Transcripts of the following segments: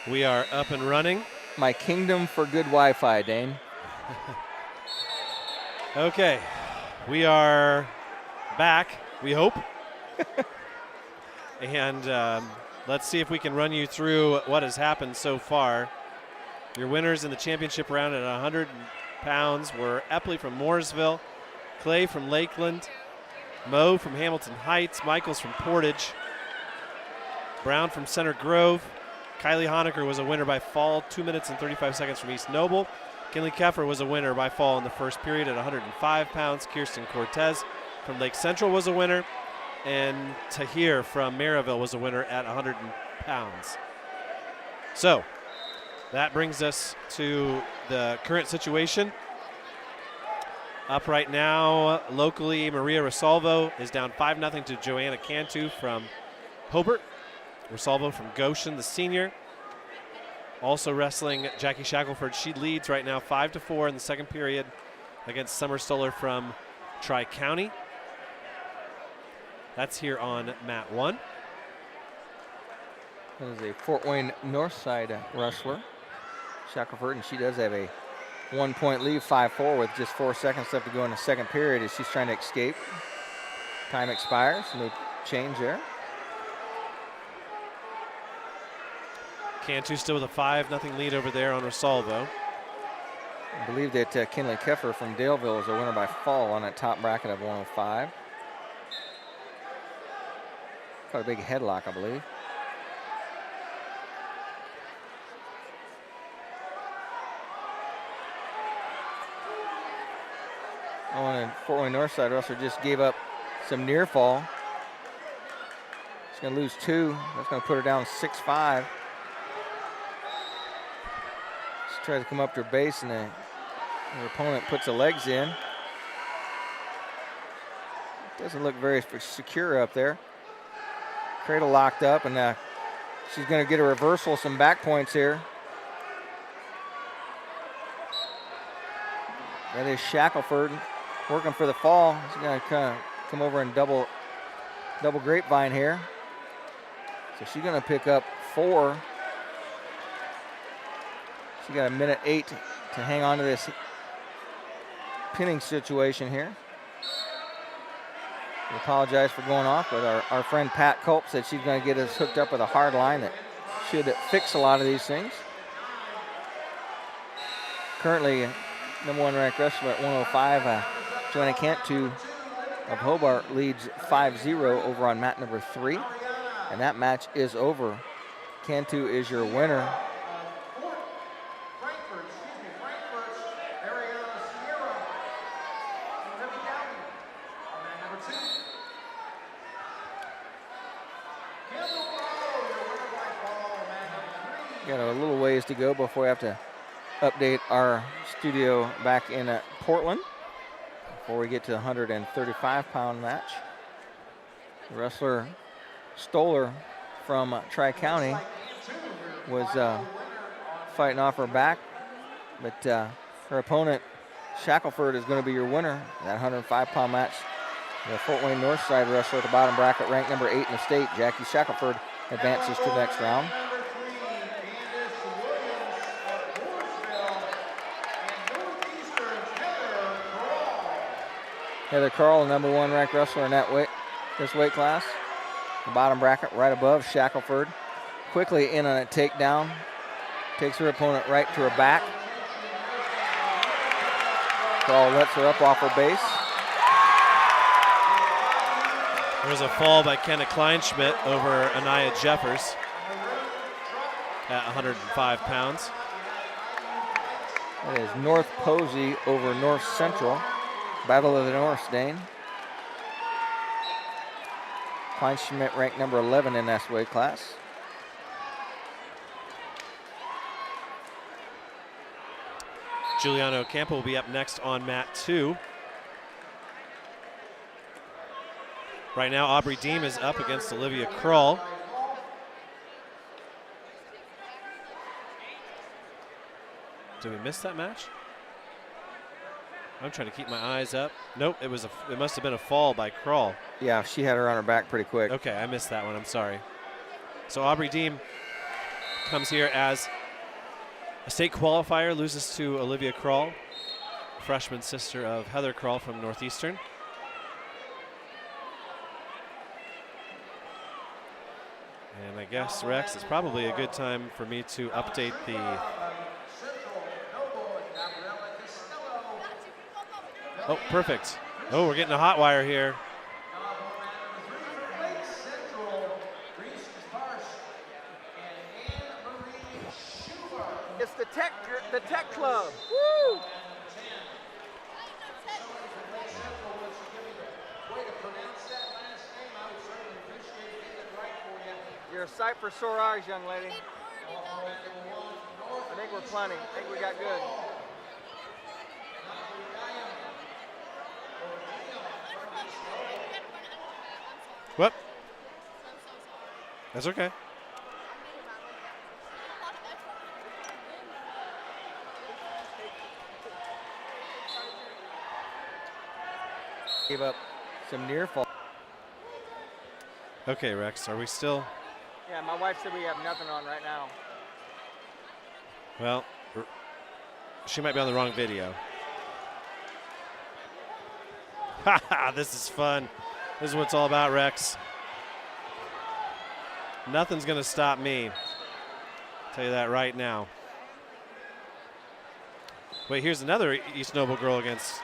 We are up and running. My kingdom for good Wi-Fi, Dane. Okay, we are back, we hope. And let's see if we can run you through what has happened so far. Your winners in the championship round at 100 pounds were Epley from Mooresville, Clay from Lakeland, Moe from Hamilton Heights, Michaels from Portage, Brown from Center Grove, Kylie Honecker was a winner by fall, 2 minutes and 35 seconds from East Noble. Kinley Keffer was a winner by fall in the first period at 105 pounds. Kirsten Cortez from Lake Central was a winner. And Tahir from Maryville was a winner at 100 pounds. So that brings us to the current situation. Up right now, locally, Maria Rosalvo is down 5-0 to Joanna Cantu from Hobart. Rosalvo from Goshen, the senior. Also wrestling, Jackie Shackelford. She leads right now 5-4 in the second period against Summer Stoller from Tri-County. That's here on mat 1. That is a Fort Wayne Northside wrestler, Shackelford, and she does have a 1-point lead, 5-4, with just 4 seconds left to go in the second period as she's trying to escape. Time expires, no change there. Cantu still with a 5-0 lead over there on Rosalvo. I believe that Kinley Keffer from Daleville is a winner by fall on that top bracket of 105. Got a big headlock, I believe. Oh, and Fort Wayne Northside wrestler just gave up some near fall. She's going to lose 2. That's going to put her down 6-5. She tries to come up to her base, and her opponent puts the legs in. Doesn't look very secure up there. Cradle locked up, and she's going to get a reversal, some back points here. That is Shackelford working for the fall. She's going to kind of come over and double grapevine here. So she's going to pick up 4. She got a 1:08 to hang on to this pinning situation here. We apologize for going off, but our friend Pat Culp said she's going to get us hooked up with a hard line that should fix a lot of these things. Currently, #1 ranked wrestler at 105, Joanna Cantu of Hobart leads 5-0 over on mat number 3. And that match is over. Cantu is your winner. Got a little ways to go before we have to update our studio back in Portland before we get to the 135-pound match. Wrestler Stoller from Tri-County was fighting off her back, but her opponent Shackelford is going to be your winner in that 105-pound match. The Fort Wayne Northside wrestler at the bottom bracket, ranked number 8 in the state, Jackie Shackelford, advances to the next round. Heather Carl, #1 ranked wrestler in this weight class. The bottom bracket right above Shackelford. Quickly in on a takedown. Takes her opponent right to her back. Carl lets her up off her base. There's a fall by Kenna Kleinschmidt over Anaya Jeffers at 105 pounds. That is North Posey over North Central. Battle of the North, Dane. Kleinschmidt ranked number 11 in this weight class. Juliana Ocampo will be up next on mat 2. Right now, Aubrey Deem is up against Olivia Krull. Did we miss that match? I'm trying to keep my eyes up. Nope, it must have been a fall by Krull. Yeah, she had her on her back pretty quick. Okay, I missed that one, I'm sorry. So Aubrey Deem comes here as a state qualifier, loses to Olivia Kroll, freshman sister of Heather Kroll from Northeastern. And I guess, Rex, it's probably a good time for me to update the oh, perfect. Oh, we're getting a hot wire here. It's the tech club. Woo! You're a sight for sore eyes, young lady. I think we're plenty. I think we got good. Whoop. That's okay. Gave up some near fall. Okay, Rex, are we still? Yeah, my wife said we have nothing on right now. Well, she might be on the wrong video. Haha, this is fun. This is what it's all about, Rex. Nothing's gonna stop me. I'll tell you that right now. Wait, here's another East Noble girl against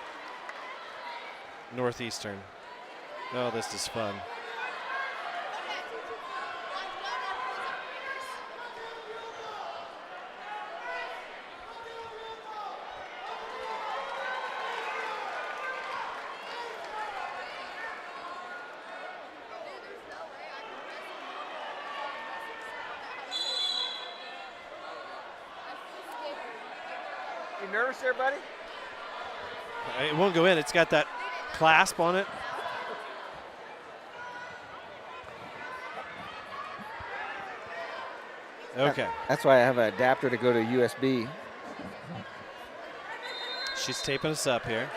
Northeastern. Oh, this is fun. You nervous there, buddy? It won't go in. It's got that clasp on it. Okay. That's why I have an adapter to go to USB. She's taping us up here.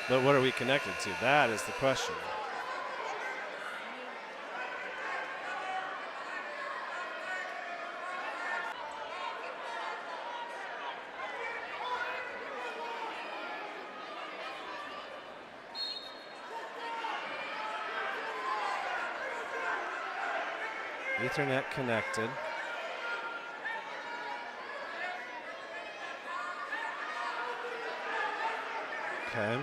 But what are we connected to? That is the question. Ethernet connected. Okay.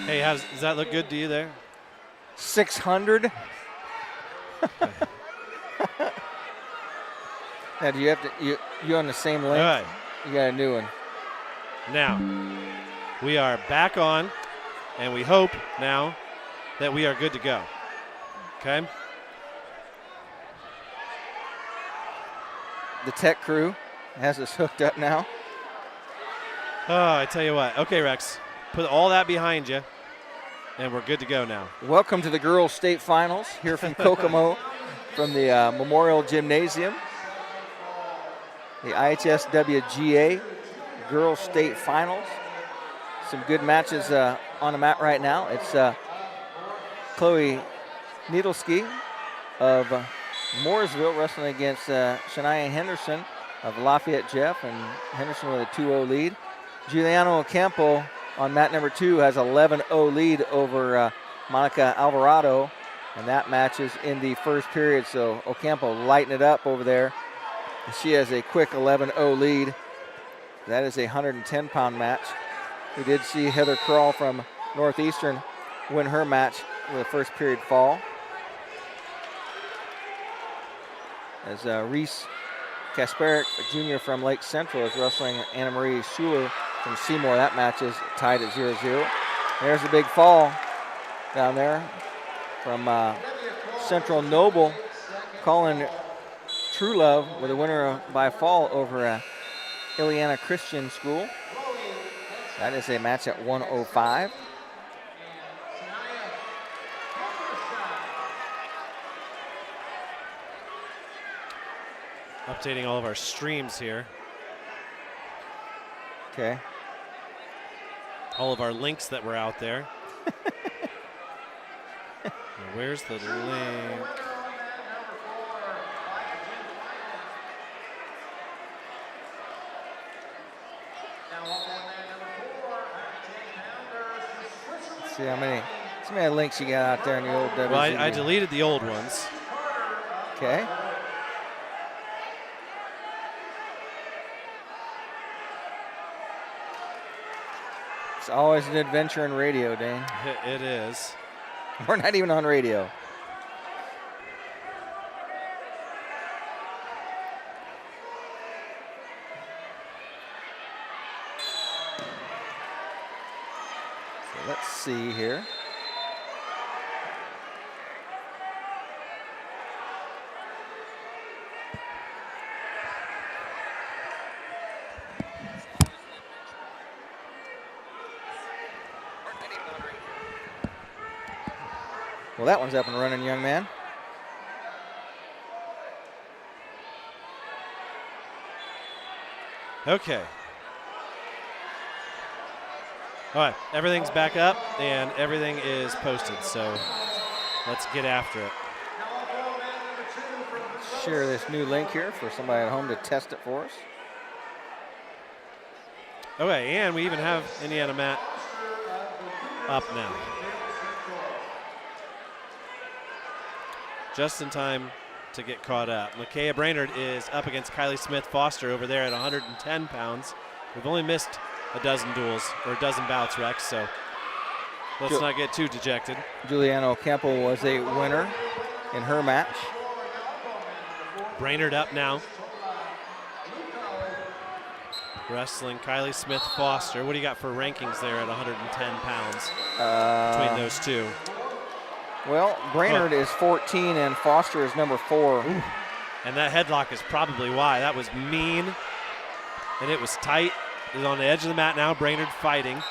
Hey, does that look good to you there? 600. Now, do you have to, you on the same link? All right. You got a new one. Now, we are back on, and we hope now that we are good to go. Okay? The tech crew has us hooked up now. Oh, I tell you what. Okay, Rex, put all that behind you, and we're good to go now. Welcome to the girls' state finals here from Kokomo, from the Memorial Gymnasium. The IHSWGA girls' state finals. Some good matches on the mat right now. It's Chloe Needleski of Mooresville wrestling against Shania Henderson of Lafayette Jeff, and Henderson with a 2-0 lead. Giuliano Ocampo on mat number 2 has 11-0 lead over Monica Alvarado, and that match is in the first period, so Ocampo lighting it up over there. She has a quick 11-0 lead. That is a 110-pound match. We did see Heather Kroll from Northeastern win her match with a first period fall. As Reese Kasparik, a junior from Lake Central, is wrestling Anna Marie Schuler from Seymour. That match is tied at 0-0. There's a big fall down there from Central Noble, calling True Love with a winner by fall over Ileana Christian School. That is a match at 105. Updating all of our streams here. Okay. All of our links that were out there. Where's the link? Let's see how many links you got out there in the old WZW. Well, I deleted the old ones. Okay. It's always an adventure in radio, Dane. It is. We're not even on radio. So let's see here. Well, that one's up and running, young man. Okay. All right, everything's back up and everything is posted, so let's get after it. Share this new link here for somebody at home to test it for us. Okay, and we even have Indiana Matt up now. Just in time to get caught up. Micaiah Brainerd is up against Kylie Smith Foster over there at 110 pounds. We've only missed a dozen duels, or a dozen bouts, Rex, so let's not get too dejected. Juliana Oampo was a winner in her match. Brainerd up now. Wrestling Kylie Smith Foster. What do you got for rankings there at 110 pounds between those two? Well, Brainerd is 14 and Foster is number 4. Ooh. And that headlock is probably why. That was mean, and it was tight. It was on the edge of the mat now. Brainerd fighting.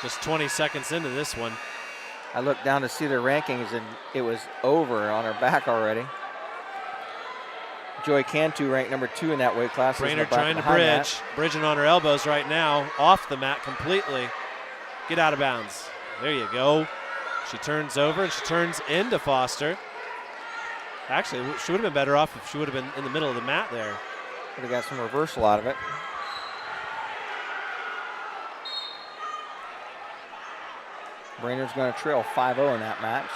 Just 20 seconds into this one. I looked down to see their rankings, and it was over on her back already. Joy Cantu ranked number 2 in that weight class. Brainerd trying to bridge. Bridging on her elbows right now. Off the mat completely. Get out of bounds. There you go. She turns over and she turns into Foster. Actually, she would have been better off if she would have been in the middle of the mat there. Would have got some reversal out of it. Brainerd's going to trail 5-0 in that match.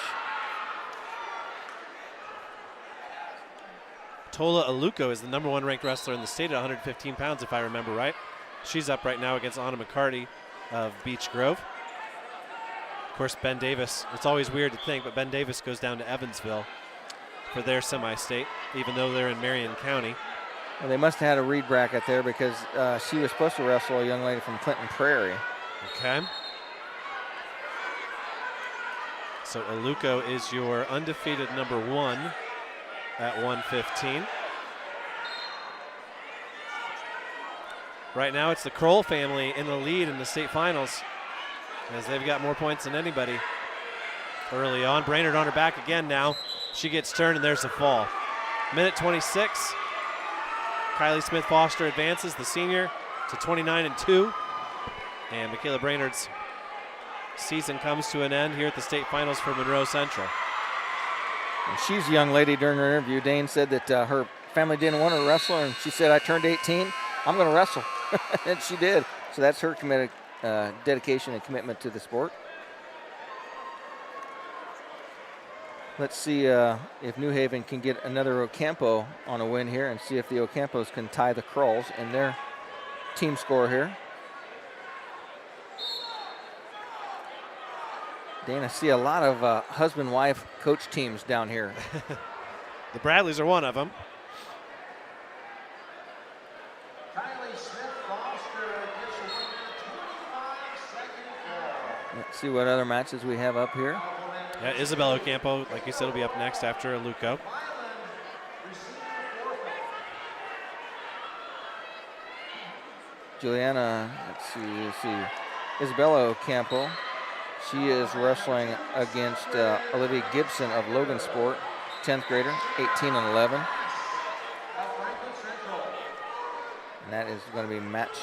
Tola Aluko is the number 1 ranked wrestler in the state at 115 pounds, if I remember right. She's up right now against Anna McCarty of Beech Grove. Of course, Ben Davis, it's always weird to think, but Ben Davis goes down to Evansville for their semi-state, even though they're in Marion County. Well, they must have had a reed bracket there because she was supposed to wrestle a young lady from Clinton Prairie. Okay. So Aluko is your undefeated number 1 at 115. Right now it's the Kroll family in the lead in the state finals, as they've got more points than anybody early on. Brainerd on her back again now. She gets turned and there's a fall. Minute 26. Kylie Smith Foster advances, the senior, to 29-2. And Michaela Brainerd's season comes to an end here at the state finals for Monroe Central. And she's a young lady. During her interview, Dane said that her family didn't want her to wrestle, and she said, I turned 18, I'm going to wrestle. And she did. So that's her committed dedication and commitment to the sport. Let's see if New Haven can get another Oampo on a win here and see if the Ocampos can tie the Krolls in their team score here. Dan, I see a lot of husband-wife coach teams down here. The Bradleys are one of them. Let's see what other matches we have up here. Yeah, Isabelle Oampo, like you said, will be up next after Aluko. Juliana, let's see. Isabelle Oampo. She is wrestling against Olivia Gibson of Logan Sport, 10th grader, 18-11. And that is going to be match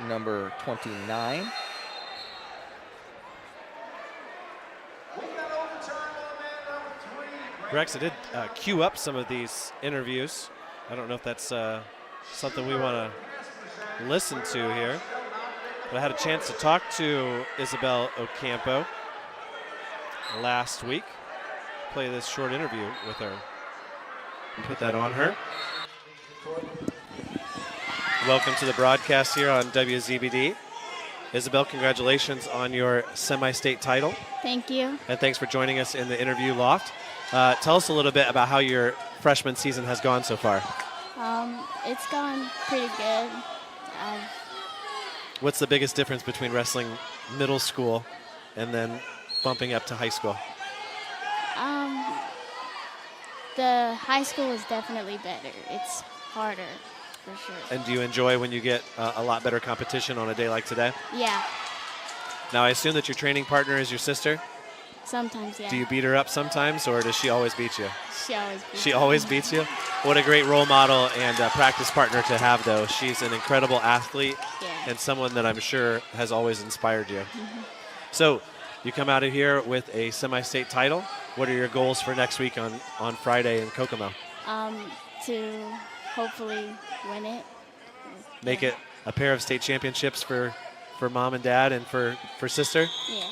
number 29. Rex, I did queue up some of these interviews. I don't know if that's something we want to listen to here. But I had a chance to talk to Isabelle Oampo last week. Play this short interview with her. Put that on her. Welcome to the broadcast here on WZBD. Isabelle, congratulations on your semi-state title. Thank you. And thanks for joining us in the interview loft. Tell us a little bit about how your freshman season has gone so far. It's gone pretty good. What's the biggest difference between wrestling middle school and then bumping up to high school? The high school is definitely better. It's harder, for sure. And do you enjoy when you get a lot better competition on a day like today? Yeah, Now, I assume that your training partner is your sister. sometimes, yeah. Do you beat her up sometimes, or does she always beat you? She always beats She me. always beats you? What a great role model and practice partner to have, though. She's an incredible athlete Yeah. and someone that I'm sure has always inspired you. So you come out of here with a semi-state title. What are your goals for next week on Friday in Kokomo? To hopefully win it. Make it a pair of state championships for mom and dad and for sister? Yeah.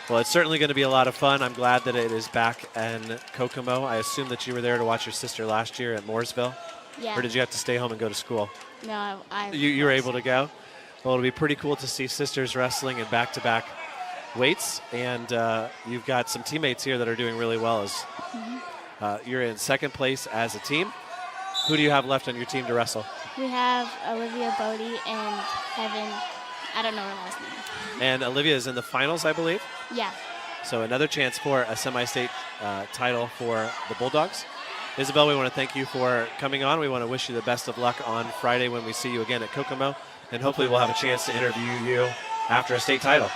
Well, it's certainly going to be a lot of fun. I'm glad that it is back in Kokomo. I assume that you were there to watch your sister last year at Mooresville? Yeah. Or did you have to stay home and go to school? No, I You were able to go? Well, it'll be pretty cool to see sisters wrestling in back-to-back weights. And you've got some teammates here that are doing really well. You're in second place as a team. Who do you have left on your team to wrestle? We have Olivia Bodie and Heaven. I don't know her last name. And Olivia is in the finals, I believe. Yeah. So another chance for a semi-state title for the Bulldogs. Isabelle, we want to thank you for coming on. We want to wish you the best of luck on Friday when we see you again at Kokomo. And hopefully we'll have a chance to interview you after a state title.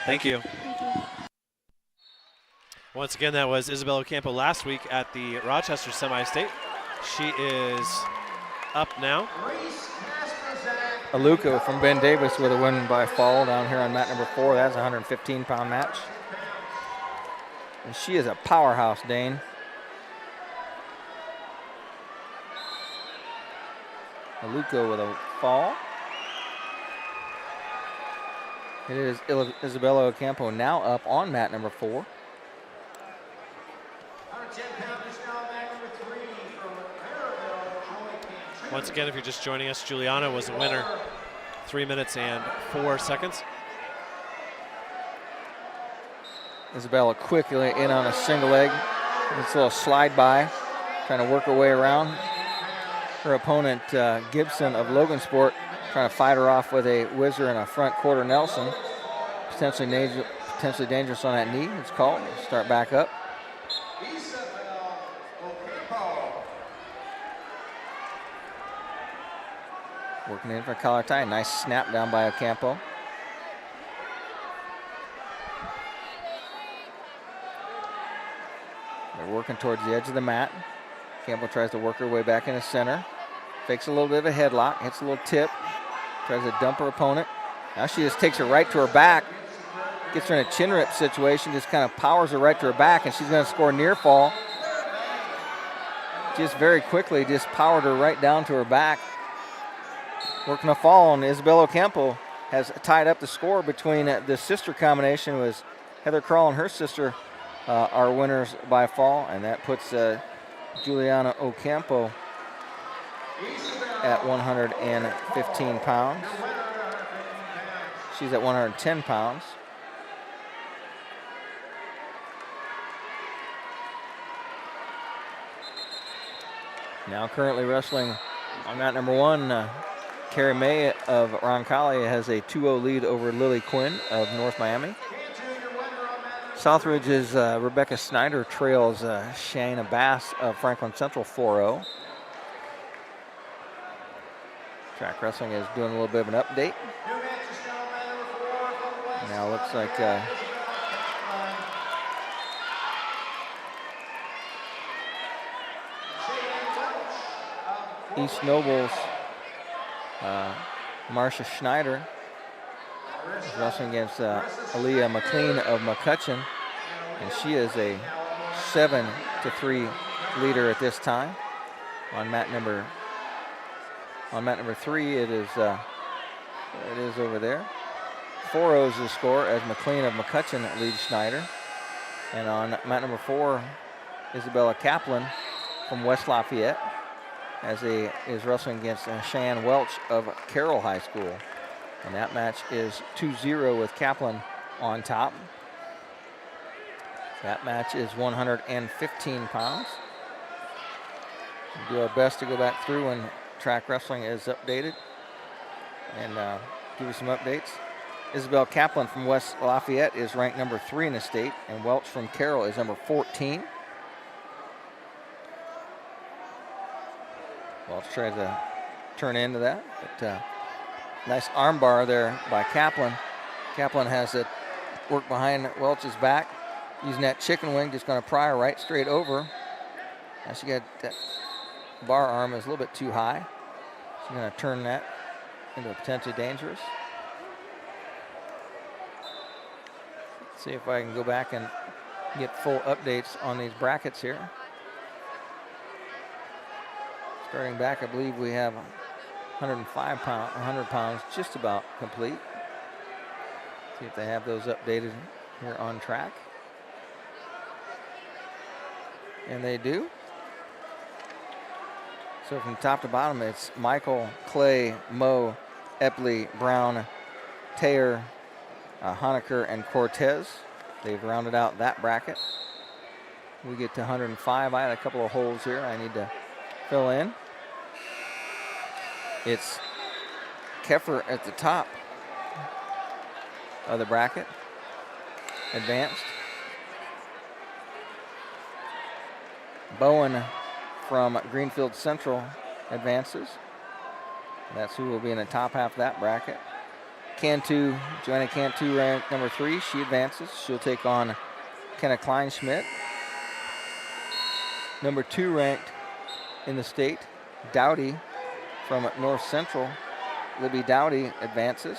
Thank you. Thank you. Once again, that was Isabelle Oampo last week at the Rochester semi-state. She is up now. Aluko from Ben Davis with a win by fall down here on mat number 4. That's a 115-pound match. And she is a powerhouse, Dane. Aluko with a fall. It is Isabelle Oampo now up on mat number 4. Once again, if you're just joining us, Juliana was a winner, 3 minutes and 4 seconds. Isabella quickly in on a single leg. It's a little slide by, trying to work her way around. Her opponent, Gibson of Logansport, trying to fight her off with a whizzer and a front quarter Nelson. Potentially dangerous on that knee, it's called. Start back up. Working in for collar tie. Nice snap down by Oampo. They're working towards the edge of the mat. Oampo tries to work her way back in the center. Fakes a little bit of a headlock. Hits a little tip. Tries to dump her opponent. Now she just takes her right to her back. Gets her in a chin rip situation. Just kind of powers her right to her back, and she's going to score near fall. Just very quickly just powered her right down to her back. Working a fall, and Isabelle Oampo has tied up the score between the sister combination. Was Heather Krall and her sister are winners by fall, and that puts Juliana Oampo at 115 pounds. She's at 110 pounds. Now currently wrestling on mat number 1, Carrie May of Roncalli has a 2-0 lead over Lily Quinn of North Miami. Southridge's Rebecca Snyder trails Shayna Bass of Franklin Central 4-0. Track wrestling is doing a little bit of an update. Now looks like East Nobles Marcia Schneider is wrestling against Aaliyah McLean of McCutcheon, and she is a 7-3 leader at this time. On mat number 3, it is over there. 4-0 is the score as McLean of McCutcheon leads Schneider. And on mat number 4, Isabella Kaplan from West Lafayette is wrestling against Cheyenne Welch of Carroll High School. And that match is 2-0 with Kaplan on top. That match is 115 pounds. We'll do our best to go back through when track wrestling is updated and give you some updates. Isabelle Kaplan from West Lafayette is ranked number 3 in the state, and Welch from Carroll is number 14. Welch tried to turn into that, but nice arm bar there by Kaplan. Kaplan has to work behind Welch's back, using that chicken wing, just going to pry her right straight over. Now she got that bar arm is a little bit too high. She's going to turn that into potentially dangerous. See if I can go back and get full updates on these brackets here. Starting back, I believe we have 100 pounds just about complete. See if they have those updated here on track. And they do. So from top to bottom, it's Michael, Clay, Moe, Epley, Brown, Taylor, Honecker, and Cortez. They've rounded out that bracket. We get to 105. I had a couple of holes here I need to fill in. It's Keffer at the top of the bracket, advanced. Bowen from Greenfield Central advances. That's who will be in the top half of that bracket. Cantu, Joanna Cantu, ranked number 3. She advances. She'll take on Kenna Kleinschmidt. Number 2 ranked in the state, Dowdy from North Central. Libby Dowdy advances.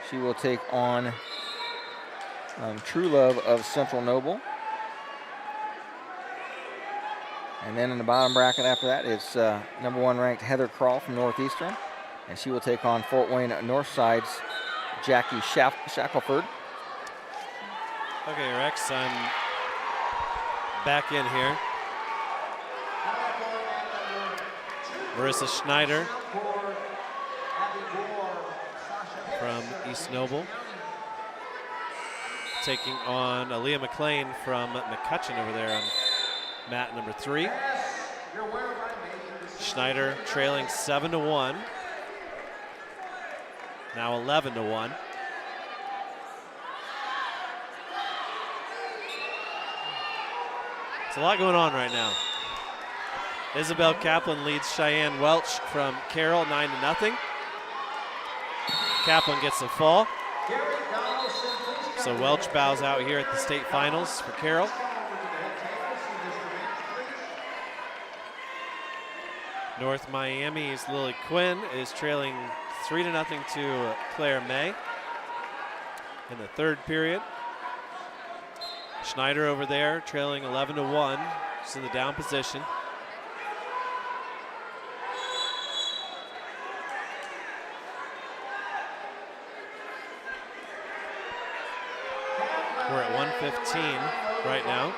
She will take on True Love of Central Noble. And then in the bottom bracket after that is number 1 ranked Heather Krall from Northeastern. And she will take on Fort Wayne Northside's Jackie Shackelford. Okay, Rex, I'm back in here. Marissa Schneider from East Noble taking on Aaliyah McLean from McCutcheon over there on mat number 3. Schneider trailing 7-1. Now 11-1. There's a lot going on right now. Isabelle Kaplan leads Cheyenne Welch from Carroll 9-0. Kaplan gets a fall. So Welch bows out here at the state finals for Carroll. North Miami's Lily Quinn is trailing 3-0 to Claire May in the third period. Schneider over there trailing 11-1. She's in the down position. We're at 115 right now.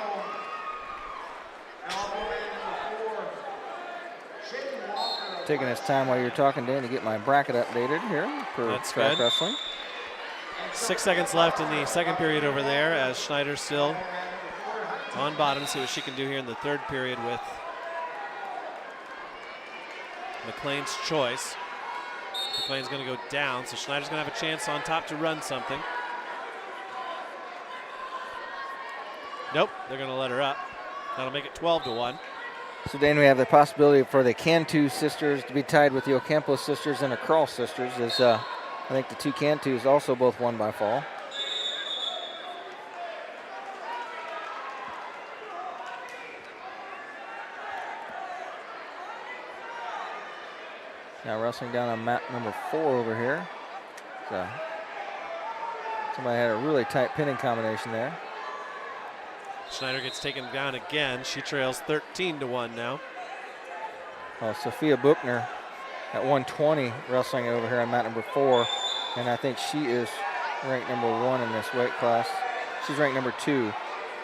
Taking this time while you're talking, Dan, to get my bracket updated here for track wrestling. 6 seconds left in the second period over there as Schneider's still on bottom. See what she can do here in the third period with McLean's choice. McLean's going to go down, so Schneider's going to have a chance on top to run something. Nope, they're going to let her up. That'll make it 12-1. So, Dan, we have the possibility for the Cantu sisters to be tied with the Ocampo sisters and the Krall sisters, as I think the two Cantus also both won by fall. Now wrestling down on mat number 4 over here. So somebody had a really tight pinning combination there. Schneider gets taken down again. She trails 13-1 now. Sophia Buchner at 120 wrestling over here on mat number 4. And I think she is ranked number 1 in this weight class. She's ranked number 2,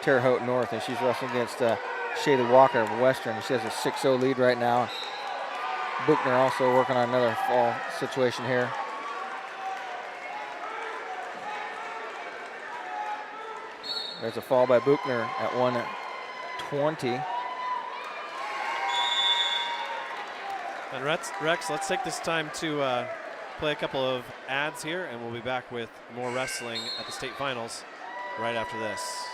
Terre Haute North, and she's wrestling against Shaylee Walker of Western. She has a 6-0 lead right now. Buchner also working on another fall situation here. There's a fall by Buchner at 120. And Rex, let's take this time to play a couple of ads here, and we'll be back with more wrestling at the state finals right after this.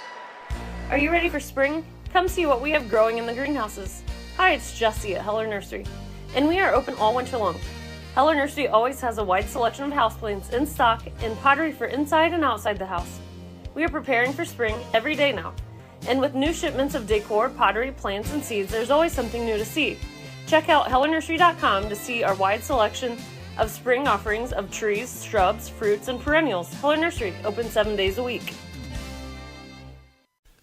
Are you ready for spring? Come see what we have growing in the greenhouses. Hi, it's Jessie at Heller Nursery, and we are open all winter long. Heller Nursery always has a wide selection of houseplants in stock and pottery for inside and outside the house. We are preparing for spring every day now, and with new shipments of decor, pottery, plants, and seeds, there's always something new to see. Check out hellernursery.com to see our wide selection of spring offerings of trees, shrubs, fruits, and perennials. Heller Nursery, open 7 days a week.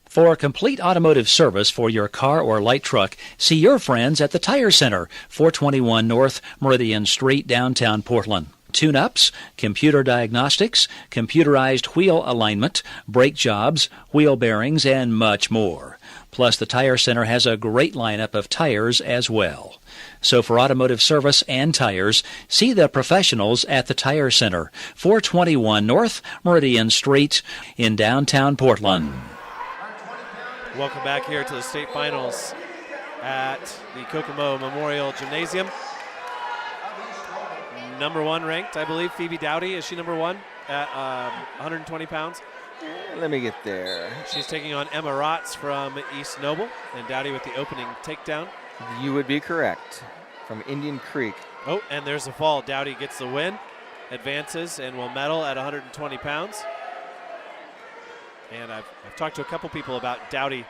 For complete automotive service for your car or light truck, see your friends at the Tire Center, 421 North Meridian Street, downtown Portland. Tune-ups, computer diagnostics, computerized wheel alignment, brake jobs, wheel bearings, and much more. Plus, the Tire Center has a great lineup of tires as well. So for automotive service and tires, see the professionals at the Tire Center, 421 North Meridian Street in downtown Portland. Welcome back here to the state finals at the Kokomo Memorial Gymnasium. Number 1 ranked, I believe, Phoebe Dowdy. Is she number 1 at 120 pounds? Let me get there. She's taking on Emma Rotz from East Noble, and Dowdy with the opening takedown. You would be correct. From Indian Creek. Oh, and there's a fall. Dowdy gets the win, advances, and will medal at 120 pounds. And I've talked to a couple people about Dowdy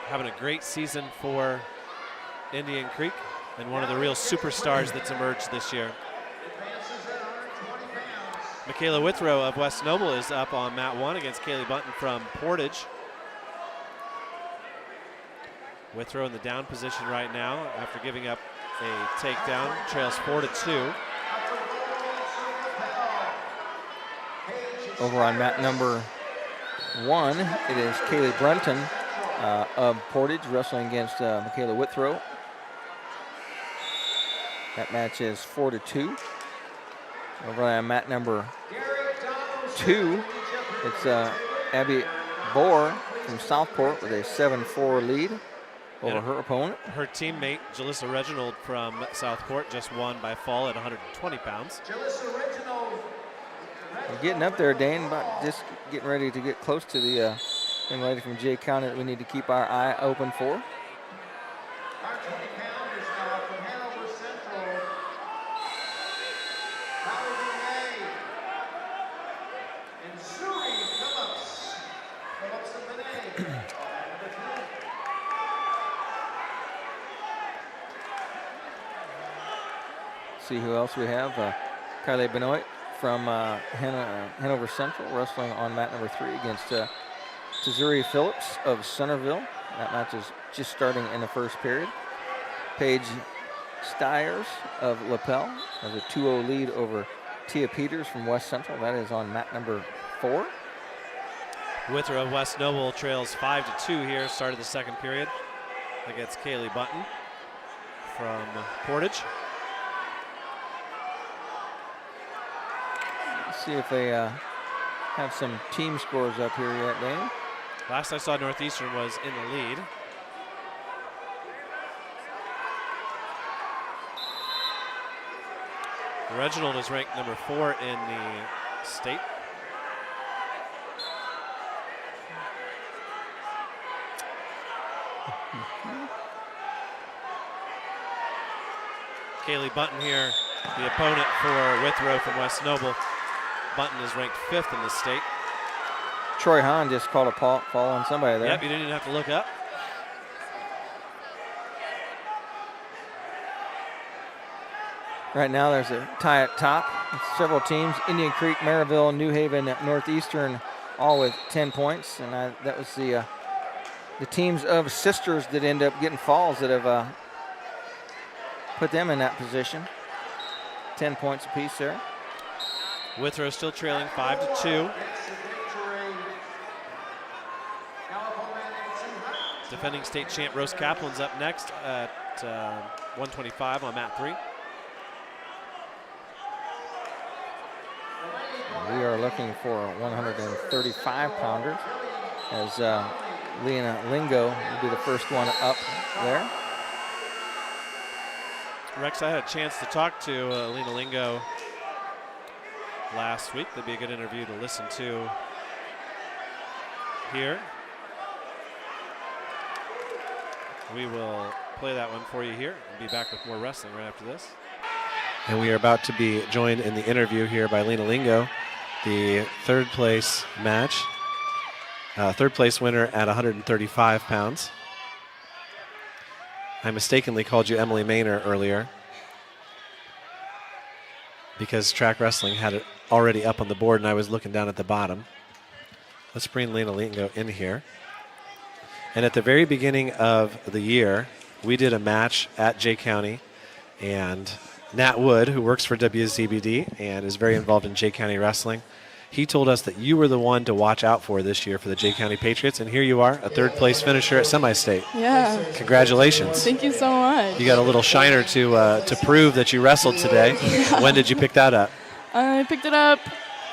having a great season for Indian Creek and one of the real superstars that's emerged this year. Michaela Withrow of West Noble is up on mat 1 against Kaylee Bunton from Portage. Withrow in the down position right now after giving up a takedown, trails 4-2. Over on mat number 1, it is Kaylee Brunton of Portage wrestling against Michaela Withrow. That match is 4-2. Over on mat number 2, it's Abby Bohr from Southport with a 7-4 lead over her opponent. Her teammate, Jalissa Reginald from Southport, just won by fall at 120 pounds. We're getting up there, Dane, but just getting ready to get close to the young lady from Jay County that we need to keep our eye open for. See who else we have. Kylie Benoit from Hanover Central wrestling on mat number 3 against Tazuri Phillips of Centerville. That match is just starting in the first period. Paige Stiers of LaPel has a 2-0 lead over Tia Peters from West Central. That is on mat number 4. Withrow of West Noble trails 5-2 here, start of the second period against Kaylee Bunton from Portage. See if they have some team scores up here yet, Dane. Last I saw, Northeastern was in the lead. Reginald is ranked number 4 in the state. Kaylee Bunton here, the opponent for Withrow from West Noble. Bunton is ranked 5th in the state. Troy Hahn just called a fall on somebody there. Yep, you didn't even have to look up. Right now there's a tie at top. Several teams, Indian Creek, Maryville, New Haven, Northeastern, all with 10 points. And that was the teams of sisters that end up getting falls that have put them in that position. 10 points apiece there. Withrow still trailing 5-2. Defending state champ Rose Kaplan's up next at 125 on mat 3. We are looking for 135 pounders as Lena Lingo will be the first one up there. Rex, I had a chance to talk to Lena Lingo last week. That'd be a good interview to listen to here. We will play that one for you here and be back with more wrestling right after this. And we are about to be joined in the interview here by Lena Lingo, the third place match, third place winner at 135 pounds. I mistakenly called you Emily Maynor earlier because track wrestling had it already up on the board and I was looking down at the bottom. Let's bring Lena Lingo in here. And at the very beginning of the year, we did a match at Jay County, and Nat Wood, who works for WZBD and is very involved in Jay County wrestling, he told us that you were the one to watch out for this year for the Jay County Patriots, and here you are, a third place finisher at semi-state. Yeah. Congratulations. Thank you so much. You got a little shiner to prove that you wrestled today. Yeah. When did you pick that up? I picked it up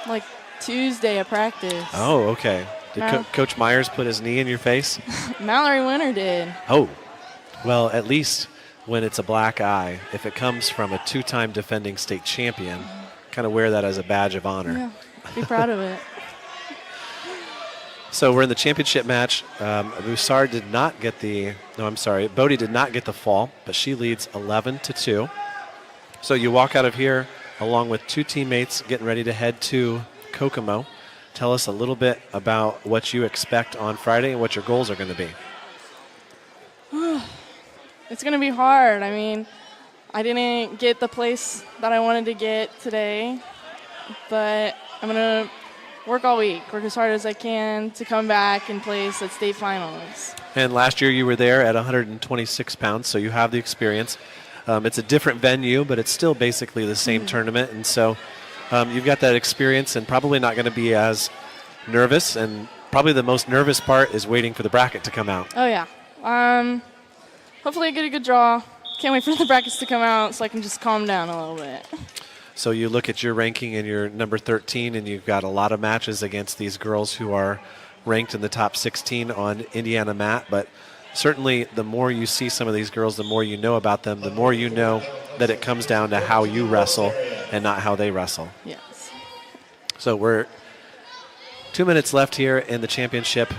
like Tuesday at practice. Oh, okay. Did Coach Myers put his knee in your face? Mallerie Winter did. Oh, well, at least when it's a black eye, if it comes from a two-time defending state champion, kind of wear that as a badge of honor. Yeah, be proud of it. So we're in the championship match. Boussard did not get Bodie did not get the fall, but she leads 11-2. So you walk out of here along with two teammates getting ready to head to Kokomo. Tell us a little bit about what you expect on Friday and what your goals are going to be. It's going to be hard. I mean, I didn't get the place that I wanted to get today, but I'm going to work all week, work as hard as I can to come back and place at state finals. And last year you were there at 126 pounds, so you have the experience. It's a different venue, but it's still basically the same tournament, and so you've got that experience and probably not going to be as nervous, and probably the most nervous part is waiting for the bracket to come out. Oh, yeah. Hopefully I get a good draw. Can't wait for the brackets to come out so I can just calm down a little bit. So you look at your ranking and you're number 13, and you've got a lot of matches against these girls who are ranked in the top 16 on Indiana mat, but certainly the more you see some of these girls, the more you know about them, the more you know that it comes down to how you wrestle and not how they wrestle. Yes. So we're 2 minutes left here in the championship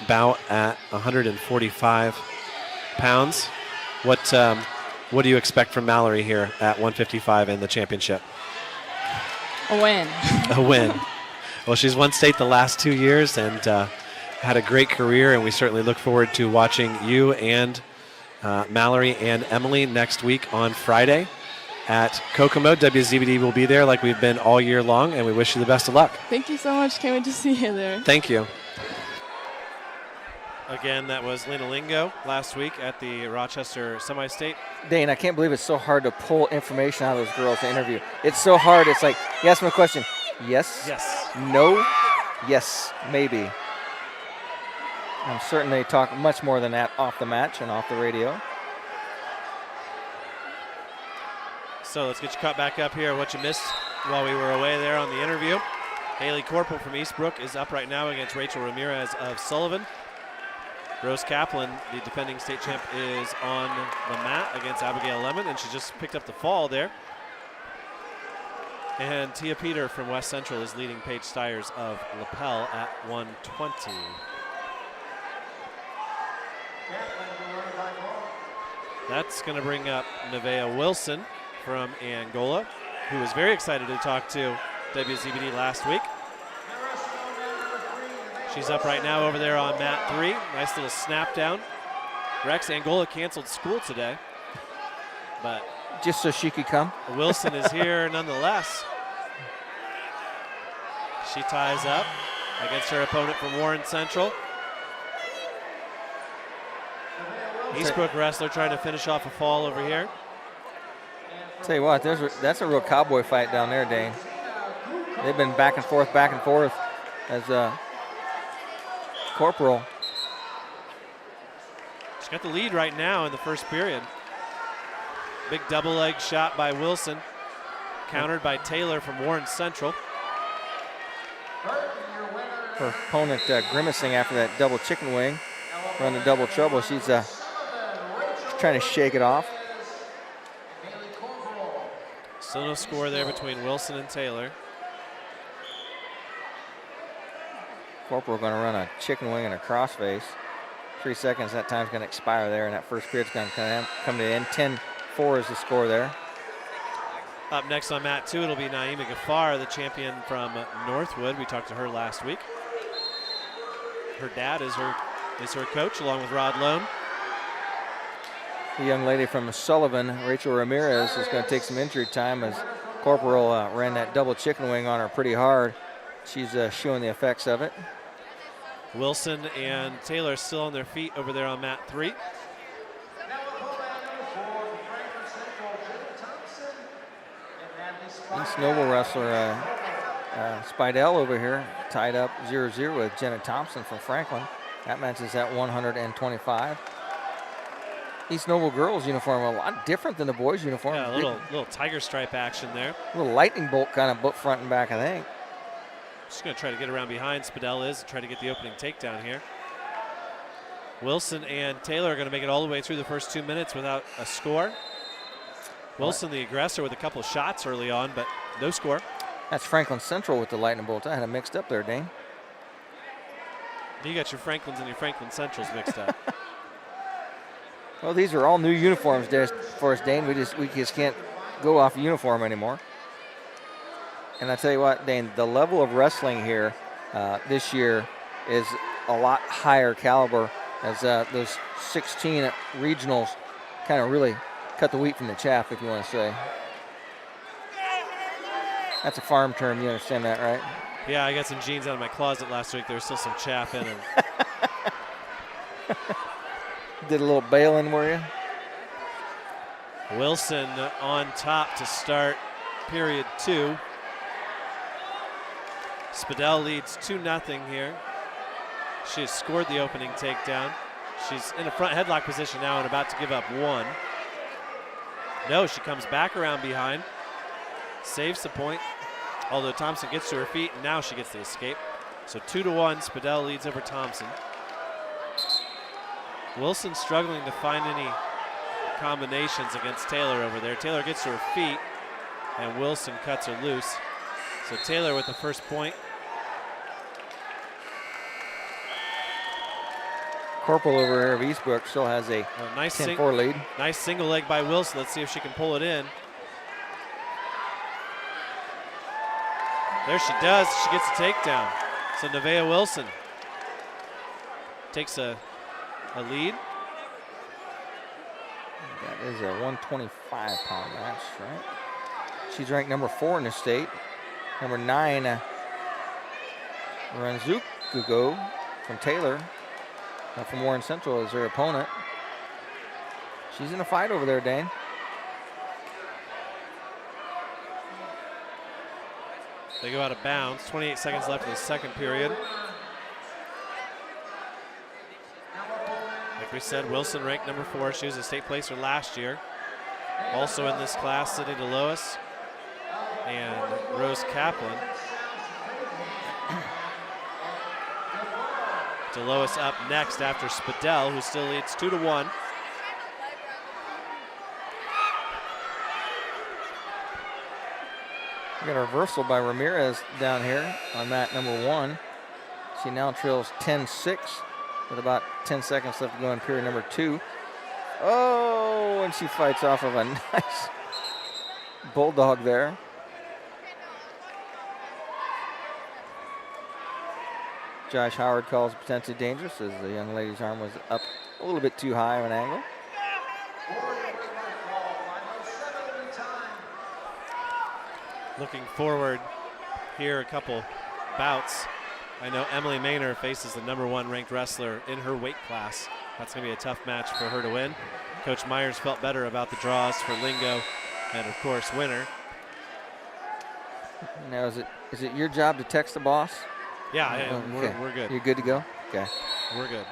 bout at 145 pounds. What do you expect from Mallerie here at 155 in the championship? A win. A win. Well, she's won state the last 2 years and had a great career, and we certainly look forward to watching you and Mallerie and Emily next week on Friday at Kokomo. WZBD will be there like we've been all year long, and we wish you the best of luck. Thank you so much. Can't wait to see you there. Thank you. Again, that was Lena Lingo last week at the Rochester Semi-State. Dane, I can't believe it's so hard to pull information out of those girls to interview. It's so hard. It's like, you ask them a question. Yes. Yes. No. Yes. Maybe. I'm certain they talk much more than that off the match and off the radio. So let's get you caught back up here. What you missed while we were away there on the interview. Haley Corporal from Eastbrook is up right now against Rachel Ramirez of Sullivan. Rose Kaplan, the defending state champ, is on the mat against Abigail Lemon, and she just picked up the fall there. And Tia Peter from West Central is leading Paige Stiers of Lapel at 120. That's going to bring up Nevaeh Wilson from Angola, who was very excited to talk to WZBD last week. She's up right now over there on mat 3. Nice little snap down. Rex, Angola canceled school today, but just so she could come. Wilson is here nonetheless. She ties up against her opponent from Warren Central. Eastbrook wrestler trying to finish off a fall over here. Tell you what, that's a real cowboy fight down there, Dane. They've been back and forth as Corporal. She's got the lead right now in the first period. Big double leg shot by Wilson, countered by Taylor from Warren Central. Her opponent grimacing after that double chicken wing, running double trouble. She's trying to shake it off. Still no score there between Wilson and Taylor. Corporal going to run a chicken wing and a crossface. 3 seconds, that time's going to expire there, and that first period's going to come to the end. 10-4 is the score there. Up next on mat 2, it'll be Naima Ghaffar, the champion from Northwood. We talked to her last week. Her dad is her coach, along with Rod Loam. The young lady from Sullivan, Rachel Ramirez, is going to take some injury time as Corporal ran that double chicken wing on her pretty hard. She's showing the effects of it. Wilson and Taylor still on their feet over there on mat 3. East Noble wrestler Spidell over here tied up 0-0 with Jenna Thompson from Franklin. That match is at 125. East Noble girls uniform a lot different than the boys uniform. Yeah, a little tiger stripe action there. A little lightning bolt kind of both front and back, I think. Just going to try to get around behind. Spadell is try to get the opening takedown here. Wilson and Taylor are going to make it all the way through the first 2 minutes without a score. Wilson, the aggressor, with a couple of shots early on, but no score. That's Franklin Central with the lightning bolt. I had it mixed up there, Dane. You got your Franklins and your Franklin Centrals mixed up. Well, these are all new uniforms for us, Dane. We just can't go off uniform anymore. And I tell you what, Dane, the level of wrestling here this year is a lot higher caliber as those 16 regionals kind of really cut the wheat from the chaff, if you want to say. That's a farm term, you understand that, right? Yeah, I got some jeans out of my closet last week. There was still some chaff in them. Did a little bailing, were you? Wilson on top to start period 2. Spadell leads 2-0 here. She has scored the opening takedown. She's in a front headlock position now and about to give up 1. No, she comes back around behind, saves the point, although Thompson gets to her feet, and now she gets the escape. So 2-1, Spadell leads over Thompson. Wilson struggling to find any combinations against Taylor over there. Taylor gets to her feet, and Wilson cuts her loose. So Taylor with the first point. Corporal over here of Eastbrook still has a nice 10-4 lead. Nice single leg by Wilson. Let's see if she can pull it in. There she does. She gets a takedown. So Nevaeh Wilson takes a lead. That is a 125-pound match, right? She's ranked number 4 in the state. Number 9, Ranzukugo from Taylor. From Warren Central is her opponent. She's in a fight over there, Dane. They go out of bounds. 28 seconds left in the second period. Like we said, Wilson ranked number 4. She was a state placer last year. Also in this class, Sydney DeLois and Rose Kaplan. DeLois up next after Spadell, who still leads 2-1. We got a reversal by Ramirez down here on mat number 1. She now trails 10-6 with about 10 seconds left to go in period number 2. Oh, and she fights off of a nice bulldog there. Josh Howard calls potentially dangerous as the young lady's arm was up a little bit too high of an angle. looking forward here, a couple bouts. I know Emily Maynor faces the #1 ranked wrestler in her weight class. That's going to be a tough match for her to win. Coach Myers felt better about the draws for Lingo and, of course, Winter. Now, is it your job to text the boss? Yeah, Okay. we're good. You're good to go? Okay. We're good.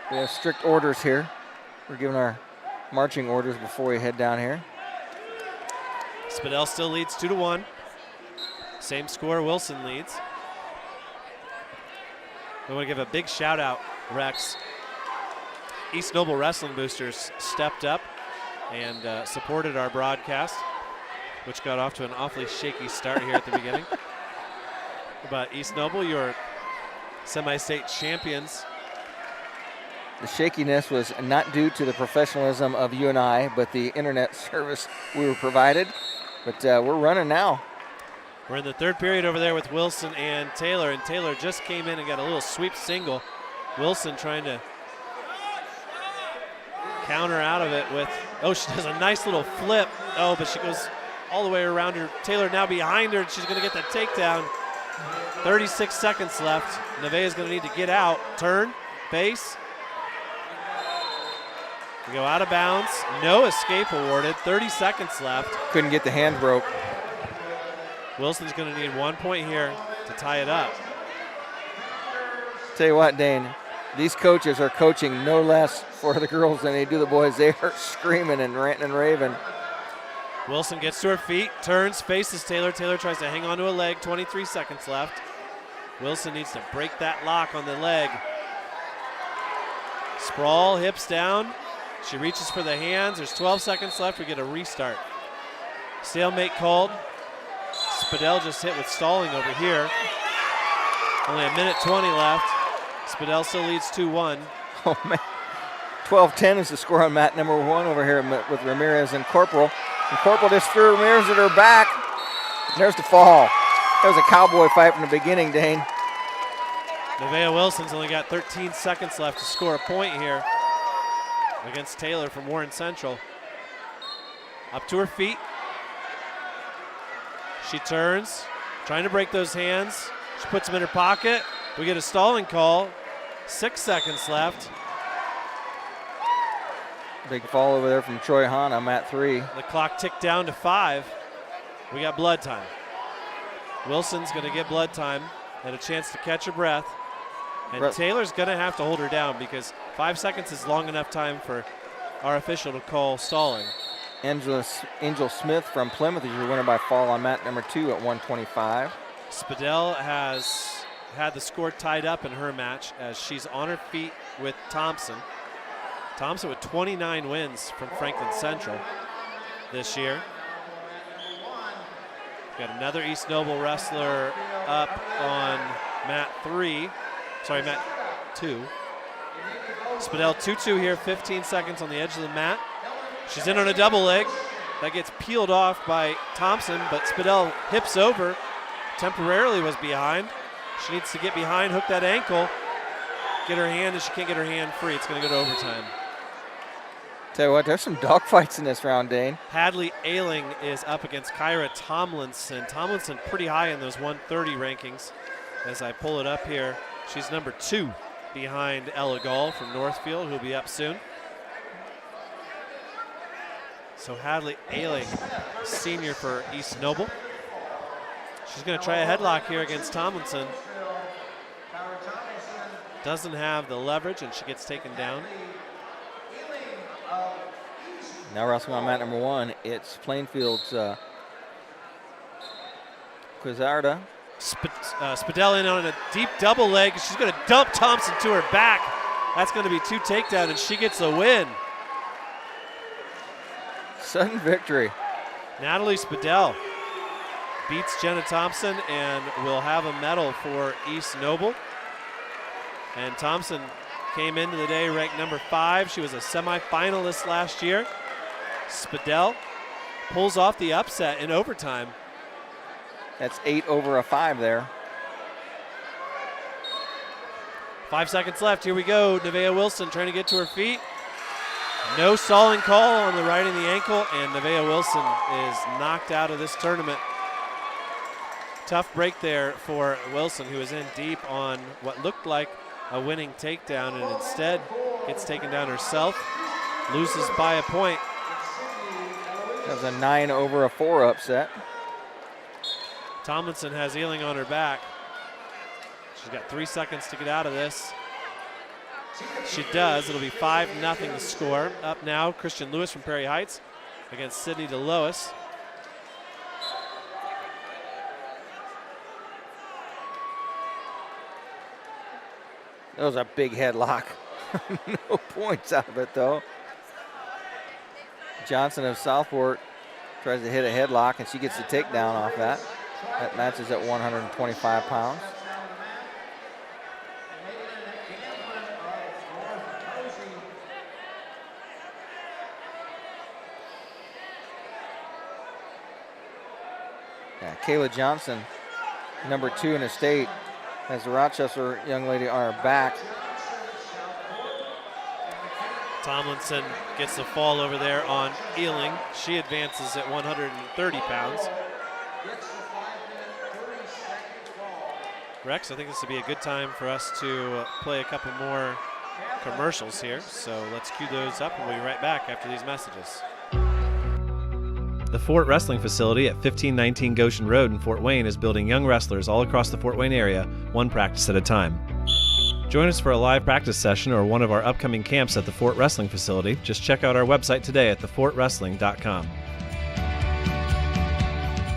We have strict orders here. We're giving our marching orders before we head down here. Spadell still leads 2-1. Same score, Wilson leads. We want to give a big shout out, Rex. East Noble Wrestling Boosters stepped up and supported our broadcast, which got off to an awfully shaky start here at the beginning. But East Noble, your semi-state champions. The shakiness was not due to the professionalism of you and I, but the internet service we were provided. But we're running now. We're in the third period over there with Wilson and Taylor just came in and got a little sweep single. Wilson trying to counter out of it with, oh, she does a nice little flip. Oh, but she goes all the way around her. Taylor now behind her, and she's going to get that takedown. 36 seconds left. Nevaeh's going to need to get out. Turn, base. We go out of bounds. No escape awarded. 30 seconds left. Couldn't get the hand broke. Wilson's going to need 1 point here to tie it up. Tell you what, Dane, these coaches are coaching no less for the girls than they do the boys. They are screaming and ranting and raving. Wilson gets to her feet, turns, faces Taylor. Taylor tries to hang onto a leg. 23 seconds left. Wilson needs to break that lock on the leg. Sprawl, hips down. She reaches for the hands. There's 12 seconds left. We get a restart. Stalemate called. Spadell just hit with stalling over here. Only a minute 20 left. Spadell still leads 2-1. Oh, man. 12-10 is the score on mat #1 over here with Ramirez and Corporal. And Corporal just threw Ramirez at her back. There's the fall. That was a cowboy fight from the beginning, Dane. Nevaeh Wilson's only got 13 seconds left to score a point here against Taylor from Warren Central. Up to her feet. She turns, trying to break those hands. She puts them in her pocket. We get a stalling call. 6 seconds left. Big fall over there from Troy Hahn on mat 3. The clock ticked down to 5. We got blood time. Wilson's going to get blood time and a chance to catch her breath. And Taylor's going to have to hold her down because 5 seconds is long enough time for our official to call stalling. Angel Smith from Plymouth is your winner by fall on mat #2 at 125. Spadell has had the score tied up in her match as she's on her feet with Thompson. Thompson with 29 wins from Franklin Central this year. Got another East Noble wrestler up on mat 2. Spadell 2-2 here, 15 seconds on the edge of the mat. She's in on a double leg. That gets peeled off by Thompson, but Spadell hips over. Temporarily was behind. She needs to get behind, hook that ankle, get her hand, and she can't get her hand free. It's going to go to overtime. Tell you what, there's some dogfights in this round, Dane. Hadley Ailing is up against Kyra Tomlinson. Tomlinson pretty high in those 130 rankings. As I pull it up here, she's #2 behind Ella Gall from Northfield, who'll be up soon. So Hadley Ailing, senior for East Noble. She's going to try a headlock here against Tomlinson. Doesn't have the leverage, and she gets taken down. Now wrestling on mat #1, it's Plainfield's Quizarda. Spadell in on a deep double leg. She's going to dump Thompson to her back. That's going to be 2 takedowns, and she gets a win. Sudden victory. Natalie Spadell beats Jenna Thompson and will have a medal for East Noble. And Thompson came into the day ranked #5. She was a semifinalist last year. Spadell pulls off the upset in overtime. That's 8 over a 5 there. 5 seconds left. Here we go. Nevaeh Wilson trying to get to her feet. No stalling call on the right of the ankle, and Nevaeh Wilson is knocked out of this tournament Tough break there for Wilson, who was in deep on what looked like a winning takedown and instead gets taken down herself, loses by a point. That was a 9-over-4 upset. Tomlinson has Ealing on her back. She's got 3 seconds to get out of this. She does. It'll be 5-0 the score. Up now, Christian Lewis from Prairie Heights against Sydney DeLois. That was a big headlock. No points out of it, though. Johnson of Southport tries to hit a headlock, and she gets the takedown off that. That matches at 125 pounds. Yeah, Kayla Johnson, number 2 in the state, has the Rochester young lady on her back. Tomlinson gets the fall over there on Ealing. She advances at 130 pounds. Rex, I think this would be a good time for us to play a couple more commercials here. So let's cue those up and we'll be right back after these messages. The Fort Wrestling Facility at 1519 Goshen Road in Fort Wayne is building young wrestlers all across the Fort Wayne area, one practice at a time. Join us for a live practice session or one of our upcoming camps at the Fort Wrestling Facility. Just check out our website today at thefortwrestling.com.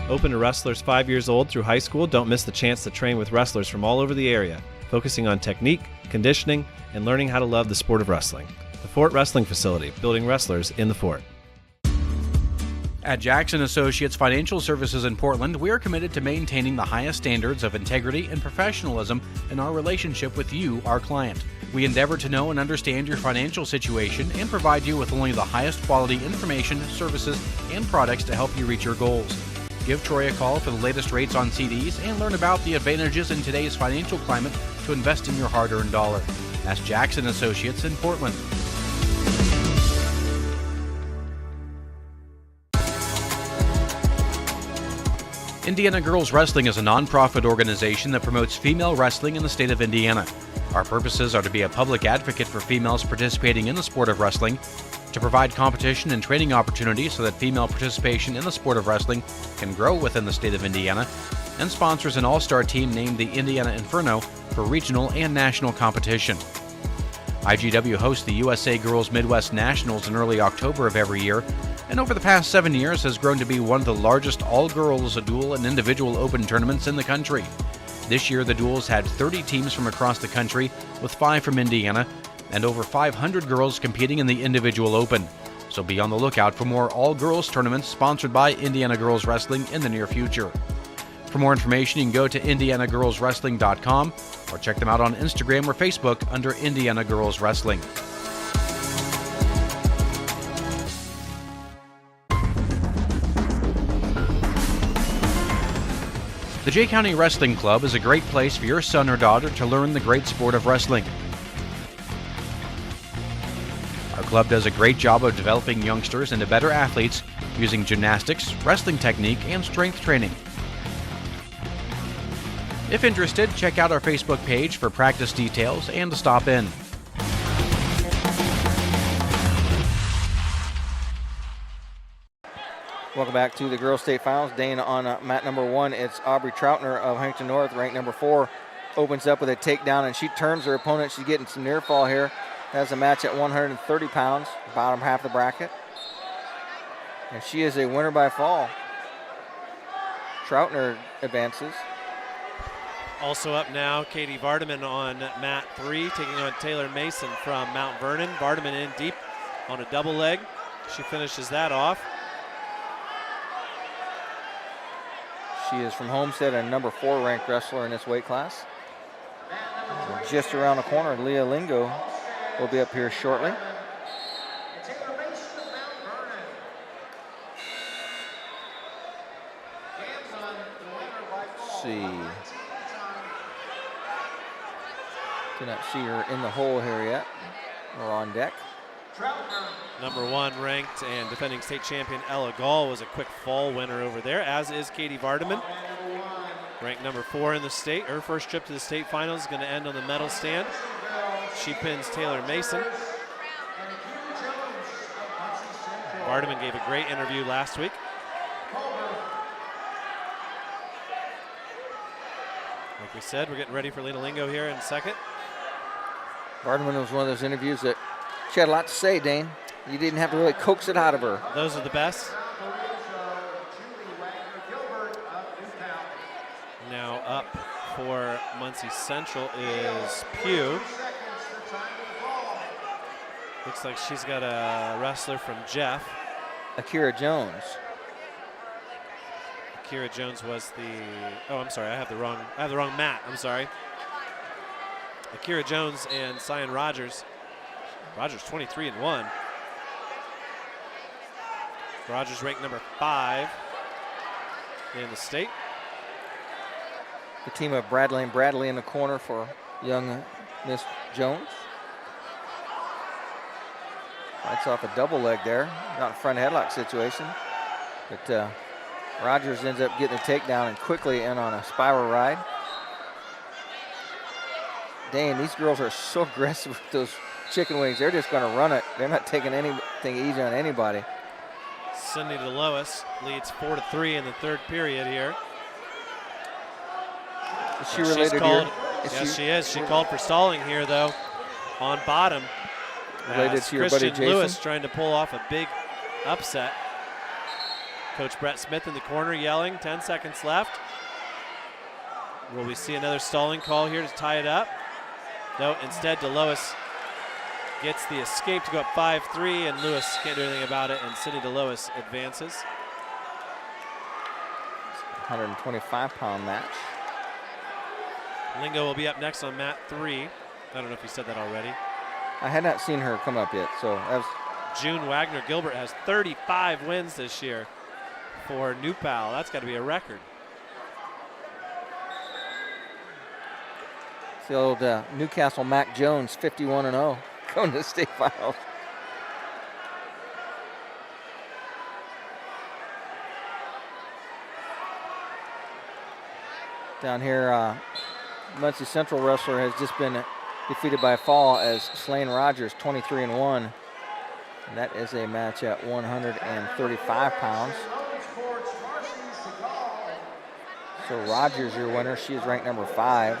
Open to wrestlers 5 years old through high school, don't miss the chance to train with wrestlers from all over the area, focusing on technique, conditioning, and learning how to love the sport of wrestling. The Fort Wrestling Facility, building wrestlers in the Fort. At Jackson Associates Financial Services in Portland, we are committed to maintaining the highest standards of integrity and professionalism in our relationship with you, our client. We endeavor to know and understand your financial situation and provide you with only the highest quality information, services, and products to help you reach your goals. Give Troy a call for the latest rates on CDs and learn about the advantages in today's financial climate to invest in your hard-earned dollar. That's Jackson Associates in Portland. Indiana Girls Wrestling is a nonprofit organization that promotes female wrestling in the state of Indiana. Our purposes are to be a public advocate for females participating in the sport of wrestling, to provide competition and training opportunities so that female participation in the sport of wrestling can grow within the state of Indiana, and sponsors an all-star team named the Indiana Inferno for regional and national competition. IGW hosts the USA Girls Midwest Nationals in early October of every year, and over the past 7 years has grown to be one of the largest all-girls dual and individual open tournaments in the country. This year, the duels had 30 teams from across the country, with 5 from Indiana, and over 500 girls competing in the individual open. So be on the lookout for more all-girls tournaments sponsored by Indiana Girls Wrestling in the near future. For more information, you can go to indianagirlswrestling.com or check them out on Instagram or Facebook under Indiana Girls Wrestling. The Jay County Wrestling Club is a great place for your son or daughter to learn the great sport of wrestling. Our club does a great job of developing youngsters into better athletes using gymnastics, wrestling technique, and strength training. If interested, check out our Facebook page for practice details and to stop in. Welcome back to the Girls State Finals. Dane on mat number 1. It's Aubrey Troutner of Huntington North, ranked number 4. Opens up with a takedown, and she turns her opponent. She's getting some near fall here. Has a match at 130 pounds, bottom half of the bracket. And she is a winner by fall. Troutner advances. Also up now, Katie Vardaman on mat 3, taking on Taylor Mason from Mount Vernon. Vardaman in deep on a double leg. She finishes that off. She is from Homestead and number 4 ranked wrestler in this weight class. Just around the corner, Lena Lingo will be up here shortly. Let's see. Do not see her in the hole here yet. We're on deck. Number 1 ranked and defending state champion Ella Gall was a quick fall winner over there, as is Katie Vardaman. Ranked number 4 in the state. Her first trip to the state finals is going to end on the medal stand. She pins Taylor Mason. Vardaman gave a great interview last week. Like we said, we're getting ready for Lena Lingo here in a second. Vardaman was one of those interviews that she had a lot to say, Dane. You didn't have to really coax it out of her. Those are the best. Now up for Muncie Central is Pugh. Looks like she's got a wrestler from Jeff. Akira Jones. Akira Jones was the, oh, I'm sorry, I have the wrong mat, I'm sorry. Akira Jones and Cyan Rogers. Rogers 23-1. Rogers ranked number 5 in the state. The team of Bradley and Bradley in the corner for young Miss Jones. Fights off a double leg there, not a front headlock situation. But Rogers ends up getting a takedown and quickly in on a spiral ride. Dang, these girls are so aggressive with those chicken wings. They're just going to run it. They're not taking anything easy on anybody. Cindy DeLois leads 4-3 in the third period here. Is she related to your? Yes, she is. She called for stalling here, though, on bottom. Related to your buddy Christian Jason? Lewis trying to pull off a big upset. Coach Brett Smith in the corner yelling, 10 seconds left. Will we see another stalling call here to tie it up? No, instead DeLois gets the escape to go up 5-3, and Lewis can't do anything about it, and Cindy DeLois advances. 125-pound match. Lingo will be up next on mat 3. I don't know if you said that already. I had not seen her come up yet, so that was. June Wagner Gilbert has 35 wins this year for New Pal. That's got to be a record. It's the old Newcastle Mac Jones, 51-0, going to the state finals. Down here, Muncie Central wrestler has just been defeated by a fall as Slane Rogers, 23-1. And that is a match at 135 pounds. So Rogers, your winner. She is ranked number 5.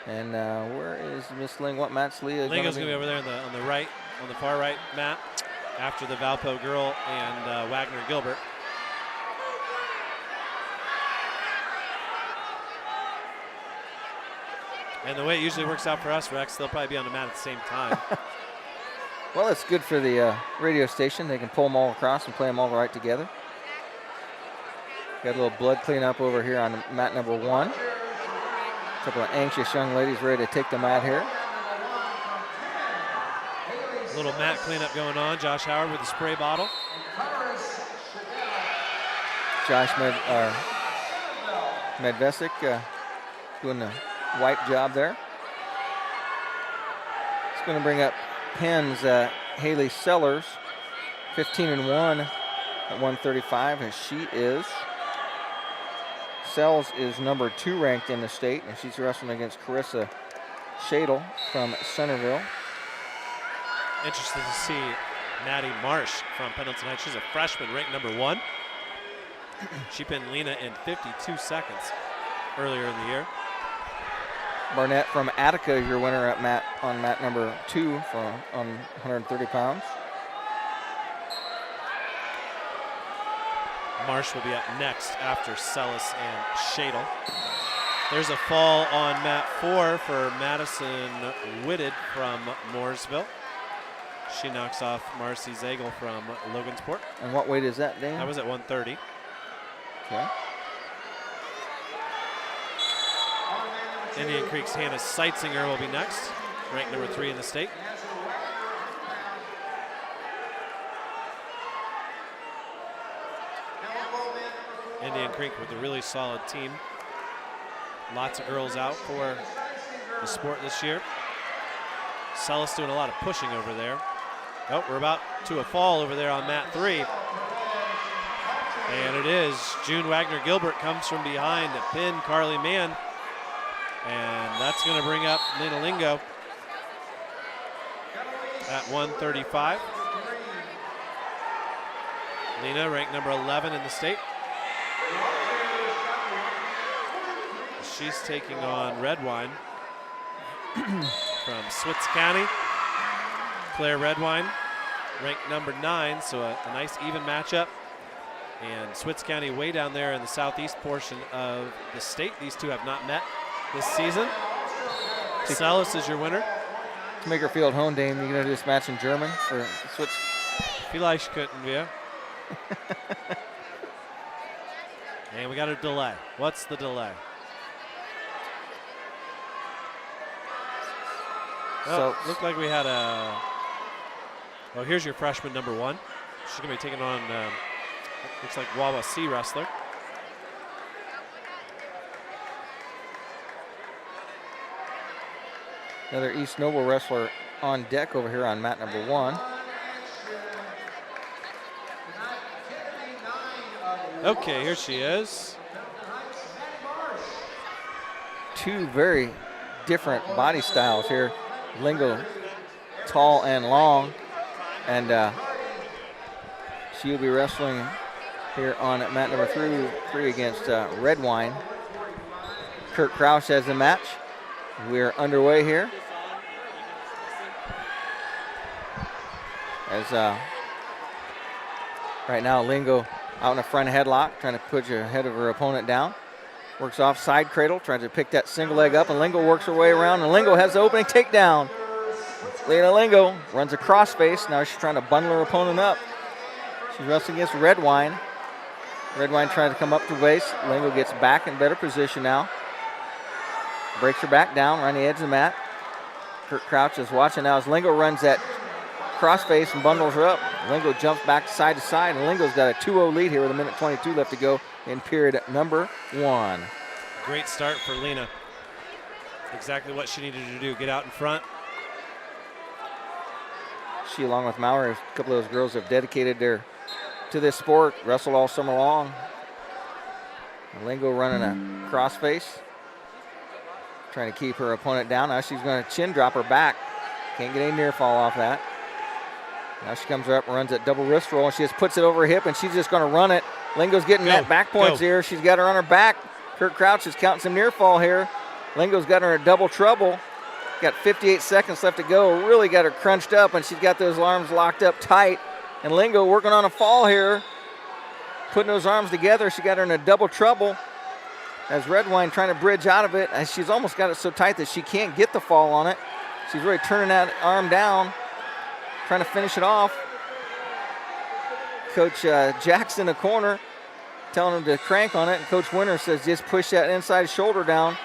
And where is Miss Ling? What match, Leah? Lingo's going to be over there on the right, on the far right mat, after the Valpo girl and Wagner Gilbert. And the way it usually works out for us, Rex, they'll probably be on the mat at the same time. Well, it's good for the radio station. They can pull them all across and play them all right together. Got a little blood cleanup over here on mat number 1. A couple of anxious young ladies ready to take the mat here. A little mat cleanup going on. Josh Howard with the spray bottle. Josh Medvesic doing the wipe job there. It's going to bring up Penn's Haley Sellers, 15-1 at 135, as she is. Sells is number 2 ranked in the state, and she's wrestling against Carissa Shadle from Centerville. Interested to see Maddie Marsh from Pendleton Heights. She's a freshman, ranked number 1. She pinned Lena in 52 seconds earlier in the year. Barnett from Attica, your winner at on mat number 2 on 130 pounds. Marsh will be up next after Sellis and Shadle. There's a fall on mat 4 for Madison Whitted from Mooresville. She knocks off Marcy Zagel from Logansport. And what weight is that, Dan? That was at 130. Okay. Indian Creek's Hannah Seitzinger will be next, ranked number 3 in the state. Indian Creek with a really solid team. Lots of girls out for the sport this year. Sellis doing a lot of pushing over there. Oh, we're about to a fall over there on mat 3. And it is June Wagner-Gilbert comes from behind to pin Carly Mann. And that's going to bring up Lena Lingo at 135. Lena ranked number 11 in the state. She's taking on Redwine from Switz County. Claire Redwine ranked number 9, so a nice even matchup. And Switz County way down there in the southeast portion of the state. These two have not met this season. Salas is your winner. To make her feel at home, Dame, you're going to do this match in German for Switz? Vielleicht könnten wir. And we got a delay. What's the delay? Oh, So looked like we had a. Well, here's your freshman number 1. She's going to be taking on, looks like Wawa C wrestler. another East Noble wrestler on deck over here on mat number 1. Okay, here she is. Two very different body styles here. Lingo, tall and long, and she'll be wrestling here on mat number 3 against Redwine. Kurt Krause has the match. We're underway here. As right now Lingo out in a front headlock, trying to put the head of her opponent down. Works off side cradle, trying to pick that single leg up, and Lingo works her way around, and Lingo has the opening takedown. Lena Lingo runs a crossface. Now she's trying to bundle her opponent up. She's wrestling against Redwine. Redwine trying to come up to base. Lingo gets back in better position now. Breaks her back down around the edge of the mat. Kurt Crouch is watching now as Lingo runs that crossface and bundles her up. Lingo jumps back side to side, and Lingo's got a 2-0 lead here with 1:22 left to go in period number 1. Great start for Lena. Exactly what she needed to do, get out in front. She, along with Mallory, a couple of those girls have dedicated to this sport, wrestled all summer long. Lingo running a crossface, trying to keep her opponent down. Now she's going to chin drop her back. Can't get any near fall off that. Now she comes up and runs that double wrist roll, and she just puts it over her hip, and she's just going to run it. Lingo's getting that back points here. She's got her on her back. Kurt Crouch is counting some near fall here. Lingo's got her in double trouble. Got 58 seconds left to go. Really got her crunched up, and she's got those arms locked up tight. And Lingo working on a fall here, putting those arms together. She got her in a double trouble as Redwine trying to bridge out of it, and she's almost got it so tight that she can't get the fall on it. She's really turning that arm down, trying to finish it off. Coach Jackson in the corner telling him to crank on it, and Coach Winter says just push that inside shoulder down.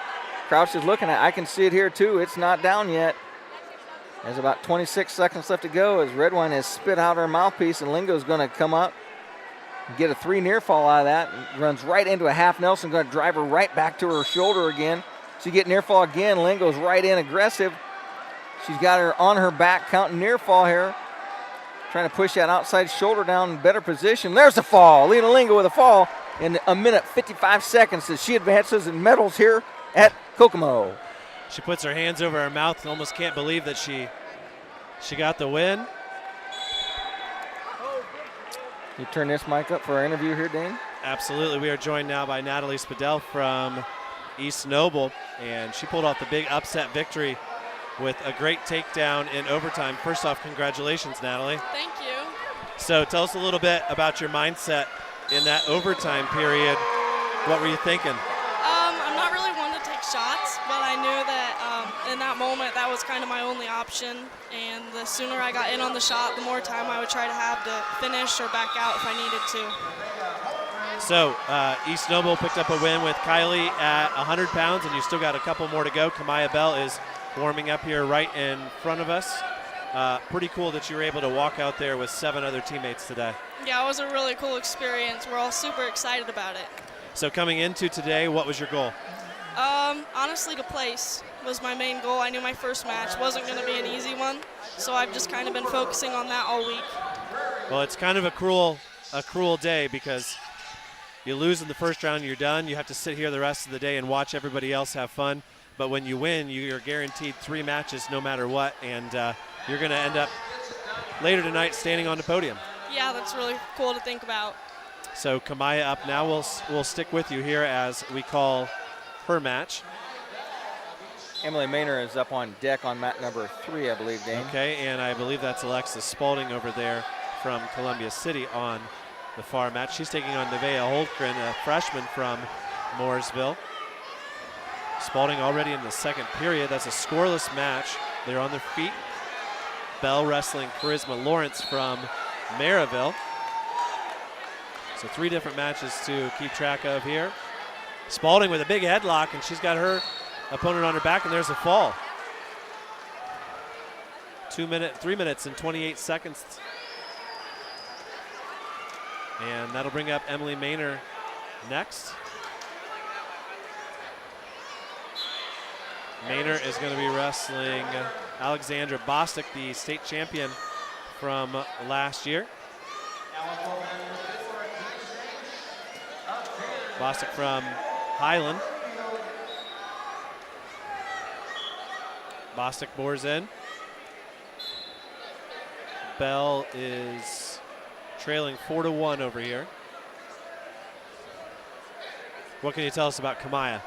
Crouch is looking at it. I can see it here too. It's not down yet. There's about 26 seconds left to go as Redwine has spit out her mouthpiece, and Lingo's going to come up and get a 3 near fall out of that. Runs right into a half Nelson, going to drive her right back to her shoulder again. She get near fall again. Lingo's right in aggressive. She's got her on her back, counting near fall here. Trying to push that outside shoulder down in better position. There's the fall. Lena Lingo with a fall in 1:55 seconds as she advances and medals here at Kokomo. She puts her hands over her mouth and almost can't believe that she got the win. You turn this mic up for our interview here, Dane? Absolutely. We are joined now by Natalie Spadell from East Noble, and she pulled off the big upset victory with a great takedown in overtime. First off, congratulations, Natalie. Thank you. So tell us a little bit about your mindset in that overtime period. What were you thinking? I'm not really one to take shots, but I knew that in that moment that was kind of my only option, and the sooner I got in on the shot, the more time I would try to have to finish or back out if I needed to. So East Noble picked up a win with Kylie at 100 pounds, and you still got a couple more to go. Kamaya Bell is warming up here right in front of us. Pretty cool that you were able to walk out there with 7 other teammates today. Yeah, it was a really cool experience. We're all super excited about it. So coming into today, what was your goal? Honestly, to place. was my main goal. I knew my first match wasn't going to be an easy one, so I've just kind of been focusing on that all week. Well, it's kind of a cruel day because you lose in the first round, you're done. You have to sit here the rest of the day and watch everybody else have fun. But when you win, you're guaranteed 3 matches no matter what, and you're going to end up later tonight standing on the podium. Yeah, that's really cool to think about. So Kamaya up now. We'll stick with you here as we call her match. Emily Maynor is up on deck on mat number 3, I believe, Dane. Okay, and I believe that's Alexis Spalding over there from Columbia City on the far match. She's taking on Nevaeh Holtgren, a freshman from Mooresville. Spalding already in the second period. That's a scoreless match. They're on their feet. Bell wrestling Charisma Lawrence from Maryville. So 3 different matches to keep track of here. Spalding with a big headlock, and she's got her opponent on her back, and there's a fall. 3 minutes and 28 seconds. And that'll bring up Emily Maynor next. Maynor is going to be wrestling Alexandra Bostic, the state champion from last year. Bostic from Highland. Bostic bores in. Bell is trailing 4-1 over here. What can you tell us about Kamaya?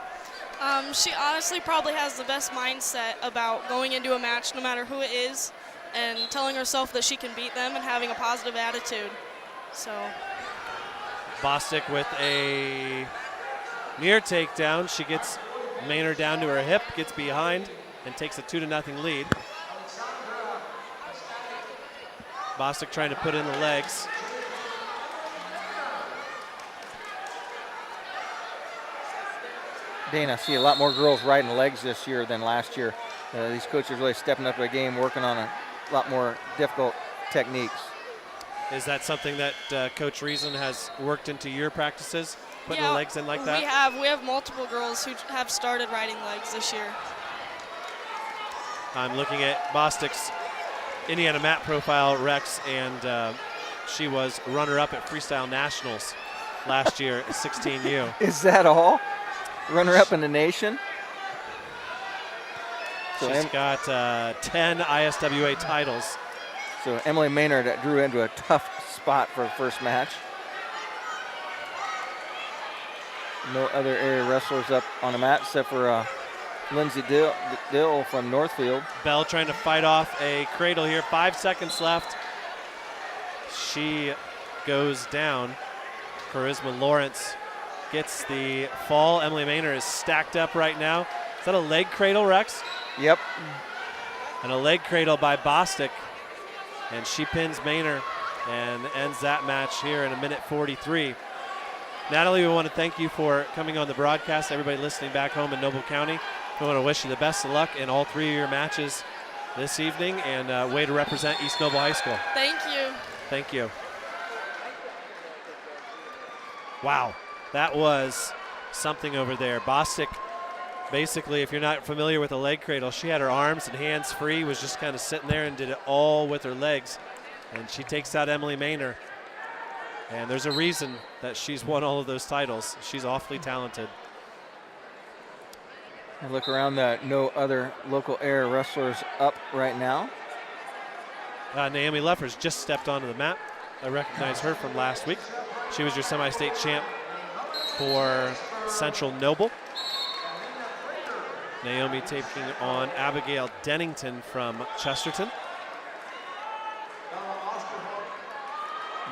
She honestly probably has the best mindset about going into a match, no matter who it is, and telling herself that she can beat them and having a positive attitude. So Bostic with a near takedown. She gets Maynor down to her hip, gets behind, and takes a 2-0 lead. Bostic trying to put in the legs. Dana, I see a lot more girls riding legs this year than last year. These coaches really stepping up their game, working on a lot more difficult techniques. Is that something that Coach Reason has worked into your practices, putting the legs in like that? We have multiple girls who have started riding legs this year. I'm looking at Bostic's Indiana mat profile, Rex, and she was runner-up at Freestyle Nationals last year at 16U. Is that all? Runner-up in the nation? So she's got 10 ISWA titles. So Emily Maynard drew into a tough spot for the first match. No other area wrestlers up on the mat except for Lindsay Dill from Northfield. Bell trying to fight off a cradle here. 5 seconds left. She goes down. Charisma Lawrence gets the fall. Emily Maynor is stacked up right now. Is that a leg cradle, Rex? Yep. And a leg cradle by Bostic. And she pins Maynor and ends that match here in 1:43. Natalie, we want to thank you for coming on the broadcast. Everybody listening back home in Noble County, we want to wish you the best of luck in all 3 of your matches this evening, and way to represent East Noble High School. Thank you. Thank you. Wow, that was something over there. Bostic, basically, if you're not familiar with a leg cradle, she had her arms and hands free, was just kind of sitting there and did it all with her legs. And she takes out Emily Maynor. And there's a reason that she's won all of those titles. She's awfully talented. I look around, no other local area wrestlers up right now. Naomi Leffers just stepped onto the mat. I recognize her from last week. She was your semi-state champ for Central Noble. Naomi taking on Abigail Dennington from Chesterton.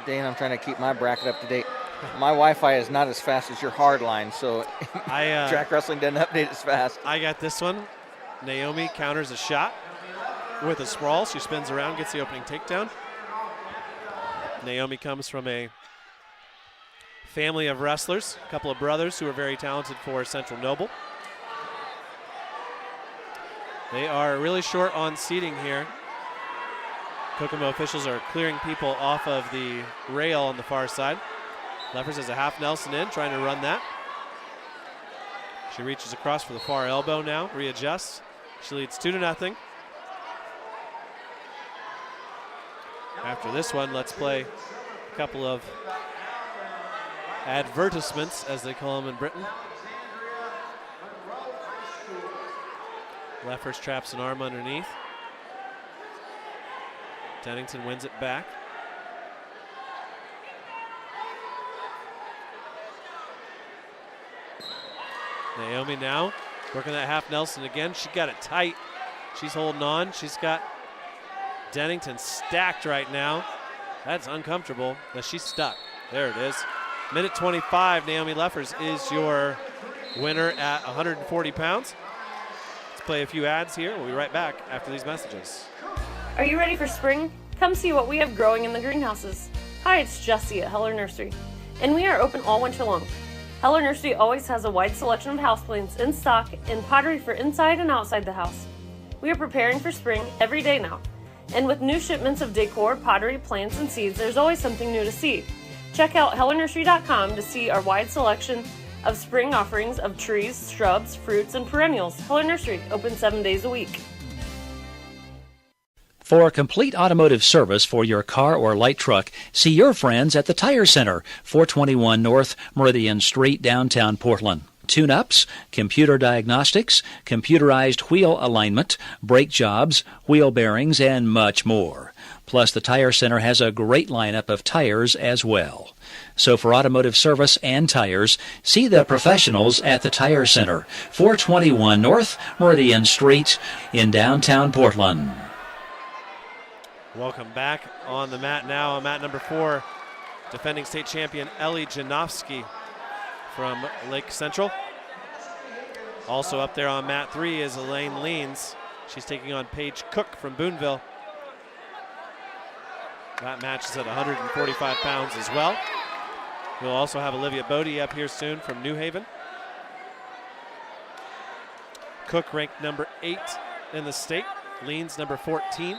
Dane, I'm trying to keep my bracket up to date. My Wi-Fi is not as fast as your hard line, so track wrestling doesn't update as fast. I got this one. Naomi counters a shot with a sprawl. She spins around, gets the opening takedown. Naomi comes from a family of wrestlers, a couple of brothers who are very talented for Central Noble. They are really short on seating here. Kokomo officials are clearing people off of the rail on the far side. Leffers has a half Nelson in, trying to run that. She reaches across for the far elbow now, readjusts. She leads 2-0. After this one, let's play a couple of advertisements, as they call them in Britain. Leffers traps an arm underneath. Dennington wins it back. Naomi now working that half Nelson again. She got it tight. She's holding on. She's got Dennington stacked right now. That's uncomfortable. But she's stuck. There it is. Minute 25, Naomi Leffers is your winner at 140 pounds. Let's play a few ads here. We'll be right back after these messages. Are you ready for spring? Come see what we have growing in the greenhouses. Hi, it's Jessie at Heller Nursery, and we are open all winter long. Heller Nursery always has a wide selection of houseplants in stock and pottery for inside and outside the house. We are preparing for spring every day now, and with new shipments of decor, pottery, plants, and seeds, there's always something new to see. Check out hellernursery.com to see our wide selection of spring offerings of trees, shrubs, fruits, and perennials. Heller Nursery, open 7 days a week. For complete automotive service for your car or light truck, see your friends at the Tire Center, 421 North Meridian Street, downtown Portland. Tune-ups, computer diagnostics, computerized wheel alignment, brake jobs, wheel bearings, and much more. Plus, the Tire Center has a great lineup of tires as well. So for automotive service and tires, see the professionals at the Tire Center, 421 North Meridian Street in downtown Portland. Welcome back on the mat now. On mat number 4, defending state champion Ellie Janowski from Lake Central. Also up there on mat 3 is Elaine Leans. She's taking on Paige Cook from Boonville. That match is at 145 pounds as well. We'll also have Olivia Bodie up here soon from New Haven. Cook ranked number 8 in the state. Leans number 14.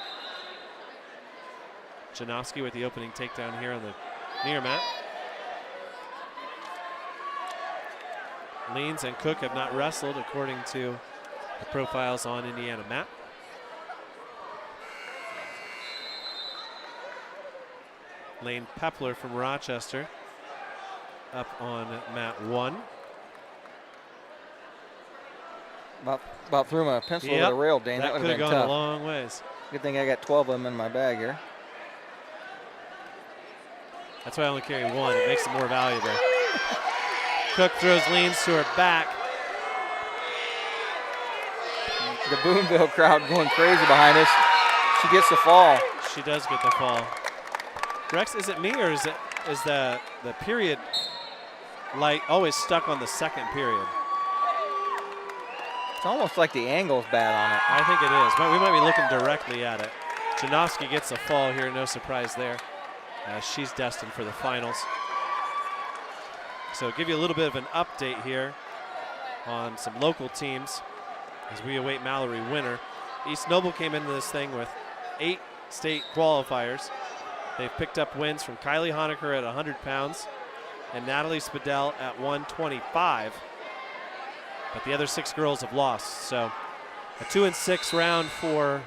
Janowski with the opening takedown here on the near mat. Leans and Cook have not wrestled according to the profiles on Indiana mat. Lane Pepler from Rochester up on mat 1. About threw my pencil over the rail, Dane. That would have been gone tough. a long ways. Good thing I got 12 of them in my bag here. That's why I only carry 1. It makes it more valuable. Cook throws Leans to her back. The Boonville crowd going crazy behind us. She gets the fall. She does get the fall. Rex, is it me or is the period light always stuck on the second period? It's almost like the angle's bad on it. I think it is, but we might be looking directly at it. Janowski gets a fall here, no surprise there. She's destined for the finals. So give you a little bit of an update here on some local teams as we await Mallerie Winter. East Noble came into this thing with 8 state qualifiers. They've picked up wins from Kylie Honecker at 100 pounds and Natalie Spadell at 125. But the other 6 girls have lost. So a 2-6 round for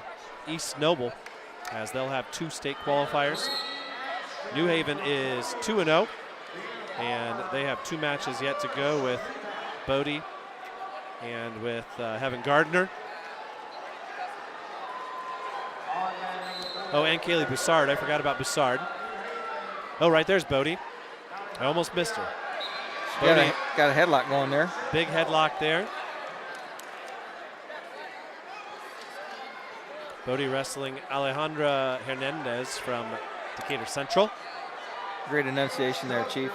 East Noble as they'll have 2 state qualifiers. New Haven is 2-0, and they have 2 matches yet to go with Bodie and with Heaven Gardner. Oh, and Kaylee Boussard. I forgot about Boussard. Oh, right there's Bodie. I almost missed her. Bodie, got a headlock going there. Big headlock there. Bodie wrestling Alejandra Hernandez from Decatur Central. Great enunciation there, Chief.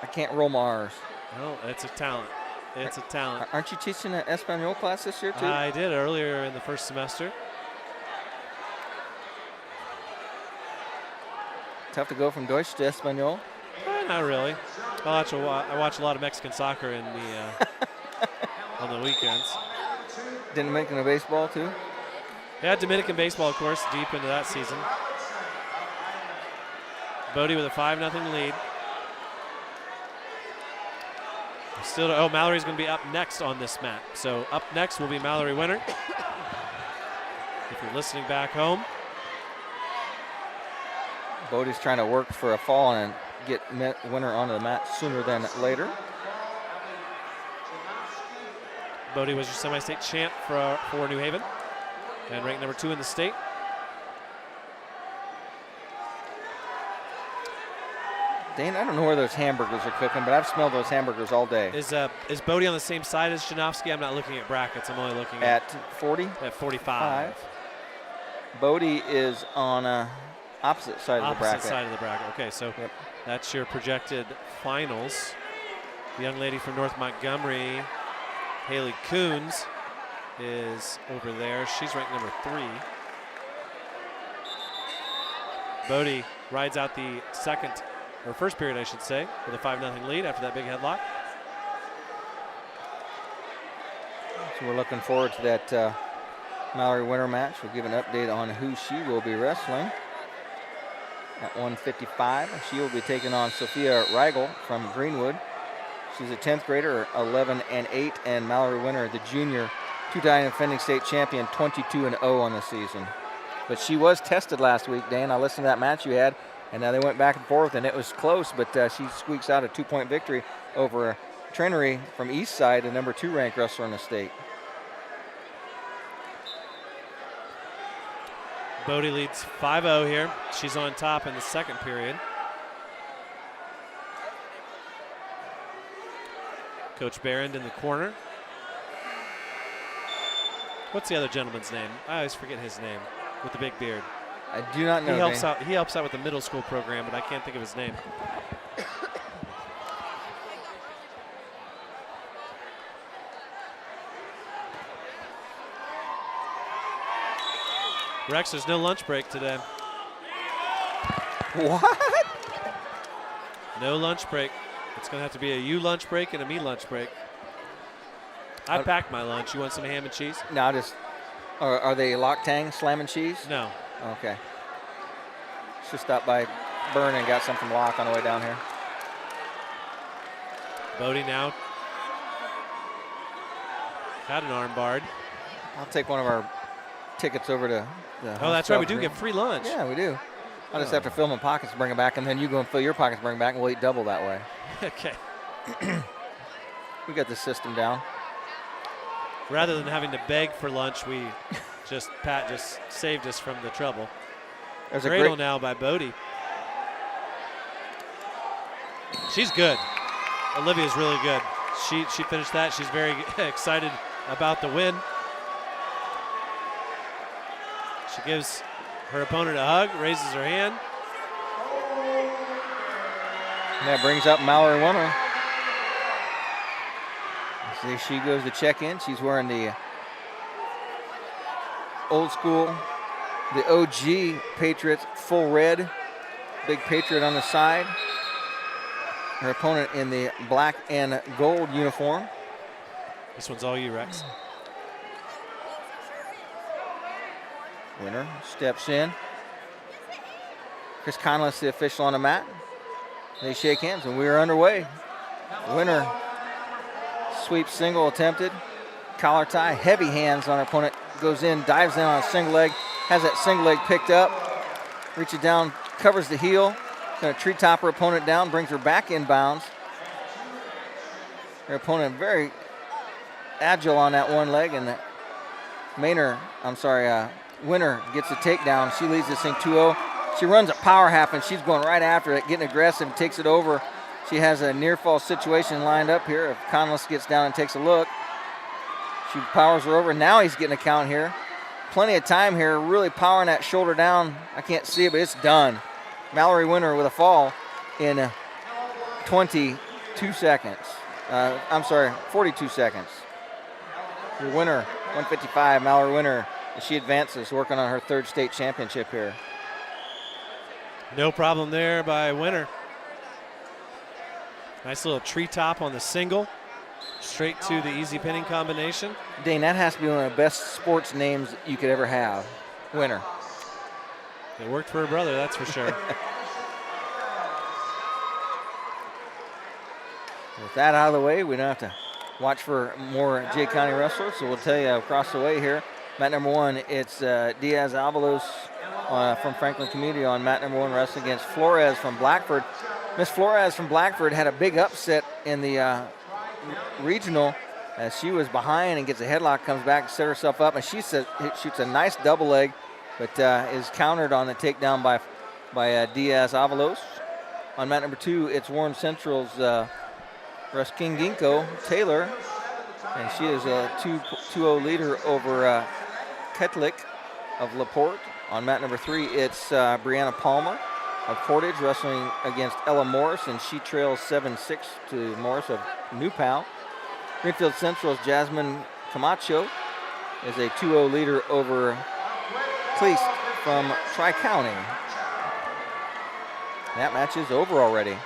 I can't roll my R's. No, it's a talent. It's a talent. Aren't you teaching an Espanol class this year, too? I did earlier in the first semester. Tough to go from Deutsch to Espanol? Not really. I watch a lot of Mexican soccer in the on the weekends. Dominican baseball, too? Yeah, Dominican baseball, of course, deep into that season. Bodie with a 5-0 lead. Mallory's going to be up next on this mat. So up next will be Mallerie Winter. If you're listening back home. Bodie's trying to work for a fall and get Winter onto the mat sooner than later. Bodie was your semi-state champ for New Haven and ranked number 2 in the state. Dane, I don't know where those hamburgers are cooking, but I've smelled those hamburgers all day. Is Bodie on the same side as Janowski? I'm not looking at brackets. I'm only looking at 40? At 45. Bodie is on opposite side of the bracket. Opposite side of the bracket. Okay, so that's your projected finals. The young lady from North Montgomery, Haley Coons, is over there. She's ranked number 3. Bodie rides out the first period, I should say, with a 5-0 lead after that big headlock. So we're looking forward to that Mallerie Winter match. We'll give an update on who she will be wrestling at 155. She will be taking on Sophia Reigel from Greenwood. She's a 10th grader, 11-8, and Mallerie Winter, the junior, 2-time defending state champion, 22-0 on the season. But she was tested last week, Dan. I listened to that match you had, and now they went back and forth, and it was close, but she squeaks out a 2-point victory over Trenery from East Side, a number 2 ranked wrestler in the state. Bodie leads 5-0 here. She's on top in the second period. Coach Barrand in the corner. What's the other gentleman's name? I always forget his name with the big beard. I do not know. He helps out with the middle school program, but I can't think of his name. Rex, there's no lunch break today. What? No lunch break. It's going to have to be a you lunch break and a me lunch break. I packed my lunch. You want some ham and cheese? No, are they Lock Tang Slam and Cheese? No. Okay. Just stopped by Burn and got some from Lock on the way down here. Bodie now had an arm barred. I'll take one of our tickets over to the that's right. We do get free lunch. Yeah, we do. I'll just have to fill my pockets and bring it back, and then you go and fill your pockets and bring it back, and we'll eat double that way. Okay. We got the system down. Rather than having to beg for lunch, Pat just saved us from the trouble. There's a cradle now by Bodie. She's good. Olivia's really good. She finished that. She's very excited about the win. She gives her opponent a hug, raises her hand. And that brings up Mallerie Winter. See, she goes to check in. She's wearing the old school, the OG Patriots full red, big Patriot on the side. Her opponent in the black and gold uniform. This one's all you, Rex. Winter steps in. Chris Conless, the official on the mat. They shake hands and we are underway. Winter sweep single attempted. Collar tie, heavy hands on her opponent. Goes in, dives in on a single leg. Has that single leg picked up. Reaches down, covers the heel. Gonna treetop her opponent down, brings her back inbounds. Her opponent very agile on that one leg, and Winter gets the takedown. She leads this thing 2-0. She runs a power half, and she's going right after it, getting aggressive, takes it over. She has a near fall situation lined up here. If Conless gets down and takes a look, she powers her over. Now he's getting a count here. Plenty of time here, really powering that shoulder down. I can't see it, but it's done. Mallerie Winter with a fall in 22 seconds. 42 seconds. Your winner, 155, Mallerie Winter, as she advances, working on her third state championship here. No problem there by Winter. Nice little treetop on the single. Straight to the easy pinning combination. Dane, that has to be one of the best sports names you could ever have. Winter. It worked for her brother, that's for sure. With that out of the way, we don't have to watch for more Jay County wrestlers. So we'll tell you across the way here. Mat number 1, it's Diaz Avalos from Franklin Community on mat number 1, wrestling against Flores from Blackford. Miss Flores from Blackford had a big upset in the regional as she was behind and gets a headlock, comes back and set herself up, and she shoots a nice double leg, but is countered on the takedown by Diaz Avalos. On mat number 2, it's Warren Central's Ruskinginko Taylor, and she is a 2-0 leader over Ketlik of LaPorte. On mat number 3, it's Brianna Palmer of Portage wrestling against Ella Morris, and she trails 7-6 to Morris of New Pal. Greenfield Central's Jasmine Camacho is a 2-0 leader over Cleast from Tri-County. That match is over already.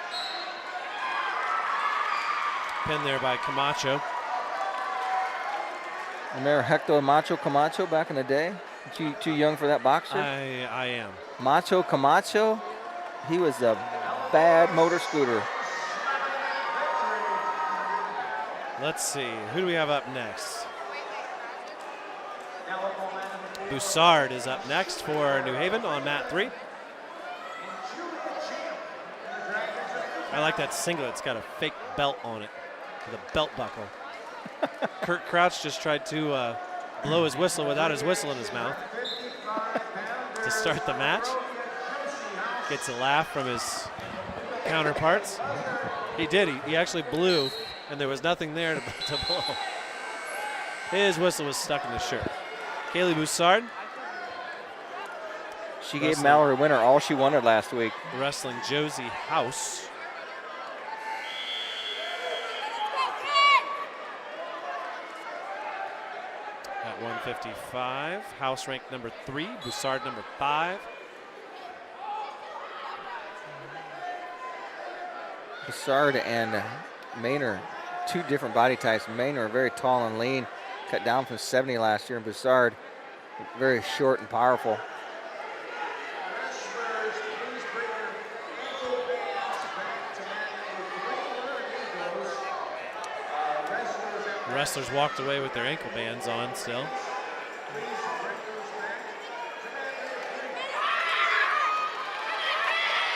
Pin there by Camacho. Remember Hector Macho Camacho back in the day? Too young for that boxer? I am. Macho Camacho, he was a bad motor scooter. Let's see, who do we have up next? Boussard is up next for New Haven on mat 3. I like that singlet. It's got a fake belt on it with a belt buckle. Kurt Crouch just tried to blow his whistle without his whistle in his mouth to start the match. Gets a laugh from his counterparts. He did. He actually blew, and there was nothing there to blow. His whistle was stuck in his shirt. Kaylee Boussard. She gave Mallerie Winter all she wanted last week. Wrestling Josie House. At 155. House ranked number 3. Boussard number 5. Boussard and Maynard, 2 different body types. Maynard very tall and lean, cut down from 70 last year, and Boussard very short and powerful. The wrestlers walked away with their ankle bands on still.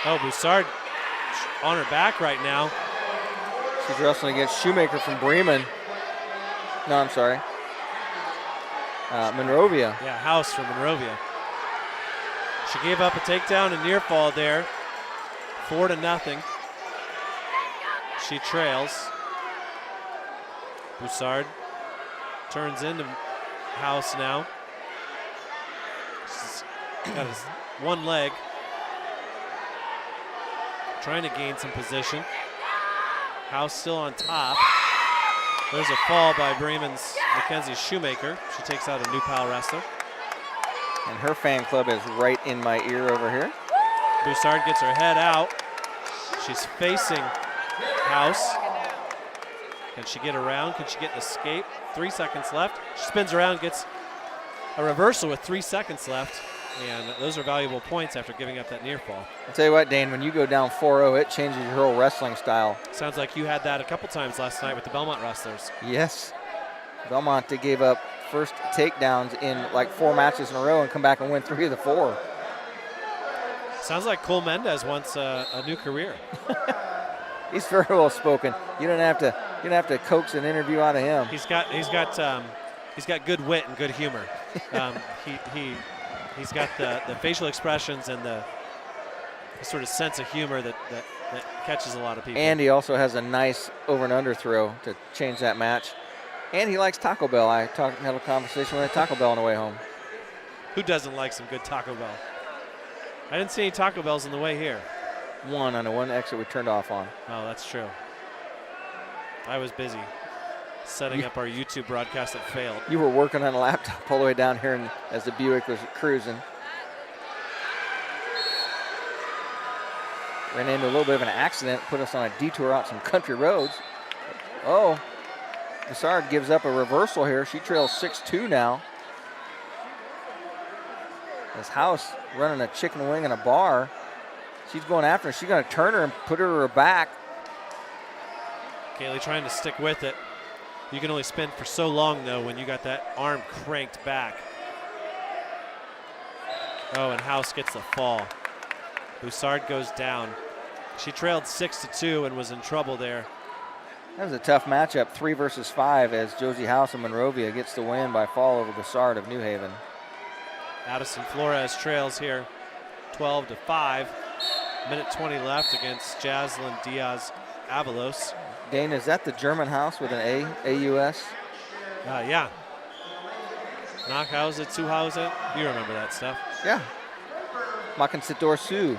Oh, Boussard on her back right now. She's wrestling against Shoemaker from Bremen. No, I'm sorry. Monrovia. Yeah, House from Monrovia. She gave up a takedown and near fall there. 4-0. She trails. Boussard turns into House now. She's got his one leg. Trying to gain some position. House still on top. There's a fall by Bremen's Mackenzie Shoemaker. She takes out a New Pal wrestler. And her fan club is right in my ear over here. Boussard gets her head out. She's facing House. Can she get around? Can she get an escape? 3 seconds left. She spins around, gets a reversal with 3 seconds left. And those are valuable points after giving up that near fall. I'll tell you what, Dane, when you go down 4-0, it changes your whole wrestling style. Sounds like you had that a couple times last night with the Belmont wrestlers. Yes. Belmont, they gave up first takedowns in like 4 matches in a row and come back and win 3 of the 4. Sounds like Cole Mendez wants a new career. He's very well spoken. You don't have to coax an interview out of him. He's got good wit and good humor. He's got the facial expressions and the sort of sense of humor that catches a lot of people. And he also has a nice over and under throw to change that match. And he likes Taco Bell. I had a conversation with Taco Bell on the way home. Who doesn't like some good Taco Bell? I didn't see any Taco Bells on the way here. One on the one exit we turned off on. Oh, that's true. I was busy setting up our YouTube broadcast that failed. You were working on a laptop all the way down here as the Buick was cruising. Ran into a little bit of an accident, put us on a detour out some country roads. Oh, Boussard gives up a reversal here. She trails 6-2 now. This House running a chicken wing and a bar. She's going after her. She's going to turn her and put her to her back. Kaylee trying to stick with it. You can only spin for so long, though, when you got that arm cranked back. Oh, and House gets the fall. Boussard goes down. She trailed 6-2 and was in trouble there. That was a tough matchup, 3 versus 5, as Josie House of Monrovia gets the win by fall over Boussard of New Haven. Addison Flores trails here 12-5. Minute 20 left against Jaslyn Diaz Avalos. Dane, is that the German house with an A, A-U-S? Yeah. Nachhause, Zuhause. You remember that stuff. Yeah. Mackensitor Sioux.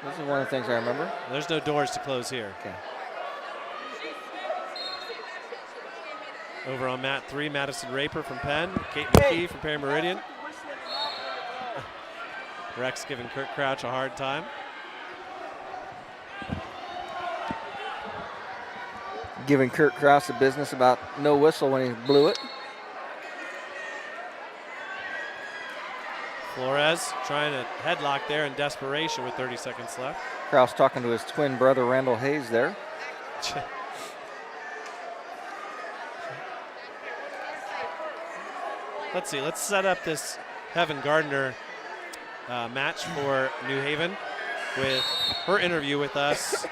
This is one of the things I remember. There's no doors to close here. Okay. Over on mat 3, Madison Raper from Penn. Kate McKee from Perry Meridian. Rex giving Kurt Crouch a hard time. Giving Kurt Crouch the business about no whistle when he blew it. Flores trying to headlock there in desperation with 30 seconds left. Krause talking to his twin brother, Randall Hayes, there. Let's see. Let's set up this Heaven Gardner match for New Haven with her interview with us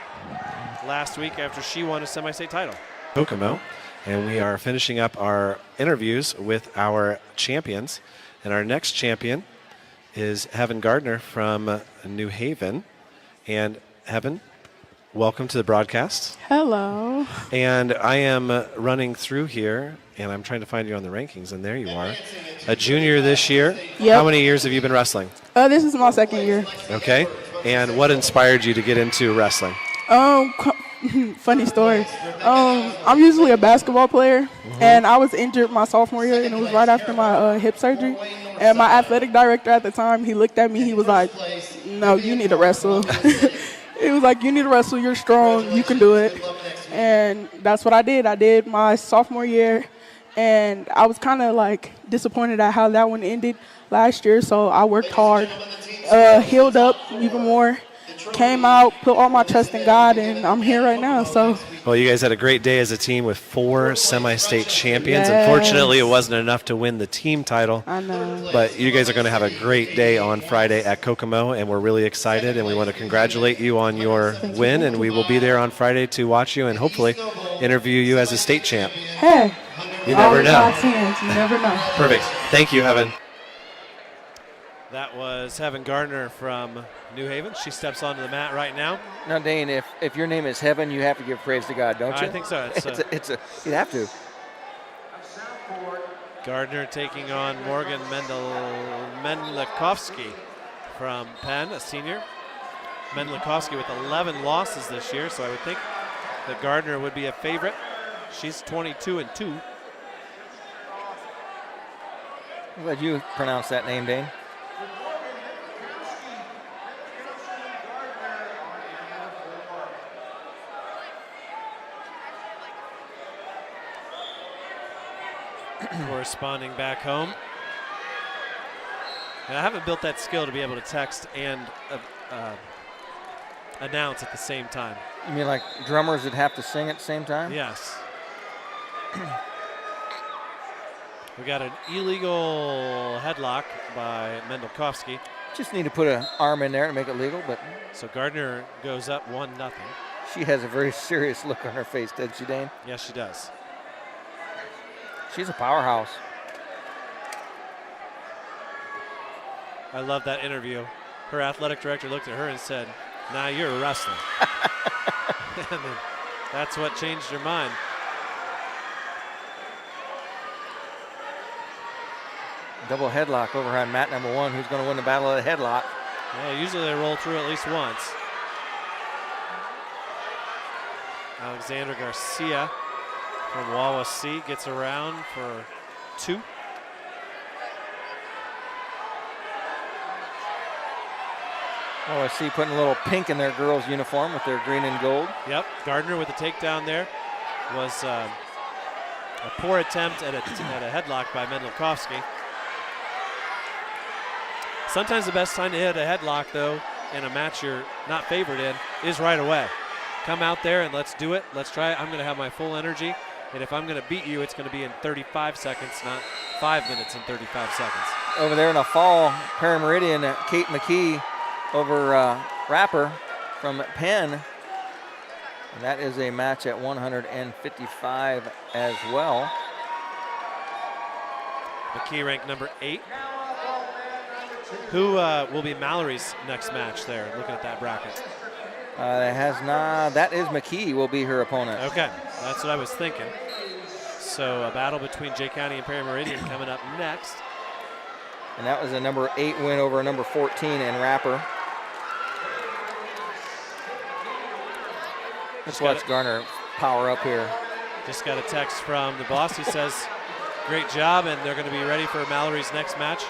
last week after she won a semi-state title. Kokomo, and we are finishing up our interviews with our champions. And our next champion is Heaven Gardner from New Haven. And Heaven, welcome to the broadcast. Hello. And I am running through here, and I'm trying to find you on the rankings, and there you are. A junior this year. Yep. How many years have you been wrestling? This is my second year. Okay. And what inspired you to get into wrestling? Funny story. I'm usually a basketball player, and I was injured my sophomore year, and it was right after my hip surgery. And my athletic director at the time, he looked at me, he was like, no, you need to wrestle. He was like, you need to wrestle, you're strong, you can do it. And that's what I did. I did my sophomore year, and I was kind of like disappointed at how that one ended last year, so I worked hard, healed up even more, came out, put all my trust in God, and I'm here right now. So. Well, you guys had a great day as a team with 4 semi-state champions. Yes. Unfortunately, it wasn't enough to win the team title. I know. But you guys are going to have a great day on Friday at Kokomo, and we're really excited, and we want to congratulate you on your win, and we will be there on Friday to watch you and hopefully interview you as a state champ. Hey. You never know. God's hands, you never know. Perfect. Thank you, Heaven. That was Heaven Gardner from New Haven. She steps onto the mat right now. Now, Dane, if your name is Heaven, you have to give praise to God, don't you? I think so. You have to. Gardner taking on Morgan Mendlikovsky from Penn, a senior. Mendlikovsky with 11 losses this year, so I would think that Gardner would be a favorite. She's 22-2. I'm glad you pronounced that name, Dane. Corresponding back home. And I haven't built that skill to be able to text and announce at the same time. You mean like drummers that have to sing at the same time? Yes. We got an illegal headlock by Mendlikovsky. Just need to put an arm in there to make it legal, but. So Gardner goes up 1-0. She has a very serious look on her face, doesn't she, Dane? Yes, she does. She's a powerhouse. I love that interview. Her athletic director looked at her and said, "Nah, you're a wrestler." And that's what changed her mind. Double headlock over on mat number 1. Who's going to win the battle of the headlock? Yeah, usually they roll through at least once. Alexander Garcia from Wawasee gets around for 2. Wawasee putting a little pink in their girls' uniform with their green and gold. Yep, Gardner with the takedown there was a poor attempt at a headlock by Mendlikovsky. Sometimes the best time to hit a headlock, though, in a match you're not favored in, is right away. come out there and let's do it. Let's try it. I'm going to have my full energy. And if I'm going to beat you, it's going to be in 35 seconds, not 5 minutes and 35 seconds. Over there in a fall, Perry Meridian, Kate McKee over Rapper from Penn. And that is a match at 155 as well. McKee ranked number 8. Who will be Mallory's next match there, looking at that bracket? That is McKee will be her opponent. Okay, that's what I was thinking. So a battle between Jay County and Perry Meridian coming up next. And that was a number 8 win over a number 14 in Rapper. Let's watch Gardner power up here. Just got a text from the boss. He says, great job, and they're going to be ready for Mallory's next match.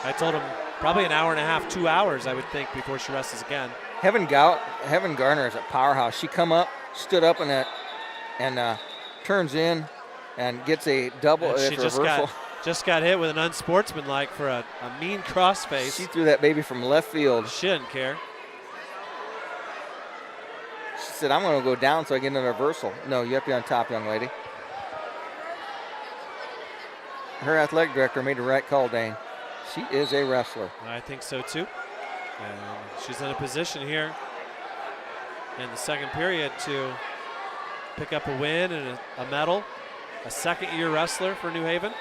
I told him probably an hour and a half, 2 hours, I would think, before she wrestles again. Heaven Gardner is a powerhouse. She come up, stood up in that, and turns in and gets a double reversal. Just got hit with an unsportsmanlike for a mean crossface. She threw that baby from left field. She didn't care. She said, I'm going to go down so I get a reversal. No, you have to be on top, young lady. Her athletic director made the right call, Dane. She is a wrestler. I think so, too. And she's in a position here in the second period to pick up a win and a medal. A second-year wrestler for New Haven.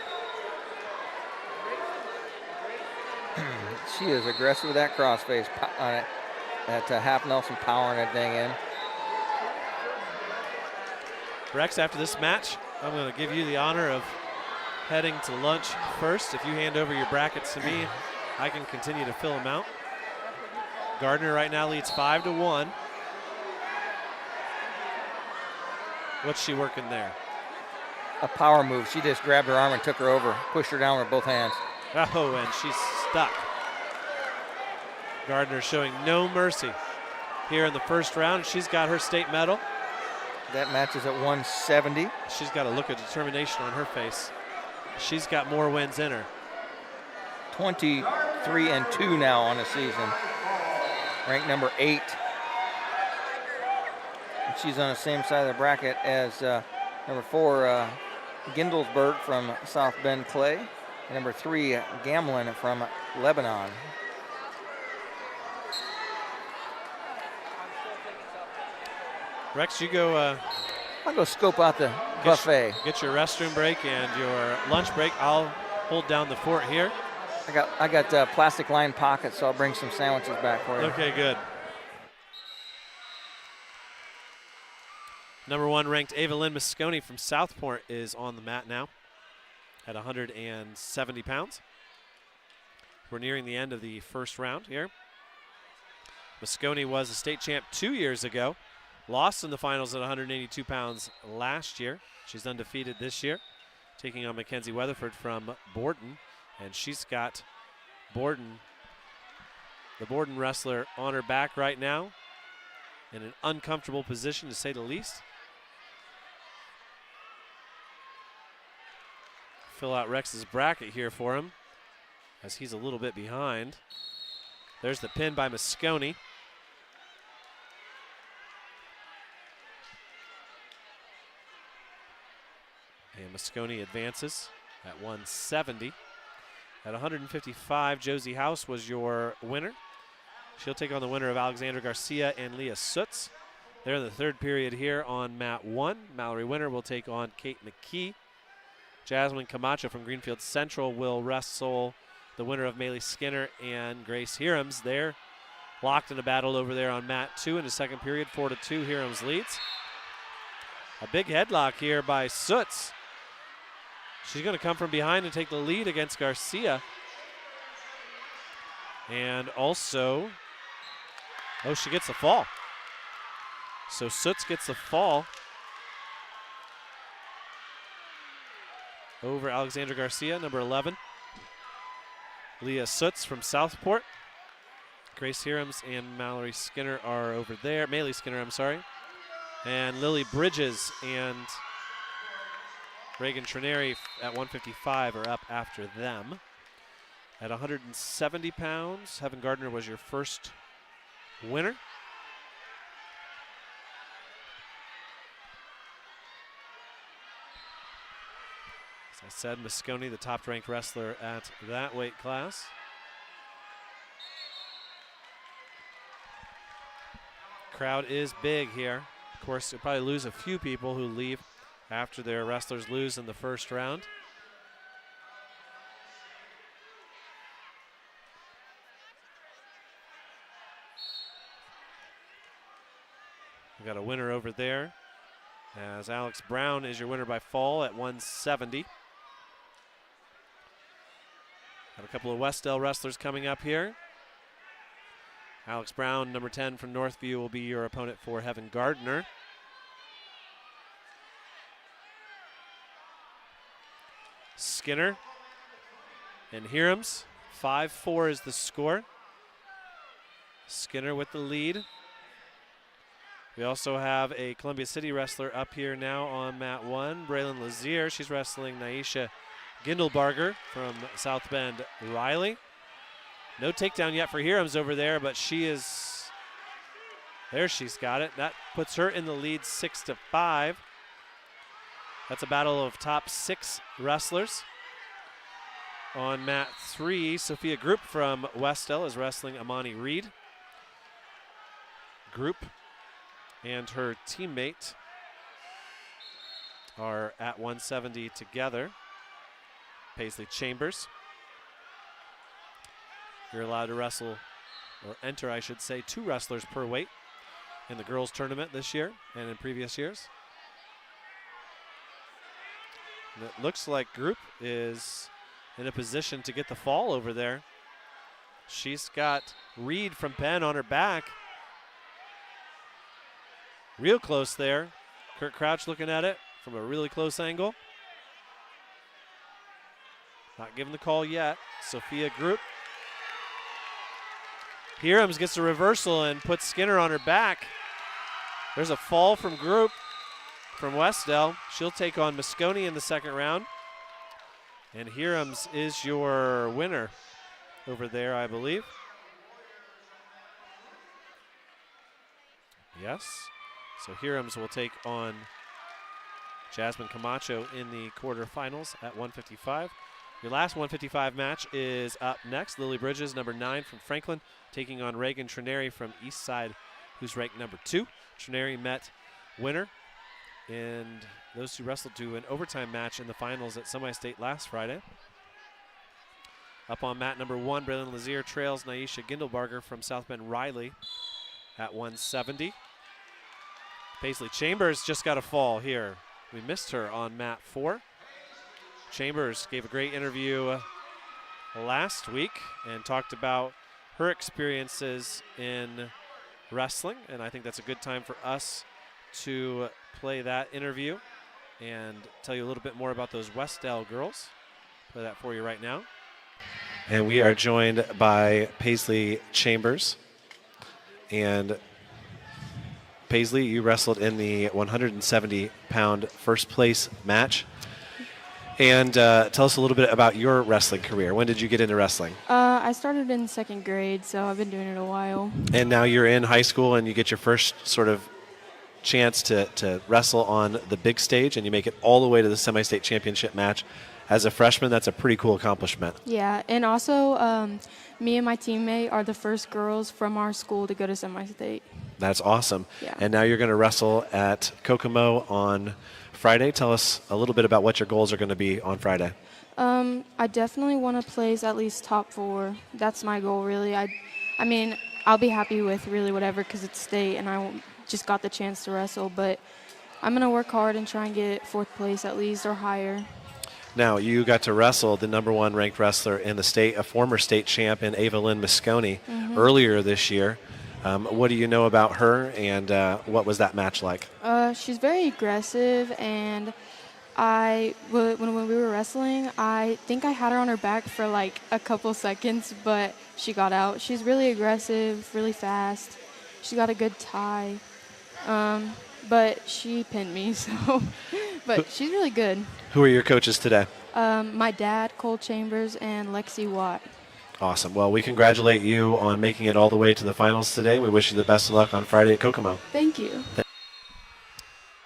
She is aggressive with that crossface on it. That half Nelson powering that thing in. Rex, after this match, I'm going to give you the honor of heading to lunch first. If you hand over your brackets to me, I can continue to fill them out. Gardner right now leads 5-1. What's she working there? A power move. She just grabbed her arm and took her over, pushed her down with both hands. Oh, and she's stuck. Gardner showing no mercy here in the first round. She's got her state medal. That match is at 170. She's got a look of determination on her face. She's got more wins in her. 23-2 now on the season. Ranked number 8. And she's on the same side of the bracket as number 4, Gindelsberg from South Bend Clay. And number 3, Gamlin from Lebanon. Rex, you go. I'll go scope out the buffet. Get your restroom break and your lunch break. I'll hold down the fort here. I got plastic lined pockets, so I'll bring some sandwiches back for you. Okay, good. Number 1 ranked Ava Lynn Moscone from Southport is on the mat now at 170 pounds. We're nearing the end of the first round here. Moscone was a state champ 2 years ago. Lost in the finals at 182 pounds last year. She's undefeated this year, taking on Mackenzie Weatherford from Borden. And she's got the Borden wrestler on her back right now in an uncomfortable position, to say the least. Fill out Rex's bracket here for him, as he's a little bit behind. There's the pin by Moscone. And Moscone advances at 170. At 155, Josie House was your winner. She'll take on the winner of Alexandra Garcia and Leah Sutz. They're in the third period here on mat 1. Mallerie Winter will take on Kate McKee. Jasmine Camacho from Greenfield Central will wrestle the winner of Maylee Skinner and Grace Hirams. They're locked in a battle over there on mat 2 in the second period. 4-2, Hirams leads. A big headlock here by Sutz. She's going to come from behind and take the lead against Garcia. And also, she gets the fall. So Sutz gets the fall over Alexandra Garcia, number 11. Leah Sutz from Southport. Grace Hirams and Mallory Skinner are over there. Maylee Skinner, I'm sorry. And Lily Bridges and Reagan Trineri at 155 are up after them. At 170 pounds, Heaven Gardner was your first winner. As I said, Moscone, the top-ranked wrestler at that weight class. Crowd is big here. Of course, you'll probably lose a few people who leave after their wrestlers lose in the first round. We got a winner over there, as Alex Brown is your winner by fall at 170. Got a couple of Westdale wrestlers coming up here. Alex Brown, number 10 from Northview, will be your opponent for Heaven Gardner. Skinner and Hiram's. 5-4 is the score. Skinner with the lead. We also have a Columbia City wrestler up here now on mat 1, Braylon Lazier. She's wrestling Naisha Gindelbarger from South Bend Riley. No takedown yet for Hiram's over there, but she is, there she's got it. That puts her in the lead 6-5. That's a battle of top 6 wrestlers. On mat 3, Sophia Group from Westdale is wrestling Amani Reed. Group and her teammate are at 170 together. Paisley Chambers. You're allowed to wrestle, or enter, I should say, 2 wrestlers per weight in the girls' tournament this year and in previous years. And it looks like Group is in a position to get the fall over there. She's got Reed from Penn on her back. Real close there. Kurt Crouch looking at it from a really close angle. Not given the call yet. Sophia Group. Hirams gets a reversal and puts Skinner on her back. There's a fall from Group from Westdale. She'll take on Moscone in the second round. And Hirams is your winner over there, I believe. Yes. So Hirams will take on Jasmine Camacho in the quarterfinals at 155. Your last 155 match is up next. Lily Bridges, number 9 from Franklin, taking on Reagan Trineri from Eastside, who's ranked number 2. Trineri met Winter, and those two wrestled to an overtime match in the finals at Semi-State last Friday. Up on mat number 1, Braylon Lazier trails Naisha Gindelbarger from South Bend Riley at 170. Paisley Chambers just got a fall here. We missed her on mat 4. Chambers gave a great interview last week and talked about her experiences in wrestling, and I think that's a good time for us to play that interview and tell you a little bit more about those Westdale girls. Play that for you right now. And we are joined by Paisley Chambers. And Paisley, you wrestled in the 170-pound first place match. And tell us a little bit about your wrestling career. When did you get into wrestling? I started in 2nd grade, so I've been doing it a while. And now you're in high school and you get your first sort of chance to wrestle on the big stage, and you make it all the way to the semi-state championship match. As a freshman, that's a pretty cool accomplishment. Yeah, and also me and my teammate are the first girls from our school to go to semi-state. That's awesome. Yeah. And now you're going to wrestle at Kokomo on Friday. Tell us a little bit about what your goals are going to be on Friday. I definitely want to place at least top 4. That's my goal, really. I mean, I'll be happy with really whatever because it's state and I just got the chance to wrestle. But I'm going to work hard and try and get 4th place at least or higher. Now, you got to wrestle the number 1 ranked wrestler in the state, a former state champ in Ava Lynn Moscone earlier this year. What do you know about her, and what was that match like? She's very aggressive, and when we were wrestling, I think I had her on her back for like a couple seconds, but she got out. She's really aggressive, really fast. She's got a good tie, but she pinned me, so. But she's really good. Who are your coaches today? My dad, Cole Chambers, and Lexi Watt. Awesome. Well, we congratulate you on making it all the way to the finals today. We wish you the best of luck on Friday at Kokomo. Thank you.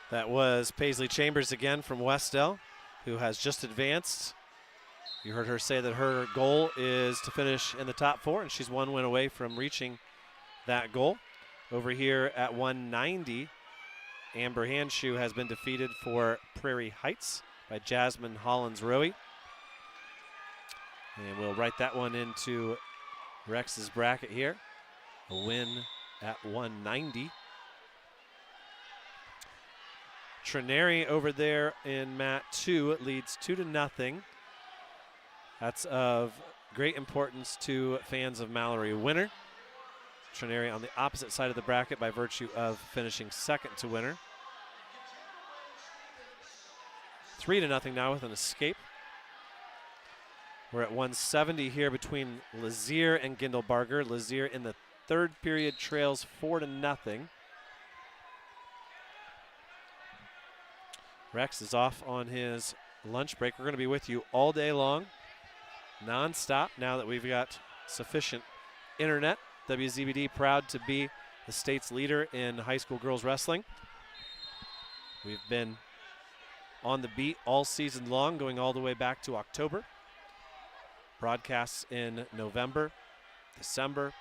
That was Paisley Chambers again from Westdale, who has just advanced. You heard her say that her goal is to finish in the top 4, and she's 1 win away from reaching that goal. Over here at 190, Amber Handshoe has been defeated for Prairie Heights by Jasmine Hollins-Rowe. And we'll write that one into Rex's bracket here. A win at 190. Trinary over there in mat 2 leads 2-0. That's of great importance to fans of Mallerie Winter. Trinary on the opposite side of the bracket by virtue of finishing second to Winter. 3-0 now with an escape. We're at 170 here between Lazier and Gindelbarger. Lazier in the third period trails 4-0. Rex is off on his lunch break. We're going to be with you all day long, non-stop, now that we've got sufficient internet. WZBD proud to be the state's leader in high school girls wrestling. We've been on the beat all season long, going all the way back to October. Broadcasts in November, December,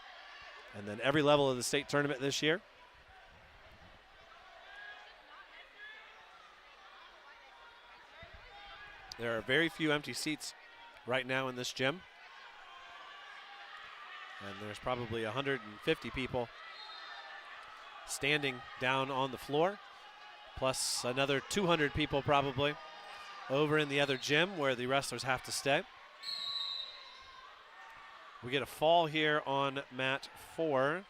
and then every level of the state tournament this year. There are very few empty seats right now in this gym. And there's probably 150 people standing down on the floor, plus another 200 people probably over in the other gym where the wrestlers have to stay. We get a fall here on mat 4.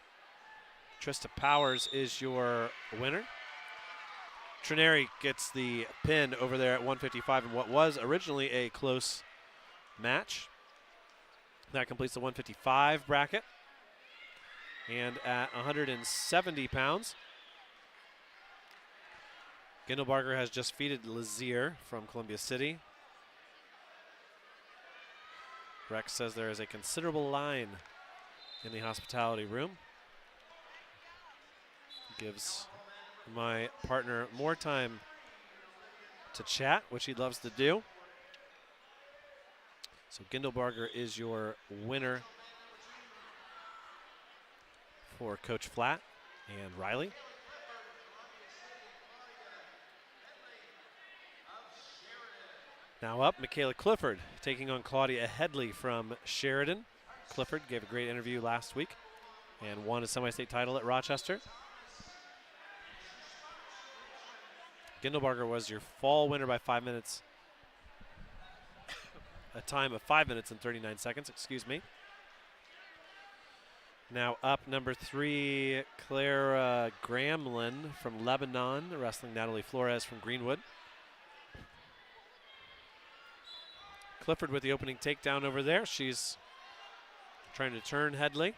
Trista Powers is your winner. Trinary gets the pin over there at 155 in what was originally a close match. That completes the 155 bracket. And at 170 pounds, Gindelbarger has just defeated Lazier from Columbia City. Rex says there is a considerable line in the hospitality room. Gives my partner more time to chat, which he loves to do. So Gindelbarger is your winner for Coach Flatt and Riley. Now up, Michaela Clifford taking on Claudia Headley from Sheridan. Clifford gave a great interview last week and won a semi-state title at Rochester. Gindelbarger was your fall winner by 5 minutes. A time of 5 minutes and 39 seconds, excuse me. Now up number 3, Clara Gramlin from Lebanon, wrestling Natalie Flores from Greenwood. Clifford with the opening takedown over there. She's trying to turn Headley.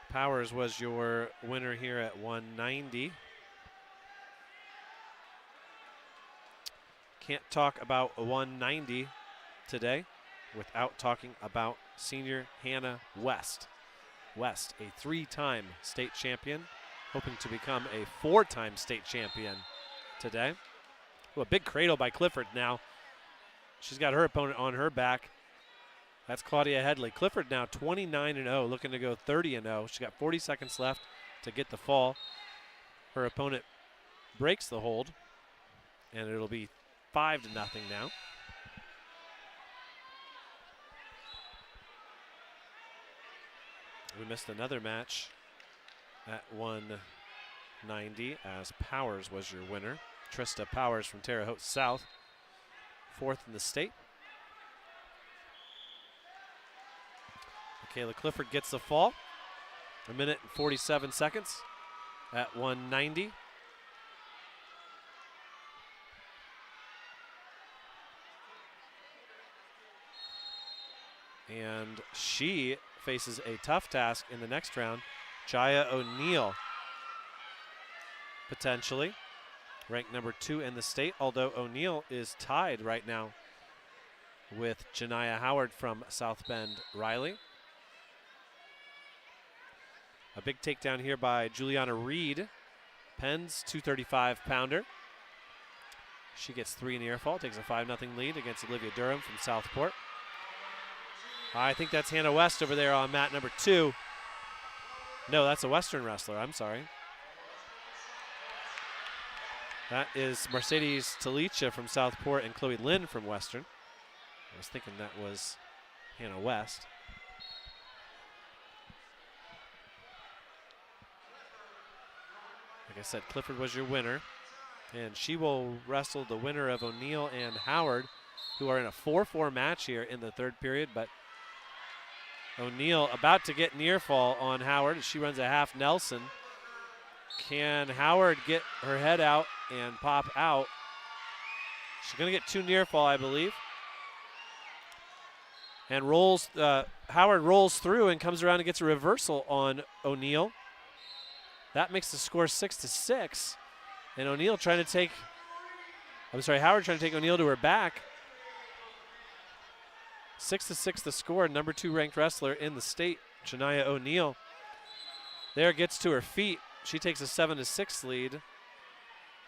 Powers was your winner here at 190. Can't talk about 190 today without talking about senior Hannah West. West, a 3-time state champion, hoping to become a 4-time state champion today. Ooh, a big cradle by Clifford now. She's got her opponent on her back. That's Claudia Headley. Clifford now 29-0, looking to go 30-0. She's got 40 seconds left to get the fall. Her opponent breaks the hold, and it'll be 5-0 now. We missed another match at 190 as Powers was your winner. Trista Powers from Terre Haute South, 4th in the state. Michaela Clifford gets the fall. 1 minute and 47 seconds at 190. And she faces a tough task in the next round. Jaya O'Neill, potentially ranked number 2 in the state, although O'Neill is tied right now with Janiyah Howard from South Bend Riley. A big takedown here by Juliana Reed. Penn's 235-pounder. She gets 3 near fall, takes a 5-0 lead against Olivia Durham from Southport. I think that's Hannah West over there on mat number 2. No, that's a Western wrestler, I'm sorry. That is Mercedes Talicha from Southport and Chloe Lynn from Western. I was thinking that was Hannah West. Like I said, Clifford was your winner. And she will wrestle the winner of O'Neill and Howard, who are in a 4-4 match here in the third period. But O'Neill about to get near fall on Howard. She runs a half Nelson. Can Howard get her head out and pop out? She's going to get 2 near fall, I believe. And rolls. Howard rolls through and comes around and gets a reversal on O'Neill. That makes the score 6-6. And O'Neill trying to take, Howard trying to take O'Neill to her back. 6-6 the score. Number 2 ranked wrestler in the state, Shania O'Neill. There, gets to her feet. She takes a 7-6 lead.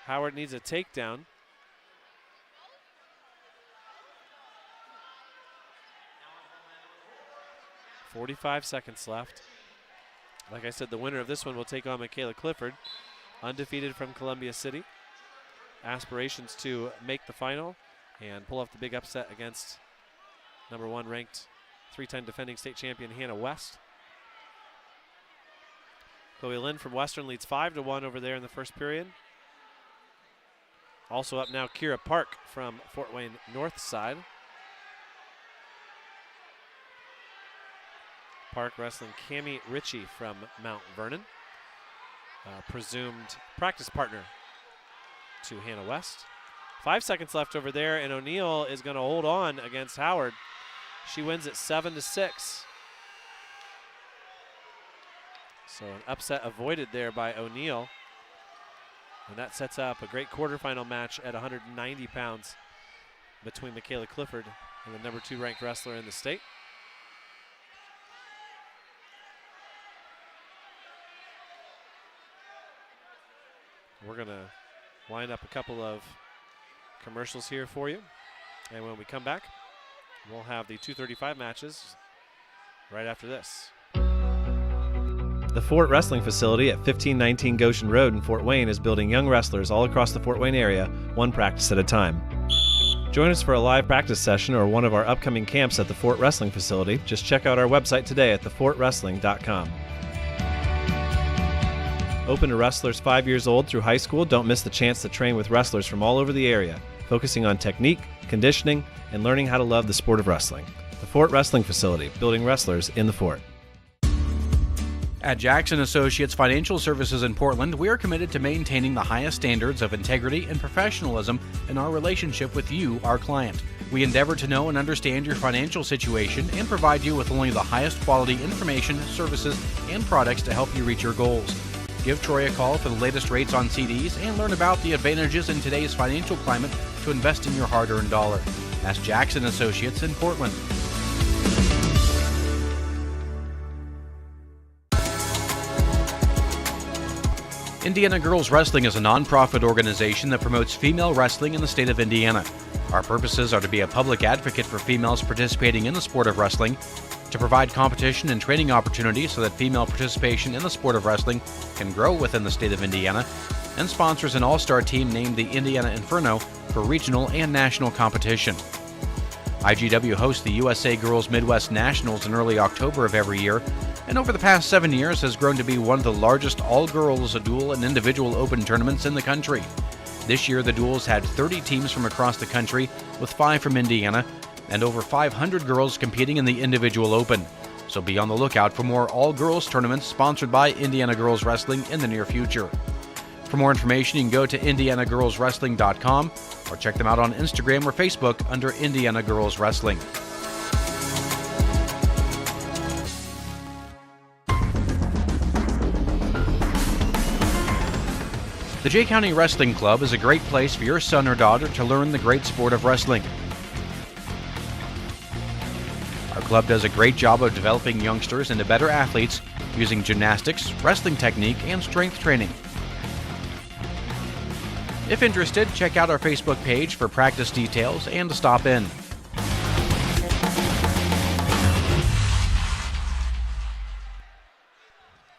Howard needs a takedown. .45 seconds left. Like I said, the winner of this one will take on Michaela Clifford, undefeated from Columbia City. Aspirations to make the final and pull off the big upset against number 1 ranked 3-time defending state champion Hannah West. Chloe Lynn from Western leads 5-1 over there in the first period. Also up now, Kira Park from Fort Wayne North Side. Park wrestling Cammie Ritchie from Mount Vernon. Presumed practice partner to Hannah West. 5 seconds left over there, and O'Neill is going to hold on against Howard. She wins it 7-6. So an upset avoided there by O'Neill. And that sets up a great quarterfinal match at 190 pounds between Michaela Clifford and the number 2 ranked wrestler in the state. We're going to line up a couple of commercials here for you. And when we come back, we'll have the 235 matches right after this. The Fort Wrestling Facility at 1519 Goshen Road in Fort Wayne is building young wrestlers all across the Fort Wayne area, one practice at a time. Join us for a live practice session or one of our upcoming camps at the Fort Wrestling Facility. Just check out our website today at thefortwrestling.com. Open to wrestlers 5 years old through high school, don't miss the chance to train with wrestlers from all over the area, focusing on technique, conditioning, and learning how to love the sport of wrestling. The Fort Wrestling Facility, building wrestlers in the Fort. At Jackson Associates Financial Services in Portland, we are committed to maintaining the highest standards of integrity and professionalism in our relationship with you, our client. We endeavor to know and understand your financial situation and provide you with only the highest quality information, services, and products to help you reach your goals. Give Troy a call for the latest rates on CDs and learn about the advantages in today's financial climate to invest in your hard-earned dollar. That's Jackson Associates in Portland. Indiana Girls Wrestling is a nonprofit organization that promotes female wrestling in the state of Indiana. Our purposes are to be a public advocate for females participating in the sport of wrestling, to provide competition and training opportunities so that female participation in the sport of wrestling can grow within the state of Indiana, and sponsors an all-star team named the Indiana Inferno for regional and national competition. IGW hosts the USA Girls Midwest Nationals in early October of every year, and over the past 7 years has grown to be one of the largest all-girls dual and individual open tournaments in the country. This year, the duels had 30 teams from across the country, with 5 from Indiana, and over 500 girls competing in the individual open. So be on the lookout for more all-girls tournaments sponsored by Indiana Girls Wrestling in the near future. For more information, you can go to indianagirlswrestling.com or check them out on Instagram or Facebook under Indiana Girls Wrestling. The Jay County Wrestling Club is a great place for your son or daughter to learn the great sport of wrestling. Our club does a great job of developing youngsters into better athletes using gymnastics, wrestling technique, and strength training. If interested, check out our Facebook page for practice details and to stop in.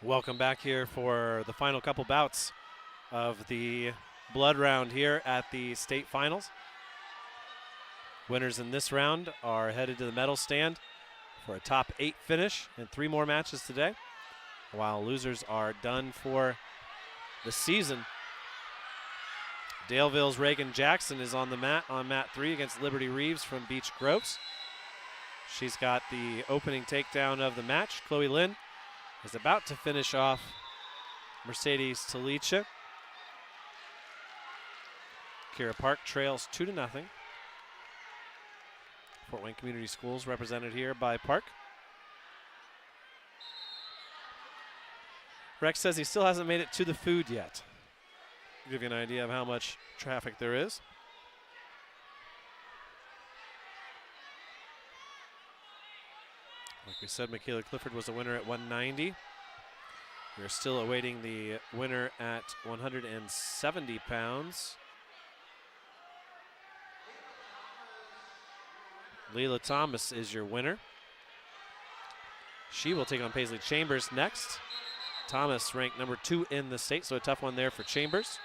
Welcome back here for the final couple bouts of the blood round here at the state finals. Winners in this round are headed to the medal stand for a top 8 finish and 3 more matches today, while losers are done for the season. Daleville's Reagan Jackson is on the mat on mat 3 against Liberty Reeves from Beech Groves. She's got the opening takedown of the match. Chloe Lynn is about to finish off Mercedes Talicha. Kira Park trails 2-0. Fort Wayne Community Schools represented here by Park. Rex says he still hasn't made it to the food yet. Give you an idea of how much traffic there is. Like we said, Michaela Clifford was the winner at 190. We're still awaiting the winner at 170 pounds. Leila Thomas is your winner. She will take on Paisley Chambers next. Thomas ranked number 2 in the state, so a tough one there for Chambers.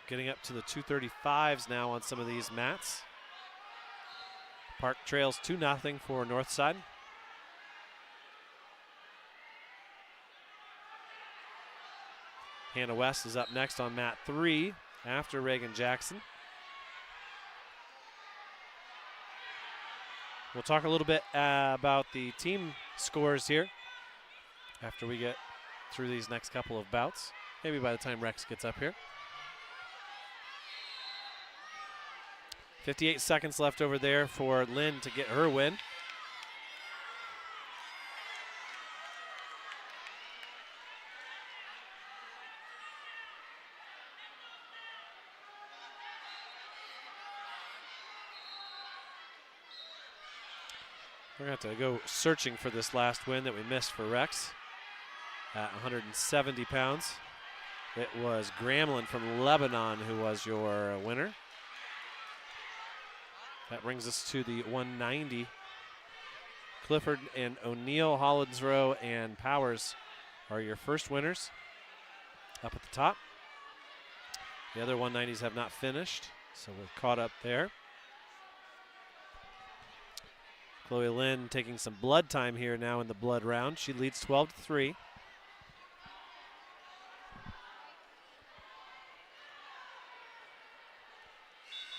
Getting up to the 235s now on some of these mats. Park trails 2-0 for Northside. Hannah West is up next on mat 3 after Reagan Jackson. We'll talk a little bit about the team scores here after we get through these next couple of bouts. Maybe by the time Rex gets up here. 58 seconds left over there for Lynn to get her win. We're going to have to go searching for this last win that we missed for Rex at 170 pounds. It was Gramlin from Lebanon who was your winner. That brings us to the 190. Clifford and O'Neill, Hollinsrow and Powers are your first winners up at the top. The other 190s have not finished, so we're caught up there. Chloe Lynn taking some blood time here now in the blood round. She leads 12-3.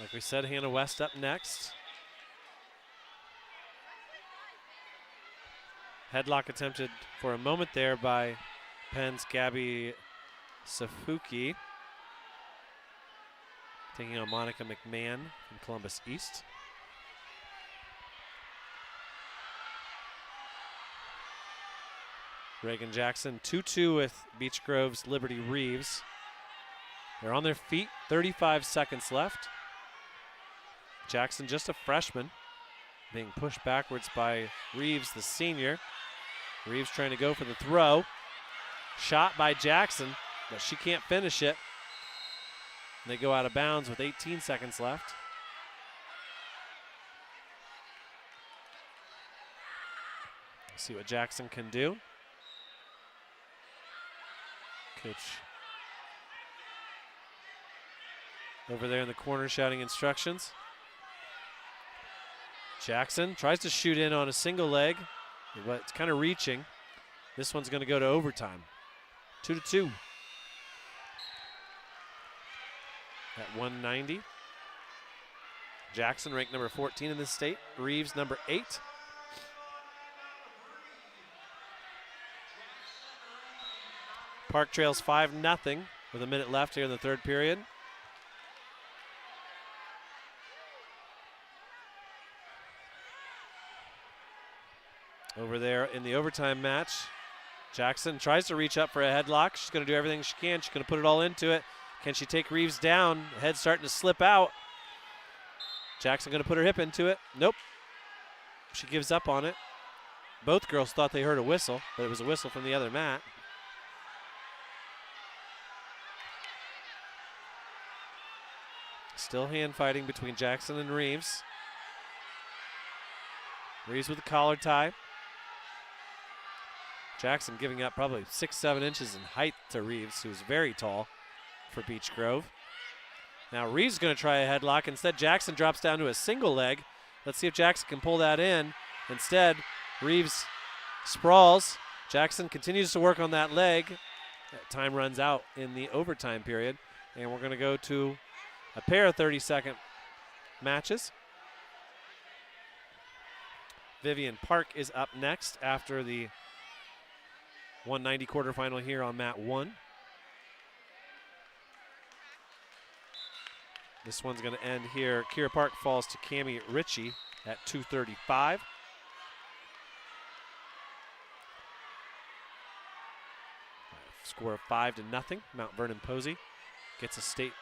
Like we said, Hannah West up next. Headlock attempted for a moment there by Penn's Gabby Safuki. Taking on Monica McMahon from Columbus East. Reagan Jackson 2-2 with Beech Grove's Liberty Reeves. They're on their feet, 35 seconds left. Jackson, just a freshman, being pushed backwards by Reeves, the senior. Reeves trying to go for the throw. Shot by Jackson, but she can't finish it. They go out of bounds with 18 seconds left. See what Jackson can do. Coach over there in the corner shouting instructions. Jackson tries to shoot in on a single leg, but it's kind of reaching. This one's going to go to overtime. 2-2. At 190. Jackson ranked number 14 in the state. Reeves number 8. Park trails 5-0 with a minute left here in the third period. Over there in the overtime match, Jackson tries to reach up for a headlock. She's going to do everything she can. She's going to put it all into it. Can she take Reeves down? Head starting to slip out. Jackson going to put her hip into it. Nope. She gives up on it. both girls thought they heard a whistle, but it was a whistle from the other mat. Still hand fighting between Jackson and Reeves. Reeves with the collar tie. Jackson giving up probably 6-7 inches in height to Reeves, who's very tall for Beech Grove. Now Reeves is going to try a headlock. Instead, Jackson drops down to a single leg. Let's see if Jackson can pull that in. Instead, Reeves sprawls. Jackson continues to work on that leg. That time runs out in the overtime period, and we're going to go to a pair of 30-second matches. Vivian Park is up next after the 190 quarterfinal here on mat 1. This one's going to end here. Kira Park falls to Cammie Ritchie at 2:35. Score of 5-0. Mount Vernon Posey gets a state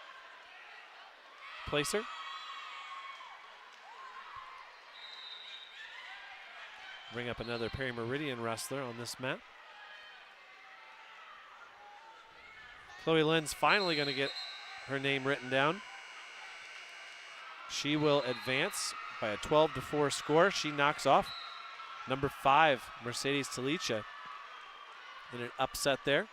placer. Bring up another Perry Meridian wrestler on this mat. Chloe Lynn's finally going to get her name written down. She will advance by a 12-4 score. She knocks off number 5, Mercedes Talicha, in an upset there.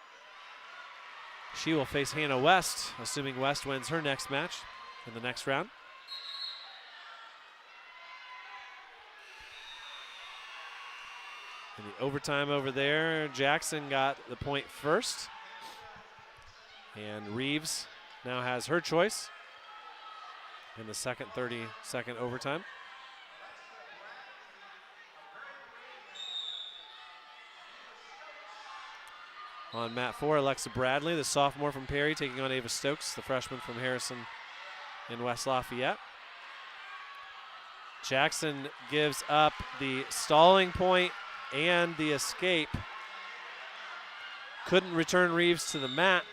She will face Hannah West, assuming West wins her next match in the next round. In the overtime over there, Jackson got the point first. And Reeves now has her choice in the second 30-second overtime. On mat 4, Alexa Bradley, the sophomore from Perry, taking on Ava Stokes, the freshman from Harrison in West Lafayette. Jackson gives up the stalling point and the escape. Couldn't return Reeves to the mat.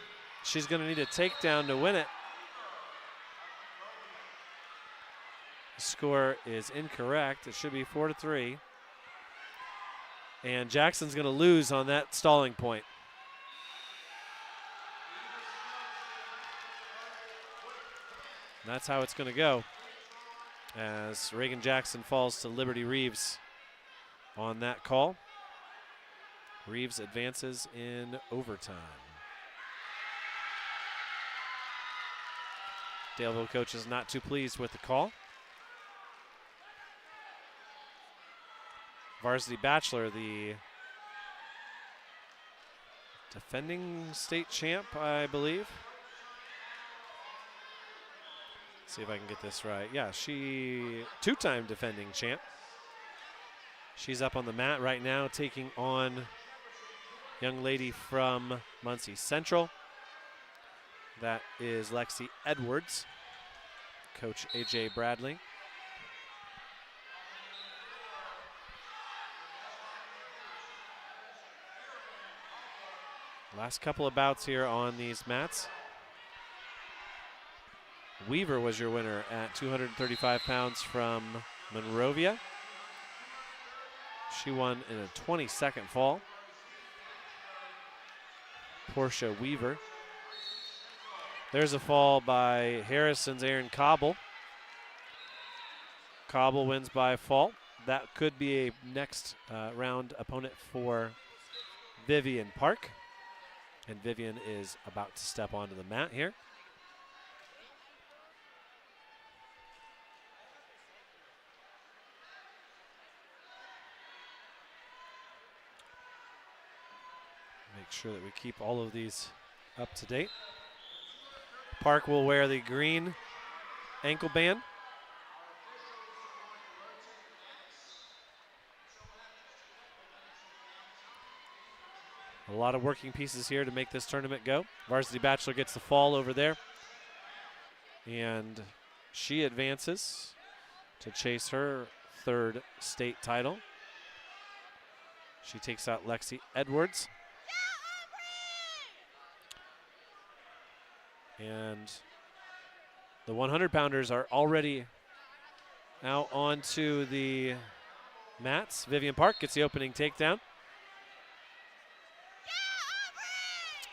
She's going to need a takedown to win it. The score is incorrect. It should be 4-3. And Jackson's going to lose on that stalling point. And that's how it's going to go, as Reagan Jackson falls to Liberty Reeves on that call. Reeves advances in overtime. Daleville coach is not too pleased with the call. Varsity Bachelor, the defending state champ, I believe. See if I can get this right. Yeah, she two-time defending champ. She's up on the mat right now, taking on young lady from Muncie Central. That is Lexi Edwards, Coach A.J. Bradley. Last couple of bouts here on these mats. Weaver was your winner at 235 pounds from Monrovia. She won in a 20-second fall. Portia Weaver. There's a fall by Harrison's Aaron Cobble. Cobble wins by fall. That could be a next round opponent for Vivian Park. And Vivian is about to step onto the mat here. Make sure that we keep all of these up to date. Park will wear the green ankle band. A lot of working pieces here to make this tournament go. Varsity Bachelor gets the fall over there. And she advances to chase her third state title. She takes out Lexi Edwards. And the 100-pounders are already out onto the mats. Vivian Park gets the opening takedown.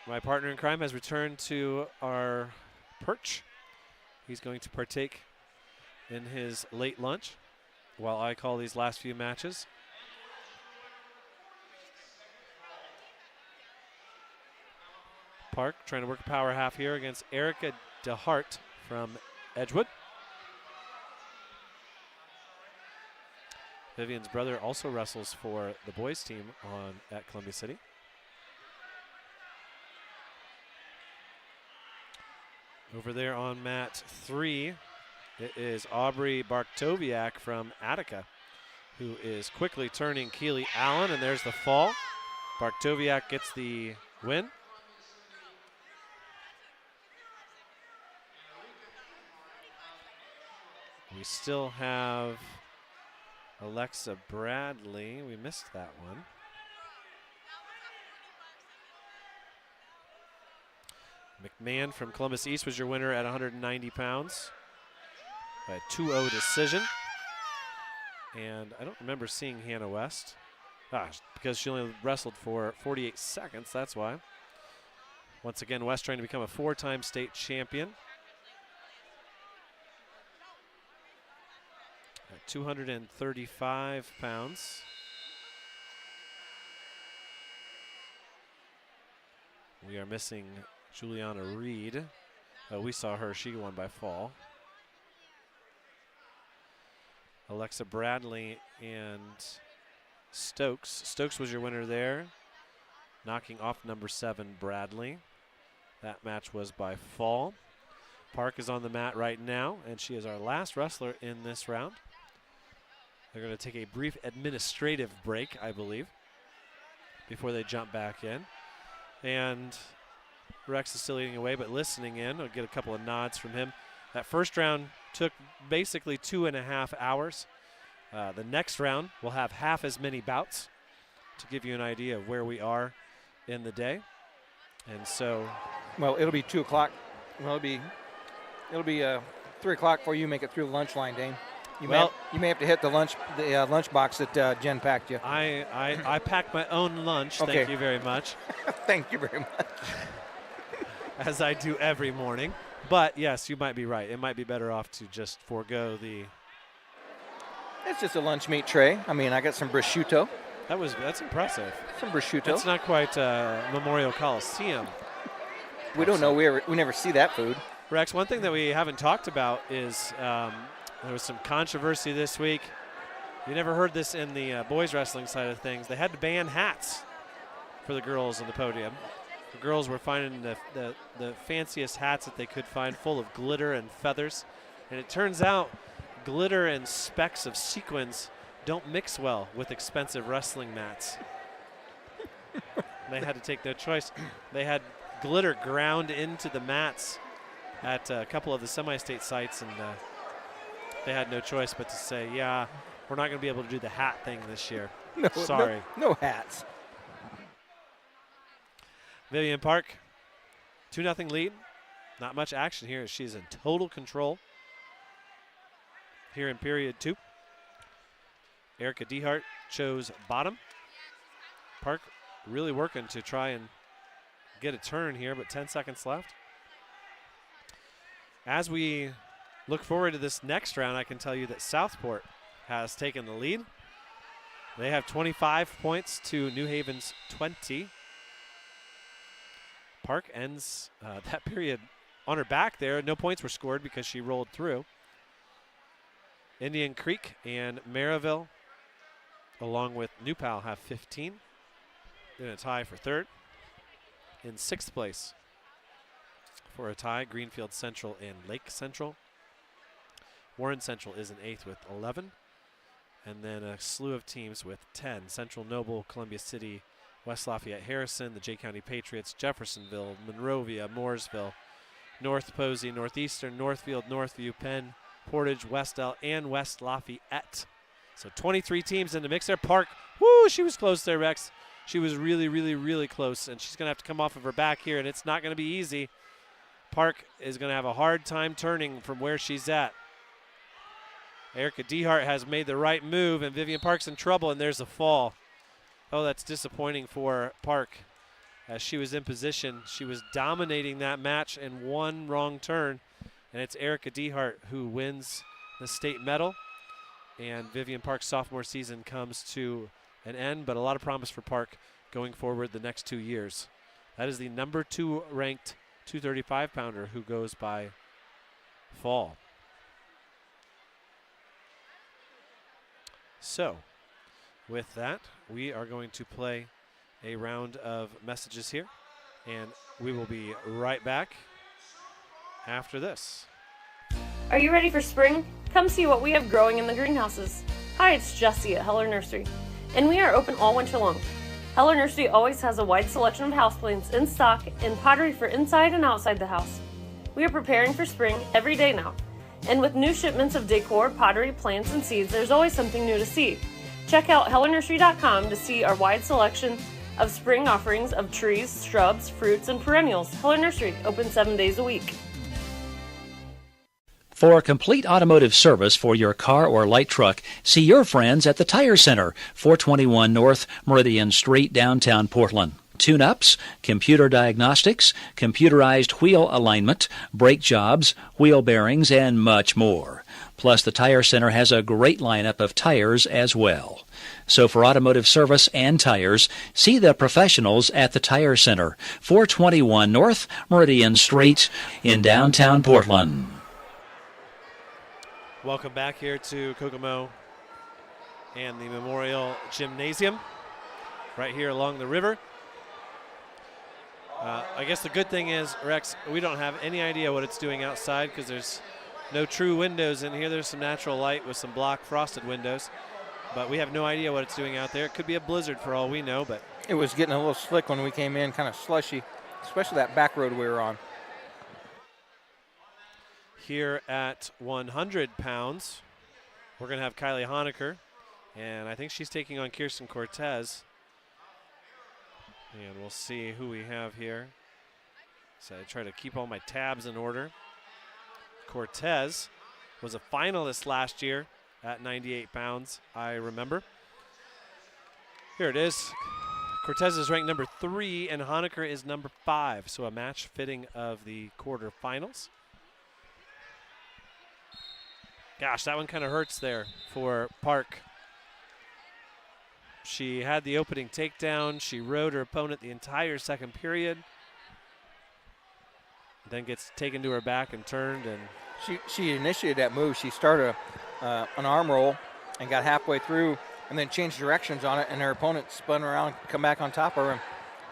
My partner in crime has returned to our perch. He's going to partake in his late lunch while I call these last few matches. Park trying to work a power half here against Erica DeHart from Edgewood. Vivian's brother also wrestles for the boys team at Columbia City. Over there on mat 3, it is Aubrey Bartowiak from Attica, who is quickly turning Keely Allen, and there's the fall. Bartowiak gets the win. We still have Alexa Bradley. We missed that one. McMahon from Columbus East was your winner at 190 pounds by a 2-0 decision. And I don't remember seeing Hannah West. Because she only wrestled for 48 seconds, that's why. Once again, West trying to become a 4-time state champion. At 235 pounds. We are missing Juliana Reed. We saw her, she won by fall. Alexa Bradley and Stokes. Stokes was your winner there, knocking off number 7, Bradley. That match was by fall. Park is on the mat right now, and she is our last wrestler in this round. They're going to take a brief administrative break, I believe, before they jump back in. And Rex is still eating away, but listening in. I'll get a couple of nods from him. That first round took basically 2.5 hours. The next round will have half as many bouts to give you an idea of where we are in the day. And so, well, it'll be 2 o'clock. Well, it'll be 3 o'clock before you make it through the lunch line, Dane. You may have to hit the lunch box that Jen packed you. I packed my own lunch. Okay. Thank you very much. Thank you very much. As I do every morning. But yes, you might be right. It might be better off to just forego the. It's just a lunch meat tray. I mean, I got some prosciutto. That's impressive. Some prosciutto. It's not quite Memorial Coliseum. We don't know. We never see that food. Rex, one thing that we haven't talked about is there was some controversy this week. You never heard this in the boys wrestling side of things. They had to ban hats for the girls on the podium. The girls were finding the fanciest hats that they could find, full of glitter and feathers. And it turns out glitter and specks of sequins don't mix well with expensive wrestling mats. They had to take no choice. They had glitter ground into the mats at a couple of the semi-state sites, and they had no choice but to say, yeah, we're not going to be able to do the hat thing this year. Sorry. No hats. Vivian Park, 2-0 lead. Not much action here. She's in total control here in period 2. Erica DeHart chose bottom. Park really working to try and get a turn here, but 10 seconds left. As we look forward to this next round, I can tell you that Southport has taken the lead. They have 25 points to New Haven's 20. Park ends that period on her back there. No points were scored because she rolled through. Indian Creek and Maryville, along with New Pal, have 15. They're in a tie for third. In 6th place for a tie, Greenfield Central and Lake Central. Warren Central is in 8th with 11. And then a slew of teams with 10. Central Noble, Columbia City, West Lafayette Harrison, the Jay County Patriots, Jeffersonville, Monrovia, Mooresville, North Posey, Northeastern, Northfield, Northview, Penn, Portage, Westell, and West Lafayette. So 23 teams in the mix there. Park, woo, she was close there, Rex. She was really, really, really close, and she's going to have to come off of her back here, and it's not going to be easy. Park is going to have a hard time turning from where she's at. Erica Dehart has made the right move, and Vivian Park's in trouble, and there's a fall. Oh, that's disappointing for Park. As she was in position, she was dominating that match, and one wrong turn, and it's Erica Dehart who wins the state medal. And Vivian Park's sophomore season comes to an end, but a lot of promise for Park going forward the next 2 years. That is the number 2 ranked 235-pounder who goes by fall. So, with that, we are going to play a round of messages here, and we will be right back after this. Are you ready for spring? Come see what we have growing in the greenhouses. Hi, it's Jessie at Heller Nursery, and we are open all winter long. Heller Nursery always has a wide selection of houseplants in stock and pottery for inside and outside the house. We are preparing for spring every day now, and with new shipments of decor, pottery, plants, and seeds, there's always something new to see. Check out hellernursery.com to see our wide selection of spring offerings of trees, shrubs, fruits, and perennials. Heller Nursery, open 7 days a week. For complete automotive service for your car or light truck, see your friends at the Tire Center, 421 North Meridian Street, downtown Portland. Tune-ups, computer diagnostics, computerized wheel alignment, brake jobs, wheel bearings, and much more. Plus, the Tire Center has a great lineup of tires as well. So for automotive service and tires, see the professionals at the Tire Center, 421 North Meridian Street in downtown Portland. Welcome back here to Kokomo and the Memorial Gymnasium, right here along the river. I guess the good thing is, Rex, we don't have any idea what it's doing outside because there's no true windows in here. There's some natural light with some block frosted windows, but we have no idea what it's doing out there. It could be a blizzard for all we know, but It was getting a little slick when we came in, kind of slushy, especially that back road we were on. here at 100 pounds, we're going to have Kylie Honecker, and I think she's taking on Kirsten Cortez. And we'll see who we have here. So I try to keep all my tabs in order. Cortez was a finalist last year at 98 pounds, I remember. Here it is. Cortez is ranked number 3, and Honecker is number 5. So a match fitting of the quarterfinals. Gosh, that one kind of hurts there for Park. She had the opening takedown. She rode her opponent the entire second period. Then gets taken to her back and turned. And She initiated that move. She started an arm roll and got halfway through and then changed directions on it, and her opponent spun around, come back on top of her, and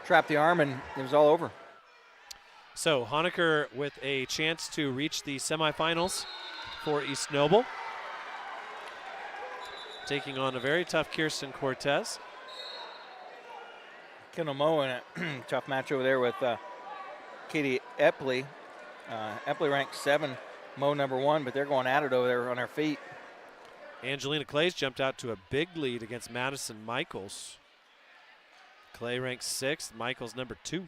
trapped the arm, and it was all over. So Honecker with a chance to reach the semifinals for East Noble, taking on a very tough Kirsten Cortez. Kendall Moe in a tough match over there with Katie Epley. Epley ranked 7, Moe number 1, but they're going at it over there on their feet. Angelina Clay's jumped out to a big lead against Madison Michaels. Clay ranks 6th, Michaels number 2.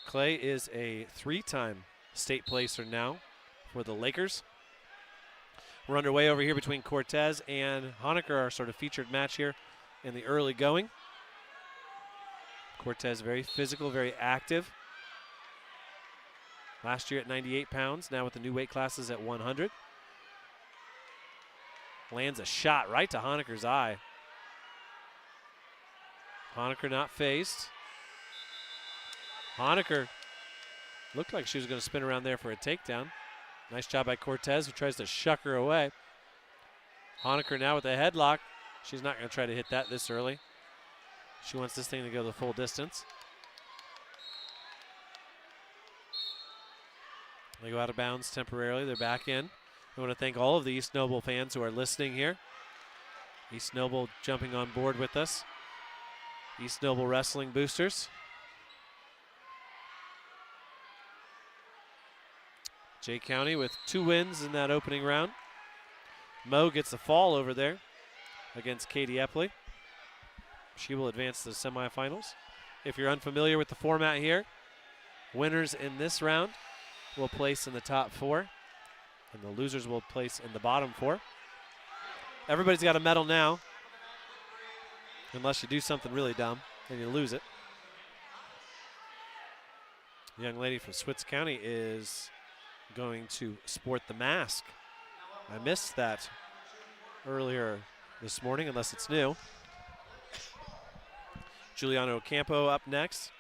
Clay is a 3-time state placer now for the Lakers. We're underway over here between Cortez and Honecker, our sort of featured match here in the early going. Cortez very physical, very active. Last year at 98 pounds, now with the new weight classes at 100. Lands a shot right to Honecker's eye. Honecker not phased. Honecker looked like she was going to spin around there for a takedown. Nice job by Cortez, who tries to shuck her away. Honecker now with a headlock. She's not going to try to hit that this early. She wants this thing to go the full distance. They go out of bounds temporarily. They're back in. I want to thank all of the East Noble fans who are listening here. East Noble jumping on board with us. East Noble Wrestling Boosters. Jay County with 2 wins in that opening round. Moe gets a fall over there against Katie Epley. She will advance to the semifinals. If you're unfamiliar with the format here, winners in this round will place in the top 4. And the losers will place in the bottom 4. Everybody's got a medal now, unless you do something really dumb and you lose it. The young lady from Switz County is going to sport the mask. I missed that earlier this morning, unless it's new. Juliana Ocampo up next.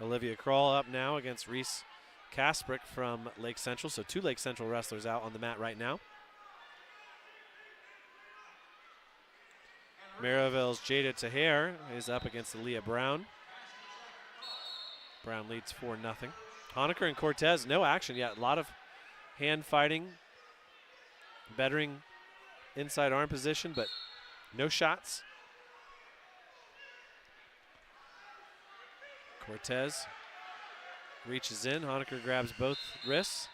Olivia Kroll up now against Reese Kasprick from Lake Central. So 2 Lake Central wrestlers out on the mat right now. Maryville's Jada Taher is up against Aaliyah Brown. Brown leads 4-0. Honecker and Cortez, no action yet. A lot of hand fighting, bettering inside arm position, but no shots. Cortez reaches in. Honecker grabs both wrists,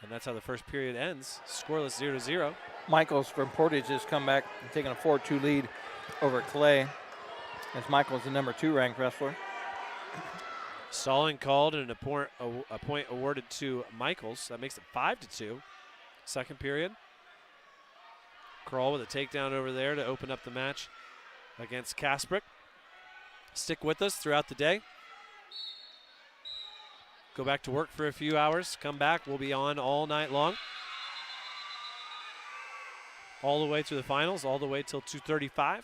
and that's how the first period ends. Scoreless 0-0. Michaels from Portage has come back and taken a 4-2 lead over Clay, as Michaels the number 2 ranked wrestler. Stalling called and a point awarded to Michaels. That makes it 5-2. Second period. Kroll with a takedown over there to open up the match against Kasprick. Stick with us throughout the day. Go back to work for a few hours. Come back. We'll be on all night long. All the way through the finals, all the way till 2:35.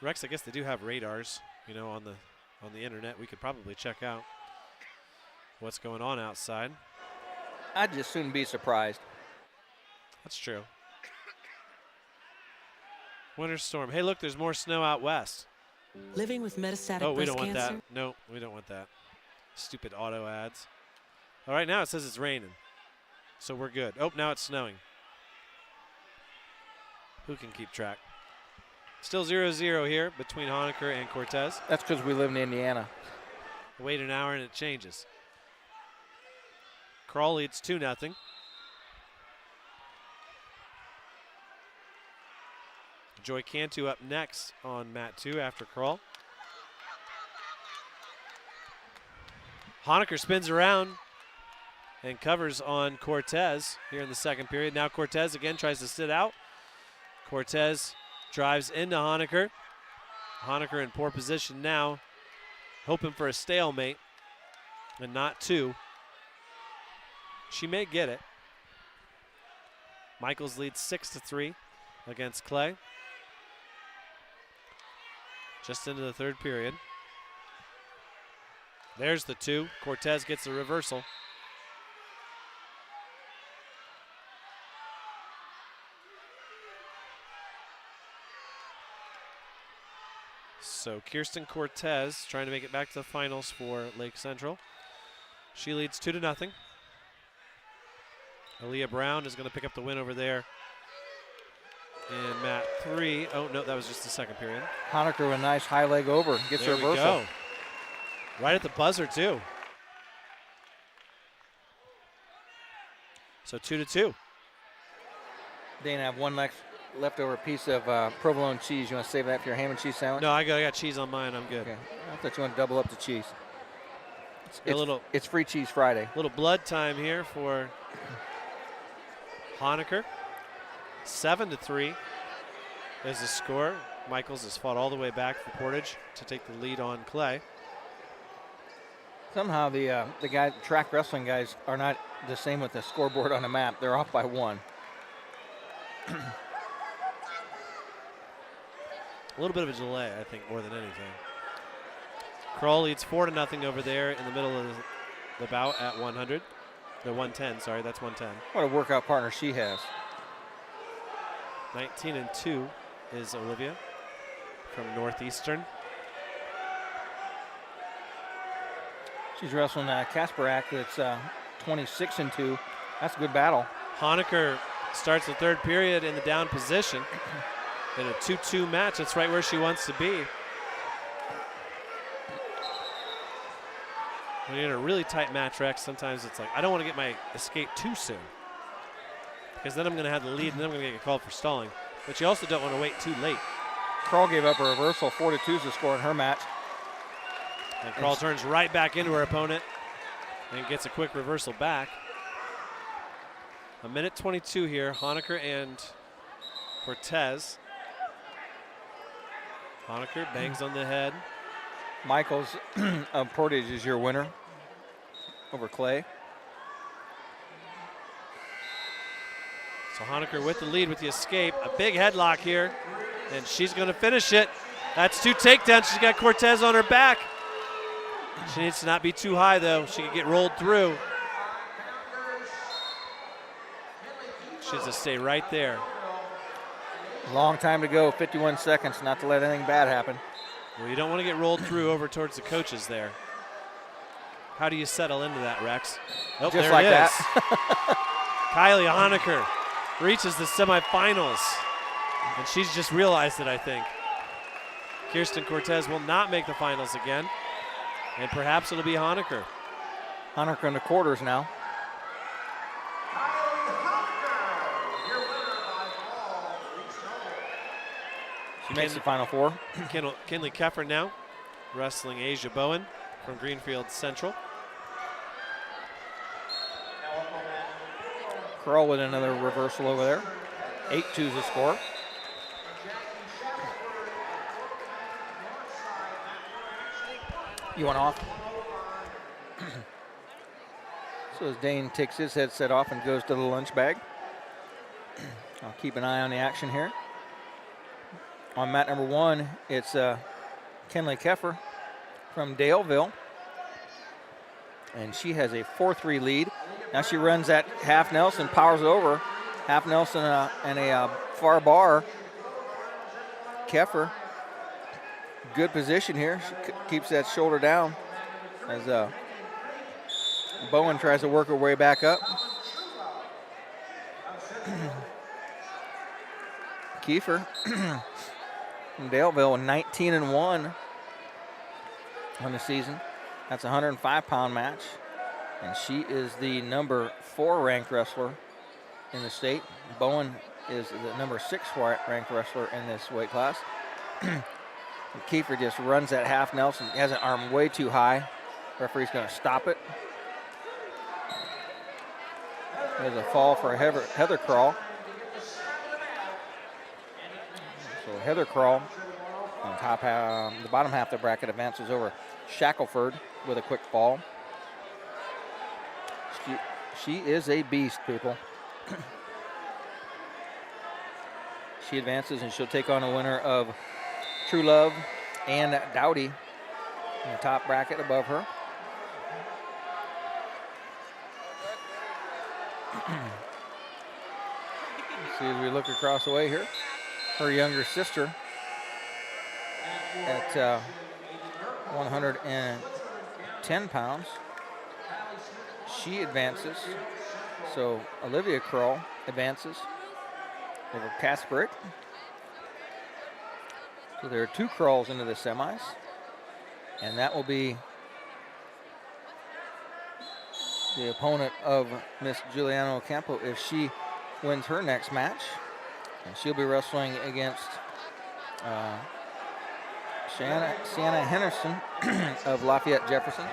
Rex, I guess they do have radars, you know, on the internet. We could probably check out what's going on outside. I'd just soon be surprised. That's true. Winter storm. Hey, look, there's more snow out west. Living with metastatic Oh, we breast don't want cancer? that. No, we don't want that. Stupid auto ads. All right, now it says it's raining, so we're good. Oh, now it's snowing. Who can keep track? Still 0-0 here between Honecker and Cortez. That's because we live in Indiana. Wait an hour and it changes. Kroll leads 2-0. Joy Cantu up next on mat 2 after Kroll. Honecker spins around and covers on Cortez here in the second period. Now Cortez again tries to sit out. Cortez drives into Honecker. Honecker in poor position now, hoping for a stalemate and not 2. She may get it. Michaels leads 6-3 against Clay. Just into the third period. There's the 2. Cortez gets a reversal. So Kirsten Cortez trying to make it back to the finals for Lake Central. She leads 2-0. Aaliyah Brown is going to pick up the win over there in mat 3. Oh, no, that was just the second period. Honecker with a nice high leg over. Gets a reversal. Go. Right at the buzzer, too. So 2-2. Dana, have one leftover piece of provolone cheese. You want to save that for your ham and cheese sandwich? No, I got cheese on mine. I'm good. Okay. I thought you want to double up the cheese. It's Free Cheese Friday. Little blood time here for Honecker. 7-3 is the score. Michaels has fought all the way back for Portage to take the lead on Clay. Somehow the track wrestling guys are not the same with the scoreboard on the map. They're off by 1. A little bit of a delay, I think, more than anything. Kroll leads 4-0 over there in the middle of the bout at 100. The 110, sorry, that's 110. What a workout partner she has. 19-2 is Olivia from Northeastern. She's wrestling Kasparak that's 26-2. That's a good battle. Honecker starts the third period in the down position. In a 2-2 match, that's right where she wants to be. When you're in a really tight match, Rex, sometimes it's like, I don't want to get my escape too soon, because then I'm going to have the lead and then I'm going to get called for stalling. But you also don't want to wait too late. Kroll gave up a reversal. 4-2 is the score in her match. And Kroll turns right back into her opponent. and gets a quick reversal back. A minute 22 here, Honecker and Cortez. Honecker bangs on the head. Michaels of Portage is your winner over Clay. So Honecker with the lead with the escape. A big headlock here, and she's going to finish it. That's 2 takedowns. She's got Cortez on her back. She needs to not be too high, though. She can get rolled through. She has to stay right there. Long time to go, 51 seconds, not to let anything bad happen. Well, you don't want to get rolled through over towards the coaches there. How do you settle into that, Rex? Oh, Just there like it is. that. Kylie Honecker reaches the semifinals, and she's just realized it, I think. Kirsten Cortez will not make the finals again, and perhaps it'll be Honecker. Honecker in the quarters now. She makes the Final Four. Kinley Keffer now wrestling Asia Bowen from Greenfield Central. Curl with another reversal over there. 8-2 is the score. You want off? So as Dane takes his headset off and goes to the lunch bag. I'll keep an eye on the action here. On mat number 1, it's Kinley Keffer from Daleville. And she has a 4-3 lead. Now she runs that half Nelson, powers it over. Half Nelson and a far bar. Keffer, good position here. She keeps that shoulder down as Bowen tries to work her way back up. Kiefer from Daleville, 19-1 on the season. That's a 105-pound match. And she is the number 4 ranked wrestler in the state. Bowen is the number 6 ranked wrestler in this weight class. Kiefer just runs that half Nelson, has an arm way too high. Referee's going to stop it. There's a fall for a Heather Crawl. So Heather Crawl on top half, the bottom half of the bracket advances over Shackelford with a quick fall. She is a beast, people. She advances and she'll take on a winner of True Love and Dowdy in the top bracket above her. See as we look across the way here, her younger sister at 110 pounds. She advances. So Olivia Kroll advances over Kasperick. So there are 2 Krolls into the semis. And that will be the opponent of Miss Juliana Oampo if she wins her next match. And she'll be wrestling against Sienna Henderson of Lafayette Jefferson.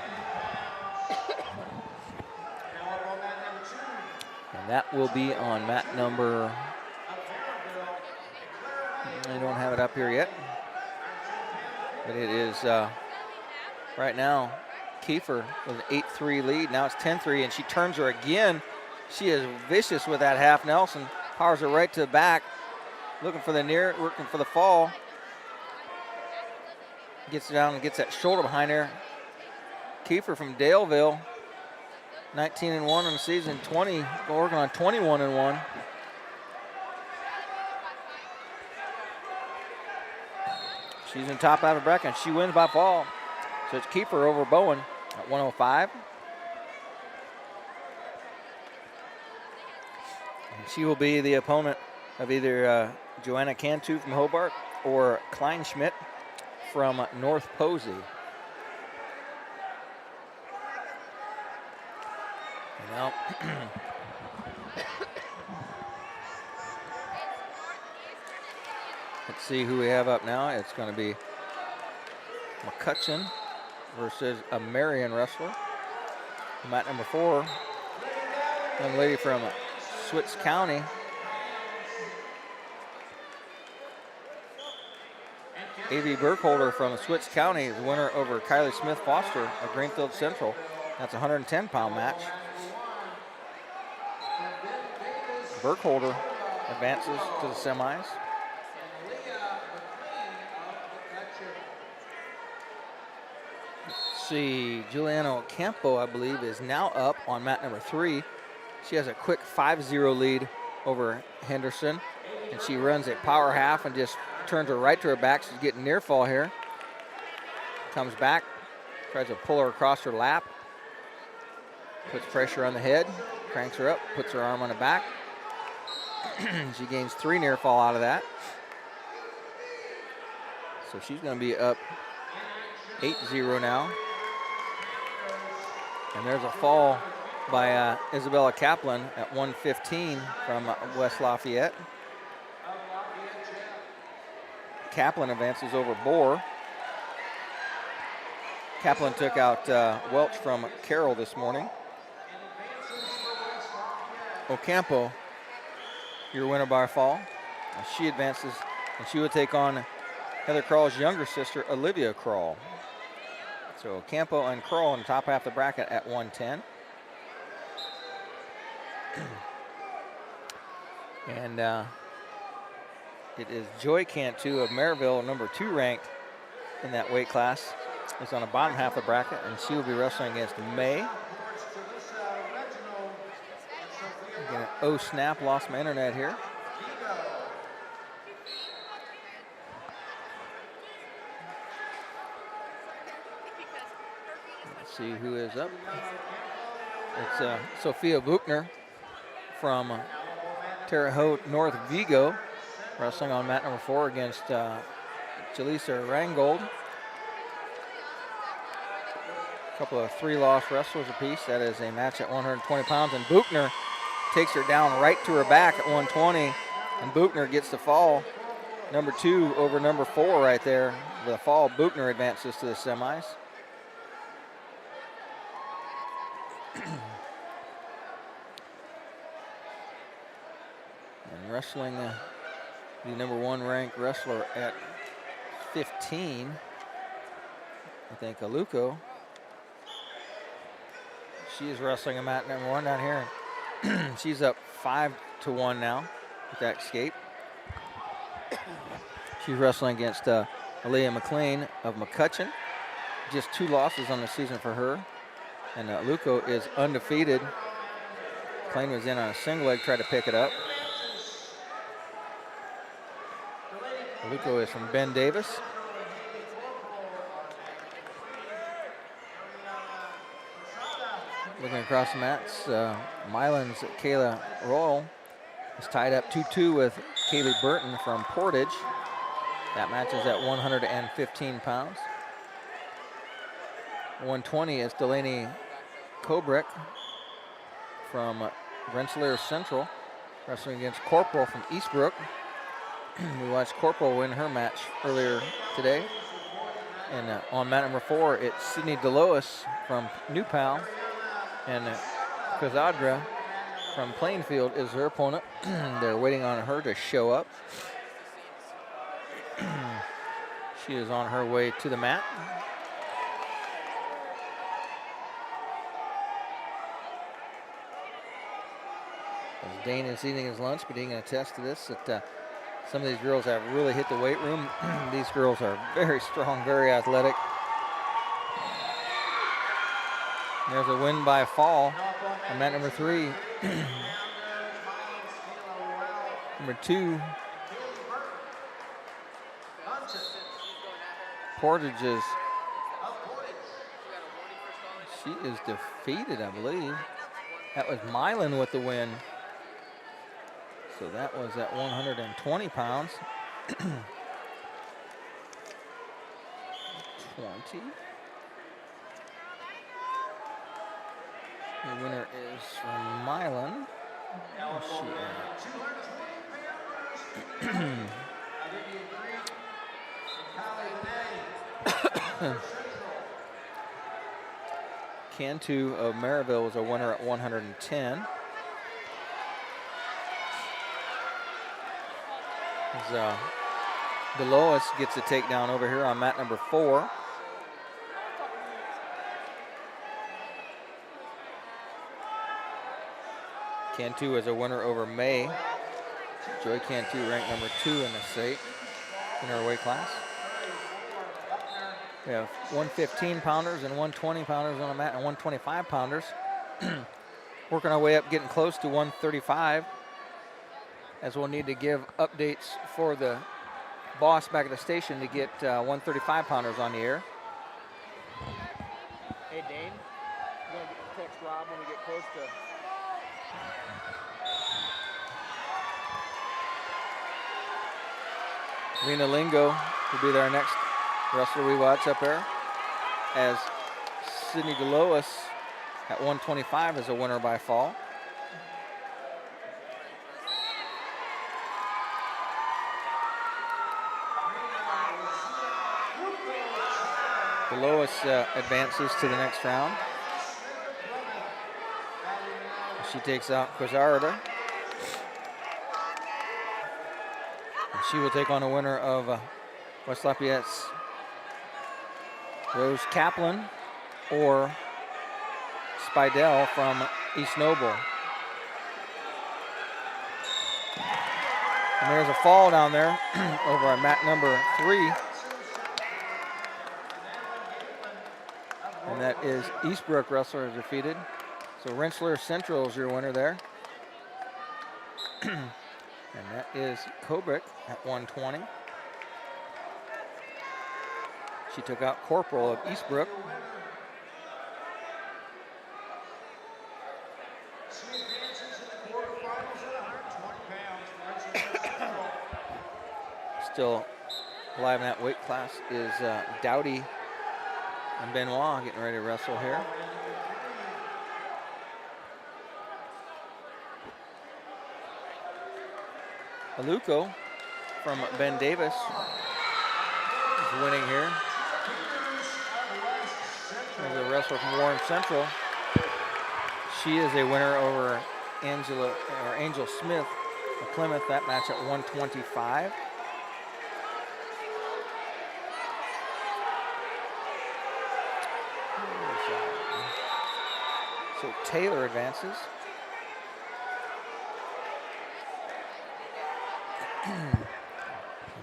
And that will be on mat number, I don't have it up here yet, but it is right now Kiefer with an 8-3 lead. Now it's 10-3 and she turns her again. She is vicious with that half Nelson, powers her right to the back, looking for the near, working for the fall. Gets down and gets that shoulder behind her. Kiefer from Daleville, 19-1 in the season, working on 21-1. She's in top out of bracket. She wins by fall. So it's Kiefer over Bowen at 105. And she will be the opponent of either Joanna Cantu from Hobart or Kleinschmidt from North Posey. Now, let's see who we have up now. It's going to be McCutcheon versus a Marion wrestler. Mat number 4, young lady from Switz County. A.V. Burkholder from Switz County is the winner over Kylie Smith Foster of Greenfield Central. That's a 110-pound match. Burkholder advances to the semis. Let's see, Juliana Oampo, I believe, is now up on mat number 3. She has a quick 5-0 lead over Henderson, and she runs a power half and just turns her right to her back. She's getting near fall here. Comes back, tries to pull her across her lap, puts pressure on the head, cranks her up, puts her arm on the back. She gains 3 near fall out of that. So she's going to be up 8-0 now. And there's a fall by Isabella Kaplan at 115 from West Lafayette. Kaplan advances over Bohr. Kaplan took out Welch from Carroll this morning. Oampo, your winner by fall. She advances, and she will take on Heather Krall's younger sister, Olivia Krall. So Oampo and Krall in the top half of the bracket at 110. And it is Joy Cantu of Maryville, number 2 ranked in that weight class. Is on the bottom half of the bracket, and she will be wrestling against May. Again, oh snap, lost my internet here. Let's see who is up. It's Sophia Buchner from Terre Haute, North Vigo, wrestling on mat number 4 against Jaleesa Rangold. A couple of 3-loss wrestlers apiece. That is a match at 120 pounds, and Buchner takes her down right to her back at 120, and Buchner gets the fall. Number 2 over number 4 right there. With a fall, Buchner advances to the semis. And wrestling the number 1 ranked wrestler at 15, I think Aluko. She is wrestling a mat number 1 down here. She's up 5-1 now with that escape. She's wrestling against Aaliyah McLean of McCutcheon. Just 2 losses on the season for her. And Luco is undefeated. McLean was in on a single leg, tried to pick it up. Luco is from Ben Davis. Looking across the mats, Milan's Kayla Royal is tied up 2-2 with Kaylee Burton from Portage. That match is at 115 pounds. 120 is Delaney Kobrick from Rensselaer Central, wrestling against Corporal from Eastbrook. We watched Corporal win her match earlier today. And on mat number 4, it's Sydney DeLois from New Pal. And Kazadra from Plainfield is her opponent. They're waiting on her to show up. She is on her way to the mat. As Dane is eating his lunch, but he can attest to this, that some of these girls have really hit the weight room. These girls are very strong, very athletic. There's a win by fall on mat number 3. Number 2, Portage is, she is defeated, I believe. That was Milan with the win. So that was at 120 pounds. 20. The winner is from Milan. Where's she at? Cantu of Maryville was a winner at 110. As DeLois gets a takedown over here on mat number 4. Cantu is a winner over May. Joy Cantu ranked number 2 in the state in her weight class. We have 115 pounders and 120 pounders on the mat and 125 pounders. Working our way up, getting close to 135, as we'll need to give updates for the boss back at the station to get 135 pounders on the air. Hey Dane, you gonna text Rob when we get close to. Lena Lingo will be our next wrestler we watch up there, as Sydney DeLois at 125 is a winner by fall. DeLois advances to the next round. She takes out Quizarda. She will take on the winner of West Lafayette's Rose Kaplan or Spidell from East Noble. And there's a fall down there over at mat number 3. And that is Eastbrook wrestler is defeated. So Rensselaer Central is your winner there. And that is Kobrick at 120. She took out Corporal of Eastbrook. Still alive in that weight class is Dowdy and Benoit getting ready to wrestle here. Aluko from Ben Davis is winning here. There's a wrestler from Warren Central. She is a winner over Angel Smith of Plymouth. That match at 125. So Taylor advances.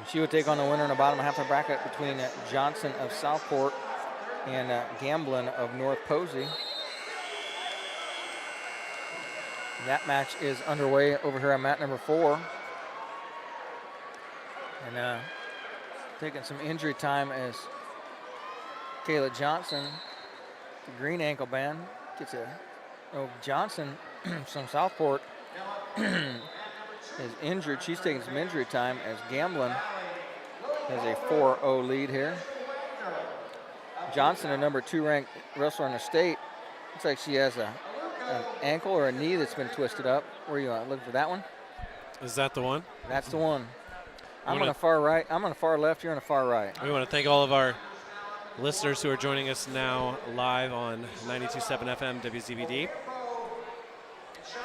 She would take on the winner in the bottom half of the bracket between Johnson of Southport and Gamblin of North Posey. That match is underway over here on mat number 4. And taking some injury time as Kayla Johnson, the green ankle band, gets Johnson from Southport is injured. She's taking some injury time as Gamblin has a 4-0 lead here. Johnson, a number 2 ranked wrestler in the state. Looks like she has an ankle or a knee that's been twisted up. Where are you looking for that one? Is that the one? That's the one. I'm on the far right. I'm on the far left. You're on the far right. We want to thank all of our listeners who are joining us now live on 92.7 FM WZBD.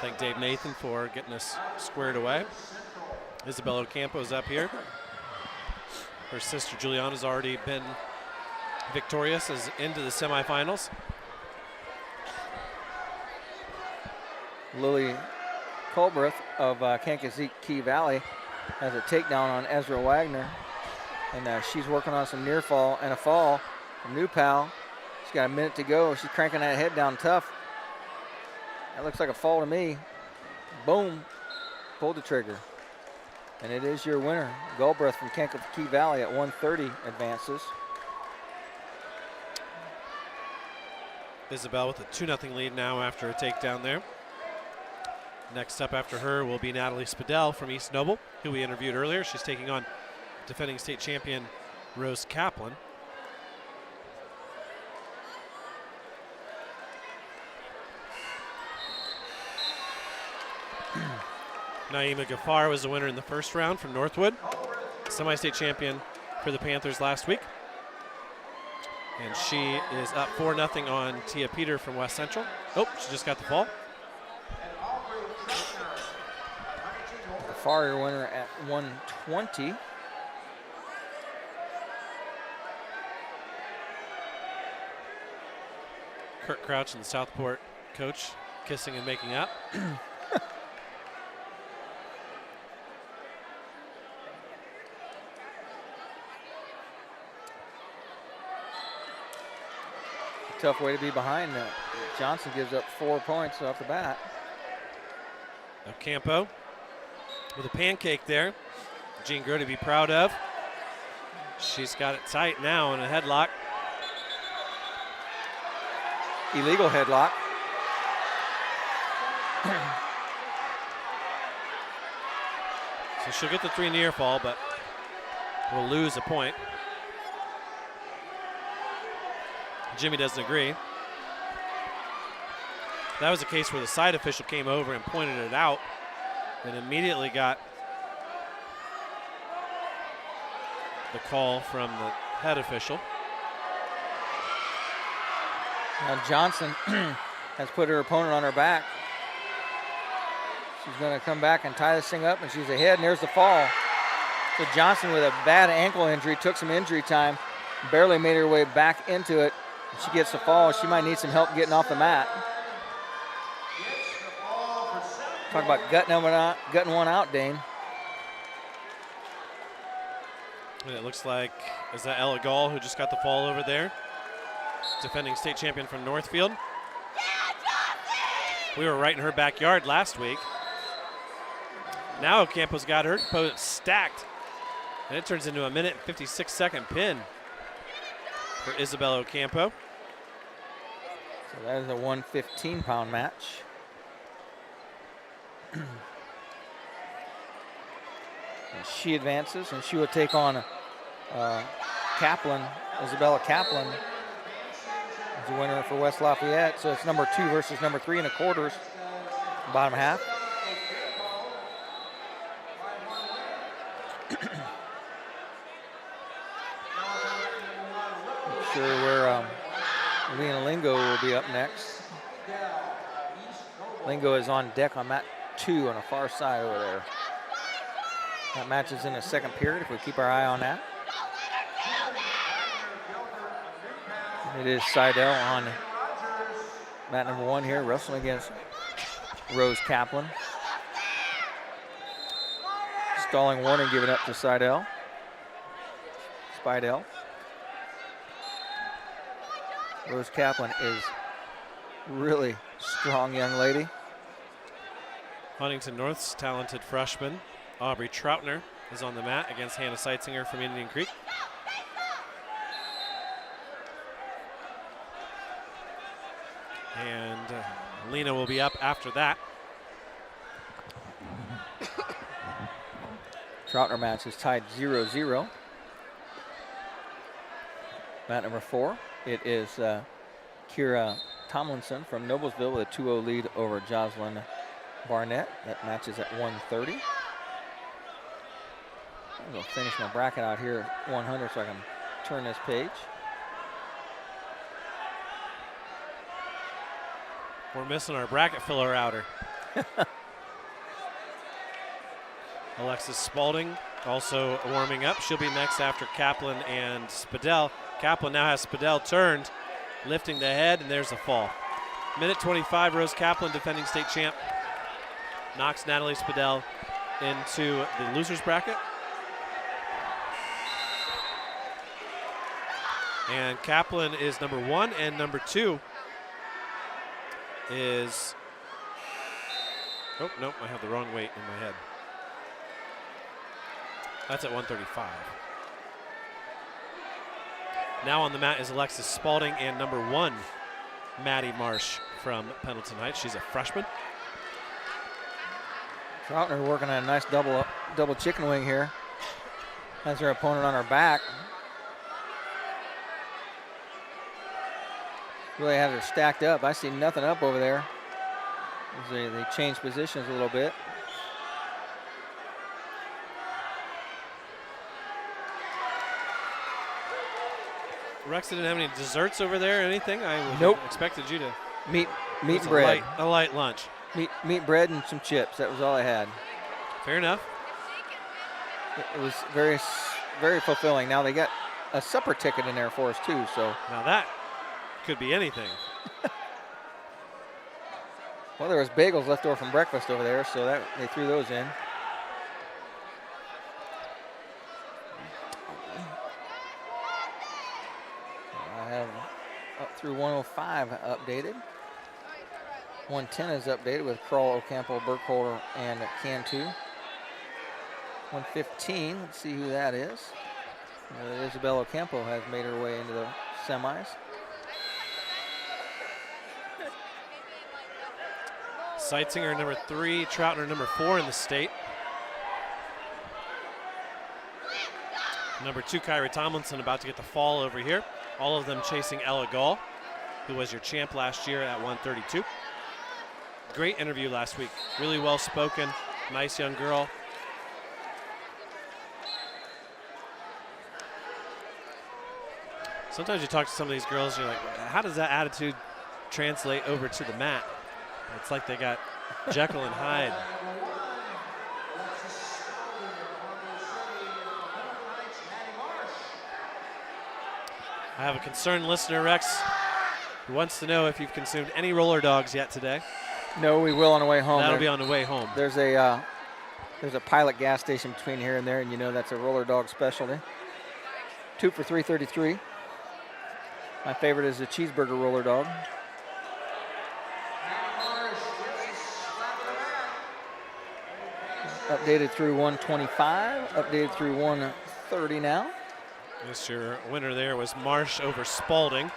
Thank Dave Nathan for getting us squared away. Isabelle Oampo is up here. Her sister Juliana's already been victorious as into the semifinals. Lily Colbreth of Kankakee Valley has a takedown on Ezra Wagner. And she's working on some near fall and a fall from New Pal. She's got a minute to go. She's cranking that head down tough. That looks like a fall to me. Boom. Pulled the trigger. And it is your winner. Galbraith from Kankakee Valley at 130 advances. Isabelle with a 2-0 lead now after a takedown there. Next up after her will be Natalie Spadell from East Noble, who we interviewed earlier. She's taking on defending state champion Rose Kaplan. Naima Ghaffar was the winner in the first round from Northwood, semi-state champion for the Panthers last week. And she is up 4-0 on Tia Peter from West Central. Oh, she just got the fall. The Farrier winner at 120. Kurt Crouch and the Southport coach kissing and making up. Tough way to be behind. Johnson gives up 4 points off the bat. Oampo with a pancake there. Jean Groh to be proud of. She's got it tight now in a headlock. Illegal headlock. So she'll get the 3 near fall, but will lose a point. Jimmy doesn't agree. That was a case where the side official came over and pointed it out and immediately got the call from the head official. Now Johnson has put her opponent on her back. She's going to come back and tie this thing up, and she's ahead, and there's the fall. So Johnson, with a bad ankle injury, took some injury time, barely made her way back into it. She gets the fall. She might need some help getting off the mat. Talk about gutting one out, Dane. And it looks like, is that Ella Gall who just got the fall over there? Defending state champion from Northfield. We were right in her backyard last week. Now Ocampo's got her opponent stacked. And it turns into a 1:56 pin for Isabelle Oampo. So that is a 115-pound match. And she advances, and she will take on Kaplan, Isabella Kaplan, as the winner for West Lafayette. So it's number 2 versus number 3 in the quarters, bottom half. Not sure where Lena Lingo will be up next. Lingo is on deck on mat 2 on the far side over there. That match is in the second period if we keep our eye on that. It is Seidel on mat number 1 here, wrestling against Rose Kaplan. Stalling warning given up to Seidel. Spidel. Rose Kaplan is really strong young lady. Huntington North's talented freshman, Aubrey Troutner, is on the mat against Hannah Seitzinger from Indian Creek. And Lena will be up after that. Troutner match is tied 0-0. Mat number 4, it is Kira Tomlinson from Noblesville with a 2-0 lead over Jocelyn Barnett. That match is at 1:30. I'm going to finish my bracket out here at 100 so I can turn this page. We're missing our bracket filler outer. Alexis Spalding also warming up. She'll be next after Kaplan and Spadell. Kaplan now has Spadell turned, lifting the head, and there's a fall. 1:25, Rose Kaplan, defending state champ, knocks Natalie Spadell into the loser's bracket. And Kaplan is number 1, and number 2 is, oh, nope, I have the wrong weight in my head. That's at 135. Now on the mat is Alexis Spalding and number 1, Maddie Marsh from Pendleton Heights. She's a freshman. Troutner working on a nice double chicken wing here. Has her opponent on her back. Really has her stacked up. I see nothing up over there. They change positions a little bit. Rex didn't have any desserts over there or anything? I would Nope. have expected you to. Meat It was and bread. A light lunch. Meat, bread, and some chips. That was all I had. Fair enough. It was very, very fulfilling. Now they got a supper ticket in there for us too. So Now that could be anything. well, there was bagels left over from breakfast over there, so that they threw those in. I have up through 105 updated. 110 is updated with Kroll, Oampo, Burkholder, and Cantu. 115, let's see who that is. Isabelle Oampo has made her way into the semis. Seitzinger number 3, Troutner number 4 in the state. Number 2, Kyrie Tomlinson about to get the fall over here. All of them chasing Ella Gall, who was your champ last year at 132. Great interview last week. Really well spoken, nice young girl. Sometimes you talk to some of these girls, you're like, how does that attitude translate over to the mat? It's like they got Jekyll and Hyde. I have a concerned listener, Rex, who wants to know if you've consumed any roller dogs yet today. No, we will on the way home. That'll be on the way home. There's a Pilot gas station between here and there, and you know that's a roller dog specialty. 2 for $3.33. My favorite is the cheeseburger roller dog. Updated through 125, updated through 130 now. Yes, your winner there was Marsh over Spalding.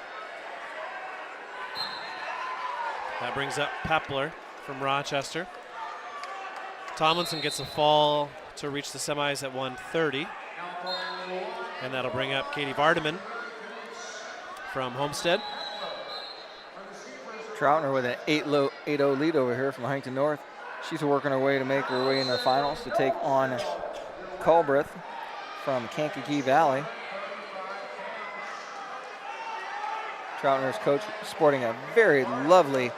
That brings up Pepler from Rochester. Tomlinson gets a fall to reach the semis at 130. And that'll bring up Katie Vardaman from Homestead. Troutner with an 8-0 lead over here from Huntington North. She's working her way to make her way into the finals to take on Culbreth from Kankakee Valley. Troutner's coach sporting a very lovely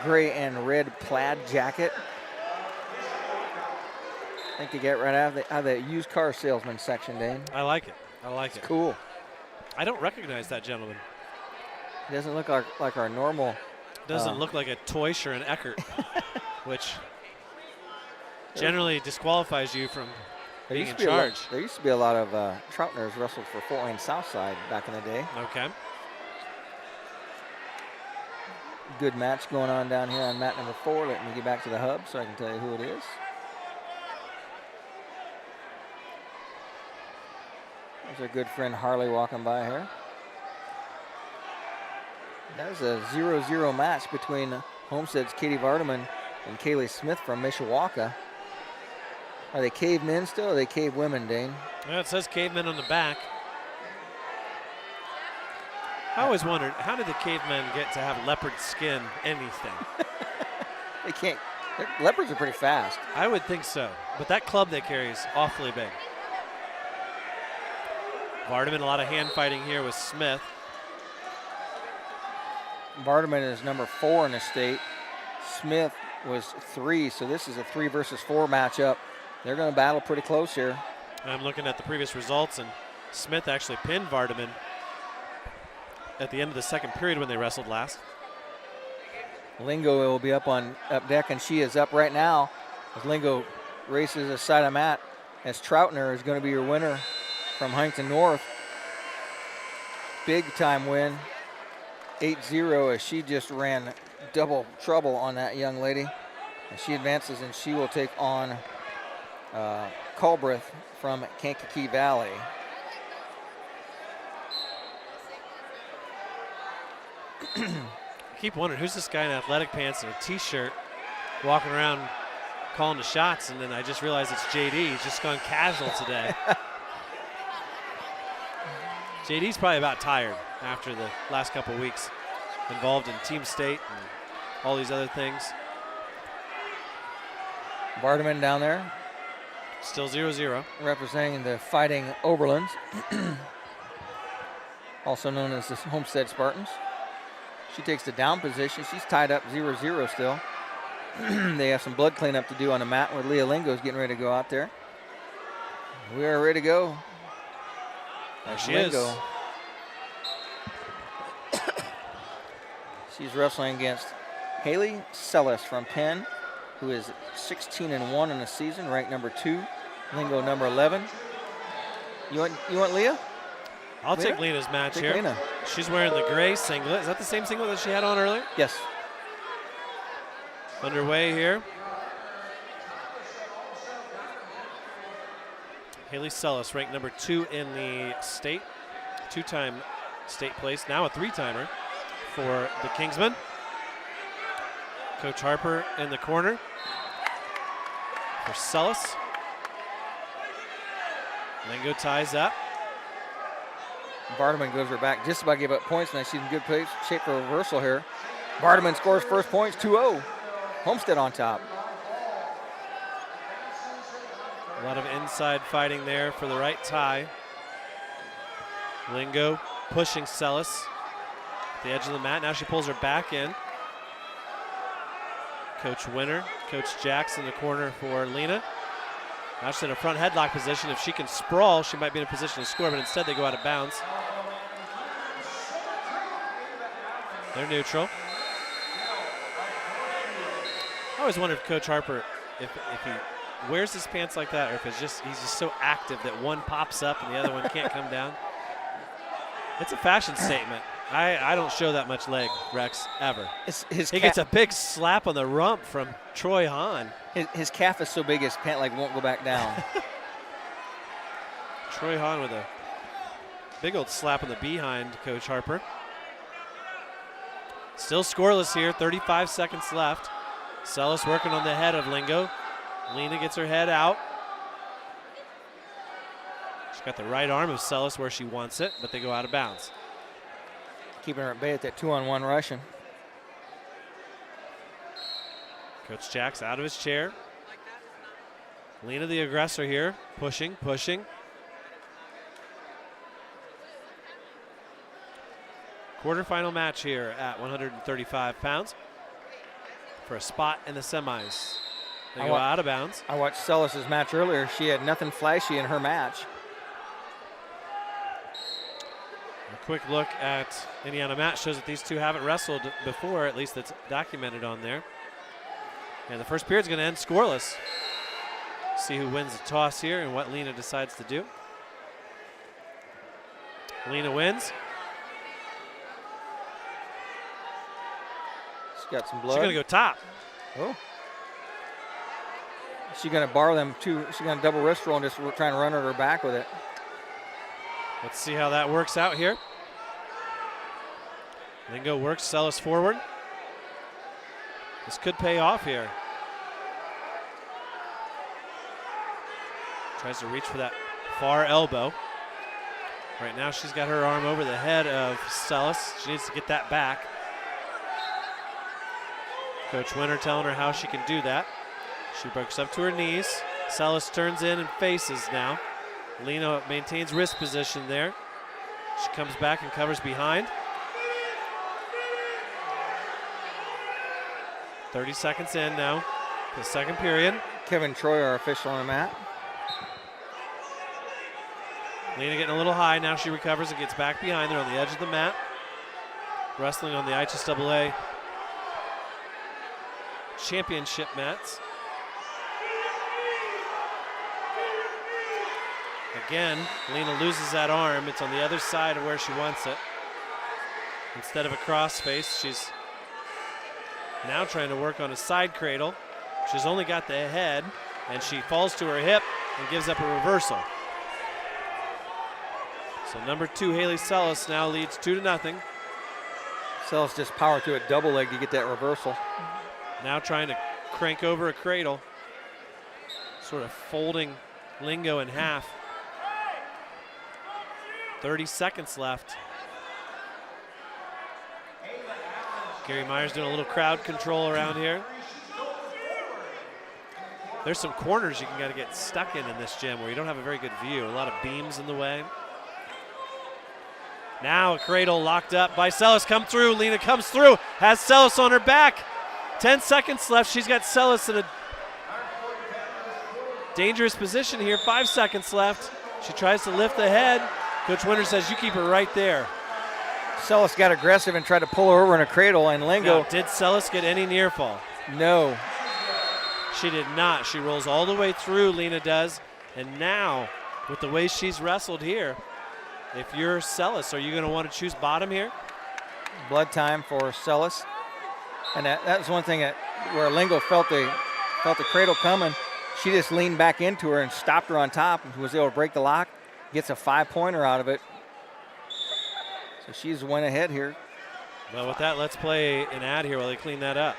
gray and red plaid jacket. I think they get right out of the used car salesman section, Dane. I like it. I like it. Cool. I don't recognize that gentleman. He doesn't look like our normal. Doesn't look like a Toysh or an Eckert, which generally disqualifies you from being in charge. There used to be a lot of Troutners wrestled for Fort Wayne Southside back in the day. Okay. Good match going on down here on mat number 4. Let me get back to the hub so I can tell you who it is. There's our good friend Harley walking by here. That was a 0-0 match between Homestead's Katie Vardaman and Kaylee Smith from Mishawaka. Are they cavemen still, or are they cave women, Dane? Well, it says cavemen on the back. I always wondered, how did the cavemen get to have leopard skin anything? They can't. Leopards are pretty fast. I would think so, but that club they carry is awfully big. Vardaman, a lot of hand fighting here with Smith. Vardaman is number 4 in the state. Smith was 3, so this is a 3 versus 4 matchup. They're going to battle pretty close here. I'm looking at the previous results, and Smith actually pinned Vardaman at the end of the second period when they wrestled last. Lingo will be up deck, and she is up right now as Lingo races the side of mat, as Troutner is going to be your winner from Huntington North. Big time win, 8-0, as she just ran double trouble on that young lady. And she advances, and she will take on Culbreth from Kankakee Valley. I keep wondering, who's this guy in athletic pants and a t-shirt walking around calling the shots, and then I just realized it's JD. He's just gone casual today. JD's probably about tired after the last couple of weeks involved in team state and all these other things. Vardaman down there. Still 0-0. Representing the Fighting Oberlins. also known as the Homestead Spartans. She takes the down position. She's tied up 0-0 still. They have some blood cleanup to do on the mat where Lena Lingo is getting ready to go out there. We are ready to go. There she Lingo. is. She's wrestling against Haley Sellis from Penn, who is 16-1 in the season, ranked number 2. Lingo number 11. You want Leah? I'll Lena? take Lena's match Take here. Lena. She's wearing the gray singlet. Is that the same singlet that she had on earlier? Yes. Underway here. Haley Sellis, ranked number 2 in the state, 2-time state place, now a 3-timer for the Kingsmen. Coach Harper in the corner for Sellis. Lingo ties up. Bartleman goes her back, just about gave up points, and she's in good shape for a reversal here. Bartleman scores first points, 2-0. Homestead on top. A lot of inside fighting there for the right tie. Lingo pushing Sellis at the edge of the mat. Now she pulls her back in. Coach Winter, Coach Jackson in the corner for Lena. Now she's in a front headlock position. If she can sprawl, she might be in a position to score, but instead they go out of bounds. They're neutral. I always wonder if Coach Harper, if he wears his pants like that, or if it's just he's just so active that one pops up and the other one can't come down. It's a fashion statement. I don't show that much leg, Rex, ever. He gets a big slap on the rump from Troy Hahn. His calf is so big his pant leg won't go back down. Troy Hahn with a big old slap on the behind, Coach Harper. Still scoreless here, 35 seconds left. Sellis working on the head of Lingo. Lena gets her head out. She's got the right arm of Sellis where she wants it, but they go out of bounds. Keeping her at bay at that 2-on-1 Russian. Coach Jack's out of his chair. Lena the aggressor here, pushing. Quarterfinal match here at 135 pounds for a spot in the semis. They go out of bounds. I watched Sellis' match earlier. She had nothing flashy in her match. A quick look at Indiana match shows that these two haven't wrestled before, at least that's documented on there. And the first period's going to end scoreless. See who wins the toss here and what Lena decides to do. Lena wins. She's got some blood. She's going to go top. Oh. She's going to borrow them too. She's going to double wrist roll and just try and run at her back with it. Let's see how that works out here. Lingo works Sellis forward. This could pay off here. Tries to reach for that far elbow. Right now she's got her arm over the head of Sellis. She needs to get that back. Coach Winter telling her how she can do that. She breaks up to her knees. Sellis turns in and faces now. Lena maintains wrist position there. She comes back and covers behind. 30 seconds in now, the second period. Kevin Troy, our official on the mat. Lena getting a little high. Now she recovers and gets back behind there on the edge of the mat. Wrestling on the IHSGW championship mats. Again, Lena loses that arm. It's on the other side of where she wants it. Instead of a cross face, she's now trying to work on a side cradle. She's only got the head, and she falls to her hip and gives up a reversal. So number 2, Haley Sellis, now leads 2-0. Sellis just powered to a double leg to get that reversal. Now trying to crank over a cradle, sort of folding Lingo in half. 30 seconds left. Gary Myers doing a little crowd control around here. There's some corners you can gotta get stuck in this gym where you don't have a very good view. A lot of beams in the way. Now a cradle locked up by Celis. Come through. Lena comes through. Has Celis on her back. 10 seconds left. She's got Celis in a dangerous position here. 5 seconds left. She tries to lift the head. Coach Winter says, you keep her right there. Celis got aggressive and tried to pull her over in a cradle, and Lingo. Now, did Celis get any near fall? No. She did not. She rolls all the way through, Lena does. And now, with the way she's wrestled here, if you're Celis, are you going to want to choose bottom here? Blood time for Celis. And that was one thing where Lingo felt the cradle coming. She just leaned back into her and stopped her on top and was able to break the lock. Gets a 5-pointer out of it. So she's went ahead here. Well, with that, let's play an ad here while they clean that up.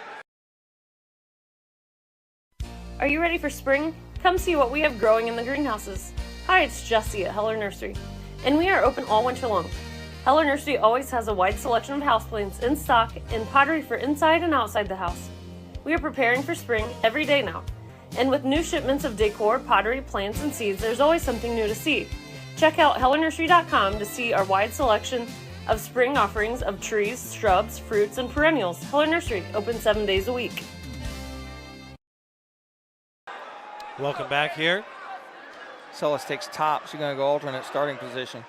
Are you ready for spring? Come see what we have growing in the greenhouses. Hi, it's Jessie at Heller Nursery, and we are open all winter long. Heller Nursery always has a wide selection of houseplants in stock and pottery for inside and outside the house. We are preparing for spring every day now, and with new shipments of decor, pottery, plants, and seeds, there's always something new to see. Check out hellernursery.com to see our wide selection of spring offerings of trees, shrubs, fruits, and perennials. Heller Nursery, open 7 days a week. Welcome back here. Celis takes top. She's going to go alternate starting position.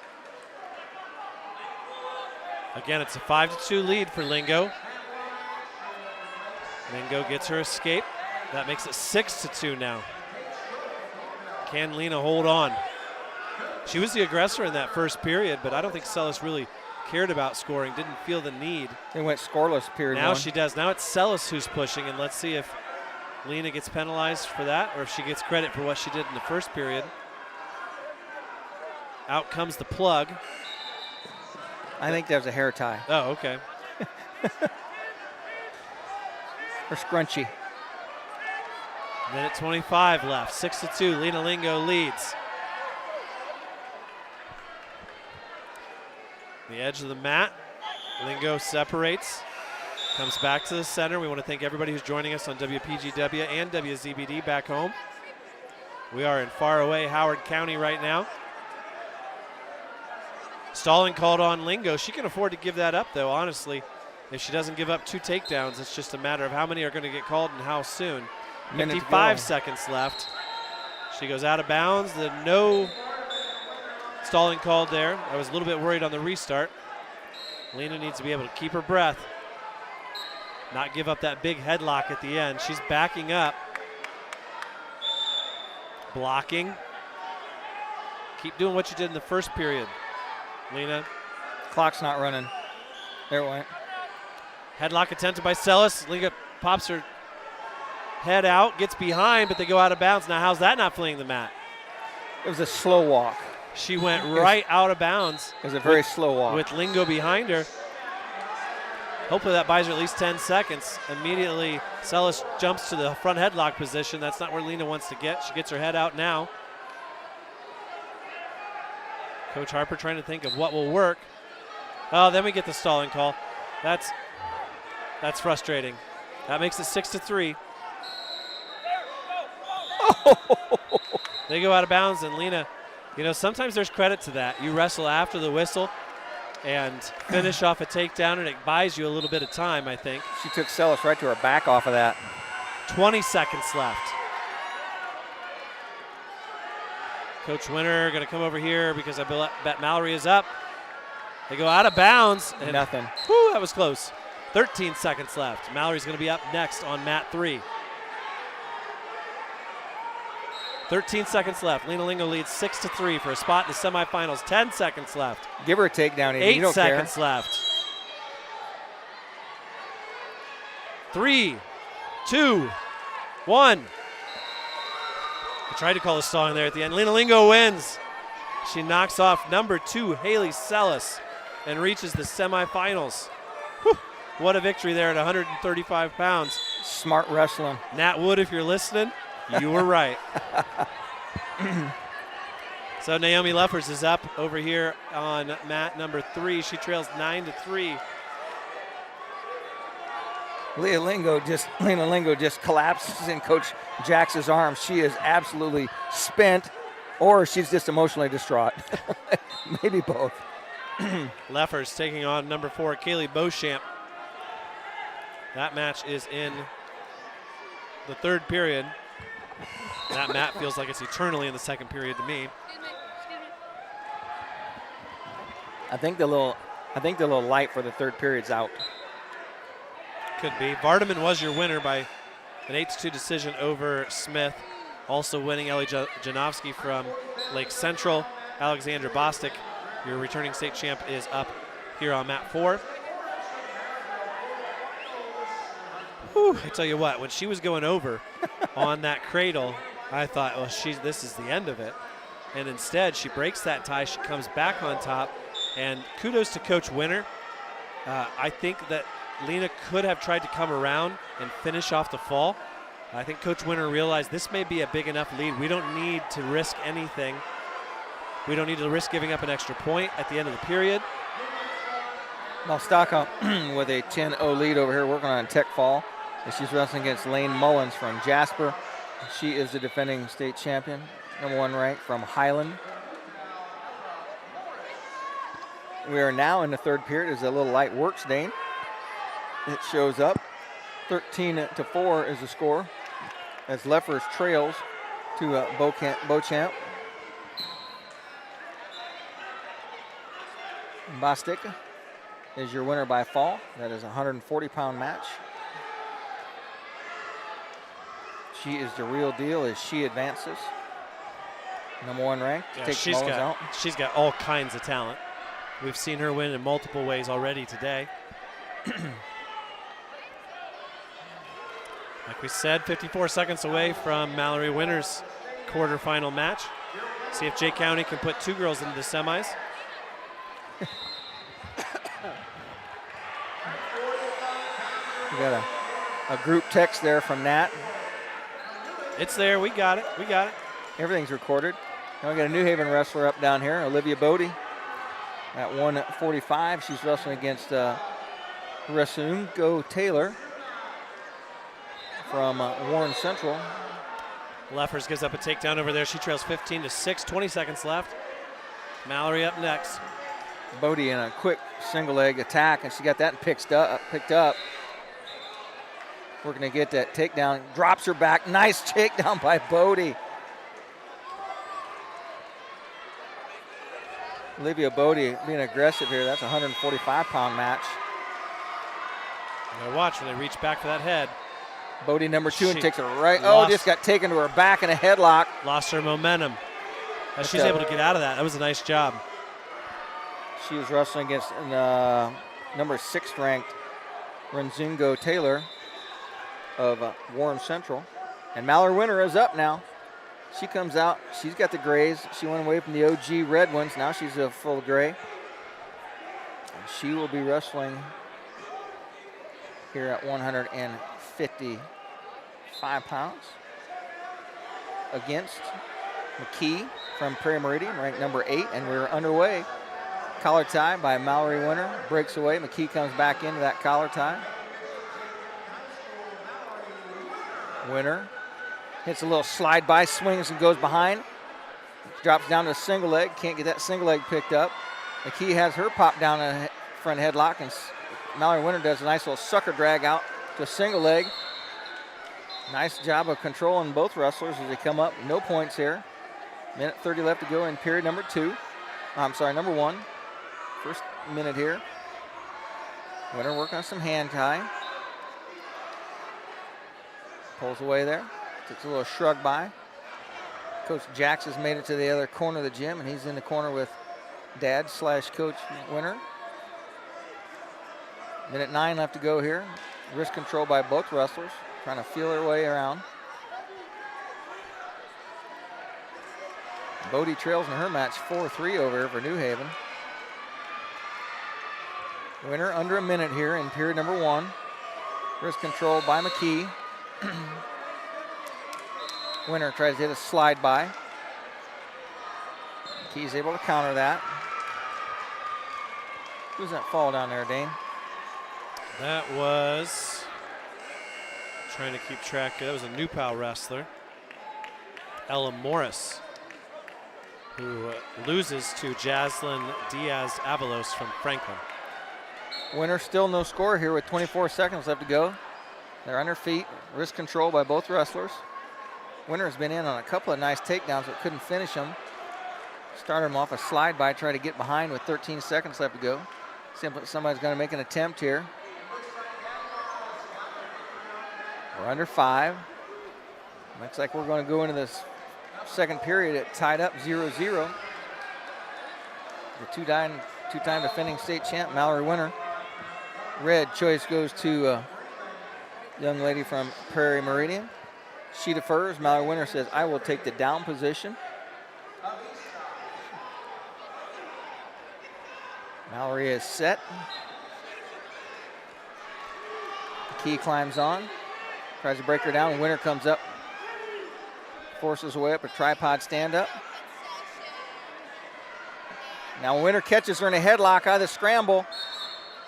Again, it's a 5-2 lead for Lingo. Lingo gets her escape. That makes it 6-2 now. Can Lena hold on? She was the aggressor in that first period, but I don't think Celis really cared about scoring, didn't feel the need. They went scoreless period Now one. she does. Now it's Celis who's pushing, and let's see if Lena gets penalized for that or if she gets credit for what she did in the first period. Out comes the plug. I think that was a hair tie. Oh, okay. Or scrunchy. Minute 25 left. 6-2. Lena Lingo leads. The edge of the mat. Lingo separates. Comes back to the center. We want to thank everybody who's joining us on WPGW and WZBD back home. We are in faraway Howard County right now. Stalling called on Lingo. She can afford to give that up, though, honestly. If she doesn't give up 2 takedowns, it's just a matter of how many are going to get called and how soon. 55 seconds left. She goes out of bounds. No stalling called there. I was a little bit worried on the restart. Lena needs to be able to keep her breath. Not give up that big headlock at the end. She's backing up. Blocking. Keep doing what you did in the first period, Lena. Clock's not running. There it went. Headlock attempted by Celis. Lena pops her head out, gets behind, but they go out of bounds. Now, how's that not fleeing the mat? It was a slow walk. She went right out of bounds. It was a very slow walk. With Lingo behind her. Hopefully that buys her at least 10 seconds. Immediately, Celis jumps to the front headlock position. That's not where Lena wants to get. She gets her head out now. Coach Harper trying to think of what will work. Oh, then we get the stalling call. That's frustrating. That makes it 6-3. They go out of bounds, and Lena, sometimes there's credit to that. You wrestle after the whistle and finish off a takedown, and it buys you a little bit of time, I think. She took Celis right to her back off of that. 20 seconds left. Coach Winter going to come over here because I bet Mallerie is up. They go out of bounds. And nothing. Whew, that was close. 13 seconds left. Mallory's going to be up next on mat 3. 13 seconds left. Lena Lingo leads 6-3 for a spot in the semifinals. 10 seconds left. Give her a takedown. 8 seconds left. 3, 2, 1. I tried to call a stalling there at the end. Lena Lingo wins. She knocks off number 2, Haley Celis, and reaches the semifinals. Whew, what a victory there at 135 pounds. Smart wrestling. Nat Wood, if you're listening, you were right. So Naomi Leffers is up over here on mat number 3. She trails 9-3. Lena Lingo just collapses in Coach Jax's arms. She is absolutely spent, or she's just emotionally distraught. Maybe both. Leffers taking on number 4, Kaylee Beauchamp. That match is in the 3rd period. That mat feels like it's eternally in the 2nd period to me. I think the little light for the 3rd period's out. Could be. Vardaman was your winner by an 8-2 decision over Smith. Also winning Ellie Janowski from Lake Central. Alexandra Bostic, your returning state champ, is up here on mat 4. Whew, I tell you what, when she was going over on that cradle, I thought, well, this is the end of it. And instead, she breaks that tie. She comes back on top. And kudos to Coach Winter. I think that Lena could have tried to come around and finish off the fall. I think Coach Winter realized this may be a big enough lead. We don't need to risk anything. We don't need to risk giving up an extra point at the end of the period. Malstaka with a 10-0 lead over here, working on a tech fall. And she's wrestling against Lane Mullins from Jasper. She is the defending state champion, #1 ranked from Highland. We are now in the 3rd period as a little light works, Dane. It shows up. 13-4 is the score as Leffers trails to Beauchamp. Bostic is your winner by fall. That is a 140-pound match. She is the real deal as she advances. #1 ranked. Yeah, Takes Mullins out. She's got all kinds of talent. We've seen her win in multiple ways already today. Like we said, 54 seconds away from Mallerie Winter's quarterfinal match. See if Jay County can put 2 girls into the semis. We got a group text there from Nat. It's there. We got it. We got it. Everything's recorded. Now we got a New Haven wrestler up down here, Olivia Bodie. At 145, she's wrestling against Resungo Taylor from Warren Central. Leffers gives up a takedown over there. She trails 15-6, 20 seconds left. Mallerie up next. Bodie in a quick single leg attack, and she got that picked up. We're going to get that takedown. Drops her back. Nice takedown by Bodie. Olivia Bodie being aggressive here. That's a 145-pound match. Now watch when they reach back for that head. Bodie #2 and takes it right. Oh, just got taken to her back in a headlock. Lost her momentum. She's able to get out of that. That was a nice job. She was wrestling against #6 ranked Renzungo Taylor of Warren Central. And Mallerie Winter is up now. She comes out. She's got the grays. She went away from the OG red ones. Now she's a full gray. And she will be wrestling here at 155 pounds against McKee from Prairie Meridian, ranked #8, and we're underway. Collar tie by Mallerie Winter, breaks away. McKee comes back into that collar tie. Winter hits a little slide by, swings and goes behind. Drops down to a single leg, can't get that single leg picked up. McKee has her pop down a front headlock, and Mallerie Winter does a nice little sucker drag out to a single leg. Nice job of controlling both wrestlers as they come up. No points here. Minute 30 left to go in period #1. First minute here. Winter working on some hand tie. Pulls away there. Takes a little shrug by. Coach Jax has made it to the other corner of the gym, and he's in the corner with Dad/Coach Winter. Minute 9 left to go here. Wrist control by both wrestlers, trying to feel their way around. Bodie trails in her match 4-3 over here for New Haven. Winter under a minute here in period #1. Wrist control by McKee. Winter tries to hit a slide by. McKee's able to counter that. Who's that fall down there, Dane? That was, trying to keep track, that was a New Pal wrestler, Ella Morris, who loses to Jaslyn Diaz-Avalos from Franklin. Winner still no score here with 24 seconds left to go. They're on their feet, wrist control by both wrestlers. Winner has been in on a couple of nice takedowns but couldn't finish them. Started him off a slide by, trying to get behind with 13 seconds left to go. Somebody's going to make an attempt here. We're under 5. Looks like we're going to go into this second period at tied up 0-0. The two-time defending state champ, Mallerie Winter. Red choice goes to a young lady from Prairie Meridian. She defers. Mallerie Winter says, I will take the down position. Mallerie is set. The key climbs on. Tries to break her down. Winter comes up. Forces her way up a tripod stand-up. Now Winter catches her in a headlock out of the scramble.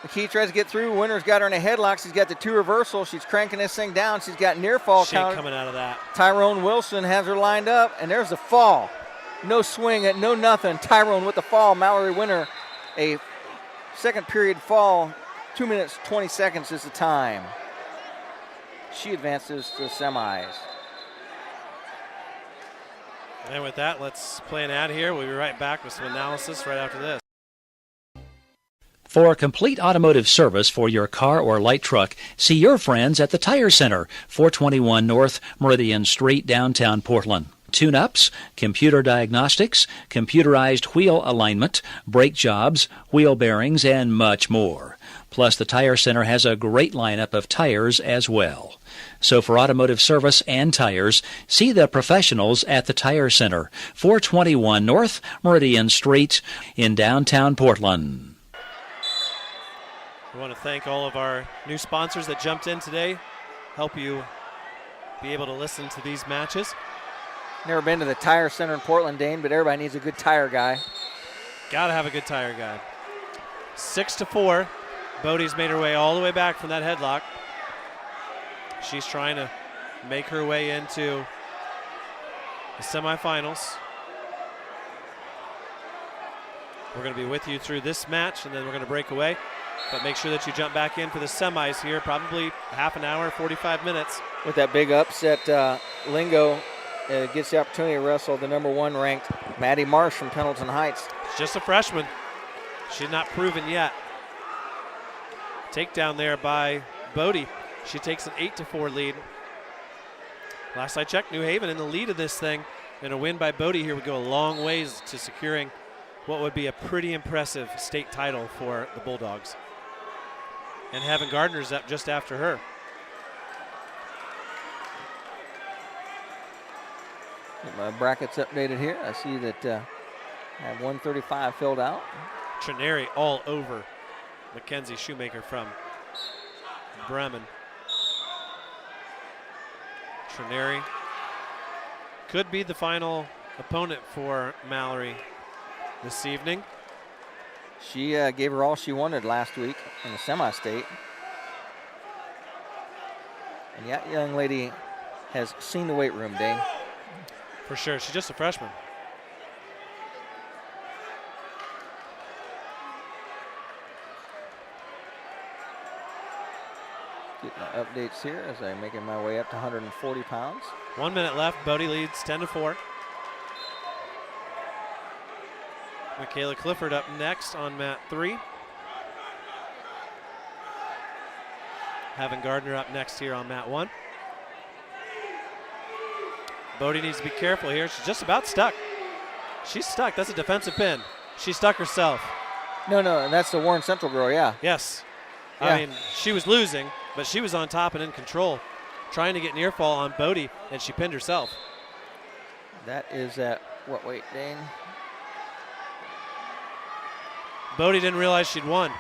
McKee tries to get through. Winter's got her in a headlock. She's got the 2 reversal. She's cranking this thing down. She's got near fall Shake coming out of that. Tyrone Wilson has her lined up, and there's the fall. No swing, no nothing. Tyrone with the fall. Mallerie Winter, a second period fall. 2 minutes, 20 seconds is the time. She advances to the semis. And with that, let's play an ad here. We'll be right back with some analysis right after this. For complete automotive service for your car or light truck, see your friends at the Tire Center, 421 North Meridian Street, downtown Portland. Tune-ups, computer diagnostics, computerized wheel alignment, brake jobs, wheel bearings, and much more. Plus, the Tire Center has a great lineup of tires as well. So for automotive service and tires, see the professionals at the Tire Center, 421 North Meridian Street in downtown Portland. We want to thank all of our new sponsors that jumped in today, help you be able to listen to these matches. Never been to the Tire Center in Portland, Dane, but everybody needs a good tire guy. Got to have a good tire guy. 6-4. Bodie's made her way all the way back from that headlock. She's trying to make her way into the semifinals. We're going to be with you through this match, and then we're going to break away. But make sure that you jump back in for the semis here, probably half an hour, 45 minutes. With that big upset, Lingo gets the opportunity to wrestle the number 1 ranked Maddie Marsh from Pendleton Heights. She's just a freshman. She's not proven yet. Takedown there by Bodie. She takes an 8-4 lead. Last I checked, New Haven in the lead of this thing. And a win by Bodie here would go a long ways to securing what would be a pretty impressive state title for the Bulldogs. And having Gardner's up just after her. Get my brackets updated here. I see that I have 135 filled out. Trineri all over Mackenzie Shoemaker from Bremen. Trineri could be the final opponent for Mallerie this evening. She gave her all she wanted last week in the semi-state. And that young lady has seen the weight room, Dane. For sure, she's just a freshman. Get my updates here as I'm making my way up to 140 pounds. 1 minute left. Bodie leads 10-4. Michaela Clifford up next on mat 3. Having Gardner up next here on mat 1. Bodie needs to be careful here. She's just about stuck. She's stuck. That's a defensive pin. She stuck herself. No, that's the Warren Central girl, yeah. Yes. Yeah. I mean, she was losing, but she was on top and in control, trying to get near fall on Bodie, and she pinned herself. That is at what weight, Dane? Bodie didn't realize she'd won.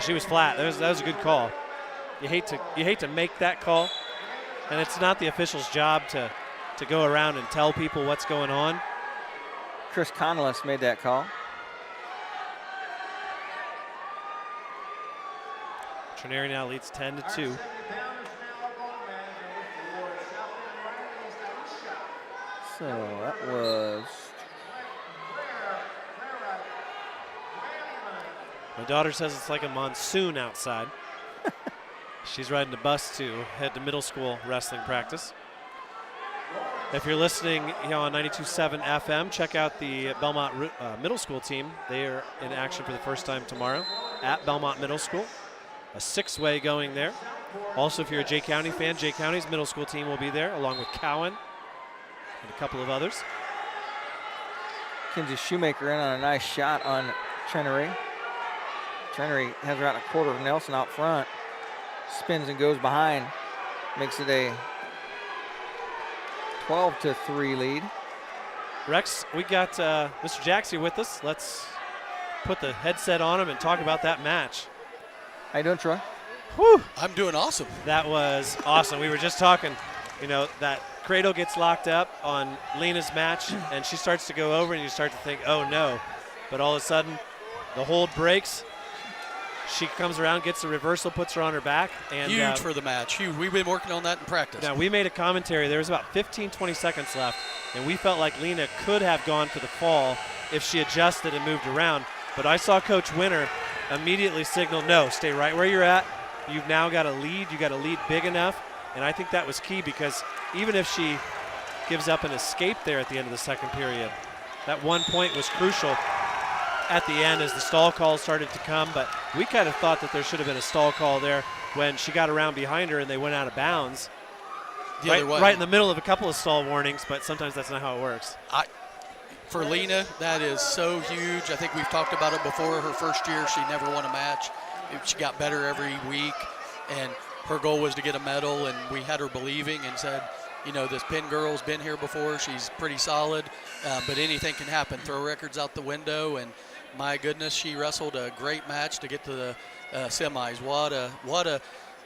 She was flat. That was a good call. You hate to make that call, and it's not the official's job to go around and tell people what's going on. Chris Connellis made that call. Trineri now leads 10-2. So that was. My daughter says it's like a monsoon outside. She's riding a bus to head to middle school wrestling practice. If you're listening on 92.7 FM, check out the Belmont Middle School team. They are in action for the first time tomorrow at Belmont Middle School. A 6-way going there. Also, if you're a Jay County fan, Jay County's middle school team will be there, along with Cowan and a couple of others. Kinsey Shoemaker in on a nice shot on Trenery. Trenery has her out in a quarter of Nelson out front. Spins and goes behind. Makes it a 12-3 lead. Rex, we got Mr. Jacks here with us. Let's put the headset on him and talk about that match. How you doing, Troy? Whew. I'm doing awesome. That was awesome. We were just talking, that cradle gets locked up on Lena's match, and she starts to go over, and you start to think, oh, no. But all of a sudden, the hold breaks. She comes around, gets the reversal, puts her on her back. And huge for the match. Huge. We've been working on that in practice. Now, we made a commentary. There was about 15, 20 seconds left, and we felt like Lena could have gone for the fall if she adjusted and moved around. But I saw Coach Winter immediately signal, no, stay right where you're at. You've now got a lead. You got a lead big enough. And I think that was key, because even if she gives up an escape there at the end of the second period, that 1 point was crucial at the end as the stall call started to come. But we kind of thought that there should have been a stall call there when she got around behind her and they went out of bounds. Right in the middle of a couple of stall warnings, but sometimes that's not how it works. For Lena, that is so huge. I think we've talked about it before. Her first year, she never won a match. She got better every week, and her goal was to get a medal, and we had her believing and said, this Penn girl's been here before. She's pretty solid, but anything can happen. Throw records out the window, and my goodness, she wrestled a great match to get to the semis.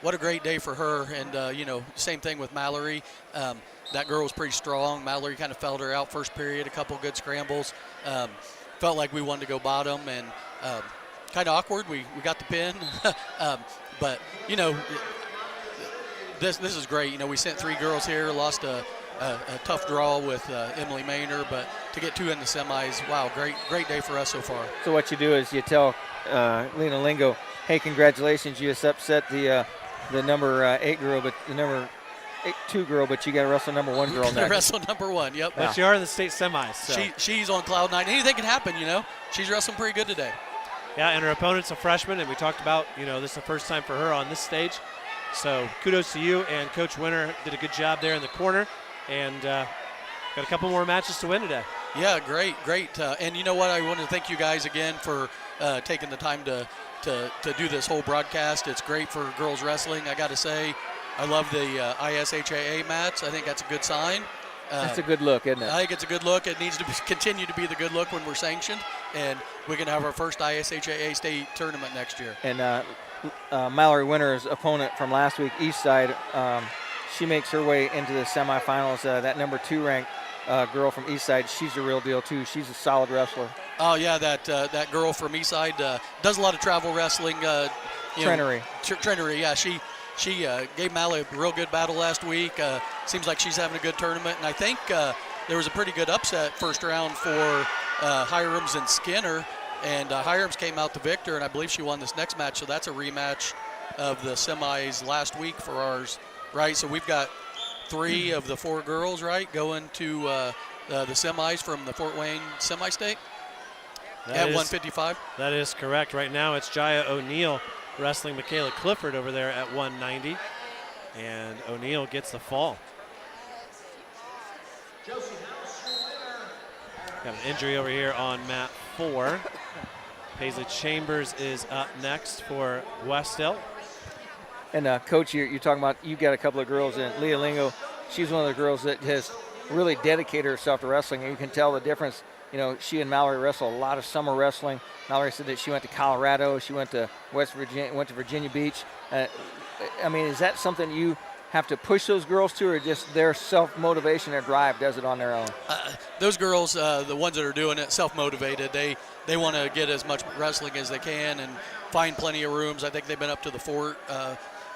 What a great day for her. And same thing with Mallerie. That girl was pretty strong. Mallerie kind of felt her out first period, a couple good scrambles. Felt like we wanted to go bottom, and kind of awkward. We got the pin, but this is great. We sent 3 girls here, lost a tough draw with Emily Maynor, but to get 2 in the semis, wow, great day for us so far. So what you do is you tell Lena Lingo, hey, congratulations, you just upset the number 8 girl, but the number 2 girl, but you got to wrestle number 1 girl next. Wrestle number 1, yep. But you are in the state semis. So. She's on cloud 9. Anything can happen, She's wrestling pretty good today. Yeah, and her opponent's a freshman, and we talked about, this is the first time for her on this stage. So kudos to you, and Coach Winter did a good job there in the corner, and got a couple more matches to win today. Yeah, great. And you know what? I want to thank you guys again for taking the time to do this whole broadcast. It's great for girls wrestling. I got to say, I love the ISHAA mats. I think that's a good sign. That's a good look, isn't it? I think it's a good look. It needs to continue to be the good look when we're sanctioned, and we can have our first ISHAA state tournament next year. And Mallerie Winter's opponent from last week, Eastside, she makes her way into the semifinals. That number 2 ranked girl from Eastside, she's a real deal too. She's a solid wrestler. Oh yeah, that girl from Eastside does a lot of travel wrestling. Trenery. Trenery, yeah. She gave Mallerie a real good battle last week. Seems like she's having a good tournament. And I think there was a pretty good upset first round for Hiram's and Skinner. And Hiram's came out the victor, and I believe she won this next match. So that's a rematch of the semis last week for ours, right? So we've got 3 of the 4 girls, right, going to the semis from the Fort Wayne semi-state at 155. That is correct. Right now it's Jaya O'Neill wrestling Michaela Clifford over there at 190, and O'Neill gets the fall. Got an injury over here on mat 4. Paisley Chambers is up next for Westdale. And Coach, you're talking about, you got a couple of girls in. Lena Lingo, she's one of the girls that has really dedicated herself to wrestling, and you can tell the difference. She and Mallerie wrestle a lot of summer wrestling. Mallerie said that she went to Colorado, she went to West Virginia, went to Virginia Beach. Is that something you have to push those girls to, or just their self-motivation, their drive does it on their own? Those girls, the ones that are doing it, self-motivated. They want to get as much wrestling as they can and find plenty of rooms. I think they've been up to the Fort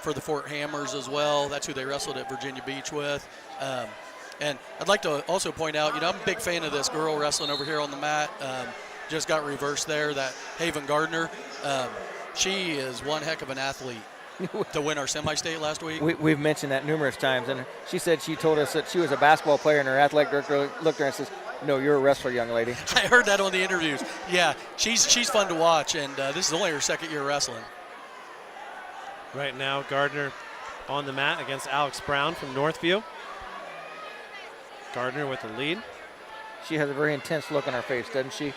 for the Fort Hammers as well. That's who they wrestled at Virginia Beach with. And I'd like to also point out, I'm a big fan of this girl wrestling over here on the mat. Just got reversed there, that Haven Gardner. She is one heck of an athlete to win our semi-state last week. We've mentioned that numerous times, and she said she told us that she was a basketball player, and her athletic director looked at her and says, "No, you're a wrestler, young lady." I heard that on the interviews. Yeah, she's fun to watch, and this is only her second year wrestling. Right now, Gardner on the mat against Alex Brown from Northview. Gardner with the lead. She has a very intense look on her face, doesn't she?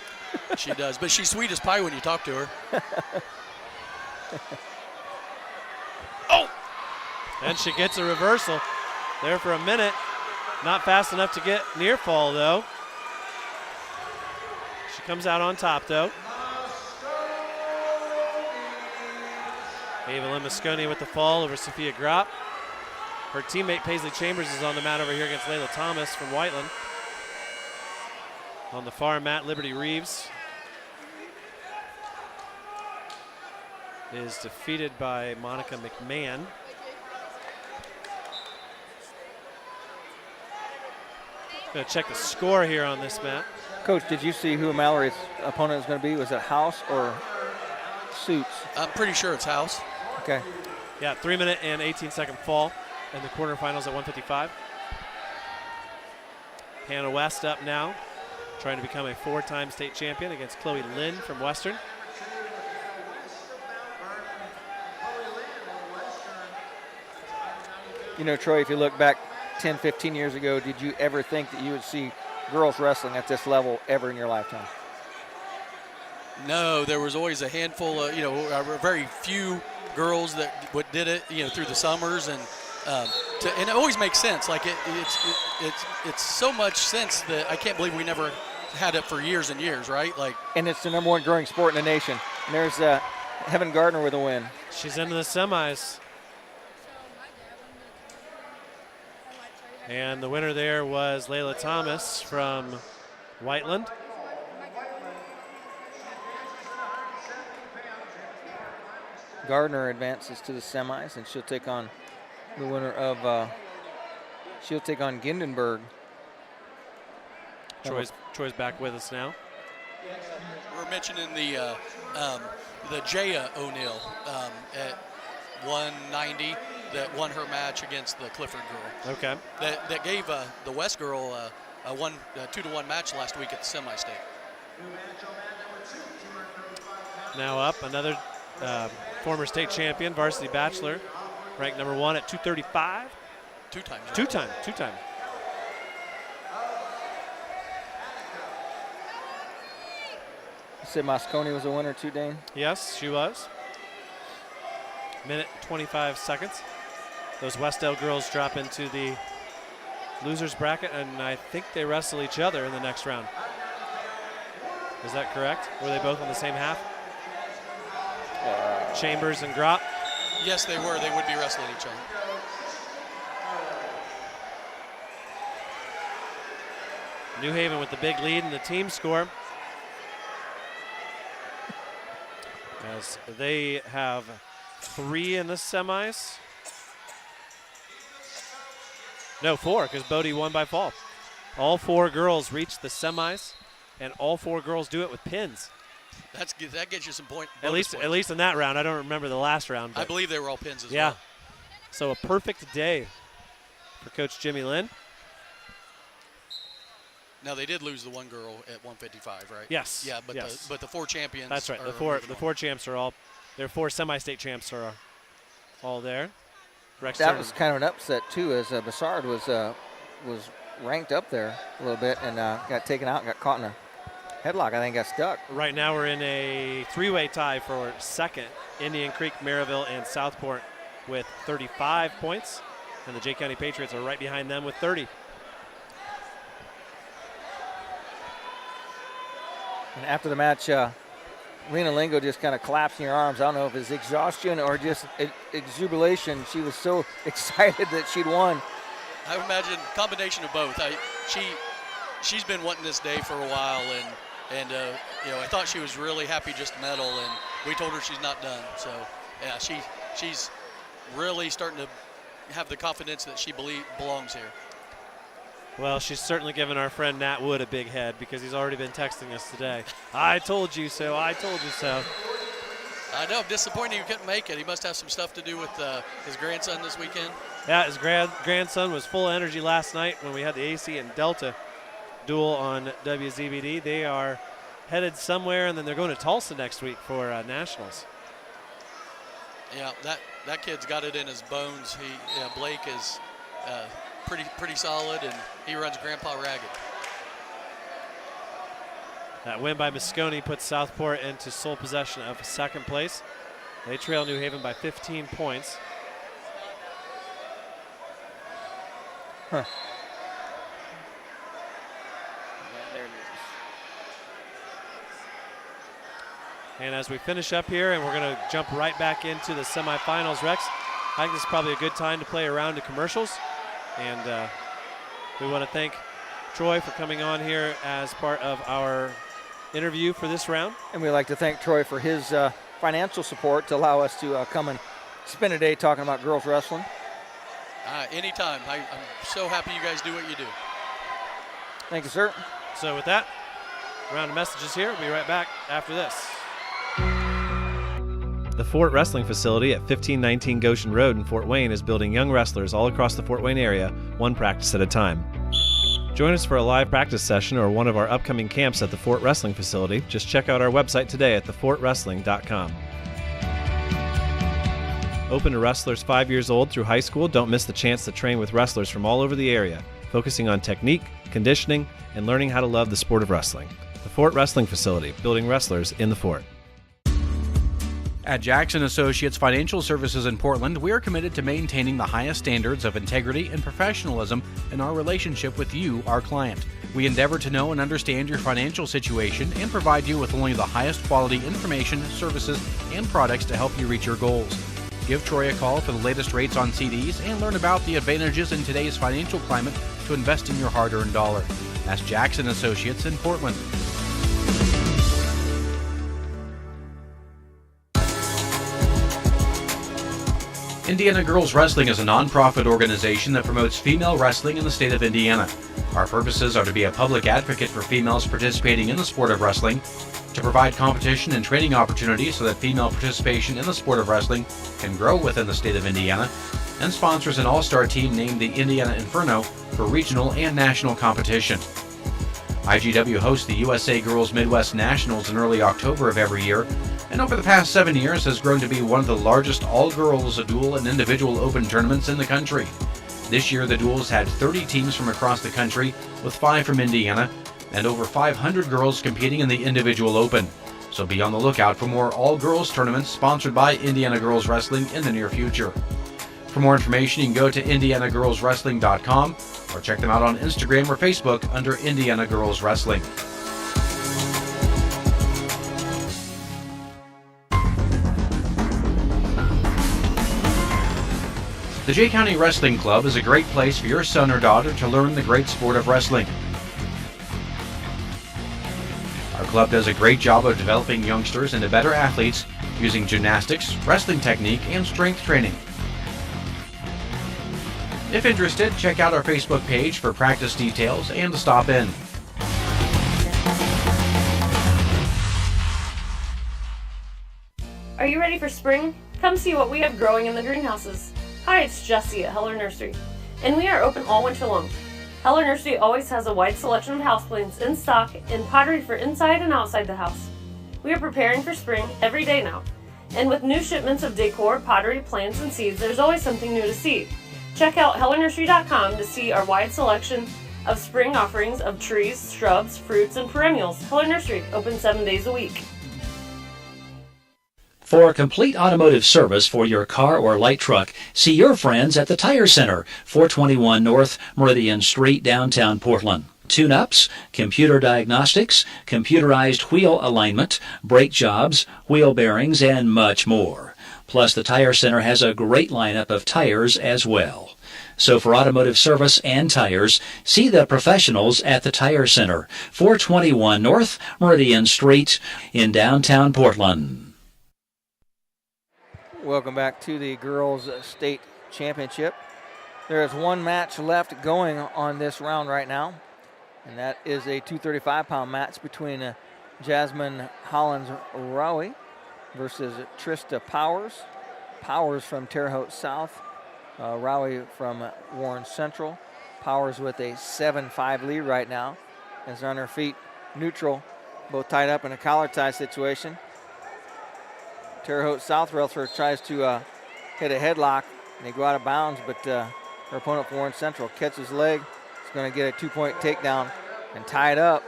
She does, but she's sweet as pie when you talk to her. Oh! And she gets a reversal there for a minute. Not fast enough to get near fall, though. She comes out on top, though. Ava Mosconi with the fall over Sophia Gropp. Her teammate Paisley Chambers is on the mat over here against Layla Thomas from Whiteland. On the far mat, Liberty Reeves is defeated by Monica McMahon. Gonna check the score here on this mat. Coach, did you see who Mallory's opponent is going to be? Was it House or Suits? I'm pretty sure it's House. Okay. Yeah, 3 minute and 18-second fall in the quarterfinals at 155. Hannah West up now, trying to become a 4-time state champion against Chloe Lynn from Western. Troy, if you look back 10, 15 years ago, did you ever think that you would see girls wrestling at this level ever in your lifetime? No, there was always a handful of, very few girls that did it, through the summers, and it always makes sense. Like it's so much sense that I can't believe we never had it for years and years, right? And it's the #1 growing sport in the nation. And there's Heaven Gardner with a win. She's into the semis. And the winner there was Layla Thomas from Whiteland. Gardner advances to the semis, and she'll take on the winner of, she'll take on Gindenberg. Troy's back with us now. We're mentioning the Jaya O'Neill at 190 that won her match against the Clifford girl. Okay. That gave the West girl a 2-to-1 match last week at the semi-state. Now up another former state champion, varsity bachelor, ranked #1 at 235. Two times. Two time. You said Mosconi was a winner too, Dane? Yes, she was. Minute 25 seconds. Those Westdale girls drop into the losers bracket, and I think they wrestle each other in the next round. Is that correct? Were they both on the same half? Chambers and Gropp? Yes, they were. They would be wrestling each other. New Haven with the big lead in the team score, as they have 3 in the semis. No, 4, because Bodie won by fall. All 4 girls reach the semis, and all 4 girls do it with pins. That gets you some points. At least in that round. I don't remember the last round. I believe they were all pins as well. Yeah. So a perfect day for Coach Jimmy Lynn. Now they did lose the one girl at 155, right? Yes. Yeah, but yes. the 4 champions. That's right. The four champs are all. Their 4 semi-state champs are all there. Rex that was kind of an upset too, as Bassard was ranked up there a little bit and got taken out and got caught in a headlock. I think got stuck. Right now we're in a 3-way tie for second. Indian Creek, Maryville, and Southport with 35 points, and the Jay County Patriots are right behind them with 30. And after the match, Lena Lingo just kind of collapsed in her arms. I don't know if it's exhaustion or just exuberation. She was so excited that she'd won. I imagine a combination of both. She's been wanting this day for a while, and I thought she was really happy just to medal, and we told her she's not done. So yeah, she's really starting to have the confidence that she belongs here. Well, she's certainly given our friend Nat Wood a big head because he's already been texting us today. I told you so, I told you so. I know, disappointed he couldn't make it. He must have some stuff to do with his grandson this weekend. Yeah, his grandson was full of energy last night when we had the AC and Delta duel on WZBD. They are headed somewhere, and then they're going to Tulsa next week for Nationals. Yeah, that kid's got it in his bones. Blake is pretty solid, and he runs Grandpa ragged. That win by Moscone puts Southport into sole possession of second place. They trail New Haven by 15 points. Huh. And as we finish up here, and we're going to jump right back into the semifinals, Rex, I think this is probably a good time to play a round of commercials. And we want to thank Troy for coming on here as part of our interview for this round. And we'd like to thank Troy for his financial support to allow us to come and spend a day talking about girls wrestling. Anytime. I'm so happy you guys do what you do. Thank you, sir. So with that, round of messages here. We'll be right back after this. The Fort Wrestling Facility at 1519 Goshen Road in Fort Wayne is building young wrestlers all across the Fort Wayne area, one practice at a time. Join us for a live practice session or one of our upcoming camps at the Fort Wrestling Facility. Just check out our website today at thefortwrestling.com. Open to wrestlers 5 years old through high school, don't miss the chance to train with wrestlers from all over the area, focusing on technique, conditioning, and learning how to love the sport of wrestling. The Fort Wrestling Facility, building wrestlers in the Fort. At Jackson Associates Financial Services in Portland, we are committed to maintaining the highest standards of integrity and professionalism in our relationship with you, our client. We endeavor to know and understand your financial situation and provide you with only the highest quality information, services, and products to help you reach your goals. Give Troy a call for the latest rates on CDs and learn about the advantages in today's financial climate to invest in your hard-earned dollar. That's Jackson Associates in Portland. Indiana Girls Wrestling is a non-profit organization that promotes female wrestling in the state of Indiana. Our purposes are to be a public advocate for females participating in the sport of wrestling, to provide competition and training opportunities so that female participation in the sport of wrestling can grow within the state of Indiana, and sponsors an all-star team named the Indiana Inferno for regional and national competition. IGW hosts the USA Girls Midwest Nationals in early October of every year, and over the past 7 years has grown to be one of the largest all-girls dual and individual open tournaments in the country. This year the duels had 30 teams from across the country, with 5 from Indiana, and over 500 girls competing in the individual open. So be on the lookout for more all-girls tournaments sponsored by Indiana Girls Wrestling in the near future. For more information, you can go to indianagirlswrestling.com or check them out on Instagram or Facebook under Indiana Girls Wrestling. The Jay County Wrestling Club is a great place for your son or daughter to learn the great sport of wrestling. Our club does a great job of developing youngsters into better athletes using gymnastics, wrestling technique, and strength training. If interested, check out our Facebook page for practice details and to stop in. Are you ready for spring? Come see what we have growing in the greenhouses. Hi, it's Jessie at Heller Nursery, and we are open all winter long. Heller Nursery always has a wide selection of houseplants in stock and pottery for inside and outside the house. We are preparing for spring every day now, and with new shipments of decor, pottery, plants, and seeds, there's always something new to see. Check out hellernursery.com to see our wide selection of spring offerings of trees, shrubs, fruits, and perennials. Heller Nursery, open 7 days a week. For complete automotive service for your car or light truck, see your friends at the Tire Center, 421 North Meridian Street, downtown Portland. Tune-ups, computer diagnostics, computerized wheel alignment, brake jobs, wheel bearings, and much more. Plus, the Tire Center has a great lineup of tires as well. So for automotive service and tires, see the professionals at the Tire Center, 421 North Meridian Street in downtown Portland. Welcome back to the Girls State Championship. There is one match left going on this round right now, and that is a 235-pound match between Jasmine Hollins-Rowie versus Trista Powers. Powers from Terre Haute South, Rowie from Warren Central. Powers with a 7-5 lead right now, as they're on their feet, neutral, both tied up in a collar tie situation. Terre Haute South wrestler tries to hit a headlock, and they go out of bounds, but her opponent from Warren Central catches leg. It's going to get a 2-point takedown and tie it up.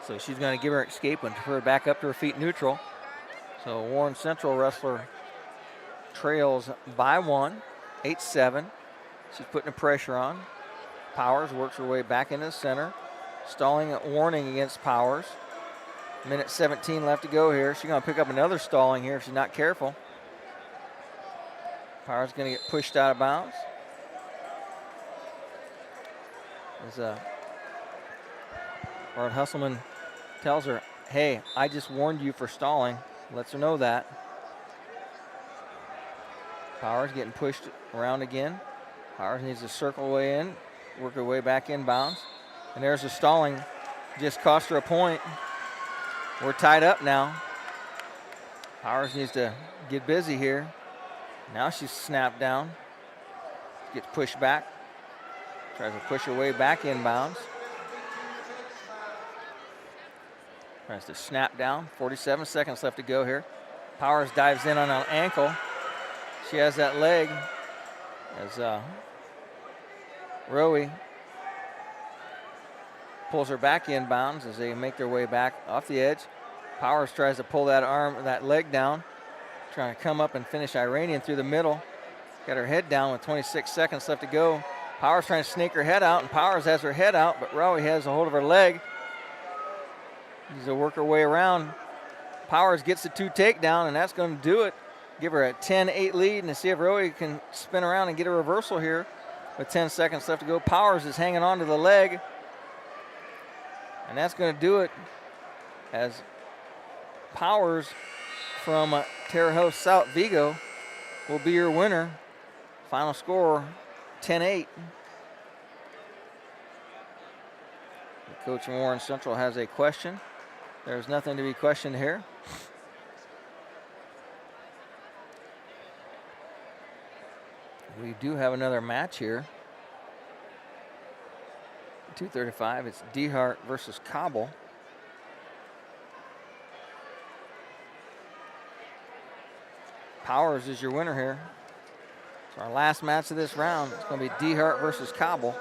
So she's going to give her escape and her back up to her feet neutral. So Warren Central wrestler trails by 1, 8-7. She's putting the pressure on. Powers works her way back into the center. Stalling warning against Powers. Minute 17 left to go here. She's going to pick up another stalling here if she's not careful. Powers going to get pushed out of bounds. As Art Husselman tells her, hey, I just warned you for stalling. Lets her know that. Powers getting pushed around again. Powers needs to circle way in, work her way back inbounds. And there's the stalling. Just cost her a point. We're tied up now. Powers needs to get busy here. Now she's snapped down. Gets pushed back. Tries to push her way back inbounds. Tries to snap down. 47 seconds left to go here. Powers dives in on an ankle. She has that leg as Rowie pulls her back inbounds as they make their way back off the edge. Powers tries to pull that leg down, trying to come up and finish Iranian through the middle. Got her head down with 26 seconds left to go. Powers trying to sneak her head out, and Powers has her head out, but Rowie has a hold of her leg. Needs to work her way around. Powers gets the 2 takedown, and that's going to do it. Give her a 10-8 lead, and see if Rowie can spin around and get a reversal here with 10 seconds left to go. Powers is hanging on to the leg, and that's going to do it as Powers from Terre Haute South Vigo will be your winner. Final score, 10-8. The coach from Warren Central has a question. There's nothing to be questioned here. We do have another match here. 235, it's Dehart versus Cobble. Powers is your winner here. So our last match of this round, it's going to be Dehart versus Cobble.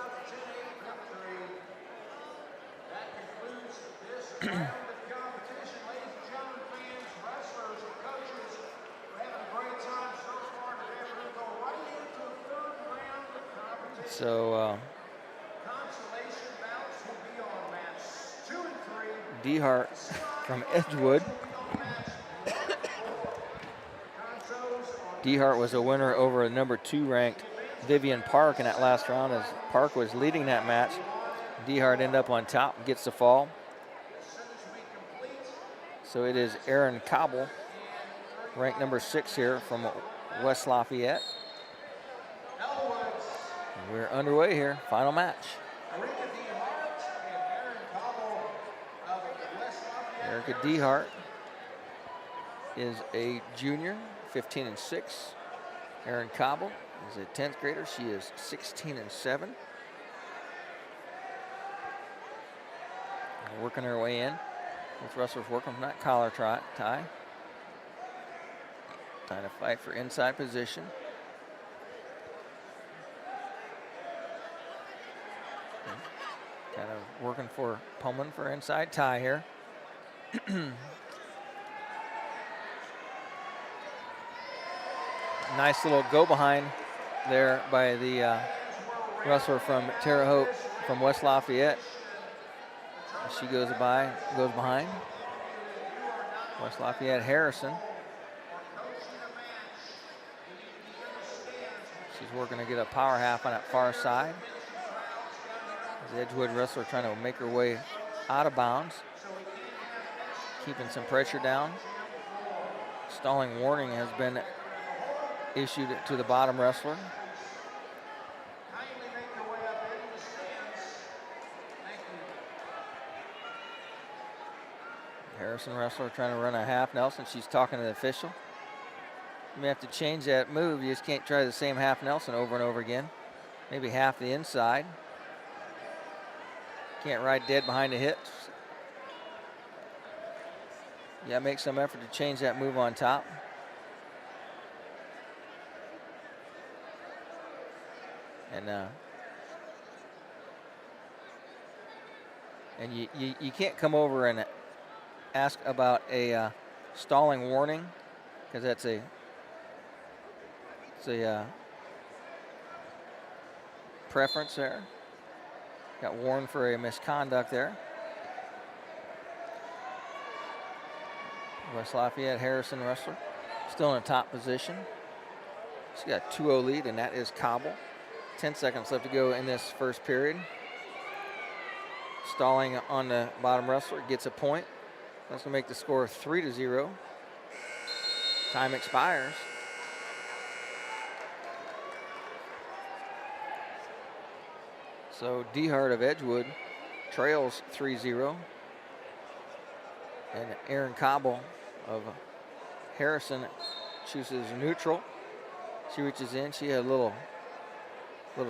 So Dehart from Edgewood. Dehart was a winner over a number 2 ranked Vivian Park in that last round as Park was leading that match. Dehart ended up on top, gets the fall. So it is Erin Cobble, ranked number 6 here from West Lafayette. We're underway here, final match. Erica Dehart is a junior, 15-6. Erin Cobble is a 10th grader. She is 16-7. Working her way in. Both wrestlers working from that collar tie. Trying to fight for inside position. Kind of working for Pullman for inside tie here. Nice little go behind there by the wrestler from Terre Haute from West Lafayette. She goes behind. West Lafayette Harrison. She's working to get a power half on that far side. The Edgewood wrestler trying to make her way out of bounds. Keeping some pressure down. Stalling warning has been issued to the bottom wrestler. Harrison wrestler trying to run a half Nelson. She's talking to the official. You may have to change that move. You just can't try the same half Nelson over and over again. Maybe half the inside. Can't ride dead behind the hips. Yeah, make some effort to change that move on top. And you can't come over and ask about a stalling warning, because it's a preference there. Got warned for a misconduct there. West Lafayette Harrison wrestler still in a top position. She's got a 2-0 lead, and that is Cobble. 10 seconds left to go in this first period. Stalling on the bottom wrestler gets a point. That's going to make the score 3-0. Time expires. So Dehart of Edgewood trails 3-0. And Erin Cobble of Harrison chooses neutral. She reaches in. She had a little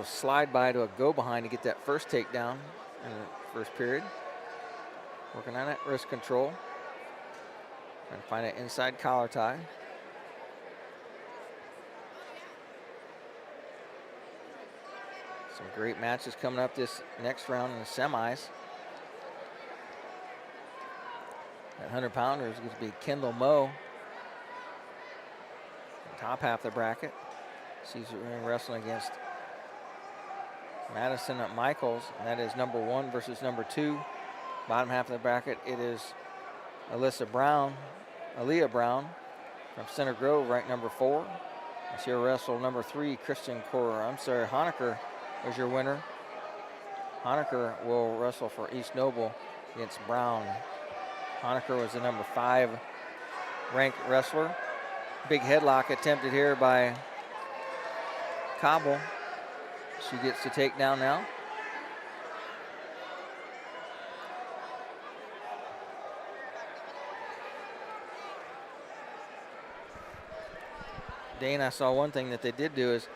slide by to a go behind to get that first takedown in the first period. Working on that wrist control. Trying to find an inside collar tie. Some great matches coming up this next round in the semis. That 100-pounder is going to be Kendall Moe. Top half of the bracket. She's wrestling against Madison Michaels, and that is number 1 versus number 2. Bottom half of the bracket, it is Aaliyah Brown from Center Grove, ranked number 4. And she'll wrestle number 3, Honecker was your winner. Honecker will wrestle for East Noble against Brown. Honecker was the number 5 ranked wrestler. Big headlock attempted here by Cobble. She gets the takedown now. Dane, I saw one thing that they did do is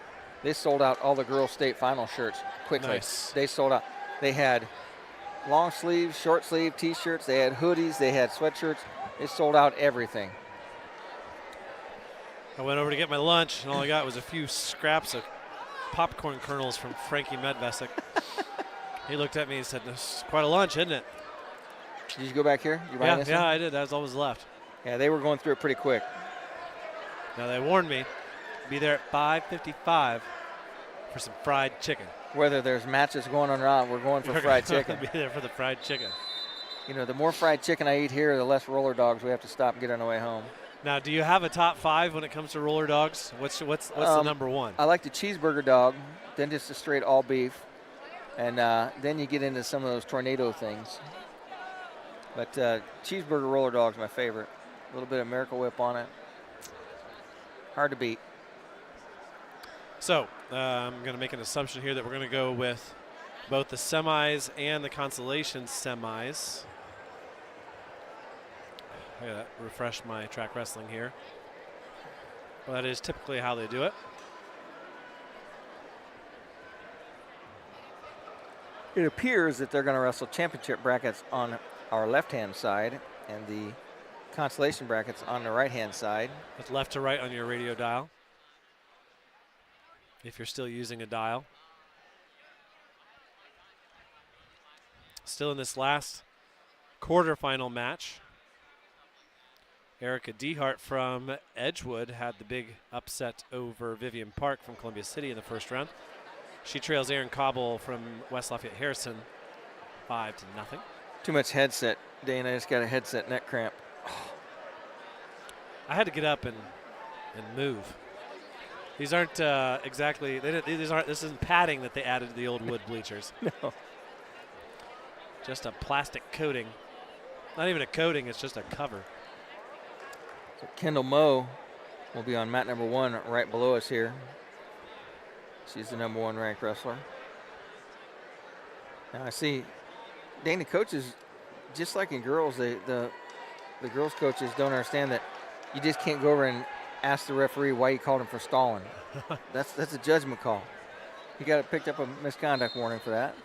they sold out all the girls' state final shirts quickly. Nice. They sold out. They had long sleeves, short sleeve t-shirts. They had hoodies. They had sweatshirts. They sold out everything. I went over to get my lunch, and all I got was a few scraps of popcorn kernels from Frankie Medvesic. He looked at me and said, "This is quite a lunch, isn't it?" Did you go back here? You buying this one? I did. That was all that was left. Yeah, they were going through it pretty quick. Now, they warned me, be there at 5:55 for some fried chicken. Whether there's matches going on or not, we're going for fried chicken. Be there for the fried chicken. You know, the more fried chicken I eat here, the less roller dogs we have to stop and get on the way home. Now, do you have a top 5 when it comes to roller dogs? What's the number 1? I like the cheeseburger dog, then just a straight all beef, and then you get into some of those tornado things. But cheeseburger roller dog's my favorite. A little bit of Miracle Whip on it. Hard to beat. So I'm going to make an assumption here that we're going to go with both the semis and the consolation semis. I gotta refresh my track wrestling here. Well, that is typically how they do it. It appears that they're going to wrestle championship brackets on our left-hand side and the consolation brackets on the right-hand side. With left to right on your radio dial, if you're still using a dial. Still in this last quarterfinal match. Erica Dehart from Edgewood had the big upset over Vivian Park from Columbia City in the first round. She trails Erin Cobble from West Lafayette Harrison 5-0. Too much headset, Dane. I just got a headset neck cramp. I had to get up and move. These aren't exactly. This isn't padding that they added to the old wood bleachers. No. Just a plastic coating. Not even a coating. It's just a cover. So Kendall Moe will be on mat number 1 right below us here. She's the number 1 ranked wrestler. Now I see Dane, the coaches, just like in girls, the girls coaches don't understand that you just can't go over and ask the referee why he called him for stalling. That's a judgment call. He got picked up a misconduct warning for that.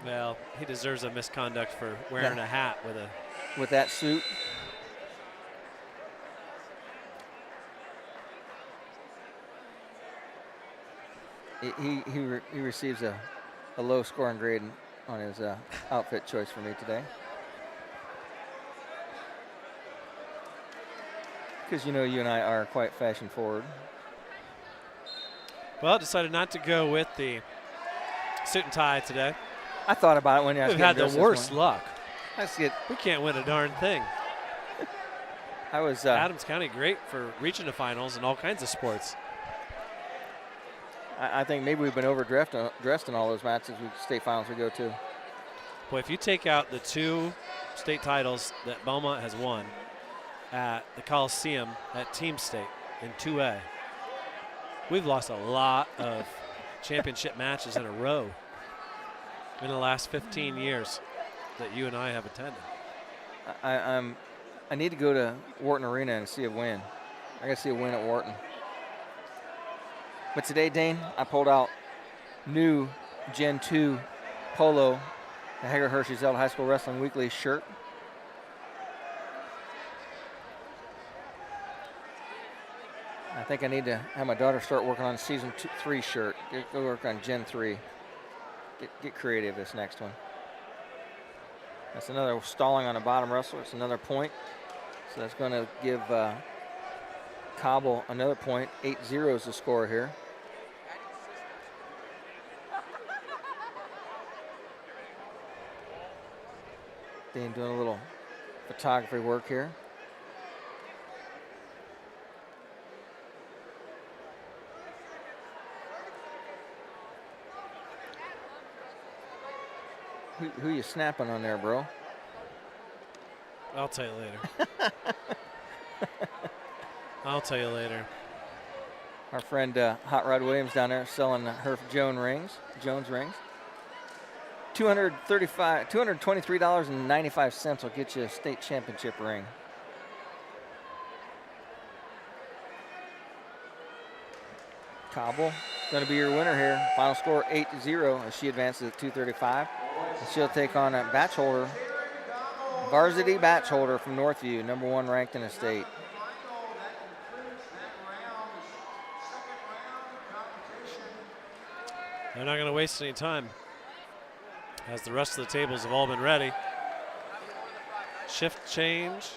Well, he deserves a misconduct for wearing a hat with that suit. He receives a low scoring grade on his outfit choice for me today. Because you know you and I are quite fashion forward. Well, decided not to go with the suit and tie today. I thought about it when I was We've had the worst luck. We can't win a darn thing. I was Adams County great for reaching the finals in all kinds of sports. I think maybe we've been overdressed in all those matches, state finals we go to. Boy, if you take out the 2 state titles that Belmont has won at the Coliseum at Team State in 2A, we've lost a lot of championship matches in a row in the last 15 years that you and I have attended. I need to go to Wharton Arena and see a win. I got to see a win at Wharton. But today, Dane, I pulled out new Gen 2 polo, the Hager Hershey Zelda High School Wrestling Weekly shirt. I think I need to have my daughter start working on season 3 shirt. Go work on Gen 3. Get creative this next one. That's another stalling on the bottom wrestler. It's another point. So that's going to give Cobble another point. 8-0 is the score here. Dane doing a little photography work here. Who you snapping on there, bro? I'll tell you later. I'll tell you later. Our friend Hot Rod Williams down there selling Herf Jones rings. $223.95 will get you a state championship ring. Cobble going to be your winner here. Final score 8-0 as she advances at 235. And she'll take on a Batcholder, varsity Batcholder from Northview, number 1 ranked in the state. They're not going to waste any time as the rest of the tables have all been ready. Shift change.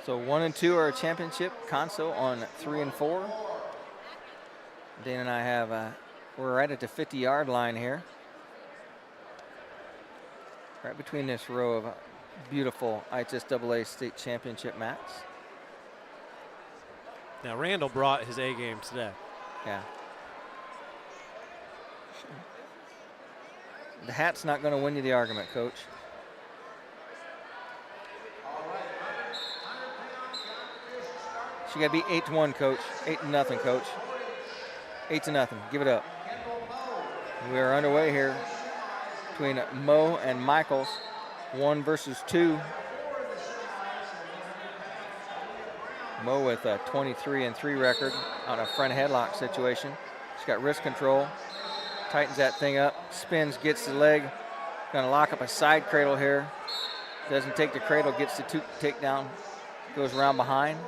So 1 and 2 are a championship console on 3 and 4. Dane and I have, we're right at the 50-yard line here. Right between this row of beautiful IHSAA state championship mats. Now Randall brought his A game today. Yeah. The hat's not going to win you the argument, Coach. She got to be 8-1, Coach. 8-0, Coach. 8-0. Give it up. We are underway here between Mo and Michaels. 1 versus 2. Mo with a 23-3 record on a front headlock situation. She's got wrist control. Tightens that thing up. Spins, gets the leg. Gonna lock up a side cradle here. Doesn't take the cradle, gets the takedown. Goes around behind.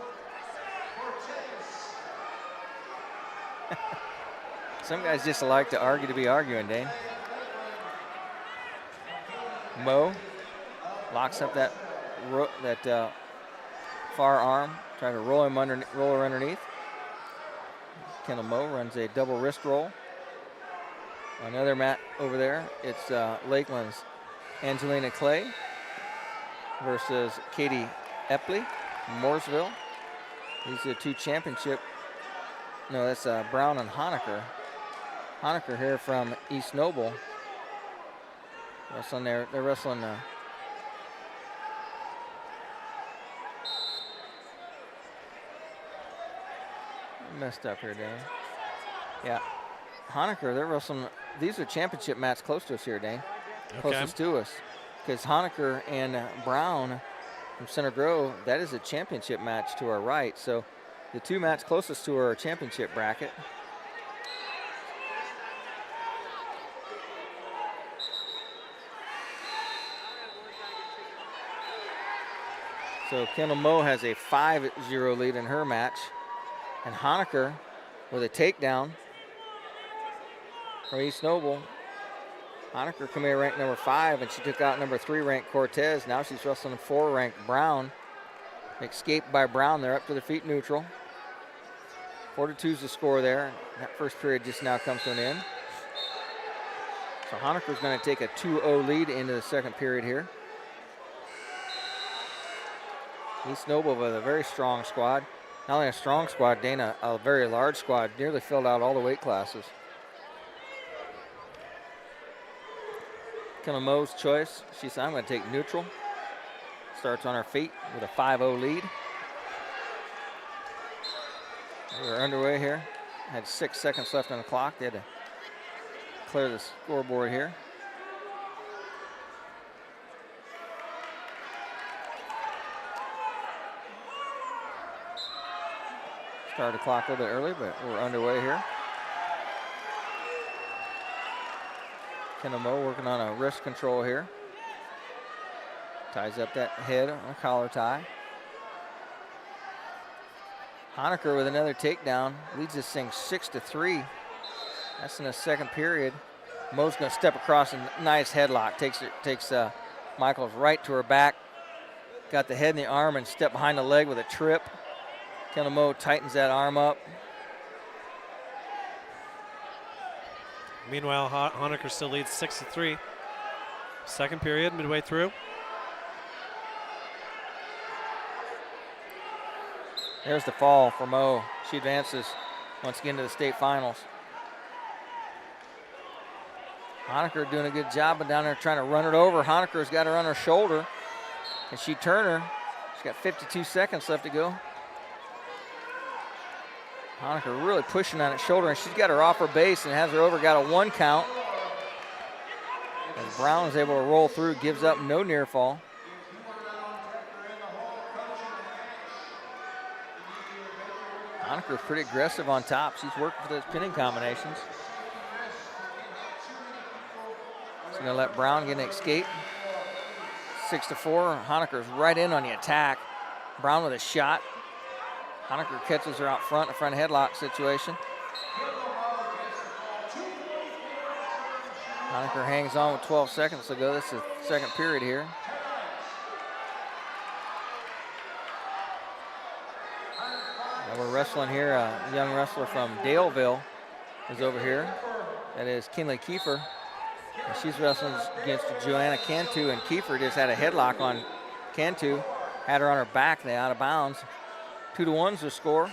Some guys just like to argue to be arguing, Dane. Mo locks up that far arm, trying to roll her underneath. Kendall Mo runs a double wrist roll. Another mat over there. It's Lakeland's Angelina Clay versus Katie Epley, Mooresville. These are 2 championship. No, that's Brown and Honaker. Honaker here from East Noble. Wrestling there. They're wrestling. Messed up here, Dane. Yeah. Honaker, they're wrestling. These are championship matches close to us here, Dane. Okay. Closest to us. Because Honaker and Brown from Center Grove, that is a championship match to our right. So the two matches closest to our championship bracket. So Kendall Moe has a 5-0 lead in her match. And Honaker with a takedown from East Noble. Honaker come here ranked number 5, and she took out number 3 ranked Cortez. Now she's wrestling 4 ranked Brown. Escaped by Brown. They're up to the feet neutral. 4-2 is the score there. That first period just now comes to an end. So Honaker's going to take a 2-0 lead into the second period here. East Noble with a very strong squad. Not only a strong squad, Dana, a very large squad. Nearly filled out all the weight classes. Kendall Moe's choice. She said, I'm going to take neutral. Starts on her feet with a 5-0 lead. We're underway here. Had 6 seconds left on the clock. They had to clear the scoreboard here. Started the clock a little bit early, but we're underway here. Kendall Moe working on a wrist control here. Ties up that head on a collar tie. Honaker with another takedown. Leads this thing 6-3. That's in the second period. Moe's going to step across a nice headlock. Takes Michaels right to her back. Got the head and the arm and step behind the leg with a trip. Kendall Moe tightens that arm up. Meanwhile, Honaker still leads 6-3. Second period, midway through. There's the fall for Moe. She advances once again to the state finals. Honaker doing a good job, but down there trying to run it over. Honaker's got her on her shoulder. Can she turn her? She's got 52 seconds left to go. Honaker really pushing on its shoulder, and she's got her off her base and has her over, got a 1 count. As Brown is able to roll through, gives up no near fall. Honaker's pretty aggressive on top. She's working for those pinning combinations. She's gonna let Brown get an escape. 6-4, Honaker's right in on the attack. Brown with a shot. Honaker catches her out front, a front headlock situation. Honaker hangs on with 12 seconds to go. This is the second period here. And we're wrestling here. A young wrestler from Daleville is over here. That is Kinley Kiefer. And she's wrestling against Joanna Cantu, and Kiefer just had a headlock on Cantu. Had her on her back, they out of bounds. 2-1's the score.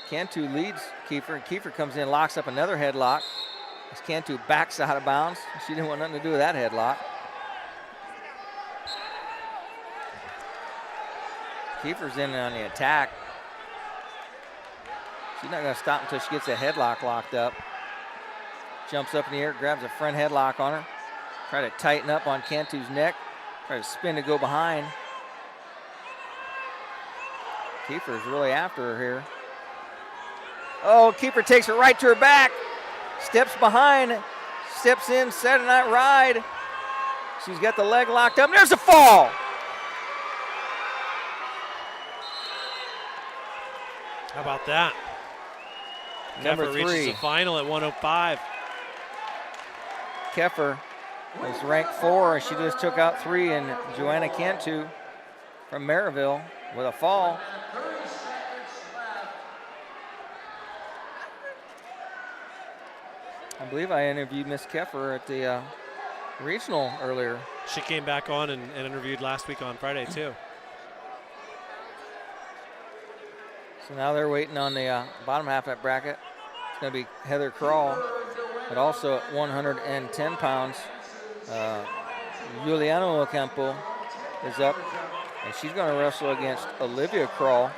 Cantu leads Kiefer, and Kiefer comes in, locks up another headlock. As Cantu backs out of bounds. She didn't want nothing to do with that headlock. Kiefer's in on the attack. She's not going to stop until she gets a headlock locked up. Jumps up in the air, grabs a front headlock on her. Try to tighten up on Cantu's neck. Try to spin to go behind. Kiefer's really after her here. Oh, Kiefer takes her right to her back. Steps behind, steps in, Saturday Night Ride. She's got the leg locked up. There's a fall. How about that? Number Keffer 3. reaches the final at 105. Keffer is ranked 4, and she just took out 3, and Joanna Cantu from Maryville with a fall. I believe I interviewed Miss Keffer at the regional earlier. She came back on and interviewed last week on Friday too. So now they're waiting on the bottom half of that bracket. It's going to be Heather Crawl, but also at 110 pounds, Juliana Oampo is up, and she's going to wrestle against Olivia Kroll.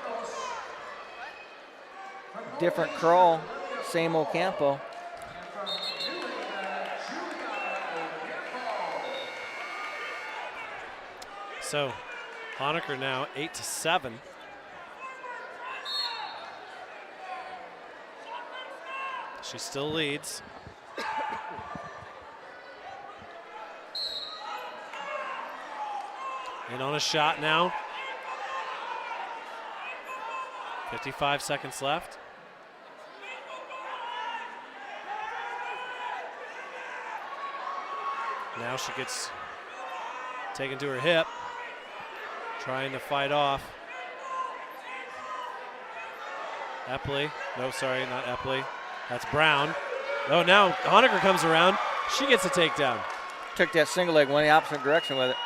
Different Kroll, same Oampo. So Honaker now 8-7. She still leads. In on a shot now. 55 seconds left. Now she gets taken to her hip, trying to fight off. Epley, no, sorry, not Epley. That's Brown. Oh, now Honaker comes around. She gets a takedown. Took that single leg, went the opposite direction with it.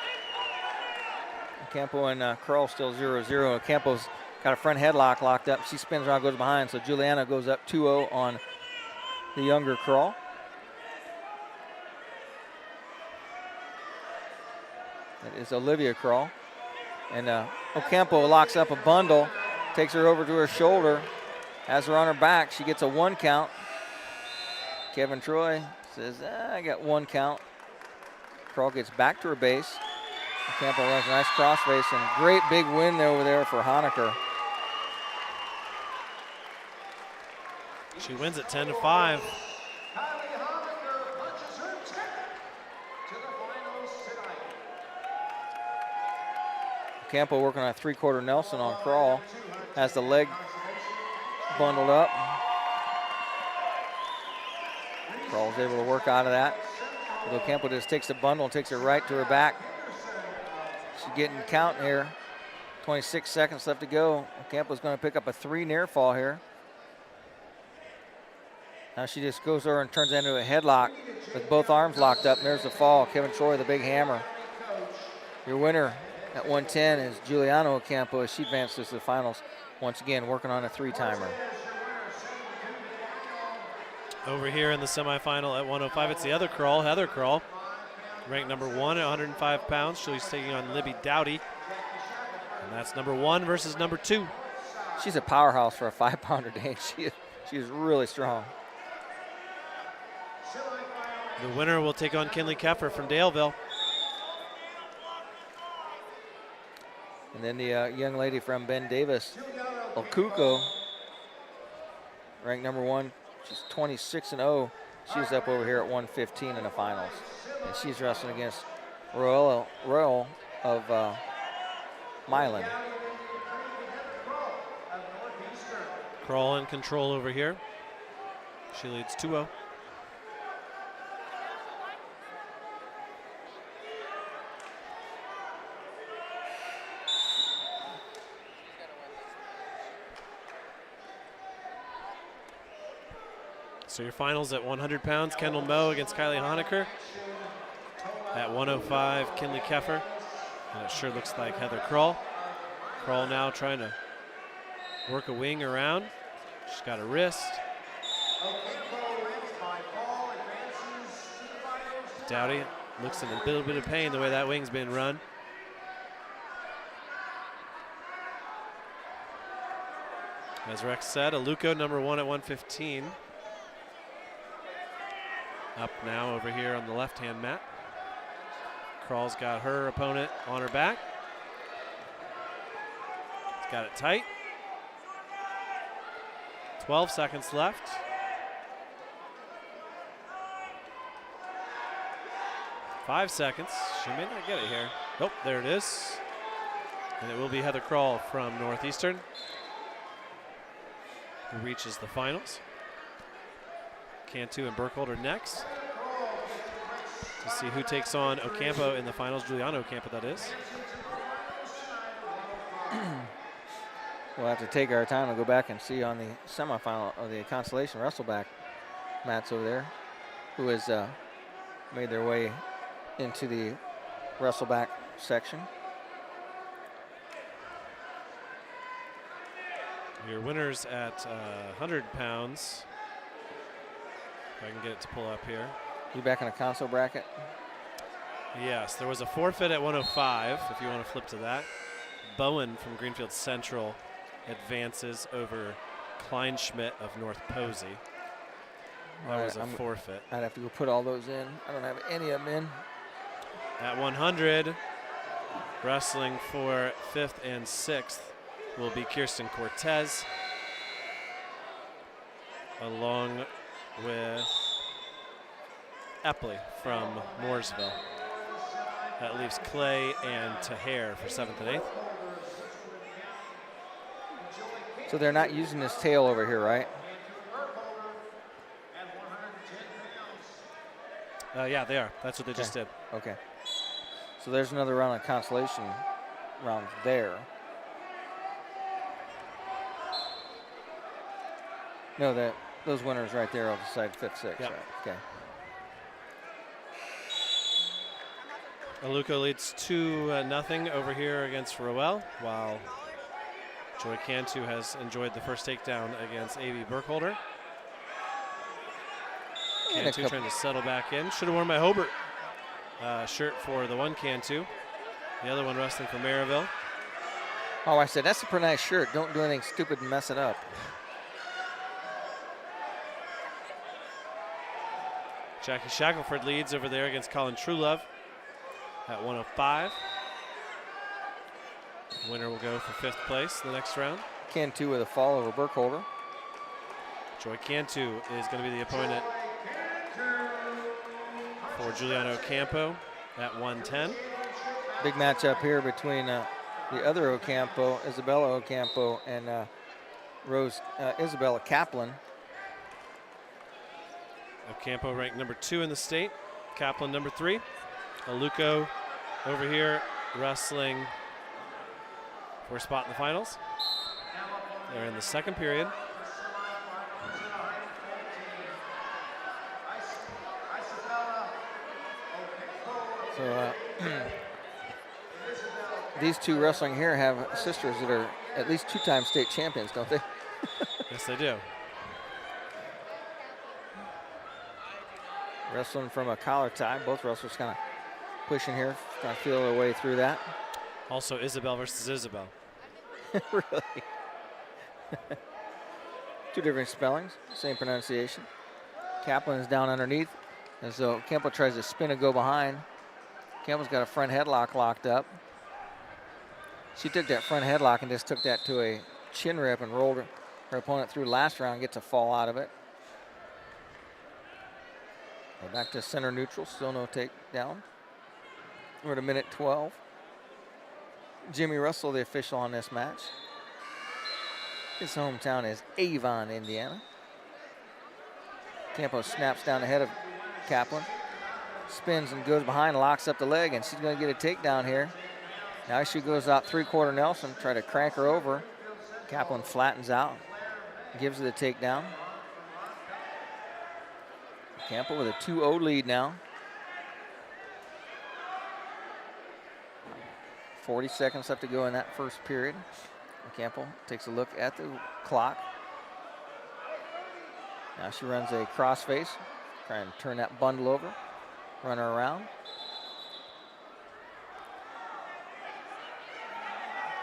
Campo and Kroll still 0-0. Campo's got a front headlock locked up. She spins around, goes behind. So Juliana goes up 2-0 on the younger Kroll. That is Olivia Kroll. And Ocampo locks up a bundle, takes her over to her shoulder, has her on her back. She gets a 1 count. Kevin Troy says, I got 1 count. Kroll gets back to her base. Ocampo runs a nice crossface, and great big win over there for Honaker. She wins at 10-5. Ocampo working on a 3/4 Nelson on Kroll. Has the leg bundled up. Kroll's able to work out of that. Ocampo just takes the bundle and takes it right to her back. She's getting count here. 26 seconds left to go. Ocampo's going to pick up a 3 near fall here. Now she just goes over and turns into a headlock with both arms locked up. And there's the fall. Kevin Troy, the big hammer. Your winner at 110 is Juliana Ocampo as she advances to the finals. Once again, working on a 3-timer. Over here in the semifinal at 105, it's the other Kroll, Heather Kroll, ranked number 1 at 105 pounds. She's taking on Libby Dowdy. And that's number 1 versus number 2. She's a powerhouse for a 5-pounder, Dane. She is really strong. The winner will take on Kinley Keffer from Daleville. And then the young lady from Ben Davis, Okuko, ranked number 1. She's 26-0. She's up over here at 115 in the finals. And she's wrestling against Royal of Milan. Kroll in control over here. She leads 2-0. So your finals at 100 pounds, Kendall Moe against Kylie Honaker. At 105, Kinley Keffer. And it sure looks like Heather Kroll. Kroll now trying to work a wing around. She's got a wrist. Dowdy looks in a little bit of pain the way that wing's been run. As Rex said, Aluko number 1 at 115. Up now over here on the left-hand mat. Kroll's got her opponent on her back. She's got it tight. 12 seconds left. Five seconds. She may not get it here. Oh, there it is. And it will be Heather Kroll from Northeastern who reaches the finals. Cantu and Burkholder next to see who takes on Ocampo in the finals. Juliana Ocampo, that is. We'll have to take our time and go back and see on the semifinal of the consolation wrestleback mats over there, who has made their way into the wrestleback section. Your winners at 100 pounds. If I can get it to pull up here. You back in a console bracket? Yes, there was a forfeit at 105, if you want to flip to that. Bowen from Greenfield Central advances over Kleinschmidt of North Posey. That was a forfeit. I'd have to go put all those in. I don't have any of them in. At 100, wrestling for 5th and 6th will be Kirsten Cortez, along with Epley from Mooresville. That leaves Clay and Taher for 7th and 8th. So they're not using this tail over here, right? Yeah, they are. That's what they just did. Okay. So there's another round of consolation rounds there. No, those winners right there will decide 5th, 6th. Yep. Right? Okay. Aluko leads 2-0 over here against Rowell, while Joy Cantu has enjoyed the first takedown against A.B. Burkholder. Cantu trying to settle back in. Should have worn my Hobart shirt for the one Cantu. The other one wrestling for Maryville. Oh, I said, that's a pretty nice shirt. Don't do anything stupid and mess it up. Jackie Shackelford leads over there against Colin Truelove at 105. Winner will go for 5th place in the next round. Cantu with a fall over Burkholder. Joy Cantu is going to be the opponent for Giuliano Ocampo at 110. Big matchup here between the other Ocampo, Isabelle Oampo, and Isabella Kaplan. Ocampo ranked number 2 in the state. Kaplan number 3. Aluko over here wrestling for a spot in the finals. They're in the 2nd period. So these two wrestling here have sisters that are at least 2-time state champions, don't they? Yes, they do. Wrestling from a collar tie. Both wrestlers kind of pushing here, trying to feel their way through that. Also Isabel versus Isabel. Really? Two different spellings, same pronunciation. Kaplan is down underneath, as though Campbell tries to spin and go behind. Campbell's got a front headlock locked up. She took that front headlock and just took that to a chin rip and rolled her opponent through last round, gets a fall out of it. We're back to center neutral, still no takedown. We're at a minute 12. Jimmy Russell, the official on this match. His hometown is Avon, Indiana. Campo snaps down the head of Kaplan. Spins and goes behind, locks up the leg, and she's going to get a takedown here. Now she goes out 3/4 Nelson, try to crank her over. Kaplan flattens out, gives her the takedown. Campo with a 2-0 lead now. 40 seconds left to go in that first period. Campo takes a look at the clock. Now she runs a crossface, trying to turn that bundle over, run her around.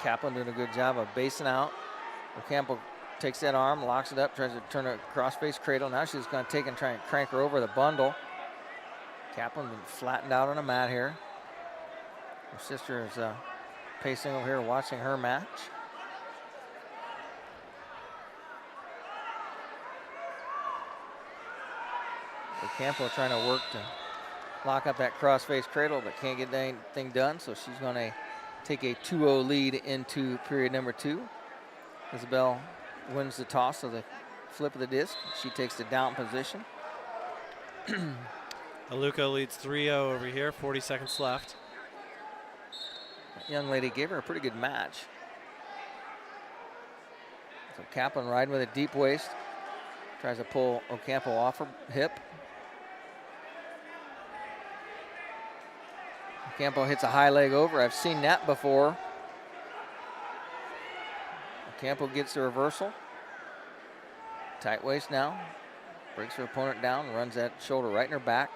Kaplan doing a good job of basing out. Ocampo takes that arm, locks it up, tries to turn a crossface cradle. Now she's going to take and try and crank her over the bundle. Kaplan been flattened out on the mat here. Her sister is pacing over here watching her match. Ocampo trying to work to lock up that crossface cradle, but can't get anything done, so she's going to take a 2-0 lead into period number 2. Isabelle wins the toss of the flip of the disc. She takes the down position. Aluko leads 3-0 over here, 40 seconds left. That young lady gave her a pretty good match. So Kaplan riding with a deep waist. Tries to pull Ocampo off her hip. Ocampo hits a high leg over. I've seen that before. Ocampo gets the reversal. Tight waist now. Breaks her opponent down, runs that shoulder right in her back.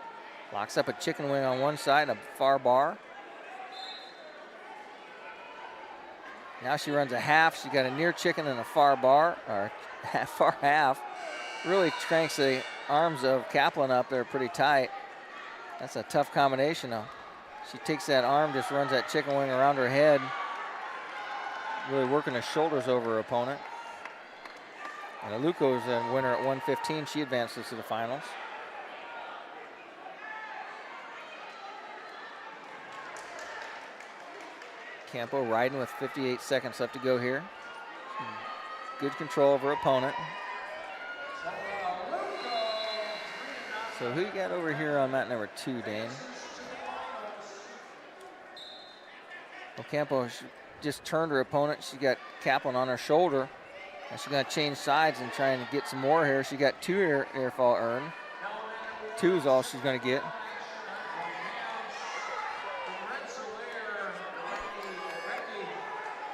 Locks up a chicken wing on one side, a far bar. Now she runs a half. She got a near chicken and a far bar, or far half. Really cranks the arms of Kaplan up there pretty tight. That's a tough combination though. She takes that arm, just runs that chicken wing around her head. Really working the shoulders over her opponent. And Aluko's a winner at 115. She advances to the finals. Campo riding with 58 seconds left to go here. Good control of her opponent. So who you got over here on mat number 2, Dane? Ocampo just turned her opponent. She got Kaplan on her shoulder. And she's going to change sides and try and get some more here. She got 2 air fall earned. 2 is all she's going to get.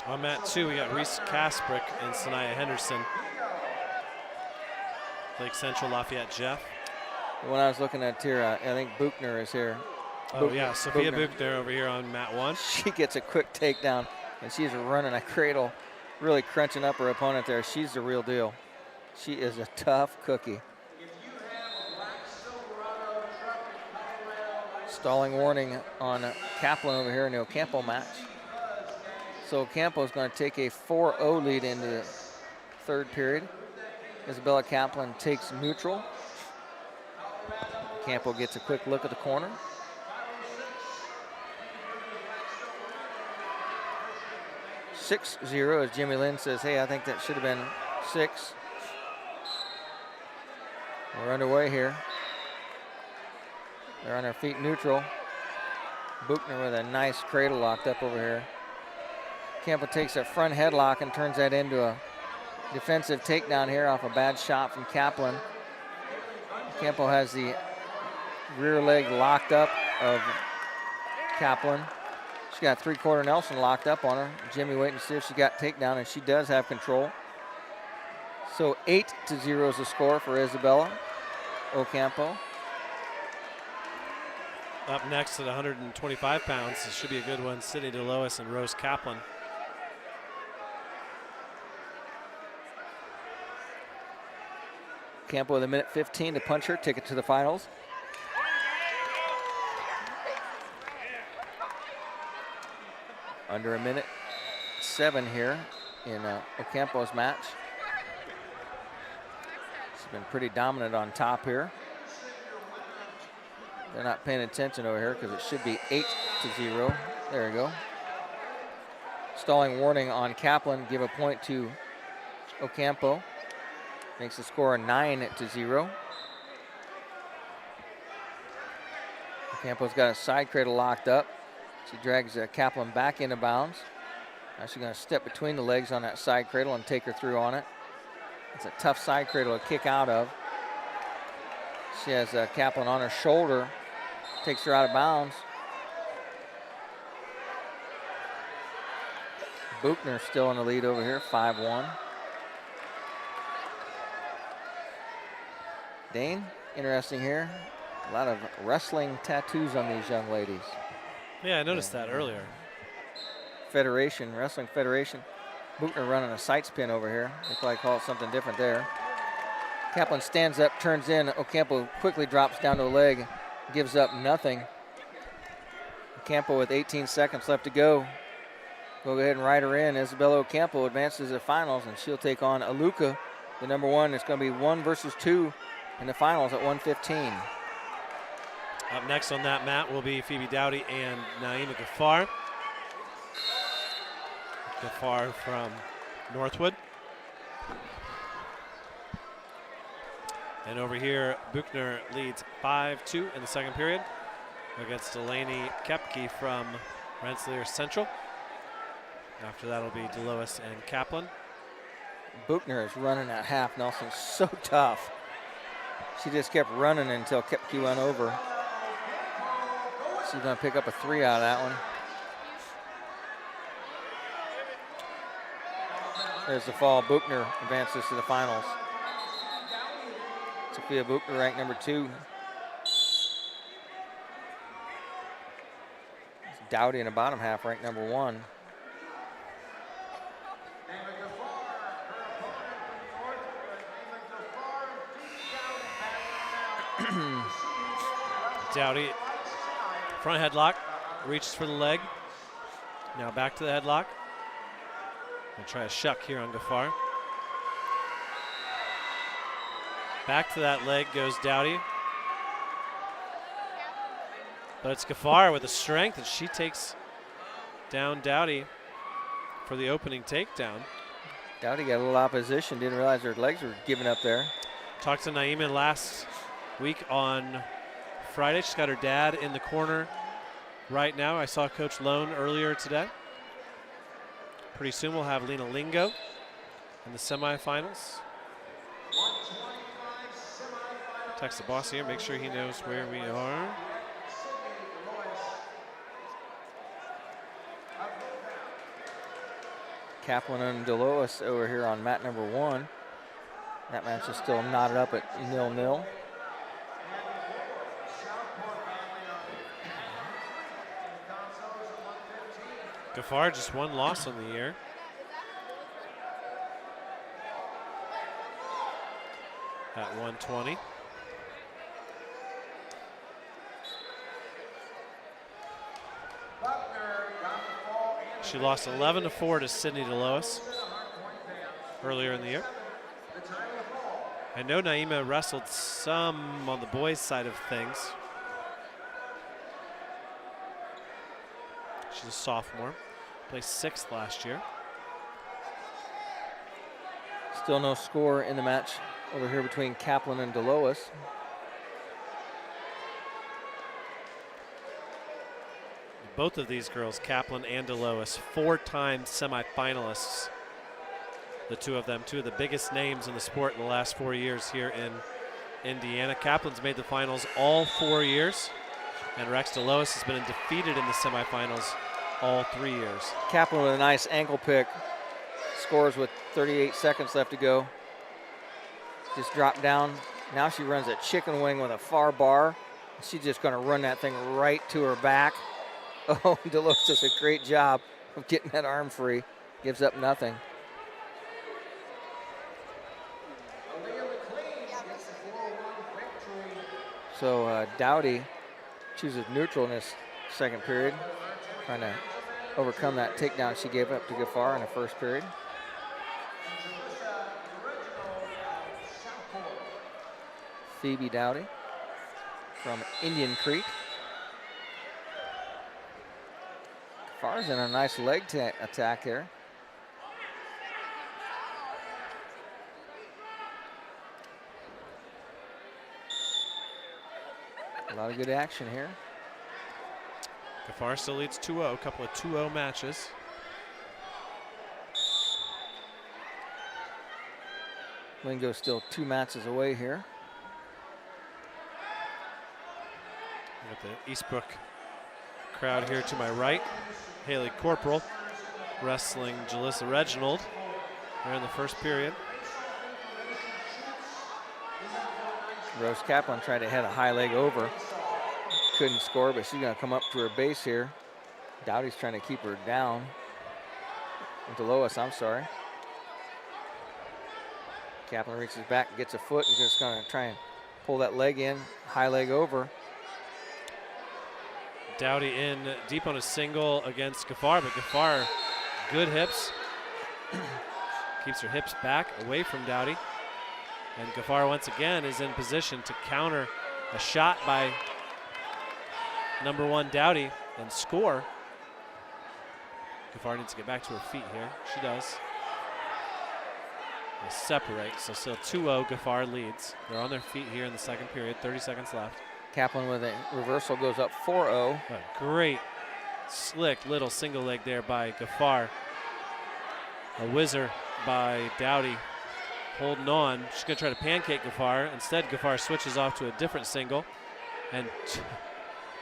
On mat 2, we got Reese Kasprick and Sanaya Henderson. Lake Central Lafayette Jeff. When I was looking at here, I think Buchner is here. Oh yeah, Sophia Buchner over here on mat 1. She gets a quick takedown, and she's running a cradle, really crunching up her opponent there. She's the real deal. She is a tough cookie. Stalling warning on Kaplan over here in the Ocampo match. So Ocampo is going to take a 4-0 lead into the third period. Isabella Kaplan takes neutral. Ocampo gets a quick look at the corner. (6-0) as Jimmy Lynn says, hey, I think that should have been 6. We're underway here. They're on their feet neutral. Buchner with a nice cradle locked up over here. Ocampo takes a front headlock and turns that into a defensive takedown here off a bad shot from Kaplan. Ocampo has the rear leg locked up of Kaplan. She got 3/4 Nelson locked up on her. Jimmy waiting to see if she got takedown, and she does have control. So 8-0 is the score for Isabella Ocampo. Up next at 125 pounds, this should be a good one. Sydney DeLois and Rose Kaplan. Ocampo with 1:15 to punch her ticket to the finals. Under 1:07 here in Ocampo's match. She's been pretty dominant on top here. They're not paying attention over here because it should be 8-0. There we go. Stalling warning on Kaplan. Give a point to Ocampo. Makes the score 9-0. Ocampo's got a side cradle locked up. She drags Kaplan back into bounds. Now she's going to step between the legs on that side cradle and take her through on it. It's a tough side cradle to kick out of. She has Kaplan on her shoulder. Takes her out of bounds. Buchner still in the lead over here, 5-1. Dane, interesting here. A lot of wrestling tattoos on these young ladies. Yeah, I noticed that earlier. Federation, Wrestling Federation. Buchner running a sight spin over here. They probably call it something different there. Kaplan stands up, turns in. Ocampo quickly drops down to a leg, gives up nothing. Ocampo with 18 seconds left to go. Go ahead and ride her in. Isabella Ocampo advances to the finals, and she'll take on Aluka, the number 1. It's going to be 1 versus 2 in the finals at 1:15. Up next on that mat will be Phoebe Dowdy and Naima Ghaffar. Ghaffar from Northwood. And over here, Buchner leads 5-2 in the second period against Delaney Kepke from Rensselaer Central. After that will be DeLois and Kaplan. Buchner is running at half. Nelson's so tough. She just kept running until Kepke went over. She's going to pick up a 3 out of that one. There's the fall. Buchner advances to the finals. Sophia Buchner ranked number 2. Dowdy in the bottom half, ranked number 1. Dowdy, front headlock, reaches for the leg. Now back to the headlock. Gonna try a shuck here on Ghaffar. Back to that leg goes Dowdy. But it's Ghaffar with the strength, and she takes down Dowdy for the opening takedown. Dowdy got a little opposition, didn't realize her legs were giving up there. Talked to Naima last week on Friday. She's got her dad in the corner right now. I saw Coach Lone earlier today. Pretty soon we'll have Lena Lingo in the semifinals. Text the boss here, make sure he knows where we are. Kaplan and Delois over here on mat number 1. That match is still knotted up at 0-0. Ghaffar just one loss on the year. At 120. She lost 11-4 to Sydney Delois earlier in the year. I know Naima wrestled some on the boys' side of things. She's a sophomore, placed 6th last year. Still no score in the match over here between Kaplan and Delois. Both of these girls, Kaplan and Delois, 4-time semifinalists. The two of them, two of the biggest names in the sport in the last 4 years here in Indiana. Kaplan's made the finals all 4 years, and Rex Delois has been defeated in the semifinals all 3 years. Kaplan with a nice ankle pick. Scores with 38 seconds left to go. Just dropped down. Now she runs a chicken wing with a far bar. She's just going to run that thing right to her back. Oh, Delois does a great job of getting that arm free. Gives up nothing. So Dowdy chooses neutral in this second period, trying to overcome that takedown she gave up to Ghaffar in the first period. Phoebe Dowdy from Indian Creek. Ghafar's in a nice leg attack here. A lot of good action here. Ghaffar still leads 2-0, a couple of 2-0 matches. Lingo still 2 matches away here. Got the Eastbrook crowd here to my right. Haley Corporal wrestling Jalissa Reginald there in the first period. Rose Kaplan tried to head a high leg over. Couldn't score, but she's going to come up to her base here. Dowdy's trying to keep her down. Delois, I'm sorry. Kaplan reaches back, gets a foot, and just going to try and pull that leg in. High leg over. Dowdy in deep on a single against Ghaffar, but Ghaffar, good hips. Keeps her hips back away from Dowdy. And Ghaffar once again is in position to counter a shot by number 1 Dowdy and score. Ghaffar needs to get back to her feet here. She does. They separate, so still 2-0, Ghaffar leads. They're on their feet here in the second period, 30 seconds left. Kaplan with a reversal goes up 4-0. A great, slick little single leg there by Ghaffar. A whizzer by Dowdy. Holding on. She's going to try to pancake Ghaffar. Instead, Ghaffar switches off to a different single and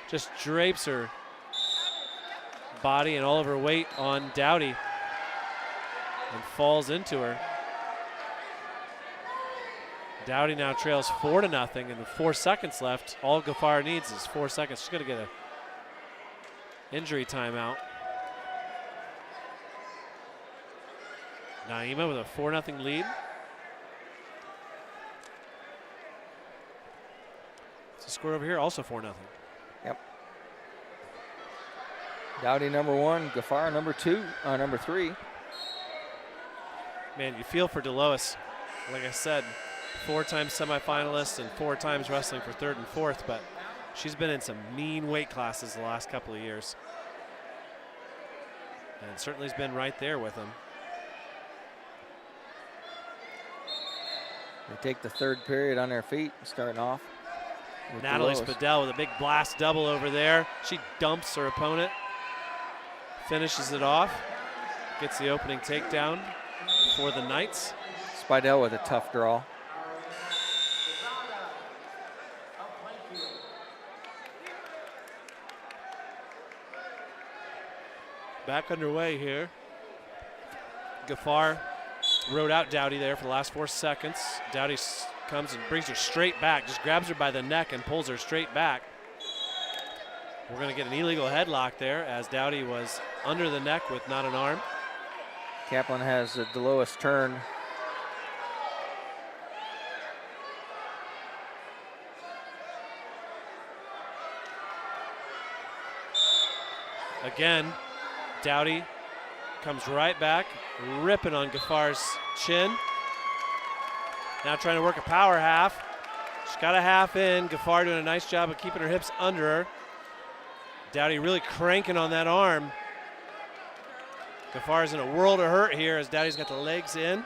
just drapes her body and all of her weight on Dowdy and falls into her. Dowdy now trails 4-0 and the 4 seconds left. All Ghaffar needs is 4 seconds. She's going to get injury timeout. Naima with a 4-0 lead. It's a score over here, also 4-0. Yep. Dowdy number 1, Gafar number 3. Man, you feel for DeLois. Like I said, 4-time semifinalist and 4 times wrestling for 3rd and 4th, but she's been in some mean weight classes the last couple of years. And certainly has been right there with them. They take the 3rd period on their feet, starting off. Natalie Spadell with a big blast double over there. She dumps her opponent, finishes it off, gets the opening takedown for the Knights. Spadell with a tough draw. Back underway here. Gafar rode out Dowdy there for the last 4 seconds. Dowdy comes and brings her straight back, just grabs her by the neck and pulls her straight back. We're going to get an illegal headlock there as Dowdy was under the neck with not an arm. Kaplan has DeLois turn. Again, Dowdy comes right back, ripping on Gafar's chin. Now trying to work a power half. She's got a half in. Gafar doing a nice job of keeping her hips under her. Dowdy really cranking on that arm. Gafar's in a world of hurt here as Dowdy's got the legs in.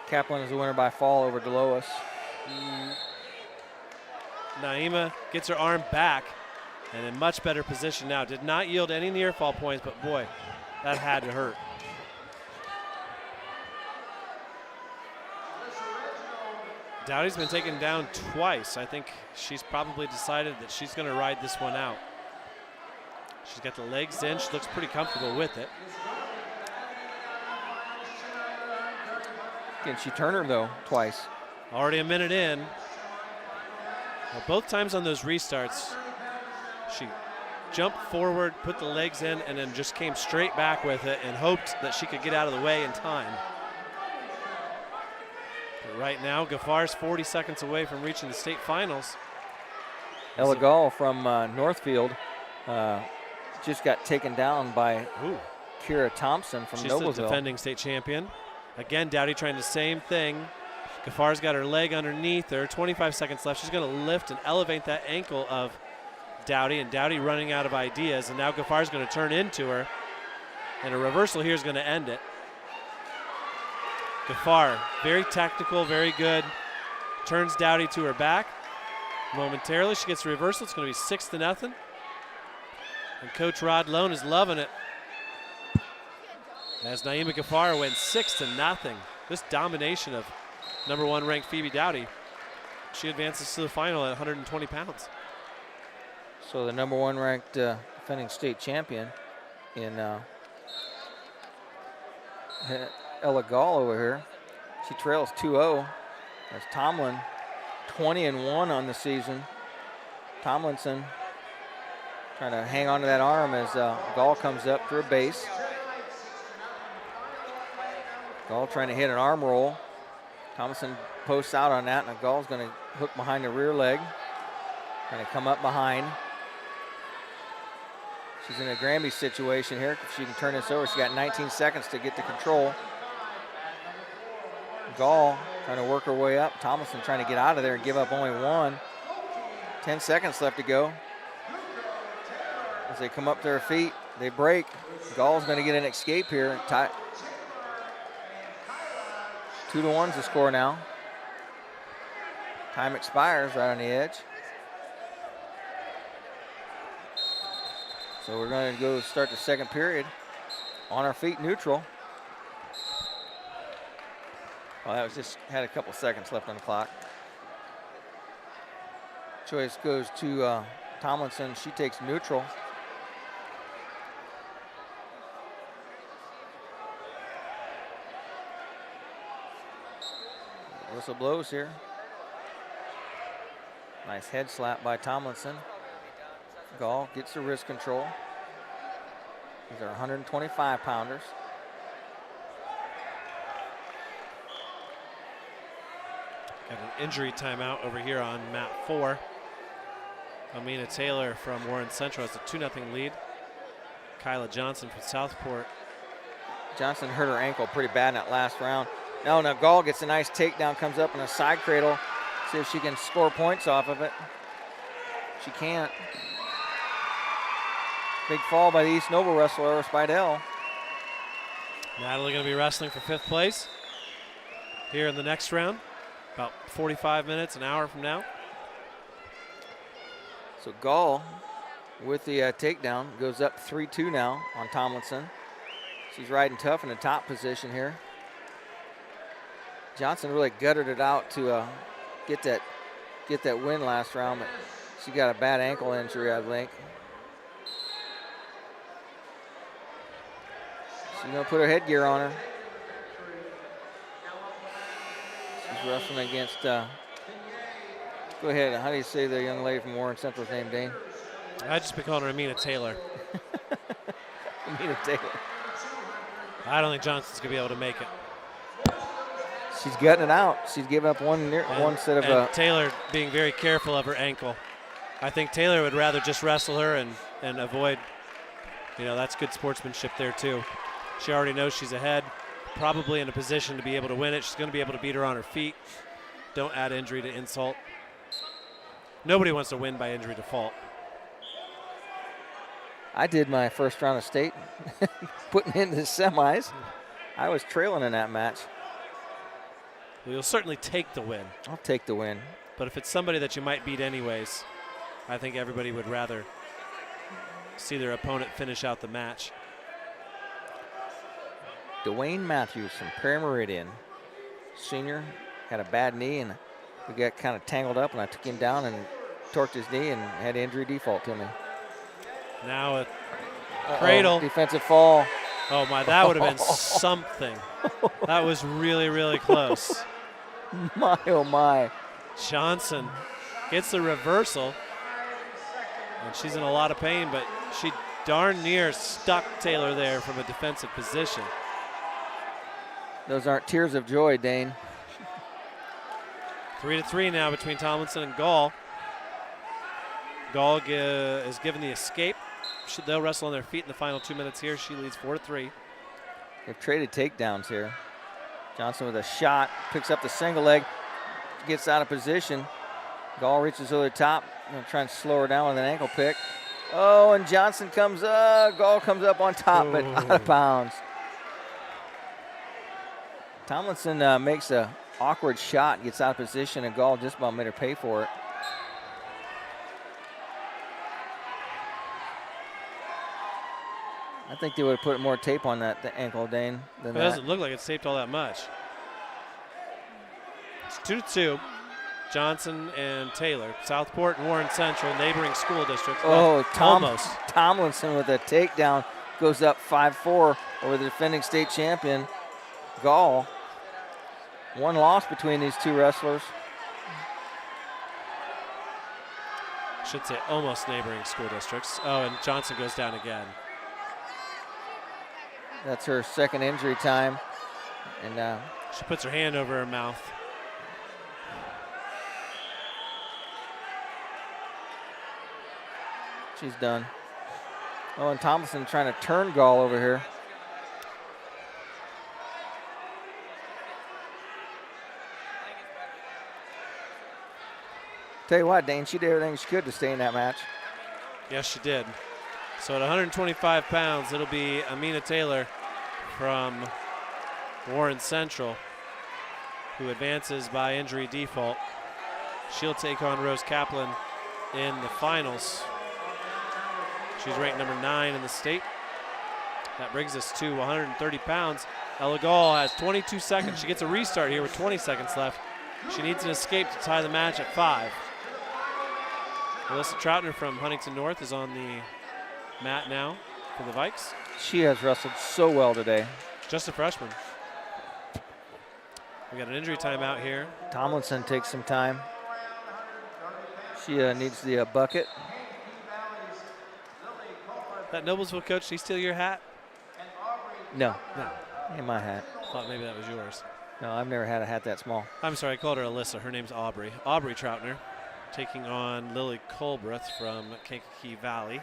Kaplan is the winner by fall over DeLois. Naima gets her arm back and in much better position now. Did not yield any near fall points, but boy, that had to hurt. Dowdy's been taken down twice. I think she's probably decided that she's going to ride this one out. She's got the legs in. She looks pretty comfortable with it. Can she turn her, though, twice? Already a minute in. Well, both times on those restarts, she jumped forward, put the legs in, and then just came straight back with it and hoped that she could get out of the way in time. But right now, Gafar's 40 seconds away from reaching the state finals. Ella Gall from Northfield just got taken down by Kira Thompson from She's Noblesville. the defending state champion. Again, Dowdy trying the same thing. Gafar's got her leg underneath her. 25 seconds left. She's going to lift and elevate that ankle of Dowdy, and Dowdy running out of ideas. And now Gafar's going to turn into her. And a reversal here is going to end it. Gafar, very tactical, very good. Turns Dowdy to her back. Momentarily, she gets a reversal. It's going to be 6-0. And Coach Rod Lone is loving it. As Naima Gafar wins 6-0. This domination of #1 ranked Phoebe Dowdy. She advances to the final at 120 pounds. So the #1 ranked defending state champion in Ella Gall over here. She trails 2-0. As Tomlin, 20-1 on the season. Tomlinson trying to hang on to that arm as Gall comes up through a base. Gall trying to hit an arm roll. Thomason posts out on that, and Gall's going to hook behind the rear leg. Going to come up behind. She's in a Granby situation here. If she can turn this over, she's got 19 seconds to get to control. Gall trying to work her way up. Thomason trying to get out of there and give up only 1. 10 seconds left to go. As they come up to their feet, they break. Gall's going to get an escape here. 2-1's the score now. Time expires right on the edge. So we're going to go start the second period on our feet, neutral. Well, that was just had a couple seconds left on the clock. Choice goes to Tomlinson. She takes neutral. Whistle blows here. Nice head slap by Tomlinson. Gall gets the wrist control. These are 125 pounders. Got an injury timeout over here on mat 4. Amina Taylor from Warren Central has a 2-0 lead. Kyla Johnson from Southport. Johnson hurt her ankle pretty bad in that last round. Now Gall gets a nice takedown, comes up in a side cradle. See if she can score points off of it. She can't. Big fall by the East Noble wrestler, Spidell. Natalie going to be wrestling for 5th place here in the next round. About 45 minutes, an hour from now. So Gall with the takedown goes up 3-2 now on Tomlinson. She's riding tough in the top position here. Johnson really gutted it out to get that win last round, but she got a bad ankle injury, I think. She's gonna put her headgear on her. She's wrestling against, go ahead, how do you say the young lady from Warren Central's name, Dane? I'd just be calling her Amina Taylor. Amina Taylor. I don't think Johnson's gonna be able to make it. She's gutting it out. She's giving up one set of Taylor being very careful of her ankle. I think Taylor would rather just wrestle her and avoid, that's good sportsmanship there too. She already knows she's ahead, probably in a position to be able to win it. She's going to be able to beat her on her feet. Don't add injury to insult. Nobody wants to win by injury default. I did my first round of state, putting into the semis. I was trailing in that match. Well, you'll certainly take the win. I'll take the win. But if it's somebody that you might beat anyways, I think everybody would rather see their opponent finish out the match. Dwayne Matthews from Prairie Meridian, senior, had a bad knee and we got kind of tangled up and I took him down and torqued his knee and had injury default to me. Now a cradle. Defensive fall. Oh my, that would have been something. That was really, really close. My, oh my. Johnson gets the reversal and she's in a lot of pain, but she darn near stuck Taylor there from a defensive position. Those aren't tears of joy, Dane. 3-3 now between Tomlinson and Gall. Gall is given the escape. They'll wrestle on their feet in the final 2 minutes here. She leads 4-3. They've traded takedowns here. Johnson with a shot, picks up the single leg, gets out of position. Gall reaches over the top. Gonna try and slow her down with an ankle pick. Oh, and Johnson comes up. Gall comes up on top, but out of bounds. Tomlinson makes a awkward shot, gets out of position, and Gall just about made her pay for it. I think they would have put more tape on that ankle, Dane. It doesn't look like it's taped all that much. It's 2-2. Johnson and Taylor. Southport and Warren Central, neighboring school districts. Oh, almost. Tomlinson with a takedown goes up 5-4 over the defending state champion, Gall. One loss between these two wrestlers. Should say almost neighboring school districts. Oh, and Johnson goes down again. That's her second injury time. And she puts her hand over her mouth. She's done. Oh, and Thompson trying to turn Gall over here. Tell you what, Dane, she did everything she could to stay in that match. Yes, she did. So at 125 pounds, it'll be Amina Taylor from Warren Central, who advances by injury default. She'll take on Rose Kaplan in the finals. She's ranked number 9 in the state. That brings us to 130 pounds. Ella Gall has 22 seconds. She gets a restart here with 20 seconds left. She needs an escape to tie the match at 5. Alyssa Troutner from Huntington North is on the mat now for the Vikes. She has wrestled so well today. Just a freshman. We got an injury timeout here. Tomlinson takes some time. She needs the bucket. That Noblesville coach, did he steal your hat? No. No. In my hat. Thought maybe that was yours. No, I've never had a hat that small. I'm sorry, I called her Alyssa. Her name's Aubrey. Aubrey Troutner taking on Lily Colbreth from Kankakee Valley.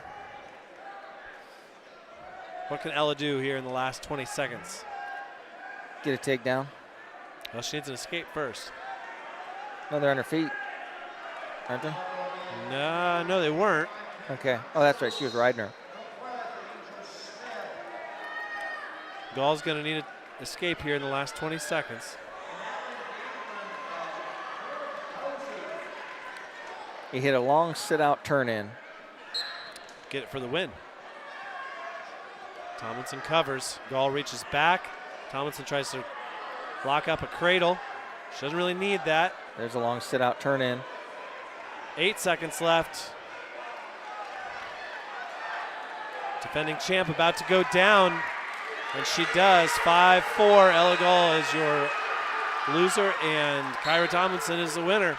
What can Ella do here in the last 20 seconds? Get a takedown. Well, she needs an escape first. No, they're on her feet, aren't they? No, they weren't. Okay. Oh, that's right. She was riding her. Gall's going to need an escape here in the last 20 seconds. He hit a long sit-out turn-in. Get it for the win. Tomlinson covers. Gall reaches back. Tomlinson tries to lock up a cradle. She doesn't really need that. There's a long sit-out turn-in. 8 seconds left. Defending champ about to go down. And she does. 5-4. Ella Gall is your loser, and Kyra Tomlinson is the winner.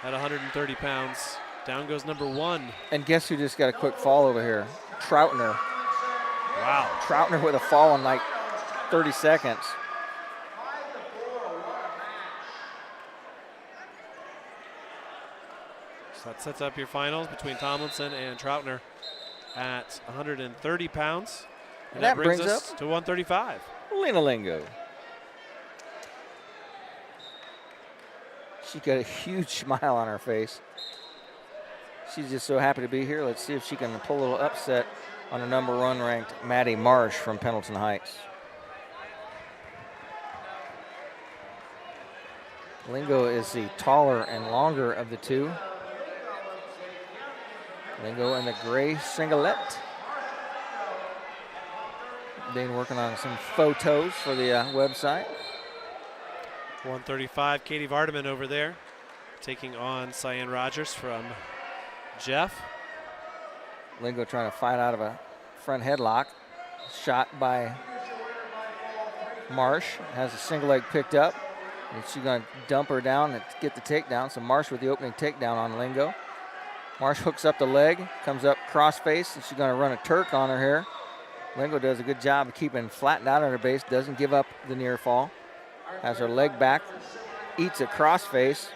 At 130 pounds. Down goes number 1. And guess who just got a quick fall over here? Troutner. Wow. Troutner with a fall in like 30 seconds. So that sets up your finals between Tomlinson and Troutner at 130 pounds. And that brings us to 135. Lena Lingo. She got a huge smile on her face. She's just so happy to be here. Let's see if she can pull a little upset on the number 1 ranked Maddie Marsh from Pendleton Heights. Lingo is the taller and longer of the two. Lingo in the gray singlet. Dane working on some photos for the website. 135, Katie Vardaman over there, taking on Cyan Rogers from Jeff. Lingo trying to fight out of a front headlock. Shot by Marsh. Has a single leg picked up. And she's going to dump her down and get the takedown. So Marsh with the opening takedown on Lingo. Marsh hooks up the leg, comes up cross face, and she's going to run a Turk on her here. Lingo does a good job of keeping flattened out on her base, doesn't give up the near fall. Has her leg back, eats a crossface.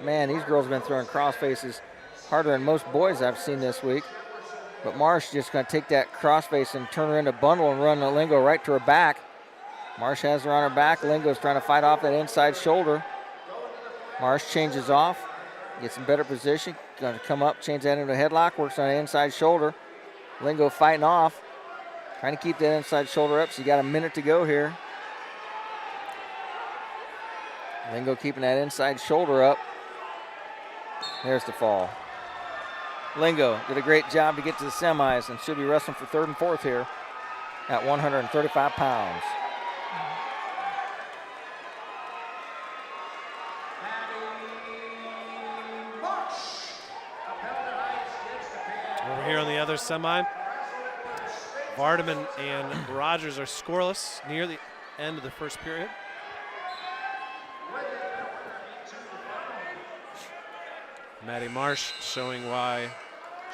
Man, these girls have been throwing crossfaces harder than most boys I've seen this week. But Marsh just going to take that crossface and turn her into bundle and run Lingo right to her back. Marsh has her on her back. Lingo's trying to fight off that inside shoulder. Marsh changes off, gets in better position. Going to come up, change that into a headlock, works on the inside shoulder. Lingo fighting off, trying to keep that inside shoulder up. So you got a minute to go here. Lingo keeping that inside shoulder up. There's the fall. Lingo did a great job to get to the semis and should be wrestling for 3rd and 4th here at 135 pounds. Over here on the other semi, Vardaman and Rogers are scoreless near the end of the first period. Maddie Marsh showing why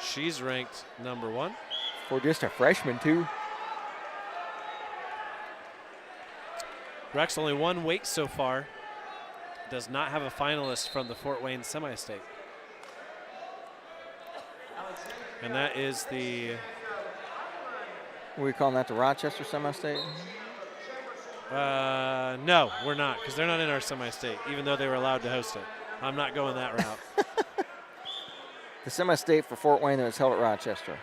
she's ranked number 1. For just a freshman, too. Rex only 1 weight so far. Does not have a finalist from the Fort Wayne semi-state. And that is the... Are we calling that the Rochester semi-state? No, we're not, because they're not in our semi-state, even though they were allowed to host it. I'm not going that route. The semi-state for Fort Wayne that was held at Rochester.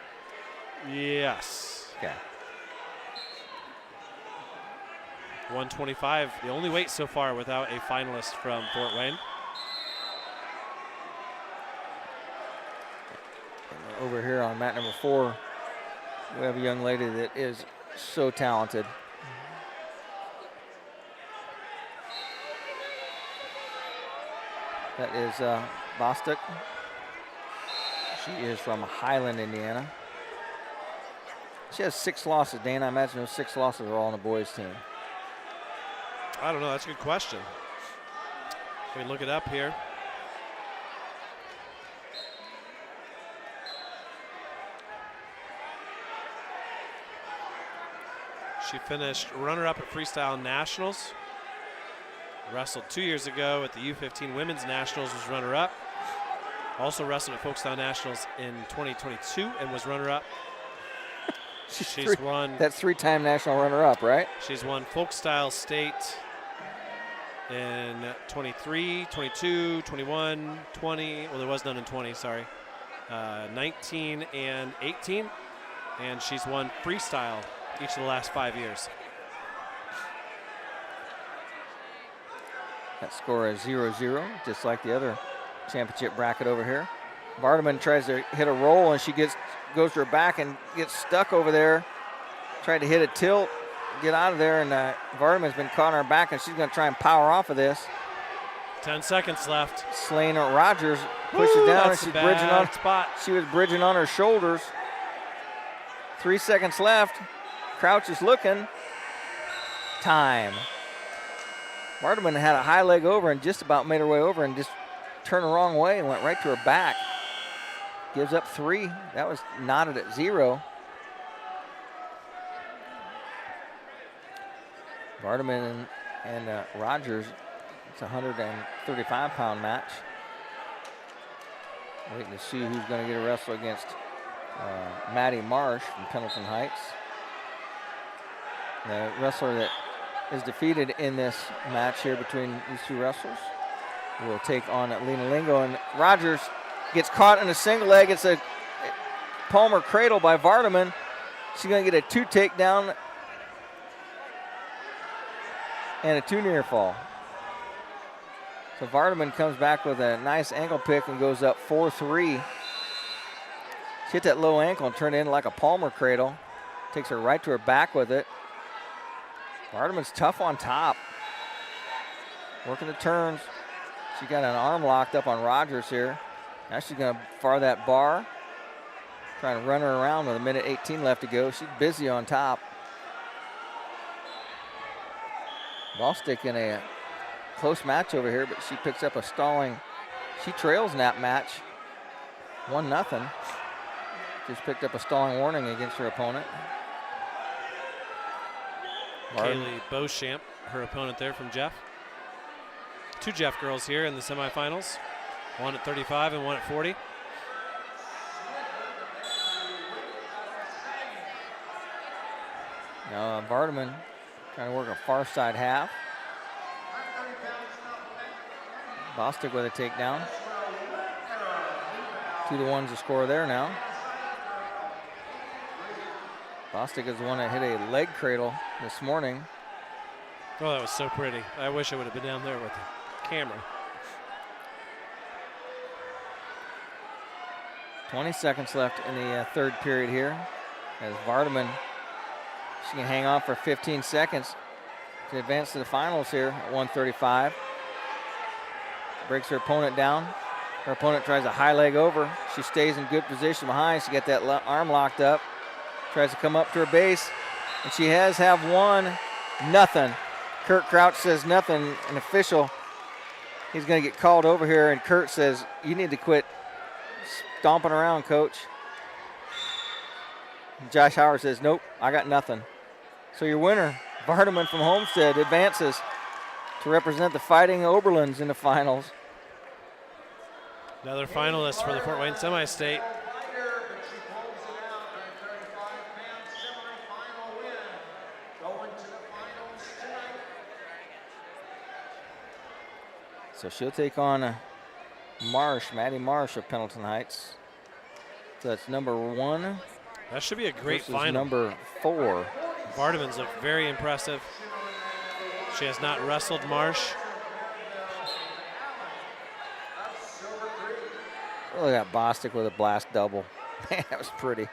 Yes. Okay. 125, the only weight so far without a finalist from Fort Wayne. Over here on mat number 4, we have a young lady that is so talented. That is Bostic. She is from Highland, Indiana. She has 6 losses, Dan. I imagine those 6 losses are all on the boys' team. I don't know. That's a good question. We can look it up here. She finished runner-up at Freestyle Nationals. Wrestled 2 years ago at the U15 Women's Nationals, was runner-up. Also wrestled at Folkstyle Nationals in 2022 and was runner-up. She's won. That's 3-time national runner-up, right? She's won Folkstyle State in 23, 22, 21, 20. Well, there was none in 20, sorry. 19 and 18. And she's won freestyle each of the last 5 years. That score is 0-0, just like the other championship bracket over here. Vardaman tries to hit a roll, and she goes to her back and gets stuck over there. Tried to hit a tilt, get out of there, and Vardaman's been caught on her back, and she's going to try and power off of this. 10 seconds left. Selena Rogers pushes down, and she's bridging on spot. She was bridging on her shoulders. 3 seconds left. Crouch is looking. Time. Vardaman had a high leg over and just about made her way over and just turned the wrong way and went right to her back. Gives up 3. That was knotted at 0. Vardaman and Rogers, it's a 135-pound match. Waiting to see who's going to get a wrestle against Maddie Marsh from Pendleton Heights. The wrestler that is defeated in this match here between these two wrestlers will take on Lena Lingo, and Rogers gets caught in a single leg. It's a Palmer cradle by Vardaman. She's going to get a 2 takedown and a 2 near fall. So Vardaman comes back with a nice ankle pick and goes up 4-3. She hit that low ankle and turned it in like a Palmer cradle. Takes her right to her back with it. Vardaman's tough on top. Working the turns. She got an arm locked up on Rogers here. Now she's going to far that bar. Trying to run her around with 1:18 left to go. She's busy on top. Ballstick in a close match over here, but she picks up a stalling. She trails in that match 1-0. Just picked up a stalling warning against her opponent. Kaylee Beauchamp, her opponent there from Jeff. 2 Jeff girls here in the semifinals. One at 35 and one at 40. Now Vardaman trying to work a far side half. Bostic with a takedown. 2-1's the score there now. Bostic is the one that hit a leg cradle this morning. Oh, that was so pretty. I wish I would have been down there with the camera. 20 seconds left in the third period here. As Vardaman, she can hang on for 15 seconds to advance to the finals here at 135. Breaks her opponent down. Her opponent tries a high leg over. She stays in good position behind. She got that arm locked up. Tries to come up to her base, and she has one. Nothing. Kurt Crouch says nothing. An official, he's going to get called over here, and Kurt says, you need to quit stomping around, coach. And Josh Howard says, nope, I got nothing. So your winner, Vardaman from Homestead, advances to represent the Fighting Oberlins in the finals. Another finalist for the Fort Wayne Semi-State. So she'll take on Maddie Marsh of Pendleton Heights. So that's number 1. That should be a great final. Number 4. Vardaman's looked very impressive. She has not wrestled Marsh. Look at Bostic with a blast double. Man, that was pretty.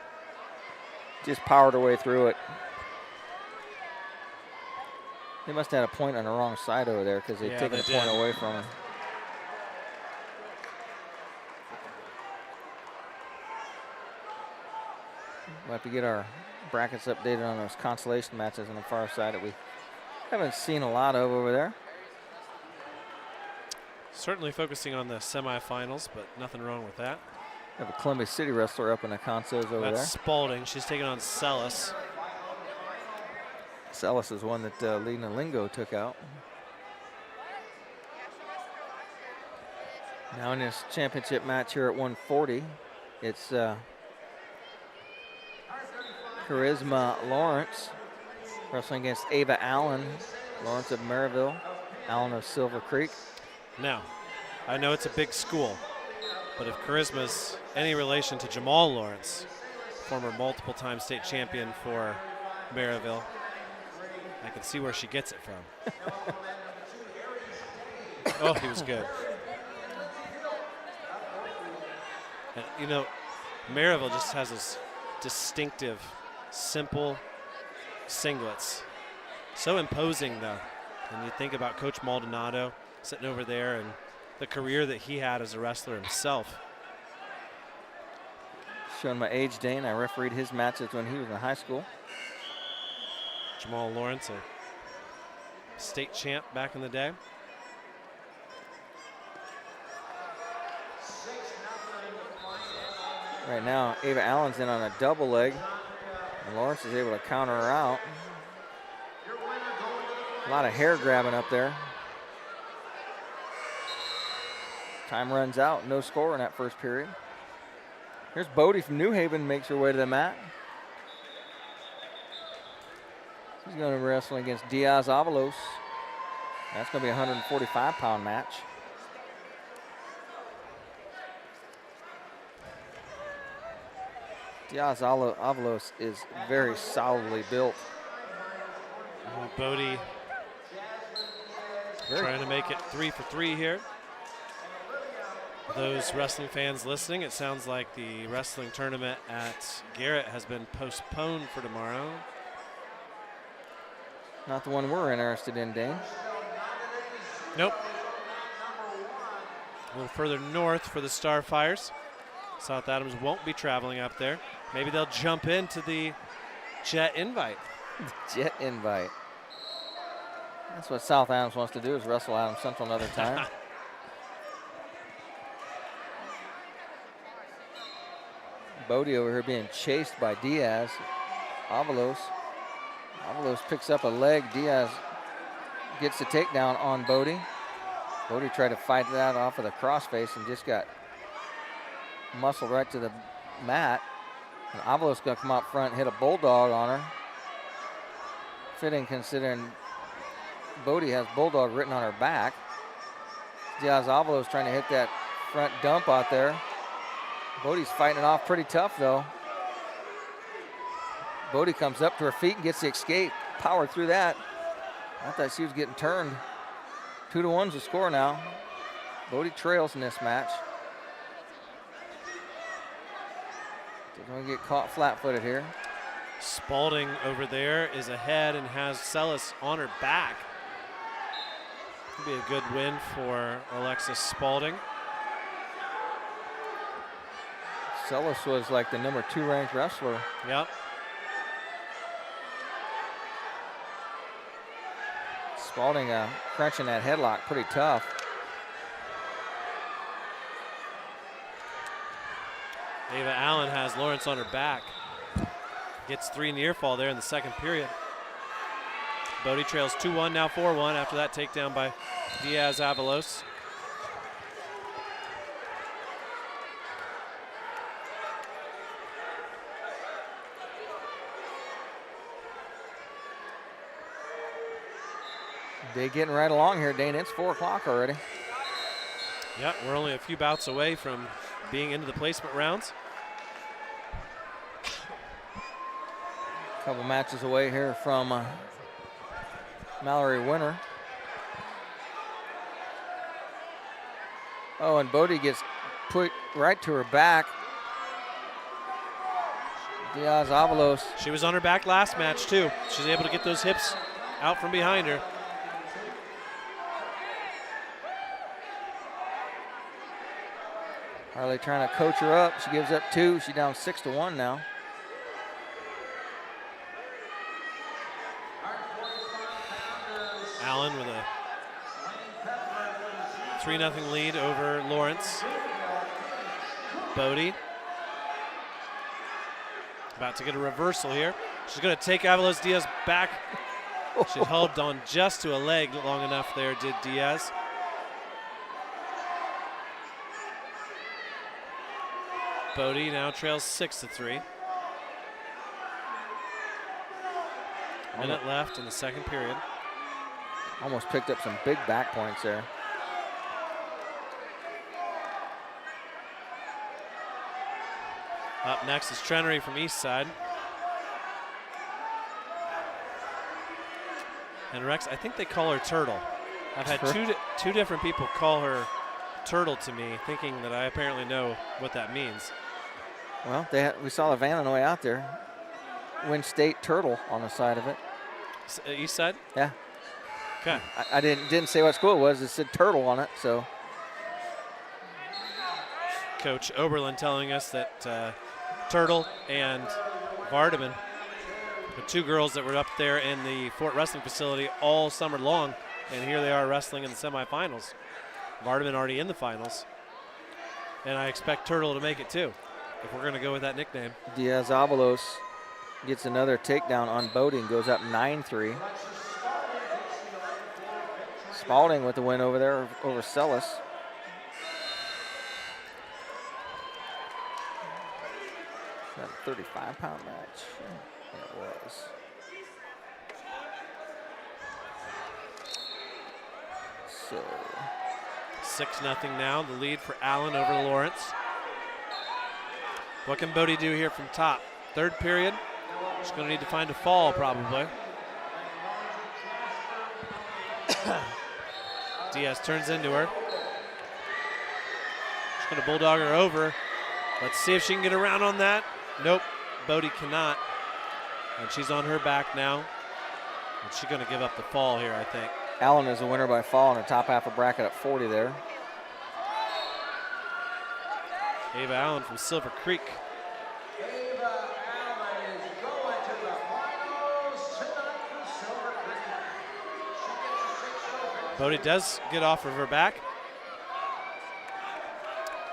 Just powered her way through it. They must have had a point on the wrong side over there because they'd taken a point away from her. We'll have to get our brackets updated on those consolation matches on the far side that we haven't seen a lot of over there. Certainly focusing on the semifinals, but nothing wrong with that. We have a Columbia City wrestler up in the consos over there. That's Spalding. She's taking on Celis. Celis is one that Lena Lingo took out. Now in this championship match here at 140, it's Charisma Lawrence wrestling against Ava Allen. Lawrence of Maryville, Allen of Silver Creek. Now, I know it's a big school, but if Charisma's any relation to Jamal Lawrence, former multiple-time state champion for Maryville, I can see where she gets it from. Oh, he was good. And, you know, Maryville just has this distinctive, simple singlets. So imposing, though. And you think about Coach Maldonado sitting over there and the career that he had as a wrestler himself. Showing my age, Dane. I refereed his matches when he was in high school. Jamal Lawrence, a state champ back in the day. Right now, Ava Allen's in on a double leg, and Lawrence is able to counter her out. A lot of hair grabbing up there. Time runs out, no score in that first period. Here's Bodie from New Haven, makes her way to the mat. She's going to be wrestling against Diaz Avalos. That's going to be a 145-pound match. Diaz Avalos is very solidly built. Bodie trying to make it 3 for 3 here. Those wrestling fans listening, it sounds like the wrestling tournament at Garrett has been postponed for tomorrow. Not the one we're interested in, Dane. Nope. A little further north for the Starfires. South Adams won't be traveling up there. Maybe they'll jump into the Jet Invite. Jet Invite. That's what South Adams wants to do, is wrestle Adams Central another time. Bodie over here being chased by Diaz. Avalos. Avalos picks up a leg. Diaz gets the takedown on Bodie. Bodie tried to fight that off of the crossface and just got muscled right to the mat. And Avalos gonna come out front, hit a bulldog on her. Fitting considering Bodie has bulldog written on her back. Diaz Avalos trying to hit that front dump out there. Bodie's fighting it off pretty tough though. Bodie comes up to her feet and gets the escape. Powered through that. I thought she was getting turned. 2-1's the score now. Bodie trails in this match. Don't get caught flat-footed here. Spalding over there is ahead and has Celis on her back. Could be a good win for Alexis Spalding. Celis was like the number 2 ranked wrestler. Yep. Spalding crunching that headlock pretty tough. Ava Allen has Lawrence on her back. Gets 3 near fall there in the second period. Bodie trails 2-1, now 4-1 after that takedown by Diaz Avalos. They getting right along here, Dane. It's 4 o'clock already. Yeah, we're only a few bouts away from being into the placement rounds. Couple matches away here from Mallerie Winter. Oh, and Bodie gets put right to her back. Diaz Avalos. She was on her back last match too. She's able to get those hips out from behind her. Harley trying to coach her up. She gives up 2. She's down 6-1 now. Allen with a 3-0 lead over Lawrence. Bodie about to get a reversal here. She's going to take Avalos Diaz back She held on just to a leg long enough there, did Diaz. Bodie now trails 6-3. Minute left in the second period. Almost picked up some big back points there. Up next is Trenery from East Side. And Rex, I think they call her Turtle. I've had two different people call her Turtle to me, thinking that I apparently know what that means. Well, we saw the van on the way out there. Win State Turtle on the side of it. East Side? Yeah. Okay. I didn't say what school it was. It said Turtle on it, so. Coach Oberlin telling us that Turtle and Vardaman, the two girls that were up there in the Fort Wrestling facility all summer long, and here they are wrestling in the semifinals. Vardaman already in the finals, and I expect Turtle to make it too, if we're going to go with that nickname. Diaz-Avalos gets another takedown on Bodie and goes up 9-3. Spalding with the win over there over Celis. That 35-pound match. Yeah, it was. So 6-0 now, the lead for Allen over Lawrence. What can Bodie do here from top? Third period, she's going to need to find a fall probably. Diaz turns into her. She's going to bulldog her over. Let's see if she can get around on that. Nope, Bodie cannot. And she's on her back now. And she's going to give up the fall here, I think. Allen is a winner by fall in the top half of bracket at 40 there. Ava Allen from Silver Creek. Ava Allen is going to the finals tonight for Silver Creek. Bodie does get off of her back.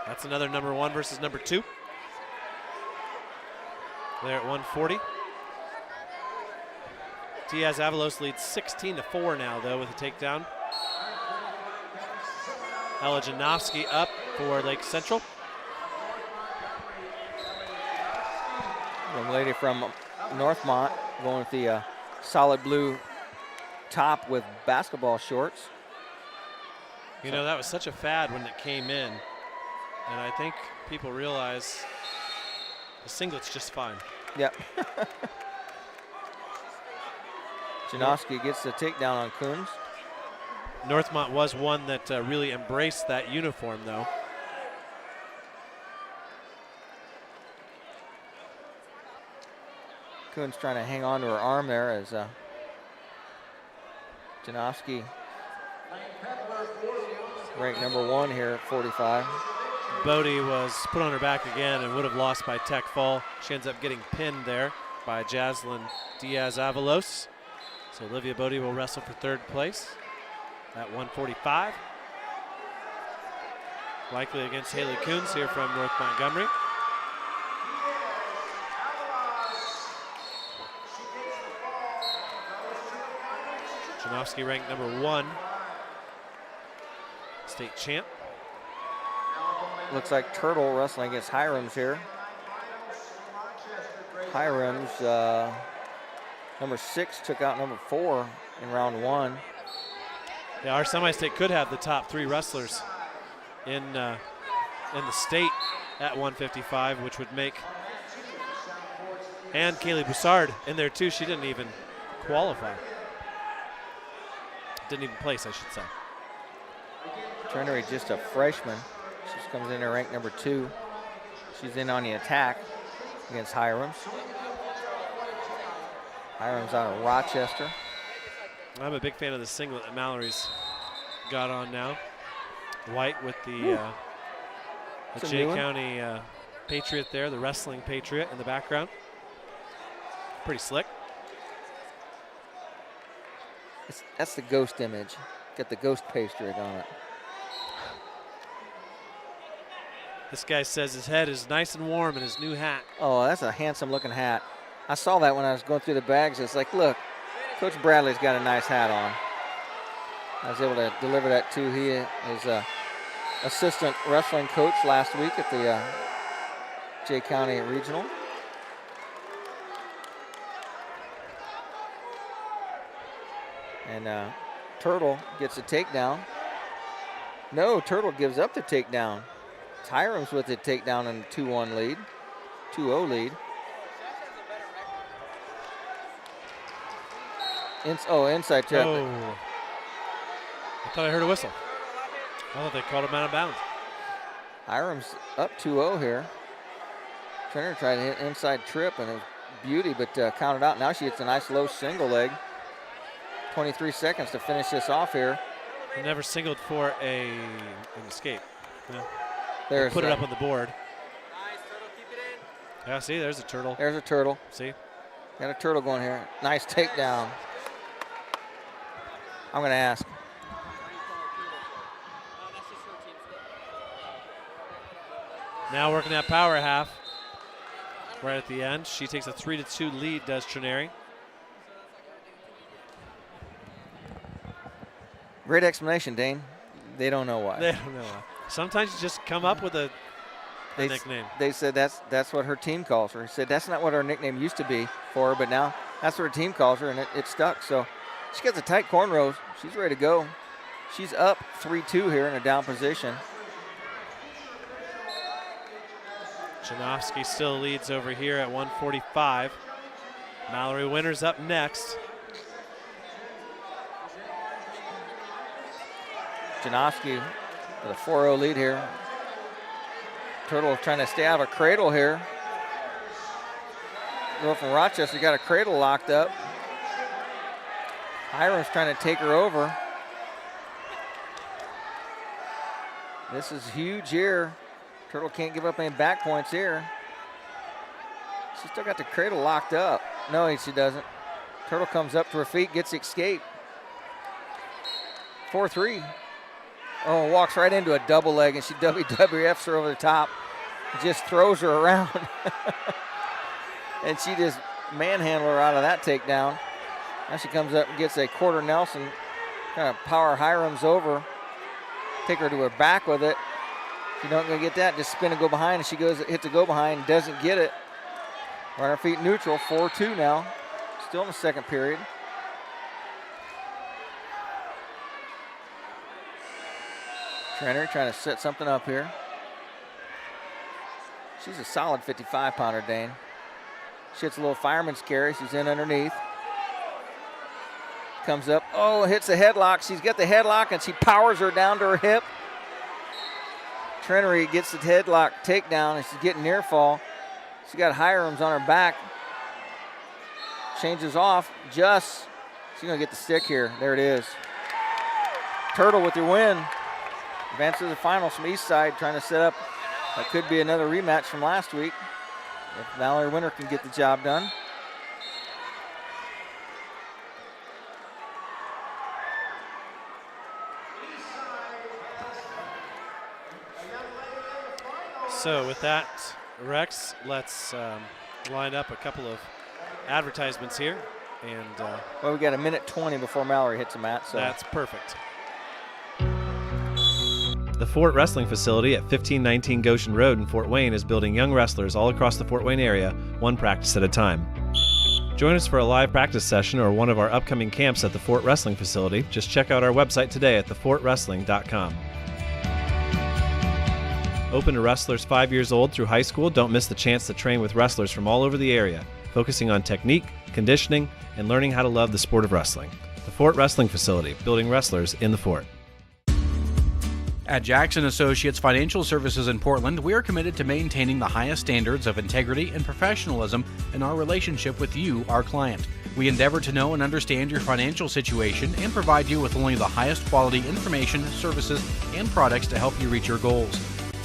That's another number 1 versus number 2. There at 140. Diaz-Avalos leads 16-4 now, though, with a takedown. Ella Janowski up for Lake Central. Young lady from Northmont going with the solid blue top with basketball shorts. You know, that was such a fad when it came in. And I think people realize the singlet's just fine. Yep. Janowski gets the takedown on Coons. Northmont was one that really embraced that uniform, though. Coons trying to hang on to her arm there as Janowski ranked number 1 here at 45. Bodie was put on her back again and would have lost by tech fall. She ends up getting pinned there by Jaslyn Diaz-Avalos. So Olivia Bodie will wrestle for third place at 145. Likely against Haley Coons here from North Montgomery. Janowski ranked number 1. State champ. Looks like Turtle wrestling against Hiram's here. Hiram's number 6 took out number 4 in round 1. Yeah, our semi-state could have the top 3 wrestlers in the state at 155, which would make, and Kaylee Boussard in there too. She didn't even qualify. Didn't even place, I should say. Trenery just a freshman. She comes in at rank number 2. She's in on the attack against Hiram's. Hiram's out of Rochester. I'm a big fan of the singlet that Mallory's got on now. White with the Jay County Patriot there, the wrestling Patriot in the background. Pretty slick. That's the ghost image. Got the ghost Patriot on it. This guy says his head is nice and warm in his new hat. Oh, that's a handsome looking hat. I saw that when I was going through the bags. It's like, look Coach Bradley's got a nice hat on. I was able to deliver that too. He is a assistant wrestling coach last week at the Jay County Regional. And Turtle gets a takedown. No, Turtle gives up the takedown. Hiram's with the takedown and 2-1 lead, 2-0 lead. Inside trip. Oh. I thought I heard a whistle. I thought they called him out of bounds. Hiram's up 2-0 here. Turner tried to hit inside trip and it was beauty, but counted out. Now she hits a nice low single leg. 23 seconds to finish this off here. He never singled for an escape. Yeah. There's put it up on the board. Yeah, see, there's a turtle. There's a turtle. See? Got a turtle going here. Nice takedown. I'm going to ask. Now working that power half. Right at the end. She takes a 3-2 lead, does Trineri. Great explanation, Dane. They don't know why. They don't know why. Sometimes you just come up with a nickname. They said that's what her team calls her. He said that's not what her nickname used to be for her, but now that's what her team calls her, and it stuck. So she gets a tight cornrows. She's ready to go. She's up 3-2 here in a down position. Janofsky still leads over here at 145. Mallerie Winter's up next. Janofsky with a 4-0 lead here. Turtle trying to stay out of a cradle here. Girl from Rochester got a cradle locked up. Hiram's trying to take her over. This is huge here. Turtle can't give up any back points here. She's still got the cradle locked up. No, she doesn't. Turtle comes up to her feet, gets the escape. 4-3. Oh, walks right into a double leg, and she WWFs her over the top. Just throws her around. And she just manhandled her out of that takedown. Now she comes up and gets a quarter Nelson. Kind of power Hiram's over. Take her to her back with it. If you're not going to get that, just spin and go behind. And she goes, hits a go behind, doesn't get it. On her feet neutral, 4-2 now. Still in the second period. Trenner trying to set something up here. She's a solid 55-pounder, Dane. She hits a little fireman's carry. She's in underneath. Comes up. Oh, hits the headlock. She's got the headlock, and she powers her down to her hip. Trenery gets the headlock takedown, and she's getting near fall. She got Hiram's on her back. Changes off. Just. She's going to get the stick here. There it is. Turtle with your win. Advances to the finals from East Side, trying to set up. That could be another rematch from last week if Mallerie Winter can get the job done. So with that, Rex, let's line up a couple of advertisements here. And well, we got a minute 20 before Mallerie hits the mat. So that's perfect. The Fort Wrestling Facility at 1519 Goshen Road in Fort Wayne is building young wrestlers all across the Fort Wayne area, one practice at a time. Join us for a live practice session or one of our upcoming camps at the Fort Wrestling Facility. Just check out our website today at thefortwrestling.com. Open to wrestlers 5 years old through high school, don't miss the chance to train with wrestlers from all over the area, focusing on technique, conditioning, and learning how to love the sport of wrestling. The Fort Wrestling Facility, building wrestlers in the Fort. At Jackson Associates Financial Services in Portland, we are committed to maintaining the highest standards of integrity and professionalism in our relationship with you, our client. We endeavor to know and understand your financial situation and provide you with only the highest quality information, services, and products to help you reach your goals.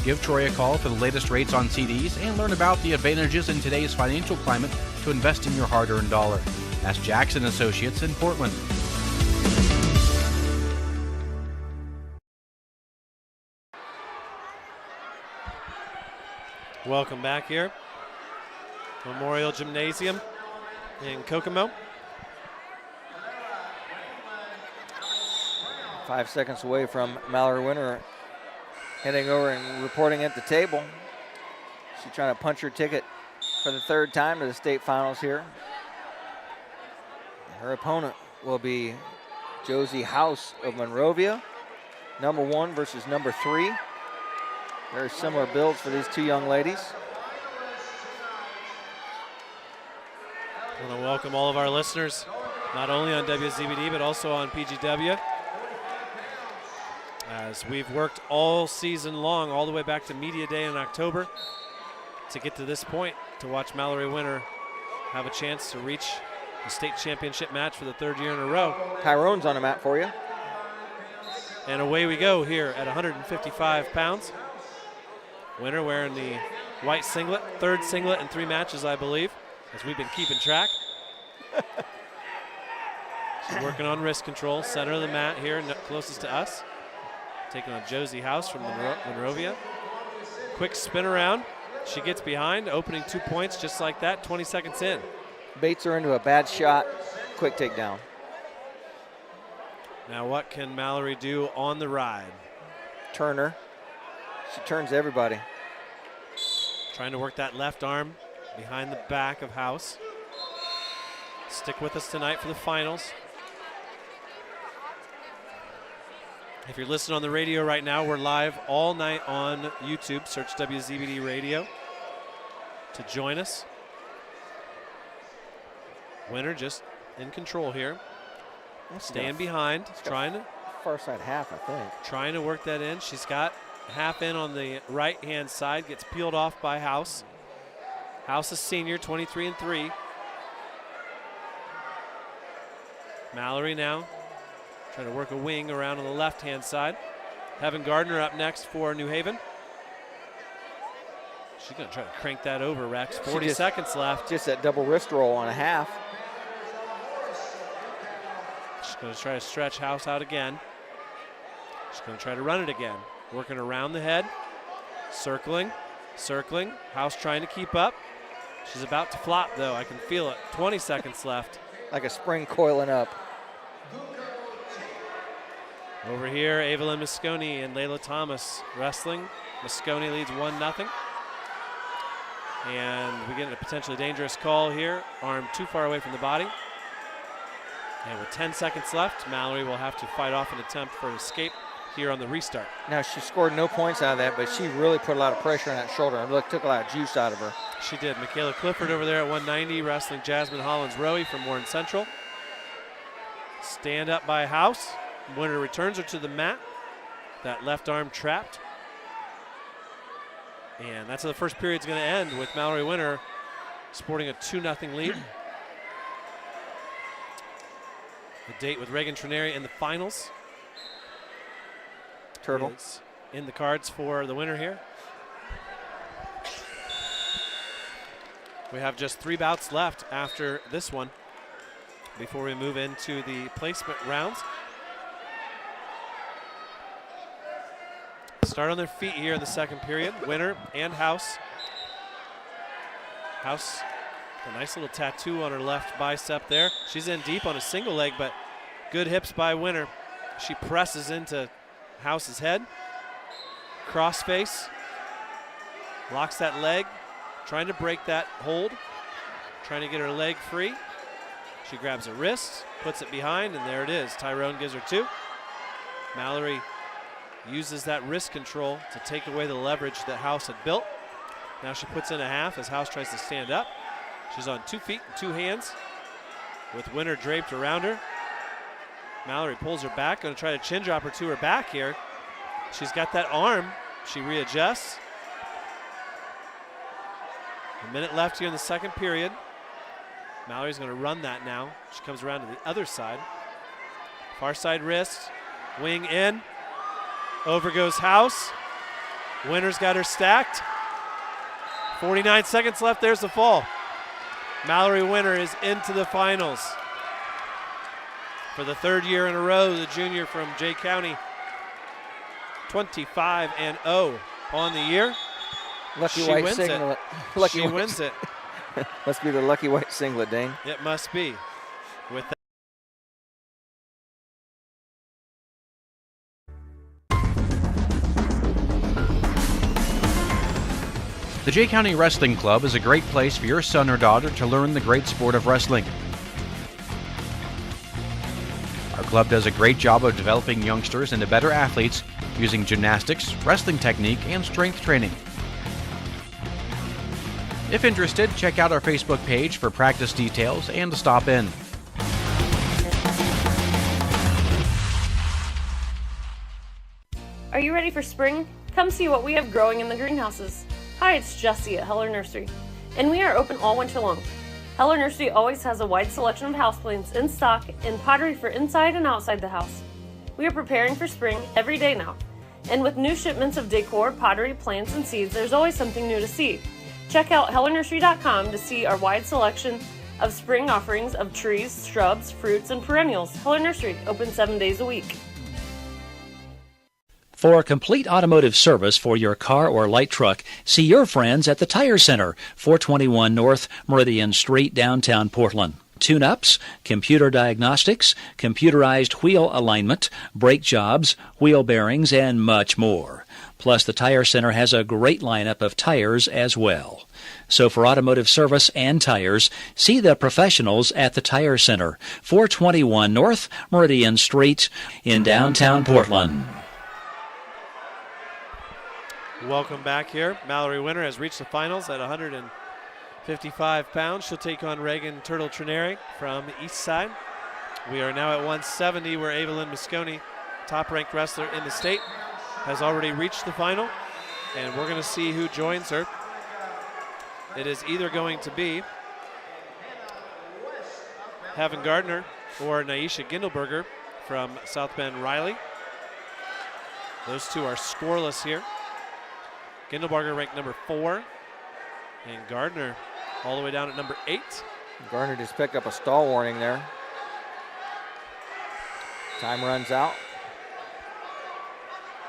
Give Troy a call for the latest rates on CDs and learn about the advantages in today's financial climate to invest in your hard-earned dollar. That's Jackson Associates in Portland. Welcome back here. Memorial Gymnasium in Kokomo. 5 seconds away from Mallerie Winter heading over and reporting at the table. She's trying to punch her ticket for the 3rd time to the state finals here. Her opponent will be Josie House of Monrovia, number 1 versus number 3. Very similar builds for these two young ladies. I want to welcome all of our listeners, not only on WZBD, but also on PGW. As we've worked all season long, all the way back to Media Day in October, to get to this point, to watch Mallerie Winter have a chance to reach the state championship match for the 3rd year in a row. Tyrone's on the mat for you. And away we go here at 155 pounds. Winter wearing the white singlet, 3rd singlet in 3 matches, I believe, as we've been keeping track. She's working on wrist control, center of the mat here, closest to us. Taking on Josie House from Monrovia. Quick spin around. She gets behind, opening 2 points just like that, 20 seconds in. Baits her into a bad shot, quick takedown. Now what can Mallerie do on the ride? Turn her. She turns everybody. Trying to work that left arm behind the back of House. Stick with us tonight for the finals. If you're listening on the radio right now, we're live all night on YouTube. Search WZBD Radio to join us. Winter just in control here. Staying behind, trying to far side half, I think. Trying to work that in. She's got half in on the right-hand side. Gets peeled off by House. House is senior, 23-3. Mallerie now trying to work a wing around on the left-hand side. Having Gardner up next for New Haven. She's going to try to crank that over, Rex. 40 seconds left. Just that double wrist roll on a half. She's going to try to stretch House out again. She's going to try to run it again. Working around the head. Circling. House trying to keep up. She's about to flop, though. I can feel it. 20 seconds left. Like a spring coiling up. Over here, Evelyn Mosconi and Layla Thomas wrestling. Mosconi leads 1-0. And we get a potentially dangerous call here. Arm too far away from the body. And with 10 seconds left, Mallerie will have to fight off an attempt for an escape here on the restart. Now, she scored no points out of that, but she really put a lot of pressure on that shoulder. It took a lot of juice out of her. She did. Michaela Clifford over there at 190, wrestling Jasmine Hollins-Rowe from Warren Central. Stand up by House. Winter returns her to the mat. That left arm trapped. And that's how the first period's going to end, with Mallerie Winter sporting a 2-0 lead. The date with Reagan Trineri in the finals. Turtle. Is in the cards for the winner here. We have just 3 bouts left after this one before we move into the placement rounds. Start on their feet here in the second period. Winter and House. House, a nice little tattoo on her left bicep there. She's in deep on a single leg, but good hips by Winter. She presses into House's head. Cross face. Locks that leg. Trying to break that hold. Trying to get her leg free. She grabs her wrist, puts it behind, and there it is. Tyrone gives her 2. Mallerie uses that wrist control to take away the leverage that House had built. Now she puts in a half as House tries to stand up. She's on 2 feet and 2 hands with Winter draped around her. Mallerie pulls her back, going to try to chin drop her to her back here. She's got that arm. She readjusts. A minute left here in the second period. Mallerie's going to run that now. She comes around to the other side. Far side wrist, wing in. Over goes House. Winter's got her stacked. 49 seconds left. There's the fall. Mallerie Winter is into the finals. For the 3rd year in a row, the junior from Jay County, 25-0 on the year. Lucky she white wins singlet. It. She wins it. Must be the lucky white singlet, Dane. It must be. With that The Jay County Wrestling Club is a great place for your son or daughter to learn the great sport of wrestling. Our club does a great job of developing youngsters into better athletes using gymnastics, wrestling technique, and strength training. If interested, check out our Facebook page for practice details and to stop in. Are you ready for spring? Come see what we have growing in the greenhouses. Hi, it's Jessie at Heller Nursery, and we are open all winter long. Heller Nursery always has a wide selection of houseplants in stock and pottery for inside and outside the house. We are preparing for spring every day now, and with new shipments of decor, pottery, plants, and seeds, there's always something new to see. Check out hellernursery.com to see our wide selection of spring offerings of trees, shrubs, fruits, and perennials. Heller Nursery, open 7 days a week. For complete automotive service for your car or light truck, see your friends at the Tire Center, 421 North Meridian Street, downtown Portland. Tune-ups, computer diagnostics, computerized wheel alignment, brake jobs, wheel bearings, and much more. Plus, the Tire Center has a great lineup of tires as well. So for automotive service and tires, see the professionals at the Tire Center, 421 North Meridian Street in downtown Portland. Welcome back here. Mallerie Winter has reached the finals at 155 pounds. She'll take on Reagan Turtle Trineri from the east side. We are now at 170 where Evelyn Mosconi, top-ranked wrestler in the state, has already reached the final. And we're going to see who joins her. It is either going to be Haven Gardner or Naisha Gindelberger from South Bend Riley. Those two are scoreless here. Gindelberger ranked number 4, and Gardner all the way down at number 8. Gardner just picked up a stall warning there. Time runs out.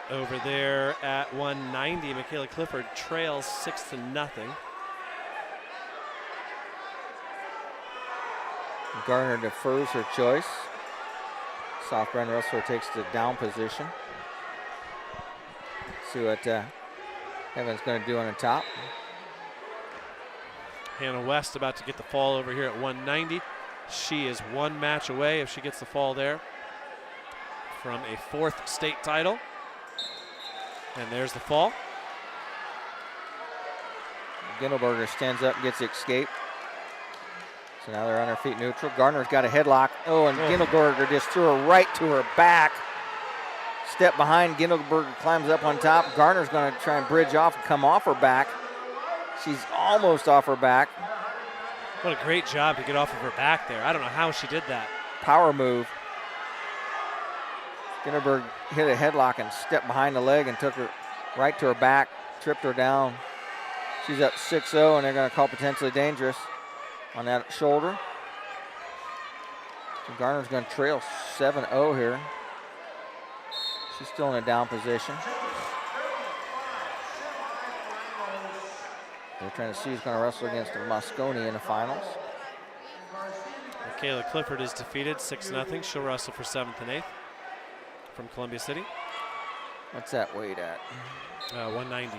Over there at 190, Michaela Clifford trails 6-0. Gardner defers her choice. South Bend wrestler takes the down position. See what Evan's going to do on the top. Hannah West about to get the fall over here at 190. She is one match away, if she gets the fall there, from a 4th state title. And there's the fall. Gindelberger stands up, gets the escape. So now they're on her feet neutral. Gardner's got a headlock. Oh, and Gindelberger just threw her right to her back. Step behind, Gindelberger climbs up on top. Gardner's going to try and bridge off and come off her back. She's almost off her back. What a great job to get off of her back there. I don't know how she did that. Power move. Gindelberger hit a headlock and stepped behind the leg and took her right to her back, tripped her down. She's up 6-0, and they're going to call potentially dangerous on that shoulder. So Gardner's going to trail 7-0 here. She's still in a down position. They're trying to see who's going to wrestle against Mosconi in the finals. Michaela Clifford is defeated 6-0. She'll wrestle for 7th and 8th from Columbia City. What's that weight at? 190.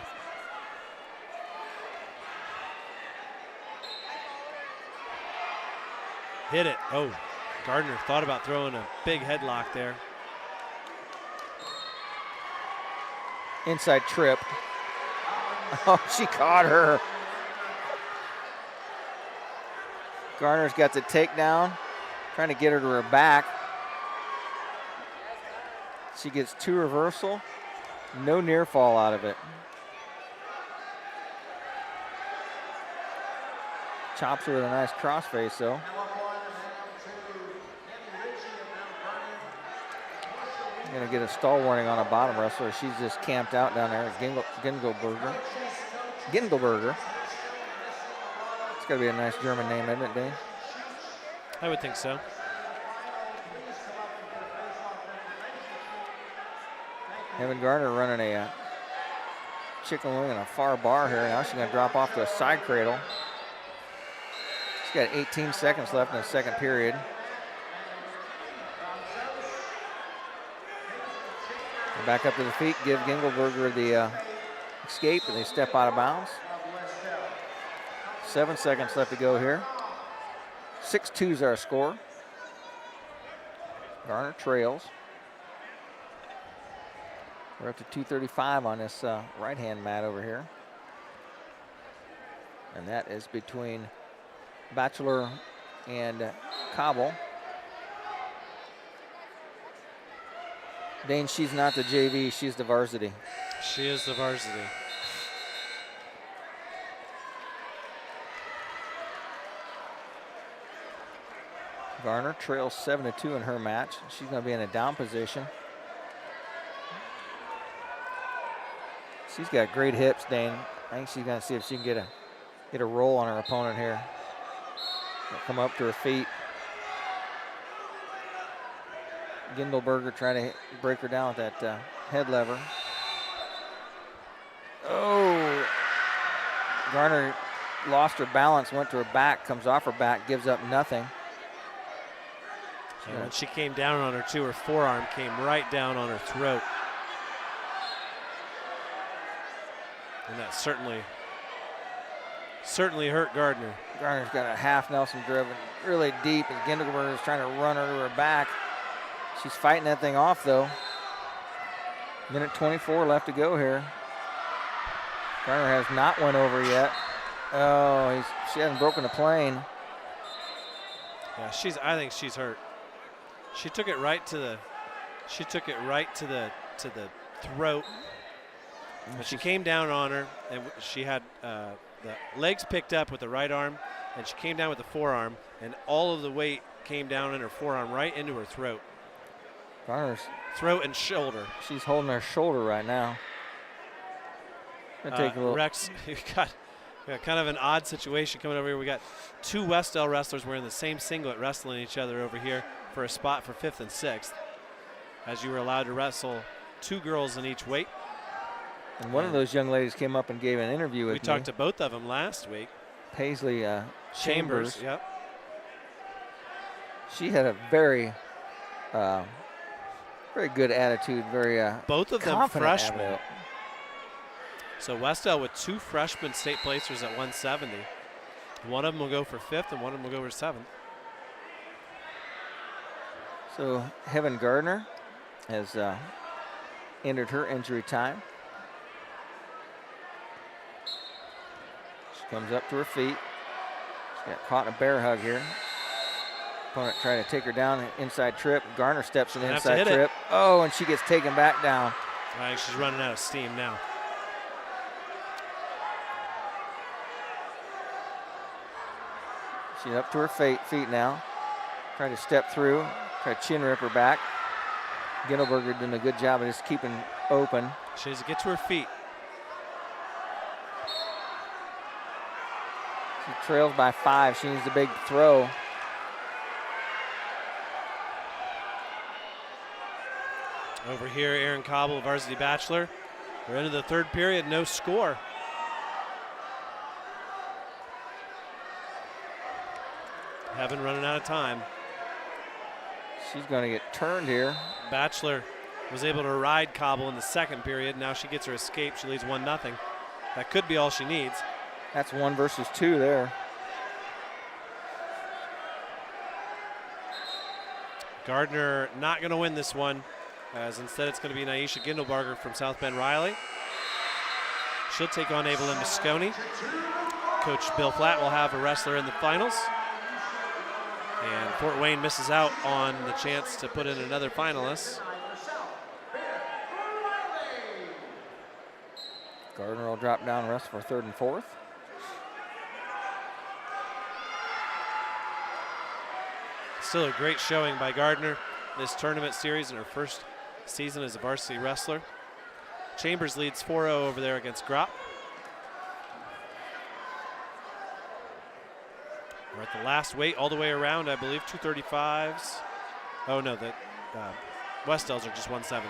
Hit it. Oh, Gardner thought about throwing a big headlock there. Inside trip. Oh, she caught her. Gardner's got the takedown, trying to get her to her back. She gets 2 reversal, no near fall out of it. Chops her with a nice crossface though. Going to get a stall warning on a bottom wrestler. She's just camped out down there. Gindelberger. It's got to be a nice German name, isn't it, Dane? I would think so. Evan Gardner running a chicken wing and a far bar here. Now she's going to drop off to a side cradle. She's got 18 seconds left in the second period. Back up to the feet, give Gindelberger the escape, and they step out of bounds. 7 seconds left to go here. 6-2 is our score. Gardner trails. We're up to 2:35 on this right-hand mat over here. And that is between Bachelor and Cobble. Dane, she's not the JV, she's the varsity. She is the varsity. Gardner trails 7-2 in her match. She's going to be in a down position. She's got great hips, Dane. I think she's going to see if she can get a roll on her opponent here. Come up to her feet. Gindelberger trying to break her down with that head lever. Oh, Gardner lost her balance, went to her back, comes off her back, gives up nothing. And when she came down on her too, her forearm came right down on her throat. And that certainly hurt Gardner. Gardner's got a half Nelson driven really deep, and Gindelberger is trying to run her to her back. She's fighting that thing off though. Minute 24 left to go here. Gardner has not went over yet. Oh, she hasn't broken the plane. Yeah, I think she's hurt. She took it right to the throat. But she came down on her, and she had the legs picked up with the right arm, and she came down with the forearm, and all of the weight came down in her forearm right into her throat. Gardner's throat and shoulder. She's holding her shoulder right now. Take a little. Rex, you got kind of an odd situation coming over here. We got two Westell wrestlers wearing the same singlet wrestling each other over here for a spot for 5th and 6th, as you were allowed to wrestle 2 girls in each weight. And one of those young ladies came up and gave an interview with me. We talked to both of them last week. Paisley Chambers. Yep. She had a very good attitude, very both of them freshmen. attitude. So Westell with 2 freshman state placers at 170. One of them will go for 5th and one of them will go for 7th. So Heaven Gardner has entered her injury time. She comes up to her feet. She got caught in a bear hug here. Opponent trying to take her down, inside trip. Gardner steps in the inside trip. Oh, and she gets taken back down. I think she's running out of steam now. She's up to her feet now. Trying to step through, try to chin rip her back. Gindelberger doing a good job of just keeping open. She needs to get to her feet. She trails by 5. She needs a big throw. Over here, Aaron Cobble, varsity bachelor. We're into the 3rd period, no score. Heaven running out of time. She's going to get turned here. Bachelor was able to ride Cobble in the 2nd period. Now she gets her escape. She leads 1-0. That could be all she needs. That's 1 versus 2 there. Gardner not going to win this one, as instead it's going to be Naisha Gindelberger from South Bend Riley. She'll take on Evelyn Moscone. Coach Bill Flatt will have a wrestler in the finals. And Fort Wayne misses out on the chance to put in another finalist. Gardner will drop down the rest for 3rd and 4th. Still a great showing by Gardner this tournament series in her first season as a varsity wrestler. Chambers leads 4-0 over there against Gropp. We're at the last weight all the way around, I believe, 235s. Oh no, the Westells are just 170s.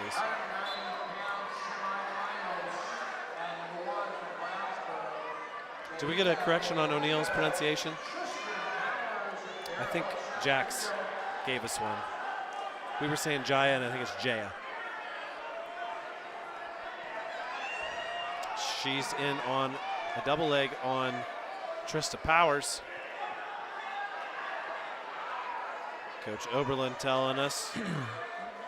Did we get a correction on O'Neill's pronunciation? I think Jax gave us one. We were saying Jaya, and I think it's Jaya. She's in on a double leg on Trista Powers. Coach Oberlin telling us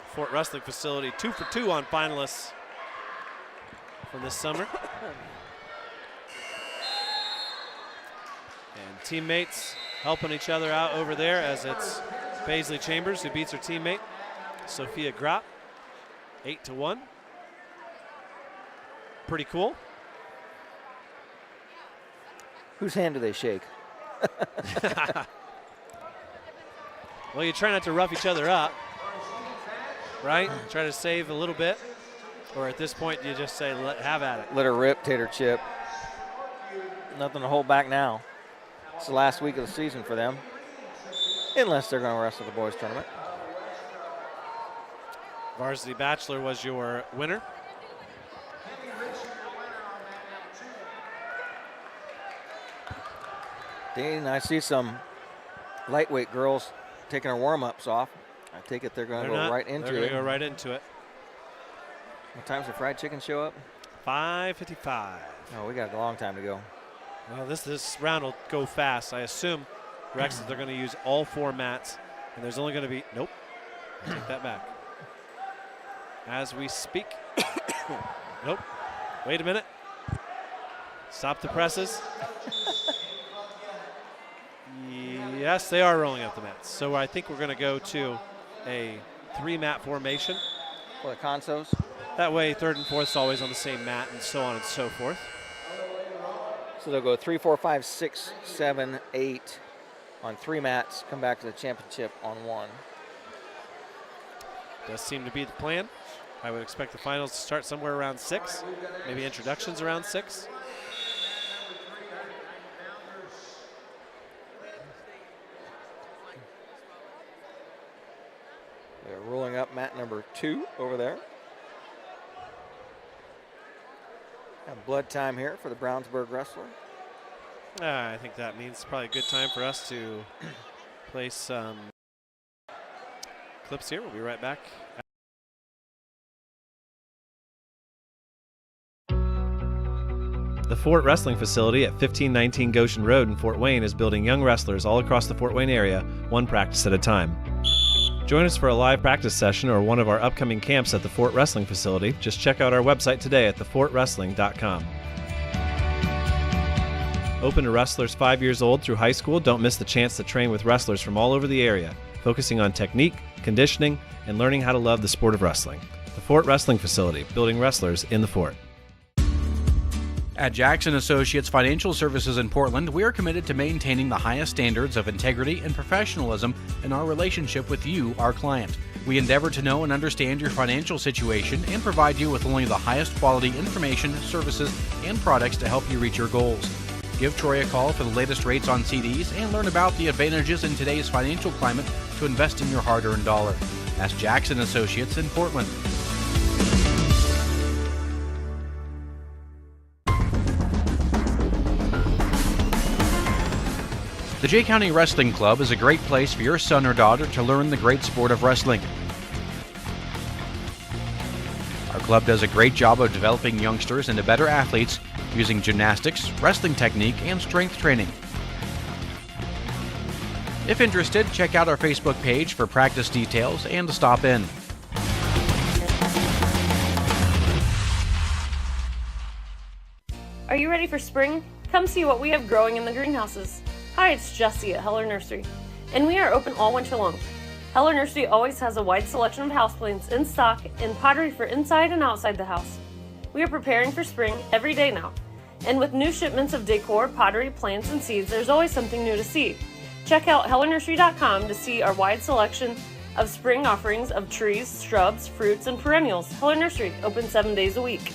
Fort Wrestling facility 2 for 2 on finalists from this summer. And teammates helping each other out over there as it's Paisley Chambers who beats her teammate, Sophia Gropp, 8-1. Pretty cool. Whose hand do they shake? Well, you try not to rough each other up, right? Try to save a little bit. Or at this point, you just say, have at it. Let her rip, tater chip. Nothing to hold back now. It's the last week of the season for them, unless they're going to wrestle the boys tournament. Varsity Bachelor was your winner. Dane, I see some lightweight girls taking their warm-ups off. I take it they're going to go right into it. They're going to go right into it. What time's the fried chicken show up? 5:55. Oh, we got a long time to go. Well, this round will go fast. I assume, Rex, that they're going to use all 4 mats, and there's only going to be, nope, take that back. As we speak, nope, wait a minute. Stop the presses. Yes, they are rolling up the mats. So I think we're going to go to a 3-mat formation. For the consos? That way, 3rd and 4th is always on the same mat, and so on and so forth. So they'll go 3, 4, 5, 6, 7, 8 on 3 mats, come back to the championship on 1. Does seem to be the plan. I would expect the finals to start somewhere around 6, maybe introductions around 6. They're rolling up mat number 2 over there. Have blood time here for the Brownsburg wrestler. I think that means probably a good time for us to play some clips here. We'll be right back. The Fort Wrestling Facility at 1519 Goshen Road in Fort Wayne is building young wrestlers all across the Fort Wayne area, one practice at a time. Join us for a live practice session or one of our upcoming camps at the Fort Wrestling Facility. Just check out our website today at thefortwrestling.com. Open to wrestlers 5 years old through high school, don't miss the chance to train with wrestlers from all over the area, focusing on technique, conditioning, and learning how to love the sport of wrestling. The Fort Wrestling Facility, building wrestlers in the Fort. At Jackson Associates Financial Services in Portland, we are committed to maintaining the highest standards of integrity and professionalism in our relationship with you, our client. We endeavor to know and understand your financial situation and provide you with only the highest quality information, services, and products to help you reach your goals. Give Troy a call for the latest rates on CDs and learn about the advantages in today's financial climate to invest in your hard-earned dollar. That's Jackson Associates in Portland. The Jay County Wrestling Club is a great place for your son or daughter to learn the great sport of wrestling. Our club does a great job of developing youngsters into better athletes using gymnastics, wrestling technique, and strength training. If interested, check out our Facebook page for practice details and to stop in. Are you ready for spring? Come see what we have growing in the greenhouses. Hi, it's Jessie at Heller Nursery, and we are open all winter long. Heller Nursery always has a wide selection of houseplants in stock and pottery for inside and outside the house. We are preparing for spring every day now, and with new shipments of decor, pottery, plants, and seeds, there's always something new to see. Check out hellernursery.com to see our wide selection of spring offerings of trees, shrubs, fruits, and perennials. Heller Nursery, open 7 days a week.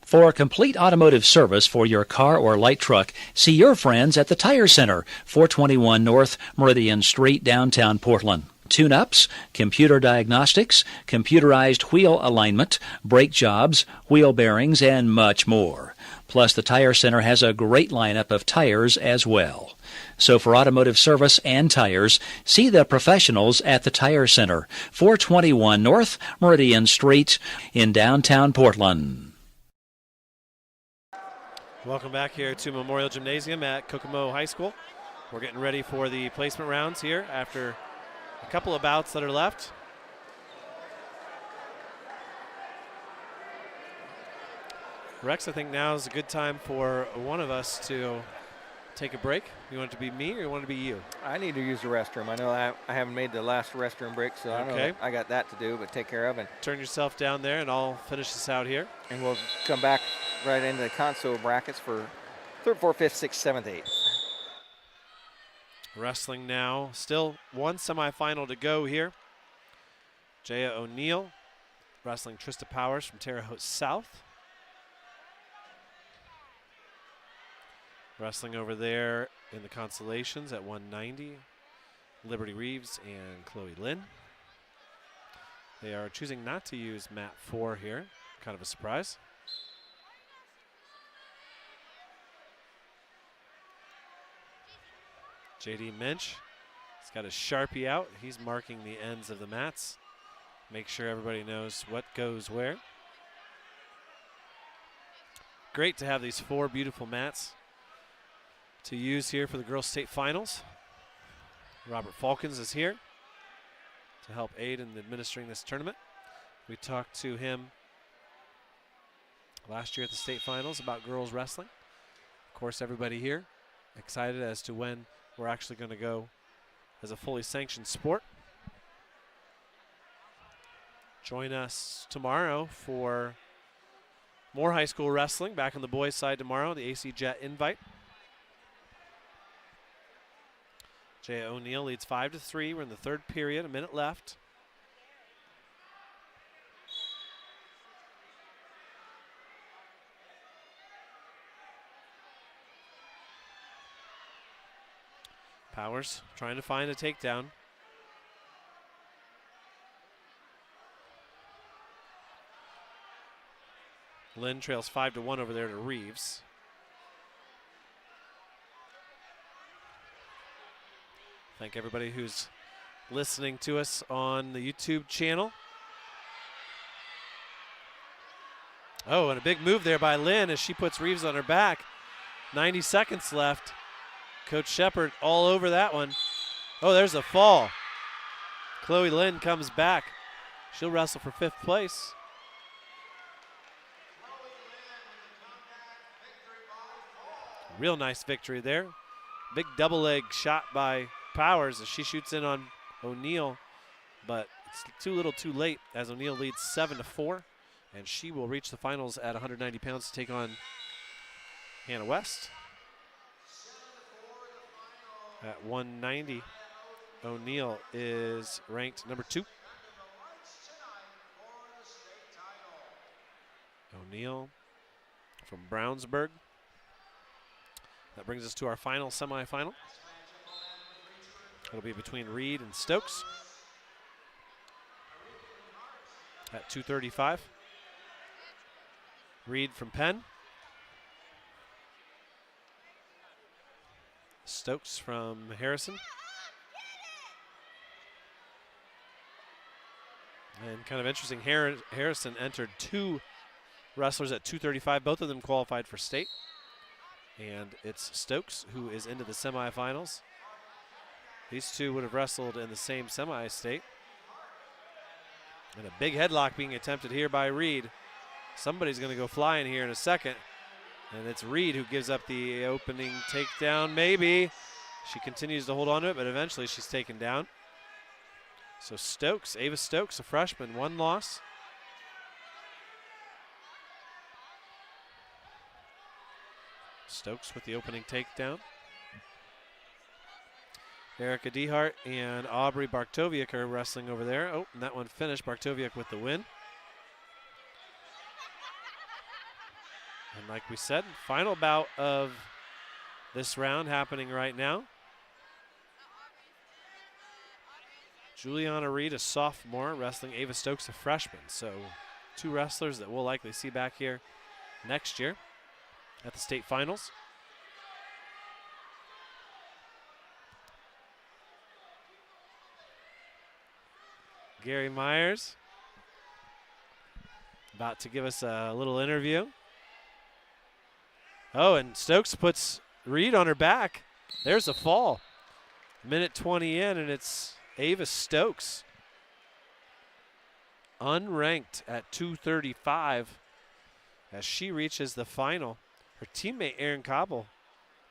For complete automotive service for your car or light truck, see your friends at the Tire Center, 421 North Meridian Street, downtown Portland. Tune-ups, computer diagnostics, computerized wheel alignment, brake jobs, wheel bearings, and much more. Plus, the Tire Center has a great lineup of tires as well. So for automotive service and tires, see the professionals at the Tire Center, 421 North Meridian Street in downtown Portland. Welcome back here to Memorial Gymnasium at Kokomo High School. We're getting ready for the placement rounds here after a couple of bouts that are left. Rex, I think now is a good time for one of us to take a break. You want it to be me or you want it to be you? I need to use the restroom. I know I haven't made the last restroom break, so I know that I got that to do, but take care of it. Turn yourself down there and I'll finish this out here. And we'll come back right into the console brackets for 3rd, 4th, 5th, 6th, 7th, 8th. Wrestling now. Still one semifinal to go here. Jaya O'Neill wrestling Trista Powers from Terre Haute South. Wrestling over there in the consolations at 190, Liberty Reeves and Chloe Lynn. They are choosing not to use mat 4 here. Kind of a surprise. JD Minch has got his Sharpie out. He's marking the ends of the mats. Make sure everybody knows what goes where. Great to have these 4 beautiful mats to use here for the girls' state finals. Robert Falcons is here to help aid in administering this tournament. We talked to him last year at the state finals about girls wrestling. Of course, everybody here excited as to when we're actually going to go as a fully sanctioned sport. Join us tomorrow for more high school wrestling back on the boys' side tomorrow, the AC Jet invite. Jaya O'Neill leads 5-3. We're in the 3rd period, a minute left. Powers trying to find a takedown. Lynn trails 5-1 over there to Reeves. Thank everybody who's listening to us on the YouTube channel. Oh, and a big move there by Lynn as she puts Reeves on her back. 90 seconds left. Coach Shepard all over that one. Oh, there's a fall. Chloe Lynn comes back. She'll wrestle for 5th place. Real nice victory there. Big double leg shot by Powers as she shoots in on O'Neill, but it's too little too late as O'Neill leads 7-4, and she will reach the finals at 190 pounds to take on Hannah West. At 190, O'Neill is ranked number 2. O'Neill from Brownsburg. That brings us to our final semifinal. It'll be between Reed and Stokes at 235. Reed from Penn. Stokes from Harrison. And kind of interesting, Harrison entered 2 wrestlers at 235. Both of them qualified for state. And it's Stokes who is into the semifinals. These two would have wrestled in the same semi-state. And a big headlock being attempted here by Reed. Somebody's going to go flying here in a second. And it's Reed who gives up the opening takedown, maybe. She continues to hold on to it, but eventually she's taken down. So Stokes, Ava Stokes, a freshman, 1 loss. Stokes with the opening takedown. Erica Dehart and Aubrey Bartowiak are wrestling over there. Oh, and that one finished. Bartowiak with the win. And like we said, final bout of this round happening right now. Juliana Reed, a sophomore, wrestling Ava Stokes, a freshman. So 2 wrestlers that we'll likely see back here next year at the state finals. Gary Myers about to give us a little interview. Oh, and Stokes puts Reed on her back. There's a fall. Minute 20 in, and it's Ava Stokes, unranked at 235 as she reaches the final. Her teammate Erin Cobble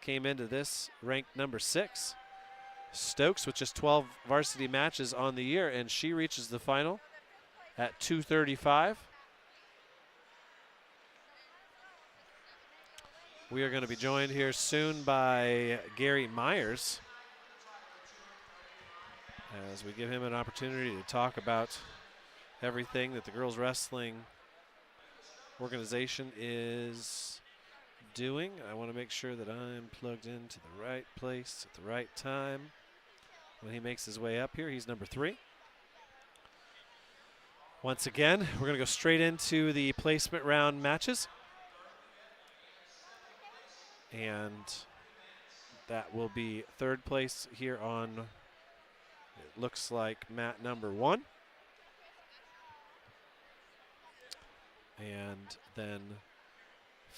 came into this ranked number 6. Stokes with just 12 varsity matches on the year, and she reaches the final at 235. We are going to be joined here soon by Gary Myers as we give him an opportunity to talk about everything that the girls wrestling organization is doing. I want to make sure that I'm plugged into the right place at the right time when he makes his way up here. He's number 3. Once again, we're going to go straight into the placement round matches. And that will be 3rd place here on, it looks like, mat number 1. And then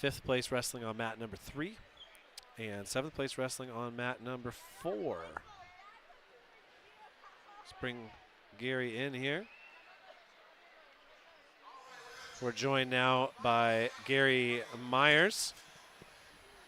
5th place wrestling on mat number 3. And 7th place wrestling on mat number 4. Let's bring Gary in here. We're joined now by Gary Myers.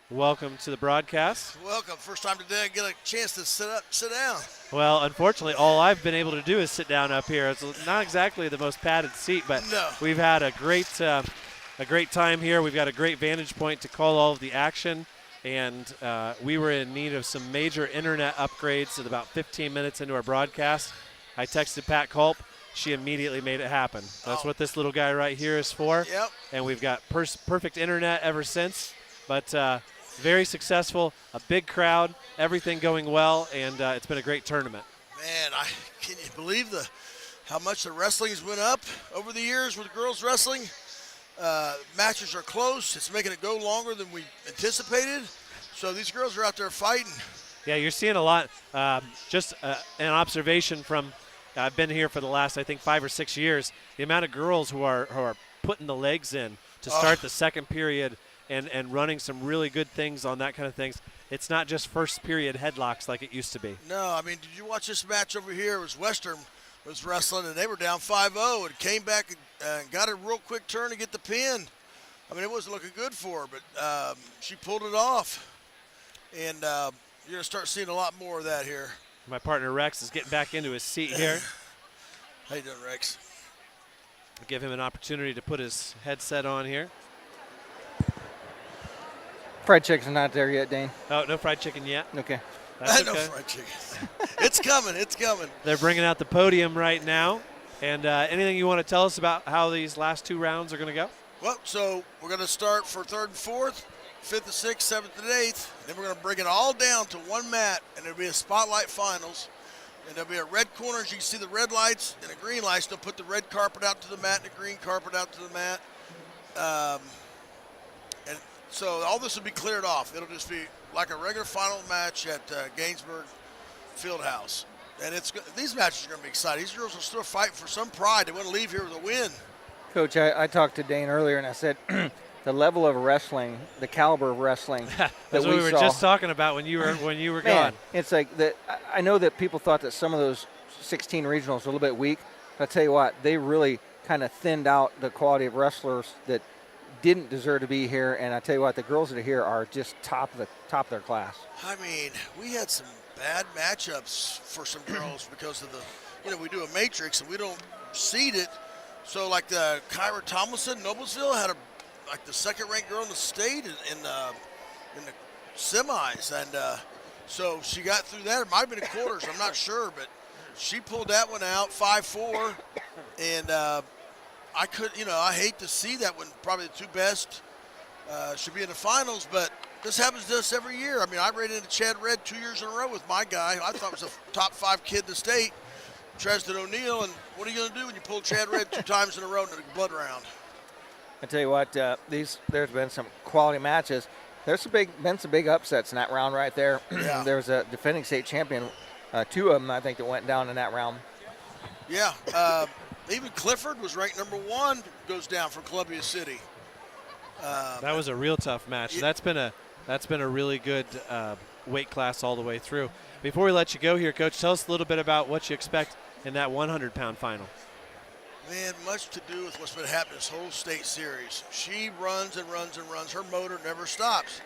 Welcome to the broadcast. Welcome. First time today I get a chance to sit down. Well, unfortunately, all I've been able to do is sit down up here. It's not exactly the most padded seat, but no. We've had a great time here. We've got a great vantage point to call all of the action, and we were in need of some major internet upgrades at about 15 minutes into our broadcast. I texted Pat Culp. She immediately made it happen. That's what this little guy right here is for. Yep. And we've got perfect internet ever since. But very successful, a big crowd, everything going well, and it's been a great tournament. Man, can you believe how much the wrestling's went up over the years with girls wrestling? Matches are close. It's making it go longer than we anticipated. So these girls are out there fighting. Yeah, you're seeing a lot. Just an observation from I've been here for the last, I think, 5 or 6 years. The amount of girls who are putting the legs in to start the second period and running some really good things on that kind of things. It's not just first period headlocks like it used to be. No, I mean, did you watch this match over here? It was Western was wrestling, and they were down 5-0 and came back and got a real quick turn to get the pin. I mean, it wasn't looking good for her, but she pulled it off. And you're going to start seeing a lot more of that here. My partner Rex is getting back into his seat here. How you doing, Rex? I'll give him an opportunity to put his headset on here. Fried chicken's not there yet, Dane. Oh, no fried chicken yet? Okay. That's No okay. fried chicken. It's coming. It's coming. They're bringing out the podium right now. And anything you want to tell us about how these last 2 rounds are going to go? Well, so we're going to start for 3rd and 4th, 5th and 6th, 7th and 8th. And then we're going to bring it all down to one mat, and it'll be a spotlight finals. And there'll be a red corner, as you can see the red lights and the green lights. They'll put the red carpet out to the mat and the green carpet out to the mat. And so all this will be cleared off. It'll just be like a regular final match at Gainsburg Fieldhouse. And these matches are going to be exciting. These girls will still fight for some pride. They want to leave here with a win. Coach, I talked to Dane earlier, and I said the level of wrestling, the caliber of wrestling That's what we were saw, just talking about when you were gone. It's like that. I know that people thought that some of those 16 regionals were a little bit weak. But I tell you what, they really kind of thinned out the quality of wrestlers that didn't deserve to be here. And I tell you what, the girls that are here are just top of their class. I mean, we had some bad matchups for some girls because of we do a matrix and we don't seed it. So like the Kyra Tomlinson, Noblesville had the 2nd-ranked girl in the state in the semis, and so she got through that. It might have been in quarters, I'm not sure, but she pulled that one out 5-4, and I hate to see that when probably the 2 best should be in the finals, but this happens to us every year. I mean, I ran into Chad Red 2 years in a row with my guy. I thought was a top 5 kid in the state, Treston O'Neill, and what are you going to do when you pull Chad Red 2 times in a row in the blood round? I tell you what, there's been some quality matches. There's been some big upsets in that round right there. Yeah. There was a defending state champion, 2 of them I think that went down in that round. Yeah, even Clifford was ranked number 1, goes down from Columbia City. That was a real tough match. That's been a really good weight class all the way through. Before we let you go here, Coach, tell us a little bit about what you expect in that 100-pound final. Man, much to do with what's been happening this whole state series. She runs and runs and runs. Her motor never stops.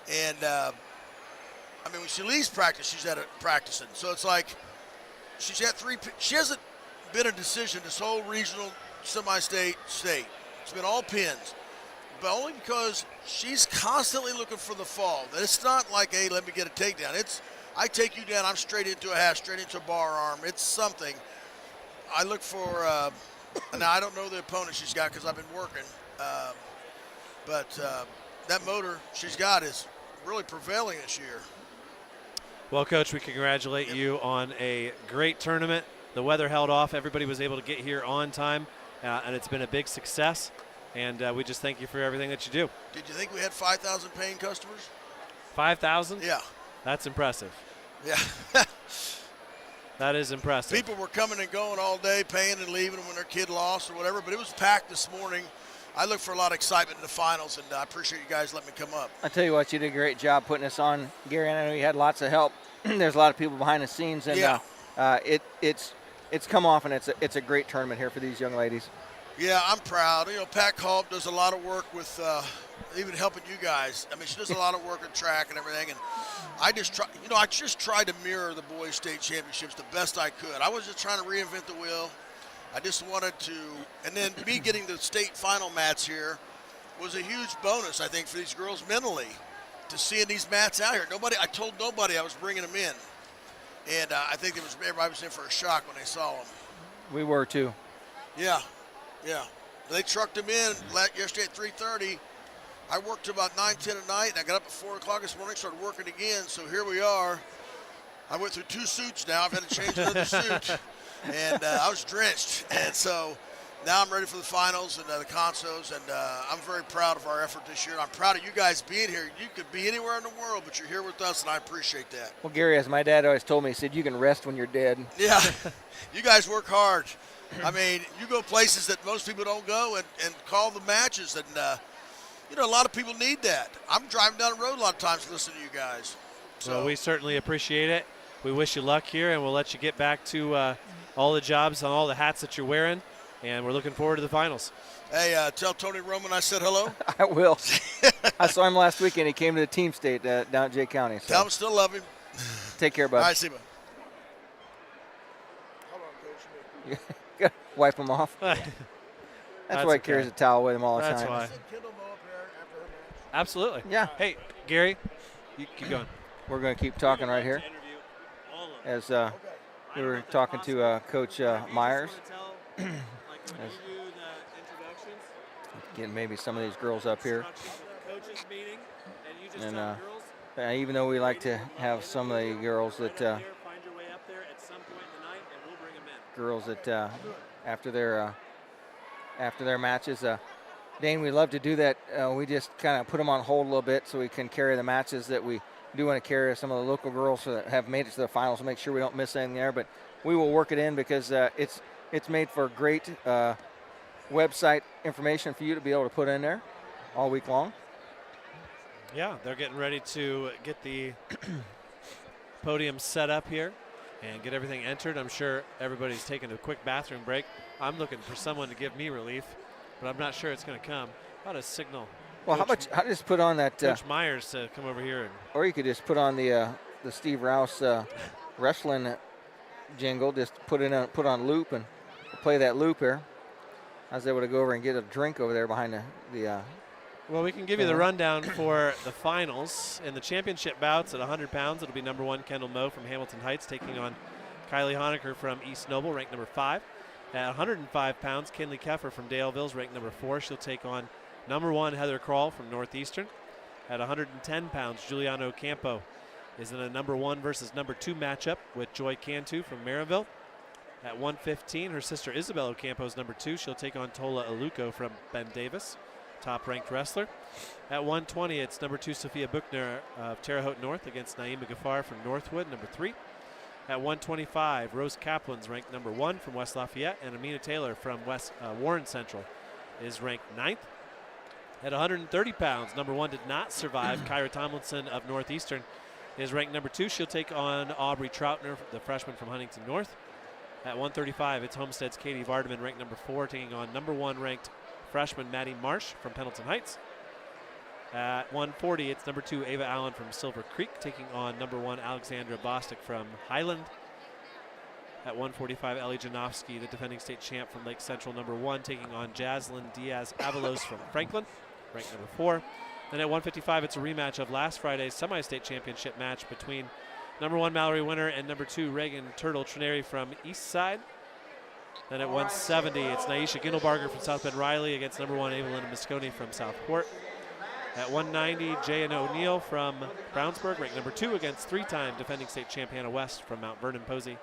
And, when she leaves practice, she's at it practicing. So it's like she hasn't been a decision this whole regional, semi-state, state. It's been all pins. But only because she's constantly looking for the fall. It's not like, hey, let me get a takedown. It's, I take you down, I'm straight into a half, straight into a bar arm. It's something. I look for, now I don't know the opponent she's got because I've been working. But that motor she's got is really prevailing this year. Well, Coach, we congratulate you on a great tournament. The weather held off. Everybody was able to get here on time, and it's been a big success. And we just thank you for everything that you do. Did you think we had 5,000 paying customers? 5,000? Yeah. That's impressive. Yeah. That is impressive. People were coming and going all day, paying and leaving when their kid lost or whatever, but it was packed this morning. I look for a lot of excitement in the finals, and I appreciate you guys letting me come up. I tell you what, you did a great job putting us on, Gary. I know you had lots of help. There's a lot of people behind the scenes, and yeah. It's come off, and it's a great tournament here for these young ladies. Yeah, I'm proud. Pat Culp does a lot of work with even helping you guys. She does a lot of work in track and everything, and I just tried to mirror the boys' state championships the best I could. I was just trying to reinvent the wheel. I just wanted to, and then me getting the state final mats here was a huge bonus, I think, for these girls mentally, to seeing these mats out here. I told nobody I was bringing them in, and I think everybody was in for a shock when they saw them. We were too. Yeah. They trucked them in yesterday at 3:30. I worked till about 9, 10 at night, and I got up at 4 o'clock this morning, started working again. So here we are. I went through 2 suits now. I've had to change another suit, and I was drenched. And so now I'm ready for the finals and the consos, and I'm very proud of our effort this year. And I'm proud of you guys being here. You could be anywhere in the world, but you're here with us, and I appreciate that. Well, Gary, as my dad always told me, he said, you can rest when you're dead. Yeah, you guys work hard. You go places that most people don't go and call the matches, and a lot of people need that. I'm driving down the road a lot of times listening to you guys. So well, we certainly appreciate it. We wish you luck here, and we'll let you get back to all the jobs and all the hats that you're wearing, and we're looking forward to the finals. Hey, tell Tony Roman I said hello. I will. I saw him last weekend. He came to the team state down at Jay County. So. Tell him still love him. Take care, bud. All right, see you. Wipe them off. That's why he carries a towel with him all the time. That's why. Absolutely. Yeah. Hey, Gary, you keep going. We're going to keep talking right here. As we were talking to Coach Myers. Getting maybe some of these girls up here. And even though we like to have some of the girls that after their matches, Dane, we love to do that. We just kind of put them on hold a little bit so we can carry the matches that we do want to carry. Some of the local girls that have made it to the finals, to make sure we don't miss anything there. But we will work it in because it's made for great website information for you to be able to put in there all week long. Yeah, they're getting ready to get the podium set up here and get everything entered. I'm sure everybody's taking a quick bathroom break. I'm looking for someone to give me relief, but I'm not sure it's going to come. How to signal? Well, how to just put on that Coach Myers to come over here, or you could just put on the Steve Rouse wrestling jingle. Just put on loop and play that loop here. I was able to go over and get a drink over there behind the. Well, we can give you the rundown for the finals. In the championship bouts at 100 pounds, it'll be number 1 Kendall Moe from Hamilton Heights taking on Kylie Honecker from East Noble, ranked number 5. At 105 pounds, Kinley Keffer from Daleville's ranked number 4. She'll take on number 1 Heather Krall from Northeastern. At 110 pounds, Juliana Ocampo is in a number 1 versus number 2 matchup with Joy Cantu from Maryville. At 115, her sister Isabelle Oampo is number 2. She'll take on Tola Aluko from Ben Davis, top-ranked wrestler. At 120, it's number 2 Sophia Buchner of Terre Haute North against Naima Gaffar from Northwood, number 3. At 125, Rose Kaplan's ranked number 1 from West Lafayette, and Amina Taylor from West Warren Central is ranked 9th. At 130 pounds, number 1 did not survive. Kyra Tomlinson of Northeastern is ranked number 2. She'll take on Aubrey Troutner, the freshman from Huntington North. At 135, it's Homestead's Katie Vardaman, ranked number 4, taking on number 1 ranked freshman Maddie Marsh from Pendleton Heights. At 140, it's number 2 Ava Allen from Silver Creek, taking on number 1 Alexandra Bostic from Highland. At 145, Ellie Janowski, the defending state champ from Lake Central, number 1, taking on Jaslyn Diaz-Avalos from Franklin, ranked number 4. Then at 155, it's a rematch of last Friday's semi-state championship match between number 1 Mallerie Winter and number 2 Reagan Turtle Trineri from Eastside. Then at 170, it's Naisha Gindelbarger from South Bend Riley against number 1 Evelyn Moscone from Southport. At 190, J.N. O'Neill from Brownsburg, ranked number 2 against 3-time defending state champ Hannah West from Mount Vernon Posey.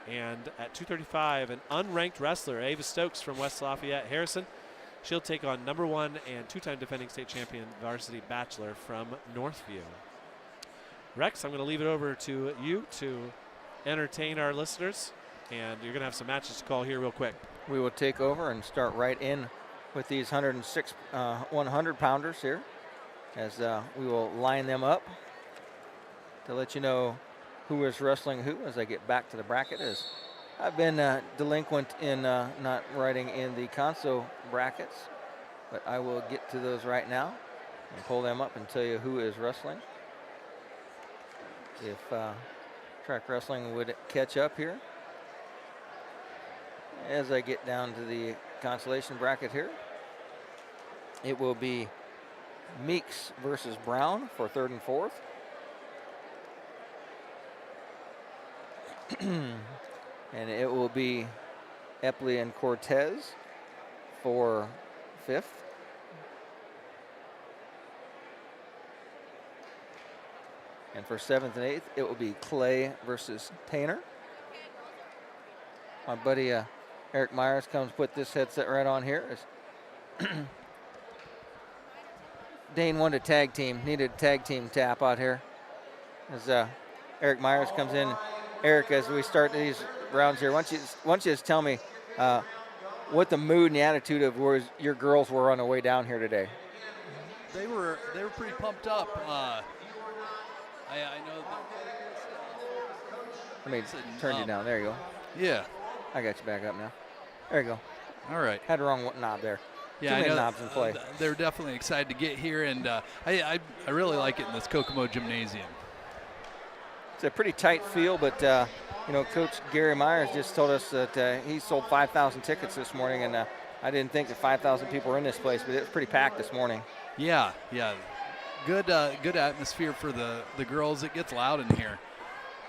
And at 235, an unranked wrestler, Ava Stokes from West Lafayette Harrison. She'll take on number 1 and 2-time defending state champion Varsity Bachelor from Northview. Rex, I'm going to leave it over to you to entertain our listeners, and you're going to have some matches to call here real quick. We will take over and start right in with these 100-pounders here, as we will line them up to let you know who is wrestling who as I get back to the bracket. As I've been delinquent in not writing in the console brackets, but I will get to those right now and pull them up and tell you who is wrestling. If track wrestling would catch up here. As I get down to the consolation bracket here, it will be Meeks versus Brown for 3rd and 4th. And it will be Epley and Cortez for 5th. And for 7th and 8th, it will be Clay versus Painter. My buddy Eric Myers comes put this headset right on here. Dane wanted a tag team, needed a tag team tap out here. As Eric Myers comes in. Eric, as we start these rounds here, why don't you just tell me what the mood and the attitude of your girls were on the way down here today? They were pretty pumped up. I know. Let me turn you down. There you go. Yeah. I got you back up now. There you go. All right. Had the wrong knob there. Yeah, Too many I know. Knobs in play. They're definitely excited to get here, and I really like it in this Kokomo Gymnasium. It's a pretty tight field, but you know, Coach Gary Myers just told us that he sold 5,000 tickets this morning, and I didn't think that 5,000 people were in this place, but it was pretty packed this morning. Yeah. Good atmosphere for the girls. It gets loud in here.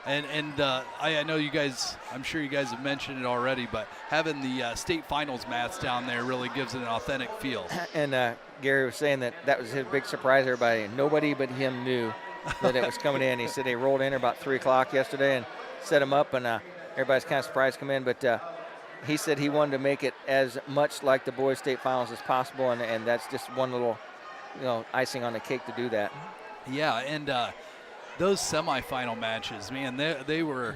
And I know you guys, I'm sure you guys have mentioned it already, but having the state finals mats down there really gives it an authentic feel. And Gary was saying that was his big surprise. Everybody, nobody but him knew that it was coming in. He said they rolled in about 3 o'clock yesterday and set them up, and everybody's kind of surprised to come in. But he said he wanted to make it as much like the boys' state finals as possible, and that's just one little, icing on the cake to do that. Yeah, and those semifinal matches, man, they were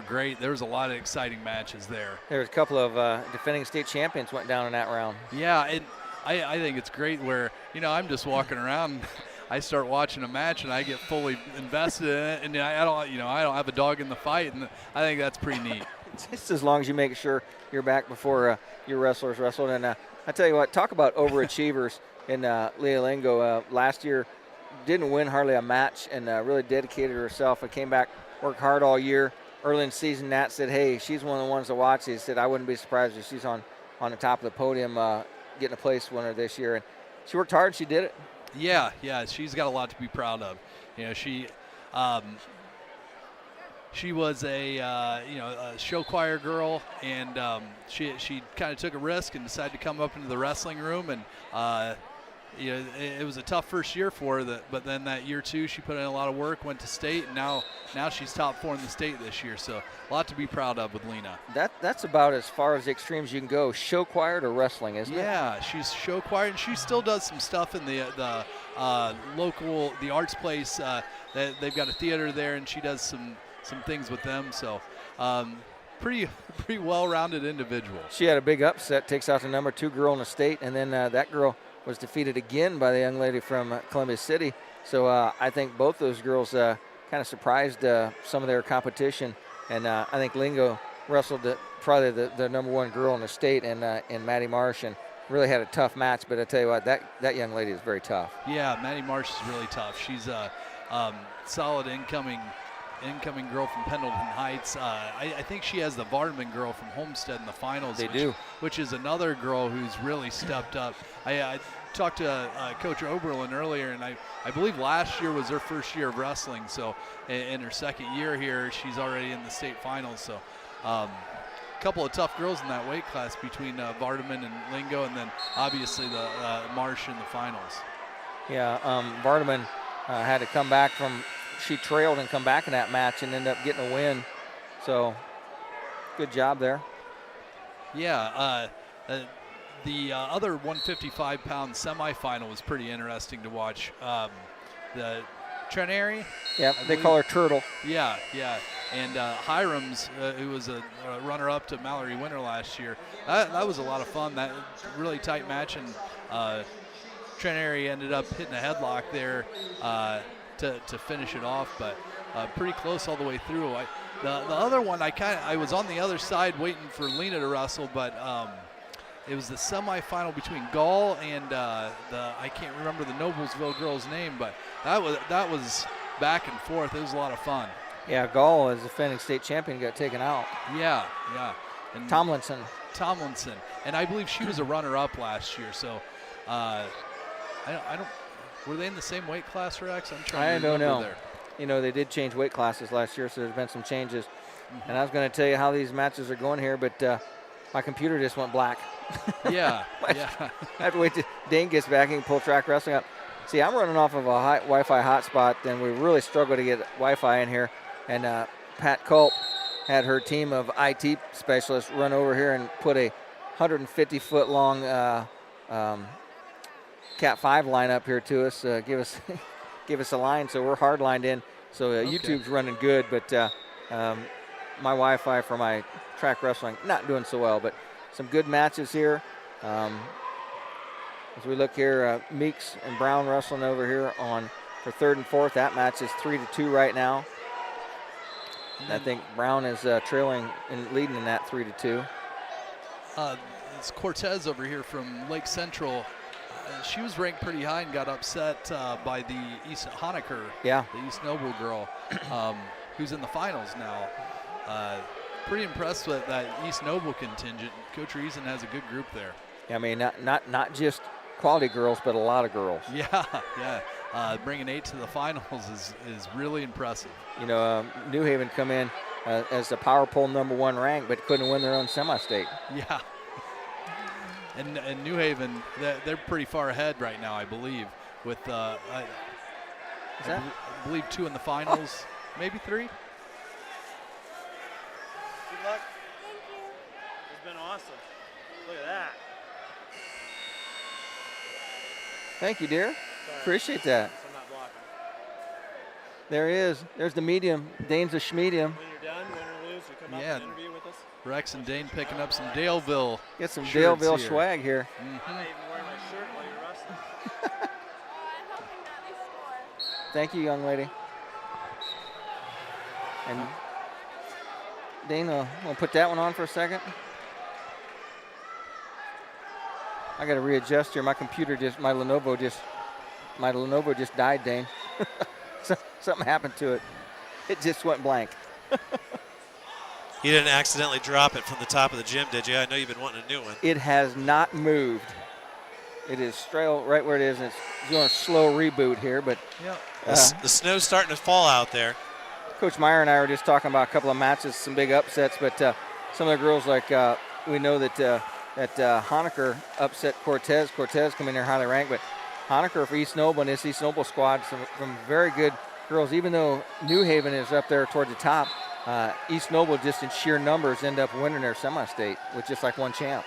great. There was a lot of exciting matches there. There was a couple of defending state champions went down in that round. Yeah, and I think it's great where, I'm just walking around. I start watching a match and I get fully invested in it, and I don't have a dog in the fight, and I think that's pretty neat. Just as long as you make sure you're back before your wrestlers wrestled. And I tell you what, talk about overachievers in Lena Lingo. Last year, didn't win hardly a match and really dedicated herself. I came back, worked hard all year. Early in the season, Nat said, hey, she's one of the ones to watch. He said, I wouldn't be surprised if she's on the top of the podium getting a place winner this year. And she worked hard and she did it. Yeah, she's got a lot to be proud of. She was a show choir girl, and she kind of took a risk and decided to come up into the wrestling room, and it was a tough first year for her. But then that year too, she put in a lot of work, went to state, and now she's top 4 in the state this year. So a lot to be proud of with Lena. That's about as far as the extremes you can go. Show choir to wrestling, isn't it? Yeah, she's show choir, and she still does some stuff in the local arts place. They've got a theater there, and she does some things with them. So pretty well-rounded individual. She had a big upset, takes out the number 2 girl in the state, and then that girl was defeated again by the young lady from Columbia City. So I think both those girls kind of surprised some of their competition. And I think Lingo wrestled probably the number one girl in the state in Maddie Marsh, and really had a tough match. But I tell you what, that young lady is very tough. Yeah, Maddie Marsh is really tough. She's a solid incoming girl from Pendleton Heights. I think she has the Vardaman girl from Homestead in the finals. They do. Which is another girl who's really stepped up. I talked to Coach Oberlin earlier, and I believe last year was her first year of wrestling. So in her second year here, she's already in the state finals. So a couple of tough girls in that weight class between Vardaman and Lingo, and then obviously the Marsh in the finals. Yeah, Vardaman had to come back from, she trailed and come back in that match and ended up getting a win. So good job there. Yeah, the other 155-pound semifinal was pretty interesting to watch. The Trenary. Yeah, they call her Turtle. Yeah. And Hiram's, who was a runner-up to Mallerie Winter last year. That was a lot of fun. That really tight match, and Trenary ended up hitting a headlock there to finish it off, but pretty close all the way through. The other one, I was on the other side waiting for Lena to wrestle, but it was the semifinal between Gall and I can't remember the Noblesville girl's name, but that was back and forth. It was a lot of fun. Yeah, Gall, as defending state champion, got taken out. Yeah. And Tomlinson, and I believe she was a runner-up last year. So I don't. Were they in the same weight class, Rex? I'm trying to remember. I don't know. There. You know, they did change weight classes last year, so there's been some changes. And I was going to tell you how these matches are going here, but my computer just went black. Yeah. I have to wait till Dane gets back and pull track wrestling up. See, I'm running off of a Wi-Fi hotspot, and we really struggle to get Wi-Fi in here. And Pat Culp had her team of IT specialists run over here and put a 150-foot long Cat 5 line up here to us. Give us a line, so we're hard lined in. So YouTube's running good, but my Wi-Fi for my track wrestling not doing so well. But some good matches here. As we look here, Meeks and Brown wrestling over here for third and fourth. That match is 3-2 right now. And I think Brown is trailing and leading in that 3-2. It's Cortez over here from Lake Central. She was ranked pretty high and got upset by the East Honecker, the East Noble girl, who's in the finals now. Pretty impressed with that East Noble contingent. Coach Reason has a good group there. Yeah, I mean, not just quality girls, but a lot of girls. Yeah. Bringing 8 to the finals is really impressive. You know, New Haven come in as the power pole #1 rank, but couldn't win their own semi-state. Yeah. And New Haven, they're pretty far ahead right now, I believe, with I believe 2 in the finals, maybe 3. Good luck. Thank you. It's been awesome. Look at that. Thank you, dear. Sorry. Appreciate that. So I'm not blocking. There he is. There's the medium. Dane's a schmedium. When you're done, win or lose, you come up and interview with us. Rex and Dane picking up some Daleville. Get some Daleville swag here. I'm not even wearing my shirt while you're wrestling. Thank you, young lady. And Dane, we'll put that one on for a second. I got to readjust here. My computer my Lenovo just died, Dane. Something happened to it. It just went blank. You didn't accidentally drop it from the top of the gym, did you? I know you've been wanting a new one. It has not moved. It is straight right where it is, and it's doing a slow reboot here. But the snow's starting to fall out there. Coach Meyer and I were just talking about a couple of matches, some big upsets, but some of the girls, like we know that Honecker upset Cortez. Cortez come in there highly ranked, but Honecker for East Noble and this East Noble squad, some very good girls. Even though New Haven is up there toward the top, East Noble just in sheer numbers end up winning their semi-state with just like one champ.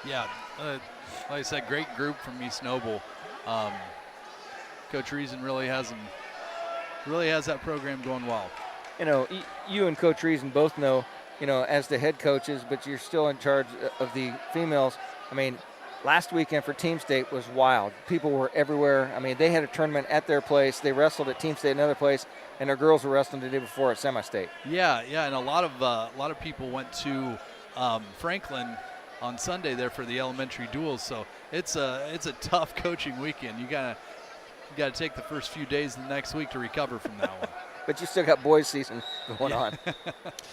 Yeah, like I said, great group from East Noble. Coach Reason really has that program going well. You know, you and Coach Reason both know, you know, as the head coaches, but you're still in charge of the females. I mean, last weekend for Team State was wild. People were everywhere. I mean, they had a tournament at their place. They wrestled at Team State another place, and their girls were wrestling the day before at semi-state. Yeah, and a lot of people went to Franklin on Sunday there for the elementary duels. So it's a tough coaching weekend. You gotta take the first few days of the next week to recover from that one. But you still got boys season going on.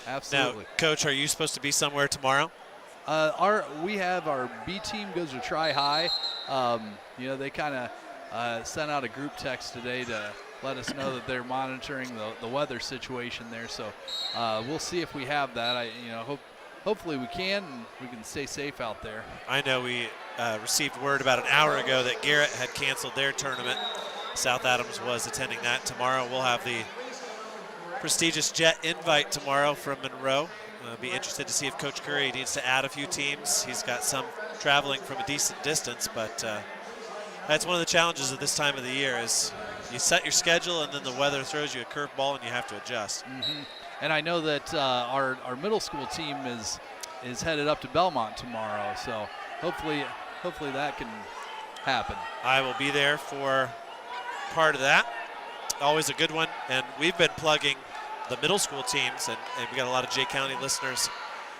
Absolutely. Now, Coach, are you supposed to be somewhere tomorrow? We have our B team goes to Tri High. They kind of sent out a group text today to let us know that they're monitoring the weather situation there. So we'll see if we have that. Hopefully we can, and we can stay safe out there. I know we received word about an hour ago that Garrett had canceled their tournament. South Adams was attending that. Tomorrow we'll have the prestigious Jet invite tomorrow from Monroe. Be interested to see if Coach Curry needs to add a few teams. He's got some traveling from a decent distance, but that's one of the challenges of this time of the year is you set your schedule and then the weather throws you a curveball and you have to adjust. Mm-hmm. And I know that our middle school team is headed up to Belmont tomorrow, so hopefully that can happen. I will be there for part of that. Always a good one, and we've been plugging the middle school teams, and we got a lot of Jay County listeners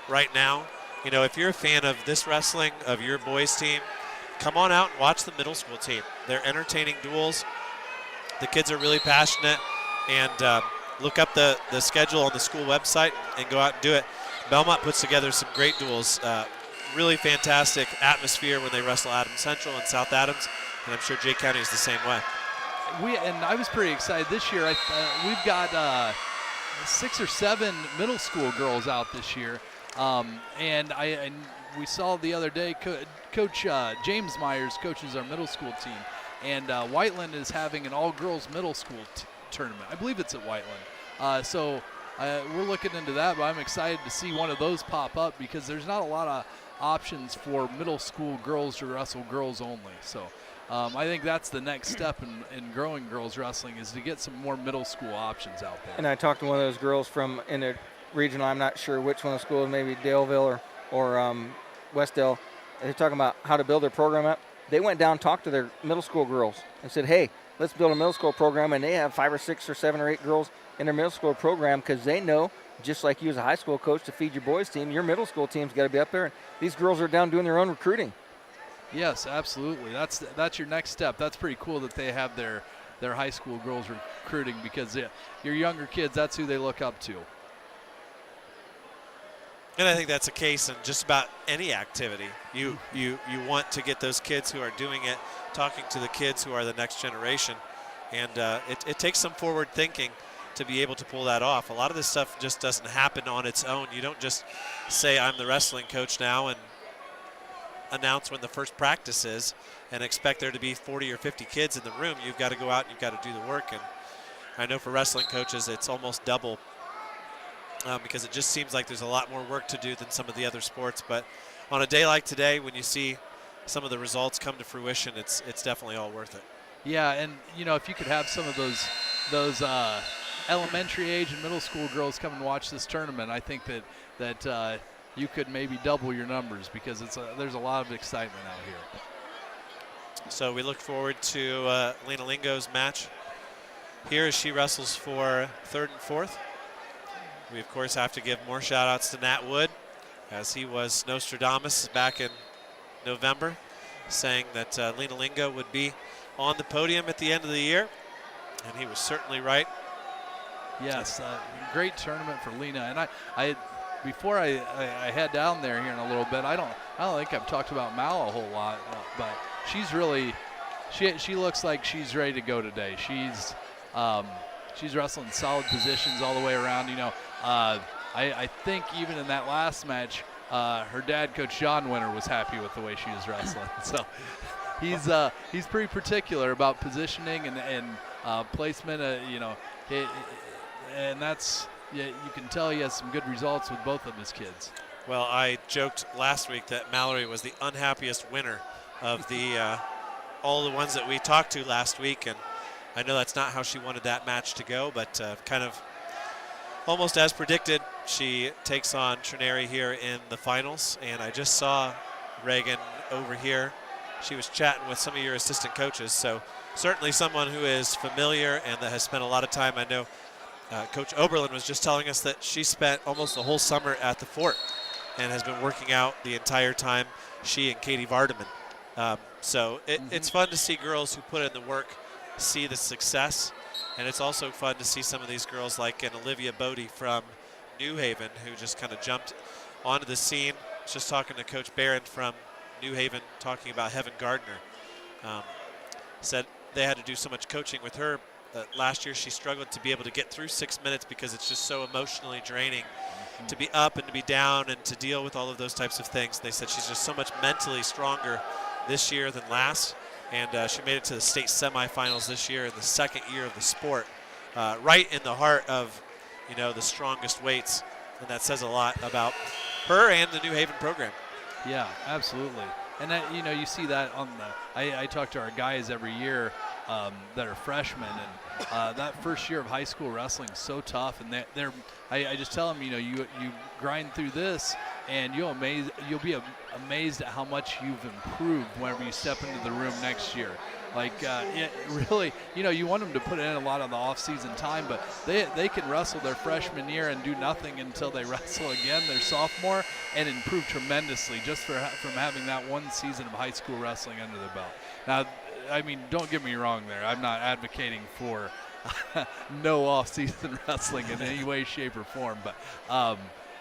right now. If you're a fan of this wrestling, of your boys team, come on out and watch the middle school team. They're entertaining duels. The kids are really passionate, and look up the schedule on the school website and go out and do it. Belmont puts together some great duels. Really fantastic atmosphere when they wrestle Adams Central and South Adams, and I'm sure Jay County is the same way. And I was pretty excited this year. We've got 6 or 7 middle school girls out this year, and we saw the other day Coach James Myers coaches our middle school team, and Whiteland is having an all-girls middle school tournament. I believe it's at Whiteland. So we're looking into that, but I'm excited to see one of those pop up because there's not a lot of options for middle school girls to wrestle girls only. So I think that's the next step in growing girls wrestling is to get some more middle school options out there. And I talked to one of those girls from in the regional, I'm not sure which one of the schools, maybe Daleville or Westdale. They're talking about how to build their program up. They went down and talked to their middle school girls and said, hey, let's build a middle school program. And they have 5 or 6 or 7 or 8 girls in their middle school program because they know, just like you as a high school coach to feed your boys team, your middle school team's got to be up there. And these girls are down doing their own recruiting. Yes, absolutely. That's your next step. That's pretty cool that they have their high school girls recruiting because your younger kids, that's who they look up to. And I think that's a case in just about any activity. You want to get those kids who are doing it, talking to the kids who are the next generation. And it takes some forward thinking to be able to pull that off. A lot of this stuff just doesn't happen on its own. You don't just say, I'm the wrestling coach now, and announce when the first practice is and expect there to be 40 or 50 kids in the room. You've got to go out and you've got to do the work. And I know for wrestling coaches, it's almost double because it just seems like there's a lot more work to do than some of the other sports. But on a day like today, when you see some of the results come to fruition, it's definitely all worth it. Yeah, and if you could have some of those elementary age and middle school girls come and watch this tournament, I think that you could maybe double your numbers because there's a lot of excitement out here. So we look forward to Lena Lingo's match here as she wrestles for 3rd and 4th. We, of course, have to give more shout-outs to Nat Wood, as he was Nostradamus back in November, saying that Lena Lingo would be on the podium at the end of the year, and he was certainly right. Yes, great tournament for Lena, and I before I head down there here in a little bit, I don't think I've talked about Mal a whole lot, but she's really she looks like she's ready to go today. She's wrestling solid positions all the way around. I think even in that last match, her dad, Coach John Winter, was happy with the way she was wrestling. So he's pretty particular about positioning and placement. And that's. Yeah, you can tell he has some good results with both of his kids. Well, I joked last week that Mallerie was the unhappiest winner of the all the ones that we talked to last week, and I know that's not how she wanted that match to go, but kind of almost as predicted, she takes on Trinary here in the finals, and I just saw Reagan over here she was chatting with some of your assistant coaches. So certainly someone who is familiar and that has spent a lot of time. I know Coach Oberlin was just telling us that she spent almost the whole summer at the fort and has been working out the entire time, she and Katie Vardaman. So it's fun to see girls who put in the work see the success, and it's also fun to see some of these girls like an Olivia Bodie from New Haven who just kind of jumped onto the scene. Just talking to Coach Barron from New Haven, talking about Heaven Gardner. Said they had to do so much coaching with her. Last year she struggled to be able to get through 6 minutes because it's just so emotionally draining to be up and to be down and to deal with all of those types of things. They said she's just so much mentally stronger this year than last, and she made it to the state semifinals this year in the second year of the sport, right in the heart of, you know, the strongest weights, and that says a lot about her and the New Haven program. Yeah, absolutely. And that, you know, you see that on the, I talk to our guys every year that are freshmen, and that first year of high school wrestling is so tough, and I just tell them, you know, you grind through this, and you'll be amazed at how much you've improved whenever you step into the room next year. Like, really, you know, you want them to put in a lot of the off-season time, but they can wrestle their freshman year and do nothing until they wrestle again their sophomore and improve tremendously just from having that one season of high school wrestling under their belt. Now, I mean, don't get me wrong there. I'm not advocating for no off-season wrestling in any way, shape, or form, but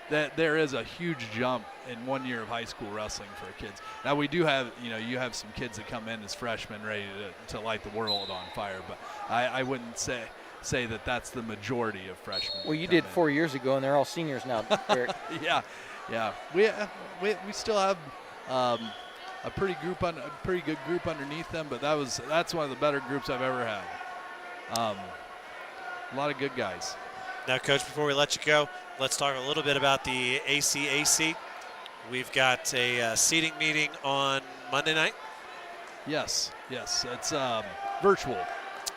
that there is a huge jump in 1 year of high school wrestling for kids. Now we do have, you know, you have some kids that come in as freshmen ready to light the world on fire, but I wouldn't say that that's the majority of freshmen. Well, you did 4 years ago, and they're all seniors now, Eric. Yeah. We still have a pretty good group underneath them, but that's one of the better groups I've ever had. A lot of good guys. Now, Coach, before we let you go, let's talk a little bit about the ACAC. We've got a seating meeting on Monday night. Yes, it's virtual.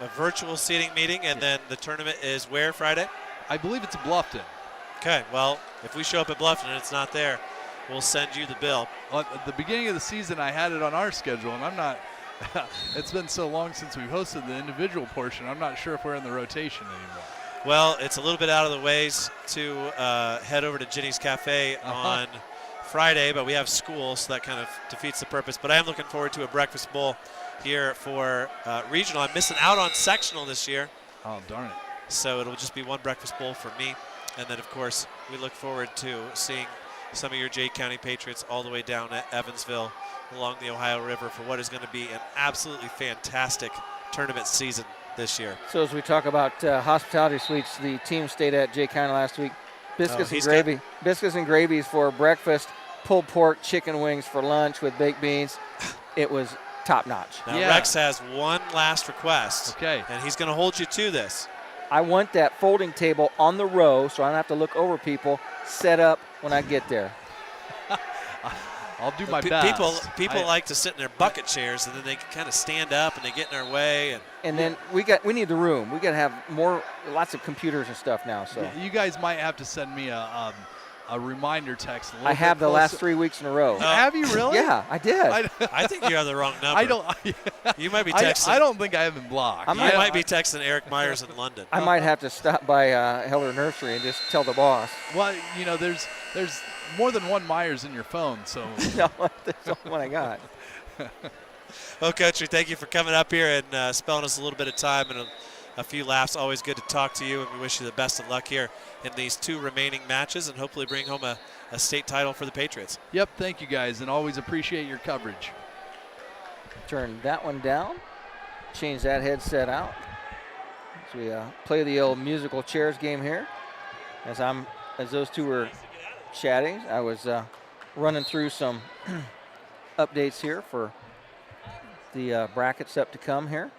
A virtual seating meeting, and then the tournament is where Friday? I believe it's Bluffton. Okay, well, if we show up at Bluffton and it's not there, we'll send you the bill. Well, at the beginning of the season, I had it on our schedule, and I'm not – it's been so long since we've hosted the individual portion, I'm not sure if we're in the rotation anymore. Well, it's a little bit out of the ways to head over to Ginny's Cafe on Friday, but we have school, so that kind of defeats the purpose. But I am looking forward to a breakfast bowl here for regional. I'm missing out on sectional this year. Oh, darn it. So it'll just be one breakfast bowl for me. And then, of course, we look forward to seeing some of your Jay County Patriots all the way down at Evansville along the Ohio River for what is going to be an absolutely fantastic tournament season this year. So as we talk about hospitality suites, the team stayed at Jay County last week. Biscuits and gravies for breakfast, pulled pork, chicken wings for lunch with baked beans. It was top notch. Now Rex has one last request. Okay. And he's going to hold you to this. I want that folding table on the row so I don't have to look over people set up when I get there. I'll do my best. People like to sit in their bucket chairs, and then they kind of stand up and they get in our way. And then we need the room. We got to have lots of computers and stuff now. So you guys might have to send me a reminder text. I have the last 3 weeks in a row. Have you really? Yeah, I did. I think you have the wrong number. You might be texting. I don't think I have been blocked. You might be texting Eric Myers in London. I might have to stop by Heller Nursery and just tell the boss. Well, you know, there's more than one Myers in your phone, so. No, that's the only one I got. Well, Coach, thank you for coming up here and spelling us a little bit of time and a few laughs. Always good to talk to you, and we wish you the best of luck here in these 2 remaining matches and hopefully bring home a state title for the Patriots. Yep, thank you guys, and always appreciate your coverage. Turn that one down, change that headset out. So we play the old musical chairs game here. As those two were chatting, I was running through some updates here for the brackets up to come here.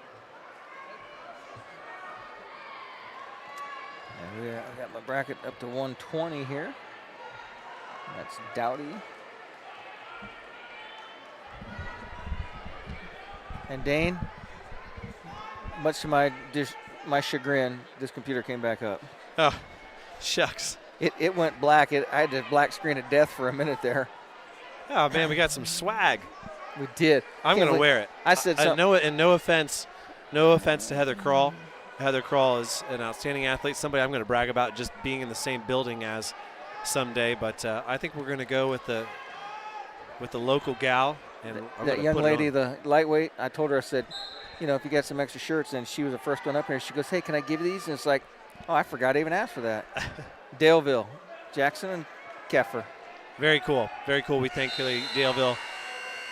And I got my bracket up to 120 here. That's Dowdy. And Dane, much to my chagrin, this computer came back up. Oh, shucks. It went black. I had to black screen of death for a minute there. Oh, man, we got some swag. We did. I'm going to wear it. I said something. No offense to Heather Kroll. Heather Kroll is an outstanding athlete, somebody I'm going to brag about just being in the same building as someday. But I think we're going to go with the local gal. And that young lady, the lightweight, I told her, I said, you know, if you got some extra shirts, and she was the first one up here. She goes, hey, can I give you these? And it's like, oh, I forgot to even ask for that. Daleville, Jackson, and Keffer. Very cool. Very cool. We thank the Daleville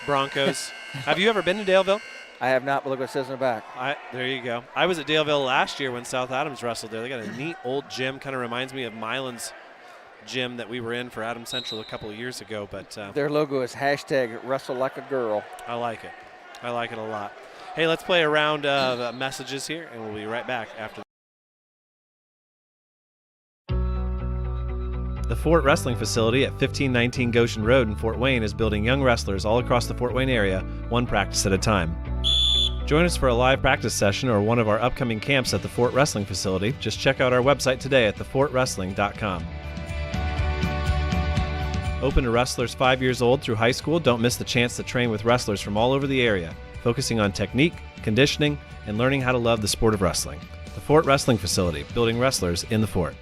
Broncos. Have you ever been to Daleville? I have not, but look what it says in the back. There you go. I was at Daleville last year when South Adams wrestled there. They got a neat old gym. Kind of reminds me of Milan's gym that we were in for Adams Central a couple of years ago. But their logo is #Wrestle Like a Girl. I like it. I like it a lot. Hey, let's play a round of messages here, and we'll be right back after. The Fort Wrestling Facility at 1519 Goshen Road in Fort Wayne is building young wrestlers all across the Fort Wayne area, one practice at a time. Join us for a live practice session or one of our upcoming camps at the Fort Wrestling Facility. Just check out our website today at thefortwrestling.com. Open to wrestlers 5 years old through high school, don't miss the chance to train with wrestlers from all over the area, focusing on technique, conditioning, and learning how to love the sport of wrestling. The Fort Wrestling Facility, building wrestlers in the Fort.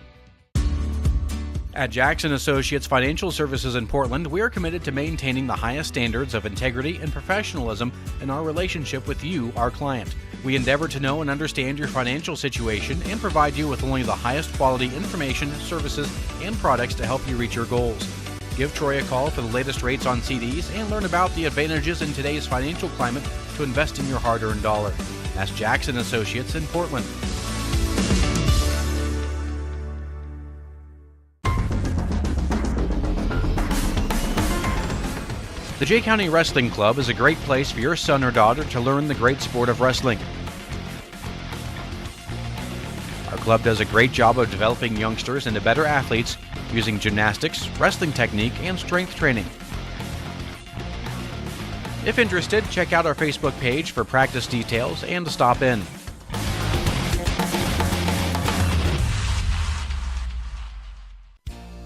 At Jackson Associates Financial Services in Portland, we are committed to maintaining the highest standards of integrity and professionalism in our relationship with you, our client. We endeavor to know and understand your financial situation and provide you with only the highest quality information, services, and products to help you reach your goals. Give Troy a call for the latest rates on CDs and learn about the advantages in today's financial climate to invest in your hard-earned dollar. That's Jackson Associates in Portland. The Jay County Wrestling Club is a great place for your son or daughter to learn the great sport of wrestling. Our club does a great job of developing youngsters into better athletes using gymnastics, wrestling technique, and strength training. If interested, check out our Facebook page for practice details and to stop in.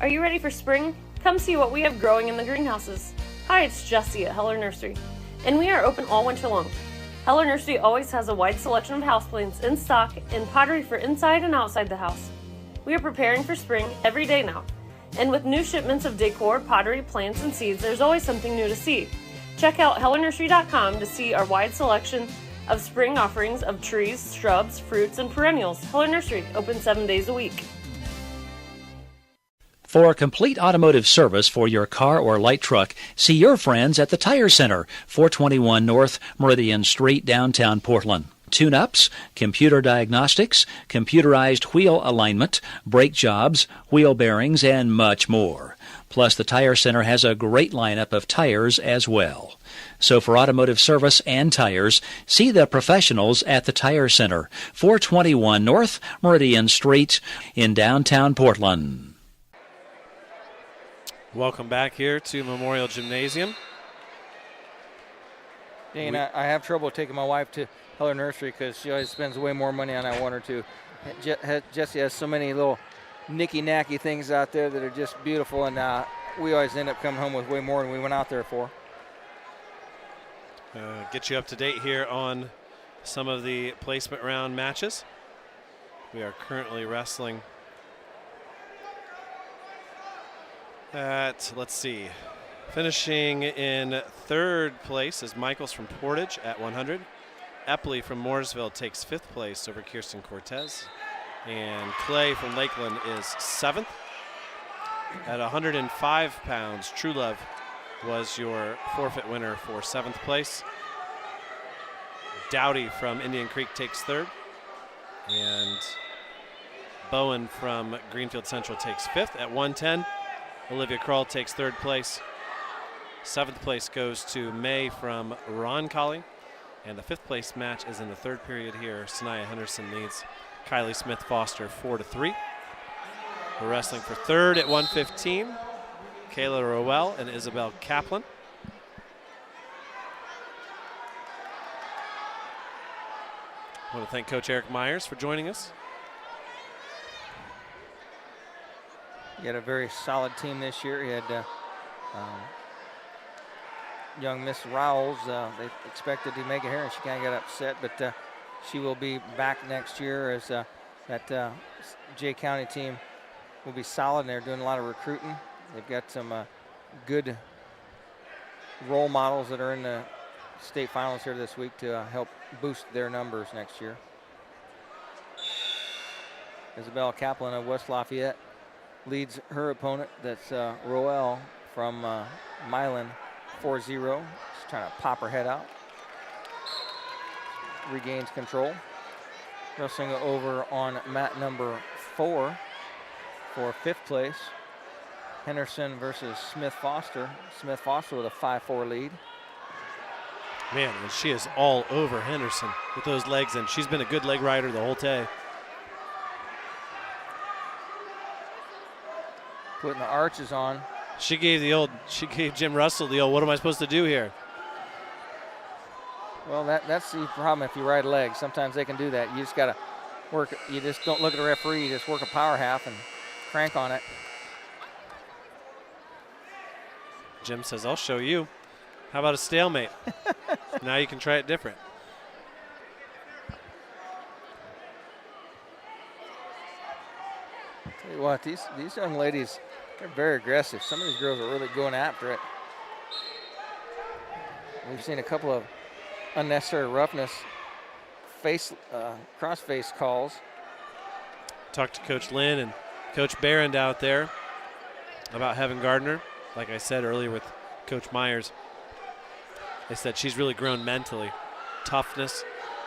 Are you ready for spring? Come see what we have growing in the greenhouses. Hi, it's Jessie at Heller Nursery, and we are open all winter long. Heller Nursery always has a wide selection of houseplants in stock and pottery for inside and outside the house. We are preparing for spring every day now, and with new shipments of decor, pottery, plants, and seeds, there's always something new to see. Check out hellernursery.com to see our wide selection of spring offerings of trees, shrubs, fruits, and perennials. Heller Nursery, open 7 days a week. For complete automotive service for your car or light truck, see your friends at the Tire Center, 421 North Meridian Street, downtown Portland. Tune-ups, computer diagnostics, computerized wheel alignment, brake jobs, wheel bearings, and much more. Plus, the Tire Center has a great lineup of tires as well. So for automotive service and tires, see the professionals at the Tire Center, 421 North Meridian Street in downtown Portland. Welcome back here to Memorial Gymnasium. Dane, I have trouble taking my wife to Heller Nursery because she always spends way more money on I want her to. Jessie has so many little nicky-nacky things out there that are just beautiful, and we always end up coming home with way more than we went out there for. Get you up to date here on some of the placement round matches. We are currently wrestling at, let's see, finishing in third place is Michaels from Portage at 100. Epley from Mooresville takes 5th place over Kirsten Cortez. And Clay from Lakeland is 7th. At 105 pounds, True Love was your forfeit winner for 7th place. Dowdy from Indian Creek takes 3rd. And Bowen from Greenfield Central takes 5th. At 110, Olivia Kroll takes 3rd place. 7th place goes to May from Roncalli. And the 5th place match is in the 3rd period here. Sanaya Henderson leads Kylie Smith Foster 4-3. We're wrestling for 3rd at 115. Kayla Rowell and Isabel Kaplan. I want to thank Coach Eric Myers for joining us. He had a very solid team this year. He had young Miss Rowles. They expected to make it here, and she kind of got upset, but she will be back next year as that Jay County team will be solid, and they're doing a lot of recruiting. They've got some good role models that are in the state finals here this week to help boost their numbers next year. Isabelle Kaplan of West Lafayette leads her opponent. That's Roel from Milan 4-0. She's trying to pop her head out. Regains control. Wrestling over on mat number 4 for 5th place. Henderson versus Smith Foster. Smith Foster with a 5-4 lead. Man, and she is all over Henderson with those legs, and she's been a good leg rider the whole day. Putting the arches on. She gave Jim Russell the old, what am I supposed to do here? Well, that's the problem if you ride legs. Sometimes they can do that. You just got to work. You just don't look at the referee. You just work a power half and crank on it. Jim says, I'll show you. How about a stalemate? Now you can try it different. Tell you what, these young ladies, they're very aggressive. Some of these girls are really going after it. We've seen a couple of unnecessary roughness cross face calls. Talked to Coach Lynn and Coach Barron out there about Heaven Gardner. Like I said earlier with Coach Myers, they said she's really grown mentally. Toughness,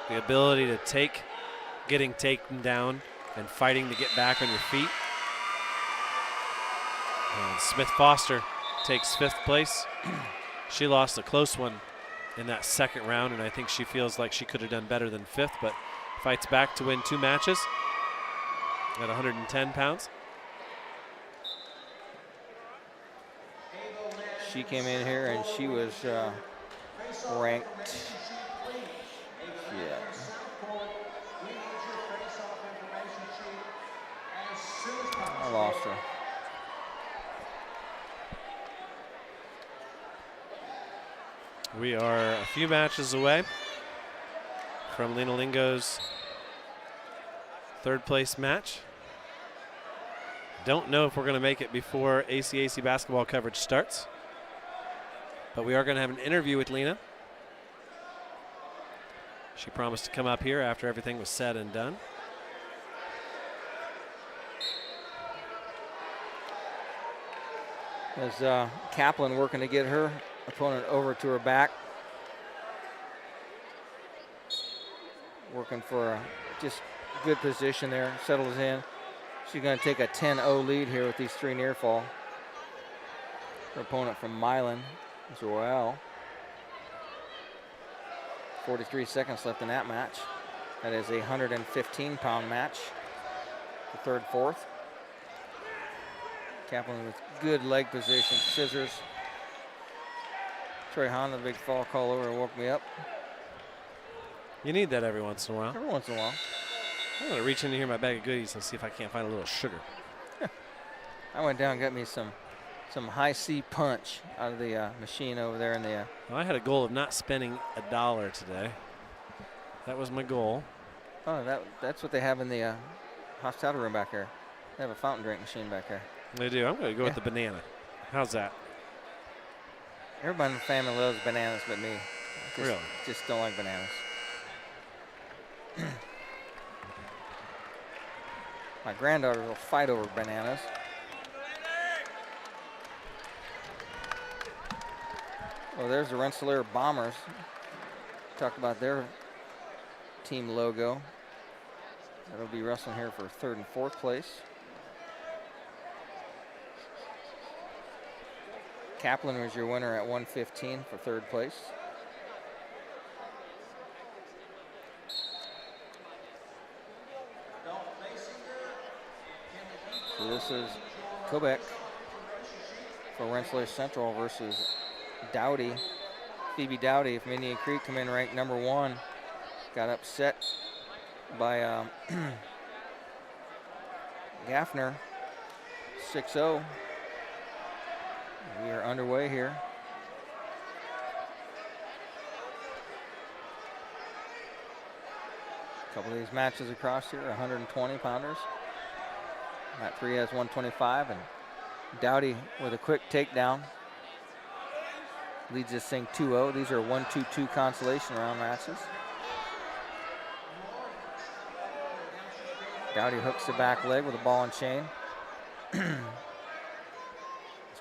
the ability to getting taken down and fighting to get back on your feet. And Smith Foster takes 5th place. She lost a close one in that 2nd round, and I think she feels like she could have done better than 5th, but fights back to win 2 matches at 110 pounds. She came in here and she was ranked. Yeah. I lost her. We are a few matches away from Lena Lingo's 3rd place match. Don't know if we're going to make it before ACAC basketball coverage starts, but we are going to have an interview with Lena. She promised to come up here after everything was said and done. As Kaplan working to get her opponent over to her back. Working for a just good position there, settles in. She's going to take a 10-0 lead here with these 3 near fall. Her opponent from Milan is Royale. 43 seconds left in that match. That is a 115-pound match. The 3rd, 4th. Kaplan with good leg position, scissors. Troy Hahn, the big fall call over and woke me up. You need that every once in a while. Every once in a while. I'm going to reach into here in my bag of goodies and see if I can't find a little sugar. I went down and got me some high C punch out of the machine over there in the. Well, I had a goal of not spending $1 today. That was my goal. Oh, that's what they have in the hospitality room back there. They have a fountain drink machine back there. They do. I'm going to go with the banana. How's that? Everybody in the family loves bananas but me. Really? Just don't like bananas. My granddaughter will fight over bananas. Well, there's the Rensselaer Bombers. Talked about their team logo. That'll be wrestling here for 3rd and 4th place. Kaplan was your winner at 115 for 3rd place. So this is Quebec for Rensselaer Central versus Dowdy. Phoebe Dowdy from Indian Creek come in ranked number 1. Got upset by Gaffner, 6-0. We are underway here. couple of these matches across here, 120 pounders. Mat 3 has 125, and Dowdy with a quick takedown leads this thing 2-0. These are 1-2-2 consolation round matches. Dowdy hooks the back leg with a ball and chain.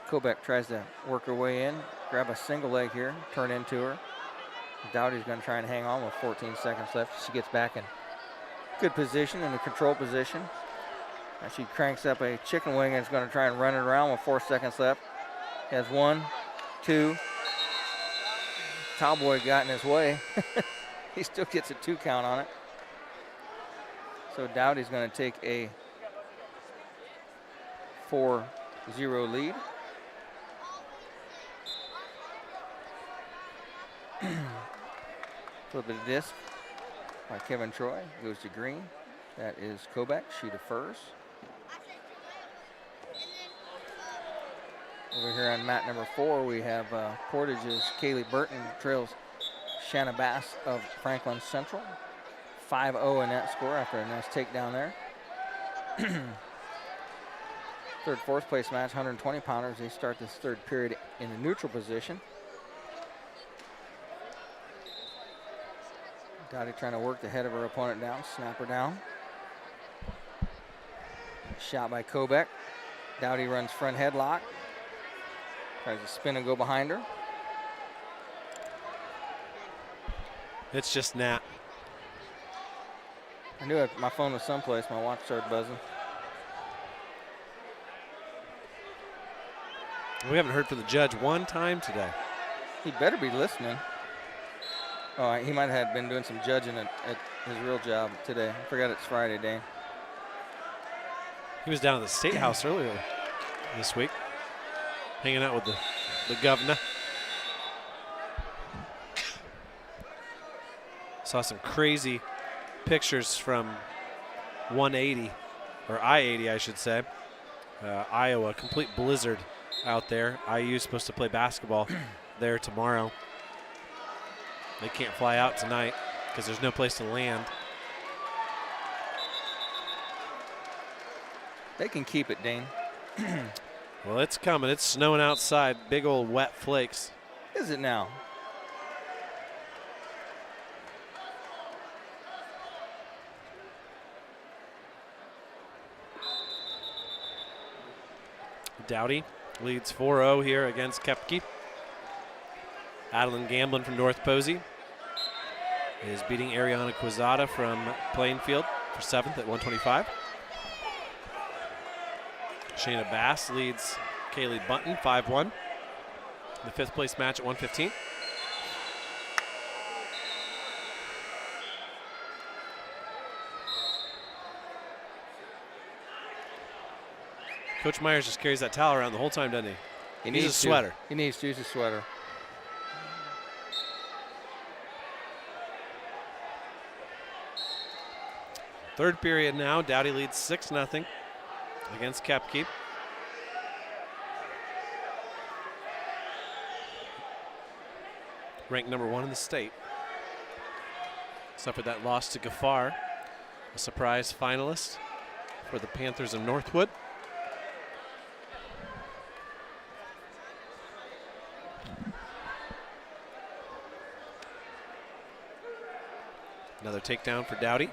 Kobeck tries to work her way in, grab a single leg here, turn into her. Dowdy's going to try and hang on with 14 seconds left. She gets back in good position, in the control position. Now she cranks up a chicken wing and is going to try and run it around with 4 seconds left. Has 1, 2. Cowboy got in his way. He still gets a 2 count on it. So Dowdy's going to take a 4-0 lead. Flip of the disc by Kevin Troy. Goes to green. That is Kobeck. She defers. Over here on mat number 4, we have Portage's Kaylee Burton trails Shanna Bass of Franklin Central. 5-0 in that score after a nice takedown there. Third, fourth place match, 120 pounders. They start this third period in the neutral position. Dowdy trying to work the head of her opponent down, snap her down. Shot by Kobeck. Dowdy runs front headlock. Tries to spin and go behind her. It's just Nat. I knew my phone was someplace. My watch started buzzing. We haven't heard from the judge one time today. He better be listening. Oh, he might have been doing some judging at his real job today. I forgot it's Friday, Dane. He was down at the State House earlier this week, hanging out with the governor. Saw some crazy pictures from 180, or I-80, I should say. Iowa, complete blizzard out there. IU supposed to play basketball there tomorrow. They can't fly out tonight because there's no place to land. They can keep it, Dane. Well, it's coming. It's snowing outside. Big old wet flakes. Is it now? Dowdy leads 4-0 here against Kepke. Adeline Gamblin from North Posey is beating Ariana Quezada from Plainfield for 7th at 125. Shayna Bass leads Kaylee Bunton 5-1. The 5th place match at 115. Coach Myers just carries that towel around the whole time, doesn't he? He needs a sweater. He needs to use a sweater. Third period now. Dowdy leads 6-0 against Kepke. Ranked number 1 in the state. Suffered that loss to Gaffar, a surprise finalist for the Panthers of Northwood. Another takedown for Dowdy.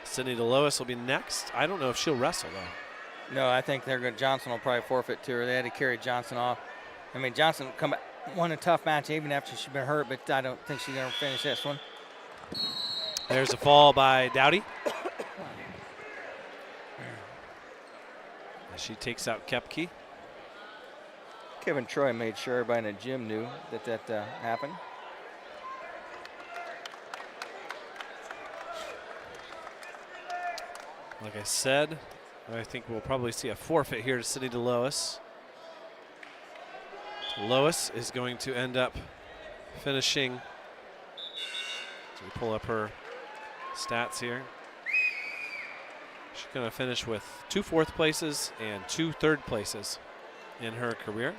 Sydney DeLois will be next. I don't know if she'll wrestle, though. No, I think Johnson will probably forfeit to her. They had to carry Johnson off. I mean, Johnson come back, won a tough match even after she's been hurt, but I don't think she's going to finish this one. There's a fall by Dowdy. As she takes out Kepke. Kevin Troy made sure everybody in the gym knew that happened. Like I said, I think we'll probably see a forfeit here to Sydney DeLois. DeLois is going to end up finishing. So we pull up her stats here. She's going to finish with 2 4th places and 2 3rd places in her career.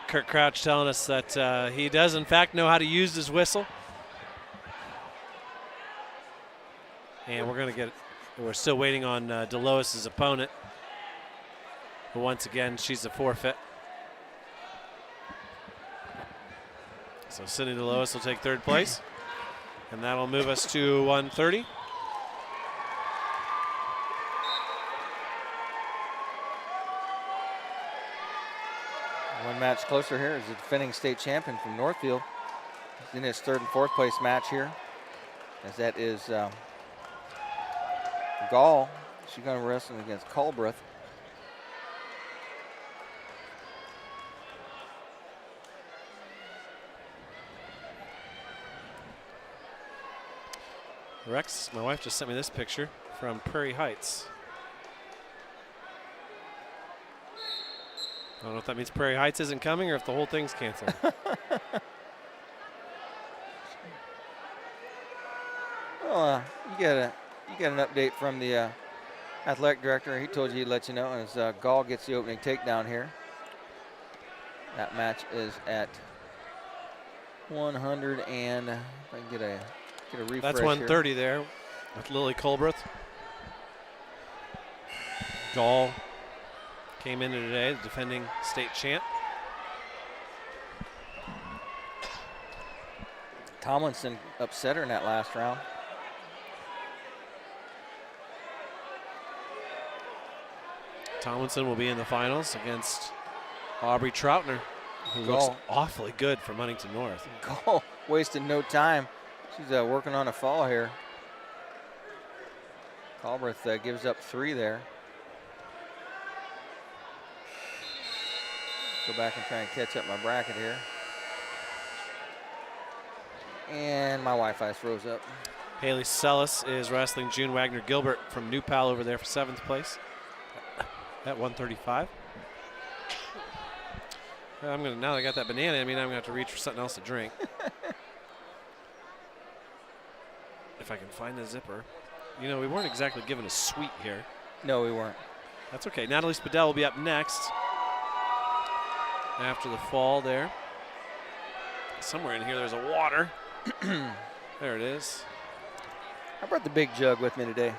Kurt Crouch telling us that he does, in fact, know how to use his whistle. And we're still waiting on DeLois' opponent. But once again, she's a forfeit. So Sydney DeLois will take third place. And that'll move us to 130. One match closer here is the defending state champion from Northfield. He's in his third and fourth place match here, as that is Gall. She's going to wrestle against Culbreth. Rex, my wife just sent me this picture from Prairie Heights. I don't know if that means Prairie Heights isn't coming or if the whole thing's canceled. Well, you got an update from the athletic director. He told you he'd let you know as Gall gets the opening takedown here. That match is at 100 and if I can get a refresh. That's 130 here. there with Lily Culbreth. Gall came in today, the defending state champ. Tomlinson upset her in that last round. Tomlinson will be in the finals against Aubrey Troutner, who looks awfully good from Huntington North. Gall wasted no time. She's working on a fall here. Culbreth gives up 3 there. Go back and try and catch up my bracket here. And my Wi-Fi froze up. Haley Sellis is wrestling June Wagner Gilbert from New Pal over there for 7th place at 135. Now that I got that banana, I'm gonna have to reach for something else to drink. If I can find the zipper. You know, we weren't exactly given a suite here. No, we weren't. That's okay. Natalie Spadell will be up next after the fall there. Somewhere in here there's a water. There it is. I brought the big jug with me today.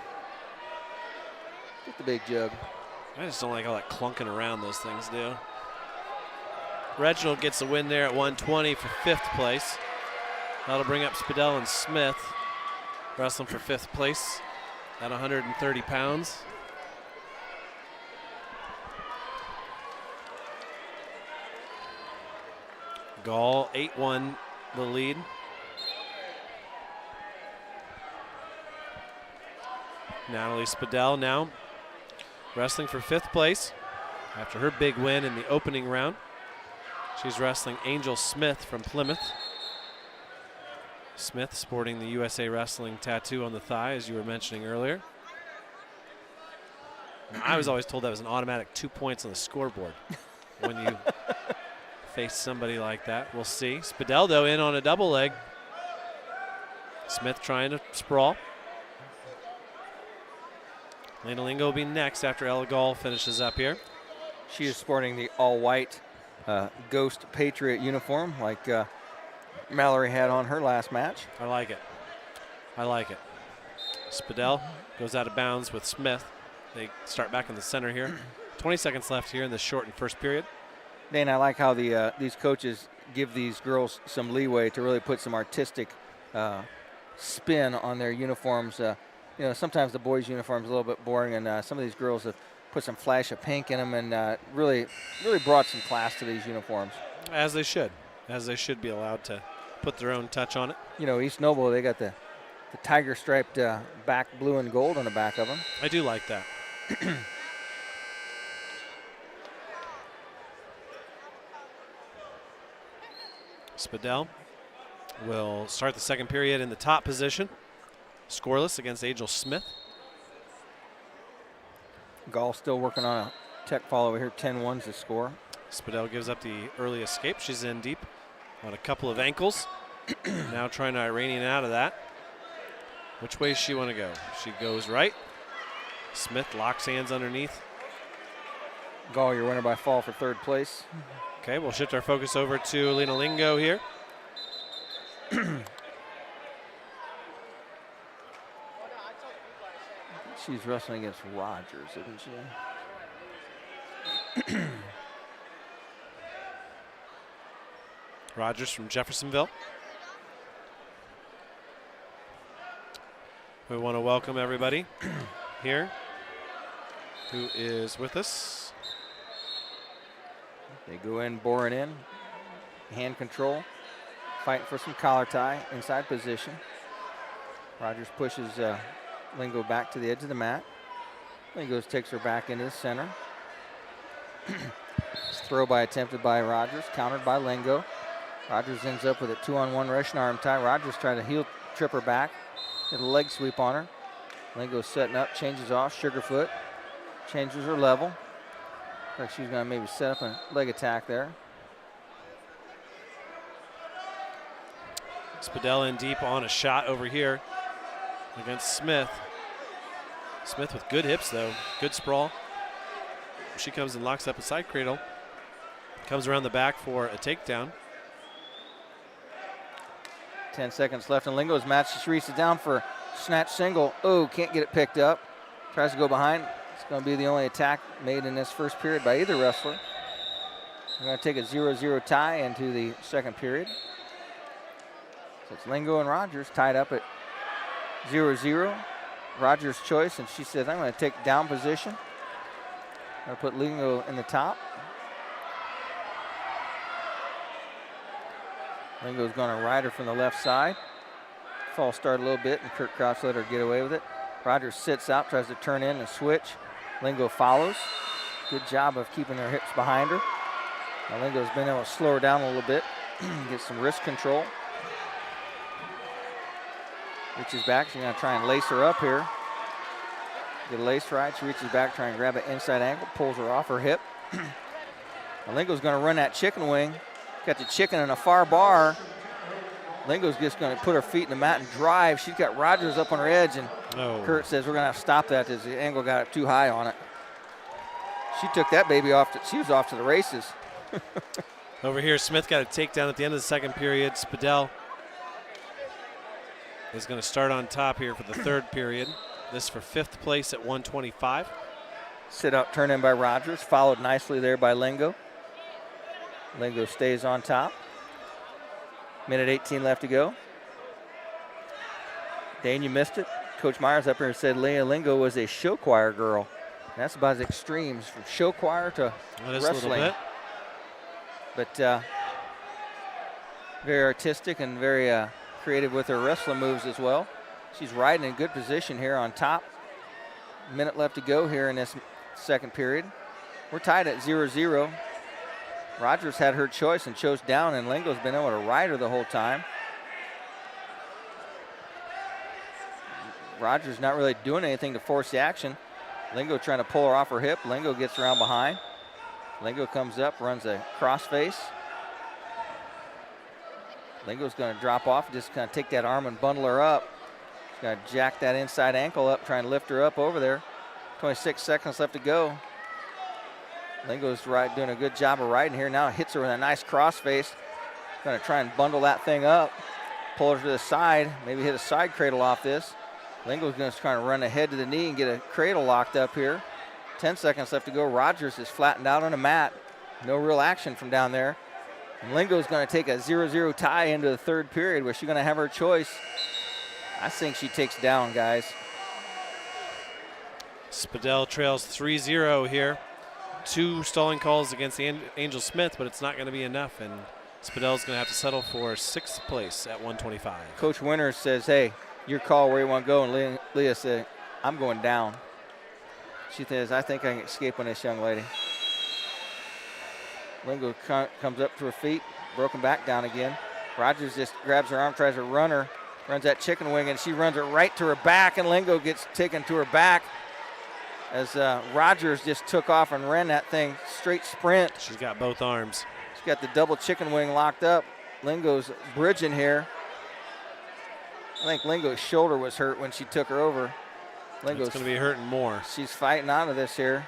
Get the big jug. I just don't like all that clunking around those things do. Reginald gets the win there at 120 for 5th place. That'll bring up Spadell and Smith wrestling for 5th place at 130 pounds. Gall 8-1 the lead. Natalie Spadell now wrestling for 5th place after her big win in the opening round. She's wrestling Angel Smith from Plymouth. Smith sporting the USA Wrestling tattoo on the thigh, as you were mentioning earlier. Now, I was always told that was an automatic 2 points on the scoreboard when you face somebody like that. We'll see. Spadell, though, in on a double leg. Smith trying to sprawl. Lena Lingo will be next after Ella Gall finishes up here. She is sporting the all-white Ghost Patriot uniform like Mallory had on her last match. I like it. I like it. Spadell goes out of bounds with Smith. They start back in the center here. 20 seconds left here in the shortened first period. Dane, I like how these coaches give these girls some leeway to really put some artistic spin on their uniforms. You know, sometimes the boys' uniforms are a little bit boring, and some of these girls have put some flash of pink in them and really brought some class to these uniforms. As they should be allowed to put their own touch on it. You know, East Noble, they got the tiger striped back blue and gold on the back of them. I do like that. Spadell will start the second period in the top position, scoreless against Angel Smith. Gall still working on a tech fall over here. 10-1's the score. Spadell gives up the early escape. She's in deep on a couple of ankles. Now trying to Iranian out of that. Which way does she want to go? She goes right. Smith locks hands underneath. Gall, your winner by fall for third place. Okay, we'll shift our focus over to Lena Lingo here. She's wrestling against Rogers, isn't she? Rogers from Jeffersonville. We want to welcome everybody here who is with us. They go in, boring in, hand control, fighting for some collar tie, inside position. Rogers pushes Lingo back to the edge of the mat. Lingo takes her back into the center. Throw by attempted by Rogers, countered by Lingo. Rogers ends up with a 2-on-1 Russian arm tie. Rogers trying to heel trip her back, get a leg sweep on her. Lingo setting up, changes off, Sugarfoot, changes her level. Looks like she's gonna maybe set up a leg attack there. Spadell in deep on a shot over here against Smith. Smith with good hips though, good sprawl. She comes and locks up a side cradle. Comes around the back for a takedown. 10 seconds left in Lingo's match. She reaches down for snatch single. Oh, can't get it picked up. Tries to go behind. It's going to be the only attack made in this first period by either wrestler. We're going to take a 0-0 tie into the second period. So it's Lingo and Rogers tied up at 0-0. Rogers' choice, and she says, I'm going to take down position. I'm going to put Lingo in the top. Lingo's going to ride her from the left side. False start a little bit, and Kurt Crouch let her get away with it. Rogers sits out, tries to turn in and switch. Lingo follows. Good job of keeping her hips behind her. Now Lingo's been able to slow her down a little bit, get some wrist control. Reaches back, she's going to try and lace her up here. Get a lace ride, she reaches back, trying to grab an inside ankle, pulls her off her hip. Now Lingo's going to run that chicken wing. Got the chicken in a far bar. Lingo's just going to put her feet in the mat and drive. She's got Rogers up on her edge, and Kurt says we're going to have to stop that because the angle got too high on it. She took that baby off. She was off to the races. Over here, Smith got a takedown at the end of the second period. Spadell is going to start on top here for the third period. This for fifth place at 125. Sit out, turn in by Rogers, followed nicely there by Lingo. Lingo stays on top. Minute 18 left to go. Dane, you missed it. Coach Myers up here said Lena Lingo was a show choir girl. And that's about as extremes from show choir to wrestling. But very artistic and very creative with her wrestling moves as well. She's riding in good position here on top. Minute left to go here in this second period. We're tied at 0-0. Rogers had her choice and chose down, and Lingo's been able to ride her the whole time. Rogers not really doing anything to force the action. Lingo trying to pull her off her hip. Lingo gets around behind. Lingo comes up, runs a crossface. Lingo's going to drop off, just kind of take that arm and bundle her up. She's going to jack that inside ankle up, trying to lift her up over there. 26 seconds left to go. Lingo's doing a good job of riding here. Now hits her with a nice crossface. Going to try and bundle that thing up. Pull her to the side, maybe hit a side cradle off this. Lingo's going to try to run ahead to the knee and get a cradle locked up here. 10 seconds left to go. Rogers is flattened out on the mat. No real action from down there. And Lingo's going to take a 0-0 tie into the third period where she's going to have her choice. I think she takes down, guys. Spadell trails 3-0 here. 2 stalling calls against Angel Smith, but it's not going to be enough, and Spadell's going to have to settle for 6th place at 125. Coach Winter says, hey, your call where you want to go, and Leah said, I'm going down. She says, I think I can escape on this young lady. Lingo comes up to her feet, broken back down again. Rogers just grabs her arm, tries to run her, runs that chicken wing, and she runs it right to her back, and Lingo gets taken to her back as Rogers just took off and ran that thing straight sprint. She's got both arms. She's got the double chicken wing locked up. Lingo's bridging here. I think Lingo's shoulder was hurt when she took her over. Lingo's going to be hurting more. She's fighting out of this here.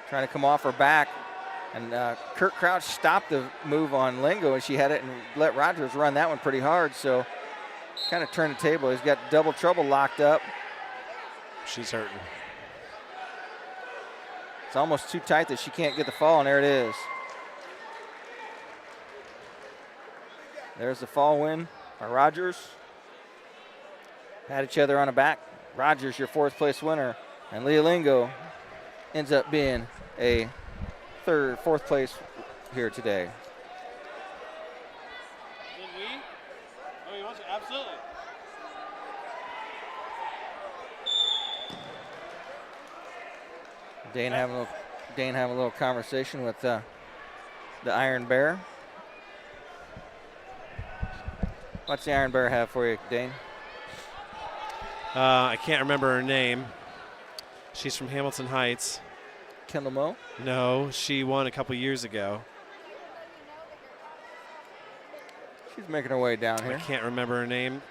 trying to come off her back. And Kurt Crouch stopped the move on Lingo, and she had it and let Rogers run that one pretty hard. So kind of turned the table. He's got double trouble locked up. She's hurting. It's almost too tight that she can't get the fall, and there it is. There's the fall win by Rogers. Pat each other on the back. Rogers, your 4th place winner. And Lena Lingo ends up being a 4th place here today. Did we? Oh, you want to? Absolutely. Dane having a little conversation with the Iron Bear. What's the Iron Bear have for you, Dane? I can't remember her name. She's from Hamilton Heights. Kendall Moe? No, she won a couple years ago. She's making her way down here. I can't remember her name.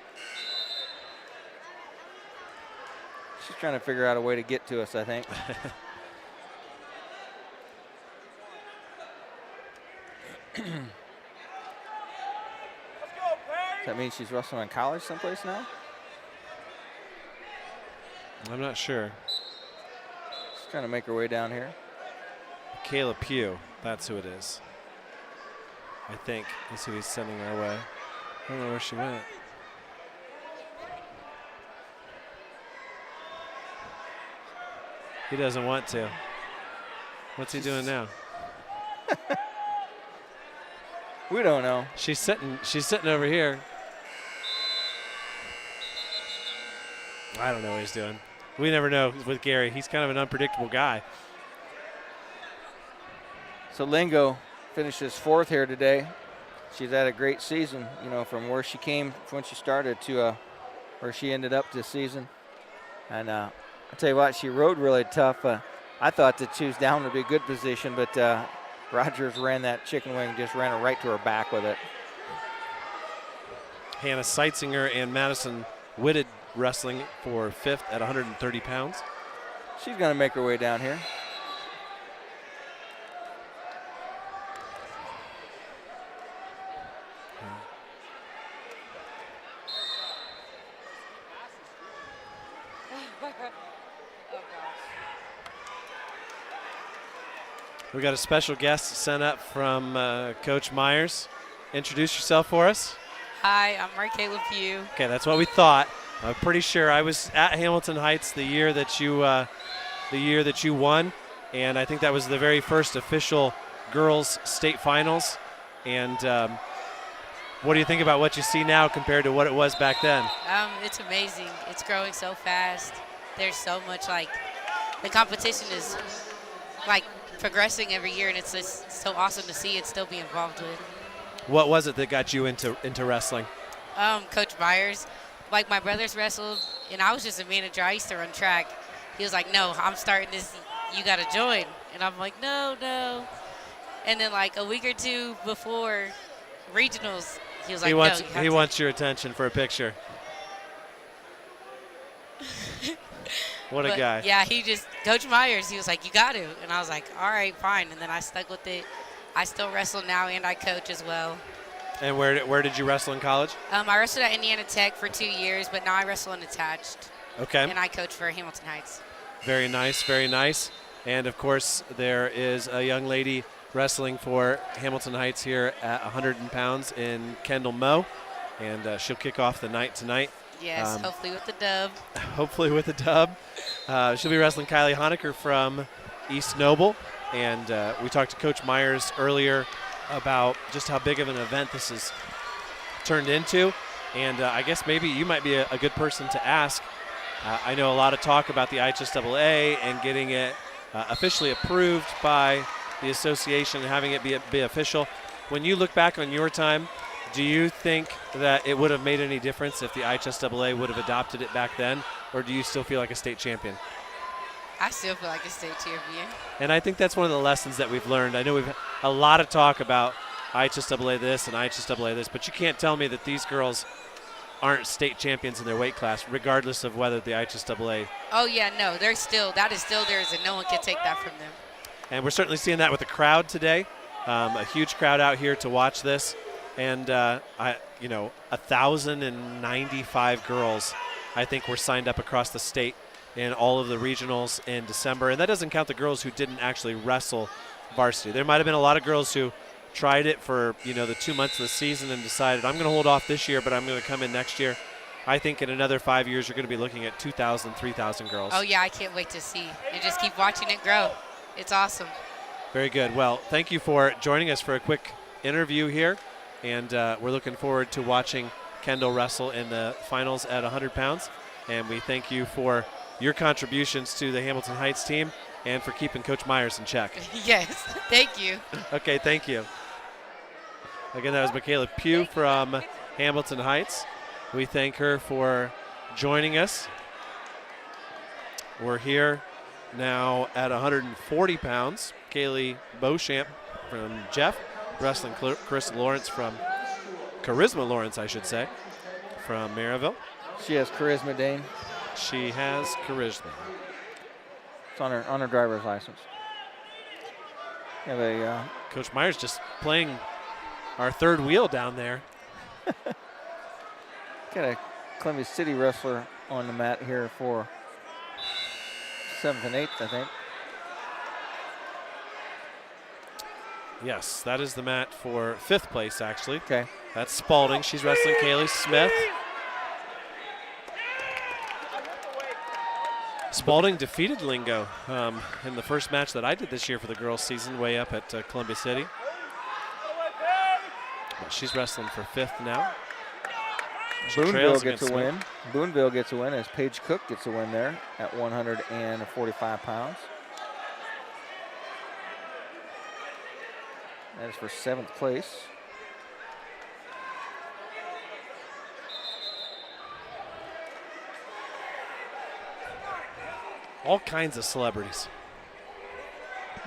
She's trying to figure out a way to get to us, I think. Does that mean she's wrestling in college someplace now? I'm not sure. She's trying to make her way down here. Kayla Pugh, that's who it is. I think is who he's sending our way. I don't know where she went. He doesn't want to. What's he doing now? We don't know. She's sitting over here. I don't know what he's doing. We never know with Gary. He's kind of an unpredictable guy. So Lingo finishes 4th here today. She's had a great season, you know, from where she came when she started to where she ended up this season. And I'll tell you what, she rode really tough. I thought that she was down would be a good position, but Rogers ran that chicken wing, just ran her right to her back with it. Hannah Seitzinger and Madison Whitted wrestling for 5th at 130 pounds. She's going to make her way down here. We got a special guest sent up from Coach Myers. Introduce yourself for us. Hi, I'm Markayla Pugh. Okay, that's what we thought. I'm pretty sure I was at Hamilton Heights the year that you won, and I think that was the very first official girls state finals. And what do you think about what you see now compared to what it was back then? It's amazing. It's growing so fast. There's so much, like, the competition is like progressing every year, and it's just so awesome to see it still be involved with. What was it that got you into wrestling? Coach Myers. Like, my brothers wrestled, and I was just a manager. I used to run track. He was like, no, I'm starting this. You got to join. And I'm like, no. And then, like, a week or two before regionals, he was like, he wants your attention for a picture. What a guy. Yeah, Coach Myers, he was like, you got to. And I was like, all right, fine. And then I stuck with it. I still wrestle now, and I coach as well. And where did you wrestle in college? I wrestled at Indiana Tech for 2 years, but now I wrestle in attached. Okay. And I coach for Hamilton Heights. Very nice, very nice. And, of course, there is a young lady wrestling for Hamilton Heights here at 100 pounds in Kendall Moe. And she'll kick off the night tonight. Yes, hopefully with the dub. Hopefully with the dub. She'll be wrestling Kylie Honecker from East Noble. And we talked to Coach Myers earlier about just how big of an event this has turned into. And I guess maybe you might be a good person to ask. I know a lot of talk about the IHSAA and getting it officially approved by the association and having it be official. When you look back on your time, do you think that it would have made any difference if the IHSAA would have adopted it back then, or do you still feel like a state champion? I still feel like a state champion. And I think that's one of the lessons that we've learned. I know we've had a lot of talk about IHSAA this and IHSAA this, but you can't tell me that these girls aren't state champions in their weight class, regardless of whether the IHSAA. Oh, yeah, no, that is still theirs, and no one can take that from them. And we're certainly seeing that with the crowd today. A huge crowd out here to watch this. And, 1,095 girls, I think, were signed up across the state in all of the regionals in December. And that doesn't count the girls who didn't actually wrestle varsity. There might have been a lot of girls who tried it for, the 2 months of the season and decided, I'm going to hold off this year, but I'm going to come in next year. I think in another 5 years, you're going to be looking at 2,000, 3,000 girls. Oh, yeah, I can't wait to see. And just keep watching it grow. It's awesome. Very good. Well, thank you for joining us for a quick interview here. And we're looking forward to watching Kendall wrestle in the finals at 100 pounds. And we thank you for your contributions to the Hamilton Heights team and for keeping Coach Myers in check. Yes, thank you. Okay, thank you. Again, that was Michaela Pugh from Hamilton Heights. We thank her for joining us. We're here now at 140 pounds. Kaylee Beauchamp from Jeff, wrestling Charisma Lawrence, I should say, from Maryville. She has charisma, Dane. She has charisma. It's on her driver's license. Coach Myers just playing our third wheel down there. Got a Columbia City wrestler on the mat here for 7th and 8th, I think. Yes, that is the mat for 5th place, actually. Okay. That's Spalding. She's wrestling Kaylee Smith. Spalding defeated Lingo in the first match that I did this year for the girls' season, way up at Columbia City. But she's wrestling for 5th now. Boonville gets a win. Boonville gets a win as Paige Cook gets a win there at 145 pounds. That is for 7th place. All kinds of celebrities.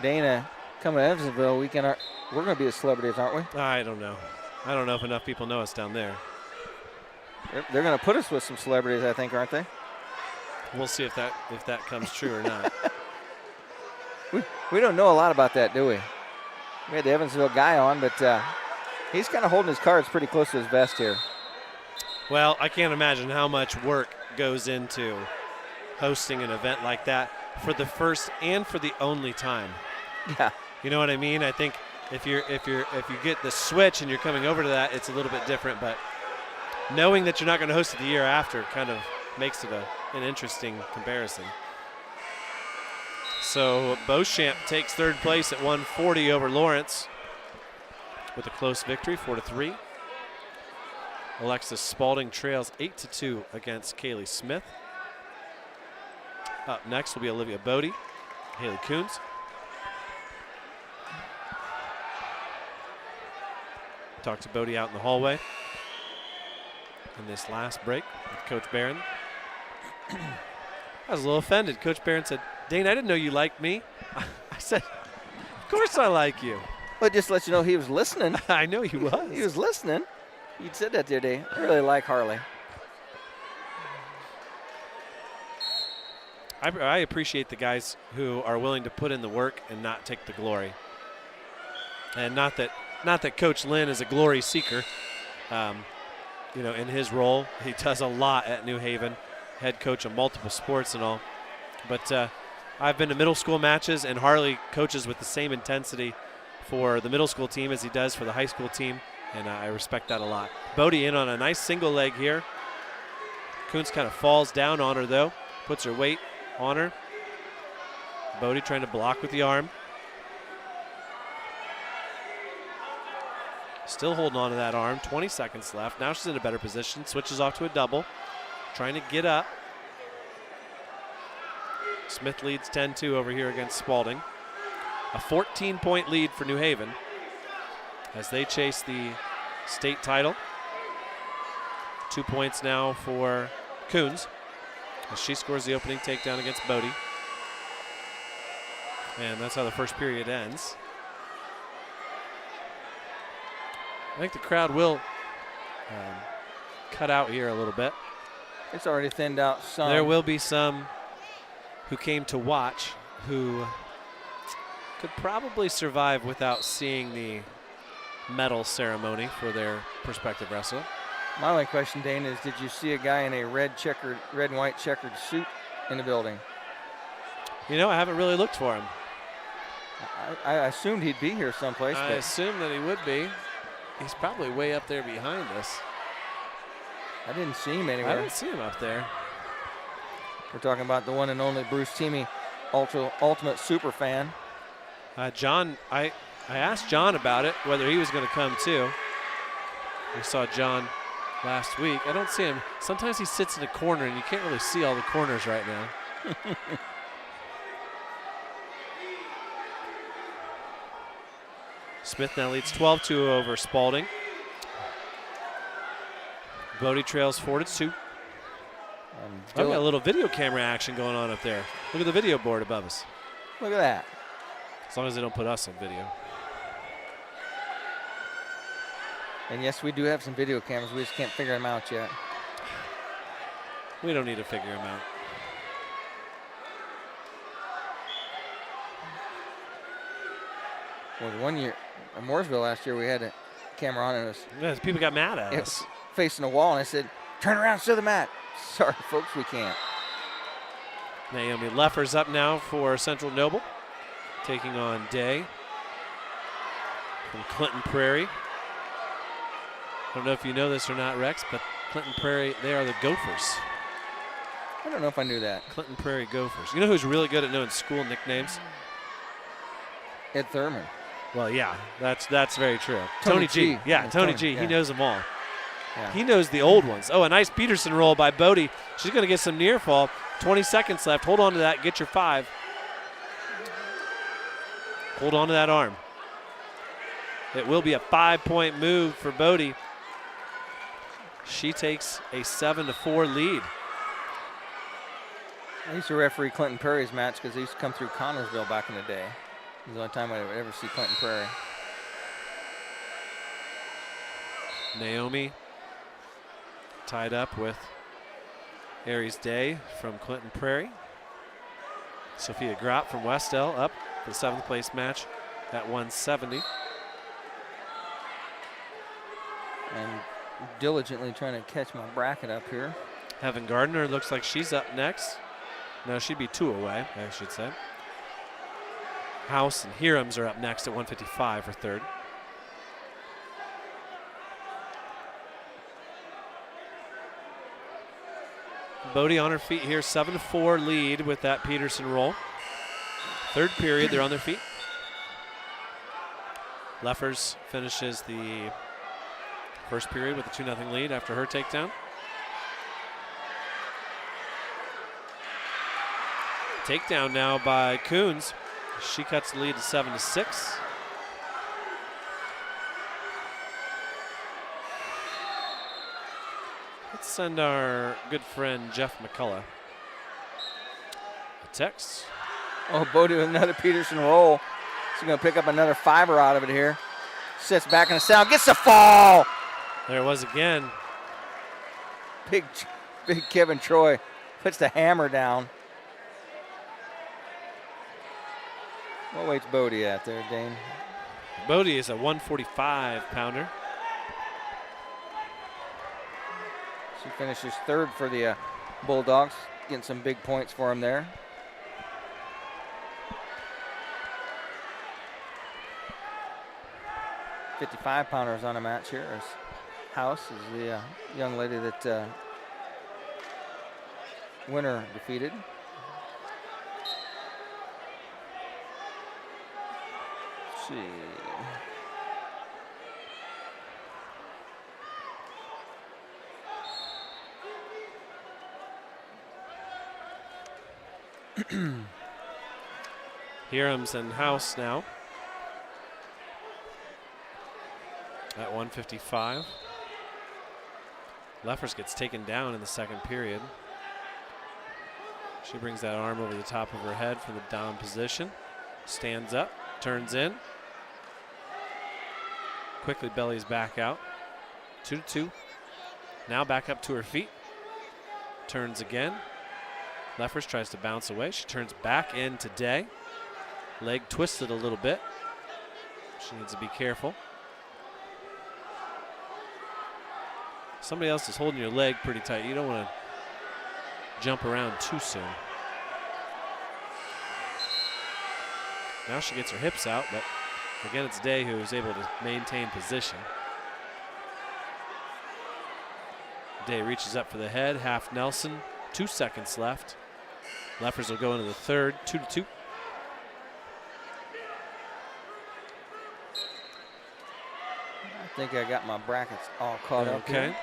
Dana, coming to Evansville weekend, we're going to be the celebrities, aren't we? I don't know. I don't know if enough people know us down there. They're going to put us with some celebrities, I think, aren't they? We'll see if that comes true or not. We don't know a lot about that, do we? We had the Evansville guy on, but he's kind of holding his cards pretty close to his vest here. Well, I can't imagine how much work goes into hosting an event like that for the first and for the only time. Yeah. You know what I mean? I think if you get the switch and you're coming over to that, it's a little bit different, but knowing that you're not going to host it the year after kind of makes it an interesting comparison. So Beauchamp takes 3rd place at 140 over Lawrence with a close victory, 4-3. Alexis Spalding trails 8-2 against Kaylee Smith. Up next will be Olivia Bodie, Haley Coons. Talked to Bodie out in the hallway in this last break with Coach Barron. I was a little offended. Coach Barron said, Dane, I didn't know you liked me. I said, of course I like you. Well, just to let you know he was listening. I know he was. He was listening. You said that the other day. I really like Harley. I appreciate the guys who are willing to put in the work and not take the glory. And not that Coach Lynn is a glory seeker. In his role, he does a lot at New Haven, head coach of multiple sports and all. But I've been to middle school matches, and Harley coaches with the same intensity for the middle school team as he does for the high school team, and I respect that a lot. Bodie in on a nice single leg here. Coons kind of falls down on her, though, puts her weight on her. Bodie trying to block with the arm. Still holding on to that arm, 20 seconds left. Now she's in a better position, switches off to a double, trying to get up. Smith leads 10-2 over here against Spalding. A 14-point lead for New Haven as they chase the state title. 2 points now for Coons as she scores the opening takedown against Bodie. And that's how the first period ends. I think the crowd will cut out here a little bit. It's already thinned out some. There will be some who came to watch who could probably survive without seeing the medal ceremony for their prospective wrestler. My only question, Dane, is did you see a guy in a red and white checkered suit in the building? You know, I haven't really looked for him. I assumed he'd be here someplace. I assumed that he would be. He's probably way up there behind us. I didn't see him anywhere. I didn't see him up there. We're talking about the one and only Bruce Teamy, ultimate super fan. John, I asked John about it, whether he was going to come too. We saw John last week. I don't see him. Sometimes he sits in a corner and you can't really see all the corners right now. Smith now leads 12-2 over Spalding. Bodie trails 4-2. I've got a little video camera action going on up there. Look at the video board above us. Look at that. As long as they don't put us on video. And yes, we do have some video cameras. We just can't figure them out yet. We don't need to figure them out. Well, 1 year, in Mooresville last year, we had a camera on and people got mad at us. Facing the wall, and I said, turn around, show the mat. Sorry, folks, we can't. Naomi Leffer's up now for Central Noble, taking on Day from Clinton Prairie. I don't know if you know this or not, Rex, but Clinton Prairie, they are the Gophers. I don't know if I knew that. Clinton Prairie Gophers. You know who's really good at knowing school nicknames? Ed Thurman. Well, yeah, that's very true. Tony G. Yeah, Tony G. Yeah. He knows them all. Yeah. He knows the old ones. Oh, a nice Peterson roll by Bodie. She's going to get some near fall. 20 seconds left. Hold on to that. Get your 5. Hold on to that arm. It will be a 5-point move for Bodie. She takes a 7-4 lead. I used to referee Clinton Prairie's match because they used to come through Connorsville back in the day. It was the only time I would ever see Clinton Prairie. Naomi tied up with Aries Day from Clinton Prairie. Sophia Gropp from Westell up for the 7th place match at 170. And diligently trying to catch my bracket up here. Heaven Gardner looks like she's up next. No, she'd be 2 away, I should say. House and Hirams are up next at 155 for 3rd. Bodie on her feet here, 7-4 lead with that Peterson roll. 3rd period, they're on their feet. Leffers finishes the 1st period with a 2-0 lead after her takedown. Takedown now by Coons. She cuts the lead to 7-6. Let's send our good friend Jeff McCullough a text. Oh, Bodie with another Peterson roll. She's going to pick up another 5er out of it here. Sits back in the saddle, gets the fall. There it was again. Big Kevin Troy puts the hammer down. What weight's Bodie at there, Dane? Bodie is a 145-pounder. She finishes 3rd for the Bulldogs, getting some big points for him there. $55-pounders on a match here. As House is the young lady that Winter defeated. Let's see. Hirams and House now at 155. Leffers gets taken down in the 2nd period. She brings that arm over the top of her head from the down position. Stands up, turns in. Quickly bellies back out. 2-2. Now back up to her feet. Turns again. Leffers tries to bounce away. She turns back in today. Leg twisted a little bit. She needs to be careful. Somebody else is holding your leg pretty tight. You don't want to jump around too soon. Now she gets her hips out, but again, it's Day who is able to maintain position. Day reaches up for the head, half Nelson, 2 seconds left. Leffers will go into the third, 2-2. I think I got my brackets all caught up. Okay.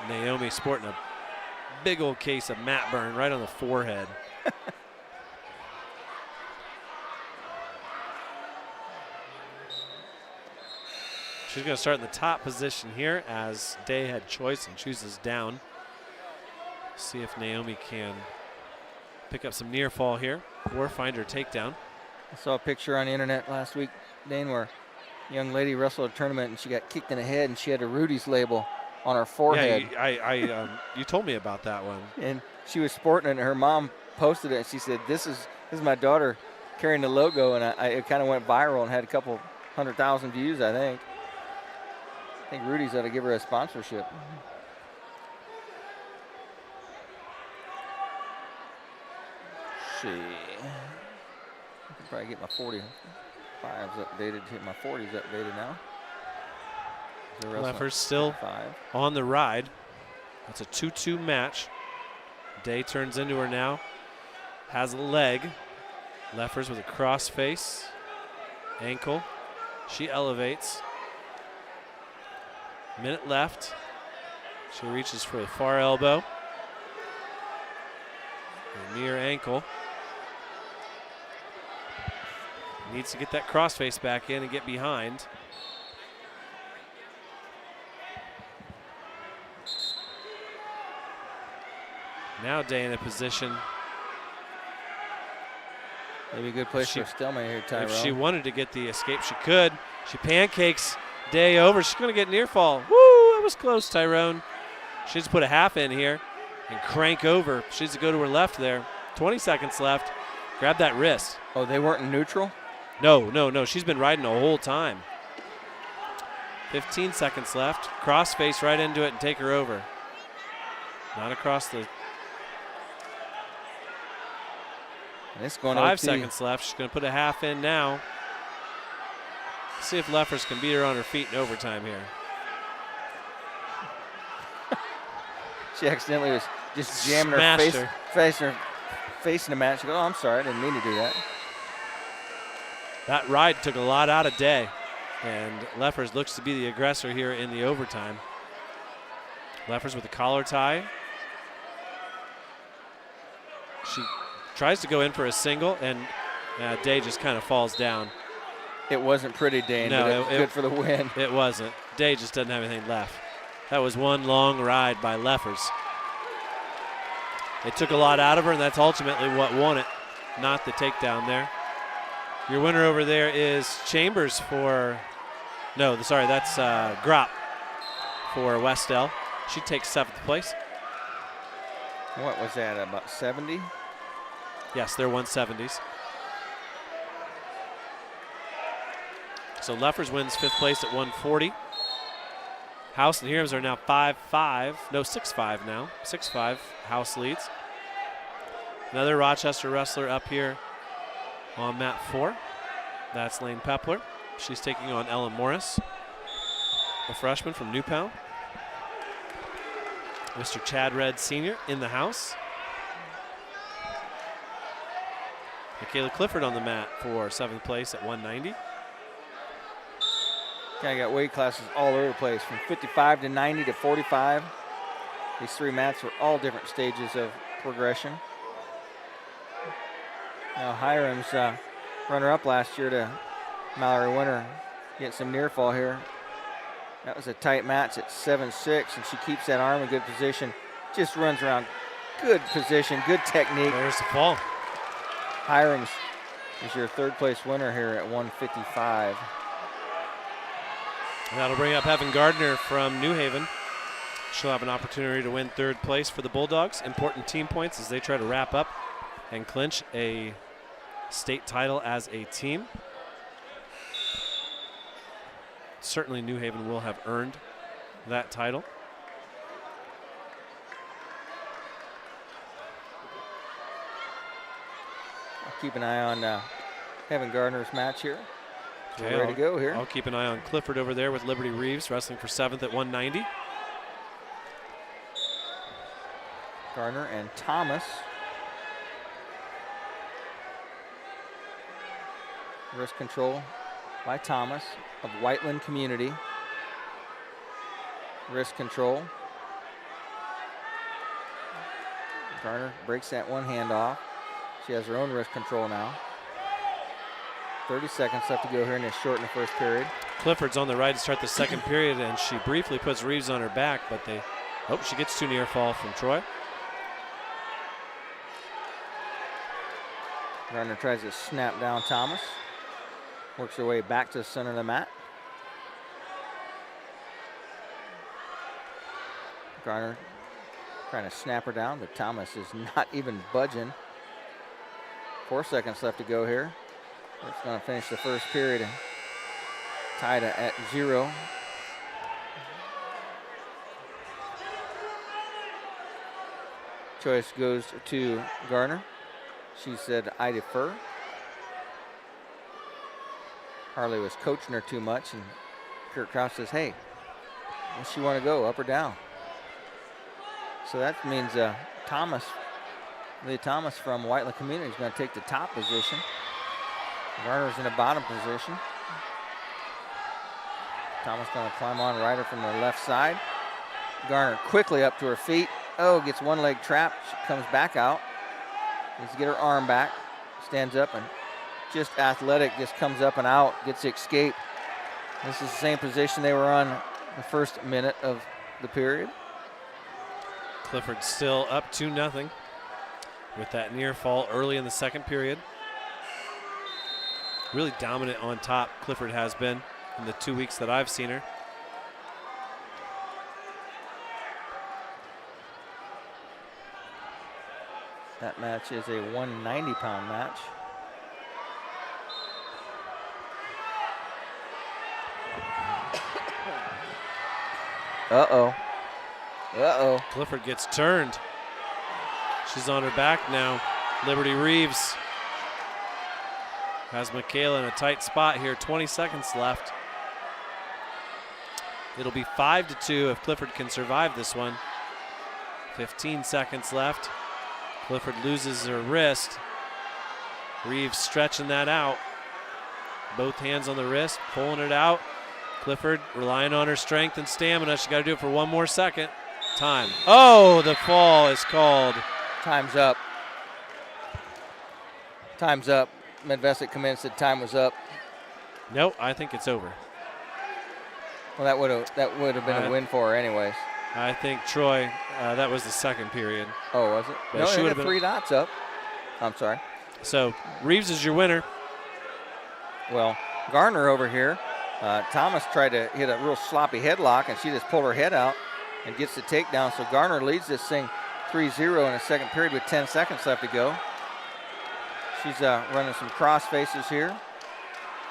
Naomi sporting a big old case of mat burn right on the forehead. She's going to start in the top position here as Day had choice and chooses down. See if Naomi can pick up some near fall here or find her takedown. I saw a picture on the internet last week, Dane, where a young lady wrestled a tournament and she got kicked in the head and she had a Rudy's label on her forehead. Yeah, you told me about that one. And she was sporting it and her mom posted it and she said, this is my daughter carrying the logo, and it kind of went viral and had a couple 100,000 views, I think. I think Rudy's ought to give her a sponsorship. See. I can probably get my 45s updated. My 40s updated now. Leffers still on the ride. That's a 2-2 match. Day turns into her now. Has a leg. Leffers with a cross face. Ankle. She elevates. Minute left. She reaches for the far elbow. A near ankle. Needs to get that crossface back in and get behind. Now Day in a position. Maybe a good place for a stalemate here, Tyrell. If she wanted to get the escape, she could. She pancakes Day over. She's going to get near fall. Woo, that was close, Tyrone. She needs to put a half in here and crank over. She needs to go to her left there. 20 seconds left. Grab that wrist. Oh, they weren't in neutral? No. She's been riding the whole time. 15 seconds left. Cross face right into it and take her over. Not across the. It's going 5 OT. seconds left. She's going to put a half in now. See if Leffers can beat her on her feet in overtime here. She accidentally was just jamming her face in the mat. She goes, oh, I'm sorry, I didn't mean to do that. That ride took a lot out of Day, and Leffers looks to be the aggressor here in the overtime. Leffers with the collar tie. She tries to go in for a single, and Day just kind of falls down. It wasn't pretty, Dane, but it was good for the win. It wasn't. Day just doesn't have anything left. That was one long ride by Leffers. It took a lot out of her, and that's ultimately what won it, not the takedown there. Your winner over there is Chambers for, that's Gropp for Westell. She takes 7th place. What was that, about 70? Yes, they're 170s. So Leffers wins 5th place at 140. House and Hiram's are now 5-5. No, 6-5 now. 6-5, House leads. Another Rochester wrestler up here on mat 4. That's Lane Pepler. She's taking on Ellen Morris, a freshman from New Palm. Mr. Chad Red Sr. in the house. Michaela Clifford on the mat for 7th place at 190. Kind of got weight classes all over the place, from 55 to 90 to 45. These 3 mats were all different stages of progression. Now Hiram's runner-up last year to Mallerie Winter, getting some near fall here. That was a tight match at 7-6, and she keeps that arm in good position. Just runs around, good position, good technique. There's the fall. Hiram's is your 3rd place winner here at 155. That'll bring up Heaven Gardner from New Haven. She'll have an opportunity to win 3rd place for the Bulldogs. Important team points as they try to wrap up and clinch a state title as a team. Certainly New Haven will have earned that title. I'll keep an eye on Kevin Gardner's match here. So Okay, we're ready to go here. I'll keep an eye on Clifford over there with Liberty Reeves wrestling for 7th at 190. Gardner and Thomas. Wrist control by Thomas of Whiteland Community. Wrist control. Gardner breaks that one hand off. She has her own wrist control now. 30 seconds left to go here in this short in the first period. Clifford's on the right to start the second period, and she briefly puts Reeves on her back, but she gets too near fall from Troy. Gardner tries to snap down Thomas. Works her way back to the center of the mat. Gardner trying to snap her down, but Thomas is not even budging. 4 seconds left to go here. It's going to finish the first period tied at 0. Choice goes to Gardner. She said, "I defer." Harley was coaching her too much, and Kurt Kraus says, "Hey, does she want to go up or down?" So that means Lee Thomas from Whiteland Community is going to take the top position. Gardner's in the bottom position. Thomas going to climb on rider from the left side. Gardner quickly up to her feet. Oh, gets one leg trapped. She comes back out. Needs to get her arm back. Stands up and just athletic, just comes up and out, gets the escape. This is the same position they were on the first minute of the period. Clifford still up 2-0 with that near fall early in the second period. Really dominant on top, Clifford has been in the 2 weeks that I've seen her. That match is a 190-pound match. Uh-oh. Uh-oh. Clifford gets turned. She's on her back now. Liberty Reeves has Michaela in a tight spot here. 20 seconds left. It'll be 5-2 if Clifford can survive this one. 15 seconds left. Clifford loses her wrist. Reeves stretching that out. Both hands on the wrist, pulling it out. Clifford relying on her strength and stamina. She got to do it for one more second. Time. Oh, the fall is called. Time's up. Time's up. Medvesic come in and said time was up. Nope, I think it's over. Well, that would have been a win for her anyways. I think Troy, that was the second period. Oh, was it? But No, she they would had have 3 dots up. I'm sorry. So Reeves is your winner. Well, Gardner over here, Thomas tried to hit a real sloppy headlock, and she just pulled her head out and gets the takedown. So Gardner leads this thing 3-0 in the second period with 10 seconds left to go. She's running some cross faces here.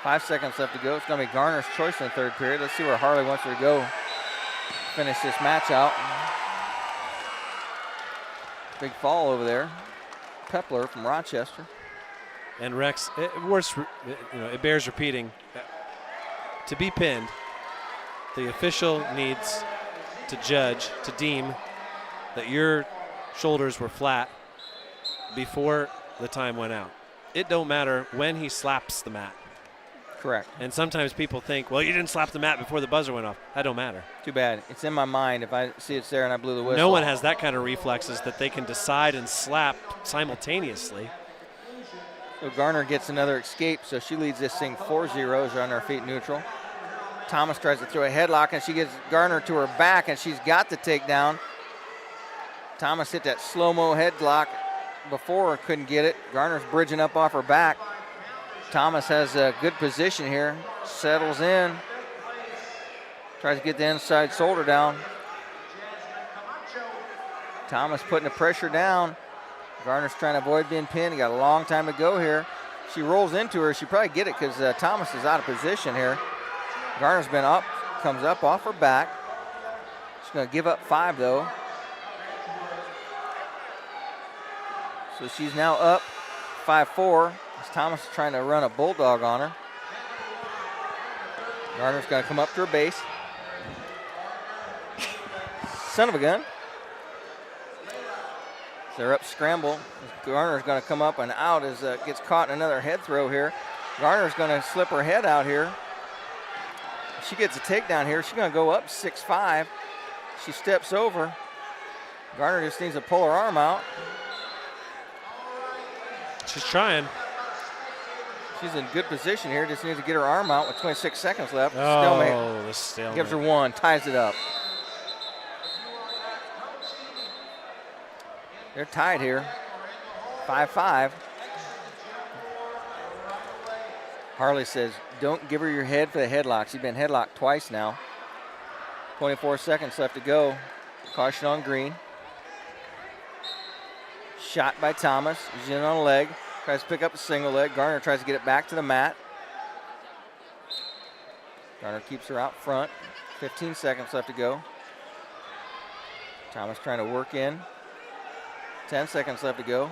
5 seconds left to go. It's going to be Gardner's choice in the third period. Let's see where Harley wants her to go. Finish this match out. Big fall over there. Pepler from Rochester. And Rex, it bears repeating. To be pinned, the official needs to judge, to deem that your shoulders were flat before the time went out. It don't matter when he slaps the mat. Correct. And sometimes people think, well, you didn't slap the mat before the buzzer went off. That don't matter. Too bad. It's in my mind if I see it's there and I blew the whistle. No one has that kind of reflexes that they can decide and slap simultaneously. So Gardner gets another escape, so she leads this thing 4-0. She's on her feet neutral. Thomas tries to throw a headlock, and she gets Gardner to her back, and she's got the takedown. Thomas hit that slow-mo headlock before, couldn't get it. Gardner's bridging up off her back. Thomas has a good position here, settles in, tries to get the inside shoulder down. Thomas putting the pressure down. Gardner's trying to avoid being pinned. Got a long time to go here. She rolls into her. She probably get it because Thomas is out of position here. Gardner's been up, comes up off her back. She's going to give up 5 though. So she's now up 5-4 as Thomas is trying to run a bulldog on her. Gardner's going to come up to her base. Son of a gun. They're up scramble. Gardner's going to come up and out as gets caught in another head throw here. Gardner's going to slip her head out here. She gets a takedown here. She's going to go up 6-5. She steps over. Gardner just needs to pull her arm out. She's trying. She's in good position here. Just needs to get her arm out with 26 seconds left. Oh, the stalemate. Gives her 1, ties it up. They're tied here, 5-5. Harley says, don't give her your head for the headlock. She's been headlocked twice now. 24 seconds left to go. Caution on green. Shot by Thomas. She's in on a leg. Tries to pick up a single leg. Gardner tries to get it back to the mat. Gardner keeps her out front. 15 seconds left to go. Thomas trying to work in. 10 seconds left to go.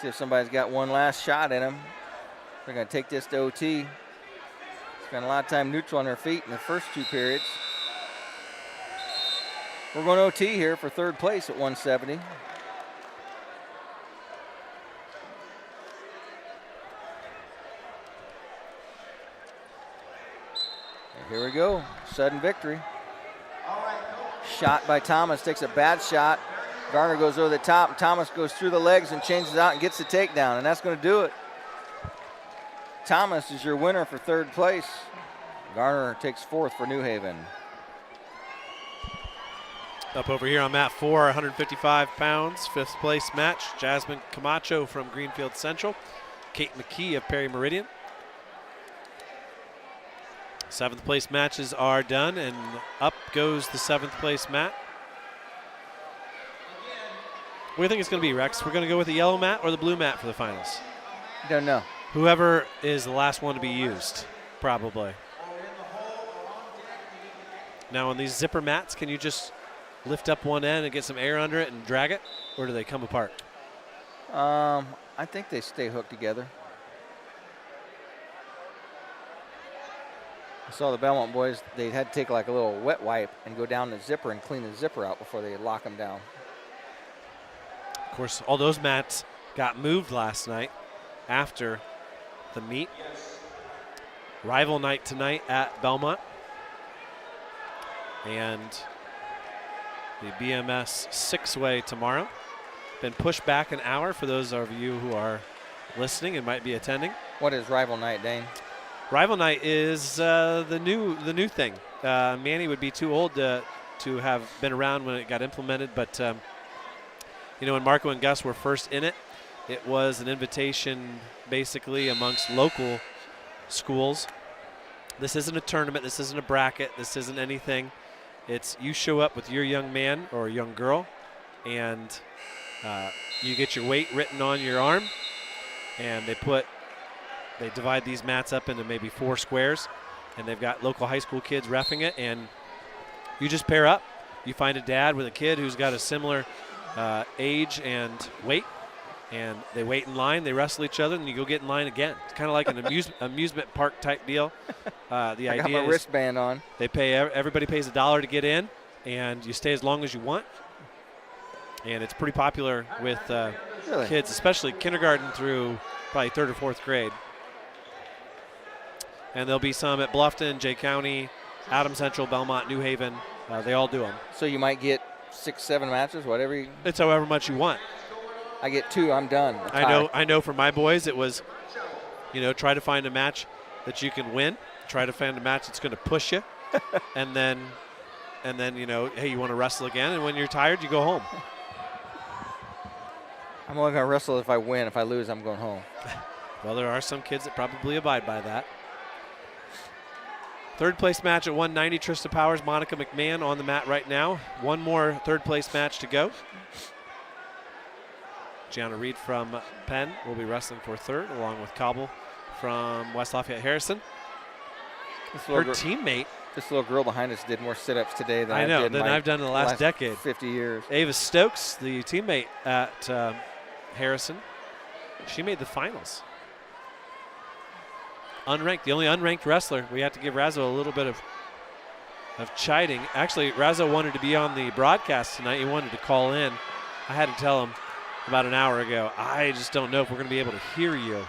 See if somebody's got one last shot in him. They're going to take this to OT. Spent a lot of time neutral on their feet in the first 2 periods. We're going to OT here for 3rd place at 170. And here we go. Sudden victory. Shot by Thomas. Takes a bad shot. Gardner goes over the top. Thomas goes through the legs and changes out and gets the takedown, and that's going to do it. Thomas is your winner for 3rd place. Gardner takes 4th for New Haven. Up over here on mat 4, 155 pounds, 5th place match. Jasmine Camacho from Greenfield Central. Kate McKee of Perry Meridian. 7th place matches are done, and up goes the 7th place mat. What do you think it's going to be, Rex? We're going to go with the yellow mat or the blue mat for the finals? Don't know. Whoever is the last one to be used, probably. Now on these zipper mats, can you just lift up one end and get some air under it and drag it, or do they come apart? I think they stay hooked together. I saw the Belmont boys, they had to take like a little wet wipe and go down the zipper and clean the zipper out before they lock them down. Of course, all those mats got moved last night after the meet. Rival night tonight at Belmont. And the BMS 6-way tomorrow. Been pushed back an hour for those of you who are listening and might be attending. What is Rival Night, Dane? Rival Night is the new thing. Manny would be too old to have been around when it got implemented, but you know, when Marco and Gus were first in it, it was an invitation basically amongst local schools. This isn't a tournament. This isn't a bracket. This isn't anything. It's you show up with your young man or young girl, and you get your weight written on your arm, and they divide these mats up into maybe 4 squares, and they've got local high school kids reffing it, and you just pair up. You find a dad with a kid who's got a similar age and weight, and they wait in line, they wrestle each other, and you go get in line again. It's kind of like an amusement park type deal. The I idea got my is wristband on. they pay, everybody pays $1 to get in, and you stay as long as you want. And it's pretty popular with Really? kids, especially kindergarten through probably 3rd or 4th grade. And there'll be some at Bluffton, Jay County, Adams Central, Belmont, New Haven. They all do them. So you might get 6, 7 matches, whatever. It's however much you want. I get 2, I'm done. I know for my boys it was, you know, try to find a match that you can win. Try to find a match that's going to push you. and then, you know, hey, you want to wrestle again, and when you're tired, you go home. I'm only going to wrestle if I win. If I lose, I'm going home. Well, there are some kids that probably abide by that. 3rd place match at 190, Trista Powers, Monica McMahon on the mat right now. One more 3rd place match to go. Gianna Reed from Penn will be wrestling for third, along with Cobble from West Lafayette Harrison. Her teammate. This little girl behind us did more sit-ups today than I've done in the last decade. 50 years. Ava Stokes, the teammate at Harrison, she made the finals. Unranked, the only unranked wrestler. We have to give Razzo a little bit of chiding. Actually, Razzo wanted to be on the broadcast tonight. He wanted to call in. I had to tell him about an hour ago, I just don't know if we're going to be able to hear you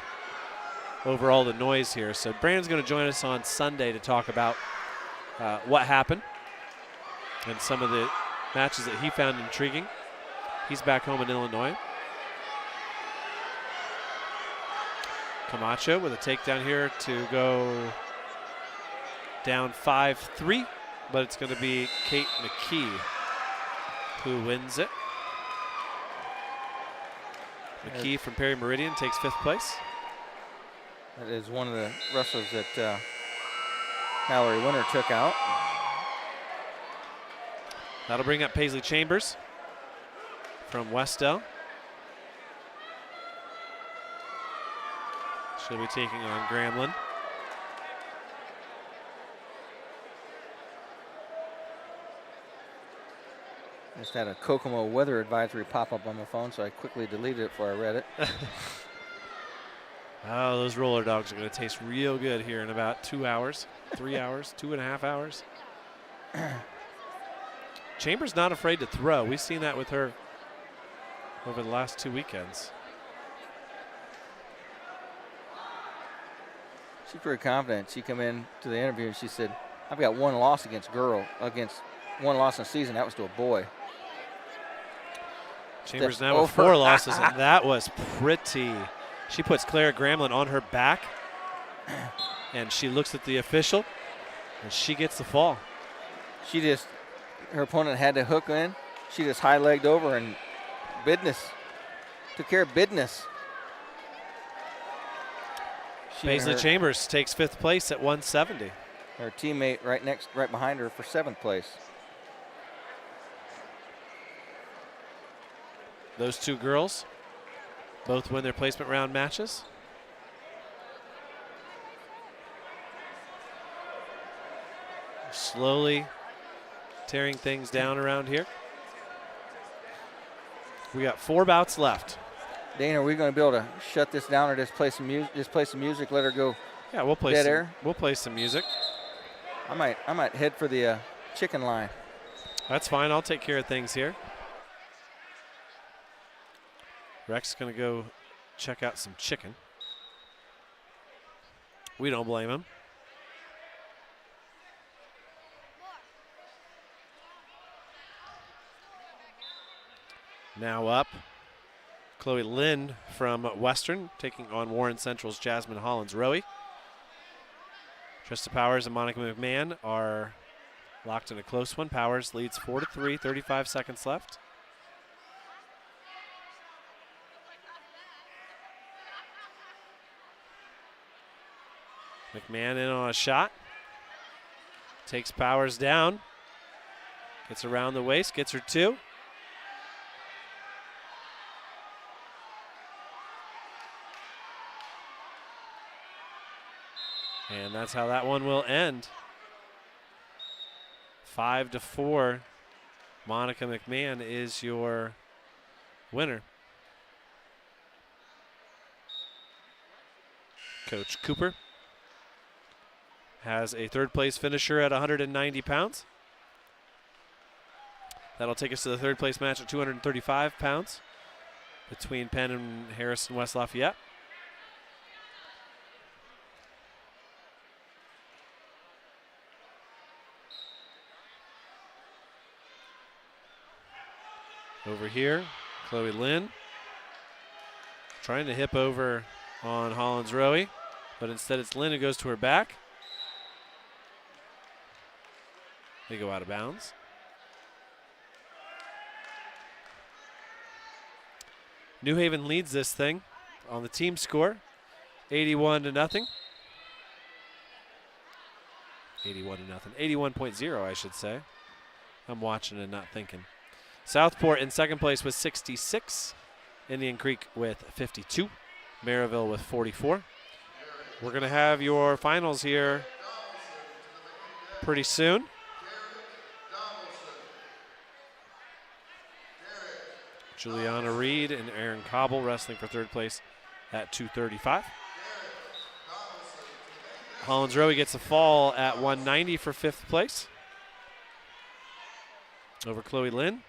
over all the noise here. So Brandon's going to join us on Sunday to talk about what happened and some of the matches that he found intriguing. He's back home in Illinois. Camacho with a takedown here to go down 5-3, but it's going to be Kate McKee who wins it. McKee from Perry Meridian takes 5th place. That is one of the wrestlers that Mallerie Winter took out. That'll bring up Paisley Chambers from Westell. She'll be taking on Grambling. Just had a Kokomo weather advisory pop up on my phone, so I quickly deleted it before I read it. Oh, those roller dogs are going to taste real good here in about 2 hours, 3 hours, 2.5 hours. Chambers not afraid to throw. We've seen that with her over the last 2 weekends. She's pretty confident. She come in to the interview and she said, I've got one loss against one loss in the season. That was to a boy. Chambers now with 4 losses, and that was pretty. She puts Clara Grambling on her back, and she looks at the official, and she gets the fall. Her opponent had to hook in. She just high-legged over and took care of business. Paisley Chambers takes 5th place at 170. Her teammate right behind her for 7th place. Those 2 girls both win their placement round matches. Slowly tearing things down around here. We got 4 bouts left. Dane, are we going to be able to shut this down or just play some music? Just play some music, let her go. Yeah, we'll play dead some. air. We'll play some music. I might head for the chicken line. That's fine. I'll take care of things here. Rex is going to go check out some chicken. We don't blame him. Now up, Chloe Lynn from Western taking on Warren Central's Jasmine Hollins-Rowe. Trista Powers and Monica McMahon are locked in a close one. Powers leads 4-3, 35 seconds left. McMahon in on a shot. Takes Powers down. Gets around the waist, gets her 2. And that's how that one will end. 5-4. Monica McMahon is your winner. Coach Cooper has a 3rd place finisher at 190 pounds. That'll take us to the 3rd place match at 235 pounds between Penn and Harrison West Lafayette. Over here, Chloe Lynn trying to hip over on Hollins-Rowe, but instead it's Lynn who goes to her back. They go out of bounds. New Haven leads this thing on the team score, 81-0. 81.0, I should say. I'm watching and not thinking. Southport in 2nd place with 66. Indian Creek with 52. Maryville with 44. We're going to have your finals here pretty soon. Juliana Reed and Aaron Cobble wrestling for third place at 235. Hollins Rowe gets a fall at 190 for fifth place over Chloe Lynn.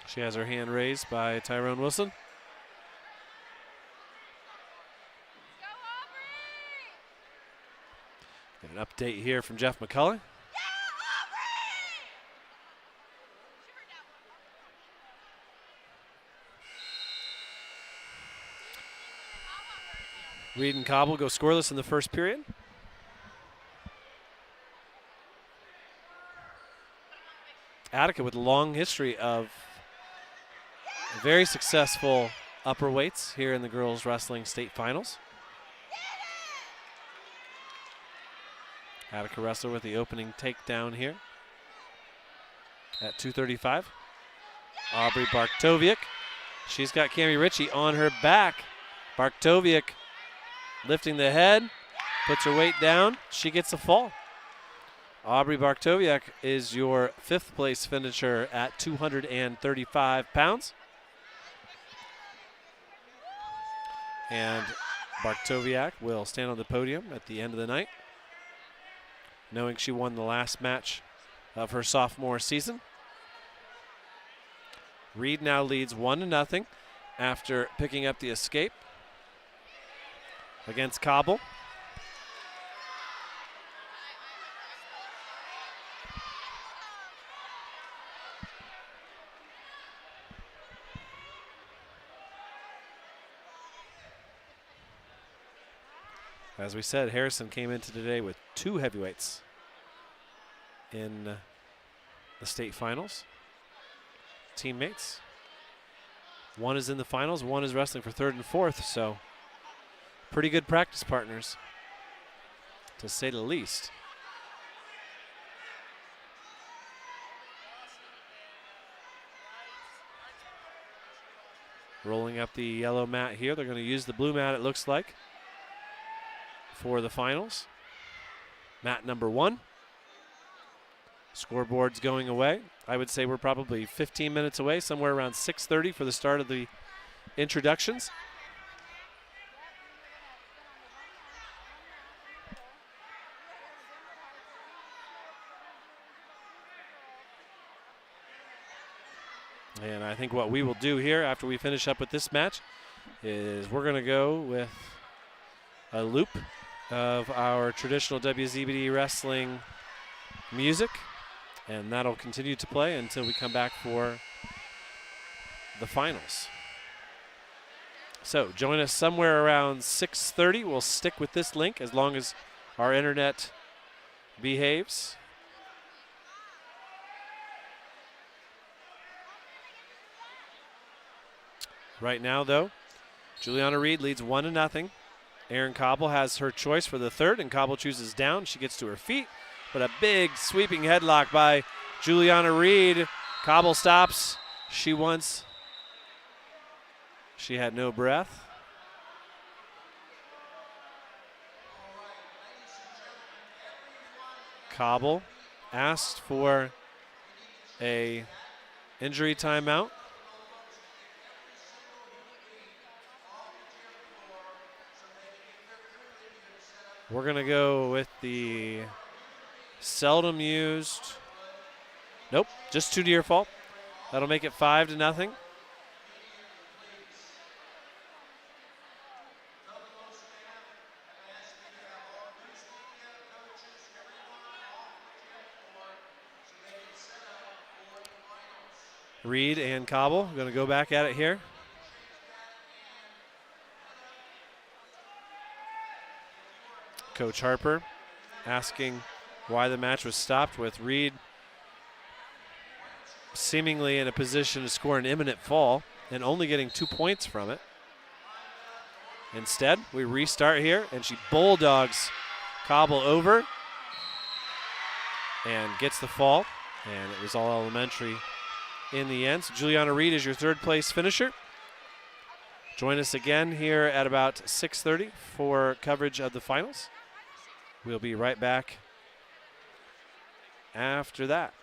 She has her hand raised by Tyrone Wilson. An update here from Jeff McCullough. Reed and Cobble go scoreless in the first period. Attica with a long history of very successful upper weights here in the girls wrestling state finals. Attica wrestler with the opening takedown here at 235. Aubrey Barktoviak. She's got Cami Ritchie on her back. Barktoviak lifting the head, puts her weight down. She gets a fall. Aubrey Barktoviak is your fifth place finisher at 235 pounds. And Barktoviak will stand on the podium at the end of the night, knowing she won the last match of her sophomore season. Reed now leads 1-0 after picking up the escape against Cobble. As we said, Harrison came into today with two heavyweights in the state finals. Teammates. One is in the finals, one is wrestling for third and fourth, so pretty good practice partners, to say the least. Rolling up the yellow mat here. They're going to use the blue mat, it looks like, for the finals. Mat number 1. Scoreboard's going away. I would say we're probably 15 minutes away, somewhere around 6:30 for the start of the introductions. And I think what we will do here after we finish up with this match is we're going to go with a loop of our traditional WZBD wrestling music, and that'll continue to play until we come back for the finals. So join us somewhere around 6:30. We'll stick with this link as long as our internet behaves. Right now, though, Juliana Reed leads 1-0. Erin Cobble has her choice for the third, and Cobble chooses down. She gets to her feet, but a big sweeping headlock by Juliana Reed. Cobble stops. She had no breath. Cobble asked for a injury timeout. We're going to go with the seldom used. Nope, just 2 to your fault. That'll make it 5-0. Reed and Cobble going to go back at it here. Coach Harper asking why the match was stopped, with Reed seemingly in a position to score an imminent fall and only getting 2 points from it. Instead, we restart here, and she bulldogs Cobble over and gets the fall. And it was all elementary in the end. So Juliana Reed is your third place finisher. Join us again here at about 6:30 for coverage of the finals. We'll be right back after that.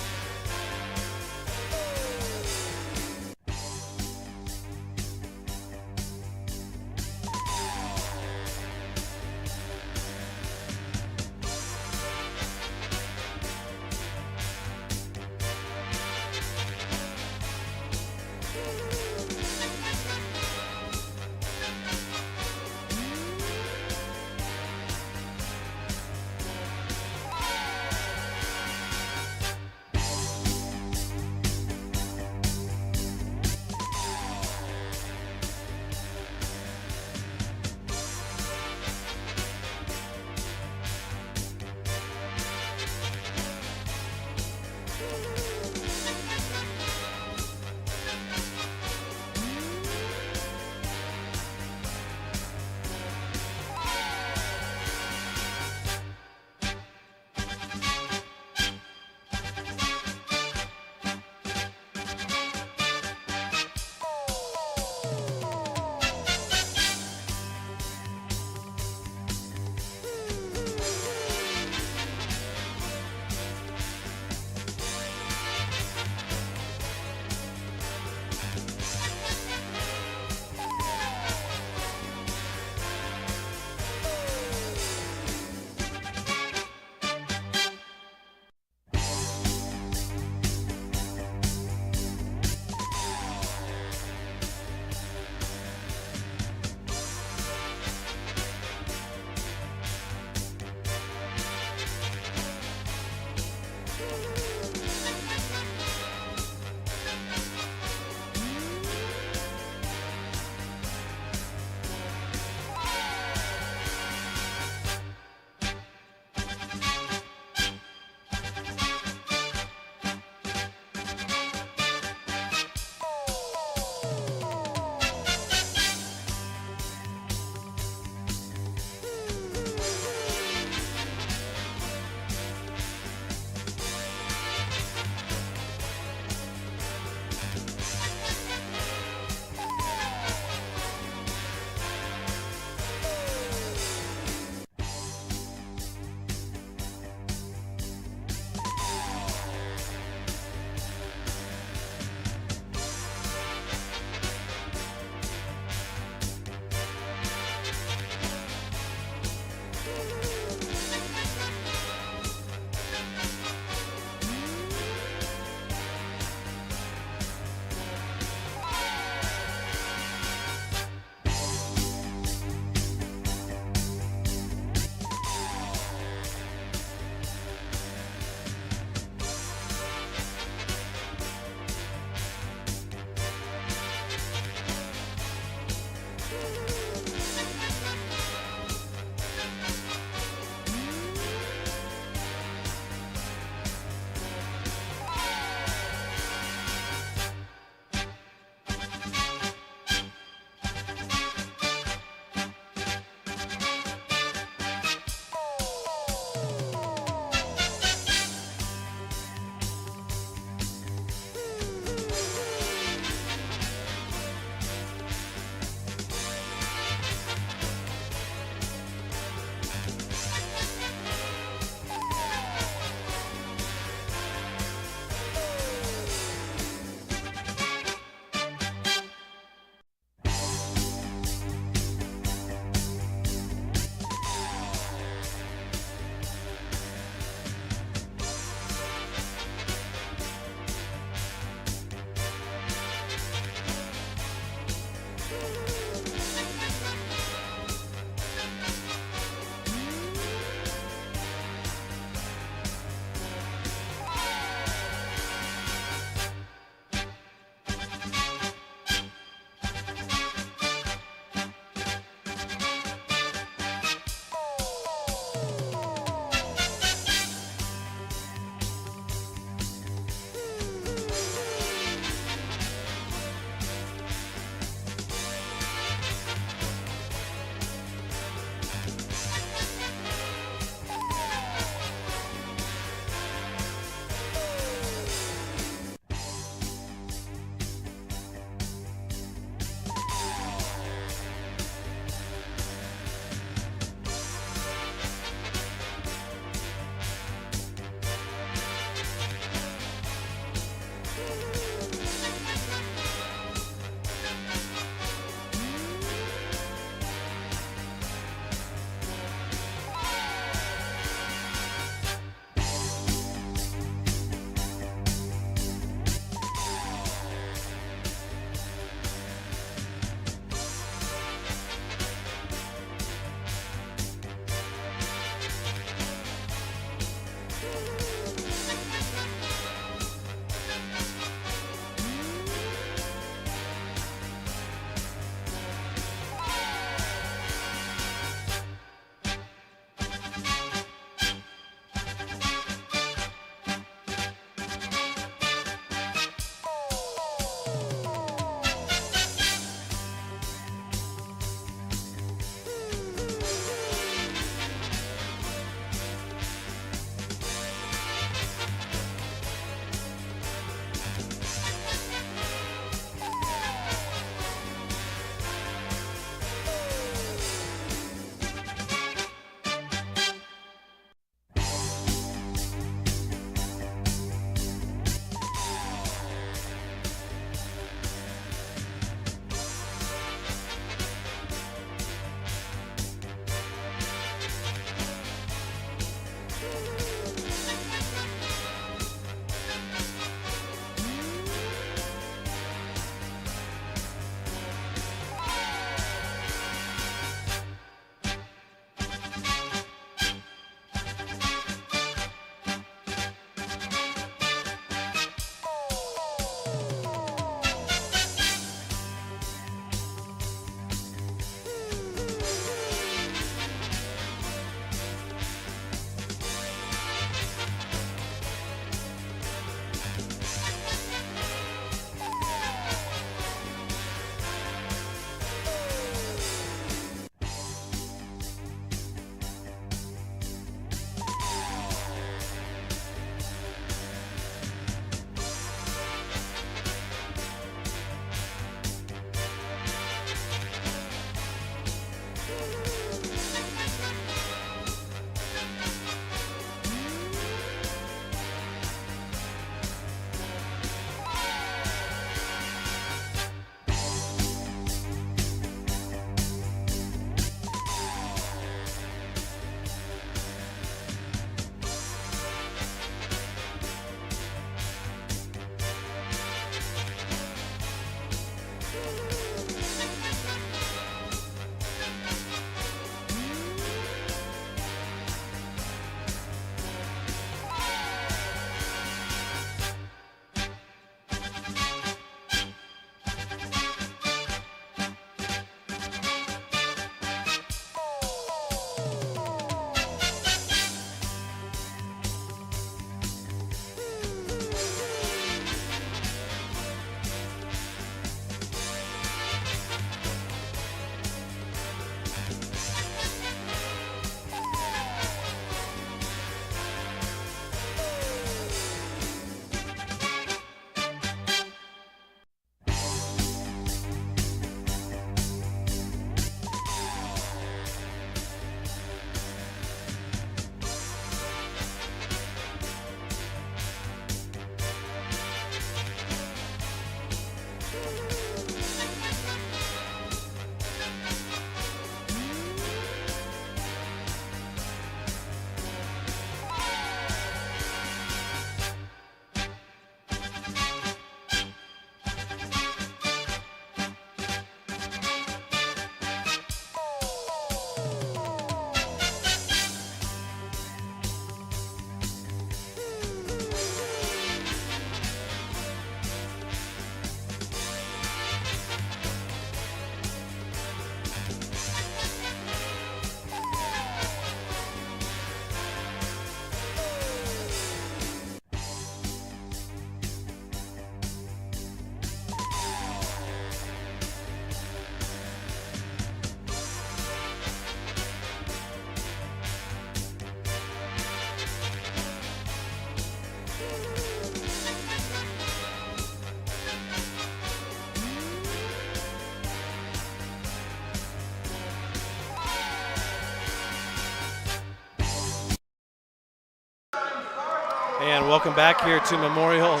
And welcome back here to Memorial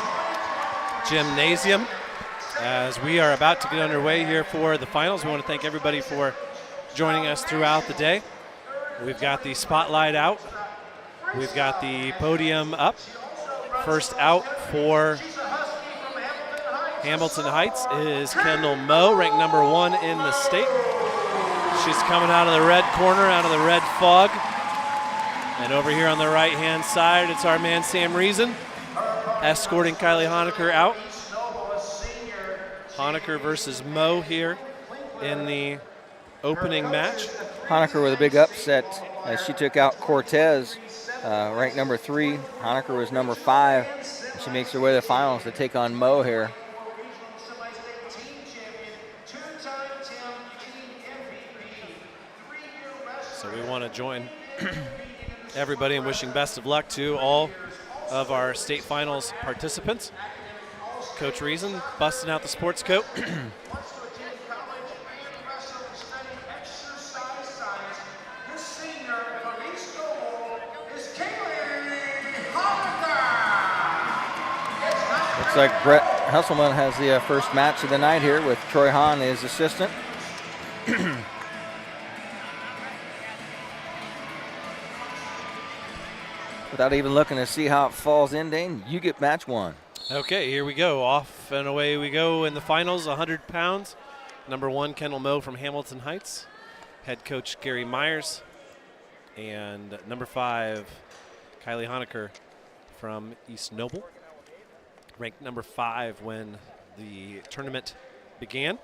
Gymnasium. As we are about to get underway here for the finals, we want to thank everybody for joining us throughout the day. We've got the spotlight out. We've got the podium up. First out for Hamilton Heights is Kendall Moe, ranked number 1 in the state. She's coming out of the red corner, out of the red fog. And over here on the right-hand side, it's our man Sam Reason escorting Kylie Honecker out. Honecker versus Moe here in the opening match. Honecker with a big upset as she took out Cortez, ranked number 3. Honecker was number 5. And she makes her way to the finals to take on Moe here. So we want to join everybody in wishing best of luck to all of our state finals participants. Coach Reason busting out the sports coat. Looks like Brett Hesselman has the first match of the night here with Troy Hahn, his assistant. Without even looking to see how it falls in, Dane, you get match 1. Okay, here we go. Off and away we go in the finals, 100 pounds. Number 1, Kendall Moe from Hamilton Heights. Head coach Gary Myers. And number 5, Kylie Honecker from East Noble. Ranked number 5 when the tournament began.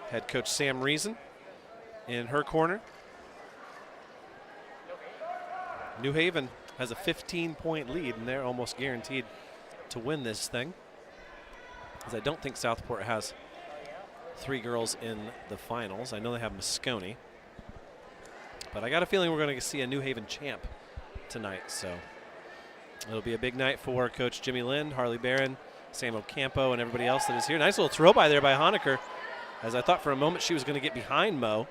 Head coach Sam Reason in her corner. New Haven has a 15-point lead, and they're almost guaranteed to win this thing, because I don't think Southport has 3 girls in the finals. I know they have Moscone, but I got a feeling we're going to see a New Haven champ tonight, so it'll be a big night for Coach Jimmy Lind, Harley Barron, Sam Ocampo, and everybody else that is here. Nice little throw by there by Honecker, as I thought for a moment she was going to get behind Moe.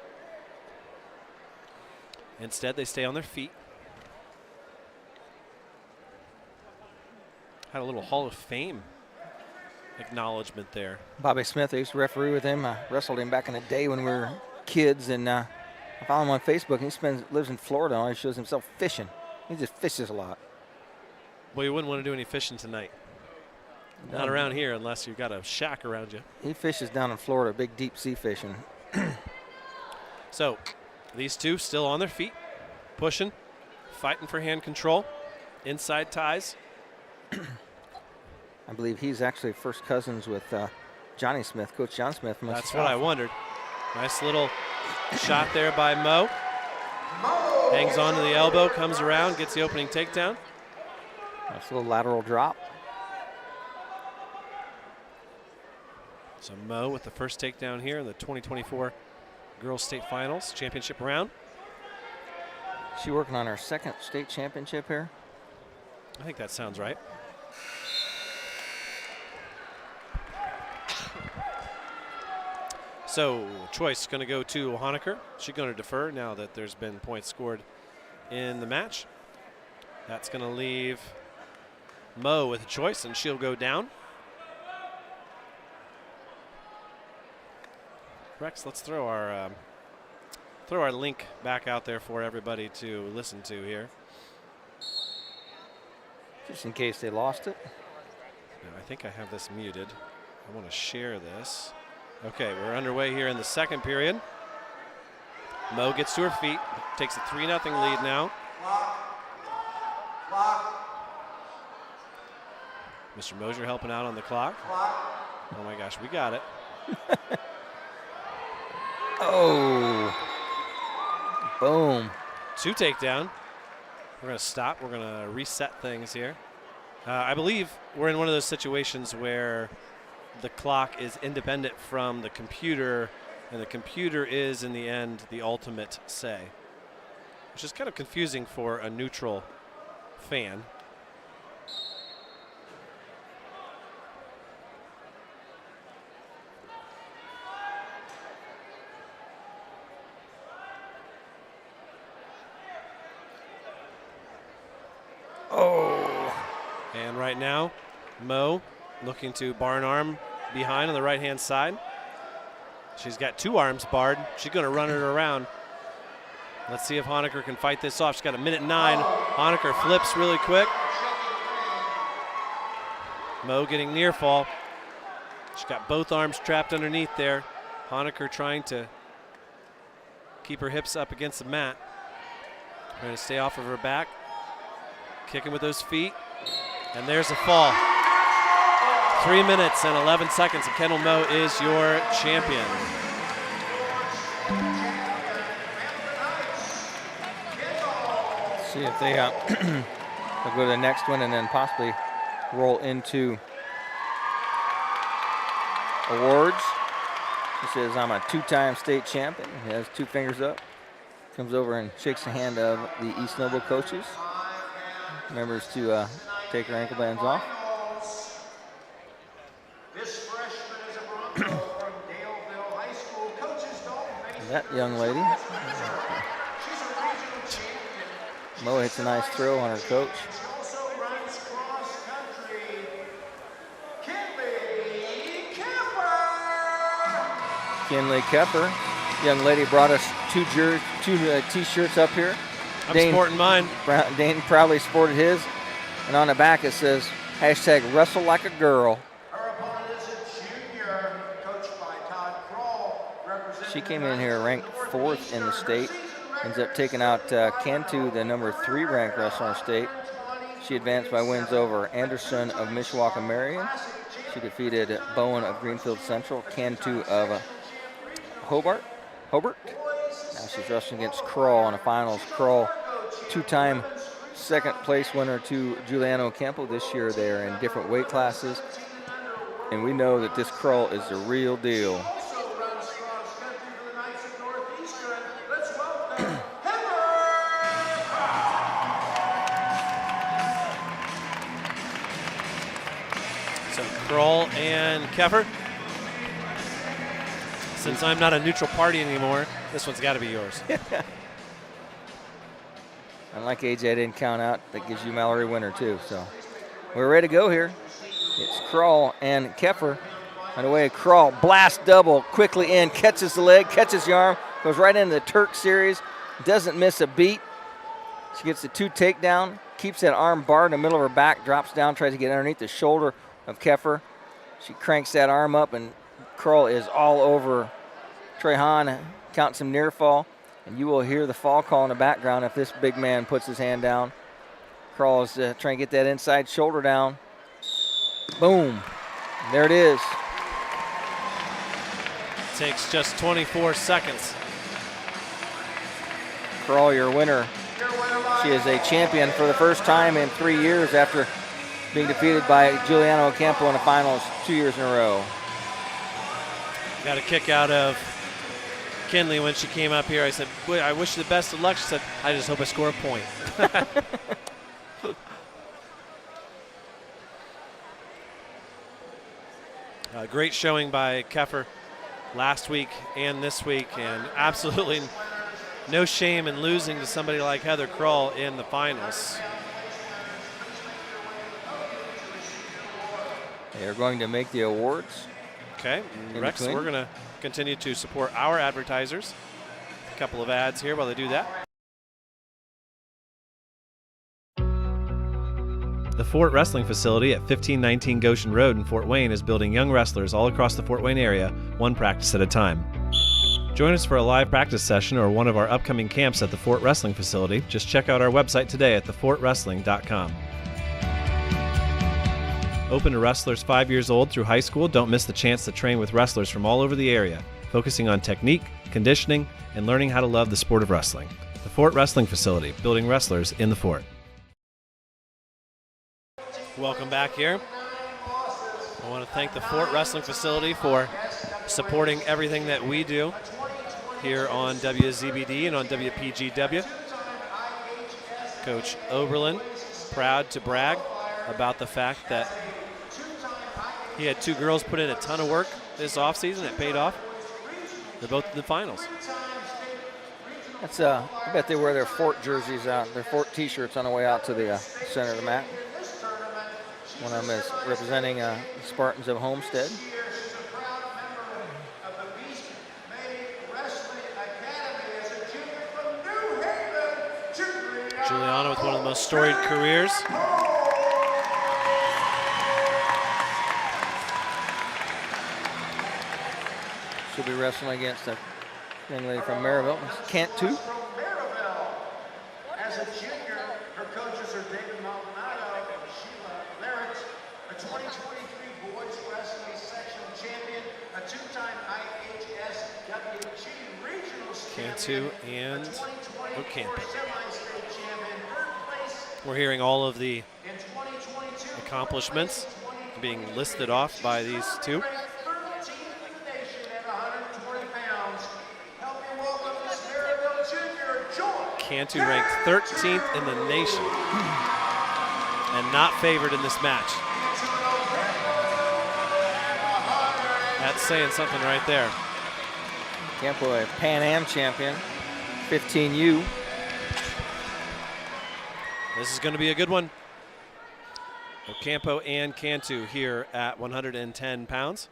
Instead, they stay on their feet. Had a little Hall of Fame acknowledgement there. Bobby Smith, I used to referee with him. I wrestled him back in the day when we were kids, and I found him on Facebook. He lives in Florida, and he shows himself fishing. He just fishes a lot. Well, you wouldn't want to do any fishing tonight. Not around here unless you've got a shack around you. He fishes down in Florida, big deep sea fishing. So these two still on their feet, pushing, fighting for hand control, inside ties. I believe he's actually first cousins with Johnny Smith, Coach John Smith. That's what I wondered. Nice little shot there by Mo. Hangs on to the elbow, comes around, gets the opening takedown. Nice little lateral drop. So Mo with the first takedown here in the 2024 Girls State Finals Championship round. She working on her second state championship here? I think that sounds right. So choice going to go to Honecker. She's going to defer now that there's been points scored in the match. That's going to leave Mo with a choice, and she'll go down. Rex, let's throw our link back out there for everybody to listen to here. Just in case they lost it. Now, I think I have this muted. I want to share this. Okay, we're underway here in the second period. Mo gets to her feet, takes a 3-0 lead now. Mr. Mosier helping out on the clock. Oh my gosh, we got it. Oh, boom. 2 takedown. We're going to stop. We're going to reset things here. I believe we're in one of those situations where the clock is independent from the computer, and the computer is, in the end, the ultimate say, which is kind of confusing for a neutral fan. Oh. And right now, Mo looking to bar an arm behind on the right-hand side. She's got 2 arms barred. She's going to run it around. Let's see if Honecker can fight this off. She's got 1:09. Honecker flips really quick. Mo getting near fall. She's got both arms trapped underneath there. Honecker trying to keep her hips up against the mat. Trying to stay off of her back. Kicking with those feet. And there's a fall. 3 minutes and 11 seconds, and Kendall Mo is your champion. See if they they'll go to the next one and then possibly roll into awards. He says, I'm a 2-time state champion. He has 2 fingers up. Comes over and shakes the hand of the East Noble coaches. Remembers to take her ankle bands off. This freshman is a Bronco from Daleville High School. Coaches don't That young lady. She's a regional champion. Mo hits a nice throw on her coach. She also runs cross country. Kinley Kemper. Kinley Kepper. Young lady brought us 2 T-shirts up here. I'm sporting mine. Dane proudly sported his. And on the back it says, #wrestle like a girl. Her opponent is a junior, coached by Todd Kroll. She came in here ranked 4th in the state. Ends up taking out Cantu, the number 3 ranked wrestler in the state. She advanced by wins over Anderson of Mishawaka Marion. She defeated Bowen of Greenfield Central, Cantu of Hobart. Now she's wrestling against Kroll in the finals. Kroll, 2-time second place winner to Juliana Ocampo. This year they're in different weight classes. And we know that this Kroll is the real deal. So Kroll and Keffer. Since I'm not a neutral party anymore, this one's got to be yours. Unlike AJ, I didn't count out. That gives you Mallerie Winter too. So we're ready to go here. It's Kroll and Keffer. On the way, Kroll blast double quickly in, catches the leg, catches the arm, goes right into the Turk series, doesn't miss a beat. She gets the 2 takedown, keeps that arm barred in the middle of her back, drops down, tries to get underneath the shoulder, of Keffer. She cranks that arm up, and Curl is all over Trey Hahn, counts him near fall, and you will hear the fall call in the background if this big man puts his hand down. Curl is trying to get that inside shoulder down. Boom. There it is. Takes just 24 seconds. Curl, your winner. She is a champion for the first time in 3 years after being defeated by Juliana Oampo in the finals 2 years in a row. Got a kick out of Kinley when she came up here. I said, "Boy, I wish you the best of luck." She said, "I just hope I score a point." Great showing by Keffer last week and this week, and absolutely no shame in losing to somebody like Heather Krull in the finals. They are going to make the awards. Okay, Rex, we're going to continue to support our advertisers. A couple of ads here while they do that. The Fort Wrestling Facility at 1519 Goshen Road in Fort Wayne is building young wrestlers all across the Fort Wayne area, one practice at a time. Join us for a live practice session or one of our upcoming camps at the Fort Wrestling Facility. Just check out our website today at thefortwrestling.com. Open to wrestlers 5 years old through high school, don't miss the chance to train with wrestlers from all over the area, focusing on technique, conditioning, and learning how to love the sport of wrestling. The Fort Wrestling Facility, building wrestlers in the Fort. Welcome back here. I want to thank the Fort Wrestling Facility for supporting everything that we do here on WZBD and on WPGW. Coach Oberlin, proud to brag about the fact that he had two girls put in a ton of work this offseason. It paid off. They're both in the finals. That's I bet they wear their Fort jerseys out, their Fort T-shirts on the way out to the center of the mat. One of them is representing the Spartans of Homestead. Juliana with one of the most storied careers. She'll be wrestling against a young lady from Maryville, Cantu. As a junior, her coaches are David Maldonado and Sheila Larrett, a 2023 boys wrestling sectional champion, a two-time IHSGW regional Cantu and Oampo. We're hearing all of the accomplishments being listed off by these two. Cantu ranked 13th in the nation and not favored in this match. That's saying something right there. Oampo, a Pan Am champion, 15U. This is going to be a good one. Oampo and Cantu here at 110 pounds.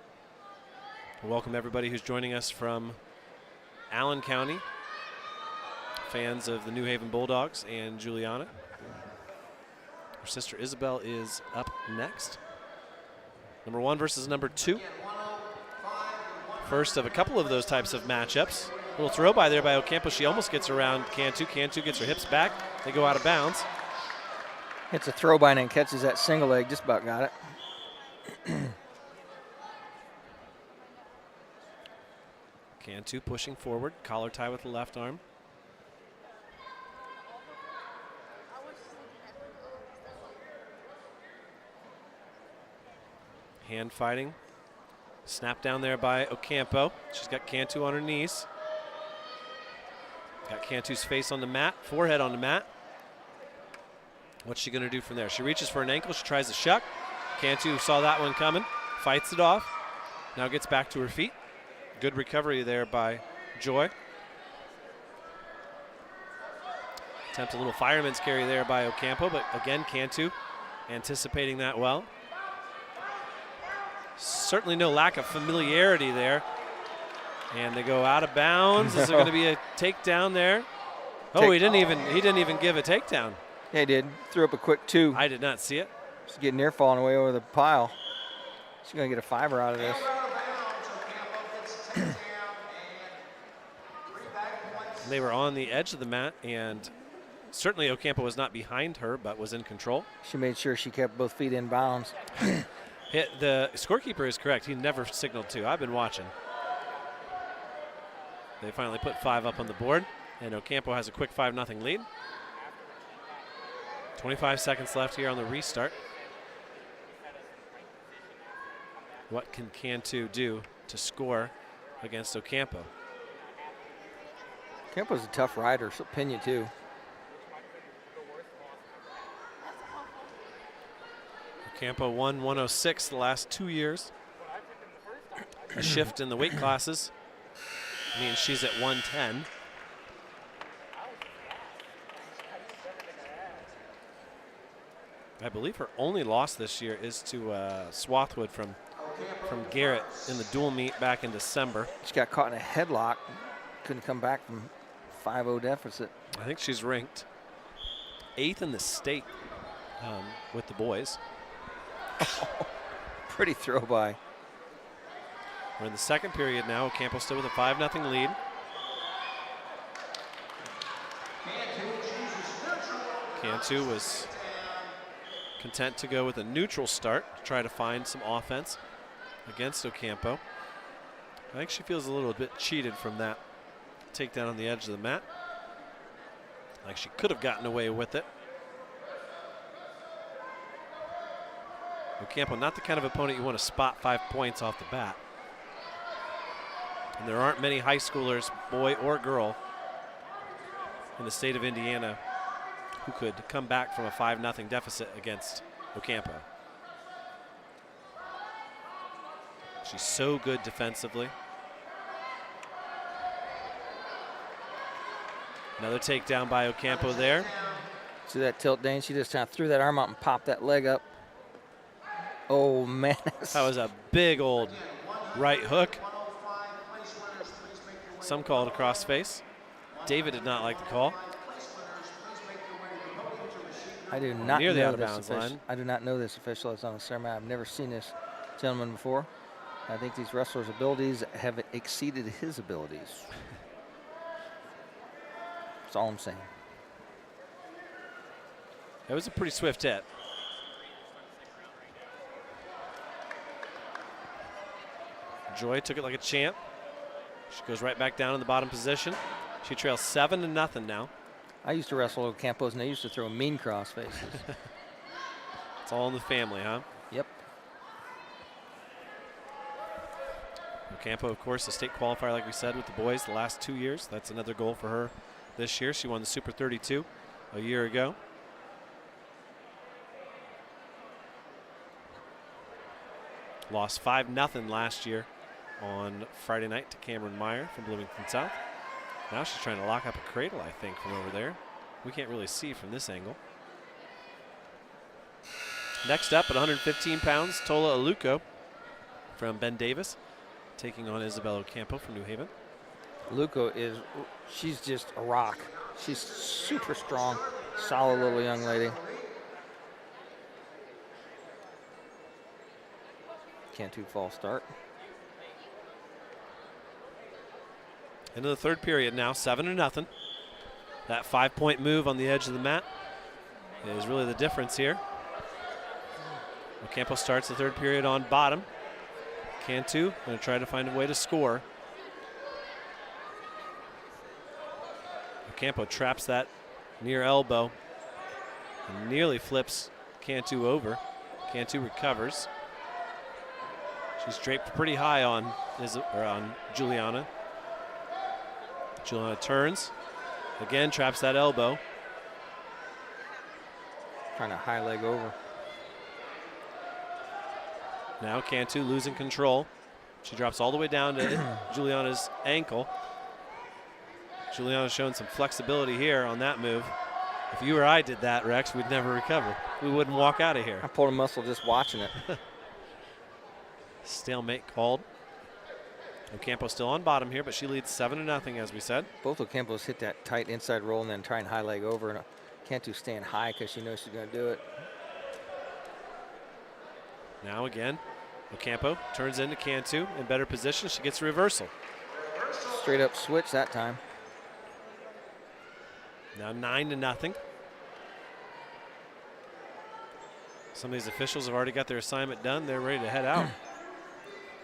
Welcome everybody who's joining us from Allen County. Fans of the New Haven Bulldogs and Juliana. Her sister Isabelle is up next. Number 1 versus number 2. First of a couple of those types of matchups. A little throw by there by Oampo. She almost gets around Cantu. Cantu gets her hips back. They go out of bounds. Hits a throw by and catches that single leg. Just about got it. Cantu pushing forward. Collar tie with the left arm. Hand fighting. Snap down there by Oampo. She's got Cantu on her knees. Got Cantu's face on the mat, forehead on the mat. What's she going to do from there? She reaches for an ankle. She tries to shuck. Cantu saw that one coming, fights it off. Now gets back to her feet. Good recovery there by Joy. Attempt a little fireman's carry there by Oampo, but again, Cantu anticipating that well. Certainly no lack of familiarity there. And they go out of bounds. Is there going to be a takedown there? Oh, he didn't even give a takedown. Yeah, he did. Threw up a quick 2. I did not see it. Just getting near falling away over the pile. She's going to get a fiver out of this. They were on the edge of the mat, and certainly Ocampo was not behind her, but was in control. She made sure she kept both feet in bounds. The scorekeeper is correct. He never signaled two. I've been watching. They finally put 5 up on the board, and Ocampo has a quick 5-0 lead. 25 seconds left here on the restart. What can Cantu do to score against Ocampo? Ocampo's a tough rider. She'll pin you too. Ocampo won 106 the last 2 years. A shift in the weight classes means she's at 110. I believe her only loss this year is to Swathwood from Garrett in the dual meet back in December. She got caught in a headlock. Couldn't come back from 5-0 deficit. I think she's ranked 8th in the state with the boys. Pretty throw by. We're in the second period now. Ocampo still with a 5-0 lead. Cantu was content to go with a neutral start to try to find some offense against Ocampo. I think she feels a little bit cheated from that takedown on the edge of the mat. Like she could have gotten away with it. Ocampo, not the kind of opponent you want to spot 5 points off the bat. And there aren't many high schoolers, boy or girl, in the state of Indiana who could come back from a 5-0 deficit against Ocampo. She's so good defensively. Another takedown by Ocampo there. See that tilt, Dane? She just kind of threw that arm out and popped that leg up. Oh, man. That was a big old right hook. Some called a cross face. David did not like the call. I do not near the know out of this bounds official. line. I do not know this official that's on the ceremony. I've never seen this gentleman before. I think these wrestlers' abilities have exceeded his abilities. That's all I'm saying. That was a pretty swift hit. Joy took it like a champ. She goes right back down in the bottom position. She trails 7-0 now. I used to wrestle Ocampos, and they used to throw mean cross faces. It's all in the family, huh? Yep. Ocampo, of course, a state qualifier, like we said, with the boys the last 2 years. That's another goal for her this year. She won the Super 32 a year ago. Lost 5-0 last year on Friday night to Cameron Meyer from Bloomington South. Now she's trying to lock up a cradle, I think, from over there. We can't really see from this angle. Next up at 115 pounds, Tola Aluko from Ben Davis, taking on Isabelle Oampo from New Haven. Aluko she's just a rock. She's super strong, solid little young lady. Cantu false start. Into the third period now, 7-0. That 5-point move on the edge of the mat is really the difference here. Ocampo starts the third period on bottom. Cantu going to try to find a way to score. Ocampo traps that near elbow and nearly flips Cantu over. Cantu recovers. She's draped pretty high on Juliana. Juliana turns. Again, traps that elbow. Trying to high leg over. Now Cantu losing control. She drops all the way down to Juliana's ankle. Juliana's showing some flexibility here on that move. If you or I did that, Rex, we'd never recover. We wouldn't walk out of here. I pulled a muscle just watching it. Stalemate called. Ocampo still on bottom here, but she leads 7-0, as we said. Both Ocampos hit that tight inside roll and then try and high leg over. And Cantu staying high because she knows she's going to do it. Now again, Ocampo turns into Cantu in better position. She gets a reversal. Straight up switch that time. Now 9-0. Some of these officials have already got their assignment done. They're ready to head out.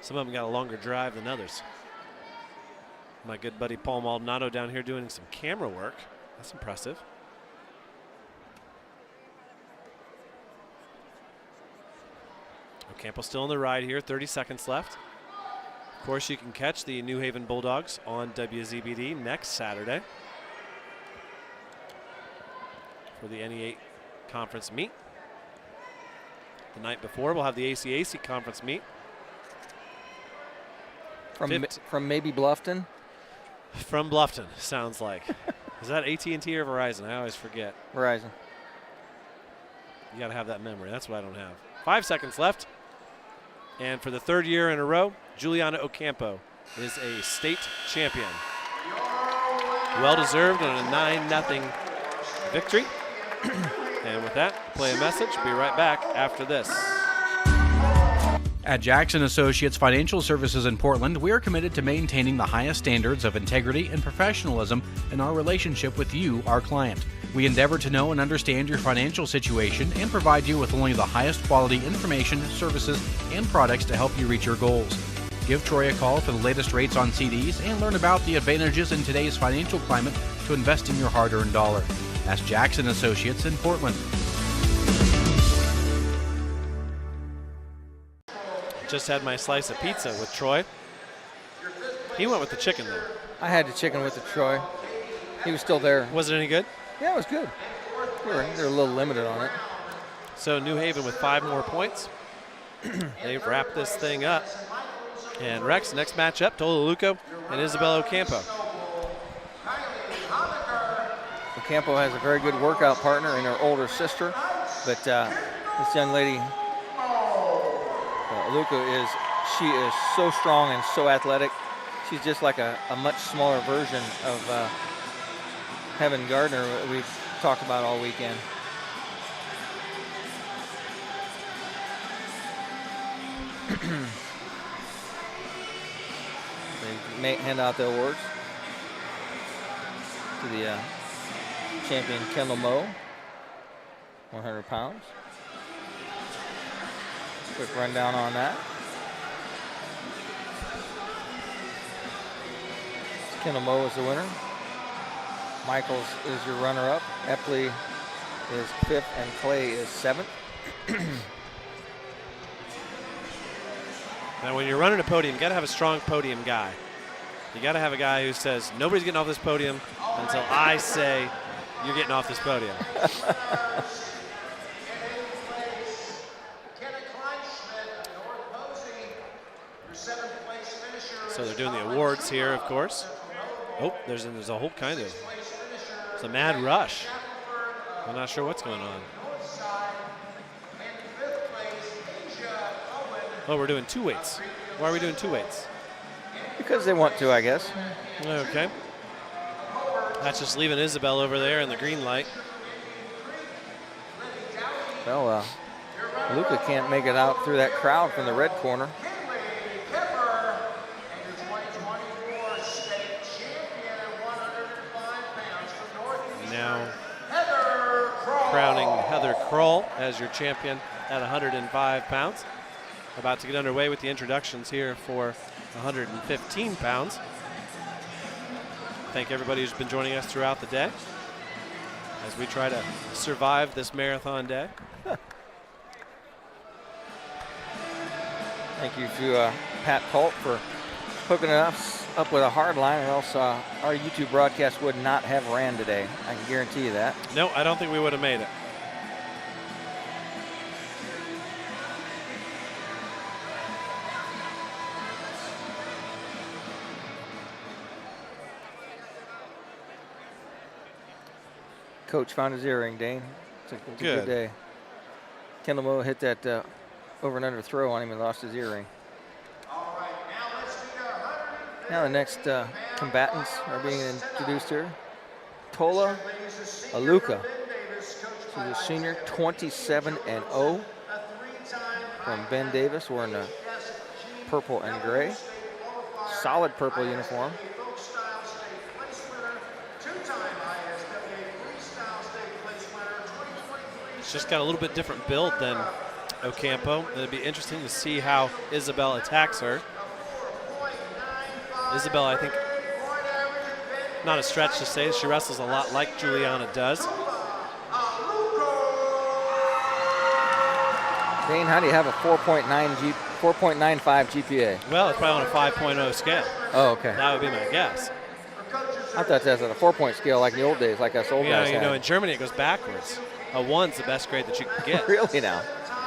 Some of them got a longer drive than others. My good buddy Paul Maldonado down here doing some camera work. That's impressive. Ocampo still on the ride here, 30 seconds left. Of course, you can catch the New Haven Bulldogs on WZBD next Saturday for the NE8 conference meet. The night before, we'll have the ACAC conference meet. From maybe Bluffton? From Bluffton, sounds like. Is that AT&T or Verizon? I always forget. Verizon. You got to have that memory. That's what I don't have. 5 seconds left. And for the third year in a row, Juliana Ocampo is a state champion. Well-deserved on a 9-0 victory. And with that, play a message. Be right back after this. At Jackson Associates Financial Services in Portland, we are committed to maintaining the highest standards of integrity and professionalism in our relationship with you, our client. We endeavor to know and understand your financial situation and provide you with only the highest quality information, services, and products to help you reach your goals. Give Troy a call for the latest rates on CDs and learn about the advantages in today's financial climate to invest in your hard-earned dollar. That's Jackson Associates in Portland. Just had my slice of pizza with Troy. He went with the chicken though. I had the chicken with the Troy. He was still there. Was it any good? Yeah, it was good. They're a little limited on it. So New Haven with 5 more points. They've wrapped this thing up. And Rex, next matchup, Toluca and Isabelle Ocampo. Ocampo has a very good workout partner in her older sister, but this young lady, Luca, she is so strong and so athletic. She's just like a much smaller version of Heaven Gardner that we've talked about all weekend. They may hand out the awards to the champion Kendall Moe, 100 pounds. Quick rundown on that. Kendall Moe is the winner. Michaels is your runner-up. Epley is 5th and Clay is 7th. Now when you're running a podium, you got to have a strong podium guy. You got to have a guy who says, nobody's getting off this podium until I say you're getting off this podium. So they're doing the awards here, of course. Oh, there's a whole kind of, it's a mad rush. I'm not sure what's going on. Oh, we're doing 2 weights. Why are we doing 2 weights? Because they want to, I guess. Okay. That's just leaving Isabelle over there in the green light. Well, Luca can't make it out through that crowd from the red corner. Now crowning Heather Kroll as your champion at 105 pounds. About to get underway with the introductions here for 115 pounds. Thank everybody who's been joining us throughout the day as we try to survive this marathon day. Thank you to Pat Colt for hooking us up with a hard line, or else our YouTube broadcast would not have ran today. I can guarantee you that. No, I don't think we would have made it. Coach found his earring, Dane. It's a good day. Kendall Moe hit that over and under throw on him and lost his earring. Now the next combatants are being introduced here. Tola Aluka. She's a senior, 27-0 from Ben Davis, wearing the purple and gray. Solid purple uniform. It's just got a little bit different build than Oampo. It'll be interesting to see how Isabelle attacks her. Isabelle, I think, not a stretch to say, she wrestles a lot like Juliana does. Dane, how do you have a 4.95 GPA? Well, it's probably on a 5.0 scale. Oh, okay. That would be my guess. I thought that's on a 4-point scale like in the old days, like us old guys You know, had. in Germany it goes backwards. A 1's the best grade that you can get. Really now?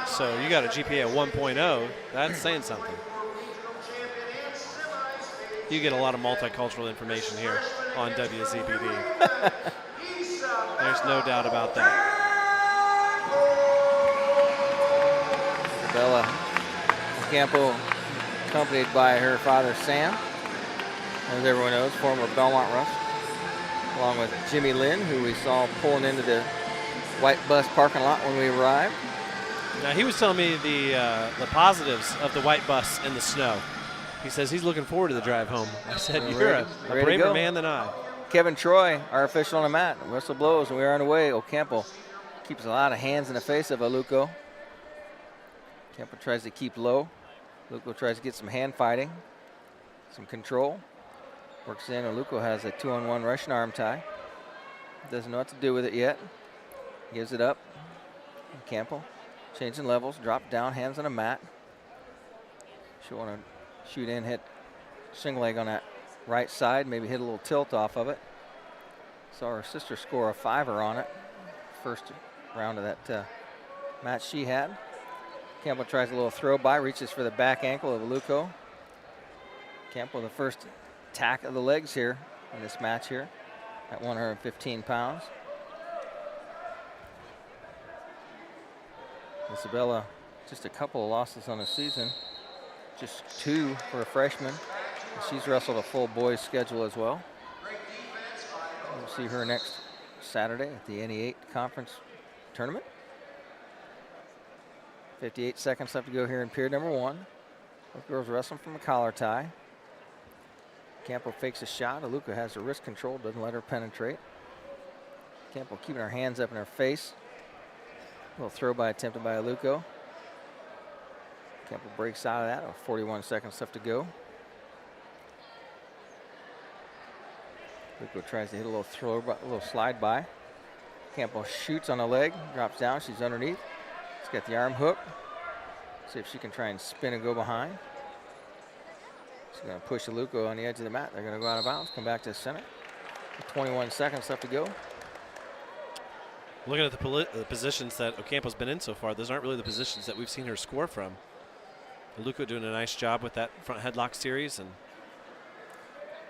So you got a GPA of 1.0, that's saying something. You get a lot of multicultural information here on WZBD. There's no doubt about that. Isabelle Oampo, accompanied by her father Sam, as everyone knows, former Belmont Rush, along with Jimmy Lynn, who we saw pulling into the white bus parking lot when we arrived. Now he was telling me the positives of the white bus in the snow. He says he's looking forward to the drive home. I said, you're a braver man than I. Kevin Troy, our official on the mat. Whistle blows and we are on the way. Oampo keeps a lot of hands in the face of Aluko. Oampo tries to keep low. Aluko tries to get some hand fighting, some control. Works in. Aluko has a 2-on-1 Russian arm tie. Doesn't know what to do with it yet. Gives it up. Oampo changing levels, drop down, hands on the mat. She'll want to shoot in, hit single leg on that right side, maybe hit a little tilt off of it. Saw her sister score a 5er on it. First round of that match she had. Oampo tries a little throw by, reaches for the back ankle of Aluko. Oampo the first attack of the legs here in this match here at 115 pounds. Isabella, just a couple of losses on the season. Just 2 for a freshman. She's wrestled a full boys schedule as well. We'll see her next Saturday at the NE8 conference tournament. 58 seconds left to go here in period number 1. Both girls wrestling from a collar tie. Oampo fakes a shot. Aluko has the wrist control, doesn't let her penetrate. Oampo keeping her hands up in her face. A little throw by attempted by Aluko. Oampo breaks out of that. 41 seconds left to go. Aluko tries to hit a little throw, a little slide by. Oampo shoots on the leg, drops down. She's underneath. She's got the arm hook. See if she can try and spin and go behind. She's going to push Aluko on the edge of the mat. They're going to go out of bounds, come back to the center. 21 seconds left to go. Looking at the positions that Ocampo's been in so far, those aren't really the positions that we've seen her score from. Aluko doing a nice job with that front headlock series and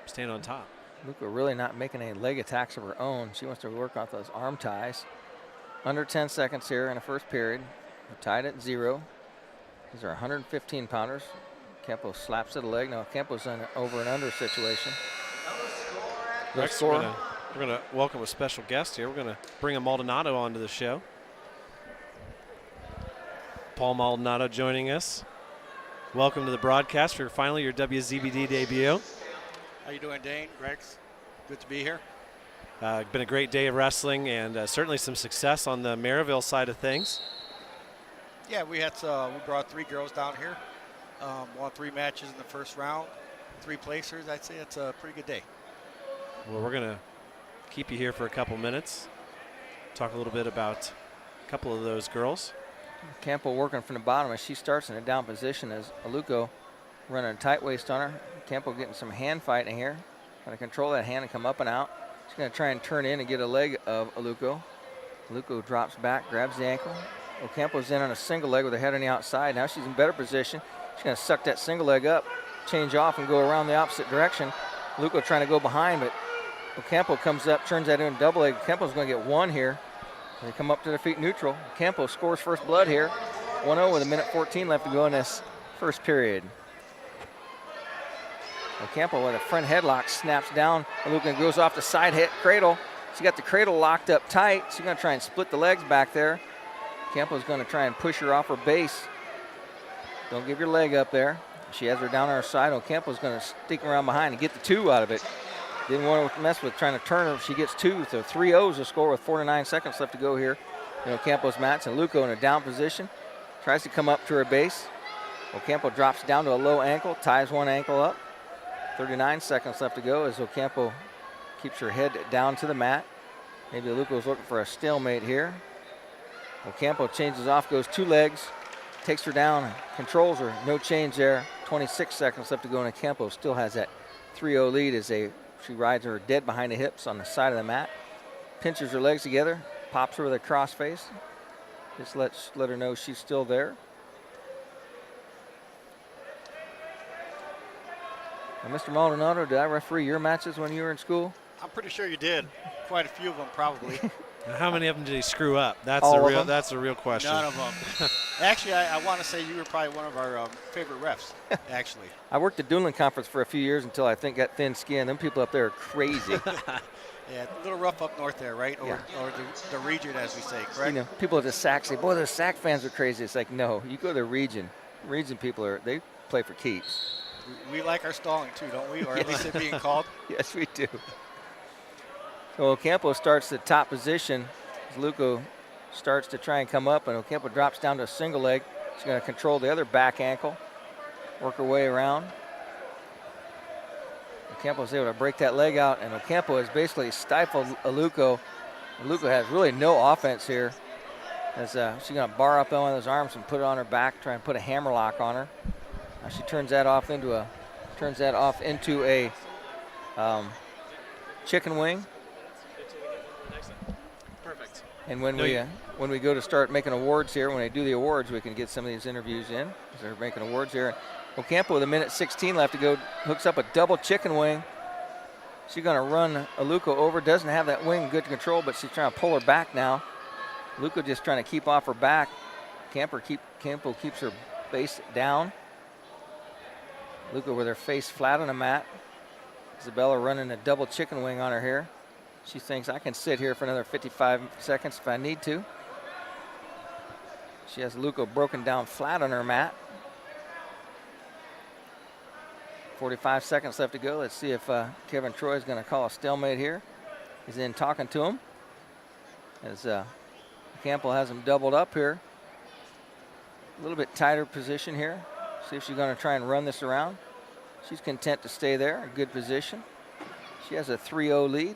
staying on top. Aluko really not making any leg attacks of her own. She wants to work off those arm ties. Under 10 seconds here in the first period. We're tied at 0. These are 115 pounders. Oampo slaps at the leg. Now Ocampo's in an over and under situation. Rex, we're going to welcome a special guest here. We're going to bring a Maldonado onto the show. Paul Maldonado joining us. Welcome to the broadcast for finally your WZBD debut. How you doing, Dane? Rex? Good to be here. Been a great day of wrestling and certainly some success on the Maryville side of things. Yeah, we brought 3 girls down here. Won 3 matches in the first round. 3 placers. I'd say it's a pretty good day. Well, we're going to keep you here for a couple minutes. Talk a little bit about a couple of those girls. Oampo working from the bottom as she starts in a down position as Aluko running a tight waist on her. Oampo getting some hand fighting here. Trying to control that hand and come up and out. She's going to try and turn in and get a leg of Aluko. Aluko drops back, grabs the ankle. Oampo's in on a single leg with her head on the outside. Now she's in better position. She's going to suck that single leg up, change off, and go around the opposite direction. Aluko trying to go behind, but Oampo comes up, turns that into a double leg. Oampo's going to get 1 here. They come up to their feet neutral. Oampo scores first blood here. 1-0 with 1:14 left to go in this first period. Oampo with a front headlock snaps down. Aluko goes off the side hit cradle. She got the cradle locked up tight. She's going to try and split the legs back there. Oampo's going to try and push her off her base. Don't give your leg up there. She has her down on her side. Ocampo's going to stick around behind and get the 2 out of it. Didn't want to mess with trying to turn her. She gets 2, so 3-0's the score with 4 to 9 seconds left to go here in Ocampo's match. And Luco in a down position, tries to come up to her base. Ocampo drops down to a low ankle, ties one ankle up. 39 seconds left to go as Ocampo keeps her head down to the mat. Maybe Luco's looking for a stalemate here. Ocampo changes off, goes 2 legs, takes her down, controls her. No change there. 26 seconds left to go, and Ocampo still has that 3-0 lead as she rides her dead behind the hips on the side of the mat. Pinches her legs together, pops her with a cross face. Just let her know she's still there. Now, Mr. Maldonado, did I referee your matches when you were in school? I'm pretty sure you did. Quite a few of them, probably. How many of them did he screw up? That's the real question. None of them. Actually, I want to say you were probably one of our favorite refs, actually. I worked at Duneland Conference for a few years until I think got thin skin. Them people up there are crazy. Yeah, a little rough up north there, right? Yeah. Or the region, as we say, correct? You know, people at the SAC say, boy, those SAC fans are crazy. It's like, no, you go to the region. Region people, they play for keeps. We like our stalling, too, don't we? Or at least it being called. Yes, we do. So Ocampo starts the top position as Luco starts to try and come up, and Ocampo drops down to a single leg. She's going to control the other back ankle, work her way around. Ocampo's able to break that leg out, and Ocampo has basically stifled Luco. Luco has really no offense here. As she's going to bar up on one of those arms and put it on her back, try and put a hammerlock on her. Now she turns that off into a chicken wing. Perfect. And when we go to start making awards here, when they do the awards, we can get some of these interviews in. They're making awards here. Ocampo with 1:16 left to go, hooks up a double chicken wing. She's going to run Luco over. Doesn't have that wing good control, but she's trying to pull her back now. Luco just trying to keep off her back. Campo keeps her base down. Luco with her face flat on the mat. Isabella running a double chicken wing on her here. She thinks, I can sit here for another 55 seconds if I need to. She has Luco broken down flat on her mat. 45 seconds left to go. Let's see if Kevin Troy is going to call a stalemate here. He's in talking to him. As Campbell has him doubled up here. A little bit tighter position here. See if she's going to try and run this around. She's content to stay there, a good position. She has a 3-0 lead.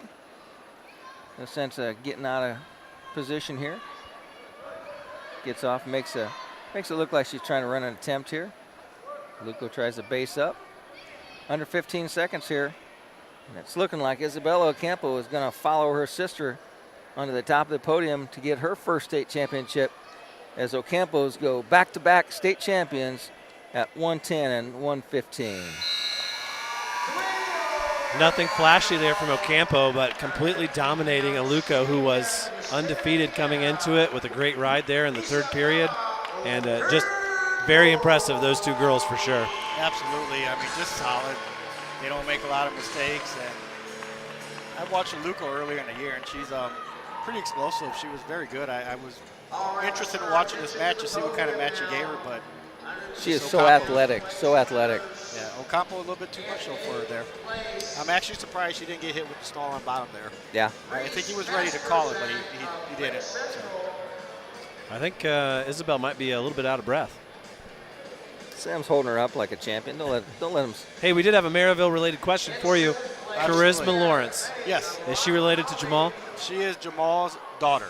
No sense of getting out of position here. Gets off, makes it look like she's trying to run an attempt here. Luco tries to base up. Under 15 seconds here. And it's looking like Isabelle Oampo is going to follow her sister onto the top of the podium to get her first state championship, as Ocampos go back-to-back state champions at 110 and 115. Nothing flashy there from Ocampo, but completely dominating a Luco who was undefeated coming into it with a great ride there in the third period. And just very impressive, those two girls for sure. Absolutely. I mean, just solid. They don't make a lot of mistakes. And I watched Luco earlier in the year, and she's pretty explosive. She was very good. I was interested in watching this match to see what kind of match you gave her, but she is so athletic, so athletic. Yeah, Ocampo a little bit too much though for her there. I'm actually surprised she didn't get hit with the stall on bottom there. Yeah. I think he was ready to call it, but he didn't. So. I think Isabelle might be a little bit out of breath. Sam's holding her up like a champion. Don't let him. Hey, we did have a Maryville-related question for you. Absolutely. Charisma Lawrence. Yes. Is she related to Jamal? She is Jamal's daughter.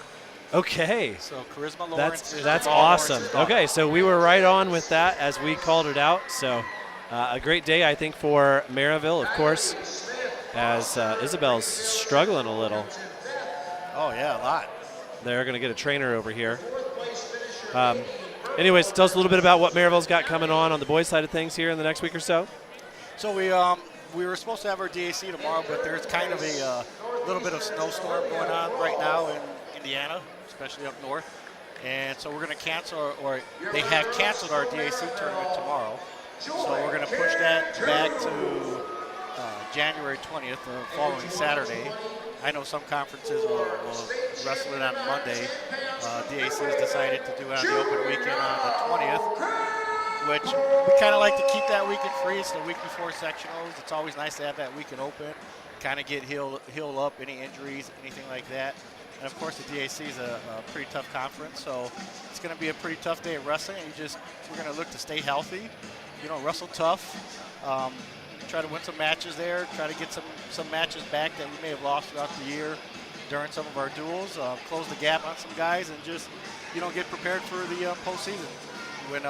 Okay. So Charisma Lawrence is that's Jamal awesome. Lawrence's daughter. Okay, so we were right on with that as we called it out. So a great day, I think, for Maryville, of course, as Isabel's struggling a little. Oh, yeah, a lot. They're going to get a trainer over here. Anyways, tell us a little bit about what Maryville's got coming on the boys' side of things here in the next week or so. So we were supposed to have our DAC tomorrow, but there's kind of a little bit of snowstorm going on right now in Indiana, especially up north. And so we're going to cancel, or they have canceled our DAC tournament tomorrow. So we're going to push that back to January 20th, the following Saturday. I know some conferences will wrestle it on Monday. DAC has decided to do it on the open weekend on the 20th. which we kind of like to keep that weekend free. It's the week before sectionals. It's always nice to have that weekend open, kind of get heal up any injuries, anything like that. And of course, the DAC is a pretty tough conference, so it's going to be a pretty tough day of wrestling. And we're going to look to stay healthy, wrestle tough, try to win some matches there, try to get some matches back that we may have lost throughout the year during some of our duels, close the gap on some guys, and just get prepared for the postseason when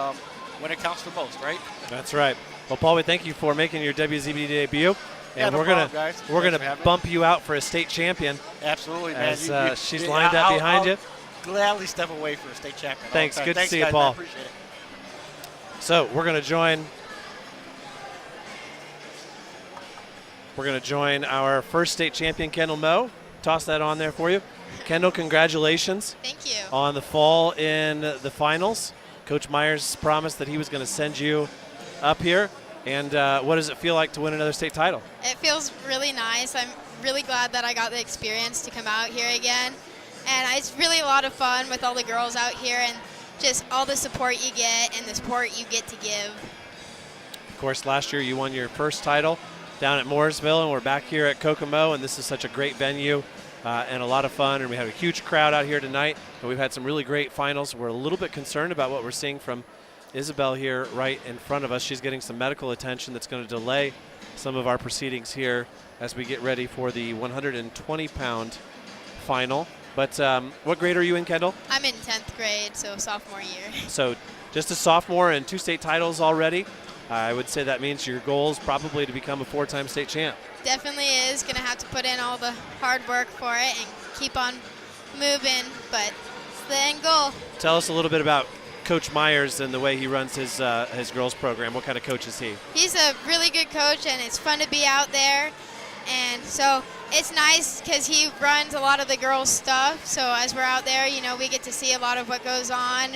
it counts the most, right? That's right. Well, Paul, we thank you for making your WZBD debut. Yeah, and no we're problem, gonna bump you out for a state champion. Absolutely, man. As she's lined up behind you. I'll gladly step away for a state champion. Thanks. Good to see guys, you, Paul. I appreciate it. So we're gonna join our first state champion, Kendall Moe. Toss that on there for you. Kendall, congratulations. Thank you. On the fall in the finals. Coach Myers promised that he was going to send you up here. And what does it feel like to win another state title? It feels really nice. I'm really glad that I got the experience to come out here again. And it's really a lot of fun with all the girls out here and just all the support you get and the support you get to give. Of course, last year you won your first title down at Mooresville, and we're back here at Kokomo, and this is such a great venue and a lot of fun, and we had a huge crowd out here tonight, and we've had some really great finals. We're a little bit concerned about what we're seeing from Isabelle here right in front of us. She's getting some medical attention that's going to delay some of our proceedings here as we get ready for the 120-pound final. But what grade are you in, Kendall? I'm in 10th grade, so sophomore year. So just a sophomore and 2 state titles already. I would say that means your goal is probably to become a 4-time state champ. Definitely is. Going to have to put in all the hard work for it and keep on moving, but it's the end goal. Tell us a little bit about Coach Myers and the way he runs his girls program. What kind of coach is he? He's a really good coach, and it's fun to be out there. And so it's nice because he runs a lot of the girls' stuff. So as we're out there, we get to see a lot of what goes on,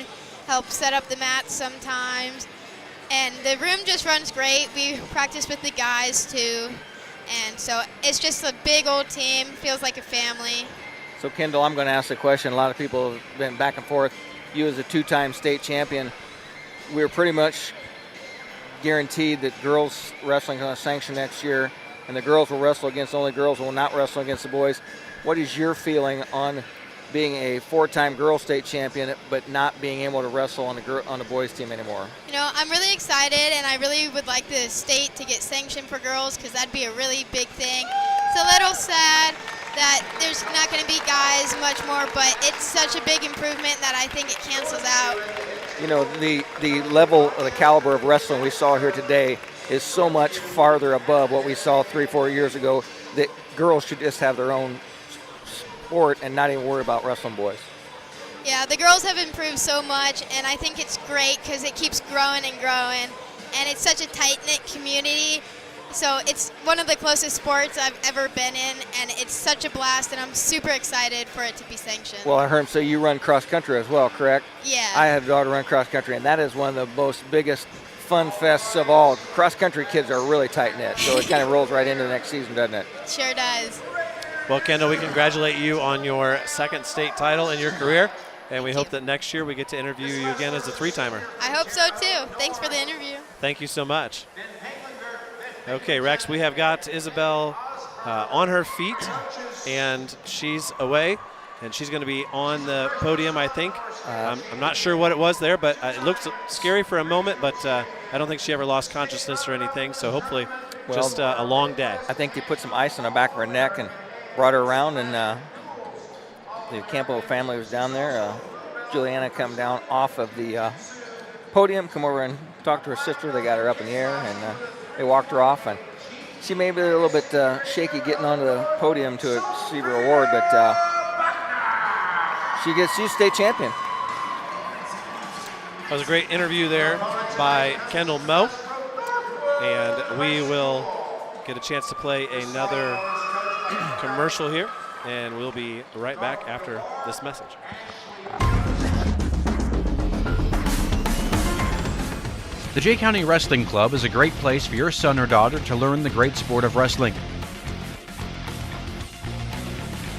help set up the mats sometimes. And the room just runs great. We practice with the guys too. And so it's just a big old team, feels like a family. So Kendall, I'm going to ask a question. A lot of people have been back and forth. You as a 2-time state champion, we're pretty much guaranteed that girls wrestling is going to sanction next year, and the girls will wrestle against only girls, will not wrestle against the boys. What is your feeling on being a 4-time girls state champion but not being able to wrestle on the boys team anymore? I'm really excited, and I really would like the state to get sanctioned for girls because that'd be a really big thing. It's a little sad that there's not going to be guys much more, but it's such a big improvement that I think it cancels out. The level of the caliber of wrestling we saw here today is so much farther above what we saw 3-4 years ago that girls should just have their own sport and not even worry about wrestling boys. Yeah, the girls have improved so much, and I think it's great because it keeps growing and growing, and it's such a tight-knit community. So it's one of the closest sports I've ever been in, and it's such a blast, and I'm super excited for it to be sanctioned. Well, I heard him say you run cross country as well, correct? Yeah. I have a daughter run cross country, and that is one of the most biggest fun fests of all. Cross country kids are really tight-knit, so it kind of rolls right into the next season, doesn't it? Sure does. Well, Kendall, we congratulate you on your 2nd state title in your career, and we hope that next year we get to interview you again as a 3-timer. I hope so, too. Thanks for the interview. Thank you so much. Okay, Rex, we have got Isabelle on her feet, and she's away, and she's going to be on the podium, I think. I'm not sure what it was there, but it looked scary for a moment, but I don't think she ever lost consciousness or anything, so hopefully just a long day. I think they put some ice on the back of her neck and brought her around, and the Campo family was down there. Juliana come down off of the podium, come over and talk to her sister. They got her up in the air, and they walked her off. And she may be a little bit shaky getting onto the podium to receive her award, but she's state champion. That was a great interview there by Kendall Moe, and we will get a chance to play another commercial here, and we'll be right back after this message. The Jay County Wrestling Club is a great place for your son or daughter to learn the great sport of wrestling.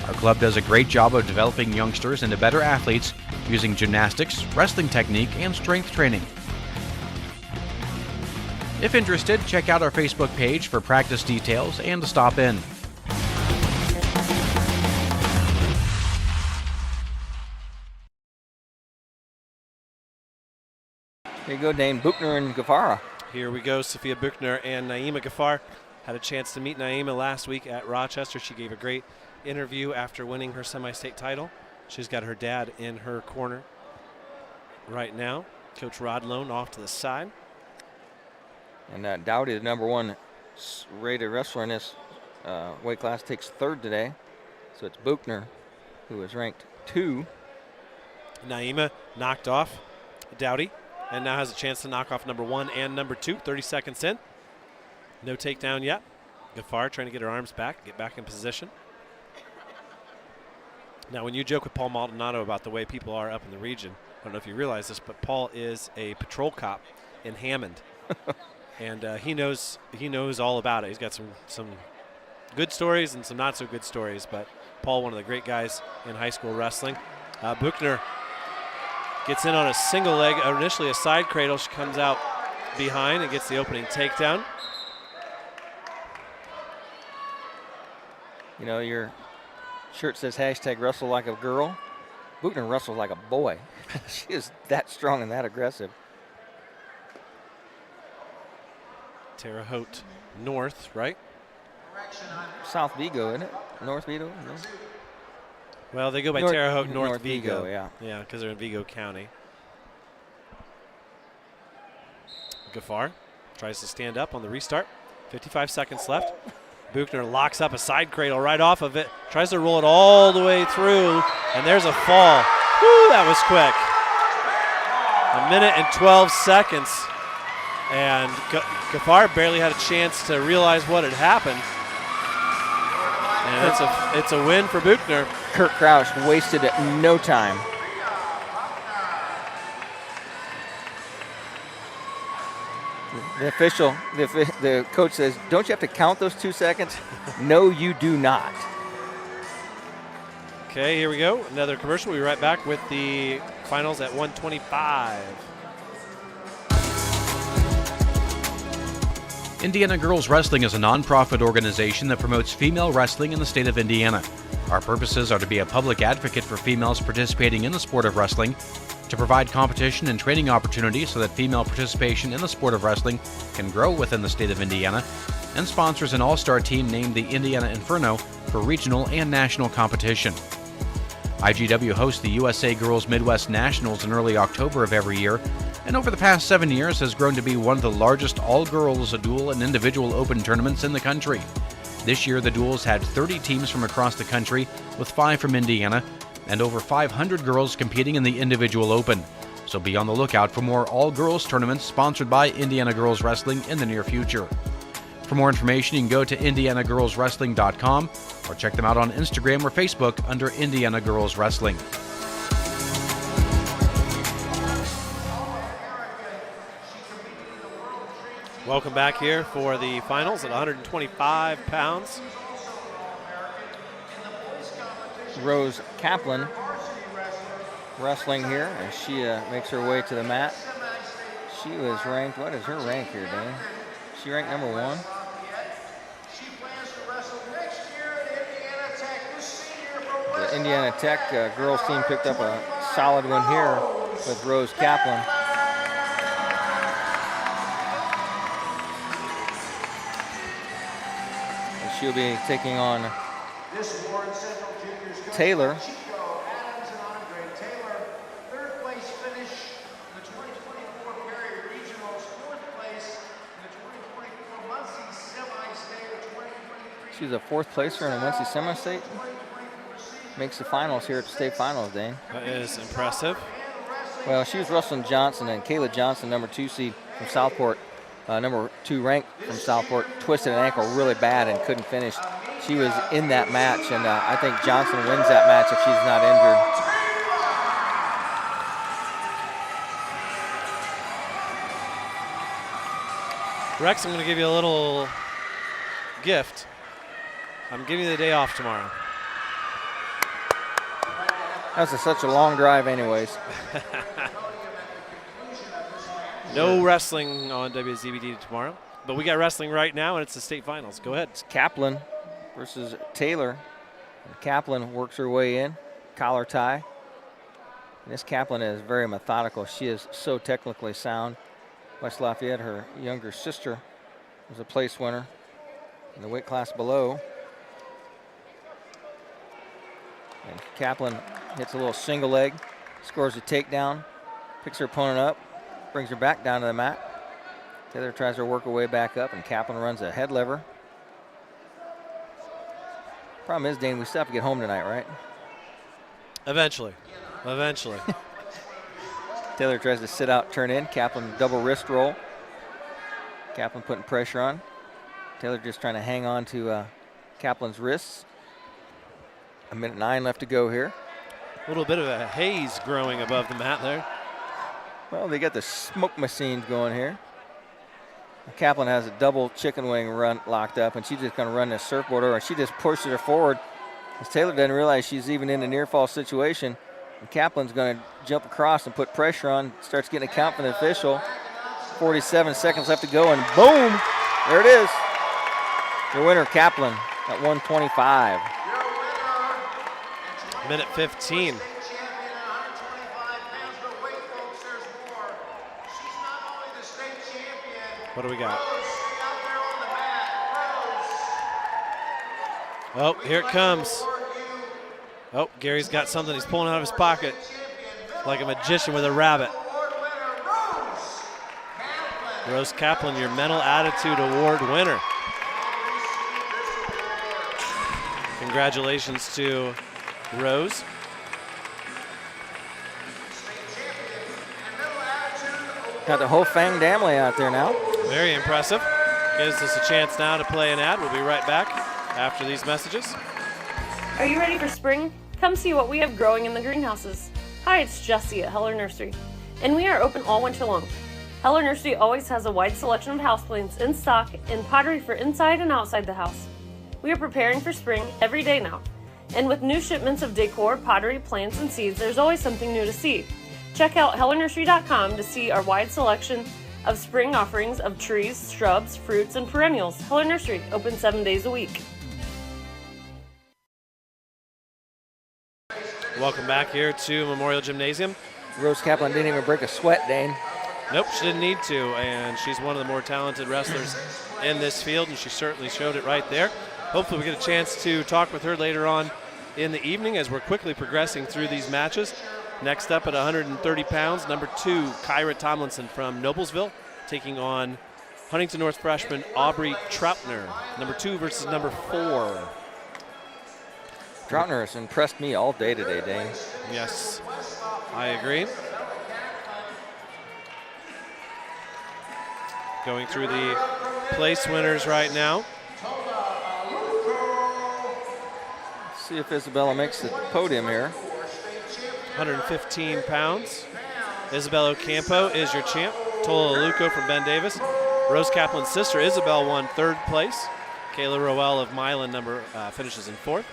Our club does a great job of developing youngsters into better athletes using gymnastics, wrestling technique, and strength training. If interested, check out our Facebook page for practice details and to stop in. Here you go, Dane. Buchner and Gafara. Here we go. Sophia Buchner and Naima Gafar had a chance to meet Naima last week at Rochester. She gave a great interview after winning her semi-state title. She's got her dad in her corner right now. Coach Rod Lone off to the side. And Dowdy, the number 1 rated wrestler in this weight class, takes third today. So it's Buchner, who is ranked 2. Naima knocked off Dowdy and now has a chance to knock off number 1 and number 2. 30 seconds in. No takedown yet. Gafar trying to get her arms back, get back in position. Now, when you joke with Paul Maldonado about the way people are up in the region, I don't know if you realize this, but Paul is a patrol cop in Hammond. And he knows all about it. He's got some good stories and some not so good stories. But Paul, one of the great guys in high school wrestling. Buchner gets in on a single leg, initially a side cradle. She comes out behind and gets the opening takedown. You know, your shirt says #wrestle like a girl. Buchner wrestles like a boy. She is that strong and that aggressive. Terre Haute North, right? South Vigo, isn't it? North Vigo? No. Well, they go by North, Terre Haute North North Vigo. Yeah. Yeah, because they're in Vigo County. Gafar tries to stand up on the restart. 55 seconds left. Buchner locks up a side cradle right off of it. Tries to roll it all the way through, and there's a fall. Woo, that was quick. 1 minute and 12 seconds. And Gafar barely had a chance to realize what had happened. And it's a win for Buchner. Kurt Crouch wasted no time. The coach says, don't you have to count those 2 seconds? No, you do not. Okay, here we go. Another commercial. We'll be right back with the finals at 125. Indiana Girls Wrestling is a non-profit organization that promotes female wrestling in the state of Indiana. Our purposes are to be a public advocate for females participating in the sport of wrestling, to provide competition and training opportunities so that female participation in the sport of wrestling can grow within the state of Indiana, and sponsors an all-star team named the Indiana Inferno for regional and national competition. IGW hosts the USA Girls Midwest Nationals in early October of every year, and over the past 7 years has grown to be one of the largest all-girls dual and individual open tournaments in the country. This year, the duels had 30 teams from across the country, with 5 from Indiana, and over 500 girls competing in the individual open. So be on the lookout for more all-girls tournaments sponsored by Indiana Girls Wrestling in the near future. For more information, you can go to indianagirlswrestling.com or check them out on Instagram or Facebook under Indiana Girls Wrestling. Welcome back here for the finals at 125 pounds. Rose Kaplan wrestling here as she makes her way to the mat. She was ranked, what is her rank here, Dane? She ranked number 1. The Indiana Tech girls team picked up a solid win here with Rose Kaplan. And she'll be taking on Taylor. She's a 4th placer in a Muncie semi-state. Makes the finals here at the state finals, Dane. That is impressive. Well, she was wrestling Johnson, and Kayla Johnson, number 2 seed from Southport, number 2 ranked from Southport, twisted an ankle really bad and couldn't finish. She was in that match, and I think Johnson wins that match if she's not injured. Rex, I'm going to give you a little gift. I'm giving you the day off tomorrow. That's such a long drive anyways. No wrestling on WZBD tomorrow, but we got wrestling right now, and it's the state finals. Go ahead. It's Kaplan versus Taylor. And Kaplan works her way in, collar tie. And this Kaplan is very methodical. She is so technically sound. West Lafayette, her younger sister, was a place winner in the weight class below. And Kaplan hits a little single leg, scores a takedown, picks her opponent up, brings her back down to the mat. Taylor tries to work her way back up, and Kaplan runs a head lever. Problem is, Dane, we still have to get home tonight, right? Eventually. Eventually. Taylor tries to sit out, turn in. Kaplan double wrist roll. Kaplan putting pressure on. Taylor just trying to hang on to Kaplan's wrists. 1:09 left to go here. A little bit of a haze growing above the mat there. Well, they got the smoke machines going here. Kaplan has a double chicken wing run locked up, and she's just going to run this surfboard over, and she just pushes her forward. As Taylor doesn't realize she's even in a near fall situation. And Kaplan's going to jump across and put pressure on, starts getting a count from the official. 47 seconds left to go, and boom, there it is. Your winner, Kaplan, at 125. Minute 15. What do we got? Oh, here it comes. Oh, Gary's got something he's pulling out of his pocket like a magician with a rabbit. Rose Kaplan, your Mental Attitude Award winner. Congratulations to Rose. Got the whole Fang family out there now. Very impressive. Gives us a chance now to play an ad. We'll be right back after these messages. Are you ready for spring? Come see what we have growing in the greenhouses. Hi, it's Jessie at Heller Nursery, and we are open all winter long. Heller Nursery always has a wide selection of houseplants in stock and pottery for inside and outside the house. We are preparing for spring every day now, and with new shipments of decor, pottery, plants, and seeds, there's always something new to see. Check out hellernursery.com to see our wide selection of spring offerings of trees, shrubs, fruits, and perennials. Heller Nursery, open 7 days a week. Welcome back here to Memorial Gymnasium. Rose Kaplan didn't even break a sweat, Dane. Nope, she didn't need to, and she's one of the more talented wrestlers in this field, and she certainly showed it right there. Hopefully we get a chance to talk with her later on in the evening as we're quickly progressing through these matches. Next up at 130 pounds, number 2, Kyra Tomlinson from Noblesville, taking on Huntington North freshman Aubrey Troutner. Number 2 versus number 4. Troutner has impressed me all day today, Dane. Yes, I agree. Going through the place winners right now. See if Isabella makes the podium here. 115 pounds. Isabelle Oampo is your champ. Tola Aluko from Ben Davis. Rose Kaplan's sister Isabelle won 3rd place. Kayla Rowell of Milan finishes in 4th.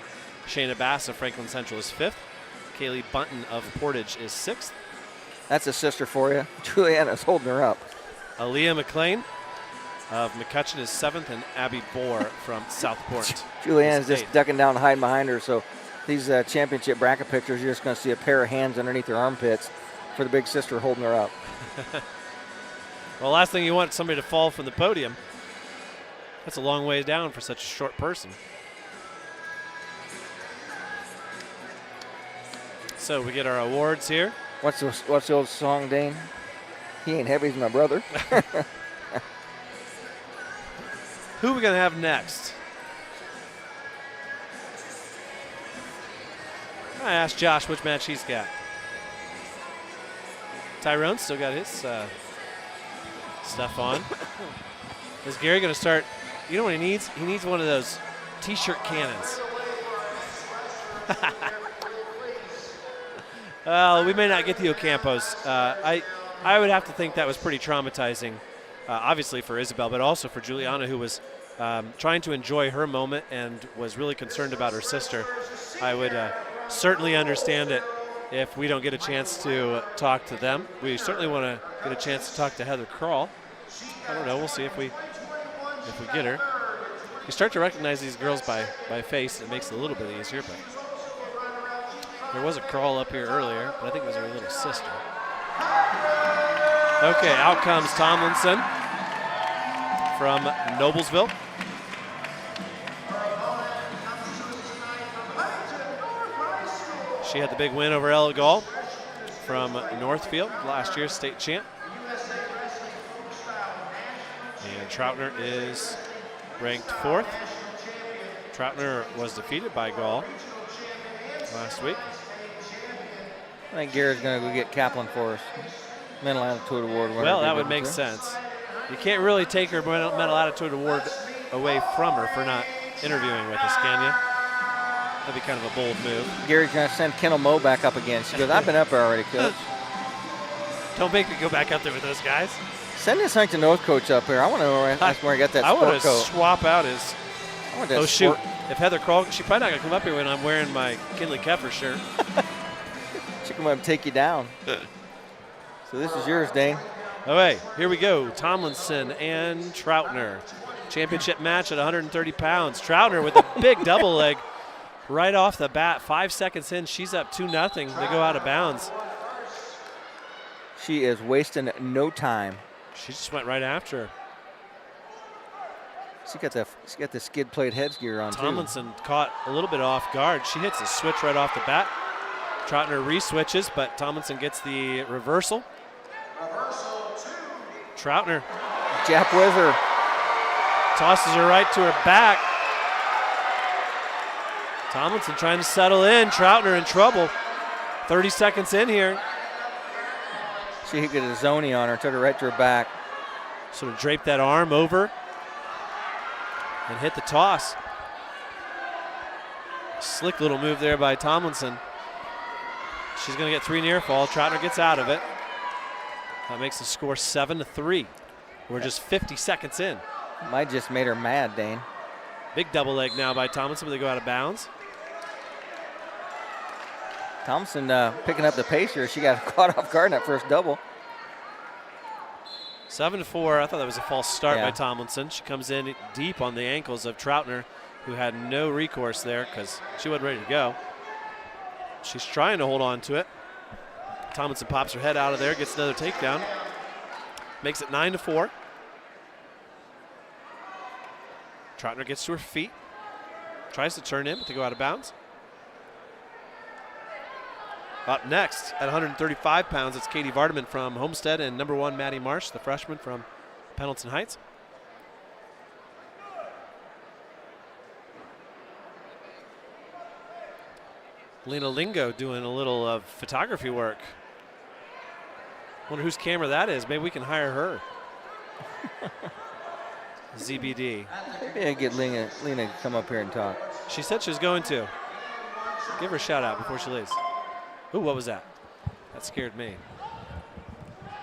Shayna Bass of Franklin Central is 5th. Kaylee Bunton of Portage is 6th. That's a sister for you. Juliana's holding her up. Aaliyah McLean of McCutcheon is 7th, and Abby Bohr from Southport. Juliana's just ducking down and hiding behind her, so these championship bracket pictures, you're just going to see a pair of hands underneath her armpits for the big sister holding her up. Well, last thing you want is somebody to fall from the podium. That's a long way down for such a short person. So we get our awards here. What's the old song, Dane? He ain't heavy as my brother. Who are we going to have next? I asked Josh which match he's got. Tyrone's still got his stuff on. Is Gary going to start? You know what he needs? He needs one of those T-shirt cannons. Well, we may not get the Ocampos. I would have to think that was pretty traumatizing, obviously for Isabelle, but also for Juliana, who was trying to enjoy her moment and was really concerned about her sister. I would certainly understand it. if we don't get a chance to talk to them. We certainly want to get a chance to talk to Heather Kroll. I don't know. We'll see if we get her. You start to recognize these girls by face. It makes it a little bit easier, but there was a Kroll up here earlier, but I think it was her little sister. Okay, out comes Tomlinson from Noblesville. She had the big win over Ella Gall from Northfield, last year's state champ. And Troutner is ranked 4th. Troutner was defeated by Gall last week. I think Garrett's going to go get Kaplan for us. Mental Attitude Award winner. Well, that would make sense. You can't really take her Mental Attitude Award away from her for not interviewing with us, can you? That'd be kind of a bold move. Gary's going to send Kendall Moe back up again. She goes, I've been up there already, Coach. Don't make me go back up there with those guys. Send this Huntington North coach up here. I want to know where he got that I sport want to coat. swap out his. Oh, shoot. If Heather Kroll, she's probably not going to come up here when I'm wearing my Kinley Keffer shirt. She come up and take you down. So this is yours, Dane. All right, here we go. Tomlinson and Troutner. Championship match at 130 pounds. Troutner with a big double leg right off the bat. 5 seconds in, she's up 2-0. They go out of bounds. She is wasting no time. She just went right after her. She got the skid plate headgear on Tomlinson caught a little bit off guard. She hits the switch right off the bat. Troutner re-switches, but Tomlinson gets the reversal. Troutner. Jap Wizard. Tosses her right to her back. Tomlinson trying to settle in. Troutner in trouble. 30 seconds in here. She hit a zoni on her, took her right to her back. Sort of draped that arm over and hit the toss. Slick little move there by Tomlinson. She's going to get 3 near fall. Troutner gets out of it. That makes the score 7-3. We're just 50 seconds in. Might just made her mad, Dane. Big double leg now by Tomlinson, but they go out of bounds. Thompson picking up the pace here. She got caught off guard in that first double. 7-4. I thought that was a false start by Tomlinson. She comes in deep on the ankles of Troutner, who had no recourse there because she wasn't ready to go. She's trying to hold on to it. Tomlinson pops her head out of there, gets another takedown. Makes it 9-4. Troutner gets to her feet. Tries to turn in, but they go out of bounds. Up next at 135 pounds, it's Katie Vardaman from Homestead and number 1 Maddie Marsh, the freshman from Pendleton Heights. Lena Lingo doing a little of photography work. Wonder whose camera that is. Maybe we can hire her. ZBD. Maybe I get Lena to come up here and talk. She said she was going to. Give her a shout out before she leaves. Ooh, what was that? That scared me.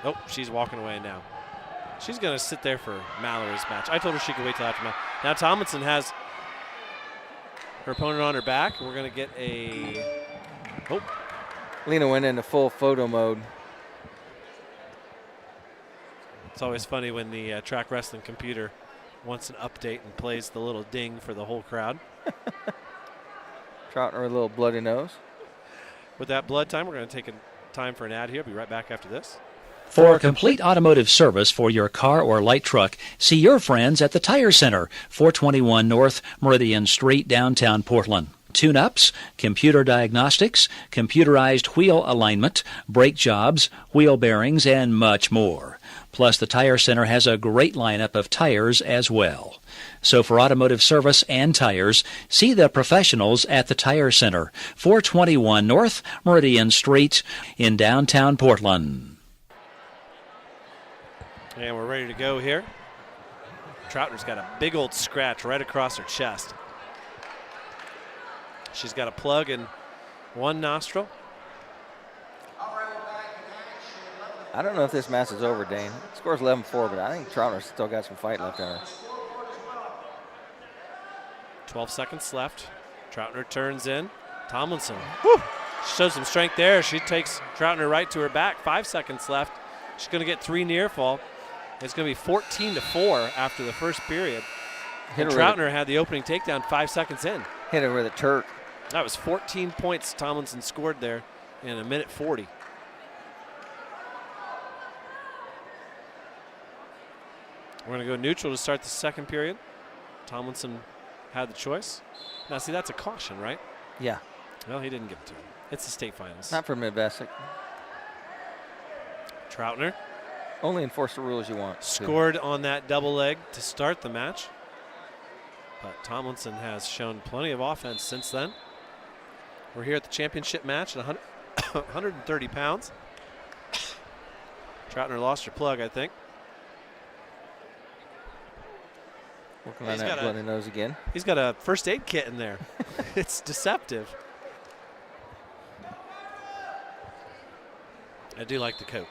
Oh, she's walking away now. She's going to sit there for Mallory's match. I told her she could wait till after match. Now Tomlinson has her opponent on her back. We're going to get a... Oh. Lena went into full photo mode. It's always funny when the track wrestling computer wants an update and plays the little ding for the whole crowd. Troutner with a little bloody nose. With that blood time, we're going to take a time for an ad here. I'll be right back after this. For complete automotive service for your car or light truck, see your friends at the Tire Center, 421 North Meridian Street, downtown Portland. Tune-ups, computer diagnostics, computerized wheel alignment, brake jobs, wheel bearings, and much more. Plus, the Tire Center has a great lineup of tires as well. So for automotive service and tires, see the professionals at the Tire Center, 421 North Meridian Street in downtown Portland. And we're ready to go here. Troutner's got a big old scratch right across her chest. She's got a plug in one nostril. I don't know if this match is over, Dane. The score's 11-4, but I think Troutner's still got some fight left in her. 12 seconds left. Troutner turns in. Tomlinson. Woo! Shows some strength there. She takes Troutner right to her back. 5 seconds left. She's going to get 3 near fall. It's going to be 14-4 after the first period. And Troutner had the opening takedown 5 seconds in. Hit her with a Turk. That was 14 points Tomlinson scored there in a minute 40. We're going to go neutral to start the second period. Tomlinson had the choice. Now, see, that's a caution, right? Yeah. Well, he didn't give it to him. It's the state finals. Not for Midwest. Troutner. Only enforce the rules you want. Scored on that double leg to start the match. But Tomlinson has shown plenty of offense since then. We're here at the championship match at 130 pounds. Troutner lost her plug, I think. Working on that bloody nose again. He's got a first aid kit in there. It's deceptive. I do like the coat.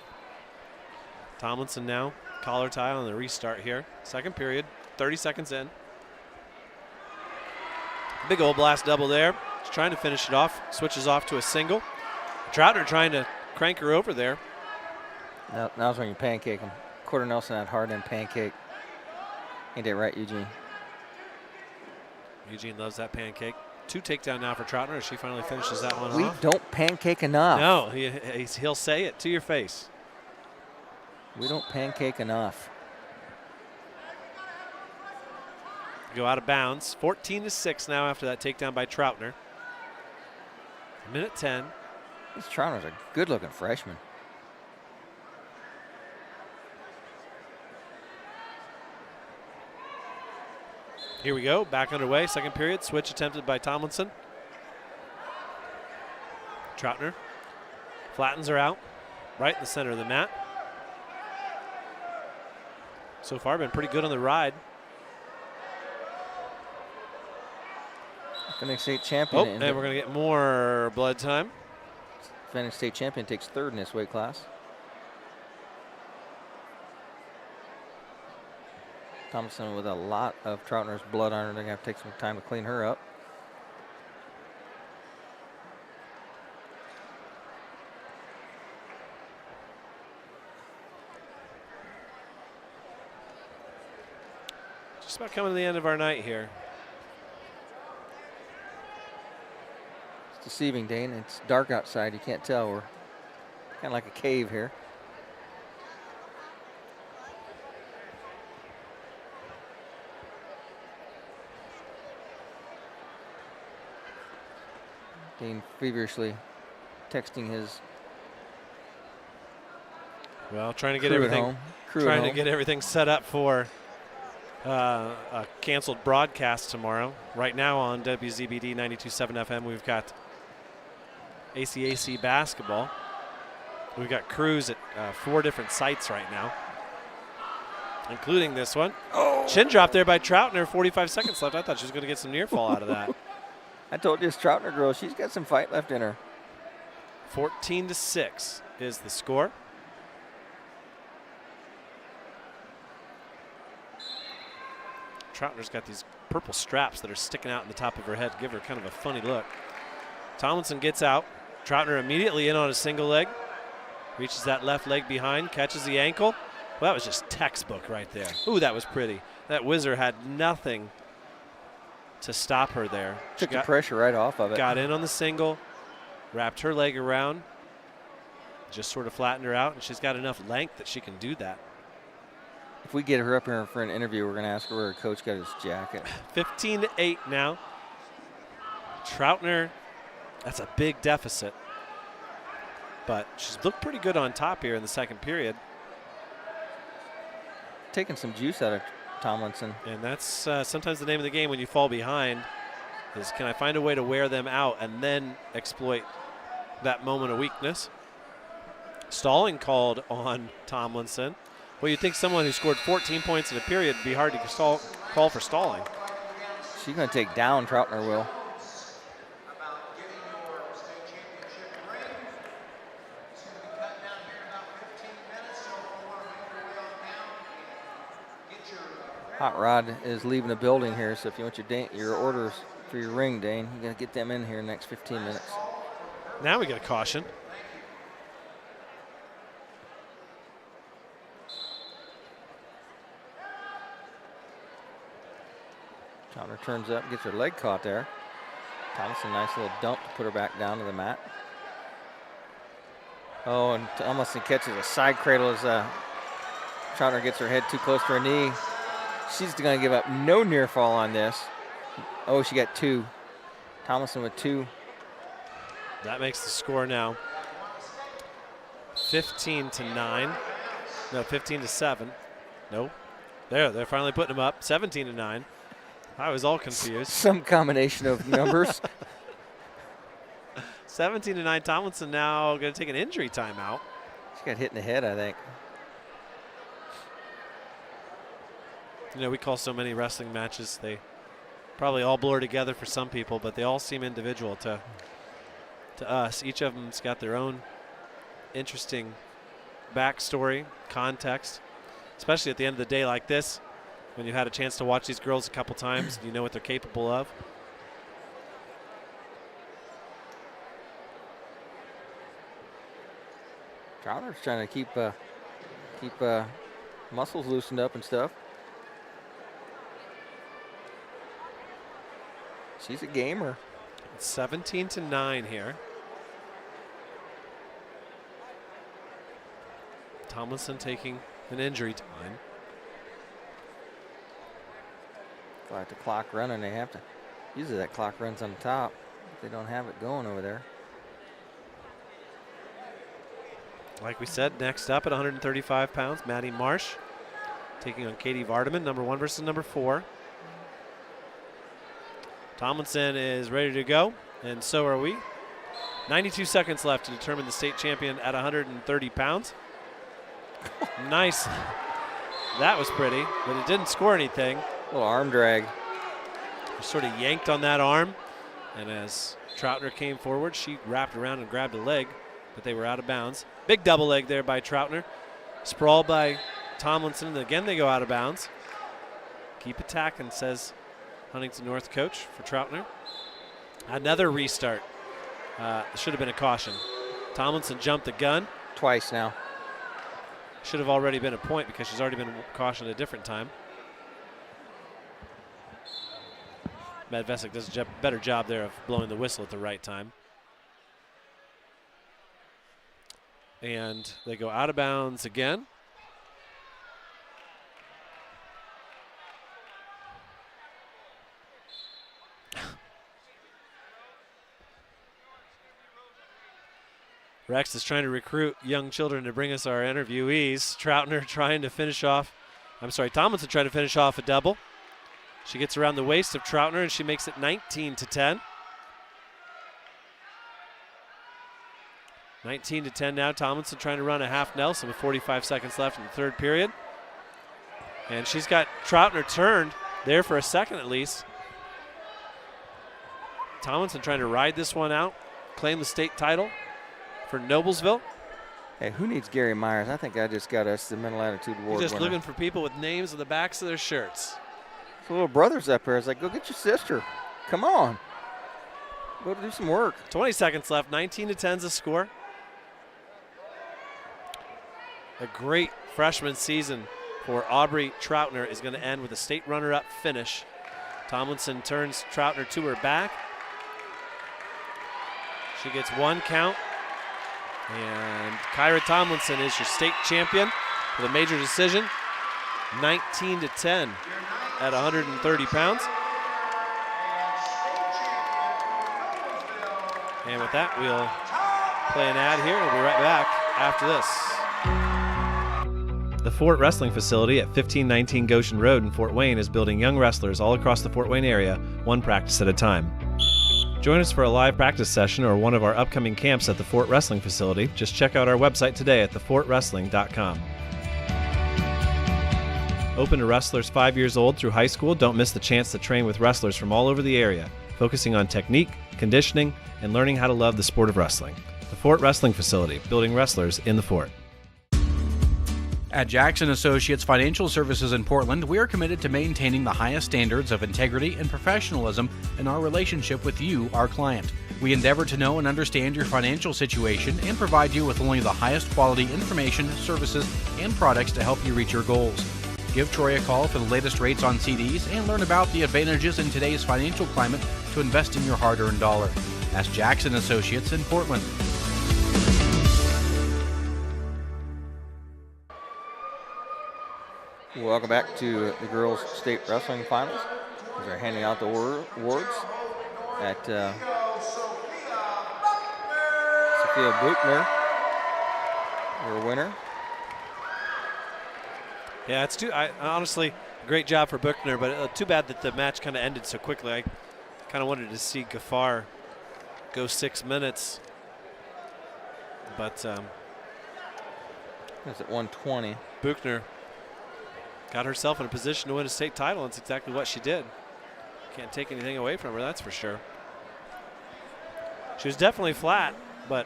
Tomlinson now, collar tie on the restart here. Second period, 30 seconds in. Big old blast double there. She's trying to finish it off. Switches off to a single. Troutner trying to crank her over there. Now's when you pancake him. Quarter Nelson had hard end pancake. Ain't that right, Eugene? Eugene loves that pancake. 2 takedown now for Troutner as she finally finishes that one We off. don't pancake enough. No, he'll say it to your face. We don't pancake enough. Go out of bounds. 14-6 now after that takedown by Troutner. Minute 10. This Troutner's a good-looking freshman. Here we go, back underway, second period. Switch attempted by Tomlinson. Troutner flattens her out, right in the center of the mat. So far, been pretty good on the ride. Defending state champion. Oh, and we're going to get more blood time. Defending state champion takes 3rd in this weight class. Thompson with a lot of Troutner's blood on her. They're going to have to take some time to clean her up. Just about coming to the end of our night here. It's deceiving, Dane. It's dark outside. You can't tell. We're kind of like a cave here. Dane feverishly texting his trying to get everything get everything set up for a canceled broadcast tomorrow. Right now on WZBD 92.7 FM, we've got ACAC basketball. We've got crews at 4 different sites right now, including this one. Oh. Chin drop there by Troutner. 45 seconds left. I thought she was going to get some near fall out of that. I told you this Troutner girl, she's got some fight left in her. 14-6 is the score. Troutner's got these purple straps that are sticking out in the top of her head, give her kind of a funny look. Tomlinson gets out. Troutner immediately in on a single leg. Reaches that left leg behind, catches the ankle. Well, that was just textbook right there. Ooh, that was pretty. That whizzer had nothing to stop her there. Took the pressure right off of it. Got in on the single, wrapped her leg around, just sort of flattened her out, and she's got enough length that she can do that. If we get her up here for an interview, we're going to ask her where her coach got his jacket. 15-8 now. Troutner, that's a big deficit. But she's looked pretty good on top here in the second period. Taking some juice out of Tomlinson. And that's sometimes the name of the game when you fall behind is, can I find a way to wear them out and then exploit that moment of weakness? Stalling called on Tomlinson. Well, you'd think someone who scored 14 points in a period would be hard to call for stalling. She's going to take down Troutner, will. Hot Rod is leaving the building here, so if you want your orders for your ring, Dane, you got to get them in here in the next 15 minutes. Now we get a caution. Troutner turns up, gets her leg caught there. Thomason, nice little dump to put her back down to the mat. Oh, and Thomason catches a side cradle as Troutner gets her head too close to her knee. She's going to give up no near fall on this. Oh, she got 2. Thomason with 2. That makes the score now 15-9. No, 15-7. No. There, they're finally putting them up. 17-9. I was all confused. Some combination of numbers. 17-9. Tomlinson now going to take an injury timeout. She got hit in the head, I think. You know, we call so many wrestling matches, they probably all blur together for some people, but they all seem individual to us. Each of them's got their own interesting backstory, context, especially at the end of the day like this, when you've had a chance to watch these girls a couple times and you know what they're capable of. Troutner's trying to keep muscles loosened up and stuff. She's a gamer. It's 17-9 here. Tomlinson taking an injury time. Like the clock running, they have to. Usually that clock runs on the top. They don't have it going over there. Like we said, next up at 135 pounds, Maddie Marsh taking on Katie Vardaman, number 1 versus number 4. Tomlinson is ready to go, and so are we. 92 seconds left to determine the state champion at 130 pounds. Nice. That was pretty, but it didn't score anything. A little arm drag. Sort of yanked on that arm, and as Troutner came forward, she wrapped around and grabbed a leg, but they were out of bounds. Big double leg there by Troutner. Sprawl by Tomlinson, and again they go out of bounds. Keep attacking, says Huntington North coach for Troutner. Another restart. Should have been a caution. Tomlinson jumped the gun. Twice now. Should have already been a point because she's already been cautioned a different time. Matt Vesic does a better job there of blowing the whistle at the right time. And they go out of bounds again. Rex is trying to recruit young children to bring us our interviewees. Troutner trying to finish off, Tomlinson trying to finish off a double. She gets around the waist of Troutner and she makes it 19-10. 19-10 now. Tomlinson trying to run a half Nelson with 45 seconds left in the third period. And she's got Troutner turned there for a second at least. Tomlinson trying to ride this one out, claim the state title for Noblesville. Hey, who needs Gary Myers? I think I just got us the Mental Attitude Award He's just winner. looking for people with names on the backs of their shirts. The little brothers up here. I was like, go get your sister. Come on. Go do some work. 20 seconds left. 19-10 is the score. A great freshman season for Aubrey Troutner is going to end with a state runner-up finish. Tomlinson turns Troutner to her back. She gets one count. And Kyra Tomlinson is your state champion with a major decision. 19-10 at 130 pounds. And with that, we'll play an ad here. We'll be right back after this. The Fort Wrestling Facility at 1519 Goshen Road in Fort Wayne is building young wrestlers all across the Fort Wayne area, one practice at a time. Join us for a live practice session or one of our upcoming camps at the Fort Wrestling Facility. Just check out our website today at thefortwrestling.com. Open to wrestlers 5 years old through high school, don't miss the chance to train with wrestlers from all over the area, focusing on technique, conditioning, and learning how to love the sport of wrestling. The Fort Wrestling Facility, building wrestlers in the Fort. At Jackson Associates Financial Services in Portland, we are committed to maintaining the highest standards of integrity and professionalism in our relationship with you, our client. We endeavor to know and understand your financial situation and provide you with only the highest quality information, services, and products to help you reach your goals. Give Troy a call for the latest rates on CDs and learn about the advantages in today's financial climate to invest in your hard-earned dollar. That's Jackson Associates in Portland. Welcome back to the girls' state wrestling finals. They're handing out the awards at Sophia Buchner, your winner. Yeah, it's honestly, great job for Buchner, but too bad that the match kind of ended so quickly. I kind of wanted to see Gafar go 6 minutes, but that's at 120. Buchner got herself in a position to win a state title. That's exactly what she did. Can't take anything away from her, that's for sure. She was definitely flat, but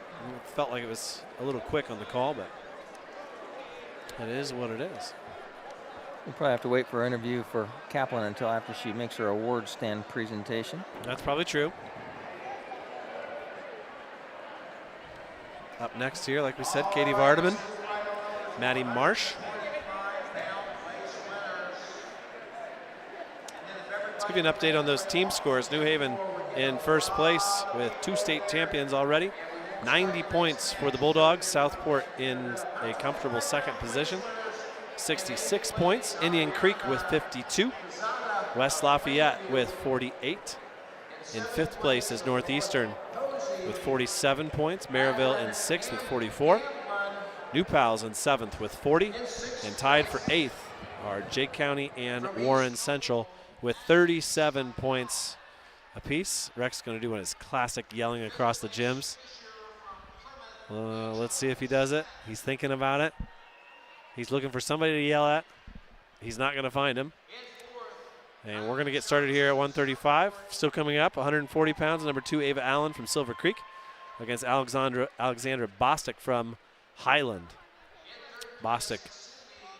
felt like it was a little quick on the call, but it is what it is. We'll probably have to wait for her interview for Kaplan until after she makes her award stand presentation. That's probably true. Up next here, like we said, Katie Vardaman, Maddie Marsh. Let's give you an update on those team scores. New Haven in first place with 2 state champions already. 90 points for the Bulldogs. Southport in a comfortable second position. 66 points. Indian Creek with 52. West Lafayette with 48. In 5th place is Northeastern with 47 points. Maryville in 6th with 44. New Pals in 7th with 40. And tied for 8th are Jake County and Warren Central with 37 points apiece. Rex is going to do one of his classic yelling across the gyms. Let's see if he does it. He's thinking about it. He's looking for somebody to yell at. He's not going to find him. And we're going to get started here at 135. Still coming up, 140 pounds, number 2, Ava Allen from Silver Creek against Alexandra Bostic from Highland. Bostic,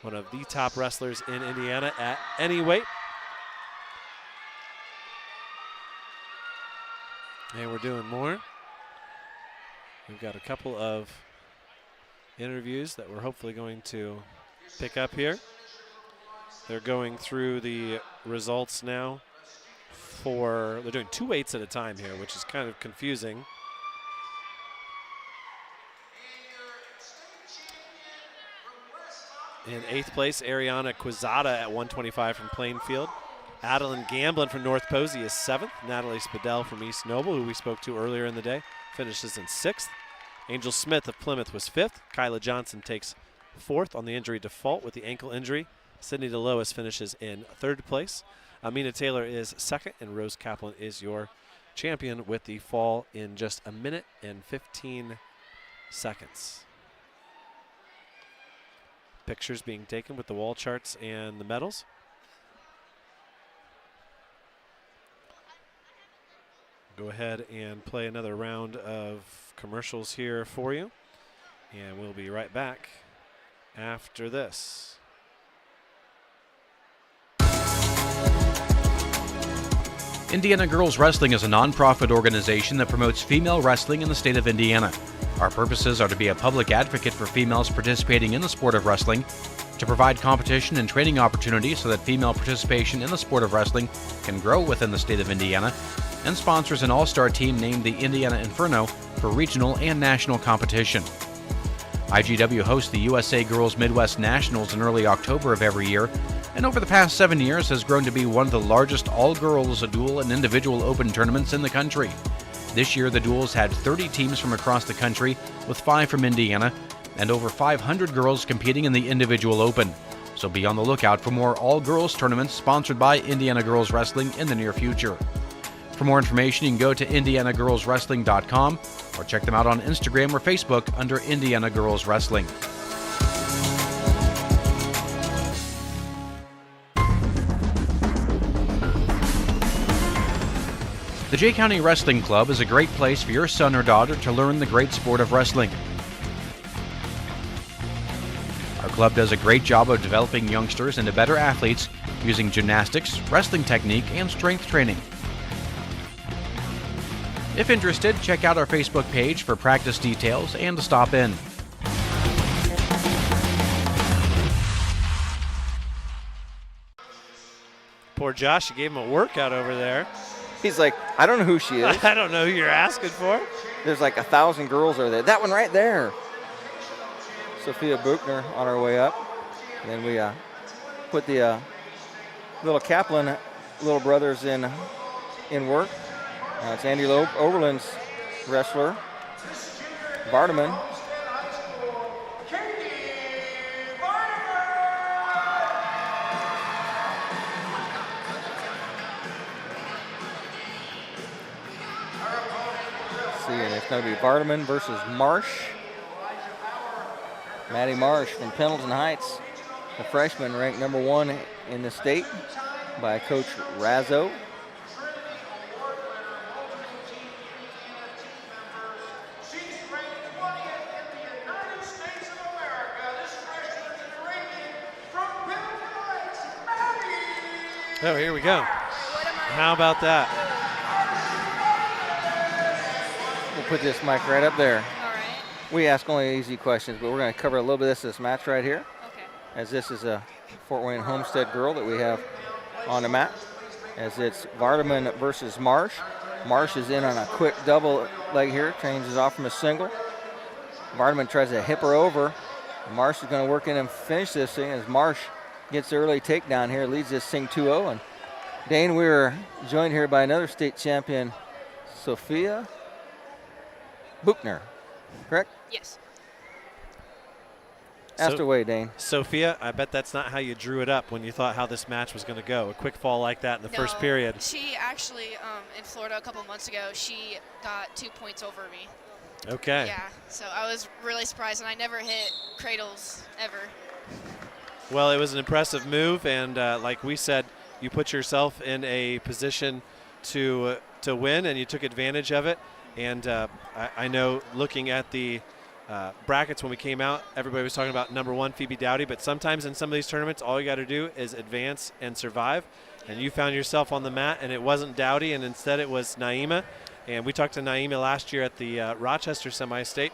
one of the top wrestlers in Indiana at any weight. And we're doing more. We've got a couple of interviews that we're hopefully going to pick up here. They're going through the results now they're doing 2 weights at a time here, which is kind of confusing. In 8th place, Ariana Quezada at 125 from Plainfield. Adeline Gamblin from North Posey is 7th. Natalie Spadell from East Noble, who we spoke to earlier in the day, finishes in 6th. Angel Smith of Plymouth was 5th. Kyla Johnson takes 4th on the injury default with the ankle injury. Sydney DeLois finishes in 3rd place. Amina Taylor is 2nd, and Rose Kaplan is your champion with the fall in just 1 minute and 15 seconds. Pictures being taken with the wall charts and the medals. Go ahead and play another round of commercials here for you, and we'll be right back after this. Indiana Girls Wrestling is a non-profit organization that promotes female wrestling in the state of Indiana. Our purposes are to be a public advocate for females participating in the sport of wrestling, to provide competition and training opportunities so that female participation in the sport of wrestling can grow within the state of Indiana, and sponsors an all-star team named the Indiana Inferno for regional and national competition. IGW hosts the USA Girls Midwest Nationals in early October of every year, and over the past 7 years has grown to be one of the largest all-girls dual and individual open tournaments in the country. This year, the duels had 30 teams from across the country, with 5 from Indiana, and over 500 girls competing in the individual open. So be on the lookout for more all-girls tournaments sponsored by Indiana Girls Wrestling in the near future. For more information, you can go to indianagirlswrestling.com or check them out on Instagram or Facebook under Indiana Girls Wrestling. The Jay County Wrestling Club is a great place for your son or daughter to learn the great sport of wrestling. Our club does a great job of developing youngsters into better athletes using gymnastics, wrestling technique, and strength training. If interested, check out our Facebook page for practice details and to stop in. Poor Josh, you gave him a workout over there. He's like, I don't know who she is. I don't know who you're asking for. There's like 1,000 girls over there. That one right there. Sophia Buchner on her way up. And then we put the little Kaplan little brothers in work. It's Andy Oberlin's wrestler. Vardaman. And it's going to be Vardaman versus Marsh. Maddie Marsh from Pendleton Heights, the freshman ranked number 1 in the state by Coach Razzo. Oh, here we go. How about that? We'll put this mic right up there. All right. We ask only easy questions, but we're going to cover a little bit of this match right here. Okay. As this is a Fort Wayne Homestead girl that we have on the mat. As it's Vardaman versus Marsh. Marsh is in on a quick double leg here, changes off from a single. Vardaman tries to hip her over. Marsh is going to work in and finish this thing as Marsh gets the early takedown here, leads this thing 2-0. And Dane, we are joined here by another state champion, Sophia Buchner, correct? Yes. Asked away, Dane. Sophia, I bet that's not how you drew it up when you thought how this match was going to go. A quick fall like that in the first period. She actually, in Florida a couple months ago, she got 2 points over me. Okay. Yeah, so I was really surprised, and I never hit cradles ever. Well, it was an impressive move, and like we said, you put yourself in a position to win, and you took advantage of it. And I know looking at the brackets when we came out, everybody was talking about number 1, Phoebe Dowdy, but sometimes in some of these tournaments, all you got to do is advance and survive. And you found yourself on the mat, and it wasn't Dowdy, and instead it was Naima. And we talked to Naima last year at the Rochester semi-state.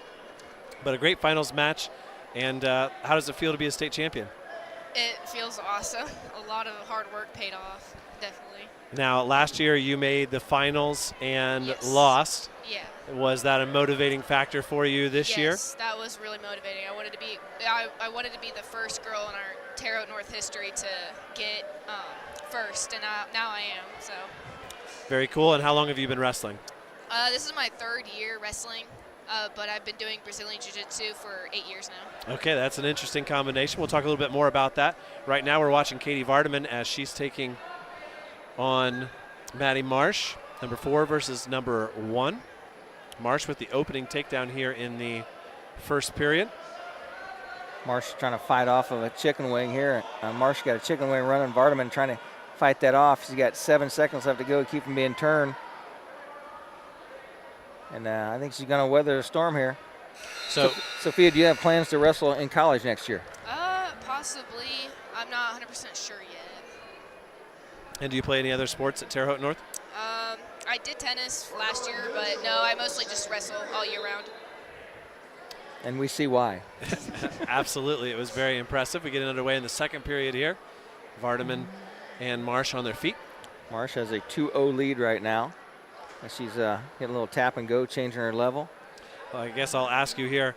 But a great finals match. And how does it feel to be a state champion? It feels awesome. A lot of hard work paid off, definitely. Now, last year you made the finals and lost. Yeah. Was that a motivating factor for you this year? Yes, that was really motivating. I wanted to be the first girl in our Terre Haute North history to get first, and now I am. So. Very cool. And how long have you been wrestling? This is my 3rd year wrestling, but I've been doing Brazilian Jiu-Jitsu for 8 years now. Okay, that's an interesting combination. We'll talk a little bit more about that. Right now we're watching Katie Vardaman as she's taking on Maddie Marsh, number 4 versus number 1. Marsh with the opening takedown here in the first period. Marsh trying to fight off of a chicken wing here. Marsh got a chicken wing running. Vardaman trying to fight that off. She's got 7 seconds left to go to keep him being turned. And I think she's going to weather the storm here. So, Sophia, do you have plans to wrestle in college next year? Possibly. I'm not 100% sure yet. And do you play any other sports at Terre Haute North? I did tennis last year, but no, I mostly just wrestle all year round. And we see why. Absolutely. It was very impressive. We get underway in the second period here. Vardaman and Marsh on their feet. Marsh has a 2-0 lead right now. She's getting a little tap and go, changing her level. Well, I guess I'll ask you here.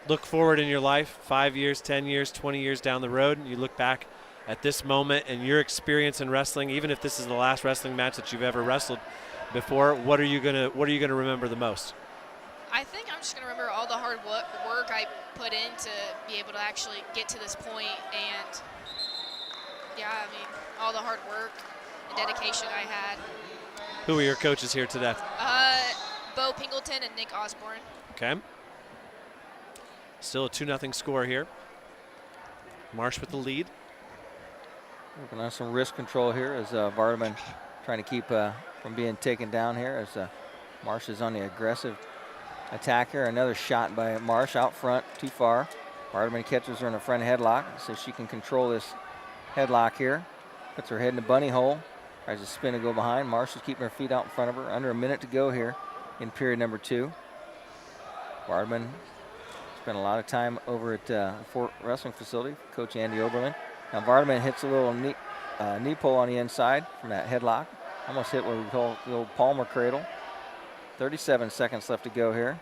Look forward in your life, 5 years, 10 years, 20 years down the road, and you look back at this moment and your experience in wrestling, even if this is the last wrestling match that you've ever wrestled before, what are you gonna remember the most? I think I'm just gonna remember all the hard work I put in to be able to actually get to this point, and yeah, I mean, all the hard work and dedication I had. Who are your coaches here today? Bo Pingleton and Nick Osborne. Okay. Still a 2-0 score here. Marsh with the lead. Working on some wrist control here as Vardaman trying to keep from being taken down here as Marsh is on the aggressive attack here. Another shot by Marsh out front, too far. Vardaman catches her in a front headlock, so she can control this headlock here. Puts her head in the bunny hole. Tries to spin and go behind. Marsh is keeping her feet out in front of her. Under a minute to go here in period number 2. Vardaman spent a lot of time over at Fort Wrestling Facility, Coach Andy Oberlin. Now Vardaman hits a little knee pull on the inside from that headlock. Almost hit what we call the old Palmer cradle. 37 seconds left to go here.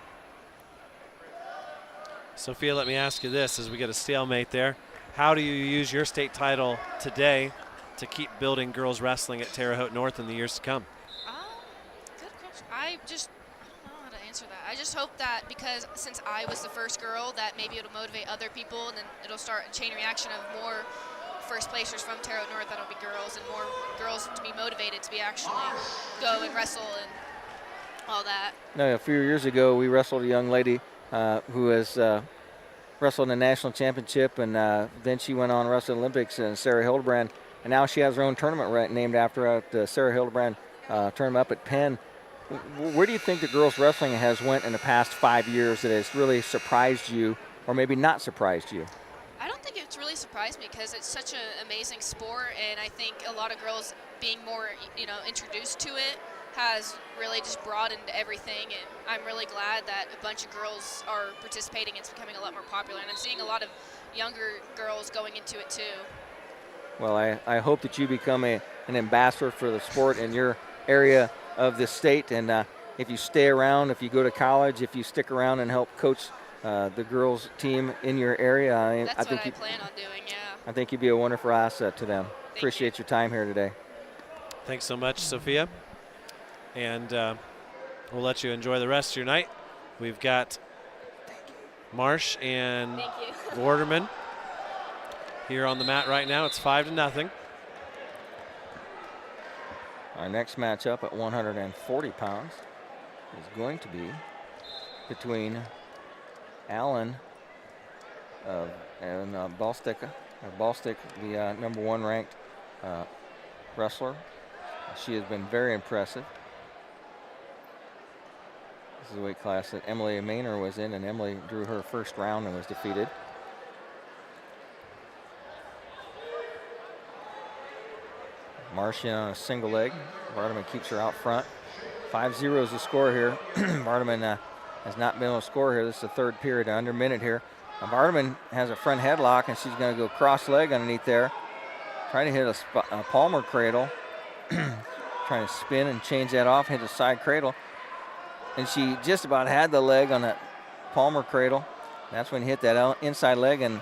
Sophia, let me ask you this as we get a stalemate there. How do you use your state title today to keep building girls wrestling at Terre Haute North in the years to come? Good question. I don't know how to answer that. I just hope that because since I was the first girl, that maybe it'll motivate other people, and then it'll start a chain reaction of more first placers from Terre Haute North that'll be girls, and more girls to be motivated to be actually go and wrestle and all that. No, a few years ago, we wrestled a young lady who has wrestled in the national championship, and then she went on to wrestle Olympics in Sarah Hildebrand, and now she has her own tournament named after her at the Sarah Hildebrand tournament up at Penn. Where do you think the girls wrestling has went in the past 5 years that has really surprised you, or maybe not surprised you? I don't think it's really surprised me because it's such an amazing sport, and I think a lot of girls being more, introduced to it has really just broadened everything, and I'm really glad that a bunch of girls are participating. It's becoming a lot more popular, and I'm seeing a lot of younger girls going into it too. Well, I hope that you become an ambassador for the sport in your area of the state, and if you stay around, if you go to college, if you stick around and help coach the girls team in your area, I think what I plan on doing, yeah. I think you'd be a wonderful asset to them. Appreciate your time here today. Thanks so much, Sophia. And we'll let you enjoy the rest of your night. We've got Marsh and Vorderman here on the mat right now. It's 5-0. Our next matchup at 140 pounds is going to be between Allen and Ballstick, the number 1 ranked wrestler. She has been very impressive. This is the weight class that Emily Maynor was in, and Emily drew her first round and was defeated. Martian on a single leg. Vardaman keeps her out front. 5-0 is the score here. Vardaman has not been able to score here. This is the third period, under a minute here. Now Vardaman has a front headlock, and she's going to go cross leg underneath there. Trying to hit a Palmer cradle. Trying to spin and change that off, hit a side cradle. And she just about had the leg on that Palmer cradle. That's when he hit that inside leg, and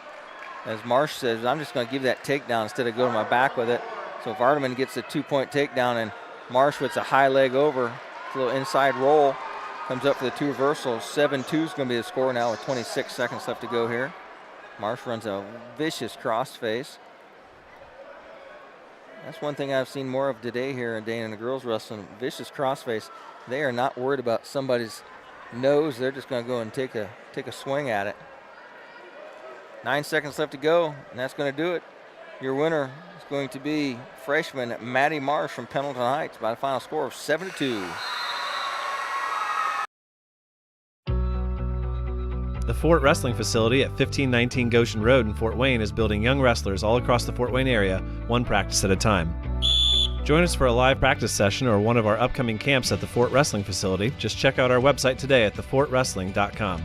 as Marsh says, I'm just going to give that takedown instead of go to my back with it. So Vardaman gets a 2-point takedown, and Marsh with a high leg over. A little inside roll. Comes up for the 2 reversals. 7-2 is going to be the score now with 26 seconds left to go here. Marsh runs a vicious crossface. That's one thing I've seen more of today here in Dane and the girls wrestling. Vicious crossface. They are not worried about somebody's nose. They're just going to go and take a swing at it. 9 seconds left to go, and that's going to do it. Your winner is going to be freshman Maddie Marsh from Pendleton Heights by a final score of 7-2. The Fort Wrestling Facility at 1519 Goshen Road in Fort Wayne is building young wrestlers all across the Fort Wayne area, one practice at a time. Join us for a live practice session or one of our upcoming camps at the Fort Wrestling Facility. Just check out our website today at thefortwrestling.com.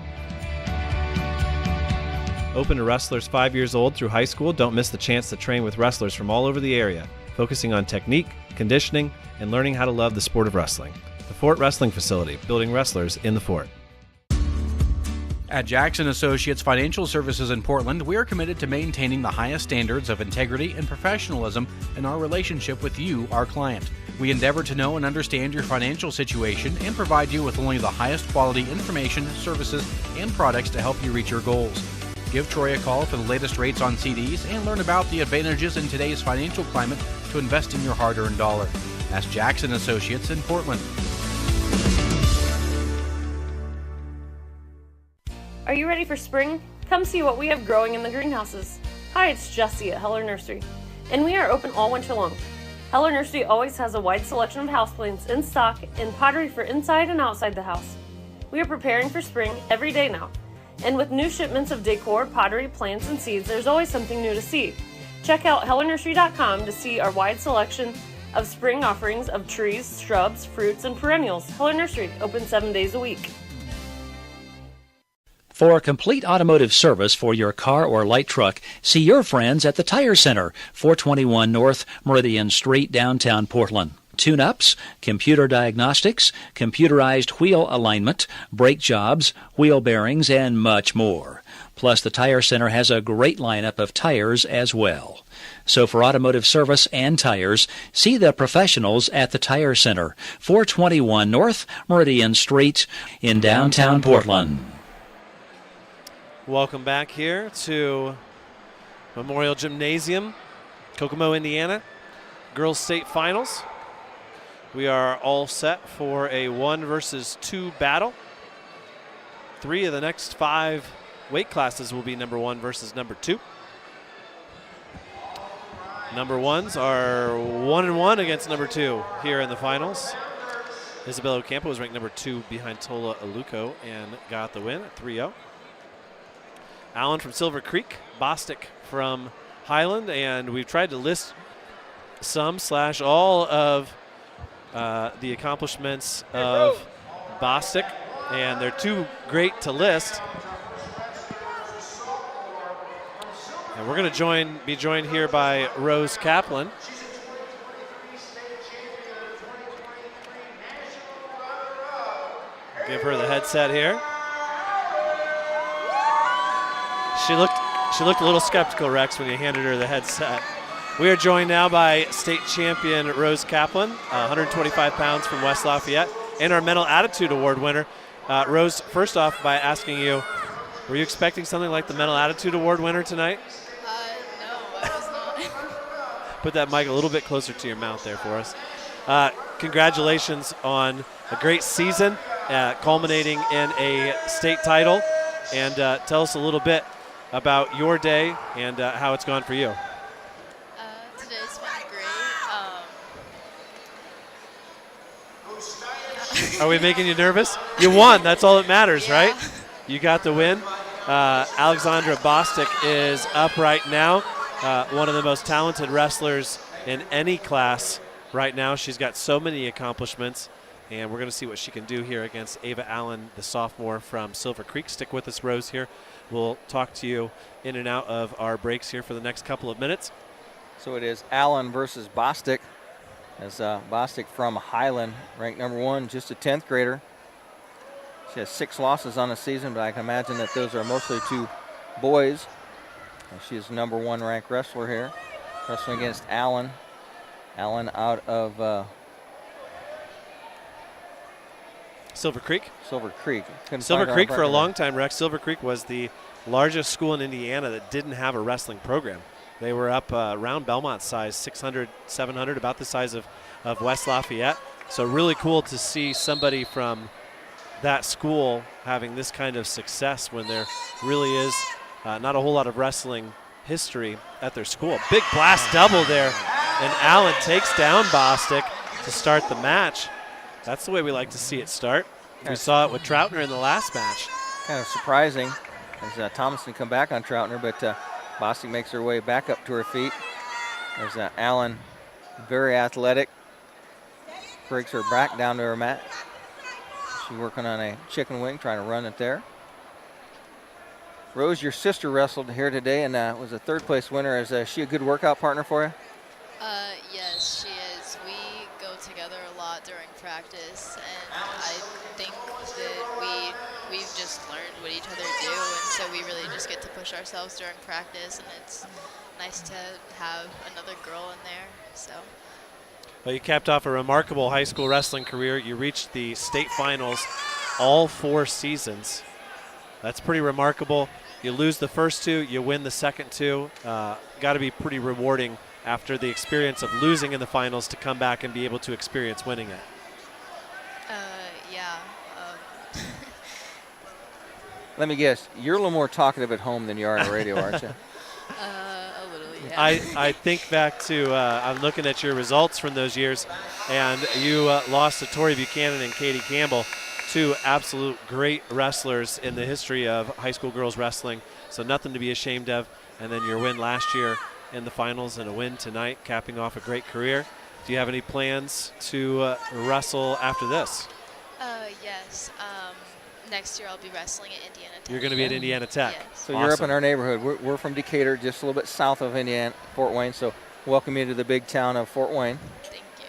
Open to wrestlers 5 years old through high school, don't miss the chance to train with wrestlers from all over the area, focusing on technique, conditioning, and learning how to love the sport of wrestling. The Fort Wrestling Facility, building wrestlers in the Fort. At Jackson Associates Financial Services in Portland, we are committed to maintaining the highest standards of integrity and professionalism in our relationship with you, our client. We endeavor to know and understand your financial situation and provide you with only the highest quality information, services, and products to help you reach your goals. Give Troy a call for the latest rates on CDs and learn about the advantages in today's financial climate to invest in your hard-earned dollar. That's Jackson Associates in Portland. Are you ready for spring? Come see what we have growing in the greenhouses. Hi, it's Jessie at Heller Nursery, and we are open all winter long. Heller Nursery always has a wide selection of houseplants in stock and pottery for inside and outside the house. We are preparing for spring every day now. And with new shipments of decor, pottery, plants, and seeds, there's always something new to see. Check out hellernursery.com to see our wide selection of spring offerings of trees, shrubs, fruits, and perennials. Heller Nursery, open 7 days a week. For complete automotive service for your car or light truck, see your friends at the Tire Center, 421 North Meridian Street, downtown Portland. Tune-ups, computer diagnostics, computerized wheel alignment, brake jobs, wheel bearings, and much more. Plus, the Tire Center has a great lineup of tires as well. So for automotive service and tires, see the professionals at the Tire Center, 421 North Meridian Street in downtown Portland. Welcome back here to Memorial Gymnasium, Kokomo, Indiana. Girls State Finals. We are all set for a 1 versus 2 battle. 3 of the next 5 weight classes will be number 1 versus number 2. Number 1s are 1-1 against number 2 here in the finals. Isabelle Oampo was ranked number 2 behind Tola Aluko and got the win at 3-0. Allen from Silver Creek, Bostic from Highland, and we've tried to list all of the accomplishments of Bostic, and they're too great to list. And we're going to be joined here by Rose Kaplan. Give her the headset here. She looked a little skeptical, Rex, when you handed her the headset. We are joined now by state champion Rose Kaplan, 125 pounds from West Lafayette, and our Mental Attitude Award winner. Rose, first off, by asking you, were you expecting something like the Mental Attitude Award winner tonight? No, I was not. Put that mic a little bit closer to your mouth there for us. Congratulations on a great season, culminating in a state title. And tell us a little bit about your day and how it's gone for you. Today's been great. Are we making you nervous? You won. That's all that matters, right? You got the win. Alexandra Bostic is up right now. One of the most talented wrestlers in any class right now. She's got so many accomplishments. And we're going to see what she can do here against Ava Allen, the sophomore from Silver Creek. Stick with us, Rose, here. We'll talk to you in and out of our breaks here for the next couple of minutes. So it is Allen versus Bostic. As Bostic from Highland, ranked number 1, just a 10th grader. She has 6 losses on the season, but I can imagine that those are mostly to boys. And she is number 1 ranked wrestler here. Wrestling against Allen. Allen out of Silver Creek. Silver Creek. Silver Creek for a long time, Rex. Silver Creek was the largest school in Indiana that didn't have a wrestling program. They were up around Belmont size, 600, 700, about the size of West Lafayette. So really cool to see somebody from that school having this kind of success when there really is not a whole lot of wrestling history at their school. Big blast double there, and Allen takes down Bostic to start the match. That's the way we like to see it start. We saw it with Troutner in the last match. Kind of surprising as Thomason come back on Troutner, but Bostic makes her way back up to her feet. There's Allen, very athletic, breaks her back down to her mat. She's working on a chicken wing, trying to run it there. Rose, your sister wrestled here today and was a 3rd place winner. Is she a good workout partner for you? Yes, she is. We go together a lot during practice, and I think that we've just learned what each other do, and so we really just get to push ourselves during practice, and it's nice to have another girl in there. So. Well, you capped off a remarkable high school wrestling career. You reached the state finals all 4 seasons. That's pretty remarkable. You lose the first 2, you win the second 2. Got to be pretty rewarding after the experience of losing in the finals to come back and be able to experience winning it. Yeah. Let me guess, you're a little more talkative at home than you are on the radio, aren't you? A little, yeah. I think back to, I'm looking at your results from those years, and you lost to Tori Buchanan and Katie Campbell, two absolute great wrestlers in the history of high school girls wrestling, so nothing to be ashamed of. And then your win last year in the finals and a win tonight, capping off a great career. Do you have any plans to wrestle after this? Yes. Next year I'll be wrestling at Indiana Tech. You're going to be at Indiana Tech. Yes. So you're up in our neighborhood. We're from Decatur, just a little bit south of Indiana, Fort Wayne. So welcome you to the big town of Fort Wayne. Thank you.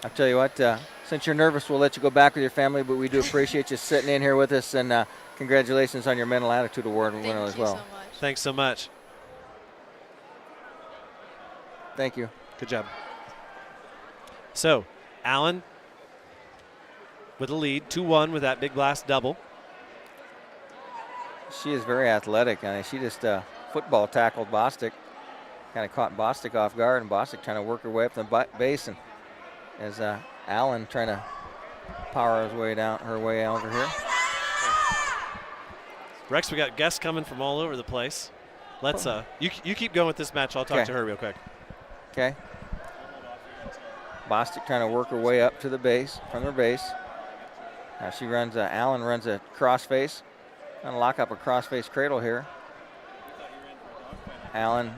I'll tell you what, since you're nervous, we'll let you go back with your family, but we do appreciate you sitting in here with us, and congratulations on your Mental Attitude Award winner as well. Thank you so much. Thanks so much. Thank you. Good job. So, Allen with a lead, 2-1 with that big blast double. She is very athletic. I mean, she just football tackled Bostic. Kind of caught Bostic off guard, and Bostic trying to work her way up the base, and as Allen trying to power her way over here. Rex, we got guests coming from all over the place. Let's you keep going with this match. I'll talk to her real quick. Okay. Bostic trying to work her way up to the base, from her base. Now she runs, Allen runs a crossface. Gonna lock up a crossface cradle here. Allen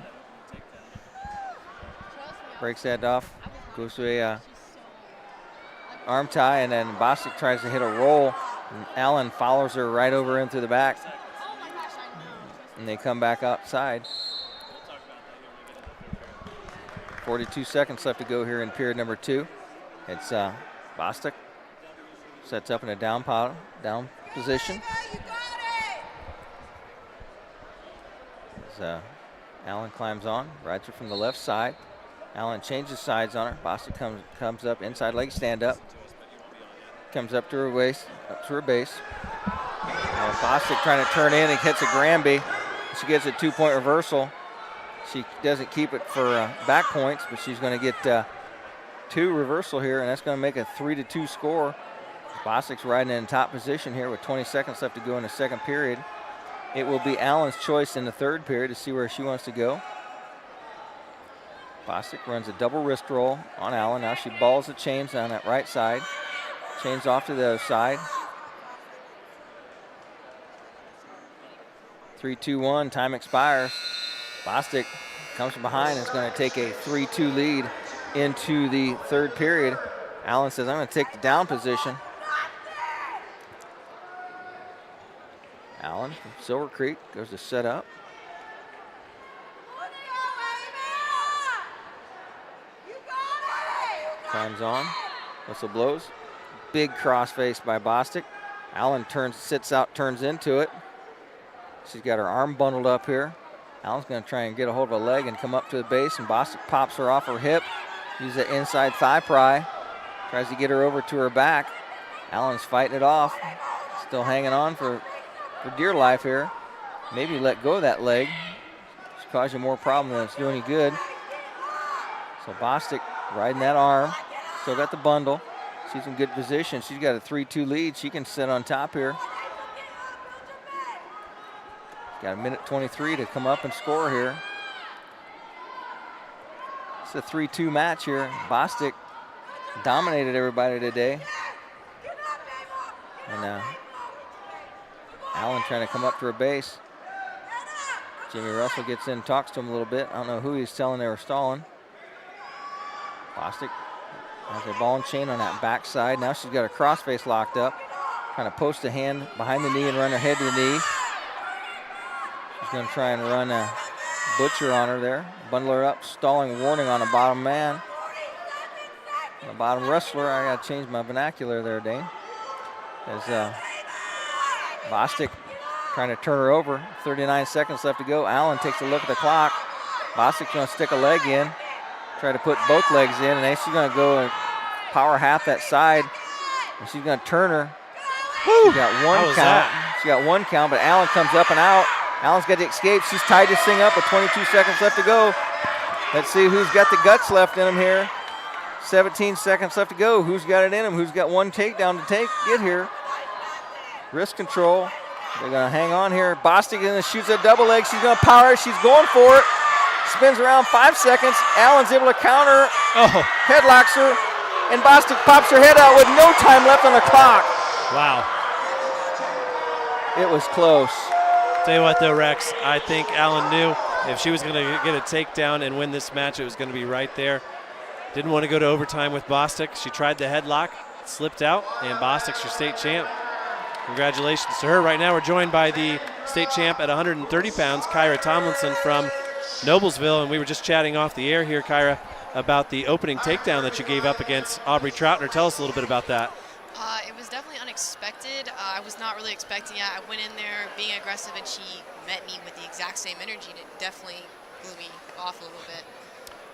breaks that off, goes to a arm tie, and then Bostic tries to hit a roll. And Allen follows her right over into the back. And they come back outside. 42 seconds left to go here in period number 2. It's Bostic sets up in a down position. As Allen climbs on, rides her from the left side. Allen changes sides on her. Bostic comes up, inside leg stand up. Comes up to her waist, up to her base. Now Bostic trying to turn in and hits a Granby. She gets a 2-point reversal. She doesn't keep it for back points, but she's going to get 2 reversal here, and that's going to make a 3-2 score. Bostic's riding in top position here with 20 seconds left to go in the second period. It will be Allen's choice in the third period to see where she wants to go. Bostic runs a double wrist roll on Allen. Now she balls the chains on that right side. Chains off to the other side. 3-2-1, time expires. Bostic comes from behind and is going to take a 3-2 lead into the third period. Allen says, I'm going to take the down position. Allen from Silver Creek goes to set up. Time's on. Whistle blows. Big crossface by Bostic. Allen sits out, turns into it. She's got her arm bundled up here. Allen's going to try and get a hold of a leg and come up to the base, and Bostic pops her off her hip. Uses the inside thigh pry. Tries to get her over to her back. Allen's fighting it off. Still hanging on for dear life here. Maybe let go of that leg. It's causing more problem than it's doing any good. So Bostic riding that arm. Still got the bundle. She's in good position. She's got a 3-2 lead. She can sit on top here. Got a minute 23 to come up and score here. It's a 3-2 match here. Bostic dominated everybody today. And Allen trying to come up to her base. Jimmy Russell gets in, talks to him a little bit. I don't know who he's telling they were stalling. Bostic has a ball and chain on that backside. Now she's got her crossface locked up. Trying to post a hand behind the knee and run her head to the knee. She's going to try and run a butcher on her there. Bundle her up, stalling warning on the bottom man. The bottom wrestler, I got to change my vernacular there, Dane. As Bostic trying to turn her over. 39 seconds left to go. Allen takes a look at the clock. Bostic's going to stick a leg in. Try to put both legs in, and then she's going to go and power half that side. And she's going to turn her. She got one count. She got one count, but Allen comes up and out. Allen's got to escape. She's tied this thing up with 22 seconds left to go. Let's see who's got the guts left in him here. 17 seconds left to go. Who's got it in him? Who's got one takedown to get here? Wrist control. They're going to hang on here. Bostic shoots a double leg. She's going to power it. She's going for it. Spins around 5 seconds. Allen's able to counter. Headlocks her. And Bostic pops her head out with no time left on the clock. Wow. It was close. Tell you what, though, Rex, I think Allen knew if she was going to get a takedown and win this match, it was going to be right there. Didn't want to go to overtime with Bostic. She tried the headlock, slipped out, and Bostic's your state champ. Congratulations to her. Right now we're joined by the state champ at 130 pounds, Kyra Tomlinson from Noblesville, and we were just chatting off the air here, Kyra, about the opening takedown that you gave up against Aubrey Troutner. Tell us a little bit about that. It was definitely unexpected. I was not really expecting it. I went in there being aggressive, and she met me with the exact same energy, and it definitely blew me off a little bit.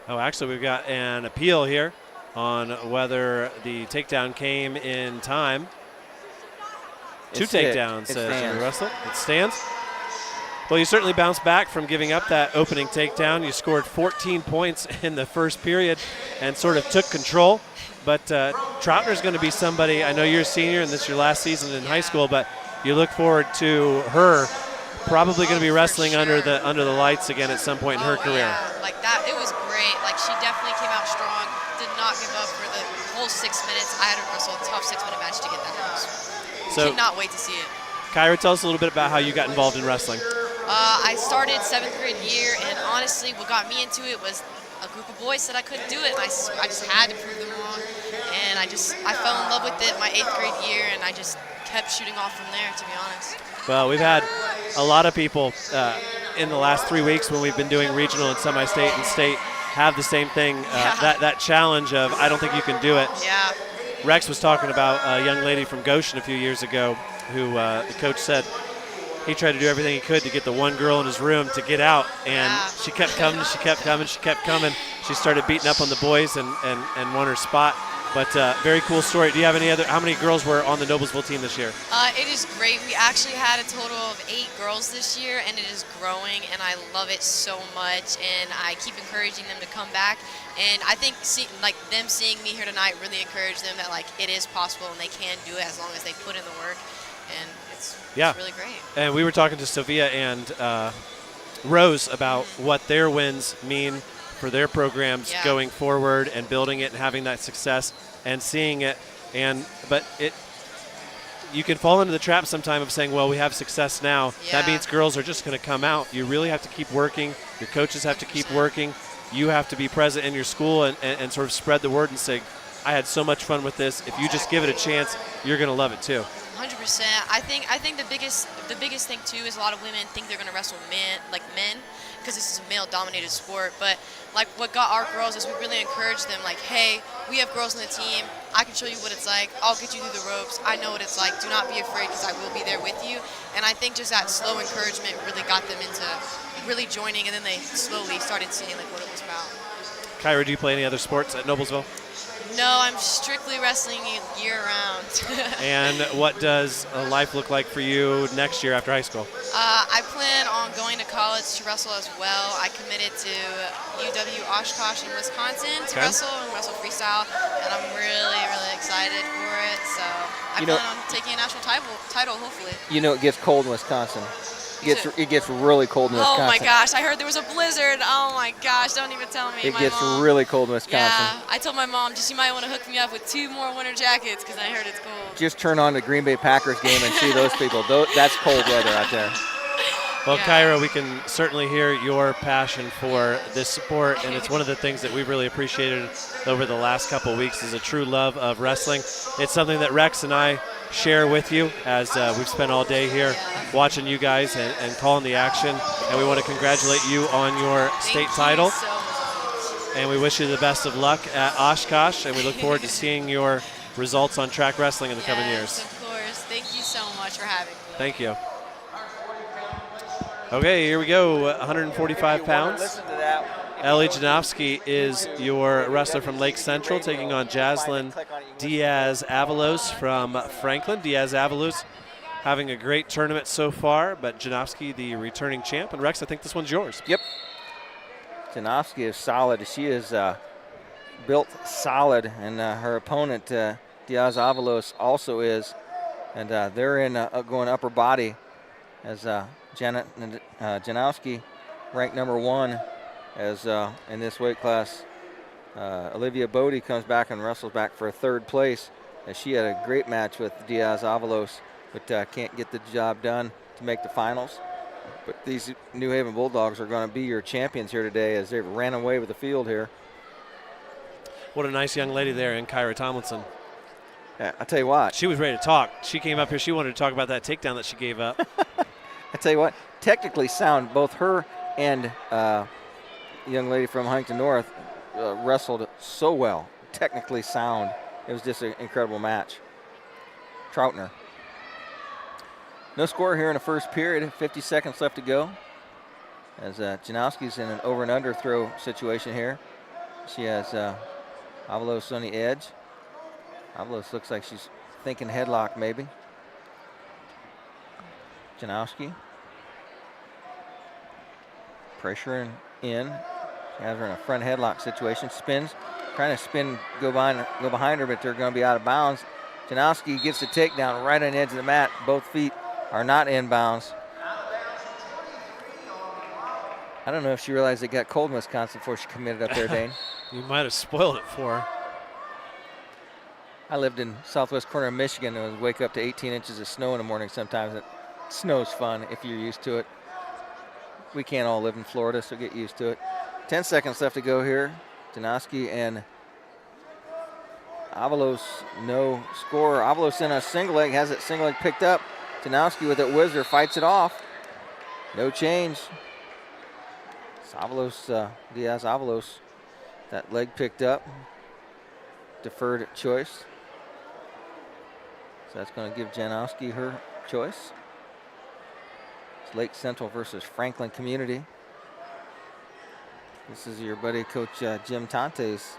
Oh, actually, we've got an appeal here on whether the takedown came in time. Two takedowns, says Jimmy Russell. It stands. Well, you certainly bounced back from giving up that opening takedown. You scored 14 points in the first period and sort of took control. But Troutner's going to be somebody, I know you're a senior and this is your last season in high school, but you look forward to her probably going to be wrestling under the lights again at some point in her career. Yeah, like that, it was great. Like she definitely came out strong, did not give up for the whole 6 minutes. I had to wrestle a tough 6-minute match to get that house. So, cannot wait to see it. Kyra, tell us a little bit about how you got involved in wrestling. I started 7th grade year, and honestly, what got me into it was a group of boys said I couldn't do it, and I just had to prove them wrong. And I fell in love with it my 8th grade year, and I just kept shooting off from there, to be honest. Well, we've had a lot of people in the last 3 weeks when we've been doing regional and semi-state and state have the same thing, that challenge of I don't think you can do it. Yeah. Rex was talking about a young lady from Goshen a few years ago who the coach said he tried to do everything he could to get the one girl in his room to get out, and she kept coming, she kept coming, she kept coming. She started beating up on the boys and won her spot. But very cool story. Do you have any other? How many girls were on the Noblesville team this year? It is great. We actually had a total of 8 girls this year, and it is growing, and I love it so much. And I keep encouraging them to come back. And I think them seeing me here tonight really encouraged them that it is possible and they can do it as long as they put in the work. And it's really great. And we were talking to Sophia and Rose about what their wins mean for their programs going forward and building it and having that success and seeing it. But you can fall into the trap sometime of saying, well, we have success now. That means girls are just going to come out. You really have to keep working. Your coaches have to keep working. You have to be present in your school and sort of spread the word and say, I had so much fun with this. If you just give it a chance, you're going to love it too. 100%. I think the biggest thing too is a lot of women think they're going to wrestle men, because this is a male-dominated sport. But what got our girls is we really encouraged them, hey, we have girls on the team. I can show you what it's like. I'll get you through the ropes. I know what it's like. Do not be afraid, because I will be there with you. And I think just that slow encouragement really got them into really joining, and then they slowly started seeing what it was about. Kyra, do you play any other sports at Noblesville? No, I'm strictly wrestling year-round. And what does life look like for you next year after high school? I plan on going to college to wrestle as well. I committed to UW Oshkosh in Wisconsin to wrestle freestyle, and I'm really, really excited for it. So I plan on taking a national title, hopefully. It gets cold in Wisconsin. It gets really cold in Wisconsin. Oh my gosh, I heard there was a blizzard. Oh my gosh, don't even tell me. It gets really cold in Wisconsin. Yeah, I told my mom, you might want to hook me up with 2 more winter jackets because I heard it's cold. Just turn on the Green Bay Packers game and see those people. That's cold weather out there. Well, Kyra, we can certainly hear your passion for this sport, and it's one of the things that we've really appreciated over the last couple of weeks is a true love of wrestling. It's something that Rex and I share with you as we've spent all day here watching you guys and calling the action, and we want to congratulate you on your state title. Thank you so much. And we wish you the best of luck at Oshkosh, and we look forward to seeing your results on track wrestling in the coming years. Of course. Thank you so much for having me. Thank you. Okay, here we go, 145 pounds. Listen to that. Ellie Janowski is your wrestler from Lake Central, taking on Jaslyn Diaz-Avalos from Franklin. Diaz-Avalos having a great tournament so far, but Janowski the returning champ. And Rex, I think this one's yours. Yep. Janowski is solid. She is built solid, and her opponent, Diaz-Avalos, also is. And they're in going upper body as Janowski ranked number 1 as in this weight class. Olivia Bodie comes back and wrestles back for 3rd place. as she had a great match with Diaz-Avalos, but can't get the job done to make the finals. But these New Haven Bulldogs are going to be your champions here today as they ran away with the field here. What a nice young lady there in Kyra Tomlinson. Yeah, I tell you what. She was ready to talk. She came up here. She wanted to talk about that takedown that she gave up. I tell you what, technically sound, both her and the young lady from Huntington North wrestled so well. Technically sound. It was just an incredible match. Troutner. No score here in the first period. 50 seconds left to go. As Janowski's in an over and under throw situation here. She has Avalos on the edge. Avalos looks like she's thinking headlock maybe. Janowski. Pressuring in. She has her in a front headlock situation. Spins. Trying to spin, go behind her, but they're going to be out of bounds. Janowski gets the takedown right on the edge of the mat. Both feet are not in bounds. I don't know if she realized it got cold in Wisconsin before she committed up there, Dane. You might have spoiled it for her. I lived in southwest corner of Michigan and would wake up to 18 inches of snow in the morning sometimes. Snow's fun if you're used to it. We can't all live in Florida, so get used to it. 10 seconds left to go here. Janowski and Avalos, no score. Avalos in a single leg, has that single leg picked up. Janowski with it whizzer, fights it off. No change. Diaz-Avalos, that leg picked up. Deferred choice. So that's going to give Janowski her choice. It's Lake Central versus Franklin Community. This is your buddy, Coach Jim Tante's.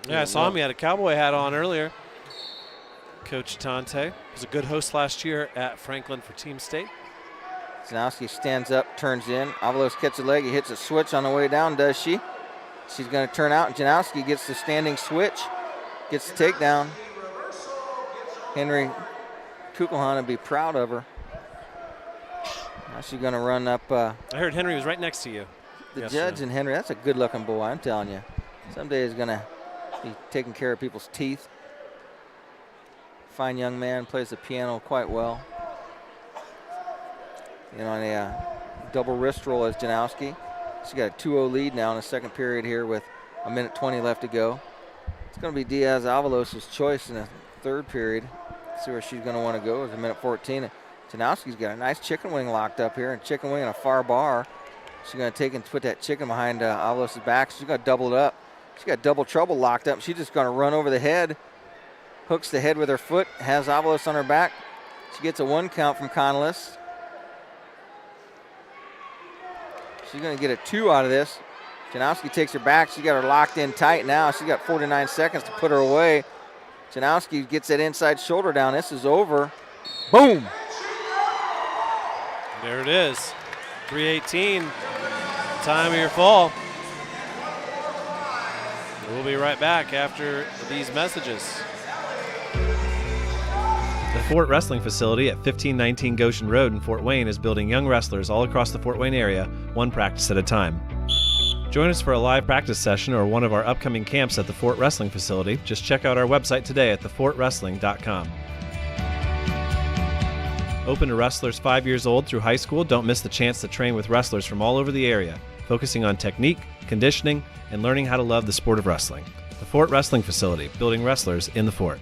Yeah, I saw him. He had a cowboy hat on earlier. Coach Tante was a good host last year at Franklin for Team State. Janowski stands up, turns in. Avalos catches a leg. He hits a switch on the way down, does she? She's going to turn out, and Janowski gets the standing switch, gets the takedown. Henry Kugelhahn would be proud of her. Now she's going to run up. I heard Henry was right next to you. The judge and Henry, that's a good-looking boy, I'm telling you. Someday he's going to be taking care of people's teeth. Fine young man, plays the piano quite well. You know, on a double wrist roll as Janowski. She's got a 2-0 lead now in the second period here with 1:20 left to go. It's going to be Diaz-Avalos' choice in the third period. See where she's going to want to go. It's 1:14. Janowski's got a nice chicken wing locked up here, and chicken wing on a far bar. She's going to take and put that chicken behind Avalos' back. She's going to double it up. She's got double trouble locked up. She's just going to run over the head. Hooks the head with her foot. Has Avalos on her back. She gets a 1 count from Connellis. She's going to get a 2 out of this. Janowski takes her back. She got her locked in tight now. She's got 49 seconds to put her away. Janowski gets that inside shoulder down. This is over. Boom. There it is. 3:18. Time of your fall. We'll be right back after these messages. The Fort Wrestling Facility at 1519 Goshen Road in Fort Wayne is building young wrestlers all across the Fort Wayne area, one practice at a time. Join us for a live practice session or one of our upcoming camps at the Fort Wrestling Facility. Just check out our website today at thefortwrestling.com. Open to wrestlers 5 years old through high school, don't miss the chance to train with wrestlers from all over the area, focusing on technique, conditioning, and learning how to love the sport of wrestling. The Fort Wrestling Facility, building wrestlers in the Fort.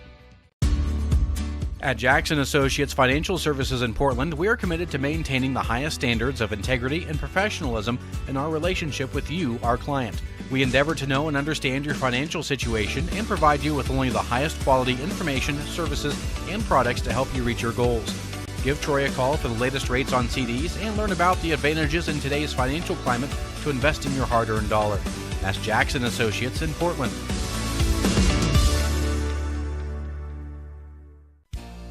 At Jackson Associates Financial Services in Portland, we are committed to maintaining the highest standards of integrity and professionalism in our relationship with you, our client. We endeavor to know and understand your financial situation and provide you with only the highest quality information, services, and products to help you reach your goals. Give Troy a call for the latest rates on CDs and learn about the advantages in today's financial climate to invest in your hard-earned dollar. That's Jackson Associates in Portland.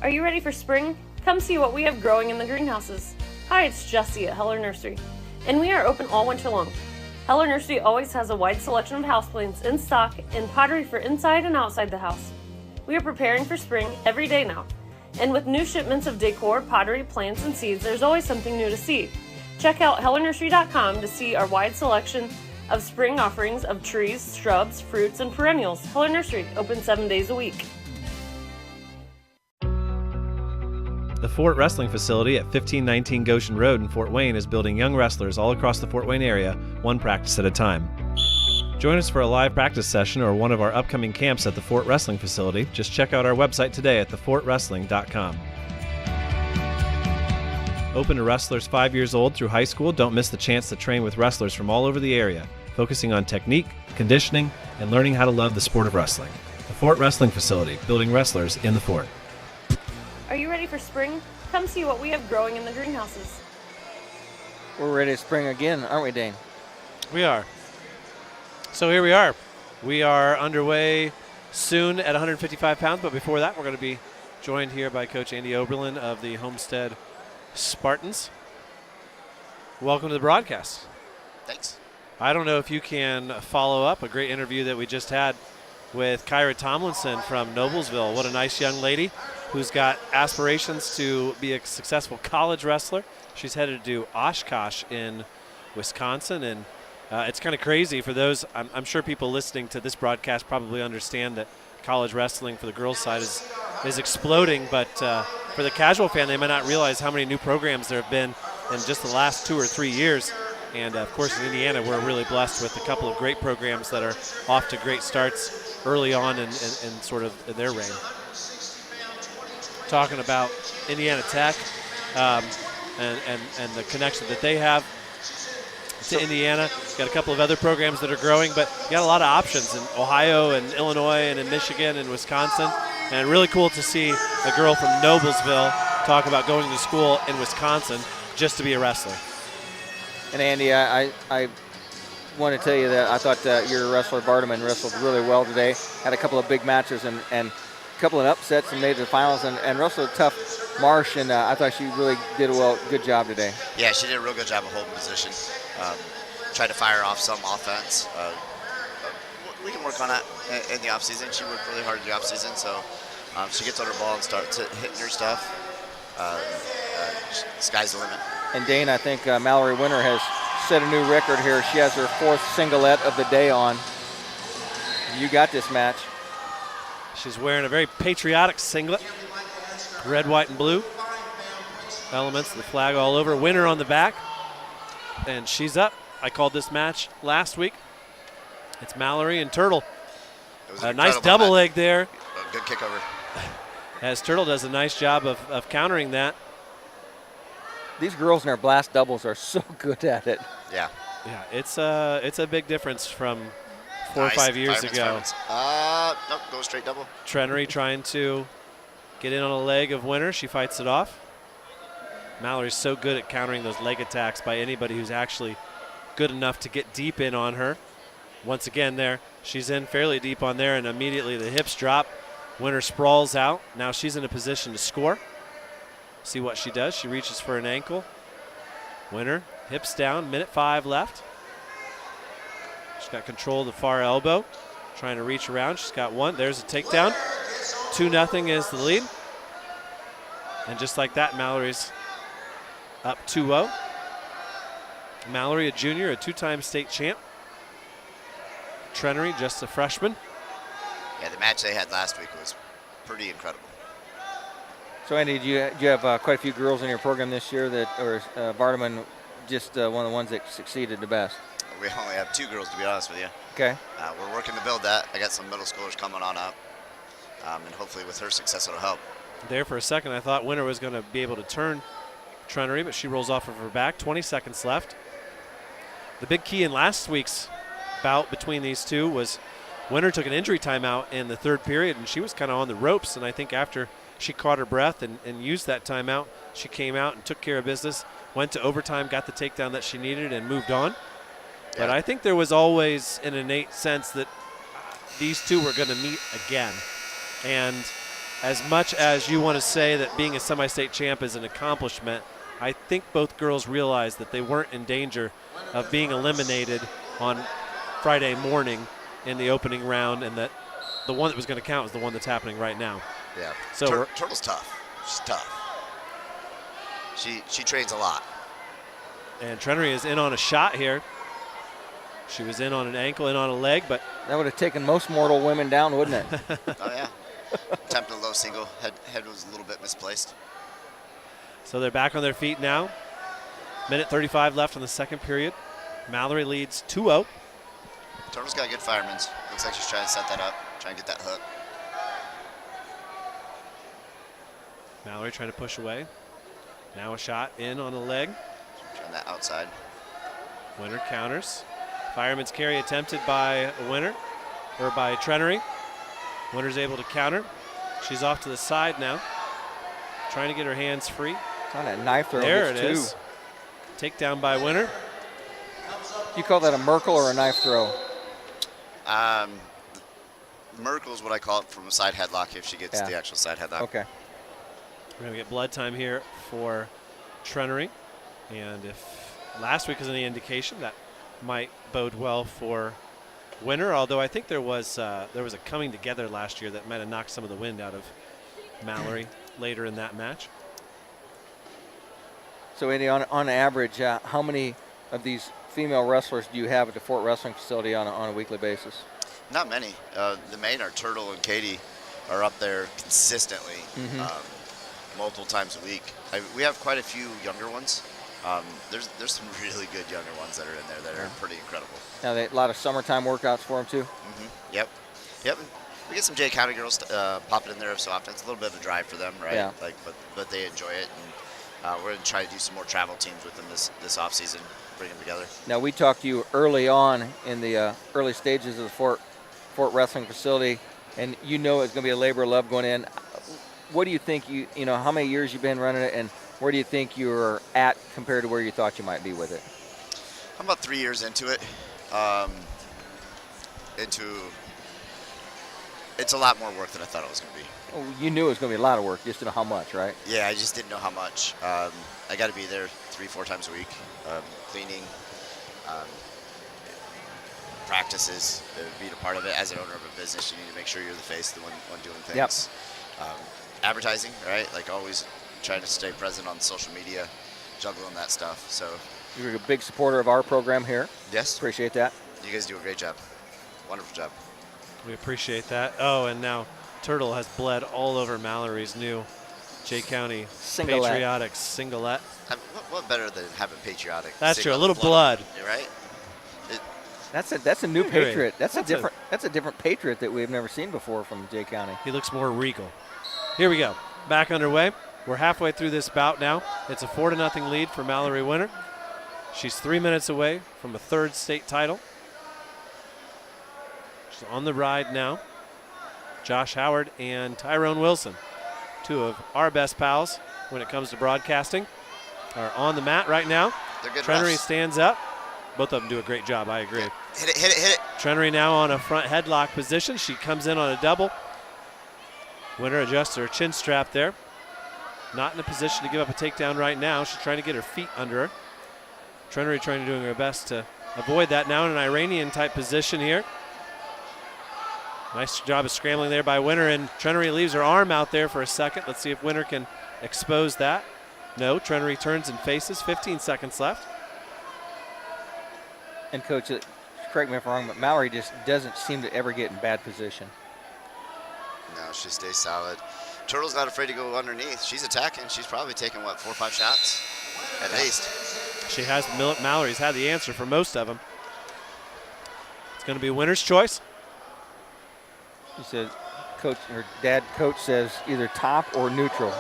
Are you ready for spring? Come see what we have growing in the greenhouses. Hi, it's Jessie at Heller Nursery, and we are open all winter long. Heller Nursery always has a wide selection of houseplants in stock and pottery for inside and outside the house. We are preparing for spring every day now, and with new shipments of decor, pottery, plants, and seeds, there's always something new to see. Check out hellernursery.com to see our wide selection of spring offerings of trees, shrubs, fruits, and perennials. Heller Nursery, open 7 days a week. The Fort Wrestling Facility at 1519 Goshen Road in Fort Wayne is building young wrestlers all across the Fort Wayne area, one practice at a time. Join us for a live practice session or one of our upcoming camps at the Fort Wrestling Facility. Just check out our website today at thefortwrestling.com. Open to wrestlers 5 years old through high school, don't miss the chance to train with wrestlers from all over the area, focusing on technique, conditioning, and learning how to love the sport of wrestling. The Fort Wrestling Facility, building wrestlers in the Fort. Are you ready for spring? Come see what we have growing in the greenhouses. We're ready to spring again, aren't we, Dane? We are. So here we are. We are underway soon at 155 pounds, but before that, we're going to be joined here by Coach Andy Oberlin of the Homestead Spartans. Welcome to the broadcast. Thanks. I don't know if you can follow up a great interview that we just had with Kyra Tomlinson from Noblesville. What a nice young lady who's got aspirations to be a successful college wrestler. She's headed to Oshkosh in Wisconsin, and it's kind of crazy for those. I'm sure people listening to this broadcast probably understand that college wrestling for the girls' side is exploding, but for the casual fan, they might not realize how many new programs there have been in just the last 2 or 3 years. And of course, in Indiana, we're really blessed with a couple of great programs that are off to great starts early on in sort of their reign. Talking about Indiana Tech and the connection that they have to Indiana. Got a couple of other programs that are growing, but you got a lot of options in Ohio and Illinois and in Michigan and Wisconsin. And really cool to see a girl from Noblesville talk about going to school in Wisconsin just to be a wrestler. And Andy, I want to tell you that I thought your wrestler Bartman wrestled really well today. Had a couple of big matches and a couple of upsets and made it to the finals and wrestled a tough Marsh, and I thought she really did a good job today. Yeah, she did a real good job of holding position. Tried to fire off some offense. We can work on that in the offseason. She worked really hard in the offseason, so she gets on her ball and starts hitting her stuff. Sky's the limit. And Dane, I think Mallerie Winter has set a new record here. She has her 4th singlet of the day on. You got this match. She's wearing a very patriotic singlet, red, white, and blue. Elements of the flag all over. Winter on the back, and she's up. I called this match last week. It's Mallory and Turtle. A nice double leg there. A good kick over. As Turtle does a nice job of countering that. These girls in their blast doubles are so good at it. Yeah. Yeah, it's a big difference from 4 or 5 years ago. Nope, go straight double. Trenery trying to get in on a leg of Winter. She fights it off. Mallory's so good at countering those leg attacks by anybody who's actually good enough to get deep in on her. Once again there, she's in fairly deep on there, and immediately the hips drop. Winter sprawls out. Now she's in a position to score. See what she does. She reaches for an ankle. Winter, hips down, 1:05 left. She's got control of the far elbow. Trying to reach around. She's got one. There's a takedown. 2-0 is the lead. And just like that, Mallory's up 2-0. Mallory, a junior, a 2-time state champ. Trenery, just a freshman. Yeah, the match they had last week was pretty incredible. So Andy, do you have quite a few girls in your program this year or Bartman just one of the ones that succeeded the best? We only have 2 girls, to be honest with you. Okay. We're working to build that. I got some middle schoolers coming on up, and hopefully with her success it'll help. There for a second, I thought Winter was going to be able to turn Trenery, but she rolls off of her back. 20 seconds left. The big key in last week's bout between these two was Winter took an injury timeout in the 3rd period, and she was kind of on the ropes, and I think after she caught her breath and used that timeout, she came out and took care of business, went to overtime, got the takedown that she needed, and moved on. Yeah. But I think there was always an innate sense that these two were going to meet again. And as much as you want to say that being a semi-state champ is an accomplishment, I think both girls realized that they weren't in danger of being eliminated on Friday morning in the opening round, and that the one that was going to count was the one that's happening right now. Yeah. So Turtle's tough. She's tough. She trains a lot. And Trenery is in on a shot here. She was in on an ankle, in on a leg, but that would have taken most mortal women down, wouldn't it? Oh yeah. Attempted a low single. Head was a little bit misplaced. So they're back on their feet now. Minute 35 left in the second period. Mallerie leads 2-0. Turtle's got good firemen. Looks like she's trying to set that up, trying to get that hook. Mallerie trying to push away. Now a shot in on the leg. Trying that outside. Winter counters. Fireman's carry attempted by Winter, or by Trenery. Winter's able to counter. She's off to the side now, trying to get her hands free. On that knife throw. There it is. Takedown by Winter. Do you call that a Merkel or a knife throw? Merkel's what I call it from a side headlock if she gets the actual side headlock. Okay. We're going to get blood time here for Trenery. And if last week is any indication, that might bode well for Winter, although I think there was a coming together last year that might have knocked some of the wind out of Mallerie later in that match. So, Andy, on average, how many of these female wrestlers do you have at the Fort Wrestling facility on a weekly basis? Not many. The main are Turtle and Katie are up there consistently, multiple times a week. We have quite a few younger ones. There's some really good younger ones that are in there that are pretty incredible. Now, a lot of summertime workouts for them, too? Yep. We get some J County girls popping in there so often. It's a little bit of a drive for them, right? Yeah. But they enjoy it. And we're going to try to do some more travel teams with them this off season, bring them together. Now, we talked to you early on in the early stages of the Fort Wrestling facility, and you know it's going to be a labor of love going in. What do you think, you know, how many years you've been running it, and where do you think you're at compared to where you thought you might be with it? I'm about 3 years into it. It's a lot more work than I thought it was going to be. Well, you knew it was going to be a lot of work, just didn't know how much, right? Yeah, I just didn't know how much. I got to be there 3-4 times a week, cleaning, practices, being a part of it. As an owner of a business, you need to make sure you're the face, the one doing things. Advertising, right? Like always trying to stay present on social media, juggling that stuff. So you're a big supporter of our program here. Yes. Appreciate that. You guys do a great job. Wonderful job. We appreciate that. Oh, and now Turtle has bled all over Mallory's new J County Singlet. Patriotic Singlet. What better than having patriotic? That's true. A little blood. Right? That's a new Patriot. That's a different Patriot that we've never seen before from J County. He looks more regal. Here we go. Back underway. We're halfway through this bout now. It's a 4-0 lead for Mallerie Winter. She's 3 minutes away from a third state title. She's on the ride now. Josh Howard and Tyrone Wilson, two of our best pals when it comes to broadcasting, are on the mat right now. They're good. Trenery refs. stands up. Both of them do a great job, I agree. Yeah. Hit it. Trenery now on a front headlock position. She comes in on a double. Winter adjusts her chin strap there. Not in a position to give up a takedown right now. She's trying to get her feet under her. Trenery trying to do her best to avoid that. Now in an Iranian-type position here. Nice job of scrambling there by Winter, and Trenery leaves her arm out there for a second. Let's see if Winter can expose that. No, Trenery turns and faces. 15 seconds left. And Coach, correct me if I'm wrong, but Mallerie just doesn't seem to ever get in bad position. No, she stays solid. Turtle's not afraid to go underneath. She's attacking. She's probably taking, 4 or 5 shots at least. She has. Mallory's had the answer for most of them. It's going to be Winter's choice. She said, Coach, her dad, Coach says either top or neutral.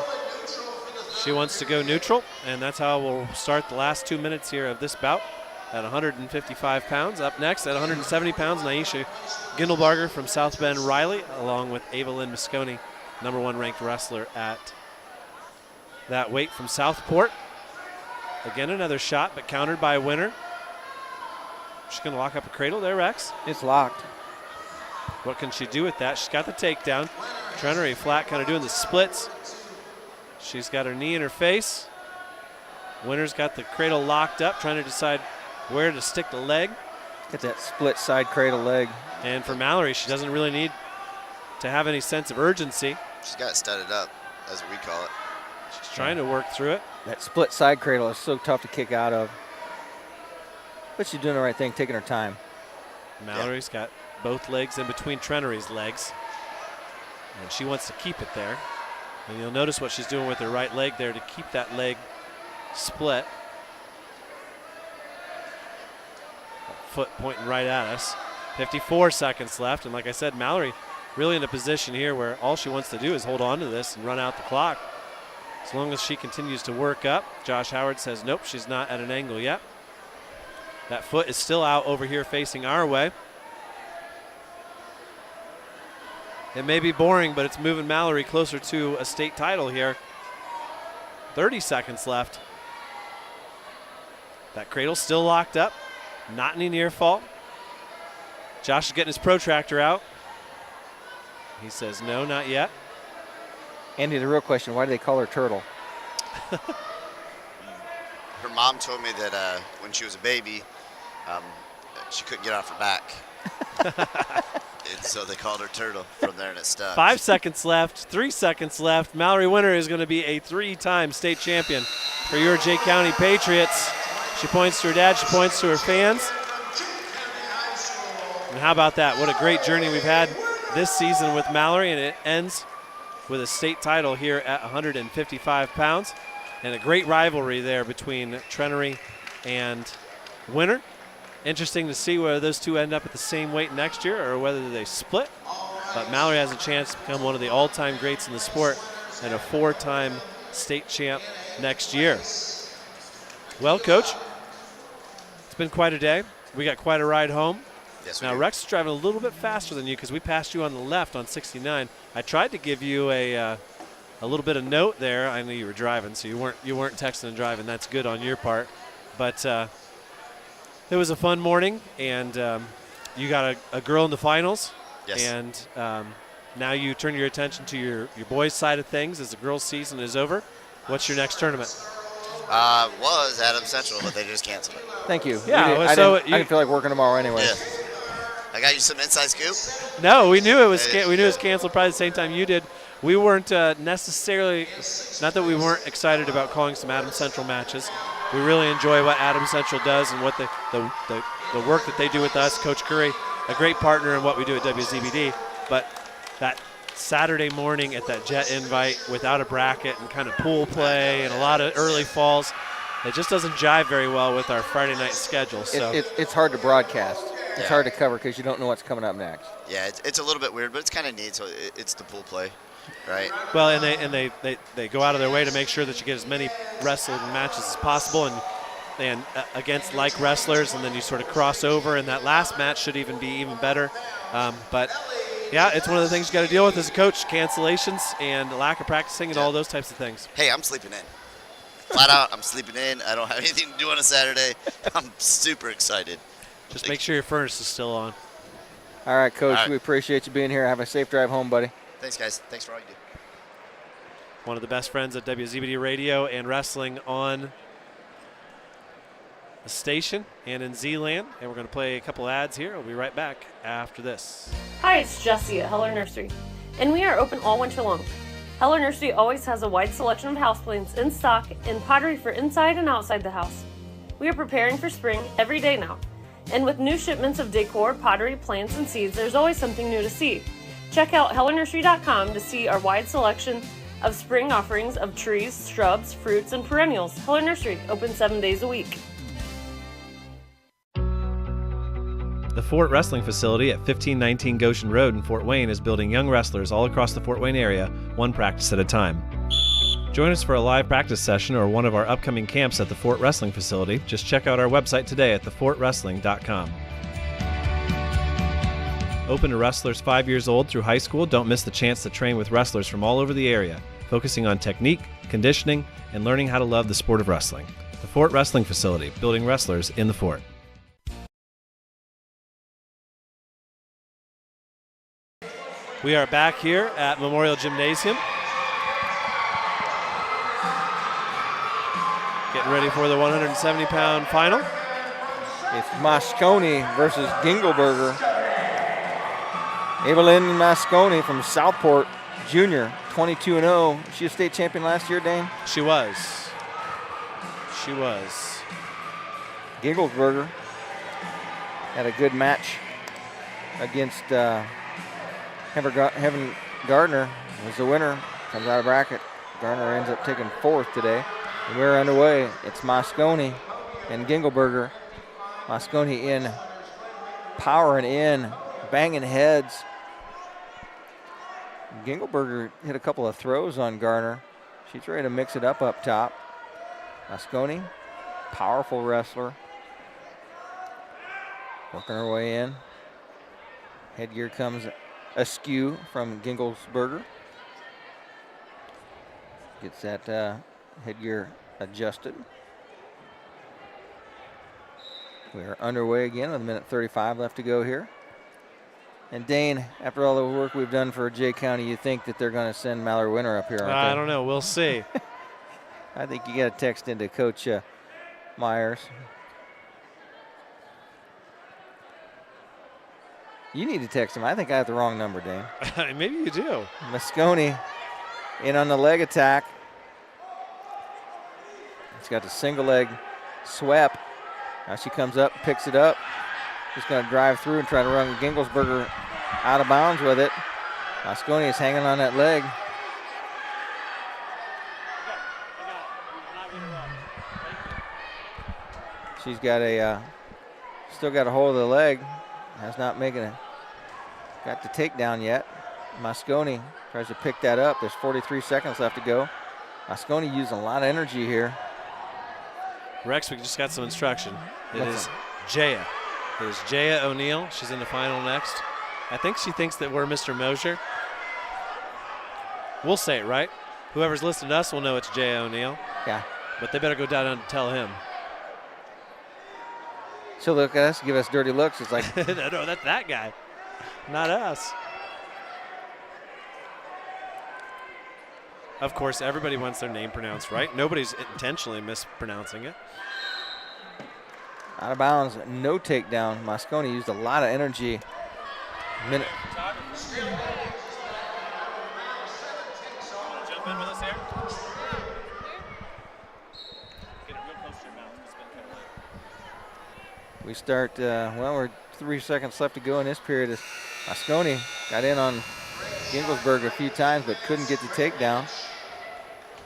She wants to go neutral, and that's how we'll start the last 2 minutes here of this bout at 155 pounds. Up next at 170 pounds, Naisha Gindelbarger from South Bend Riley, along with Ava Lynn Moscone, #1 ranked wrestler at that weight from Southport. Again, another shot, but countered by Winter. She's going to lock up a cradle there, Rex. It's locked. What can she do with that? She's got the takedown. Trenery flat, kind of doing the splits. She's got her knee in her face. Winter's got the cradle locked up, trying to decide where to stick the leg. Get that split side cradle leg. And for Mallerie, she doesn't really need to have any sense of urgency. She's got it studded up, as we call it. She's trying to work through it. That split side cradle is so tough to kick out of. But she's doing the right thing, taking her time. Mallory's got both legs in between Trenery's legs. And she wants to keep it there. And you'll notice what she's doing with her right leg there to keep that leg split. Foot pointing right at us. 54 seconds left, and like I said, Mallerie really in a position here where all she wants to do is hold on to this and run out the clock. As long as she continues to work up. Josh Howard says nope, she's not at an angle yet. That foot is still out over here facing our way. It may be boring, but it's moving Mallerie closer to a state title here. 30 seconds left. That cradle's still locked up. Not any near fall. Josh is getting his protractor out. He says no, not yet. Andy, the real question, why do they call her Turtle? Her mom told me that when she was a baby, she couldn't get off her back. And so they called her Turtle from there, and it stuck. 5 seconds left, 3 seconds left. Mallerie Winter is going to be a 3-time state champion for your Jay County Patriots. She points to her dad, she points to her fans. And how about that? What a great journey we've had this season with Mallerie, and it ends with a state title here at 155 pounds. And a great rivalry there between Trenery and Winter. Interesting to see whether those two end up at the same weight next year or whether they split. But Mallerie has a chance to become one of the all-time greats in the sport and a 4-time state champ next year. Well, Coach, it's been quite a day. We got quite a ride home. Yes, now, Rex is driving a little bit faster than you because we passed you on the left on 69. I tried to give you a little bit of note there. I knew you were driving, so you weren't texting and driving. That's good on your part. But it was a fun morning, and you got a girl in the finals. Yes. And now you turn your attention to your boys' side of things as the girls' season is over. What's your next tournament? Was Adams Central, but they just canceled it. Thank you. Yeah, I didn't feel like working tomorrow anyway. Yeah. I got you some inside scoop. No, we knew it was canceled probably the same time you did. We weren't necessarily, not that we weren't excited about calling some Adams Central matches. We really enjoy what Adams Central does and what the work that they do with us. Coach Curry, a great partner in what we do at WZBD. But that Saturday morning at that Jet Invite without a bracket and kind of pool play and a lot of early falls, it just doesn't jive very well with our Friday night schedule. So it's hard to broadcast. It's hard to cover because you don't know what's coming up next. Yeah, it's a little bit weird, but it's kind of neat. So it's the pool play, right? Well, and they go out of their way to make sure that you get as many wrestling matches as possible and against like wrestlers, and then you sort of cross over, and that last match should even be even better. But yeah, it's one of the things you got to deal with as a coach: cancellations and lack of practicing and all those types of things. Hey, I'm sleeping in. Flat out, I'm sleeping in. I don't have anything to do on a Saturday. I'm super excited. Just make sure your furnace is still on. All right, Coach. All right. We appreciate you being here. Have a safe drive home, buddy. Thanks, guys. Thanks for all you do. One of the best friends at WZBD Radio and wrestling on the station and in Z-Land. And we're going to play a couple ads here. We'll be right back after this. Hi, it's Jessie at Heller Nursery, and we are open all winter long. Heller Nursery always has a wide selection of houseplants in stock and pottery for inside and outside the house. We are preparing for spring every day now. And with new shipments of decor, pottery, plants, and seeds, there's always something new to see. Check out hellernursery.com to see our wide selection of spring offerings of trees, shrubs, fruits, and perennials. Heller Nursery, open 7 days a week. The Fort Wrestling Facility at 1519 Goshen Road in Fort Wayne is building young wrestlers all across the Fort Wayne area, one practice at a time. Join us for a live practice session or one of our upcoming camps at the Fort Wrestling Facility. Just check out our website today at thefortwrestling.com. Open to wrestlers 5 years old through high school, don't miss the chance to train with wrestlers from all over the area, focusing on technique, conditioning, and learning how to love the sport of wrestling. The Fort Wrestling Facility, building wrestlers in the Fort. We are back here at Memorial Gymnasium. Getting ready for the 170-pound final. It's Moscone versus Gingelberger. Evelyn Moscone from Southport, junior, 22-0. She was state champion last year, Dane? She was. She was. Gingelberger had a good match against Heaven Gardner. Was the winner comes out of bracket. Gardner ends up taking 4th today. And we're underway. It's Mosconi and Gingelberger. Mosconi in, powering in, banging heads. Gingelberger hit a couple of throws on Gardner. She's ready to mix it up top. Mosconi, powerful wrestler. Working her way in. Headgear comes askew from Gingelsberger. Gets that headgear adjusted. We are underway again with 1:35 left to go here. And Dane, after all the work we've done for Jay County, you think that they're going to send Mallerie Winter up here, aren't they? I don't know. We'll see. I think you got to text into Coach Myers. You need to text him. I think I have the wrong number, Dane. Maybe you do. Mosconi in on the leg attack. He's got the single leg swept. Now she comes up, picks it up. Just going to drive through and try to run Gingelsberger out of bounds with it. Mosconi is hanging on that leg. She's got still got a hold of the leg. Has not got the takedown yet. Mosconi tries to pick that up. There's 43 seconds left to go. Mosconi using a lot of energy here. Rex, we just got some instruction. It is Jaya. It is Jaya O'Neill. She's in the final next. I think she thinks that we're Mr. Mosier. We'll say it, right? Whoever's listening to us will know it's Jaya O'Neill. Yeah. But they better go down and tell him. She'll look at us, give us dirty looks. It's like, no, that's that guy, not us. Of course, everybody wants their name pronounced right. Nobody's intentionally mispronouncing it. Out of bounds, no takedown. Mosconi used a lot of energy. Minute. Jump in with us here. We start, we're 3 seconds left to go in this period. Mosconi got in on Gingelsberger a few times, but couldn't get the takedown.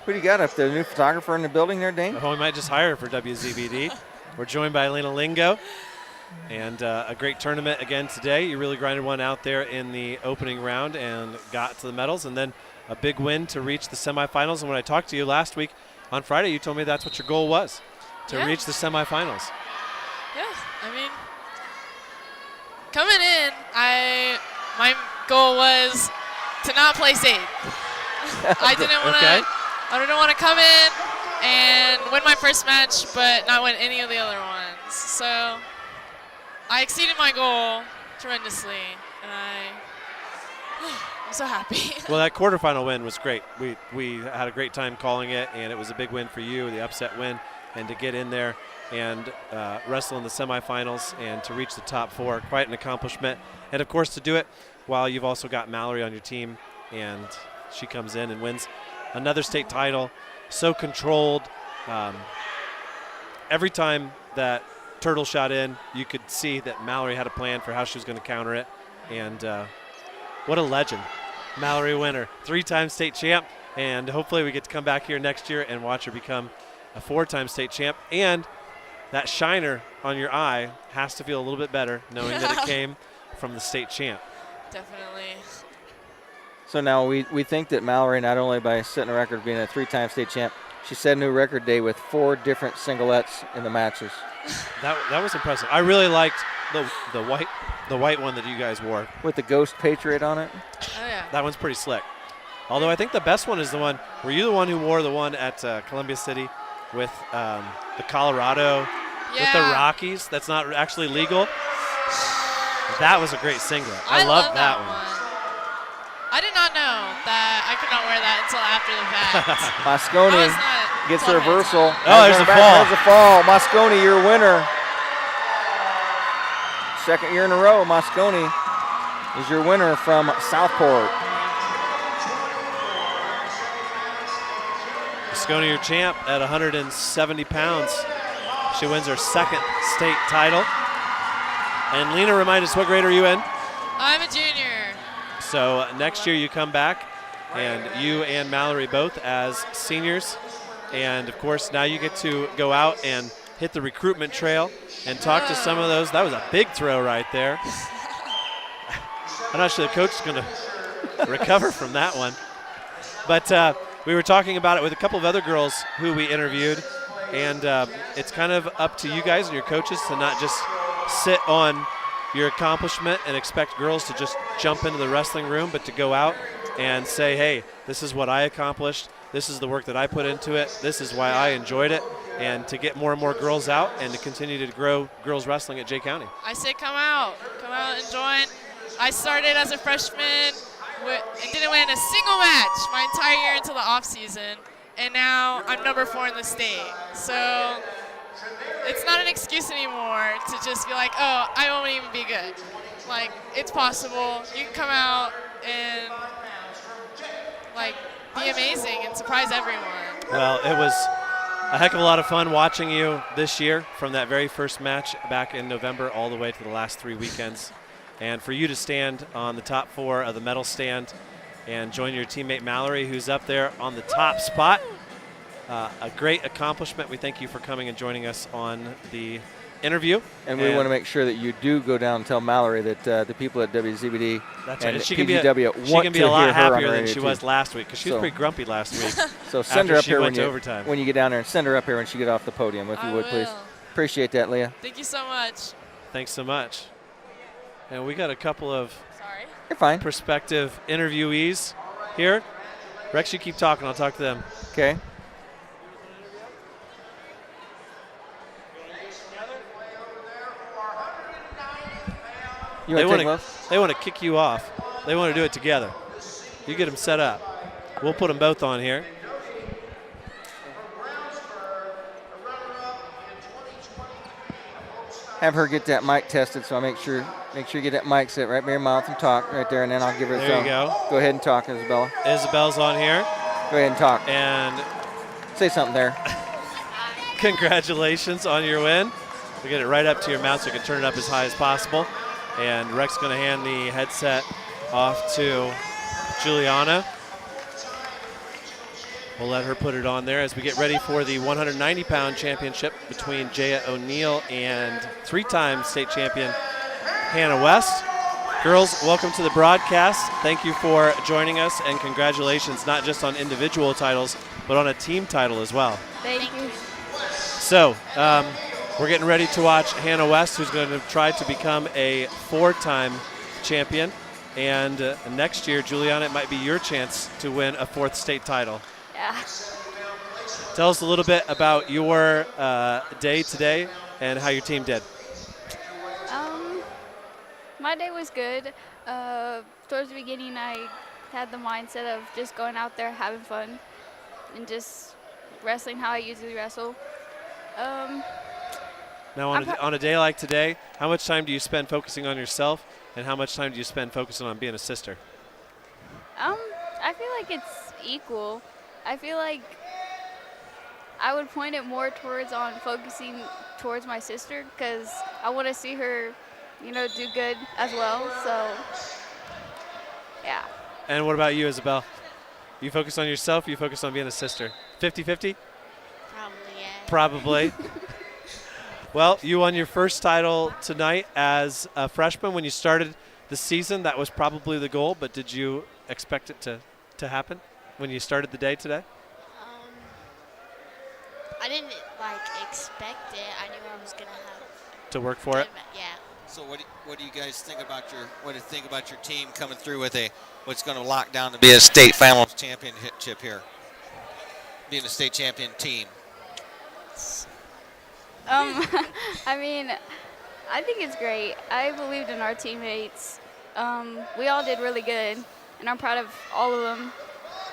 Who do you got up there? The new photographer in the building there, Dane? Oh, we might just hire her for WZBD. We're joined by Lena Lingo. And a great tournament again today. You really grinded one out there in the opening round and got to the medals. And then a big win to reach the semifinals. And when I talked to you last week on Friday, you told me that's what your goal was, to reach the semifinals. Yeah, I mean, coming in, my goal was to not place 8th. I didn't want to come in and win my first match, but not win any of the other ones. So I exceeded my goal tremendously, and I'm so happy. Well, that quarterfinal win was great. We had a great time calling it, and it was a big win for you, the upset win, and to get in there and wrestle in the semifinals and to reach the top 4, quite an accomplishment. And of course, to do it while you've also got Mallerie on your team, and she comes in and wins another state title. So controlled. Every time that Turtle shot in, you could see that Mallerie had a plan for how she was going to counter it. And what a legend. Mallerie Winter, 3-time state champ, and hopefully we get to come back here next year and watch her become a 4-time state champ. And that shiner on your eye has to feel a little bit better knowing that it came from the state champ. Definitely. So now we think that Mallerie, not only by setting a record of being a 3-time state champ, she set a new record day with 4 different singlettes in the matches. That was impressive. I really liked the white one that you guys wore. With the Ghost Patriot on it? Oh, yeah. That one's pretty slick. Although I think the best one is the one, were you the one who wore the one at Columbia City with the Colorado, with the Rockies? That's not actually legal. That was a great singlet. I love that one. I did not know that I could not wear that until after the fact. Mosconi gets a reversal. Oh, there's a fall. There's a fall. Mosconi, your winner. Second year in a row, Mosconi is your winner from Southport. Mosconi, your champ at 170 pounds. She wins her 2nd state title. And Lena, remind us, what grade are you in? I'm a junior. So next year you come back and you and Mallorie both as seniors. And of course, now you get to go out and hit the recruitment trail and talk to some of those. That was a big throw right there. I'm not sure the coach is going to recover from that one. But we were talking about it with a couple of other girls who we interviewed, and it's kind of up to you guys and your coaches to not just sit on your accomplishment and expect girls to just jump into the wrestling room, but to go out and say, hey, this is what I accomplished. This is the work that I put into it. This is why I enjoyed it. And to get more and more girls out and to continue to grow girls wrestling at Jay County. I say come out and join. I started as a freshman and didn't win a single match my entire year until the off season, and now I'm number 4 in the state. So it's not an excuse anymore to just be like, oh, I won't even be good. Like, it's possible. You can come out and like be amazing and surprise everyone. Well, it was a heck of a lot of fun watching you this year from that very first match back in November all the way to the last 3 weekends. And for you to stand on the top 4 of the medal stand and join your teammate Mallorie, who's up there on the top spot, a great accomplishment. We thank you for coming and joining us on the interview. And we want to make sure that you do go down and tell Mallorie that the people at WZBD and she PGW can be a lot happier than she was last week, because she was pretty grumpy last week. So send her up here when you get down there, and send her up here when she get off the podium, if you would, please. Appreciate that, Leah. Thank you so much. Thanks so much. And we got a couple of You're fine. prospective interviewees here. Rex, you keep talking. I'll talk to them. Okay. They want to kick you off. They want to do it together. You get them set up. We'll put them both on here. Have her get that mic tested, so I make sure you get that mic set right by your mouth and talk right there, and then I'll give her. There you go. Go ahead and talk, Isabella. Isabelle's on here. Go ahead and talk. And say something there. Congratulations on your win. We'll get it right up to your mouth so you can turn it up as high as possible. And Rex going to hand the headset off to Juliana. We'll let her put it on there as we get ready for the 190-pound championship between Jaya O'Neill and 3-time state champion Hannah West. Girls, welcome to the broadcast. Thank you for joining us, and congratulations not just on individual titles, but on a team title as well. Thank you. So, we're getting ready to watch Hannah West, who's going to try to become a 4-time champion. And next year, Juliana, it might be your chance to win a 4th state title. Yeah. Tell us a little bit about your day today and how your team did. My day was good. Towards the beginning, I had the mindset of just going out there, having fun, and just wrestling how I usually wrestle. Now, on a day like today, how much time do you spend focusing on yourself, and how much time do you spend focusing on being a sister? I feel like it's equal. I feel like I would point it more towards focusing towards my sister, because I want to see her, do good as well. So, yeah. And what about you, Isabelle? You focus on yourself, you focus on being a sister? 50-50? Probably, yeah. Probably. Well, you won your first title tonight as a freshman. When you started the season, that was probably the goal, but did you expect it to happen when you started the day today? I didn't expect it. I knew I was gonna have to work for it. Yeah. So what do you guys think about your team coming through with what's going to lock down to be a state finals championship here, being a state champion team? I mean, I think it's great. I believed in our teammates. We all did really good, and I'm proud of all of them.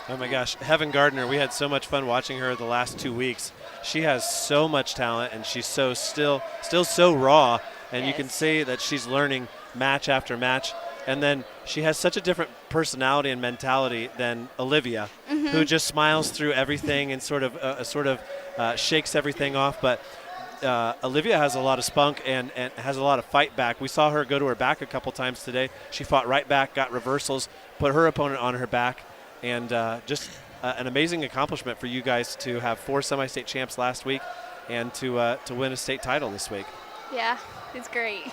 Oh my gosh, Heaven Gardner, we had so much fun watching her the last 2 weeks. She has so much talent, and she's still so raw, and you can see that she's learning match after match. And then she has such a different personality and mentality than Olivia, who just smiles through everything and sort of shakes everything off. But Olivia has a lot of spunk and has a lot of fight back. We saw her go to her back a couple times today. She fought right back, got reversals, put her opponent on her back, and just an amazing accomplishment for you guys to have 4 semi-state champs last week and to win a state title this week. Yeah, it's great.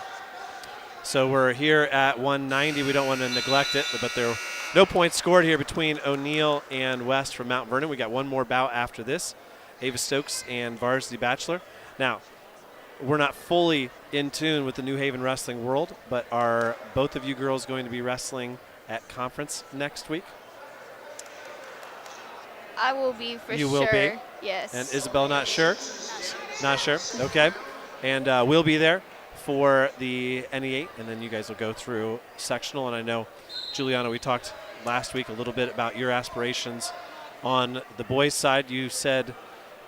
So we're here at 190. We don't want to neglect it, but there are no points scored here between O'Neill and West from Mount Vernon. We got one more bout after this, Ava Stokes and Varsity Bachelor. Now, we're not fully in tune with the New Haven wrestling world, but are both of you girls going to be wrestling at conference next week? I will be for sure. You will be? Yes. And Isabelle, not sure? Not sure. Okay. And we'll be there for the NE8, and then you guys will go through sectional. And I know, Juliana, we talked last week a little bit about your aspirations on the boys' side. You said,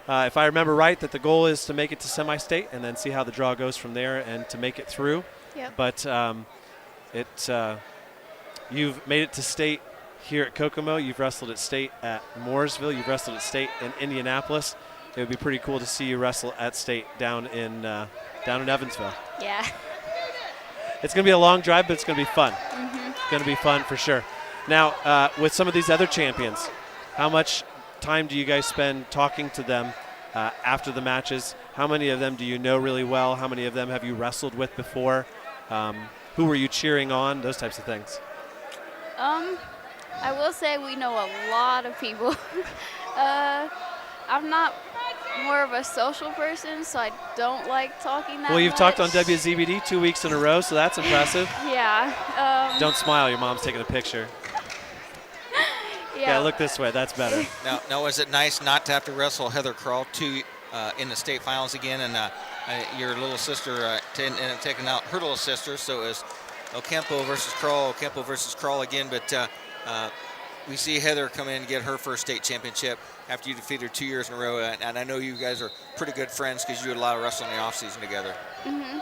if I remember right, that the goal is to make it to semi-state and then see how the draw goes from there and to make it through. Yep. But you've made it to state here at Kokomo. You've wrestled at state at Mooresville. You've wrestled at state in Indianapolis. It would be pretty cool to see you wrestle at state down in Evansville. Yeah. It's going to be a long drive, but it's going to be fun. Mm-hmm. It's going to be fun for sure. Now, with some of these other champions, how much time do you guys spend talking to them after the matches? How many of them do you know really well? How many of them have you wrestled with before? Who were you cheering on? Those types of things. I will say we know a lot of people. I'm not more of a social person, so I don't like talking that much. Well, you've talked on WZBD 2 weeks in a row, so that's impressive. Yeah. Don't smile. Your mom's taking a picture. Yeah, look this way. That's better. Now, is it nice not to have to wrestle Heather Krall in the state finals again, and your little sister ended up taking out her little sister, so it was Oampo versus Krall again, but we see Heather come in and get her first state championship after you defeated her 2 years in a row, and I know you guys are pretty good friends because you did a lot of wrestling in the offseason together. Mm-hmm.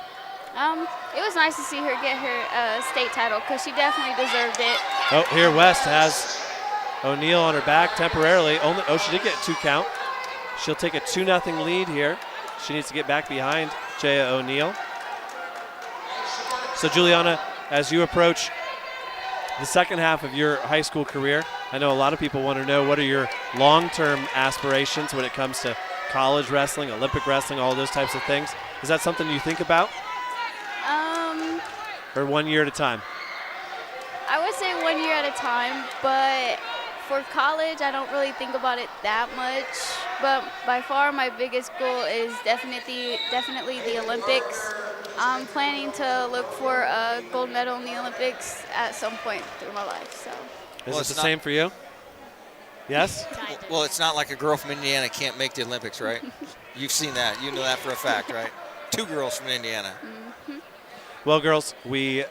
It was nice to see her get her state title because she definitely deserved it. Oh, here West has O'Neill on her back temporarily. She did get a 2 count. She'll take a 2-0 lead here. She needs to get back behind Jaya O'Neill. So, Juliana, as you approach the second half of your high school career, I know a lot of people want to know, what are your long-term aspirations when it comes to college wrestling, Olympic wrestling, all those types of things? Is that something you think about? Or 1 year at a time? I would say 1 year at a time, but for college, I don't really think about it that much. But by far, my biggest goal is definitely the Olympics. I'm planning to look for a gold medal in the Olympics at some point through my life. So. Is it the same for you? Yes? Well, it's not like a girl from Indiana can't make the Olympics, right? You've seen that. You know that for a fact, right? 2 girls from Indiana. Mm-hmm. Well, girls, we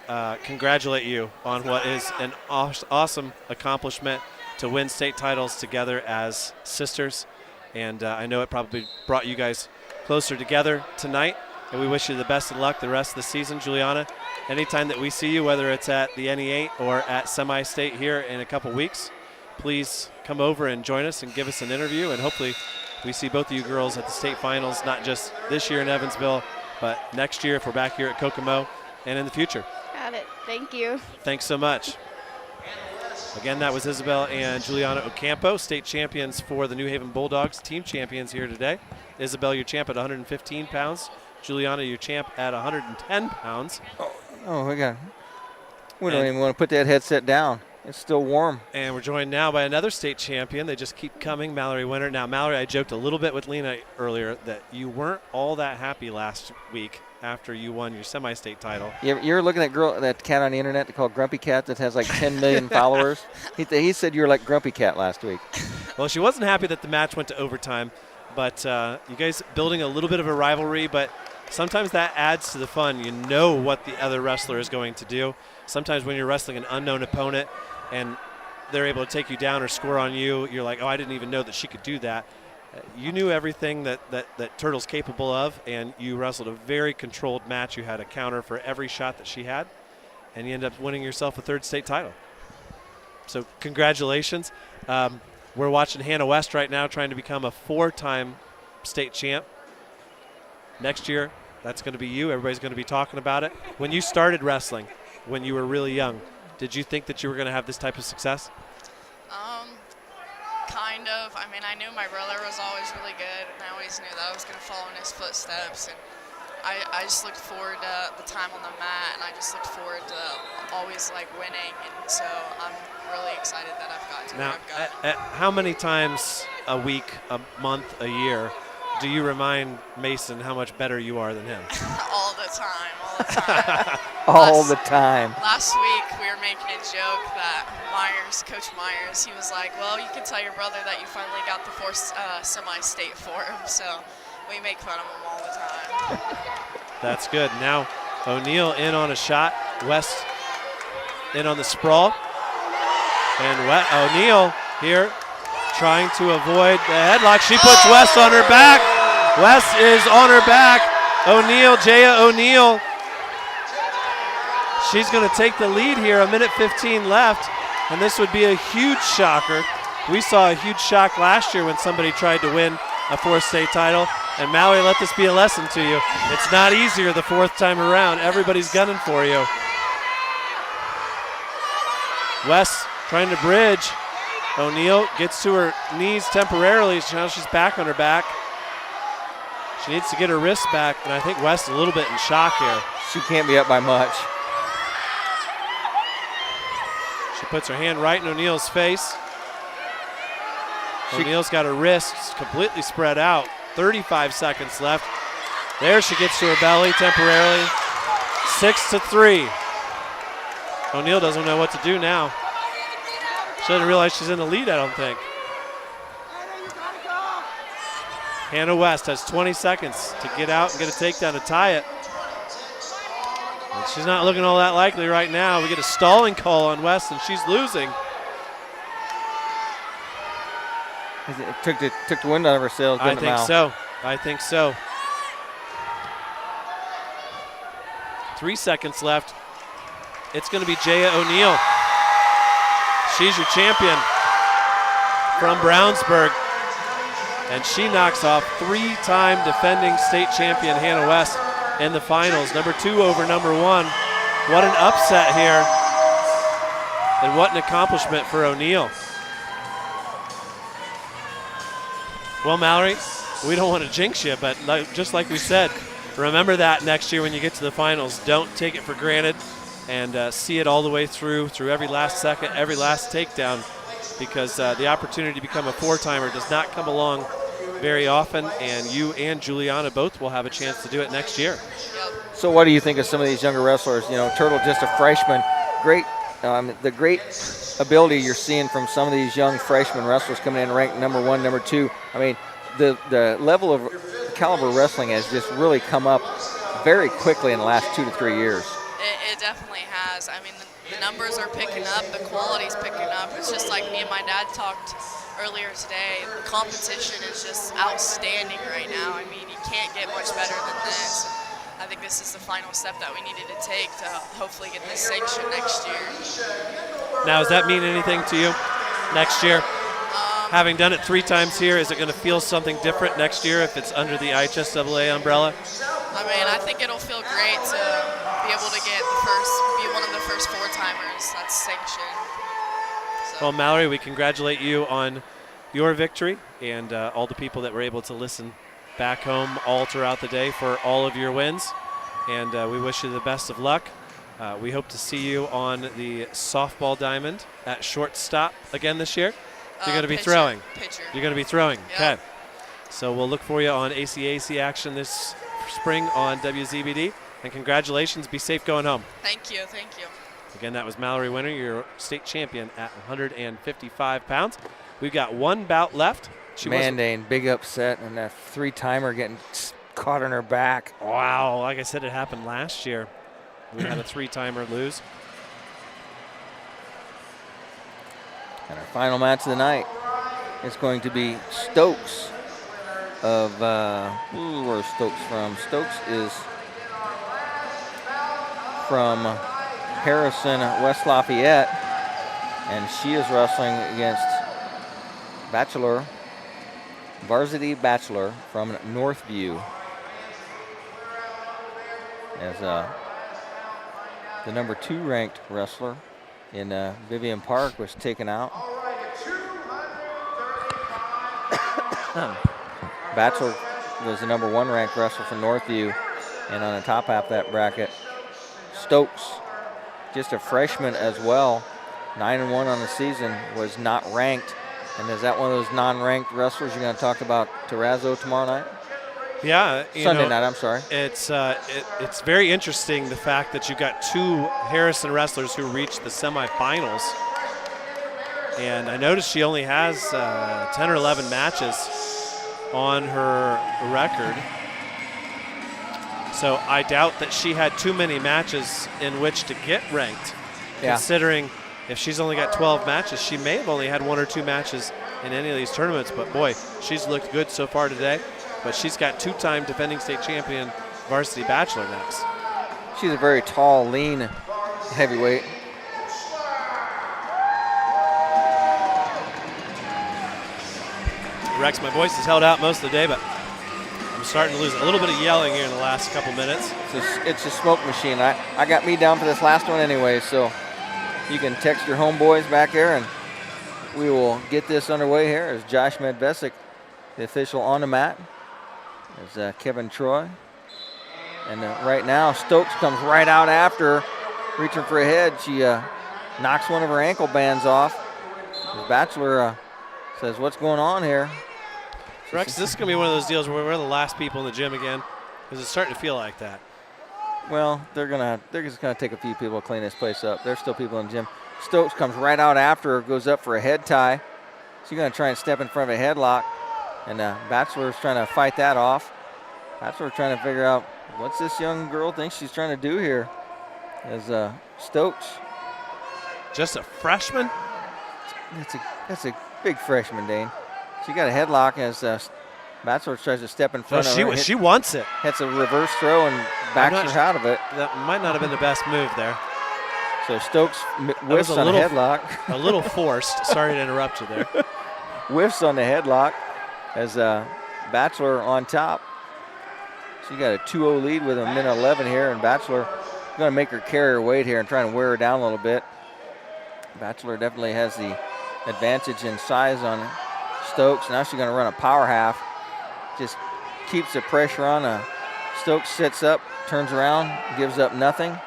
congratulate you on what is an awesome accomplishment to win state titles together as sisters. And I know it probably brought you guys closer together tonight. And we wish you the best of luck the rest of the season. Juliana, anytime that we see you, whether it's at the NE8 or at semi-state here in a couple weeks, please come over and join us and give us an interview. And hopefully we see both of you girls at the state finals, not just this year in Evansville, but next year if we're back here at Kokomo and in the future. Got it. Thank you. Thanks so much. Again, that was Isabelle and Juliana Oampo, state champions for the New Haven Bulldogs, team champions here today. Isabelle, your champ at 115 pounds. Juliana, your champ at 110 pounds. Oh, we don't even want to put that headset down. It's still warm. And we're joined now by another state champion. They just keep coming, Mallerie Winter. Now, Mallerie, I joked a little bit with Lena earlier that you weren't all that happy last week after you won your semi-state title. You're looking at that cat on the internet called Grumpy Cat that has like 10 million followers. He said you were like Grumpy Cat last week. Well, she wasn't happy that the match went to overtime, but you guys building a little bit of a rivalry, but sometimes that adds to the fun. You know what the other wrestler is going to do. Sometimes when you're wrestling an unknown opponent and they're able to take you down or score on you, you're like, oh, I didn't even know that she could do that. You knew everything that Turtle's capable of, and you wrestled a very controlled match. You had a counter for every shot that she had, and you end up winning yourself a 3rd state title. So congratulations. We're watching Hannah West right now trying to become a 4-time state champ. Next year, that's going to be you. Everybody's going to be talking about it. When you started wrestling, when you were really young, did you think that you were going to have this type of success? Kind of. I mean, I knew my brother was always really good, and I always knew that I was going to follow in his footsteps. And I just looked forward to the time on the mat, and I just looked forward to always like winning. And so I'm really excited that I've got to Now, where I've got. how many times a week, a month, a year do you remind Mason how much better you are than him? All the time, all the time. All the time. Last week we were making a joke that Coach Myers, he was like, well, you can tell your brother that you finally got the fourth semi-state for him. So we make fun of him all the time. That's good. Now O'Neill in on a shot. West in on the sprawl. And O'Neill here trying to avoid the headlock. She puts West on her back. West is on her back. O'Neill, Jaya O'Neill. She's going to take the lead here, 1:15 left, and this would be a huge shocker. We saw a huge shock last year when somebody tried to win a fourth state title. And Mallorie, let this be a lesson to you. It's not easier the fourth time around. Everybody's gunning for you. West trying to bridge. O'Neill gets to her knees temporarily. Now she's back on her back. She needs to get her wrists back, and I think West a little bit in shock here. She can't be up by much. She puts her hand right in O'Neill's face. O'Neill's got her wrists completely spread out. 35 seconds left. There she gets to her belly temporarily. 6-3. O'Neill doesn't know what to do now. She doesn't realize she's in the lead, I don't think. Hannah West has 20 seconds to get out and get a takedown to tie it. And she's not looking all that likely right now. We get a stalling call on West, and she's losing. It took the wind out of her sails. I think so. I think so. 3 seconds left. It's going to be Jaya O'Neill. She's your champion from Brownsburg. And she knocks off three-time defending state champion Hannah West in the finals. Number 2 over number 1. What an upset here. And what an accomplishment for O'Neill. Well, Mallorie, we don't want to jinx you, but just like we said, remember that next year when you get to the finals. Don't take it for granted and see it all the way through every last second, every last takedown, because the opportunity to become a four-timer does not come along very often, and you and Juliana both will have a chance to do it next year. So what do you think of some of these younger wrestlers? You know, Turtle just a freshman. Great, the great ability you're seeing from some of these young freshman wrestlers coming in ranked number 1, number 2. I mean, the level of caliber wrestling has just really come up very quickly in the last 2 to 3 years. It definitely has. I mean, the numbers are picking up, the quality's picking up. It's just like me and my dad talked earlier today. The competition is just outstanding right now. I mean, you can't get much better than this. I think this is the final step that we needed to take to hopefully get this sanction next year. Now, does that mean anything to you next year? Having done it 3 times here, is it going to feel something different next year if it's under the IHSAA umbrella? I mean, I think it'll feel great to be able to be one of the first four-timers that's sanctioned. So. Well, Mallorie, we congratulate you on your victory and all the people that were able to listen back home all throughout the day for all of your wins. And we wish you the best of luck. We hope to see you on the softball diamond at shortstop again this year. You're going to be throwing. Pitcher. You're going to be throwing. Yep. Okay. So we'll look for you on ACAC action this spring on WZBD. And congratulations. Be safe going home. Thank you. Thank you. Again, that was Mallorie Winter, your state champion at 155 pounds. We've got 1 bout left. Dane, big upset, and that 3-timer getting caught on her back. Wow. Like I said, it happened last year. We had a 3-timer lose. And our final match of the night is going to be Stokes of, where's Stokes from? Stokes is from Harrison, West Lafayette, and she is wrestling against Varsity Bachelor from Northview. As the number 2 ranked wrestler in Vivian Park was taken out. Bachelor was the number 1 ranked wrestler from Northview, and on the top half of that bracket, Stokes, just a freshman as well, 9-1 on the season, was not ranked. And is that one of those non-ranked wrestlers you're going to talk about Terrazzo tomorrow night? Yeah, Sunday night. I'm sorry. It's very interesting the fact that you've got 2 Harrison wrestlers who reached the semifinals, and I noticed she only has 10 or 11 matches on her record. So I doubt that she had too many matches in which to get ranked. Yeah. Considering if she's only got 12 matches, she may have only had 1 or 2 matches in any of these tournaments. But boy, she's looked good so far today. But she's got 2-time defending state champion varsity bachelor next. She's a very tall, lean heavyweight. Rex, my voice is held out most of the day, but I'm starting to lose a little bit of yelling here in the last couple minutes. It's a smoke machine. I got me down for this last one anyway, so you can text your homeboys back there, and we will get this underway here as Josh Medvesic, the official on the mat, as Kevin Troy. And right now, Stokes comes right out after, reaching for a head. She knocks one of her ankle bands off. The Bachelor says, "What's going on here?" Rex, this is going to be one of those deals where we're the last people in the gym again, because it's starting to feel like that. Well, they're just gonna take a few people to clean this place up. There's still people in the gym. Stokes comes right out after her, goes up for a head tie. She's gonna try and step in front of a headlock, and Bachelor's trying to fight that off. Bachelor trying to figure out what's this young girl thinks she's trying to do here. As Stokes, just a freshman. That's a big freshman, Dane. She got a headlock as Bachelor tries to step in front of her. She wants it. Hits a reverse throw and backs her out of it. That might not have been the best move there. So Stokes whiffs on a headlock. A little forced. Sorry to interrupt you there. Whiffs on the headlock as Bachelor on top. She got a 2-0 lead with a minute 11 here, and Bachelor going to make her carry her weight here and try and wear her down a little bit. Bachelor definitely has the advantage in size on Stokes. Now she's going to run a power half. Just keeps the pressure on. Stokes sits up, turns around, gives up nothing.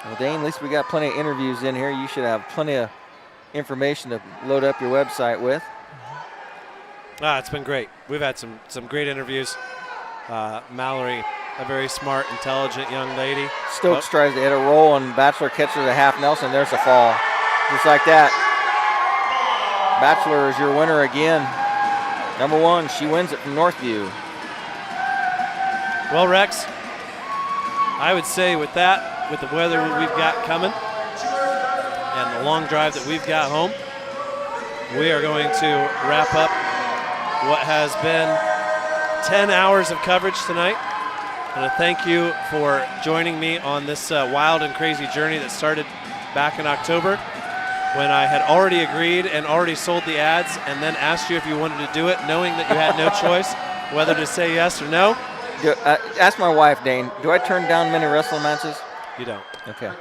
Well, Dane, at least we got plenty of interviews in here. You should have plenty of information to load up your website with. It's been great. We've had some great interviews. Mallerie, a very smart, intelligent young lady. Stokes tries to hit a roll, and Bachelor catches a half Nelson. There's a fall. Just like that. Bachelor is your winner again. Number 1, she wins it from Northview. Well, Rex, I would say with that, with the weather we've got coming and the long drive that we've got home, we are going to wrap up what has been 10 hours of coverage tonight. And thank you for joining me on this wild and crazy journey that started back in October, when I had already agreed and already sold the ads and then asked you if you wanted to do it, knowing that you had no choice whether to say yes or no. Ask my wife, Dane, do I turn down many wrestling matches? You don't. Okay.